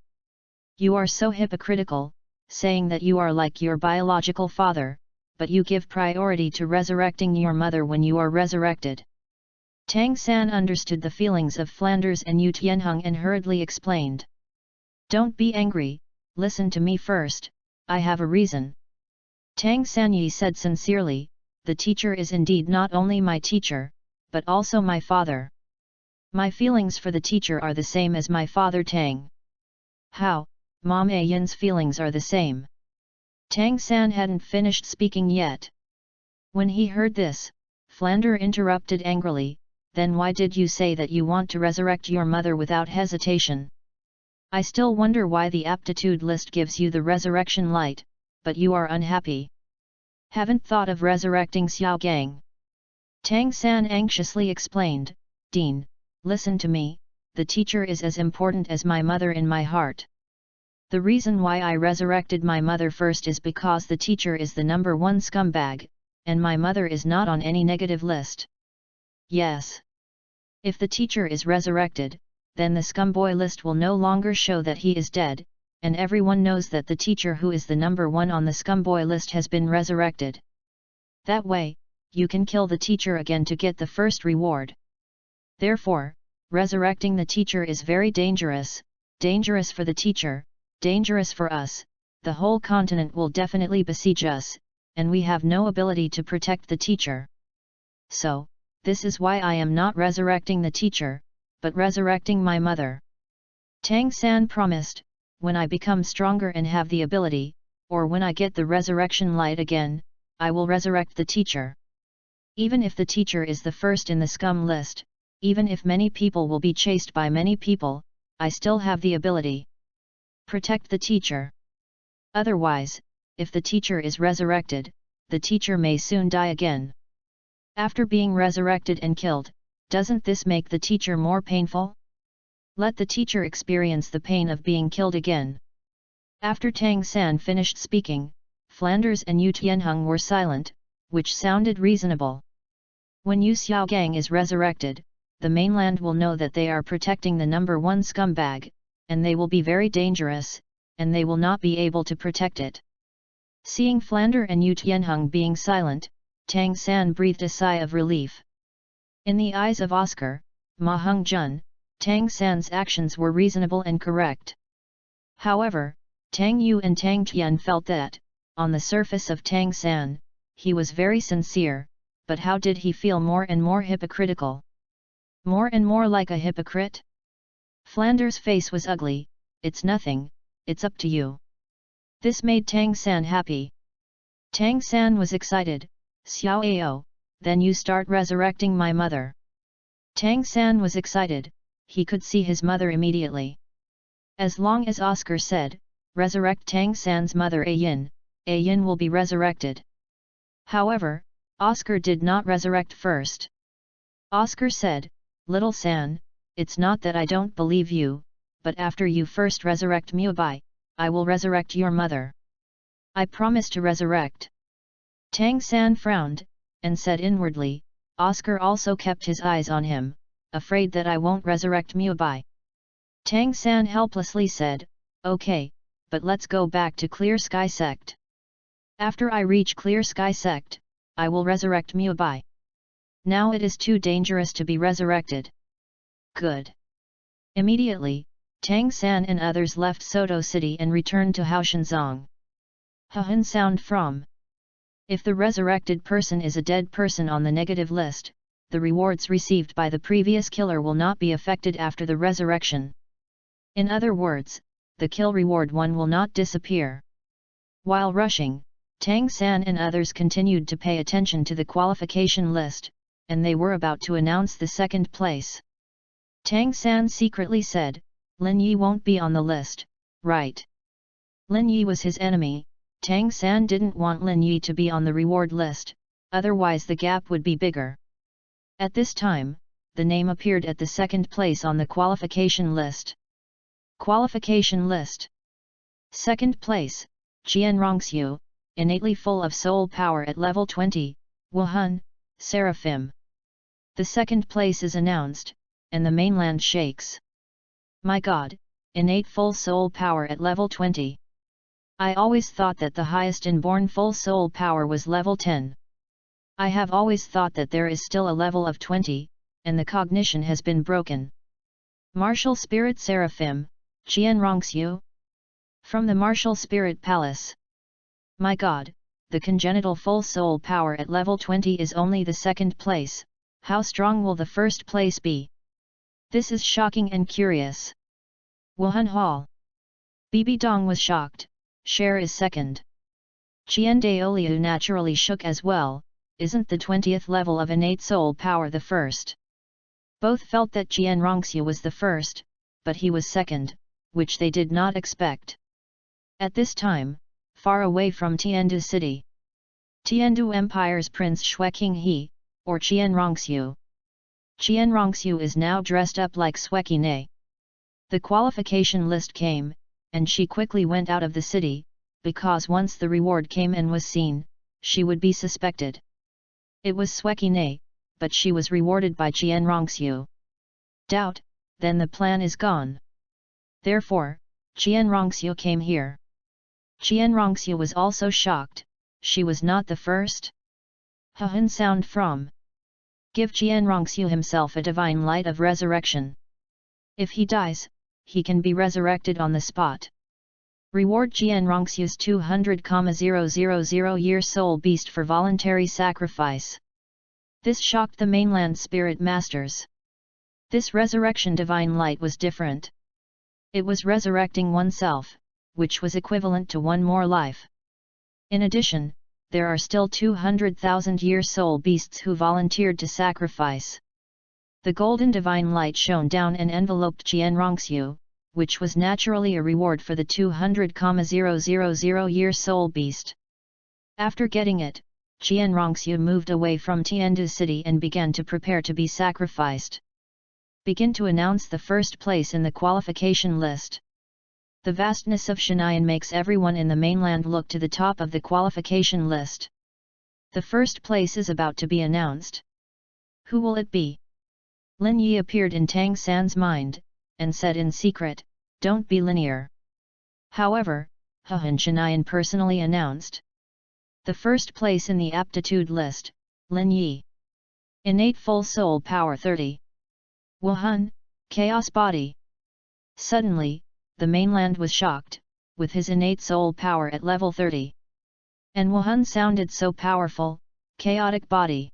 Speaker 1: You are so hypocritical, saying that you are like your biological father, but you give priority to resurrecting your mother when you are resurrected. Tang San understood the feelings of Flanders and Yu Tianheng and hurriedly explained. Don't be angry, listen to me first, I have a reason. Tang Sanyi said sincerely, the teacher is indeed not only my teacher, but also my father. My feelings for the teacher are the same as my father Tang. How, Mom Yin's feelings are the same. Tang San hadn't finished speaking yet. When he heard this, Flander interrupted angrily, then why did you say that you want to resurrect your mother without hesitation? I still wonder why the aptitude list gives you the resurrection light, but you are unhappy. Haven't thought of resurrecting Xiaogang. Tang San anxiously explained, Dean, listen to me, the teacher is as important as my mother in my heart. The reason why I resurrected my mother first is because the teacher is the number one scumbag, and my mother is not on any negative list. Yes. If the teacher is resurrected, then the scumboy list will no longer show that he is dead, and everyone knows that the teacher who is the number one on the scumboy list has been resurrected. That way, you can kill the teacher again to get the first reward. Therefore, resurrecting the teacher is very dangerous, dangerous for the teacher, dangerous for us, the whole continent will definitely besiege us, and we have no ability to protect the teacher. So, this is why I am not resurrecting the teacher, but resurrecting my mother. Tang San promised, when I become stronger and have the ability, or when I get the resurrection light again, I will resurrect the teacher. Even if the teacher is the first in the scum list, even if many people will be chased by many people, I still have the ability. Protect the teacher. Otherwise, if the teacher is resurrected, the teacher may soon die again. After being resurrected and killed, doesn't this make the teacher more painful? Let the teacher experience the pain of being killed again. After Tang San finished speaking, Flanders and Yu Tianheng were silent, which sounded reasonable. When Yu Xiaogang is resurrected, the mainland will know that they are protecting the number one scumbag, and they will be very dangerous, and they will not be able to protect it. Seeing Flander and Yu Tianheng being silent, Tang San breathed a sigh of relief. In the eyes of Oscar, Ma Heng-jun, Tang San's actions were reasonable and correct. However, Tang Yu and Tang Tian felt that, on the surface of Tang San, he was very sincere, but how did he feel more and more hypocritical? More and more like a hypocrite? Flanders' face was ugly. It's nothing, it's up to you. This made Tang San happy. Tang San was excited. Xiao Ao, then you start resurrecting my mother. Tang San was excited, he could see his mother immediately. As long as Oscar said, resurrect Tang San's mother Ayin will be resurrected. However, Oscar did not resurrect first. Oscar said, Little San, it's not that I don't believe you, but after you first resurrect Mubai, I will resurrect your mother. I promise to resurrect. Tang San frowned, and said inwardly, Oscar also kept his eyes on him, afraid that I won't resurrect Mubai. Tang San helplessly said, Okay, but let's go back to Clear Sky Sect. After I reach Clear Sky Sect, I will resurrect Mubai. Now it is too dangerous to be resurrected. Good. Immediately, Tang San and others left Soto City and returned to Haoshanzong. Hun sound from. If the resurrected person is a dead person on the negative list, the rewards received by the previous killer will not be affected after the resurrection. In other words, the kill reward 1 will not disappear. While rushing, Tang San and others continued to pay attention to the qualification list, and they were about to announce the second place. Tang San secretly said, Lin Yi won't be on the list, right? Lin Yi was his enemy. Tang San didn't want Lin Yi to be on the reward list, otherwise the gap would be bigger. At this time, the name appeared at the second place on the qualification list. Qualification list. Second place, Qian Rongxiu, innately full of soul power at level 20, Wuhan, Seraphim. The second place is announced, and the mainland shakes. My God, innate full soul power at level 20. I always thought that the highest inborn full soul power was level 10. I have always thought that there is still a level of 20, and the cognition has been broken. Martial Spirit Seraphim, Qian Rongxiu? From the Martial Spirit Palace. My God, the congenital full soul power at level 20 is only the second place, how strong will the first place be? This is shocking and curious. Wuhan Hall. Bibi Dong was shocked. Share is second. Qian Daoliu naturally shook as well, isn't the 20th level of innate soul power the first? Both felt that Qian Rongxiu was the first, but he was second, which they did not expect. At this time, far away from Tiandu city, Tiandu Empire's Prince Xueqing He, or Qian Rongxiu. Qian Rongxiu is now dressed up like Xueqing. The qualification list came, and she quickly went out of the city, because once the reward came and was seen, she would be suspected. It was Xueqing, but she was rewarded by Qian Rongxiu. Doubt, then the plan is gone. Therefore, Qian Rongxiu came here. Qian Rongxiu was also shocked, she was not the first? Hun sound from. Give Qian Rongxiu himself a divine light of resurrection. If he dies, he can be resurrected on the spot. Reward Qian Rongxiu's 200,000 year soul beast for voluntary sacrifice. This shocked the mainland spirit masters. This resurrection divine light was different. It was resurrecting oneself, which was equivalent to one more life. In addition, there are still 200,000-year soul beasts who volunteered to sacrifice. The golden divine light shone down and enveloped Qianrongxiu, which was naturally a reward for the 200,000-year soul beast. After getting it, Qianrongxiu moved away from Tiandu city and began to prepare to be sacrificed. Begin to announce the first place in the qualification list. The vastness of Shanyan makes everyone in the mainland look to the top of the qualification list. The first place is about to be announced. Who will it be? Lin Yi appeared in Tang San's mind, and said in secret, "Don't be linear." However, Han Shanyan personally announced. The first place in the aptitude list, Lin Yi. Innate full soul power 30. Wuhan, chaos body. Suddenly, the mainland was shocked, with his innate soul power at level 30. And Wuhan sounded so powerful, chaotic body.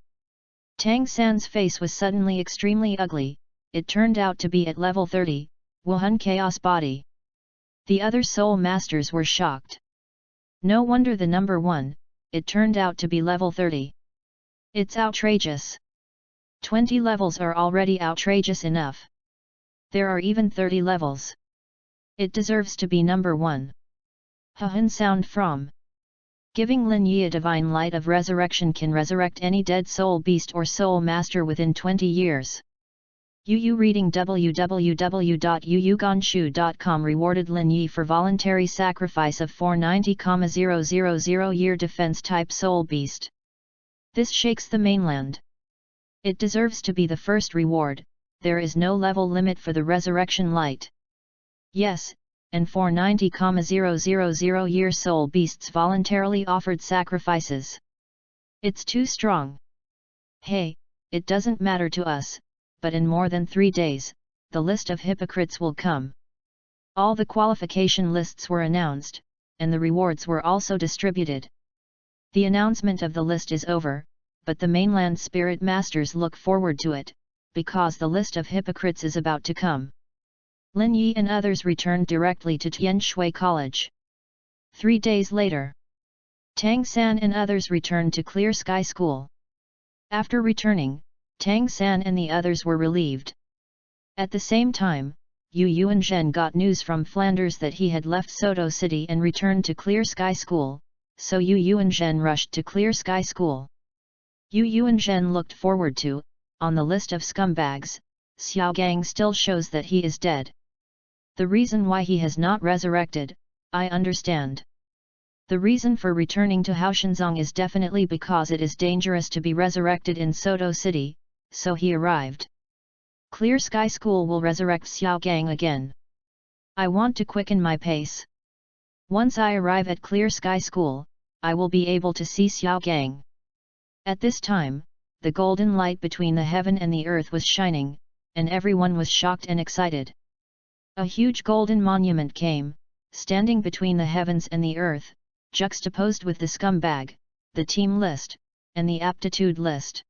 Speaker 1: Tang San's face was suddenly extremely ugly, it turned out to be at level 30, Wuhan chaos body. The other soul masters were shocked. No wonder the number 1, it turned out to be level 30. It's outrageous. 20 levels are already outrageous enough. There are even 30 levels. It deserves to be number 1. Han sound from. Giving Lin Yi a divine light of resurrection can resurrect any dead soul beast or soul master within 20 years. Yu reading www.yuyuganshu.com rewarded Lin Yi for voluntary sacrifice of 490,000 year defense type soul beast. This shakes the mainland. It deserves to be the first reward, there is no level limit for the resurrection light. Yes, and 490,000 year soul beasts voluntarily offered sacrifices. It's too strong. Hey, it doesn't matter to us, but in more than 3 days, the list of hypocrites will come. All the qualification lists were announced, and the rewards were also distributed. The announcement of the list is over, but the mainland spirit masters look forward to it, because the list of hypocrites is about to come. Lin Yi and others returned directly to Tianshui College. 3 days later, Tang San and others returned to Clear Sky School. After returning, Tang San and the others were relieved. At the same time, Yu Yuanzhen got news from Flanders that he had left Soto City and returned to Clear Sky School, so Yu Yuanzhen rushed to Clear Sky School. Yu Yuanzhen looked forward to, on the list of scumbags, Xiaogang still shows that he is dead. The reason why he has not resurrected, I understand. The reason for returning to Haoshanzong is definitely because it is dangerous to be resurrected in Soto City, so he arrived. Clear Sky School will resurrect Xiaogang again. I want to quicken my pace. Once I arrive at Clear Sky School, I will be able to see Xiaogang. At this time, the golden light between the heaven and the earth was shining, and everyone was shocked and excited. A huge golden monument came, standing between the heavens and the earth, juxtaposed with the scumbag, the team list, and the aptitude list.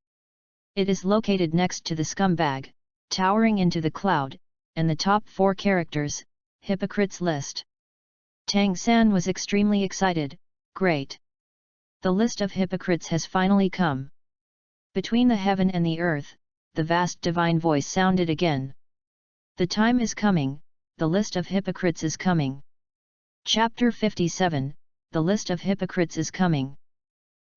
Speaker 1: It is located next to the scumbag, towering into the cloud, and the top 4 characters, hypocrites list. Tang San was extremely excited, great. The list of hypocrites has finally come. Between the heaven and the earth, the vast divine voice sounded again. The time is coming, the list of hypocrites is coming. Chapter 57, the list of hypocrites is coming.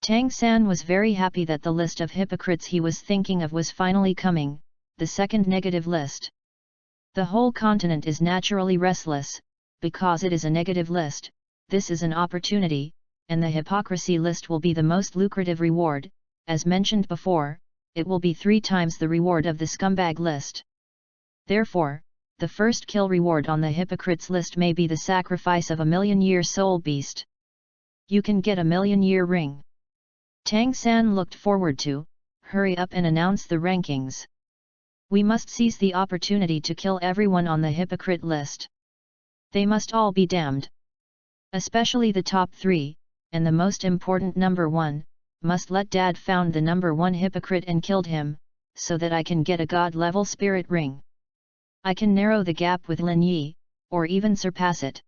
Speaker 1: Tang San was very happy that the list of hypocrites he was thinking of was finally coming, the second negative list. The whole continent is naturally restless, because it is a negative list, this is an opportunity, and the hypocrisy list will be the most lucrative reward, as mentioned before, it will be 3 times the reward of the scumbag list. Therefore, the first kill reward on the hypocrites list may be the sacrifice of a 1,000,000-year soul beast. You can get a 1,000,000-year ring. Tang San looked forward to, hurry up and announce the rankings. We must seize the opportunity to kill everyone on the hypocrite list. They must all be damned. Especially the top 3, and the most important number 1, must let Dad found the number 1 hypocrite and killed him, so that I can get a god-level spirit ring. I can narrow the gap with Lin Yi, or even surpass it.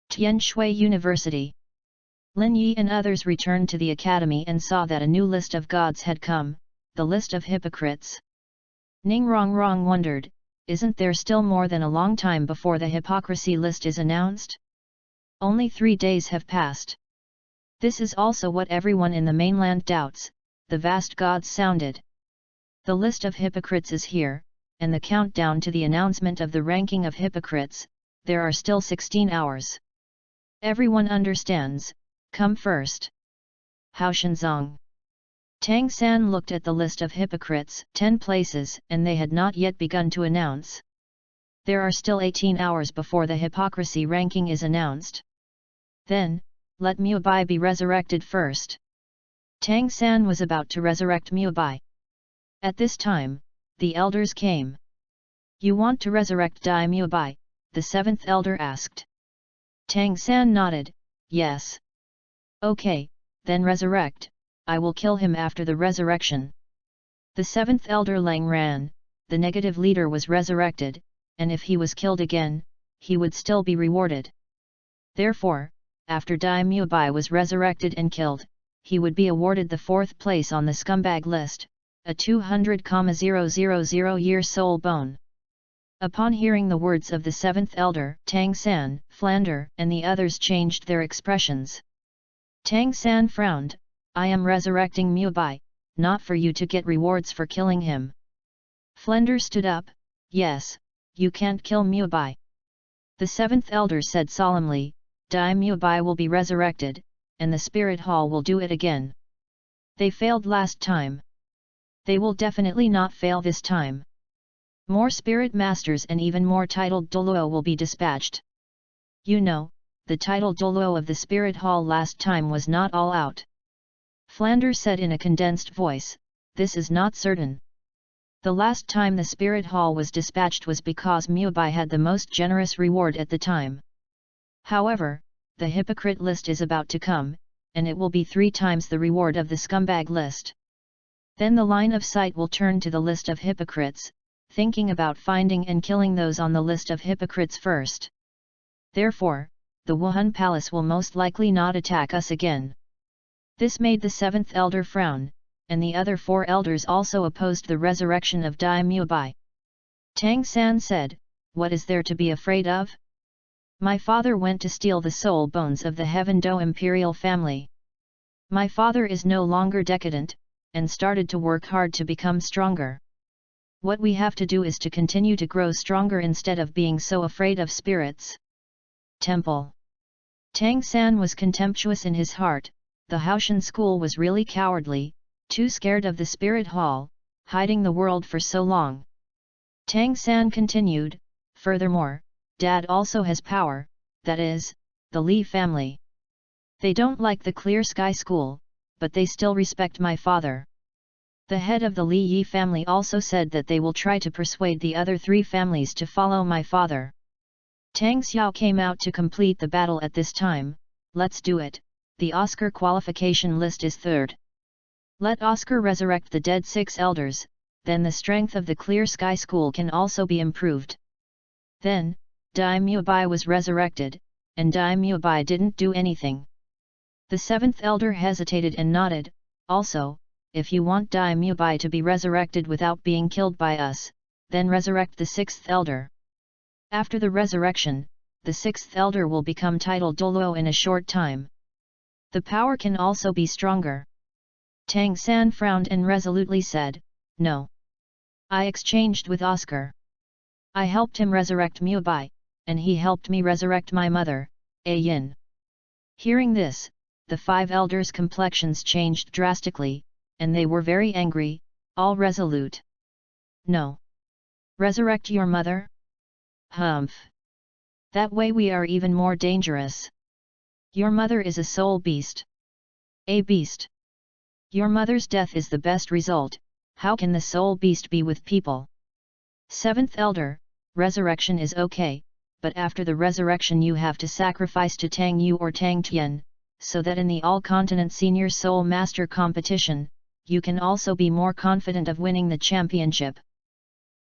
Speaker 1: Tianshui University. Lin Yi and others returned to the academy and saw that a new list of gods had come, the list of hypocrites. Ning Rongrong wondered, isn't there still more than a long time before the hypocrisy list is announced? Only 3 days have passed. This is also what everyone in the mainland doubts, the vast gods sounded. The list of hypocrites is here, and the countdown to the announcement of the ranking of hypocrites, there are still 16 hours. Everyone understands, come first. Haoshanzong. Tang San looked at the list of hypocrites, 10 places, and they had not yet begun to announce. There are still 18 hours before the hypocrisy ranking is announced. Then, let Mubai be resurrected first. Tang San was about to resurrect Mubai. At this time, the elders came. You want to resurrect Dai Mubai? The 7th elder asked. Tang San nodded, yes. Okay, then resurrect, I will kill him after the resurrection. The 7th elder Lang ran, the negative leader was resurrected, and if he was killed again, he would still be rewarded. Therefore, after Dai Mubai was resurrected and killed, he would be awarded the 4th place on the scumbag list, a 200,000 year soul bone. Upon hearing the words of the 7th elder, Tang San, Flander, and the others changed their expressions. Tang San frowned, I am resurrecting Mubai, not for you to get rewards for killing him. Flander stood up, yes, you can't kill Mubai. The 7th elder said solemnly, Dai Mubai will be resurrected, and the spirit hall will do it again. They failed last time. They will definitely not fail this time. More spirit masters and even more titled Douluo will be dispatched. You know, the title Douluo of the spirit hall last time was not all out. Flander said in a condensed voice, this is not certain. The last time the spirit hall was dispatched was because Mubai had the most generous reward at the time. However, the hypocrite list is about to come, and it will be 3 times the reward of the scumbag list. Then the line of sight will turn to the list of hypocrites, thinking about finding and killing those on the list of hypocrites first. Therefore, the Wuhan Palace will most likely not attack us again. This made the 7th elder frown, and the other 4 elders also opposed the resurrection of Dai Mubai. Tang San said, what is there to be afraid of? My father went to steal the soul bones of the Heaven Do imperial family. My father is no longer decadent, and started to work hard to become stronger. What we have to do is to continue to grow stronger instead of being so afraid of spirits. Temple. Tang San was contemptuous in his heart, the Haoshan school was really cowardly, too scared of the spirit hall, hiding the world for so long. Tang San continued, furthermore, Dad also has power, that is, the Li family. They don't like the Clear Sky School, but they still respect my father. The head of the Li Yi family also said that they will try to persuade the other 3 families to follow my father. Tang Xiao came out to complete the battle at this time, let's do it, the Oscar qualification list is 3rd. Let Oscar resurrect the dead 6 elders, then the strength of the Clear Sky School can also be improved. Then, Dai Mubai was resurrected, and Dai Mubai didn't do anything. The 7th elder hesitated and nodded, also, if you want Dai Mubai to be resurrected without being killed by us, then resurrect the 6th elder. After the resurrection, the 6th elder will become titled Douluo in a short time. The power can also be stronger. Tang San frowned and resolutely said, no. I exchanged with Oscar. I helped him resurrect Mubai, and he helped me resurrect my mother, A Yin. Hearing this, the 5 elders' complexions changed drastically, and they were very angry, all resolute. No. Resurrect your mother? Humph. That way we are even more dangerous. Your mother is a soul beast. A beast. Your mother's death is the best result, how can the soul beast be with people? 7th elder, resurrection is okay, but after the resurrection you have to sacrifice to Tang Yu or Tang Tian, so that in the all-continent senior soul master competition, you can also be more confident of winning the championship.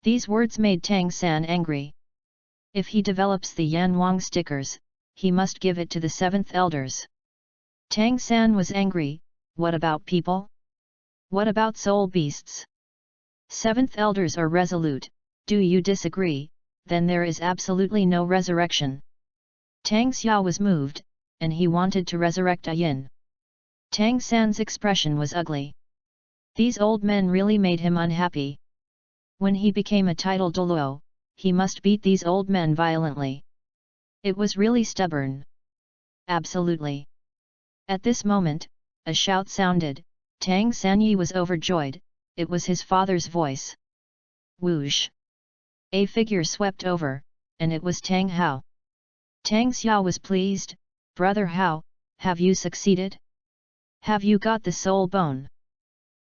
Speaker 1: These words made Tang San angry. If he develops the Yanwang stickers, he must give it to the 7th elders. Tang San was angry. What about people? What about soul beasts? 7th elders are resolute. Do you disagree? Then there is absolutely no resurrection. Tang Xiao was moved, and he wanted to resurrect Yin. Tang San's expression was ugly. These old men really made him unhappy. When he became a title Douluo, he must beat these old men violently. It was really stubborn. Absolutely. At this moment, a shout sounded. Tang Sanyi was overjoyed. It was his father's voice. Whoosh! A figure swept over, and it was Tang Hao. Tang Xiao was pleased. Brother Hao, have you succeeded? Have you got the soul bone?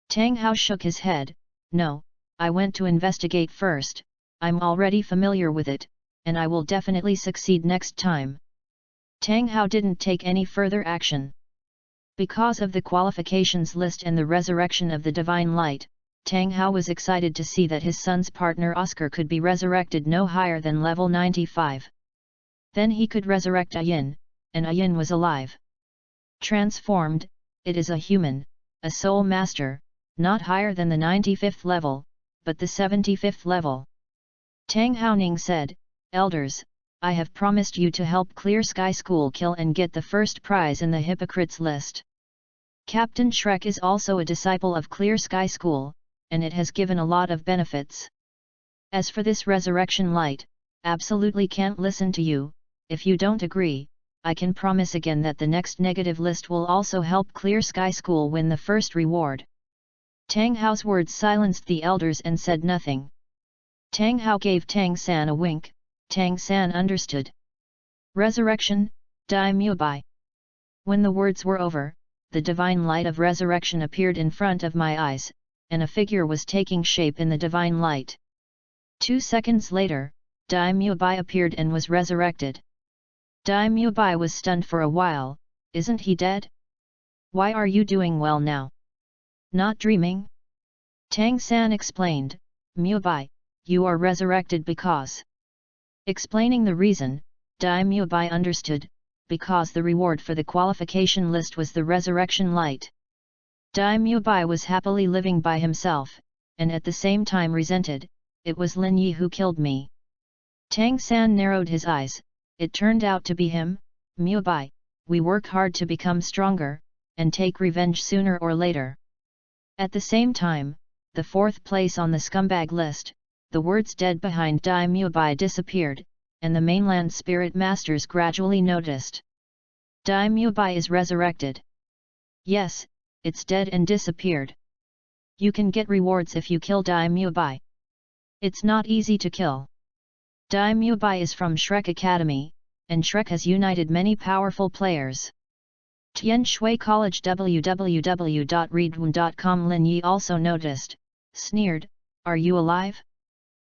Speaker 1: Tang Hao shook his head. No, I went to investigate first. I'm already familiar with it, and I will definitely succeed next time. Tang Hao didn't take any further action. Because of the qualifications list and the resurrection of the divine light, Tang Hao was excited to see that his son's partner Oscar could be resurrected no higher than level 95. Then he could resurrect Yin, and Yin was alive. Transformed, it is a human, a soul master, not higher than the 95th level, but the 75th level. Tang Haoning said, Elders, I have promised you to help Clear Sky School kill and get the first prize in the hypocrites list. Captain Shrek is also a disciple of Clear Sky School, and it has given a lot of benefits. As for this resurrection light, absolutely can't listen to you. If you don't agree, I can promise again that the next negative list will also help Clear Sky School win the first reward. Tang Hao's words silenced the elders and said nothing. Tang Hao gave Tang San a wink. Tang San understood. Resurrection, Dai Mu Bai. When the words were over, the divine light of resurrection appeared in front of my eyes, and a figure was taking shape in the divine light. 2 seconds later, Dai Mu Bai appeared and was resurrected. Dai Mu Bai was stunned for a while. Isn't he dead? Why are you doing well now? Not dreaming? Tang San explained, Mu Bai, you are resurrected because... Explaining the reason, Dai Mu Bai understood, because the reward for the qualification list was the resurrection light. Dai Mu Bai was happily living by himself, and at the same time resented, it was Lin Yi who killed me. Tang San narrowed his eyes. It turned out to be him. Mu Bai, we work hard to become stronger, and take revenge sooner or later. At the same time, the 4th place on the scumbag list, the words dead behind Dai Mu Bai disappeared, and the mainland spirit masters gradually noticed. Dai Mu Bai is resurrected. Yes, it's dead and disappeared. You can get rewards if you kill Dai Mu Bai. It's not easy to kill. Dai Mu Bai is from Shrek Academy, and Shrek has united many powerful players. Tian Shui College www.readaloud.com. Lin Yi also noticed, sneered, are you alive?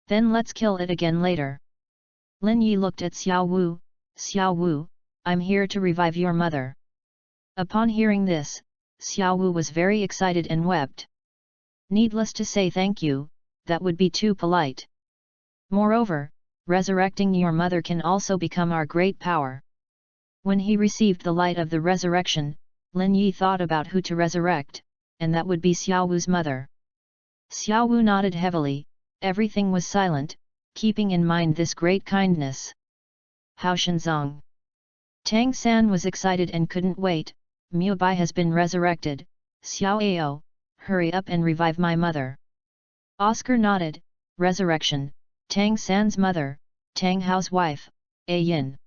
Speaker 1: Then let's kill it again later. Lin Yi looked at Xiao Wu. Xiao Wu, I'm here to revive your mother. Upon hearing this, Xiao Wu was very excited and wept. Needless to say thank you, that would be too polite. Moreover, resurrecting your mother can also become our great power. When he received the light of the resurrection, Lin Yi thought about who to resurrect, and that would be Xiao Wu's mother. Xiao Wu nodded heavily. Everything was silent, keeping in mind this great kindness. Hao Shenzong. Tang San was excited and couldn't wait. Mu Bai has been resurrected. Xiao Ao, hurry up and revive my mother. Oscar nodded. Resurrection, Tang San's mother, Tang Hao's wife, A Yin.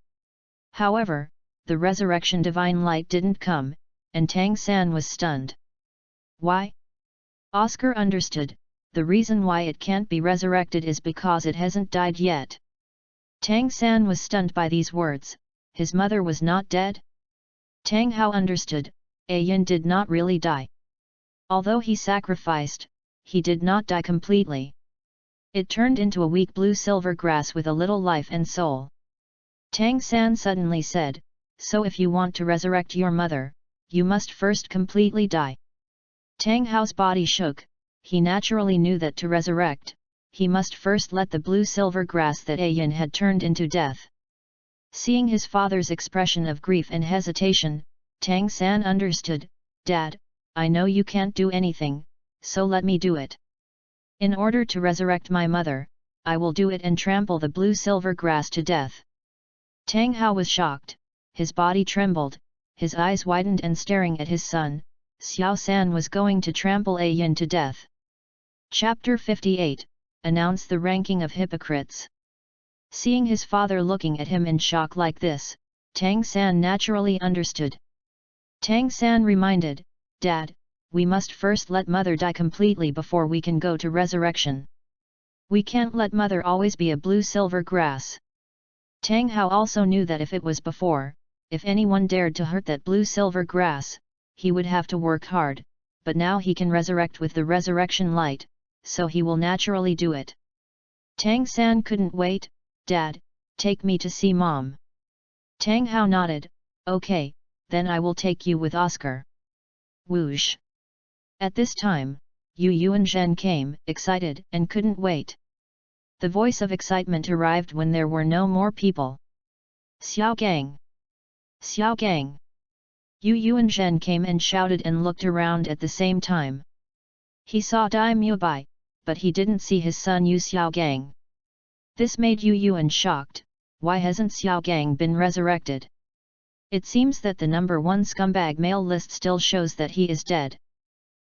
Speaker 1: However, the resurrection divine light didn't come, and Tang San was stunned. Why? Oscar understood. The reason why it can't be resurrected is because it hasn't died yet. Tang San was stunned by these words. His mother was not dead? Tang Hao understood. A Yin did not really die. Although he sacrificed, he did not die completely. It turned into a weak blue-silver grass with a little life and soul. Tang San suddenly said, so if you want to resurrect your mother, you must first completely die. Tang Hao's body shook. He naturally knew that to resurrect, he must first let the blue-silver grass that Ayin had turned into death. Seeing his father's expression of grief and hesitation, Tang San understood, "Dad, I know you can't do anything, so let me do it. In order to resurrect my mother, I will do it and trample the blue-silver grass to death." Tang Hao was shocked, his body trembled, his eyes widened, and staring at his son, Xiao San was going to trample Ayin to death. Chapter 58, Announce the Ranking of Hypocrites. Seeing his father looking at him in shock like this, Tang San naturally understood. Tang San reminded, "Dad, we must first let mother die completely before we can go to resurrection. We can't let mother always be a blue-silver grass." Tang Hao also knew that if it was before, if anyone dared to hurt that blue-silver grass, he would have to work hard, but now he can resurrect with the resurrection light, so he will naturally do it. Tang San couldn't wait. "Dad, take me to see Mom." Tang Hao nodded, "Okay, then I will take you with Oscar." Whoosh! At this time, Yu Yuanzhen came, excited, and couldn't wait. The voice of excitement arrived when there were no more people. "Xiaogang! Xiaogang!" Yu Yuanzhen came and shouted and looked around at the same time. He saw Dai Mubai, but he didn't see his son Yu Xiaogang. This made Yu Yuan shocked. Why hasn't Xiaogang been resurrected? It seems that the number 1 scumbag male list still shows that he is dead.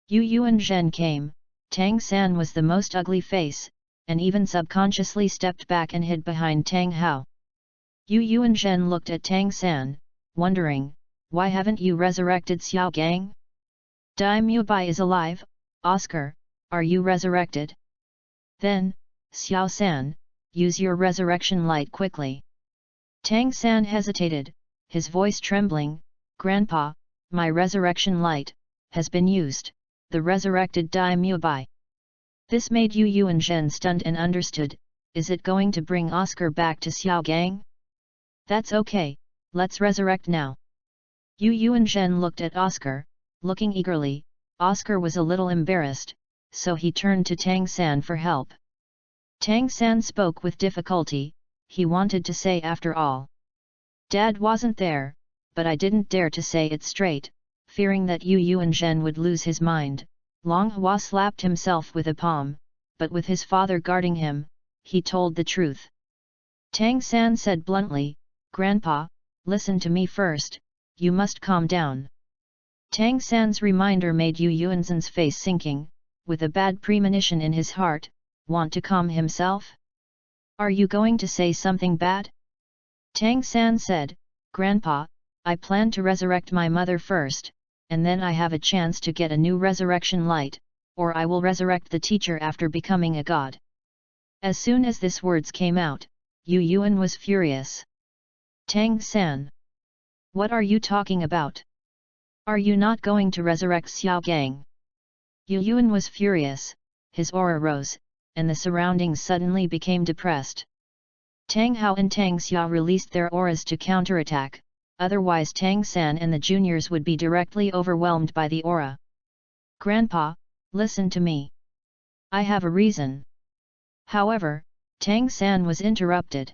Speaker 1: Yu Yuanzhen came, Tang San was the most ugly face, and even subconsciously stepped back and hid behind Tang Hao. Yu Yuanzhen looked at Tang San, wondering, why haven't you resurrected Xiaogang? Dai Mubai is alive, Oscar, are you resurrected? Then, Xiao San, use your resurrection light quickly. Tang San hesitated, his voice trembling, "Grandpa, my resurrection light has been used," the resurrected Dai Mubai. This made Yu Yuanzhen stunned and understood, is it going to bring Oscar back to Xiaogang? That's okay, let's resurrect now. Yu Yuanzhen looked at Oscar, looking eagerly. Oscar was a little embarrassed, so he turned to Tang San for help. Tang San spoke with difficulty, he wanted to say after all. "Dad wasn't there, but I didn't dare to say it straight, fearing that Yu Yuanzhen would lose his mind." Long Hua slapped himself with a palm, but with his father guarding him, he told the truth. Tang San said bluntly, "Grandpa, listen to me first, you must calm down." Tang San's reminder made Yu Yuanzhen's face sinking, with a bad premonition in his heart. Want to calm himself? Are you going to say something bad? Tang San said, "Grandpa, I plan to resurrect my mother first, and then I have a chance to get a new resurrection light, or I will resurrect the teacher after becoming a god." As soon as these words came out, Yu Yuan was furious. "Tang San! What are you talking about? Are you not going to resurrect Xiaogang?" Yu Yuan was furious, his aura rose, and the surroundings suddenly became depressed. Tang Hao and Tang Xia released their auras to counterattack, otherwise Tang San and the juniors would be directly overwhelmed by the aura. "Grandpa, listen to me. I have a reason." However, Tang San was interrupted.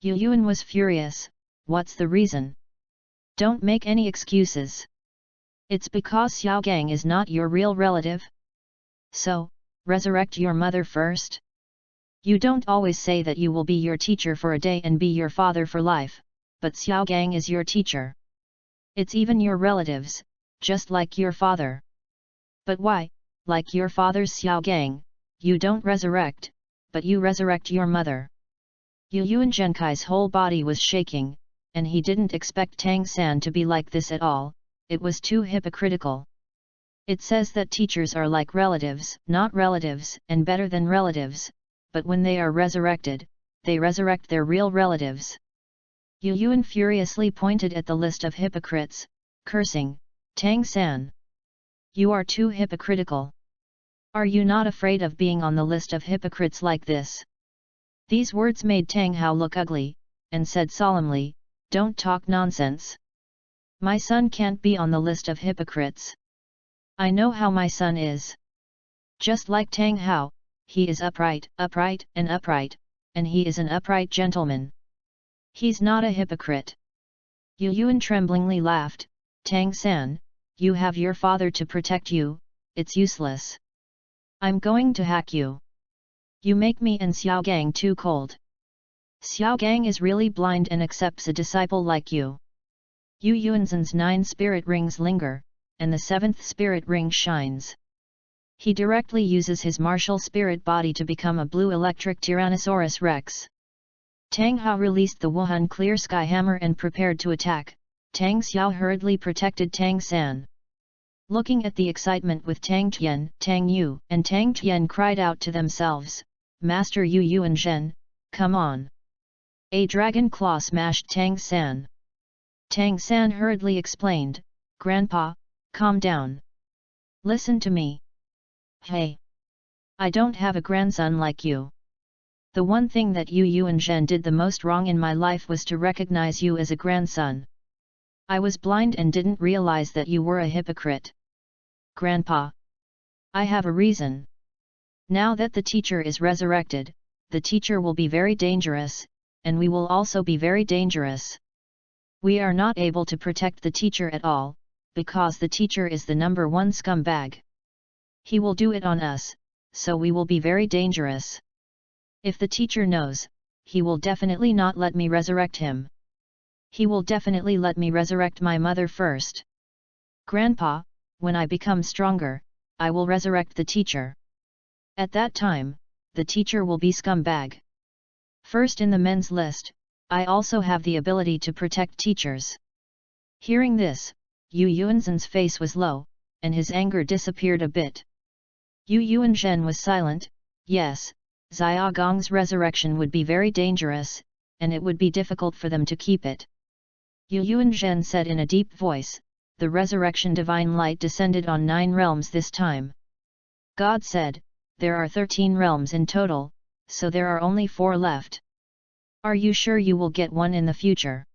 Speaker 1: Yu Yuan was furious, "What's the reason? Don't make any excuses. It's because Xiaogang is not your real relative? So, resurrect your mother first? You don't always say that you will be your teacher for a day and be your father for life, but Xiaogang is your teacher. It's even your relatives, just like your father. But why, like your father's Xiaogang, you don't resurrect, but you resurrect your mother?" Yu Yuanzhenkai's whole body was shaking, and he didn't expect Tang San to be like this at all. It was too hypocritical. It says that teachers are like relatives, not relatives, and better than relatives, but when they are resurrected, they resurrect their real relatives. Yu Yuan furiously pointed at the list of hypocrites, cursing, "Tang San! You are too hypocritical. Are you not afraid of being on the list of hypocrites like this?" These words made Tang Hao look ugly, and said solemnly, "Don't talk nonsense. My son can't be on the list of hypocrites. I know how my son is." Just like Tang Hao, he is upright, upright, and he is an upright gentleman. He's not a hypocrite. Yu Yuan tremblingly laughed, Tang San, you have your father to protect you, it's useless. I'm going to hack you. You make me and Xiaogang too cold. Xiaogang is really blind and accepts a disciple like you. Yu Yuanzhen's 9 spirit rings linger, and the 7th spirit ring shines. He directly uses his martial spirit body to become a blue electric Tyrannosaurus Rex. Tang Hao released the Wuhan Clear Sky Hammer and prepared to attack. Tang Xiao hurriedly protected Tang San. Looking at the excitement with Tang Tian, Tang Yu and Tang Tian cried out to themselves, Master Yu Yuanzhen, come on! A dragon claw smashed Tang San. Tang San hurriedly explained, Grandpa, calm down. Listen to me. Hey! I don't have a grandson like you. The one thing that Yu Yuanzhen did the most wrong in my life was to recognize you as a grandson. I was blind and didn't realize that you were a hypocrite. Grandpa! I have a reason. Now that the teacher is resurrected, the teacher will be very dangerous, and we will also be very dangerous. We are not able to protect the teacher at all, because the teacher is the number 1 scumbag. He will do it on us, so we will be very dangerous. If the teacher knows, he will definitely not let me resurrect him. He will definitely let me resurrect my mother first. Grandpa, when I become stronger, I will resurrect the teacher. At that time, the teacher will be scumbag. First in the men's list, I also have the ability to protect teachers. Hearing this, Yu Yuanzhen's face was low, and his anger disappeared a bit. Yu Yuanzhen was silent. Yes, Xiaogang's resurrection would be very dangerous, and it would be difficult for them to keep it. Yu Yuanzhen said in a deep voice, the resurrection divine light descended on 9 realms this time. God said, there are 13 realms in total, so there are only 4 left. Are you sure you will get one in the future?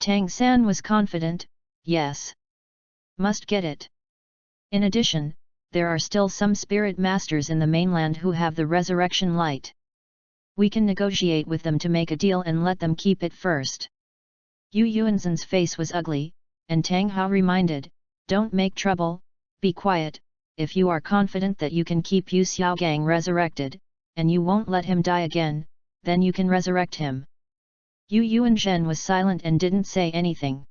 Speaker 1: Tang San was confident, yes. Must get it. In addition, there are still some spirit masters in the mainland who have the resurrection light. We can negotiate with them to make a deal and let them keep it first. Yu Yuanzhen's face was ugly, and Tang Hao reminded, don't make trouble, be quiet, if you are confident that you can keep Yu Xiaogang resurrected, and you won't let him die again, then you can resurrect him. Yu Yuanzhen was silent and didn't say anything.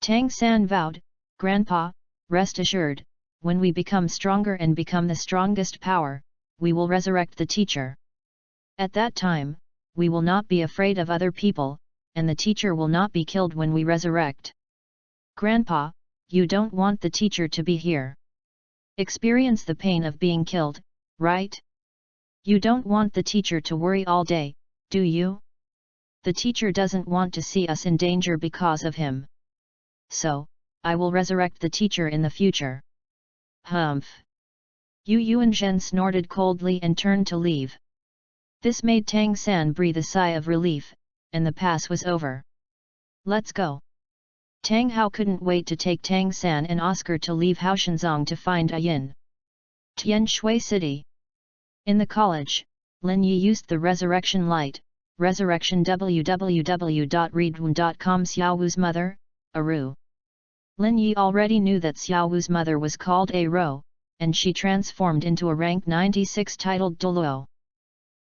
Speaker 1: Tang San vowed, Grandpa, rest assured, when we become stronger and become the strongest power, we will resurrect the teacher. At that time, we will not be afraid of other people, and the teacher will not be killed when we resurrect. Grandpa, you don't want the teacher to be here. Experience the pain of being killed, right? You don't want the teacher to worry all day, do you? The teacher doesn't want to see us in danger because of him. So, I will resurrect the teacher in the future. Humph! Yu Yuanzhen snorted coldly and turned to leave. This made Tang San breathe a sigh of relief, and the pass was over. Let's go! Tang Hao couldn't wait to take Tang San and Oscar to leave Haoshanzong to find Ayin. Tian Shui City. In the college, Lin Yi used the resurrection light, resurrection www.readaloud.com. Xiaowu's mother, Aru. Lin Yi already knew that Xiaowu's mother was called Aro, and she transformed into a rank 96 titled Douluo.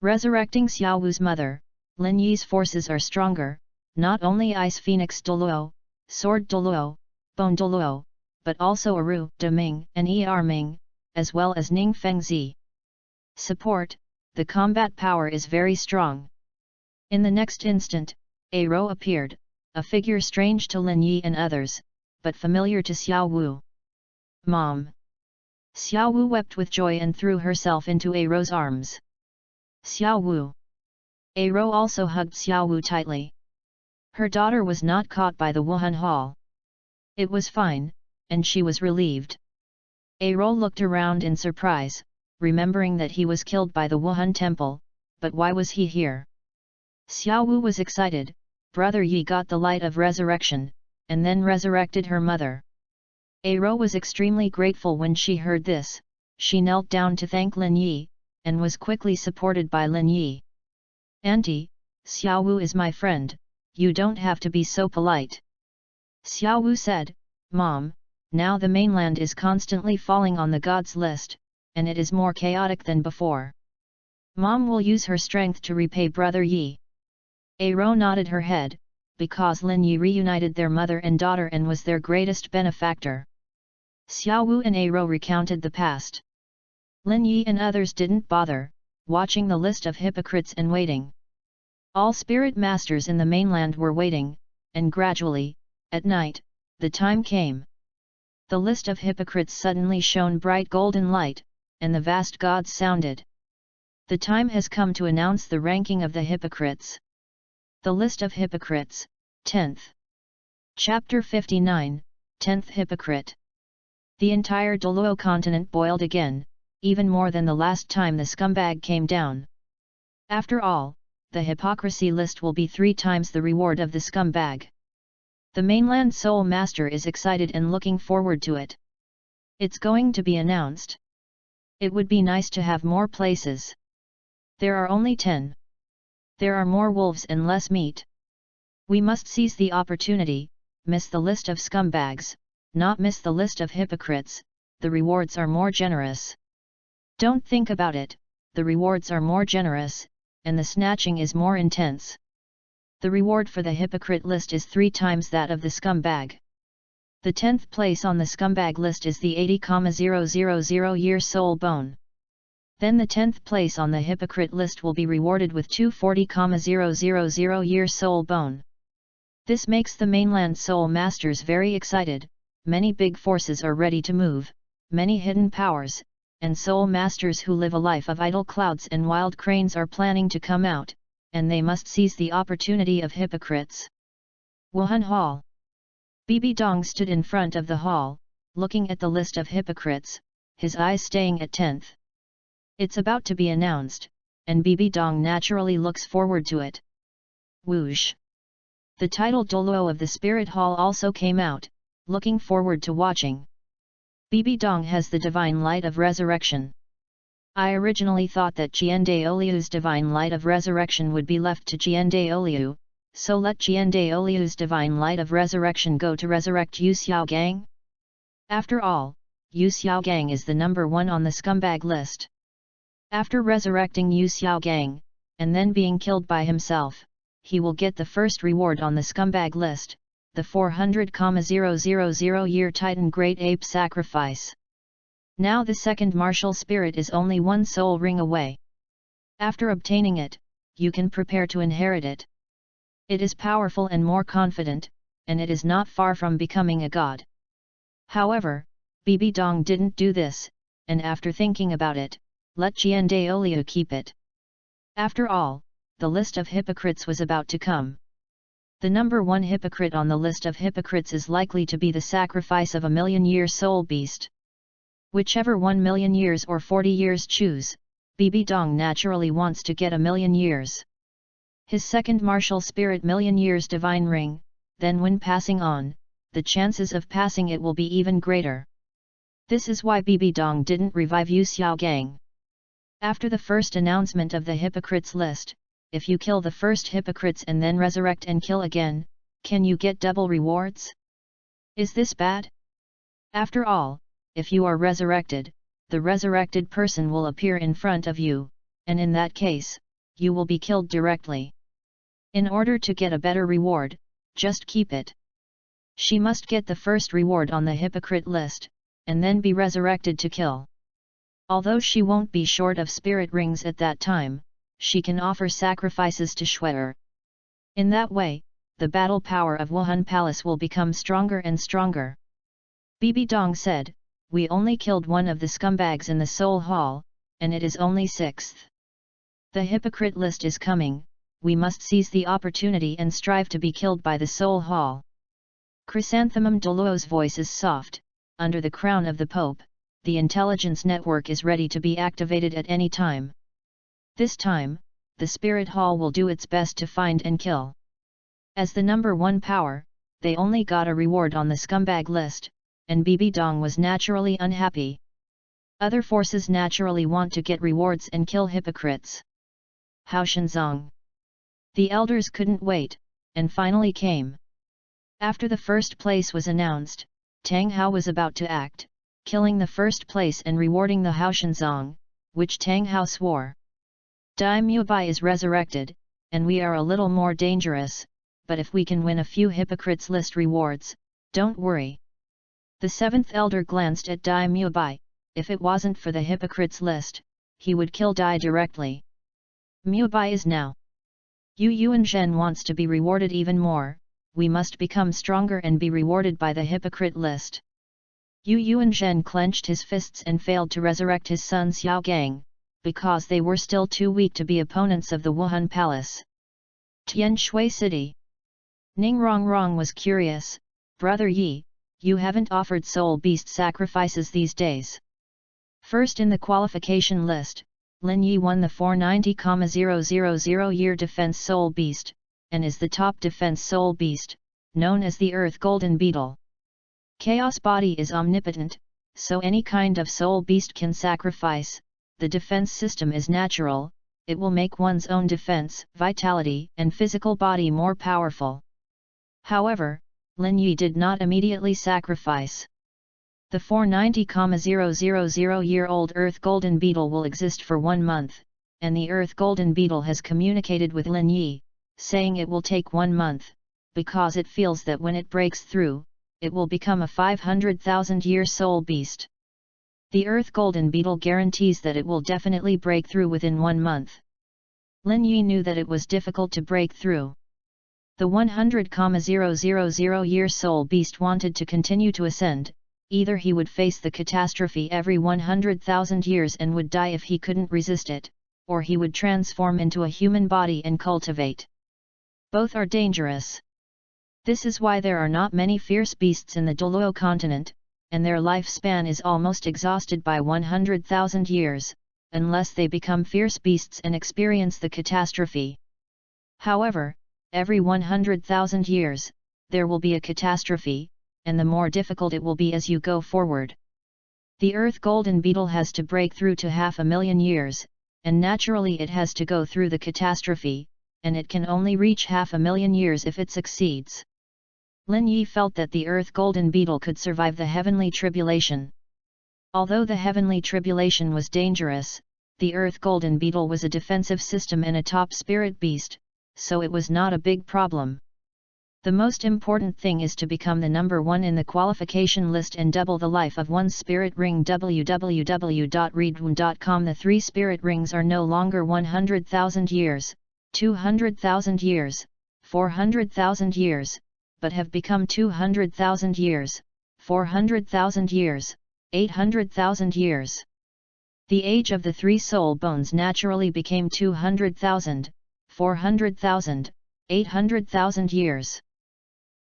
Speaker 1: Resurrecting Xiaowu's mother, Lin Yi's forces are stronger, not only Ice Phoenix Douluo, Sword Douluo, Bone Douluo, but also Aru, Deming, and Ming, as well as Ning Fengzi. Support, the combat power is very strong. In the next instant, Aro appeared, a figure strange to Lin Yi and others, but familiar to Xiaowu. Mom! Xiaowu wept with joy and threw herself into Aro's arms. Xiaowu! Aro also hugged Xiaowu tightly. Her daughter was not caught by the Wuhan Hall. It was fine, and she was relieved. Aro looked around in surprise, remembering that he was killed by the Wuhan temple, but why was he here? Xiaowu was excited. Brother Yi got the light of resurrection, and then resurrected her mother. Aro was extremely grateful when she heard this. She knelt down to thank Lin Yi, and was quickly supported by Lin Yi. "Auntie, Xiao Wu is my friend, you don't have to be so polite." Xiao Wu said, "Mom, now the mainland is constantly falling on the gods list, and it is more chaotic than before. Mom will use her strength to repay Brother Yi." Aro nodded her head, because Lin Yi reunited their mother and daughter and was their greatest benefactor. Xiao Wu and Aro recounted the past. Lin Yi and others didn't bother, watching the list of hypocrites and waiting. All spirit masters in the mainland were waiting, and gradually, at night, the time came. The list of hypocrites suddenly shone bright golden light, and the vast gods sounded. "The time has come to announce the ranking of the hypocrites." The list of hypocrites, 10th. Chapter 59, 10th Hypocrite. The entire Douluo continent boiled again, even more than the last time the scumbag came down. After all, the hypocrisy list will be 3 times the reward of the scumbag. The mainland soul master is excited and looking forward to it. It's going to be announced. It would be nice to have more places. There are only 10. There are more wolves and less meat. We must seize the opportunity, miss the list of scumbags, not miss the list of hypocrites. The rewards are more generous. Don't think about it, the rewards are more generous, and the snatching is more intense. The reward for the hypocrite list is 3 times that of the scumbag. The 10th place on the scumbag list is the 80,000 year soul bone. Then the 10th place on the hypocrite list will be rewarded with 240,000 year soul bone. This makes the mainland soul masters very excited. Many big forces are ready to move, many hidden powers, and soul masters who live a life of idle clouds and wild cranes are planning to come out, and they must seize the opportunity of hypocrites. Wuhan Hall. Bibi Dong stood in front of the hall, looking at the list of hypocrites, his eyes staying at 10th. It's about to be announced, and Bibi Dong naturally looks forward to it. Whoosh! The title Douluo of the Spirit Hall also came out, looking forward to watching. Bibi Dong has the divine light of resurrection. I originally thought that Jiandaoliu's divine light of resurrection would be left to Jiandaoliu, so let Jiandaoliu's divine light of resurrection go to resurrect Yu Xiaogang. After all, Yu Xiaogang is the number 1 on the scumbag list. After resurrecting Yu Xiaogang, and then being killed by himself, he will get the first reward on the scumbag list, the 400,000 year Titan Great Ape sacrifice. Now the second martial spirit is only 1 soul ring away. After obtaining it, you can prepare to inherit it. It is powerful and more confident, and it is not far from becoming a god. However, Bibi Dong didn't do this, and after thinking about it, let Jiandaoliu keep it. After all, the list of hypocrites was about to come. The number 1 hypocrite on the list of hypocrites is likely to be the sacrifice of a 1,000,000-year soul beast. Whichever 1,000,000 years or 40 years choose, Bibi Dong naturally wants to get 1,000,000 years. His second martial spirit 1,000,000 years divine ring, then when passing on, the chances of passing it will be even greater. This is why Bibi Dong didn't revive Yu Xiaogang. After the first announcement of the hypocrites list, if you kill the first hypocrites and then resurrect and kill again, can you get double rewards? Is this bad? After all, if you are resurrected, the resurrected person will appear in front of you, and in that case, you will be killed directly. In order to get a better reward, just keep it. She must get the first reward on the hypocrite list, and then be resurrected to kill. Although she won't be short of spirit rings at that time, she can offer sacrifices to Shuer. In that way, the battle power of Wuhan Palace will become stronger and stronger. Bibi Dong said, "We only killed 1 of the scumbags in the Soul Hall, and it is only 6th. The hypocrite list is coming, we must seize the opportunity and strive to be killed by the Soul Hall." Chrysanthemum Douluo's voice is soft. Under the crown of the Pope, the intelligence network is ready to be activated at any time. This time, the Spirit Hall will do its best to find and kill. As the number 1 power, they only got a reward on the scumbag list, and Bibi Dong was naturally unhappy. Other forces naturally want to get rewards and kill hypocrites. Xiaogang. The elders couldn't wait, and finally came. After the first place was announced, Tang Hao was about to act, killing the first place and rewarding the Xiaogang, which Tang Hao swore. Dai Mubai is resurrected, and we are a little more dangerous, but if we can win a few hypocrites list rewards, don't worry. The seventh elder glanced at Dai Mubai. If it wasn't for the hypocrites list, he would kill Dai directly. Mubai is now. Yu Yuanzhen wants to be rewarded even more, we must become stronger and be rewarded by the hypocrite list. Yu Yuanzhen clenched his fists and failed to resurrect his son Xiaogang, because they were still too weak to be opponents of the Wuhan Palace. Tian Shui City. Ning Rongrong was curious, Brother Yi, you haven't offered soul beast sacrifices these days. First in the qualification list, Lin Yi won the 490,000 year defense soul beast, and is the top defense soul beast, known as the Earth Golden Beetle. Chaos body is omnipotent, so any kind of soul beast can sacrifice. The defense system is natural, it will make one's own defense, vitality and physical body more powerful. However, Lin Yi did not immediately sacrifice. The 490,000-year-old Earth Golden Beetle will exist for 1 month, and the Earth Golden Beetle has communicated with Lin Yi, saying it will take 1 month, because it feels that when it breaks through, it will become a 500,000-year soul beast. The Earth Golden Beetle guarantees that it will definitely break through within 1 month. Lin Yi knew that it was difficult to break through. The 100,000-year soul beast wanted to continue to ascend. Either he would face the catastrophe every 100,000 years and would die if he couldn't resist it, or he would transform into a human body and cultivate. Both are dangerous. This is why there are not many fierce beasts in the Douluo continent, and their lifespan is almost exhausted by 100,000 years, unless they become fierce beasts and experience the catastrophe. However, every 100,000 years, there will be a catastrophe, and the more difficult it will be as you go forward. The Earth Golden Beetle has to break through to 500,000 years, and naturally it has to go through the catastrophe, and it can only reach 500,000 years if it succeeds. Lin Yi felt that the Earth Golden Beetle could survive the heavenly tribulation. Although the heavenly tribulation was dangerous, the Earth Golden Beetle was a defensive system and a top spirit beast, so it was not a big problem. The most important thing is to become the number 1 in the qualification list and double the life of one spirit ring. www.readaloud.com. The 3 spirit rings are no longer 100,000 years, 200,000 years, 400,000 years, but have become 200,000 years, 400,000 years, 800,000 years. The age of the 3 soul bones naturally became 200,000, 400,000, 800,000 years.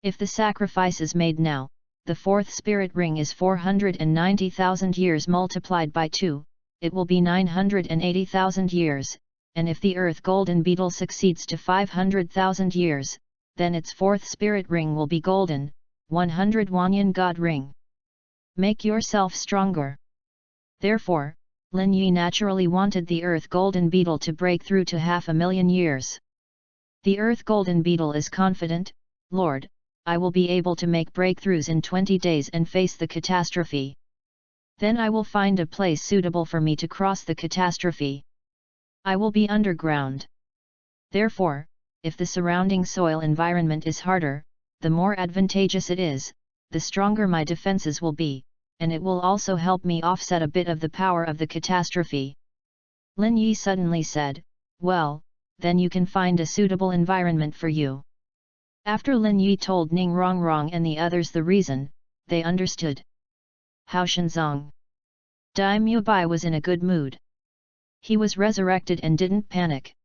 Speaker 1: If the sacrifice is made now, the 4th spirit ring is 490,000 years multiplied by 2, it will be 980,000 years, and if the Earth Golden Beetle succeeds to 500,000 years, then its 4th spirit ring will be golden, 100 Wanyan God ring. Make yourself stronger. Therefore, Lin Yi naturally wanted the Earth Golden Beetle to break through to 500,000 years. The Earth Golden Beetle is confident, Lord, I will be able to make breakthroughs in 20 days and face the catastrophe. Then I will find a place suitable for me to cross the catastrophe. I will be underground. Therefore, if the surrounding soil environment is harder, the more advantageous it is, the stronger my defenses will be, and it will also help me offset a bit of the power of the catastrophe. Lin Yi suddenly said, well, then you can find a suitable environment for you. After Lin Yi told Ning Rongrong and the others the reason, they understood. Xiaogang. Dai Mubai was in a good mood. He was resurrected and didn't panic.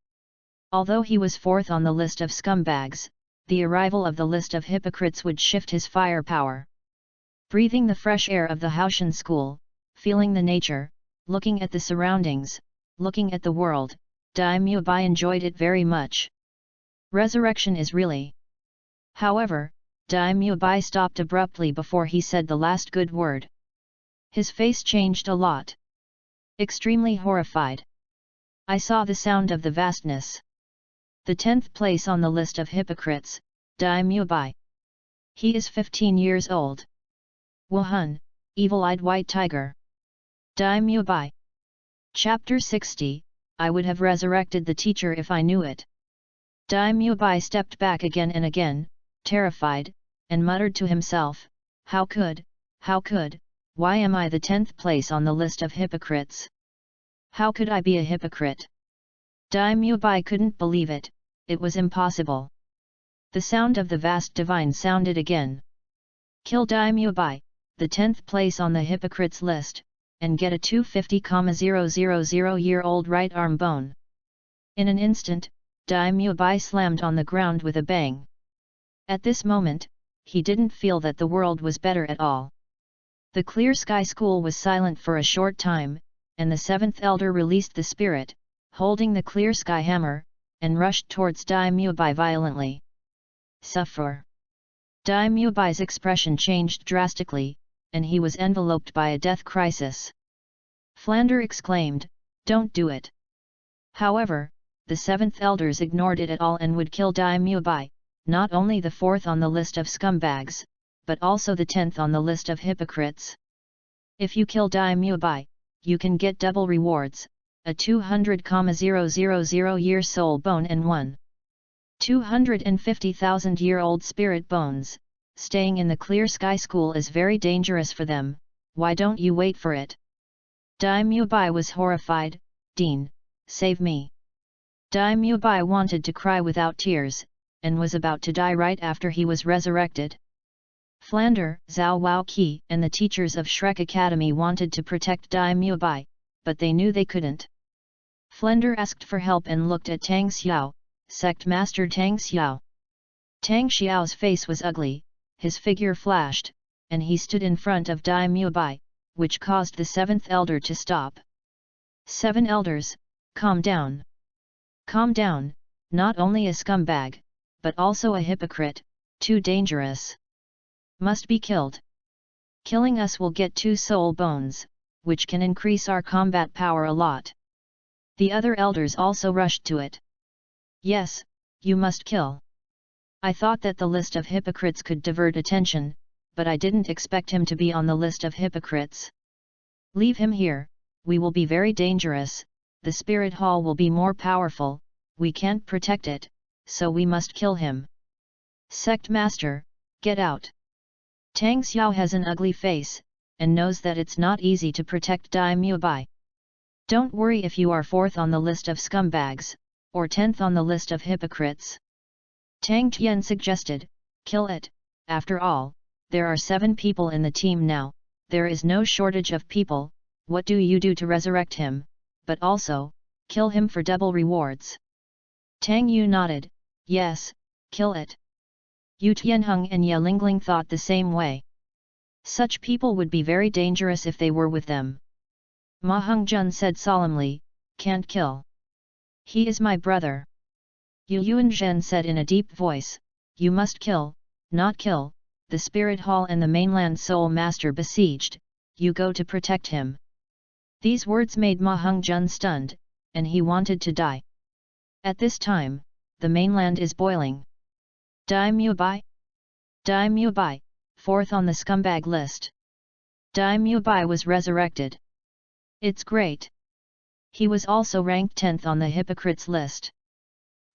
Speaker 1: Although he was 4th on the list of scumbags, the arrival of the list of hypocrites would shift his firepower. Breathing the fresh air of the Haoshan school, feeling the nature, looking at the surroundings, looking at the world, Dai Mubai enjoyed it very much. Resurrection is really. However, Dai Mubai stopped abruptly before he said the last good word. His face changed a lot. Extremely horrified. I saw the sound of the vastness. The 10th place on the list of hypocrites, Dai Mubai. He is 15 years old. Wuhan, evil-eyed white tiger. Dai Mubai. Chapter 60, I would have resurrected the teacher if I knew it. Dai Mubai stepped back again and again, terrified, and muttered to himself, how could, why am I the 10th place on the list of hypocrites? How could I be a hypocrite? Dai Mubai couldn't believe it, it was impossible. The sound of the vast divine sounded again. Kill Dai Mubai, the 10th place on the hypocrites list, and get a 250,000-year-old right arm bone. In an instant, Dai Mubai slammed on the ground with a bang. At this moment, he didn't feel that the world was better at all. The Clear Sky School was silent for a short time, and the 7th elder released the spirit, holding the Clear Sky hammer, and rushed towards Dai Mubai violently. Suffer. Dai Mubai's expression changed drastically, and he was enveloped by a death crisis. Flander exclaimed, don't do it. However, the 7th elders ignored it at all and would kill Dai Mubai, not only the 4th on the list of scumbags, but also the 10th on the list of hypocrites. If you kill Dai Mubai, you can get double rewards, a 200,000-year soul bone and 250,000-year-old spirit bones. Staying in the Clear Sky School is very dangerous for them, why don't you wait for it? Dai Mubai was horrified, Dean, save me. Dai Mubai wanted to cry without tears, and was about to die right after he was resurrected. Flander, Zhao Waoqi and the teachers of Shrek Academy wanted to protect Dai Mubai, but they knew they couldn't. Flander asked for help and looked at Tang Xiao, Sect Master Tang Xiao. Tang Xiao's face was ugly, his figure flashed, and he stood in front of Dai Mubai, which caused the 7th elder to stop. 7 elders, calm down. Calm down, not only a scumbag, but also a hypocrite, too dangerous. Must be killed. Killing us will get 2 soul bones, which can increase our combat power a lot. The other elders also rushed to it. Yes, you must kill. I thought that the list of hypocrites could divert attention, but I didn't expect him to be on the list of hypocrites. Leave him here, we will be very dangerous, the spirit hall will be more powerful, we can't protect it, so we must kill him. Sect Master, get out. Tang Xiao has an ugly face, and knows that it's not easy to protect Dai Mubai. Don't worry if you are 4th on the list of scumbags, or 10th on the list of hypocrites. Tang Tian suggested, kill it, after all, there are 7 people in the team now, there is no shortage of people, what do you do to resurrect him, but also, kill him for double rewards. Tang Yu nodded, yes, kill it. Yu Tianheng and Ye Lingling thought the same way. Such people would be very dangerous if they were with them. Ma Hongjun said solemnly, can't kill. He is my brother. Yu Yuanzhen said in a deep voice, you must kill, not kill, the spirit hall and the mainland soul master besieged, you go to protect him. These words made Ma Hongjun stunned, and he wanted to die. At this time, the mainland is boiling. Dai Mubai? Dai Mubai, 4th on the scumbag list. Dai Mubai was resurrected. It's great. He was also ranked 10th on the hypocrites list.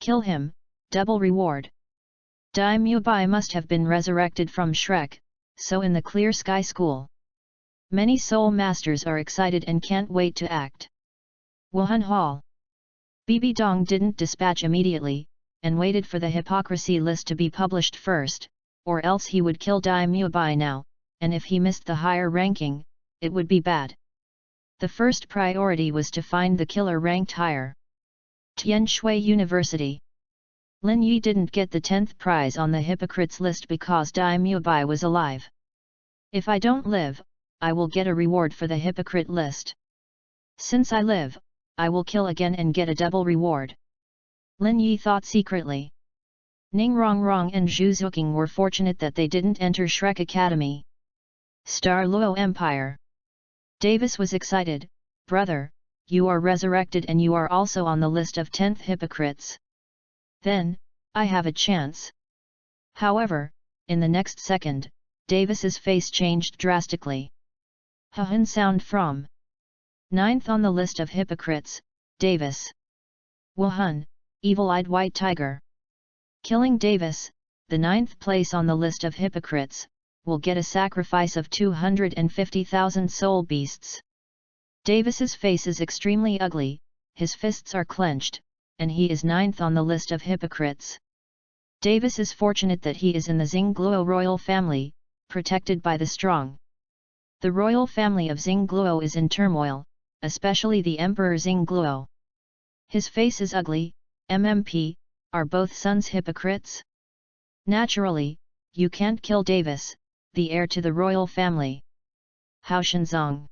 Speaker 1: Kill him, double reward. Dai Mubai must have been resurrected from Shrek, so in the Clear Sky School. Many soul masters are excited and can't wait to act. Wuhan Hall. Bibi Dong didn't dispatch immediately, and waited for the hypocrisy list to be published first, or else he would kill Dai Mubai now, and if he missed the higher ranking, it would be bad. The first priority was to find the killer ranked higher. Tian Shui University. Lin Yi didn't get the 10th prize on the hypocrites list because Dai Mubai was alive. If I don't live, I will get a reward for the hypocrite list. Since I live, I will kill again and get a double reward. Lin Yi thought secretly. Ning Rongrong and Zhu Zuqing were fortunate that they didn't enter Shrek Academy. Star Luo Empire. Davis was excited, brother, you are resurrected and you are also on the list of 10th hypocrites. Then, I have a chance. However, in the next second, Davis's face changed drastically. Hun sound from 9th on the list of hypocrites, Davis. Hun, evil-eyed white tiger. Killing Davis, the 9th place on the list of hypocrites, will get a sacrifice of 250,000 soul beasts. Davis's face is extremely ugly, his fists are clenched, and he is 9th on the list of hypocrites. Davis is fortunate that he is in the Xingluo royal family, protected by the strong. The royal family of Xingluo is in turmoil, especially the Emperor Xingluo. His face is ugly. MMP, are both sons hypocrites? Naturally, you can't kill Davis, the heir to the royal family. Hao Shenzong.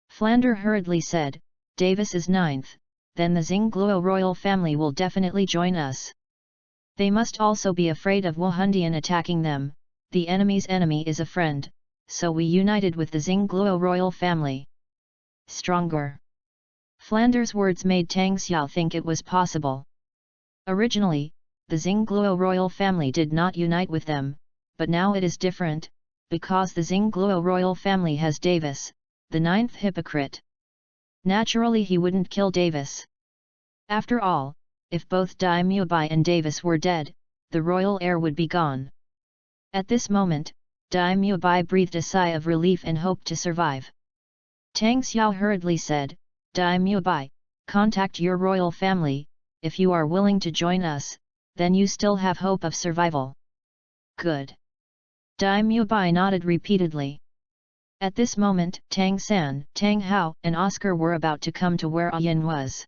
Speaker 1: Flander hurriedly said, Davis is 9th, then the Xingluo royal family will definitely join us. They must also be afraid of Wuhundian attacking them, the enemy's enemy is a friend, so we united with the Xingluo royal family. Stronger. Flander's words made Tang Xiao think it was possible. Originally, the Xingluo royal family did not unite with them, but now it is different, because the Xingluo royal family has Davis, the 9th hypocrite. Naturally he wouldn't kill Davis. After all, if both Dai Mubai and Davis were dead, the royal heir would be gone. At this moment, Dai Mubai breathed a sigh of relief and hoped to survive. Tang Xiao hurriedly said, Dai Mubai, contact your royal family, if you are willing to join us, then you still have hope of survival. Good. Dai Mubai nodded repeatedly. At this moment, Tang San, Tang Hao, and Oscar were about to come to where Ayin was.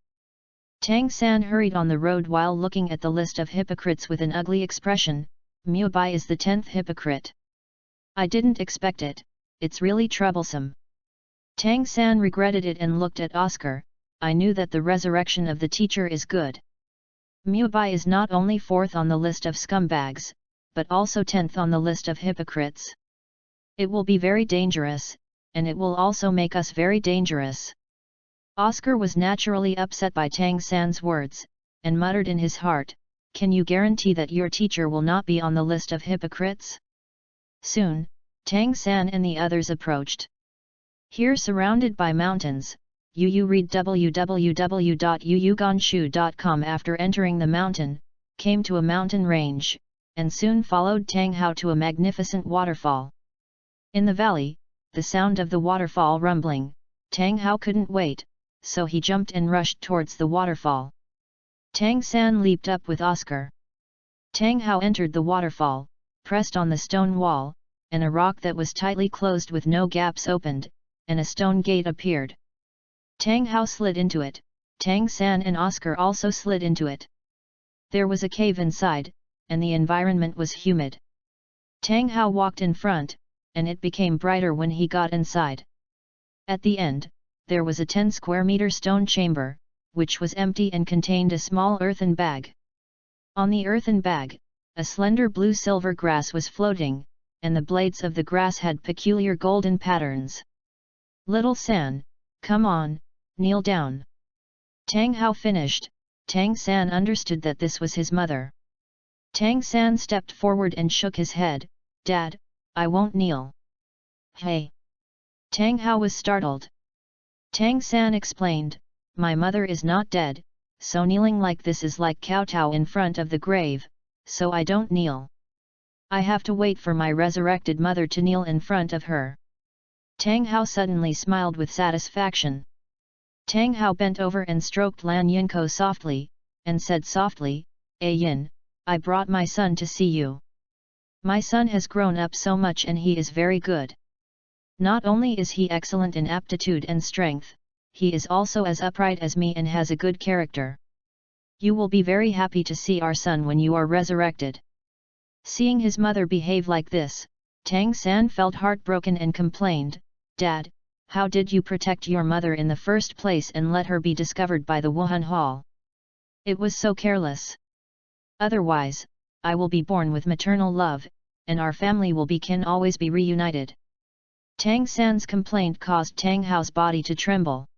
Speaker 1: Tang San hurried on the road while looking at the list of hypocrites with an ugly expression. Mubai is the 10th hypocrite. I didn't expect it, it's really troublesome. Tang San regretted it and looked at Oscar. I knew that the resurrection of the teacher is good. Mubai is not only 4th on the list of scumbags, but also 10th on the list of hypocrites. It will be very dangerous, and it will also make us very dangerous. Oscar was naturally upset by Tang San's words, and muttered in his heart, can you guarantee that your teacher will not be on the list of hypocrites? Soon, Tang San and the others approached. Here surrounded by mountains, Yu read www.yuyuganshu.com after entering the mountain, came to a mountain range, and soon followed Tang Hao to a magnificent waterfall. In the valley, the sound of the waterfall rumbling, Tang Hao couldn't wait, so he jumped and rushed towards the waterfall. Tang San leaped up with Oscar. Tang Hao entered the waterfall, pressed on the stone wall, and a rock that was tightly closed with no gaps opened, and a stone gate appeared. Tang Hao slid into it, Tang San and Oscar also slid into it. There was a cave inside, and the environment was humid. Tang Hao walked in front, and it became brighter when he got inside. At the end, there was a 10 square meter stone chamber, which was empty and contained a small earthen bag. On the earthen bag, a slender blue-silver grass was floating, and the blades of the grass had peculiar golden patterns. Little San, come on, kneel down. Tang Hao finished. Tang San understood that this was his mother. Tang San stepped forward and shook his head. Dad, I won't kneel. Hey! Tang Hao was startled. Tang San explained, my mother is not dead, so kneeling like this is like kowtow in front of the grave, so I don't kneel. I have to wait for my resurrected mother to kneel in front of her. Tang Hao suddenly smiled with satisfaction. Tang Hao bent over and stroked Lan Yinko softly, and said softly, Yin, I brought my son to see you. My son has grown up so much and he is very good. Not only is he excellent in aptitude and strength, he is also as upright as me and has a good character. You will be very happy to see our son when you are resurrected. Seeing his mother behave like this, Tang San felt heartbroken and complained, Dad, how did you protect your mother in the first place and let her be discovered by the Wuhan Hall? It was so careless. Otherwise, I will be born with maternal love, and our family can always be reunited. Tang San's complaint caused Tang Hao's body to tremble.